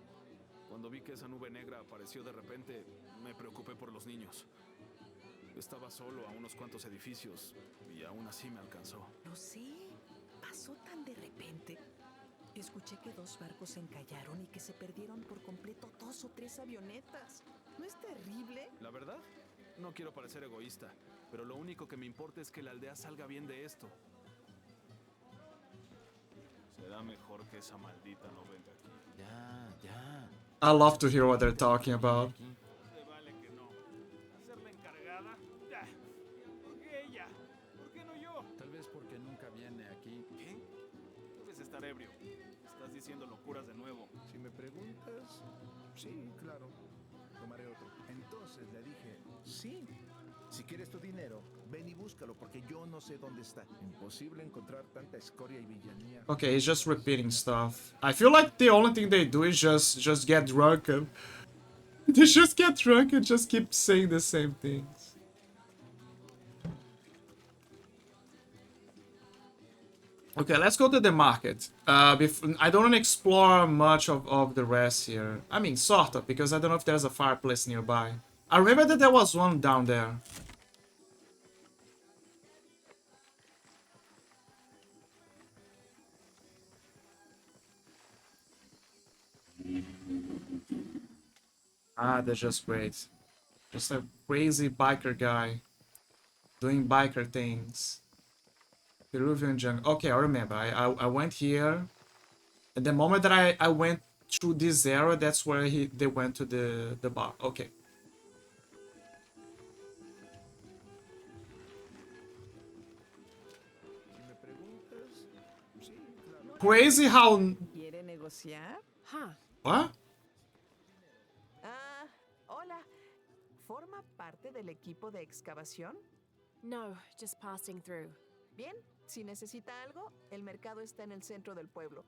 cuando vi que esa nube negra apareció de repente, me preocupé por los niños. Estaba solo a unos cuantos edificios y aún así me alcanzó. Lo sé. Pasó tan de repente. Escuché que 2 barcos se encallaron y que se perdieron por completo 2 o 3 avionetas. ¿No es terrible? La verdad, no quiero parecer egoísta, pero lo único que me importa es que la aldea salga bien de esto. Será mejor que esa maldita no venga aquí. Ya. I love to hear what they're talking about. Se vale que no. ¿Hacer la encargada? ¿Por qué ella? ¿Por qué no yo? Tal vez porque nunca viene aquí. ¿Qué? Debes estar ebrio. Estás diciendo locuras de nuevo. Si me preguntas, sí, claro. Tomaré otro. Entonces le dije, sí. Si quieres tu dinero, ven y búscalo, porque yo no sé dónde está. Imposible encontrar tanta escoria y villanía. Okay, he's just repeating stuff. I feel like the only thing they do is just get drunk and they just get drunk and just keep saying the same things. Okay, let's go to the market. I don't want to explore much of the rest here. I mean, sort of, because I don't know if there's a fireplace nearby. I remember that there was one down there. Ah, that's just great. Just a crazy biker guy doing biker things. Peruvian jungle. Okay, I remember. I went here. And the moment that I went through this area, that's where they went to the bar. Okay. Crazy how... ¿Quiere negociar? What? Ah, hola. ¿Forma parte del equipo de excavación? No, just passing through. Bien, si necesita algo, el mercado está en el centro del pueblo.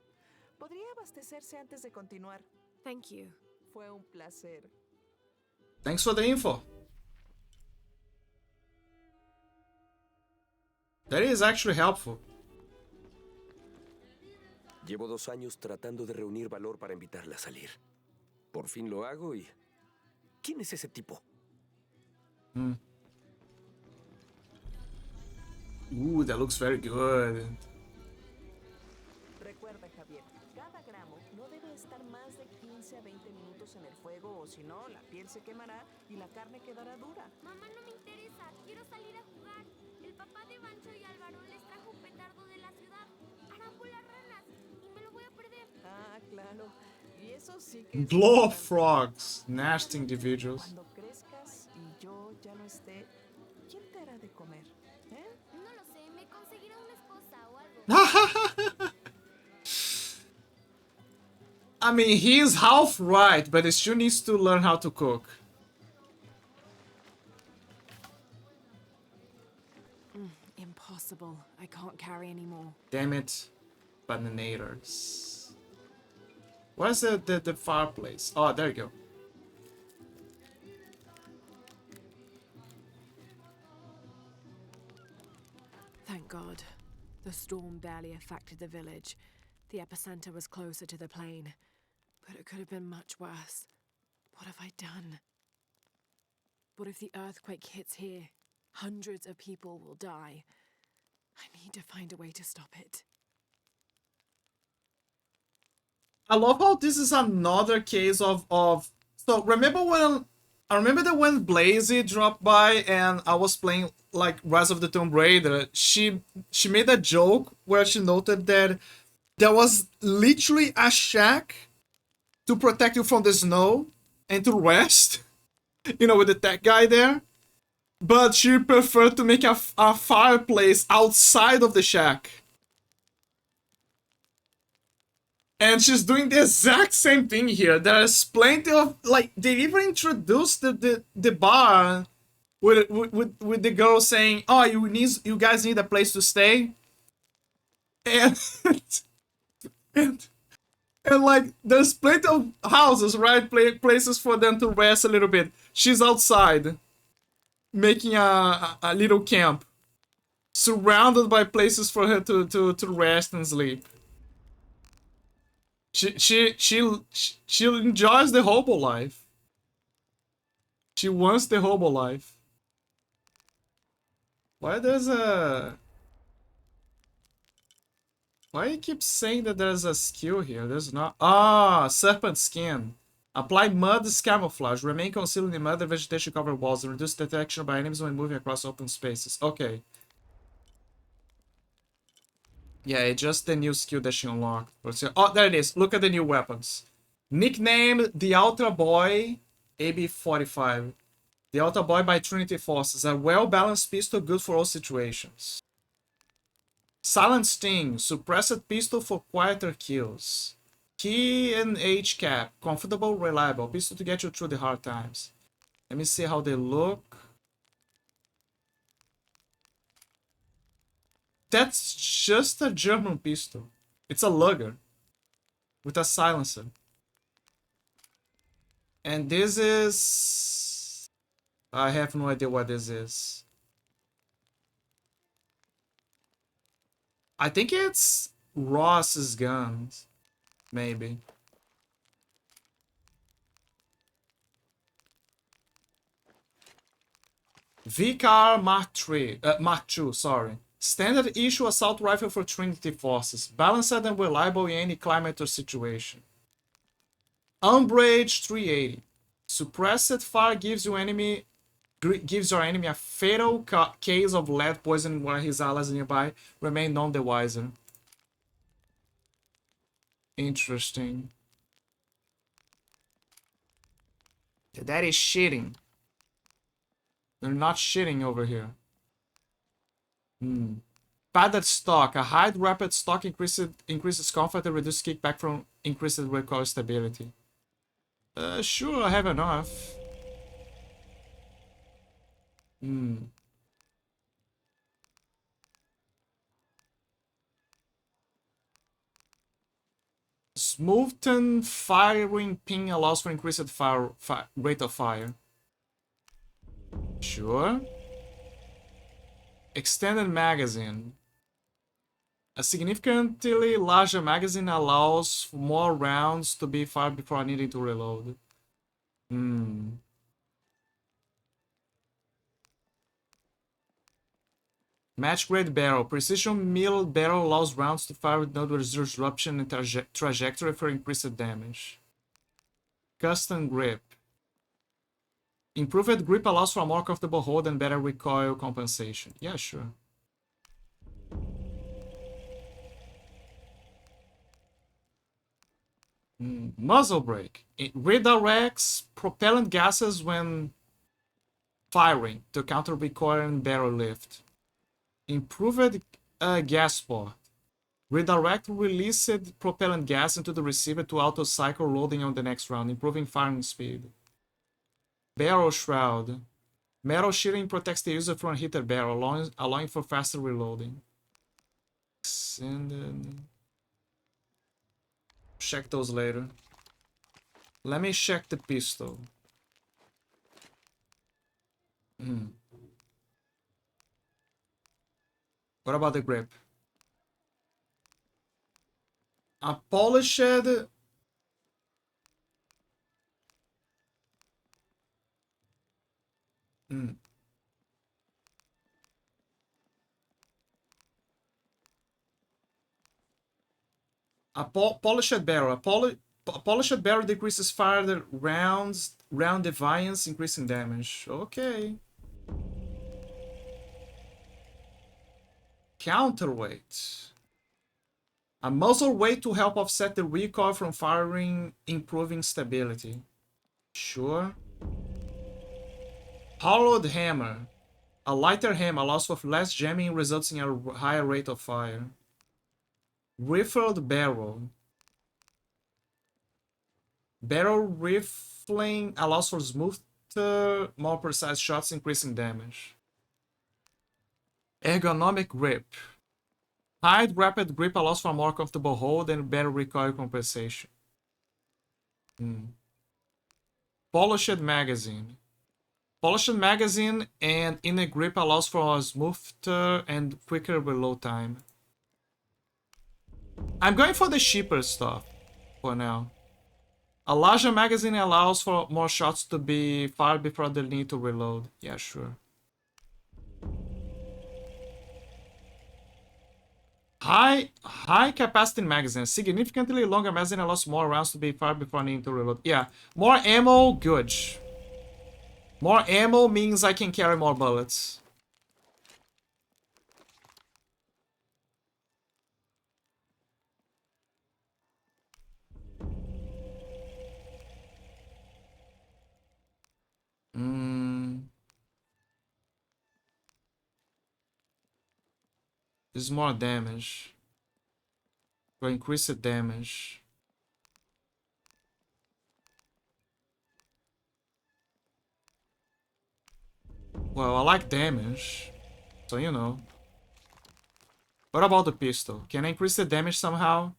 Podría abastecerse antes de continuar. Thank you. Fue un placer. Thanks for the info. That is actually helpful. Llevo 2 años tratando de reunir valor para invitarla a salir. Por fin lo hago y... ¿Quién es ese tipo? Ooh, that looks very good. Recuerda, Javier, cada gramo no debe estar más de 15 a 20 minutos en el fuego o si no, la piel se quemará y la carne quedará dura. Mamá, no me interesa. Quiero salir a jugar. El papá de Bancho y Álvaro les trajo un petardo de la ciudad. Harán volar ranas y me lo voy a perder. Ah, claro. Y eso sí que es Blow importante. frogs, nasty individuals. Cuando crezcas y yo ya no esté, ¿quién te hará de comer? ¿Eh? No lo sé, me conseguirá una esposa o algo. I mean, he's half right, but he still needs to learn how to cook. Impossible. I can't carry anymore. Damn it, bananators. Where's the fireplace? Oh, there you go. Thank God. The storm barely affected the village. The epicenter was closer to the plain. But it could have been much worse. What have I done? What if the earthquake hits here? Hundreds of people will die. I need to find a way to stop it. I love how this is another case of so remember when I remember that when Blazy dropped by and I was playing like Rise of the Tomb Raider, she made a joke where she noted that there was literally a shack to protect you from the snow and to rest, you know, with the tech guy there. But she preferred to make a fireplace outside of the shack. And she's doing the exact same thing here. There's plenty of, like, they even introduced the bar with the girl saying, "Oh, you guys need a place to stay," and and like there's plenty of houses, right? Places for them to rest a little bit. She's outside, making a little camp, surrounded by places for her to rest and sleep. She enjoys the hobo life. She wants the hobo life. Why there's a... Why you keep saying that there's a skill here? There's not... Ah, serpent skin. Apply mud as camouflage. Remain concealed in the mud and vegetation covered walls and reduce detection by enemies when moving across open spaces. Okay. Yeah, it's just the new skill that she unlocked. Oh, there it is. Look at the new weapons. Nicknamed the Ultra Boy AB-45. The Ultra Boy by Trinity Forces. A well-balanced pistol good for all situations. Silent Sting. Suppressed pistol for quieter kills. Key and H cap. Comfortable, reliable. Pistol to get you through the hard times. Let me see how they look. That's just a German pistol. It's a Luger with a silencer. And this is... I have no idea what this is. I think it's Ross's guns. Maybe. VCAR Mark II, sorry. Standard issue assault rifle for Trinity Forces. Balanced and reliable in any climate or situation. Umbrage 380. Suppressed fire gives your enemy a fatal case of lead poisoning while his allies nearby remain none the wiser. Interesting. That is shitting. They're not shitting over here. Padded stock. A high rapid stock increases comfort and reduces kickback from increased recoil stability. Sure, I have enough. Smoothen firing ping allows for increased rate of fire. Sure. Extended magazine. A significantly larger magazine allows for more rounds to be fired before needing to reload. Match grade barrel. Precision milled barrel allows rounds to fire with no disruption in trajectory for increased damage. Custom grip. Improved grip allows for a more comfortable hold and better recoil compensation. Yeah, sure. Muzzle brake. It redirects propellant gases when firing to counter recoil and barrel lift. Improved gas port. Redirect released propellant gas into the receiver to auto-cycle loading on the next round, improving firing speed. Barrel shroud. Metal shearing protects the user from a heated barrel, allowing for faster reloading. Extended. Check those later. Let me check the pistol. What about the grip? A polished... A polished barrel. A polished barrel decreases fire round deviance, increasing damage. Okay. Counterweight. A muzzle weight to help offset the recoil from firing, improving stability. Sure. Hollowed hammer. A lighter hammer allows for less jamming, results in a higher rate of fire. Rifled barrel. Barrel rifling allows for smoother, more precise shots, increasing damage. Ergonomic grip. High rapid grip allows for a more comfortable hold and better recoil compensation. Polished magazine. Polished magazine and inner grip allows for a smoother and quicker reload time. I'm going for the cheaper stuff for now. A larger magazine allows for more shots to be fired before they need to reload. Yeah, sure. High capacity magazine. Significantly longer magazine allows more rounds to be fired before needing to reload. Yeah, more ammo, good. More ammo means I can carry more bullets. There's more damage. For increased damage. Well, I like damage. So, you know. What about the pistol? Can I increase the damage somehow?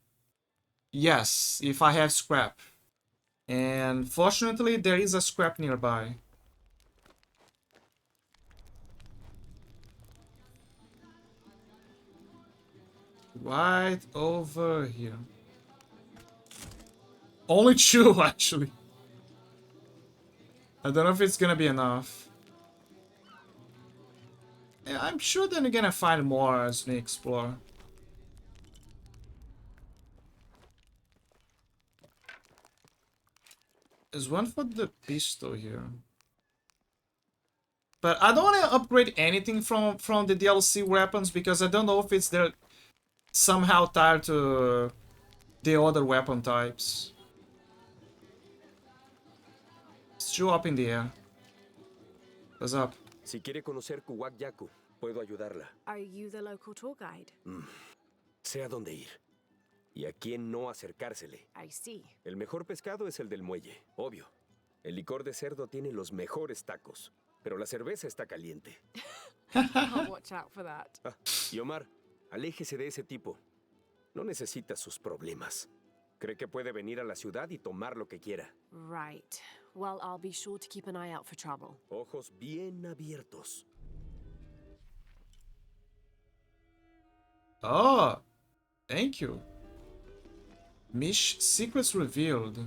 Yes, if I have scrap. And fortunately, there is a scrap nearby. Right over here. Only 2, actually. I don't know if it's gonna be enough. Yeah, I'm sure that you're gonna find more as we explore. There's one for the pistol here. But I don't want to upgrade anything from the DLC weapons because I don't know if it's there somehow tied to the other weapon types. It's still up in the air. What's up? Si quiere conocer Kuwak Yaku, puedo ayudarla. Are you the local tour guide? Sé a dónde ir. Y a quién no acercársele. I see. El mejor pescado es el del muelle, obvio. El licor de cerdo tiene los mejores tacos. Pero la cerveza está caliente. I'll watch out for that. Y Omar, aléjese de ese tipo. No necesita sus problemas. Cree que puede venir a la ciudad y tomar lo que quiera. Right. Well, I'll be sure to keep an eye out for trouble. Ojos bien abiertos. Oh, thank you. Mish secrets revealed.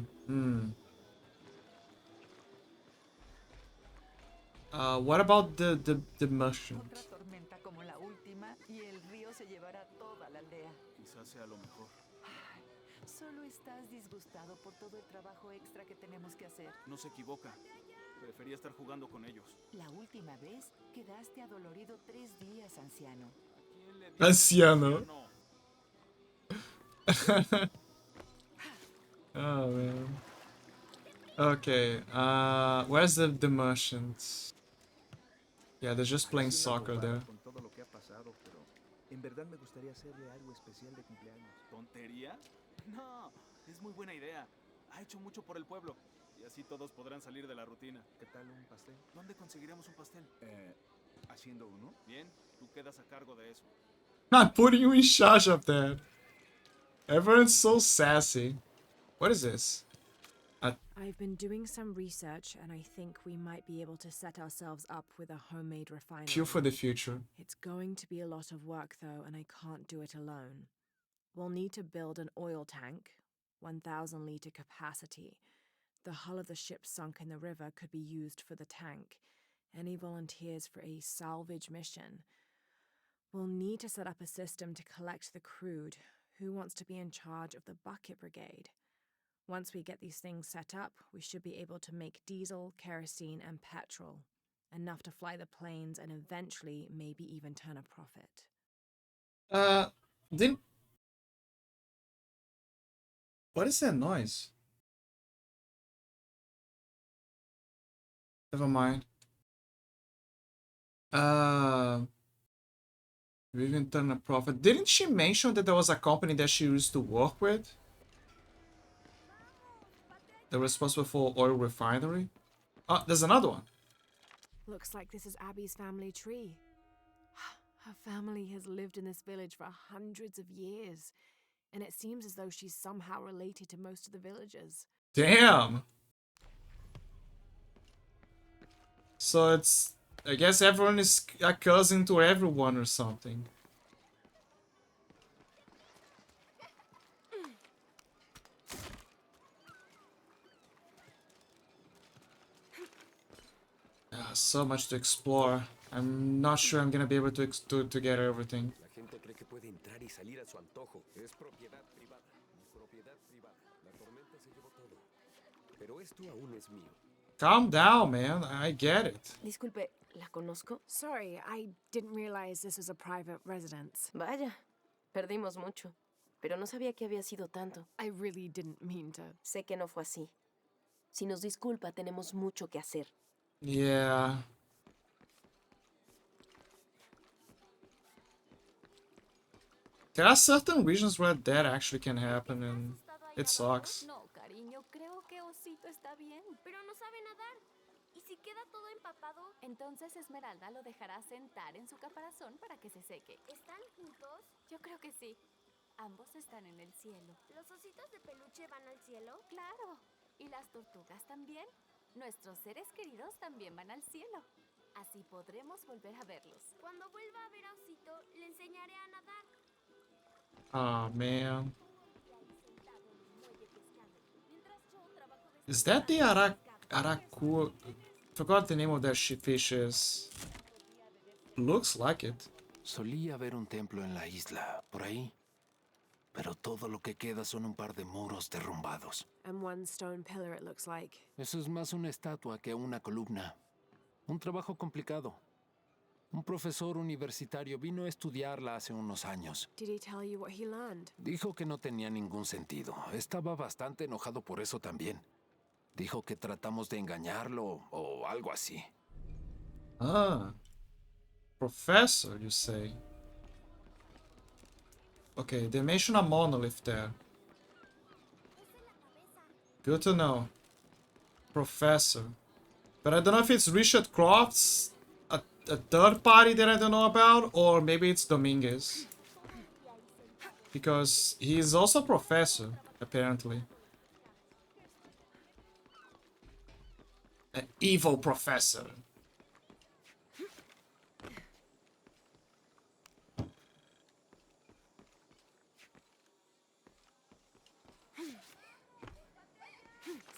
What about the mushroom? Otra tormenta como la última y el río se llevará toda la aldea. Quizás sea lo mejor. Ay, solo estás disgustado por todo el trabajo extra que tenemos que hacer. No se equivoca. Prefería estar jugando con ellos. La última vez quedaste adolorido 3 días, anciano. Anciano. Oh man. Okay. Where's the merchants? Yeah, they're just playing soccer there. Con todo lo que ha pasado, pero en verdad me gustaría hacerle algo especial de cumpleaños. ¿Tontería? No, es muy buena idea. Ha hecho mucho por el pueblo. Y así todos podrán salir de la rutina. ¿Qué tal un pastel? ¿Dónde conseguiremos un pastel? ¿Haciendo uno? Bien, tú quedas a cargo de eso. Not putting you in charge of that. Everyone's so sassy. What is this? I've been doing some research, and I think we might be able to set ourselves up with a homemade refinery. Fuel for the future. It's going to be a lot of work, though, and I can't do it alone. We'll need to build an oil tank, 1,000-liter capacity. The hull of the ship sunk in the river could be used for the tank. Any volunteers for a salvage mission? We'll need to set up a system to collect the crude. Who wants to be in charge of the bucket brigade? Once we get these things set up, we should be able to make diesel, kerosene, and petrol. Enough to fly the planes and eventually maybe even turn a profit. What is that noise? Never mind. We even turn a profit. Didn't she mention that there was a company that she used to work with? They were responsible for oil refinery? Oh, there's another one. Looks like this is Abby's family tree. Her family has lived in this village for hundreds of years, and it seems as though she's somehow related to most of the villagers. Damn! So it's... I guess everyone is a cousin to everyone or something. So much to explore. I'm not sure I'm gonna be able to get everything. La gente cree que puede entrar y salir a su antojo. Es propiedad privada. Propiedad privada. La tormenta se llevó todo. Pero esto aún es mío. Calm down, man. I get it. Disculpe, ¿la conozco? Sorry, I didn't realize this was a private residence. Vaya, perdimos mucho. Pero no sabía que había sido tanto. I really didn't mean to. Sé que no fue así. Si nos disculpa, tenemos mucho que hacer. Yeah. There are certain regions where that actually can happen and it sucks. No, cariño, creo que Osito está bien. Pero no sabe nadar. ¿Y si queda todo empapado? Entonces Esmeralda lo dejará sentar en su caparazón para que se seque. ¿Están juntos? Yo creo que sí. Ambos están en el cielo. ¿Los ositos de peluche van al cielo? Claro. ¿Y las tortugas también? Nuestros seres queridos también van al cielo. Así podremos volver a verlos. Cuando vuelva a ver a Osito, le enseñaré a nadar. Oh man. Is that the Araku? Forgot the name of that fish is. Looks like it. Solía haber un templo en la isla, por ahí. Pero todo lo que queda son un par de muros derrumbados. And one stone pillar, it looks like. Eso es más una estatua que una columna. Un trabajo complicado. Un profesor universitario vino a estudiarla hace unos años. Did he tell you what he learned? Dijo que no tenía ningún sentido. Estaba bastante enojado por eso también. Dijo que tratamos de engañarlo o algo así. Ah. Professor, you say? Okay, they mention a monolith there. Good to know. Professor. But I don't know if it's Richard Crofts, a third party that I don't know about, or maybe it's Dominguez. Because he is also a professor. apparently. An evil professor.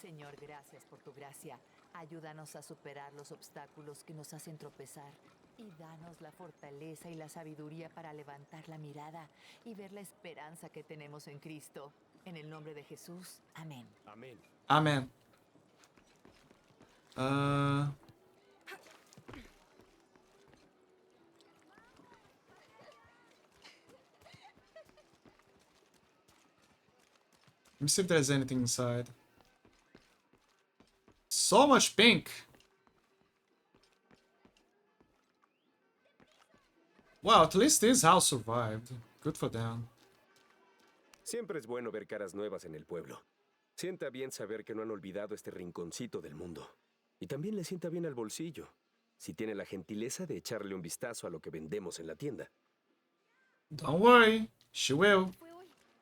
Señor, gracias por tu gracia. Ayúdanos a superar los obstáculos que nos hacen tropezar. Y danos la fortaleza y la sabiduría para levantar la mirada y ver la esperanza que tenemos en Cristo. En el nombre de Jesús. Amén. Amén. Amen. Let me see if there's anything inside. So much pink. Well, at least this house survived. Good for them. Siempre es bueno ver caras nuevas en el pueblo. Sienta bien saber que no han olvidado este rinconcito del mundo. Y también le sienta bien al bolsillo, si tiene la gentileza de echarle un vistazo a lo que vendemos en la tienda. Don't worry, she will.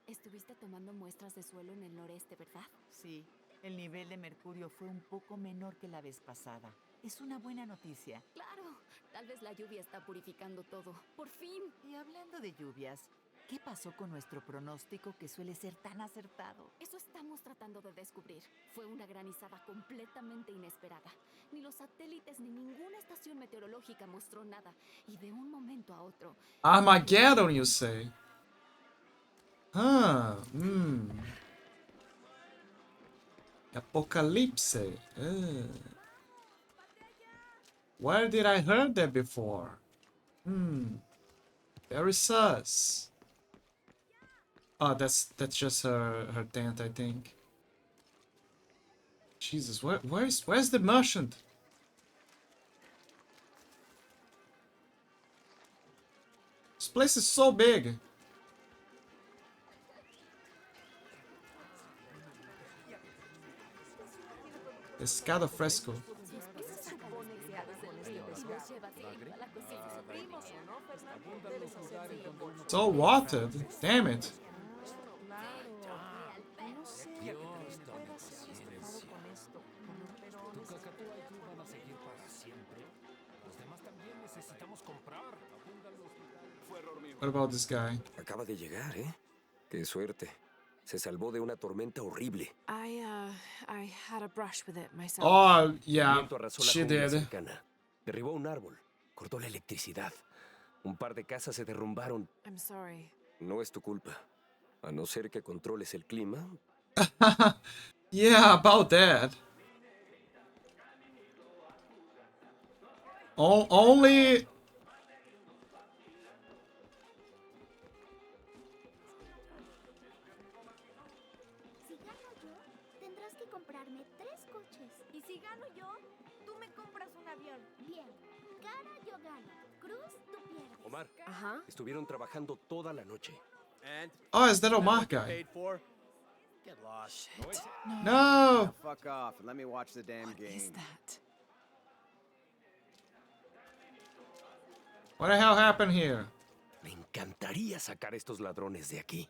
Estuviste tomando muestras de suelo en el noreste, ¿verdad? Sí, el nivel de mercurio fue un poco menor que la vez pasada. Es una buena noticia. Claro, tal vez la lluvia está purificando todo. ¡Por fin! Y hablando de lluvias, ¿qué pasó con nuestro pronóstico que suele ser tan acertado? Eso estamos tratando de descubrir. Fue una granizada completamente inesperada. Ni los satélites ni ninguna estación meteorológica mostró nada. Y de un momento a otro... Armageddon, you say? Apocalypse. Where did I heard that before? Very sus. Oh, that's just her tent, I think. Jesus, where's the merchant? This place is so big. Pescado fresco. It's all watered. Damn it. What about this guy? Acaba de llegar, ¿eh? Qué suerte. Se salvó de una tormenta horrible. I had a brush with it myself. Oh, yeah, El viento arrasó la she jungla did. cercana. Derribó un árbol. Cortó la electricidad. Un par de casas se derrumbaron. I'm sorry. No es tu culpa. A no ser que controles el clima. Yeah, about that. Only... Si gano yo, tendrás que comprarme 3 coches. Y si gano yo, tú me compras un avión. Bien. Cara yo gano. Cruz tú pierdes. Omar, estuvieron trabajando toda la noche. Oh, is that Omar guy? Paid for? Get lost. No! Now fuck off and let me watch the damn game. What is that? What the hell happened here? Me encantaría sacar a estos ladrones de aquí.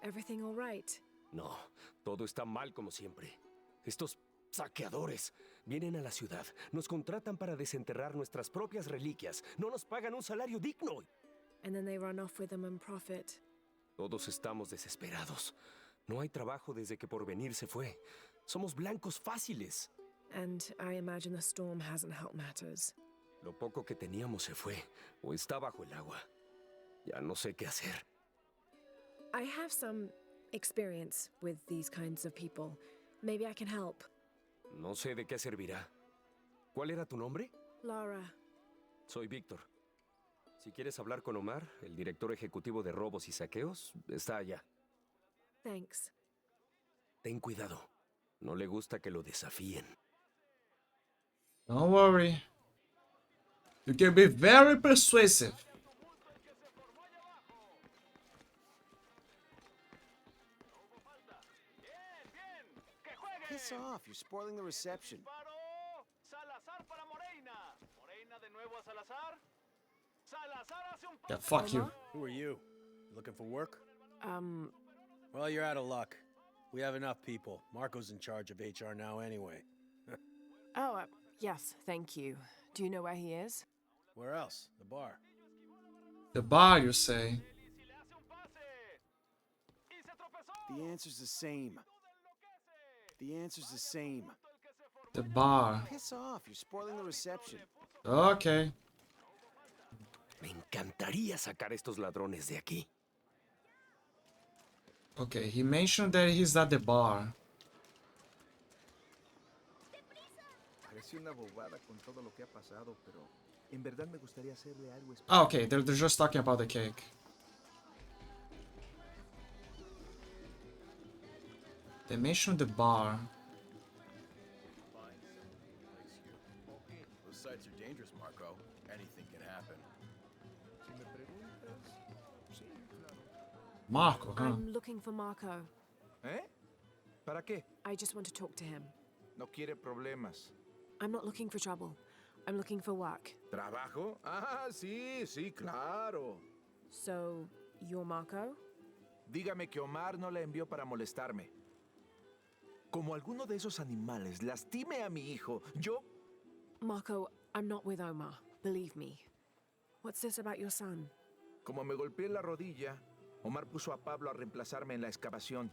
Everything all right? No, todo está mal como siempre. Estos saqueadores vienen a la ciudad, nos contratan para desenterrar nuestras propias reliquias, no nos pagan un salario digno. And then they run off with them and profit. Todos estamos desesperados. No hay trabajo desde que Porvenir se fue. Somos blancos fáciles. And I imagine the storm hasn't helped matters. Lo poco que teníamos se fue, o está bajo el agua. Ya no sé qué hacer. I have some experience with these kinds of people. Maybe I can help. No sé de qué servirá. ¿Cuál era tu nombre? Laura. Soy Víctor. Si quieres hablar con Omar, el director ejecutivo de robos y saqueos, está allá. Thanks. Ten cuidado. No le gusta que lo desafíen. Don't worry. You can be very persuasive. Piss off, you're spoiling the reception. Yeah, fuck you. Who are you? Looking for work? Well, you're out of luck. We have enough people. Marco's in charge of HR now anyway. Oh, yes, thank you. Do you know where he is? Where else? The bar. The bar, you say? The answer's the same. The answer's the same. The bar. Piss off, you're spoiling the reception. Okay. Me encantaría sacar estos ladrones de aquí. Okay, he mentioned that he's at the bar. Parece una bobada con todo lo que ha pasado, pero en verdad me gustaría hacerle algo especial. Oh, okay, they're just talking about the cake. They mentioned the bar. Those sites are dangerous, Marco. Anything can happen. Marco, huh? I'm looking for Marco. ¿Eh? ¿Para qué? I just want to talk to him. No quiere problemas. I'm not looking for trouble. I'm looking for work. ¿Trabajo? Ah, sí, sí, claro. So, you're Marco? Dígame que Omar no le envió para molestarme. Como alguno de esos animales lastime a mi hijo, yo... Marco, I'm not with Omar. Believe me. What's this about your son? Como me golpeé la rodilla, Omar puso a Pablo a reemplazarme en la excavación.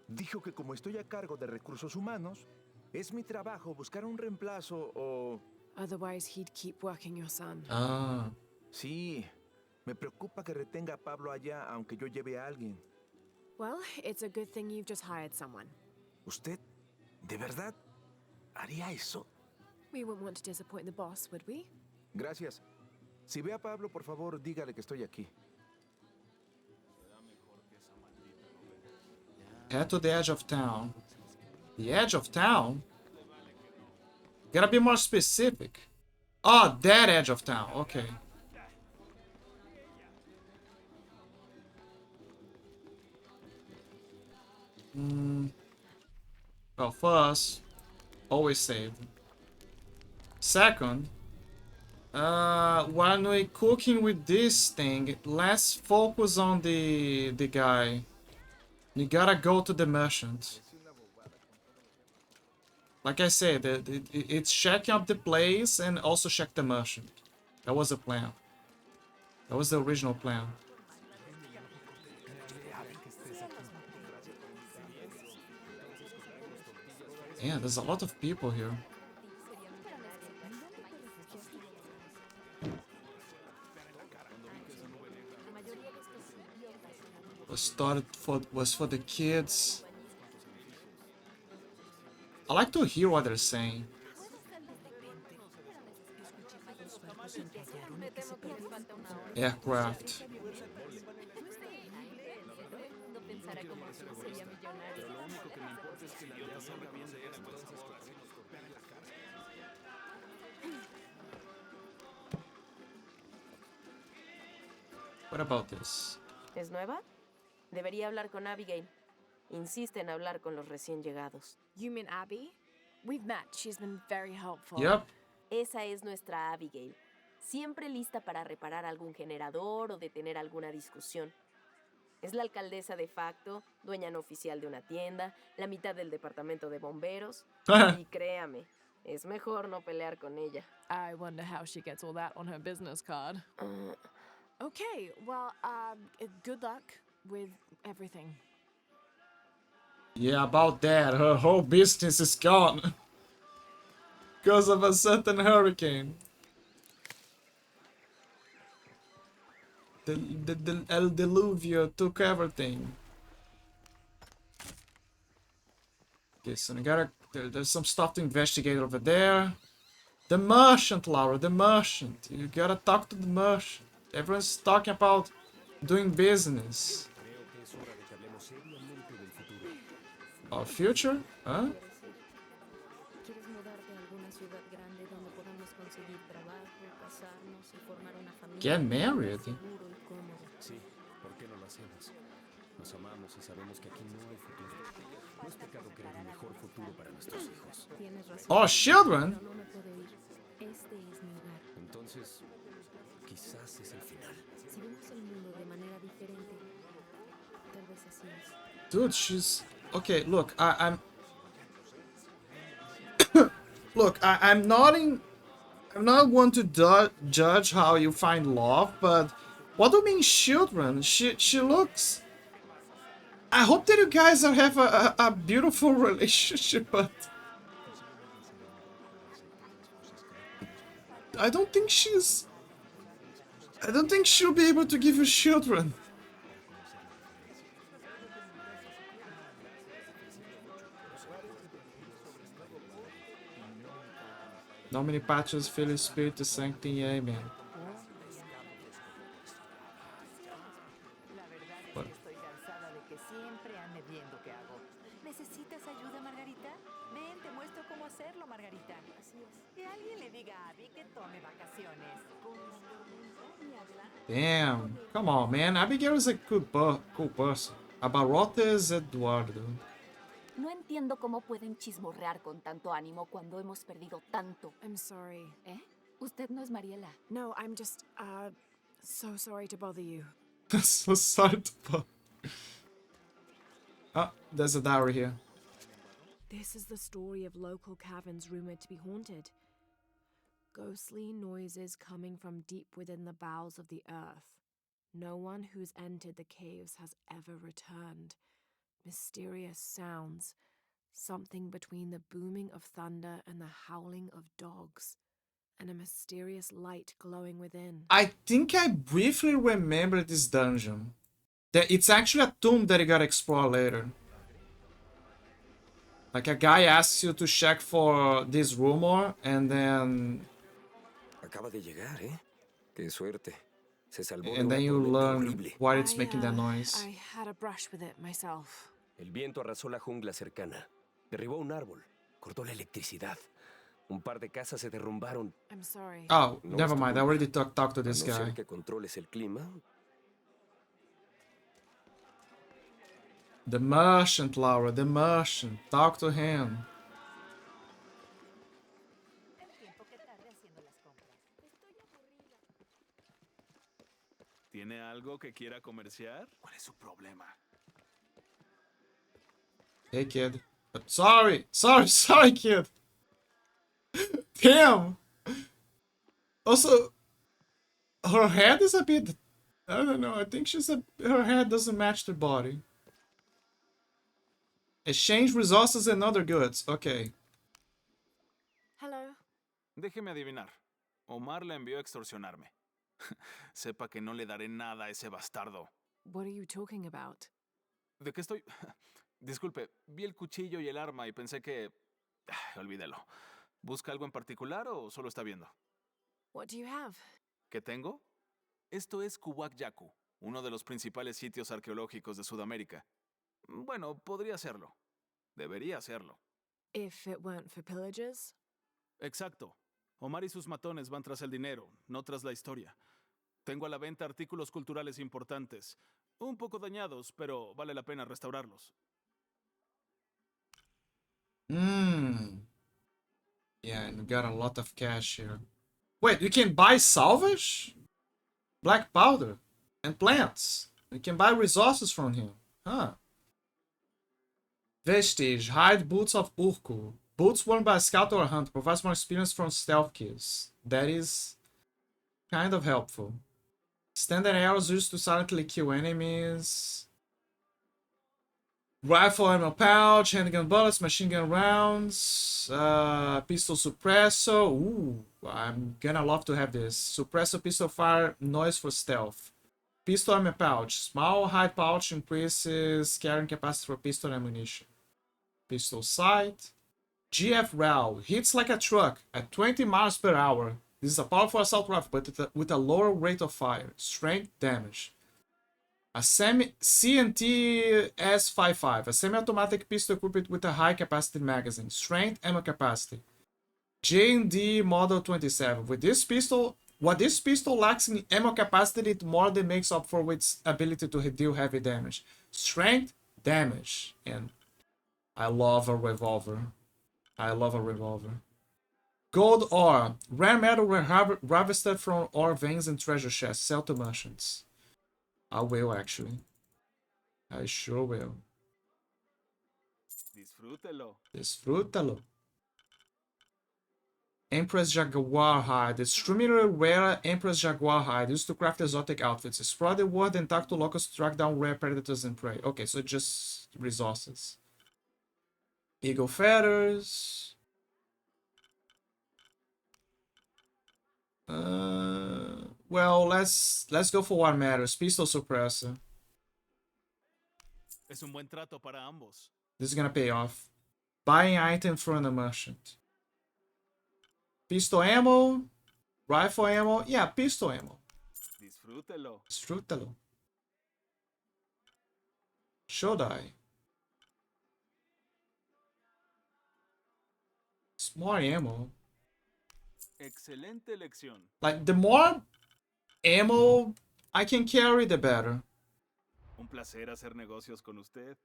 Dijo que como estoy a cargo de recursos humanos, es mi trabajo buscar un reemplazo o... Otherwise, he'd keep working your son. Ah. Sí, me preocupa que retenga a Pablo allá aunque yo lleve a alguien. Well, it's a good thing you've just hired someone. ¿Usted, de verdad, haría eso? We wouldn't want to disappoint the boss, would we? Gracias. Si ve a Pablo, por favor, dígale que estoy aquí. Head to the edge of town. The edge of town? Gotta be more specific. Oh, that edge of town. Okay. Well, first, always save. Second, when we're cooking with this thing, let's focus on the guy. You gotta go to the merchant. Like I said, it's checking up the place and also check the merchant. That was the plan. That was the original plan. Yeah, there's a lot of people here. Was for the kids. I like to hear what they're saying. Aircraft. What about this? ¿Es nueva? Debería hablar con Abigail. Insiste en hablar con los recién llegados. You mean Abby? We've met. She's been very helpful. Yep. Esa es nuestra Abigail. Siempre lista para reparar algún generador o detener alguna discusión. Es la alcaldesa de facto, dueña no oficial de una tienda, la mitad del departamento de bomberos. Y créame, es mejor no pelear con ella. I wonder how she gets all that on her business card. Okay, well, good luck with everything. Yeah, about that. Her whole business is gone. Because of a certain hurricane. The El Diluvio took everything. Okay, so we gotta... There's some stuff to investigate over there. The merchant, Laura, the merchant. You gotta talk to the merchant. Everyone's talking about doing business. Our future? Huh? Get married? Sí, ¿por qué no lo hacemos? Nos amamos y sabemos que aquí no hay futuro. No es pecado querer un mejor futuro para nuestros hijos. Oh, children? Entonces, quizás es el final. Si vemos el mundo de manera diferente, Dude, she's... Okay, look, I'm... Look, I'm not in... I'm not one to judge how you find love, but... What do you mean children? She looks... I hope that you guys have a beautiful relationship, but... I don't think she's... I don't think she'll be able to give you children. Nomine Patris Filii Spiritus Sancti, Amen. La verdad es que estoy cansada de que siempre ande viendo qué hago. ¿Necesitas ayuda, Margarita? Ven, te muestro cómo hacerlo, Margarita. Así es. Que alguien le diga a Abby que tome vacaciones. Damn, come on, man. Abigail is a cool person. Abarotes Eduardo. No entiendo cómo pueden chismorrear con tanto ánimo cuando hemos perdido tanto. I'm sorry. ¿Eh? Usted no es Mariela. No, I'm just, so sorry to bother you. So sorry to bother. Oh, there's a diary here. This is the story of local caverns rumored to be haunted. Ghostly noises coming from deep within the bowels of the earth. No one who's entered the caves has ever returned. Mysterious sounds. Something between the booming of thunder and the howling of dogs. And a mysterious light glowing within. I think I briefly remember this dungeon. It's actually a tomb that you gotta explore later. Like a guy asks you to check for this rumor and then... Acaba de llegar, ¿eh? Qué suerte. Se salvó And then you learn why it's making that noise. I had a brush with it myself. El viento arrasó la jungla cercana. Derribó un árbol. Cortó la electricidad. Un par de casas se derrumbaron. I'm sorry. Oh, never mind. I already talked to this A no guy. ser que controles el clima. The merchant, Laura. The merchant. Talk to him. ¿Tiene algo que quiera comerciar? ¿Cuál es su problema? Hey, kid. Sorry, kid. Damn. Also, her head is a bit... I don't know. I think her head doesn't match the body. Exchange resources and other goods. Okay. Hello. Déjeme adivinar. Omar la envió a extorsionarme. Sepa que no le daré nada a ese bastardo. What are you talking about? ¿De qué estoy? Disculpe, vi el cuchillo y el arma y pensé que... olvídelo. ¿Busca algo en particular o solo está viendo? What do you have? ¿Qué tengo? Esto es Kuwak Yaku, uno de los principales sitios arqueológicos de Sudamérica. Bueno, podría serlo. Debería serlo. If it weren't for pillagers? Exacto. Omar y sus matones van tras el dinero, no tras la historia. Tengo a la venta artículos culturales importantes. Un poco dañados, pero vale la pena restaurarlos. Yeah, and you got a lot of cash here. Wait, you can buy salvage? Black powder and plants. You can buy resources from him. Huh. Vestige. Hide boots of Urku. Boots worn by a scout or a hunter. Provides more experience from stealth kills. That is kind of helpful. Standard arrows used to silently kill enemies. Rifle ammo pouch, handgun bullets, machine gun rounds, pistol suppressor. Ooh, I'm gonna love to have this. Suppressor pistol fire noise for stealth. Pistol ammo pouch. Small high pouch increases carrying capacity for pistol ammunition. Pistol sight. GF RAL hits like a truck at 20 miles per hour. This is a powerful assault rifle, but with a lower rate of fire. Strength damage. A CNT S55, a semi-automatic pistol equipped with a high-capacity magazine. Strength, ammo capacity. J&D Model 27. With this pistol, what this pistol lacks in ammo capacity, it more than makes up for its ability to deal heavy damage. Strength, damage, and I love a revolver. I love a revolver. Gold ore. Rare metal harvested from ore veins and treasure chests. Sell to merchants. I will, actually. I sure will. Disfrútelo. Disfrútalo. Empress Jaguar hide. Extremely rare Empress Jaguar hide used to craft exotic outfits. Explore the world and talk to locals to track down rare predators and prey. Okay, so just resources. Eagle feathers. Well, let's go for what matters. Pistol suppressor. Es un buen trato para ambos. This is gonna pay off. Buying item from the merchant. Pistol ammo. Rifle ammo. Yeah, pistol ammo. Disfrútelo. Disfrútalo. Should I? It's more ammo. Excelente elección. Like, the more ammo I can carry, the better. Un placer hacer negocios con usted.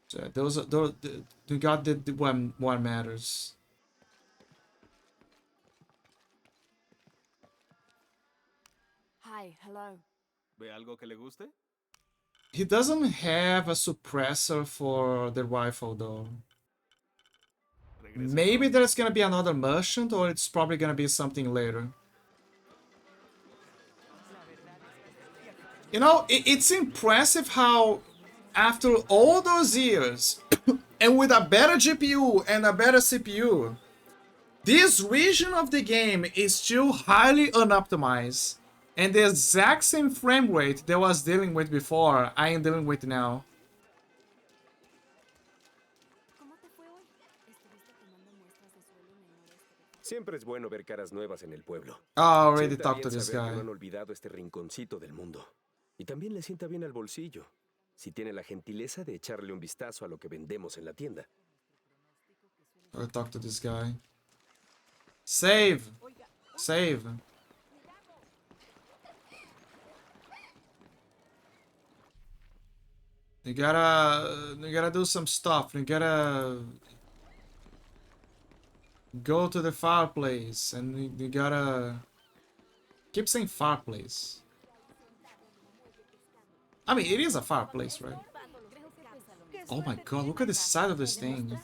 So those you got the what matters. Hi, hello. ¿Ve algo que le guste? He doesn't have a suppressor for the rifle though. Maybe there's gonna be another merchant, or it's probably gonna be something later. You know, it's impressive how, after all those years, and with a better GPU and a better CPU, this region of the game is still highly unoptimized. And the exact same frame rate that I was dealing with before, I am dealing with now. Siempre es bueno ver caras nuevas en el pueblo. I already Sienta talked to bien this saber que guy. no han olvidado este rinconcito del mundo. Y también le sienta bien al bolsillo, si tiene la gentileza de echarle un vistazo a lo que vendemos en la tienda. I talked to this guy. Save! Save! You gotta do some stuff. You gotta go to the fireplace, and you gotta keep saying fireplace. I mean, it is a fireplace, right? Oh my god, look at the side of this thing.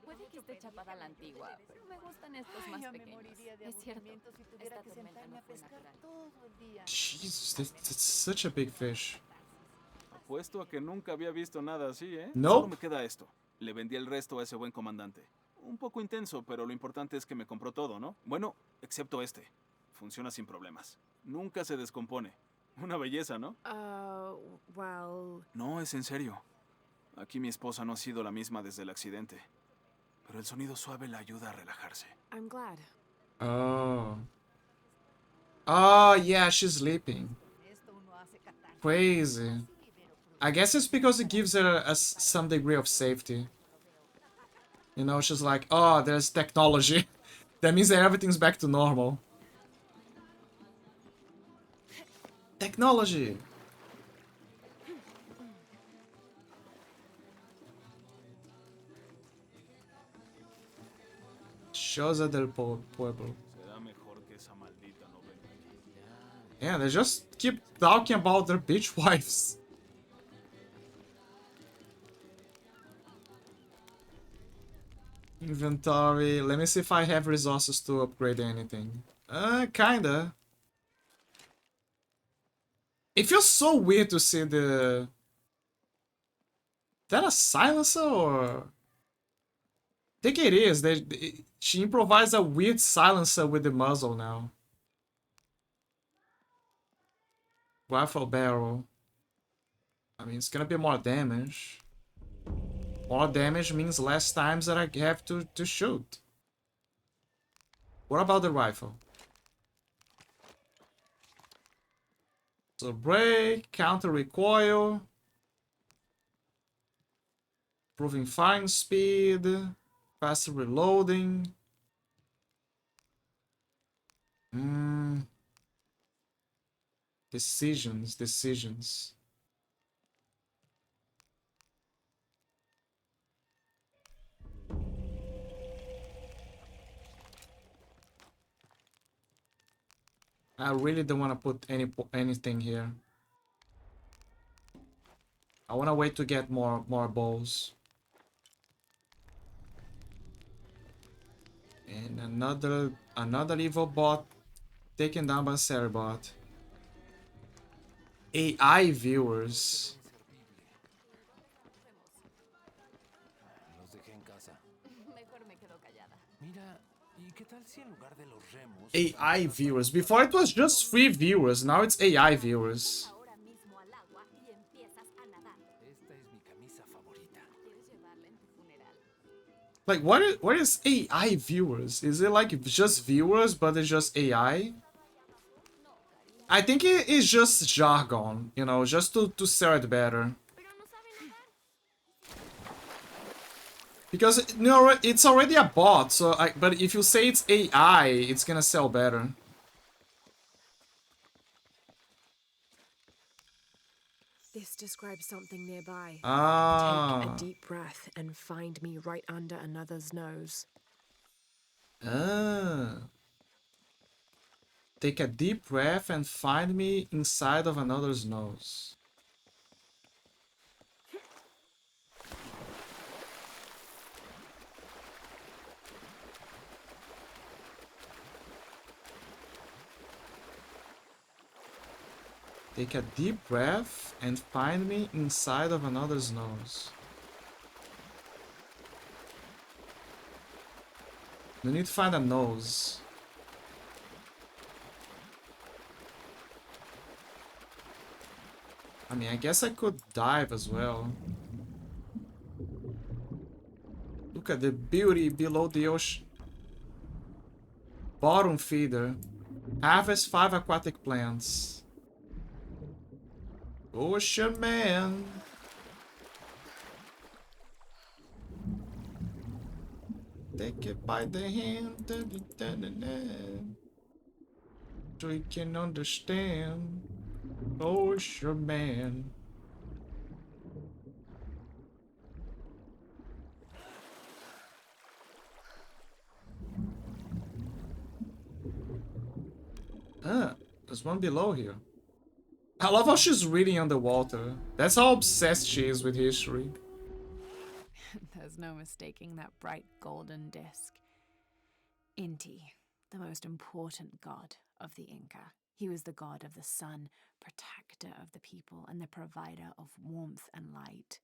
Puede que esté chapada a la antigua, pero me gustan estos más pequeños. Es cierto, esta tormenta no fue natural. Jesus, that's such a big fish. Apuesto a que nunca había visto nada así, ¿eh? Nope. Solo me queda esto. Le vendí el resto a ese buen comandante. Un poco intenso, pero lo importante es que me compró todo, ¿no? Bueno, excepto este. Funciona sin problemas. Nunca se descompone. Una belleza, ¿no? Well... No, es en serio. Aquí mi esposa no ha sido la misma desde el accidente. Pero el sonido suave la ayuda a relajarse. I'm glad. Oh. Oh, yeah, she's sleeping. Crazy. I guess it's because it gives her some degree of safety. You know, she's like, oh, there's technology. That means that everything's back to normal. Technology! Choza del Pueblo. Yeah, they just keep talking about their bitch wives. Inventory. Let me see if I have resources to upgrade anything. Kinda. It feels so weird to see the... Is that a silencer or... I think it is. She improvised a weird silencer with the muzzle now. Rifle barrel. I mean, it's gonna be more damage. More damage means less times that I have to shoot. What about the rifle? So break, counter recoil, improving firing speed, faster reloading. Decisions. I really don't want to put anything here. I want to wait to get more bowls. And another evil bot taken down by Cerebot. AI viewers. Los dejé en casa. Mejor me quedo callada. Mira, ¿y qué tal si en lugar de los remos... AI viewers. Before it was just free viewers, now it's AI viewers. Ahora mismo al agua y empiezas a nadar. Esta es mi camisa favorita. ¿Quieres llevarla en tu funeral? Like, what is AI viewers? Is it like just viewers, but it's just AI? I think it is just jargon, you know, just to sell it better. Because, you know, it's already a bot, so but if you say it's AI, it's gonna sell better. This describes something nearby. Ah. Take a deep breath and find me right under another's nose. Ah. Take a deep breath and find me inside of another's nose. Take a deep breath and find me inside of another's nose. You need to find a nose. I mean, I guess I could dive as well. Look at the beauty below the ocean. Bottom feeder. Harvest 5 aquatic plants. Ocean man. Take it by the hand. So you can understand. Ocean man. Ah, there's one below here. I love how she's reading underwater. That's how obsessed she is with history. There's no mistaking that bright golden disk. Inti, the most important god of the Inca. He was the god of the sun, protector of the people, and the provider of warmth and light.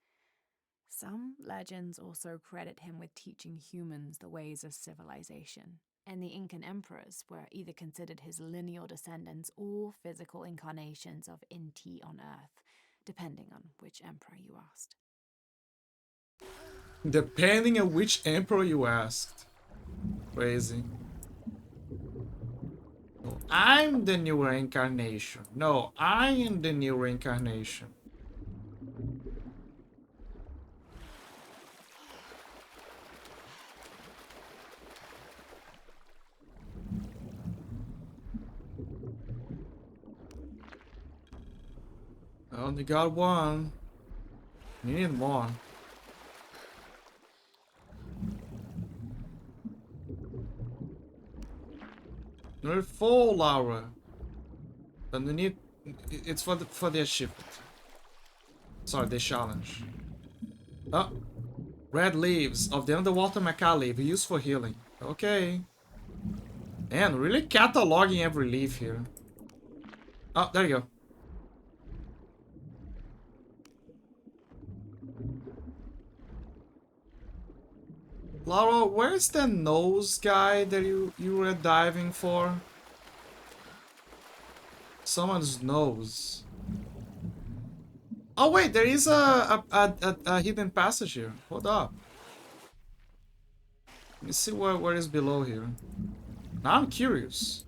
Some legends also credit him with teaching humans the ways of civilization, and the Incan emperors were either considered his lineal descendants or physical incarnations of Inti on Earth, depending on which emperor you asked. Depending on which emperor you asked. Crazy. No, I'm the new reincarnation. No, I am the new reincarnation. I only got one. You need more. You're full, Laura. But we need... It's for the achievement. Sorry, the challenge. Oh. Red leaves of the underwater maca leaf used for healing. Okay. Man, really cataloging every leaf here. Oh, there you go. Laura, where's the nose guy that you were diving for? Someone's nose. Oh wait, there is a hidden passage here. Hold up. Let me see what is below here. Now I'm curious.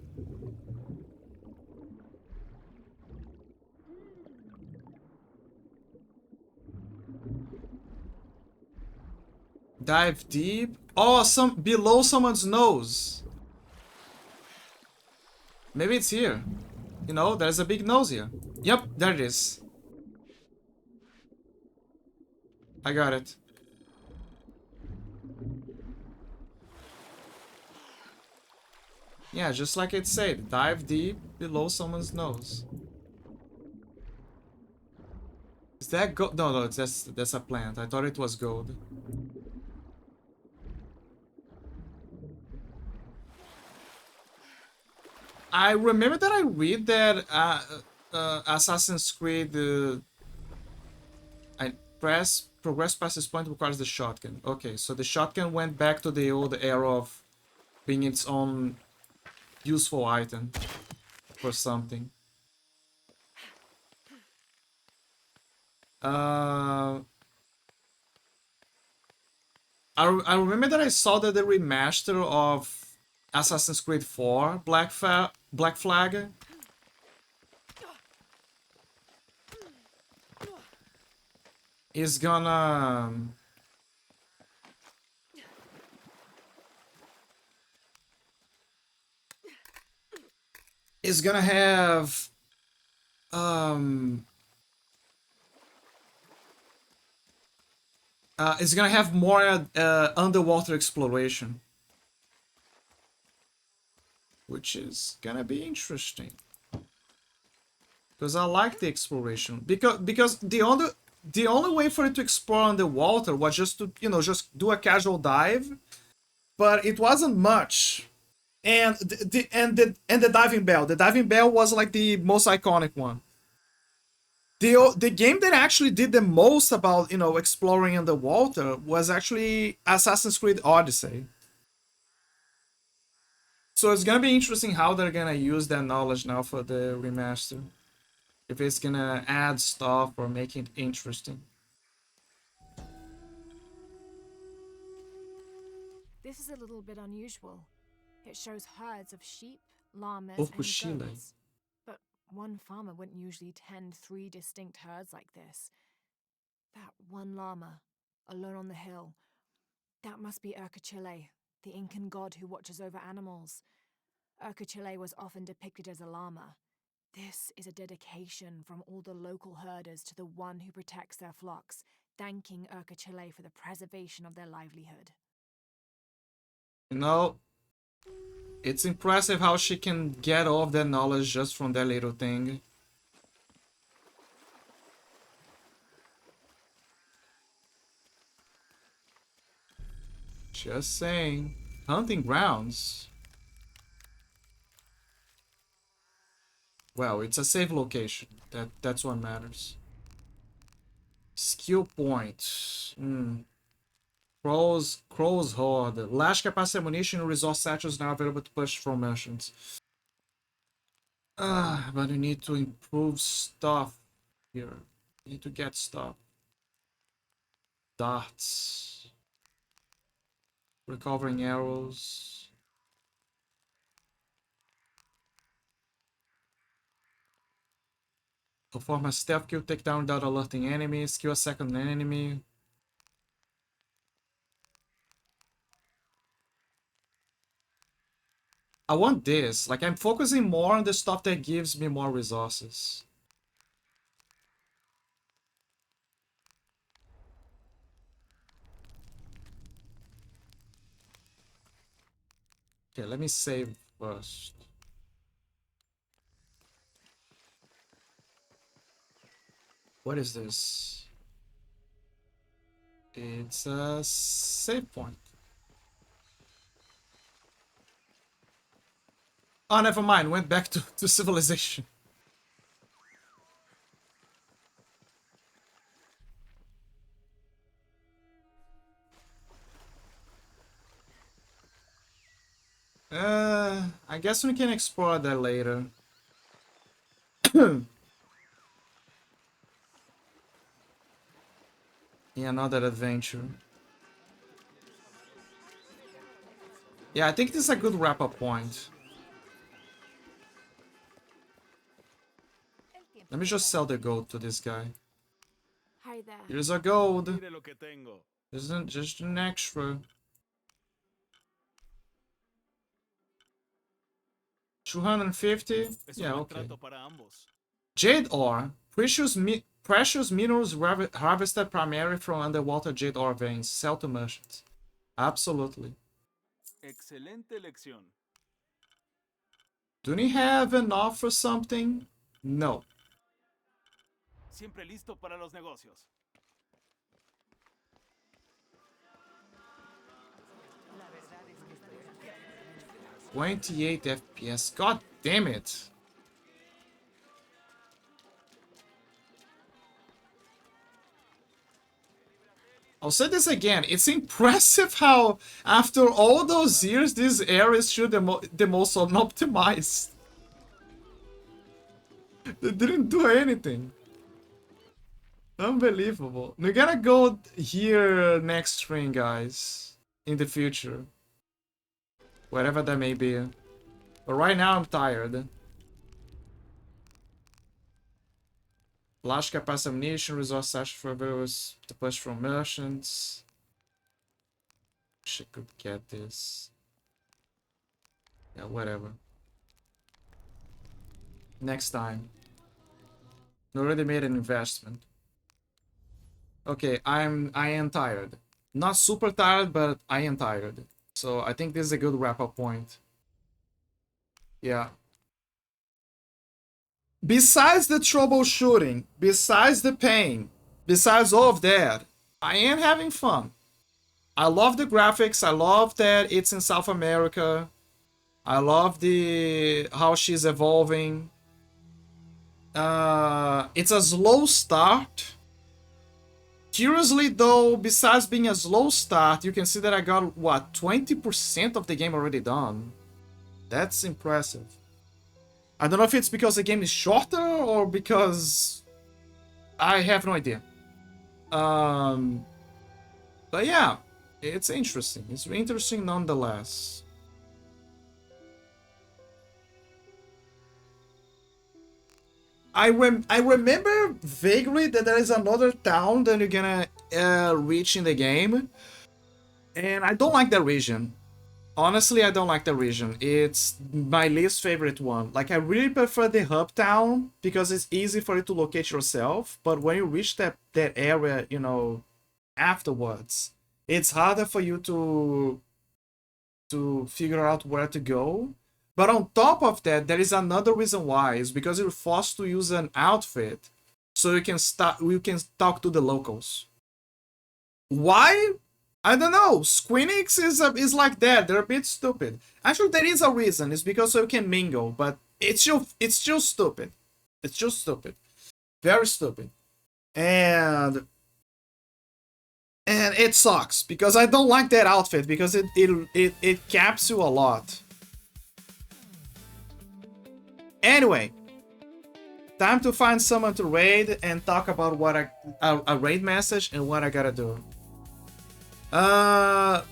Dive deep. Oh, below someone's nose. Maybe it's here. You know, there's a big nose here. Yep, there it is. I got it. Yeah, just like it said, dive deep below someone's nose. Is that gold? No, no, that's a plant. I thought it was gold. I remember that I read that Assassin's Creed I progress past this point requires the shotgun. Okay, so the shotgun went back to the old era of being its own useful item for something. I remember that I saw that the remaster of Assassin's Creed 4 Black Flag is gonna have it's gonna have more underwater exploration, which is gonna be interesting because I like the exploration because the only way for it to explore underwater was just to just do a casual dive, but it wasn't much. And the diving bell was like the most iconic one. The game that actually did the most about exploring underwater was actually Assassin's Creed Odyssey. So it's gonna be interesting how they're gonna use that knowledge now for the remaster. If it's gonna add stuff or make it interesting. This is a little bit unusual. It shows herds of sheep, llamas, and Chile. goats. But one farmer wouldn't usually tend 3 distinct herds like this. That one llama, alone on the hill, that must be Chile, the Incan god who watches over animals. Chile was often depicted as a llama. This is a dedication from all the local herders to the one who protects their flocks, thanking Chile for the preservation of their livelihood. It's impressive how she can get all of that knowledge just from that little thing. Just saying. Hunting grounds. Well, it's a safe location. That's what matters. Skill point. Crow's Horde. Large capacity ammunition and resource satchels now available to push from merchants. But you need to improve stuff here. You need to get stuff. Darts. Recovering arrows. Perform a stealth kill takedown without alerting enemies. Kill a second enemy. I want this. Like, I'm focusing more on the stuff that gives me more resources. Okay, let me save first. What is this? It's a save point. Oh, never mind. Went back to civilization. I guess we can explore that later. In another adventure. Yeah, I think this is a good wrap-up point. Let me just sell the gold to this guy. Hi there. Here's a gold. Isn't just an extra. 250? Yeah, okay. Jade ore. Precious minerals harvested primarily from underwater jade ore veins. Sell to merchants. Absolutely. Excelente elección. Do we have enough for something? No. Siempre listo para los negocios. 28 FPS. God damn it. I'll say this again. It's impressive how, after all those years, this area is still the most unoptimized. They didn't do anything. Unbelievable. We're gonna go here next stream, guys. In the future. Whatever that may be. But right now, I'm tired. Large capacity ammunition, resource search for available to push from merchants. Wish I could get this. Yeah, whatever. Next time. I already made an investment. Okay, I am tired. Not super tired, but I am tired. So I think this is a good wrap-up point. Yeah. Besides the troubleshooting, besides the pain, besides all of that, I am having fun. I love the graphics. I love that it's in South America. I love how she's evolving. It's a slow start. Curiously though, besides being a slow start, you can see that I got, what, 20% of the game already done. That's impressive. I don't know if it's because the game is shorter or because... I have no idea. But yeah, it's interesting. It's interesting nonetheless. I remember vaguely that there is another town that you're gonna reach in the game. And I don't like that region. Honestly, I don't like the region. It's my least favorite one. Like, I really prefer the hub town because it's easy for you to locate yourself. But when you reach that area, you know, afterwards, it's harder for you to figure out where to go. But on top of that, there is another reason why. It's because you're forced to use an outfit so you can talk to the locals. Why? I don't know. Squeenix is like that. They're a bit stupid. Actually, there is a reason. It's because you can mingle, but it's still stupid. It's just stupid. Very stupid. And it sucks because I don't like that outfit because it caps you a lot. Anyway, time to find someone to raid and talk about what a raid message and what I gotta do. I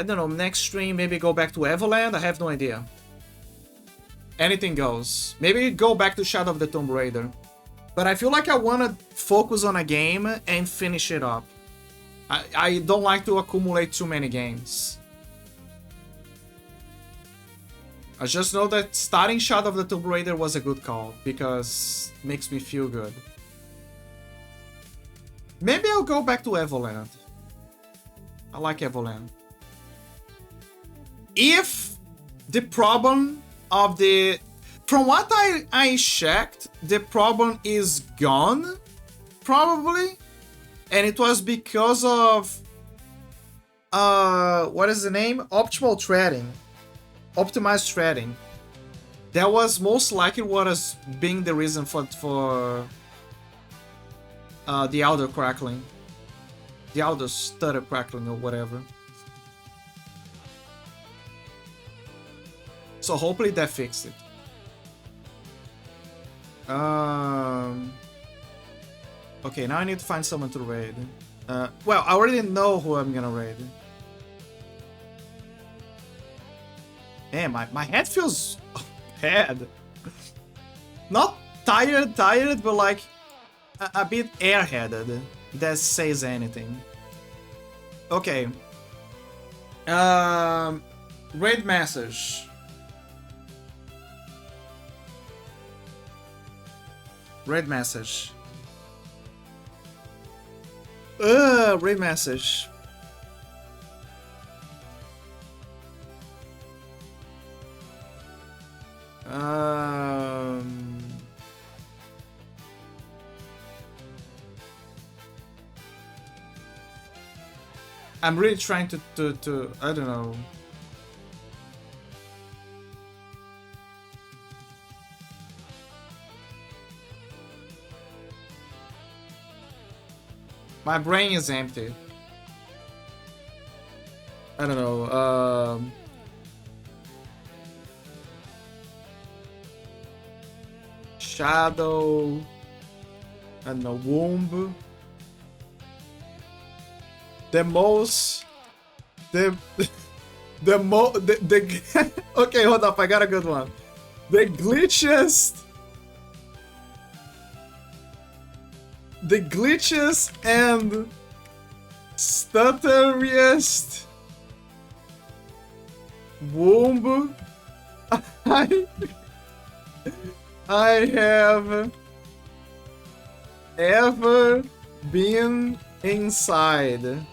don't know, next stream, maybe go back to Everland? I have no idea. Anything goes. Maybe go back to Shadow of the Tomb Raider. But I feel like I want to focus on a game and finish it up. I don't like to accumulate too many games. I just know that starting Shadow of the Tomb Raider was a good call because it makes me feel good. Maybe I'll go back to Everland. I like Everland. If the problem of the... From what I checked, the problem is gone, probably. And it was because of... what is the name? Optimal threading. Optimized threading. That was most likely what was being the reason for the audio crackling. The audio stutter crackling or whatever. So hopefully that fixed it. Okay, now I need to find someone to raid. Well, I already know who I'm gonna raid. Man, my head feels bad. Not tired, but like a bit airheaded. That says anything. Okay. Raid message. Raid message. Raid message. I'm really trying to I don't know. My brain is empty. I don't know. Shadow. I don't know. Womb. The most. The okay, hold up. I got a good one. The glitchiest. The glitches and stutteriest womb I have ever been inside.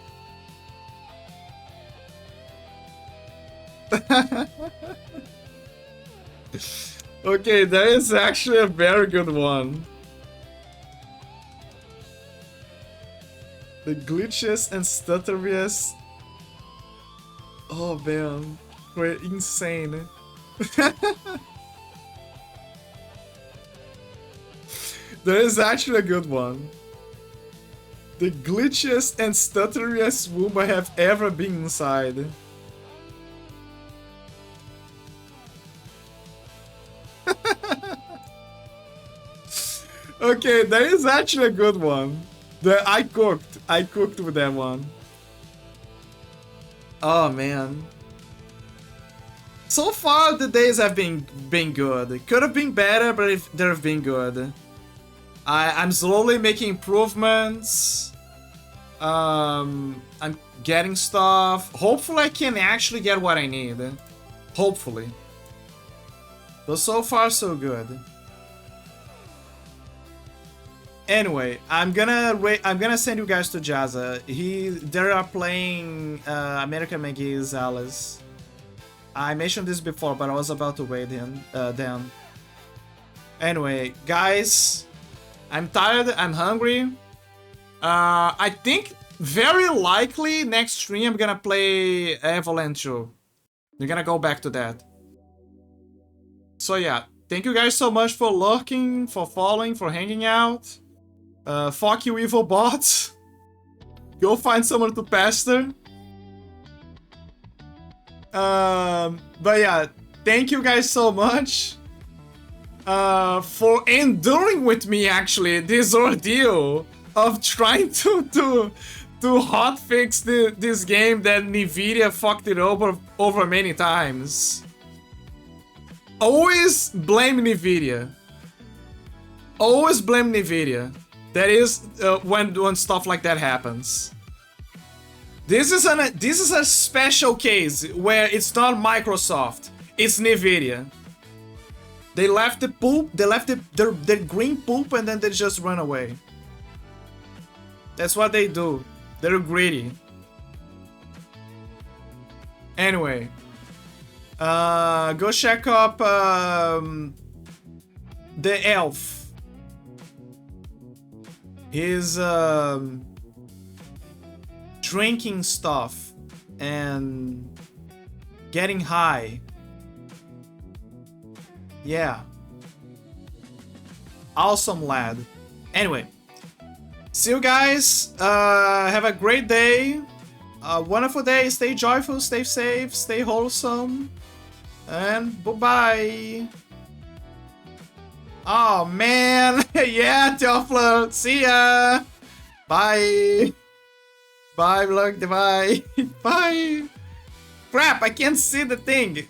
Okay, that is actually a very good one. The glitches and stutteriest. Oh man, we're insane. That is actually a good one. The glitchiest and stutteriest womb I have ever been inside. Okay, that is actually a good one. I cooked with that one. Oh man. So far the days have been good. It could have been better, but they've been good. I'm slowly making improvements. I'm getting stuff. Hopefully I can actually get what I need. Hopefully. But so far so good. Anyway, I'm gonna send you guys to Jazza. They are playing American McGee's Alice. I mentioned this before, but I was about to wait him down. Anyway, guys, I'm tired. I'm hungry. I think very likely next stream I'm gonna play Avalanche 2. We're gonna go back to that. So yeah, thank you guys so much for lurking, for following, for hanging out. Fuck you, evil bots. Go find someone to pester. But yeah, thank you guys so much for enduring with me, actually, this ordeal of trying to hotfix this game that Nvidia fucked it over many times. Always blame Nvidia. Always blame Nvidia. That is when stuff like that happens. This is a special case where it's not Microsoft, it's Nvidia. They left the poop, they left their green poop, and then they just run away. That's what they do. They're greedy. Anyway, go check up the elf. His drinking stuff and getting high. Yeah. Awesome lad. Anyway, see you guys. Have a great day. A wonderful day. Stay joyful, stay safe, stay wholesome. And bye-bye. Oh man. Yeah, Teoflo. See ya. Bye. Bye, vlog. Bye. Bye. Crap, I can't see the thing.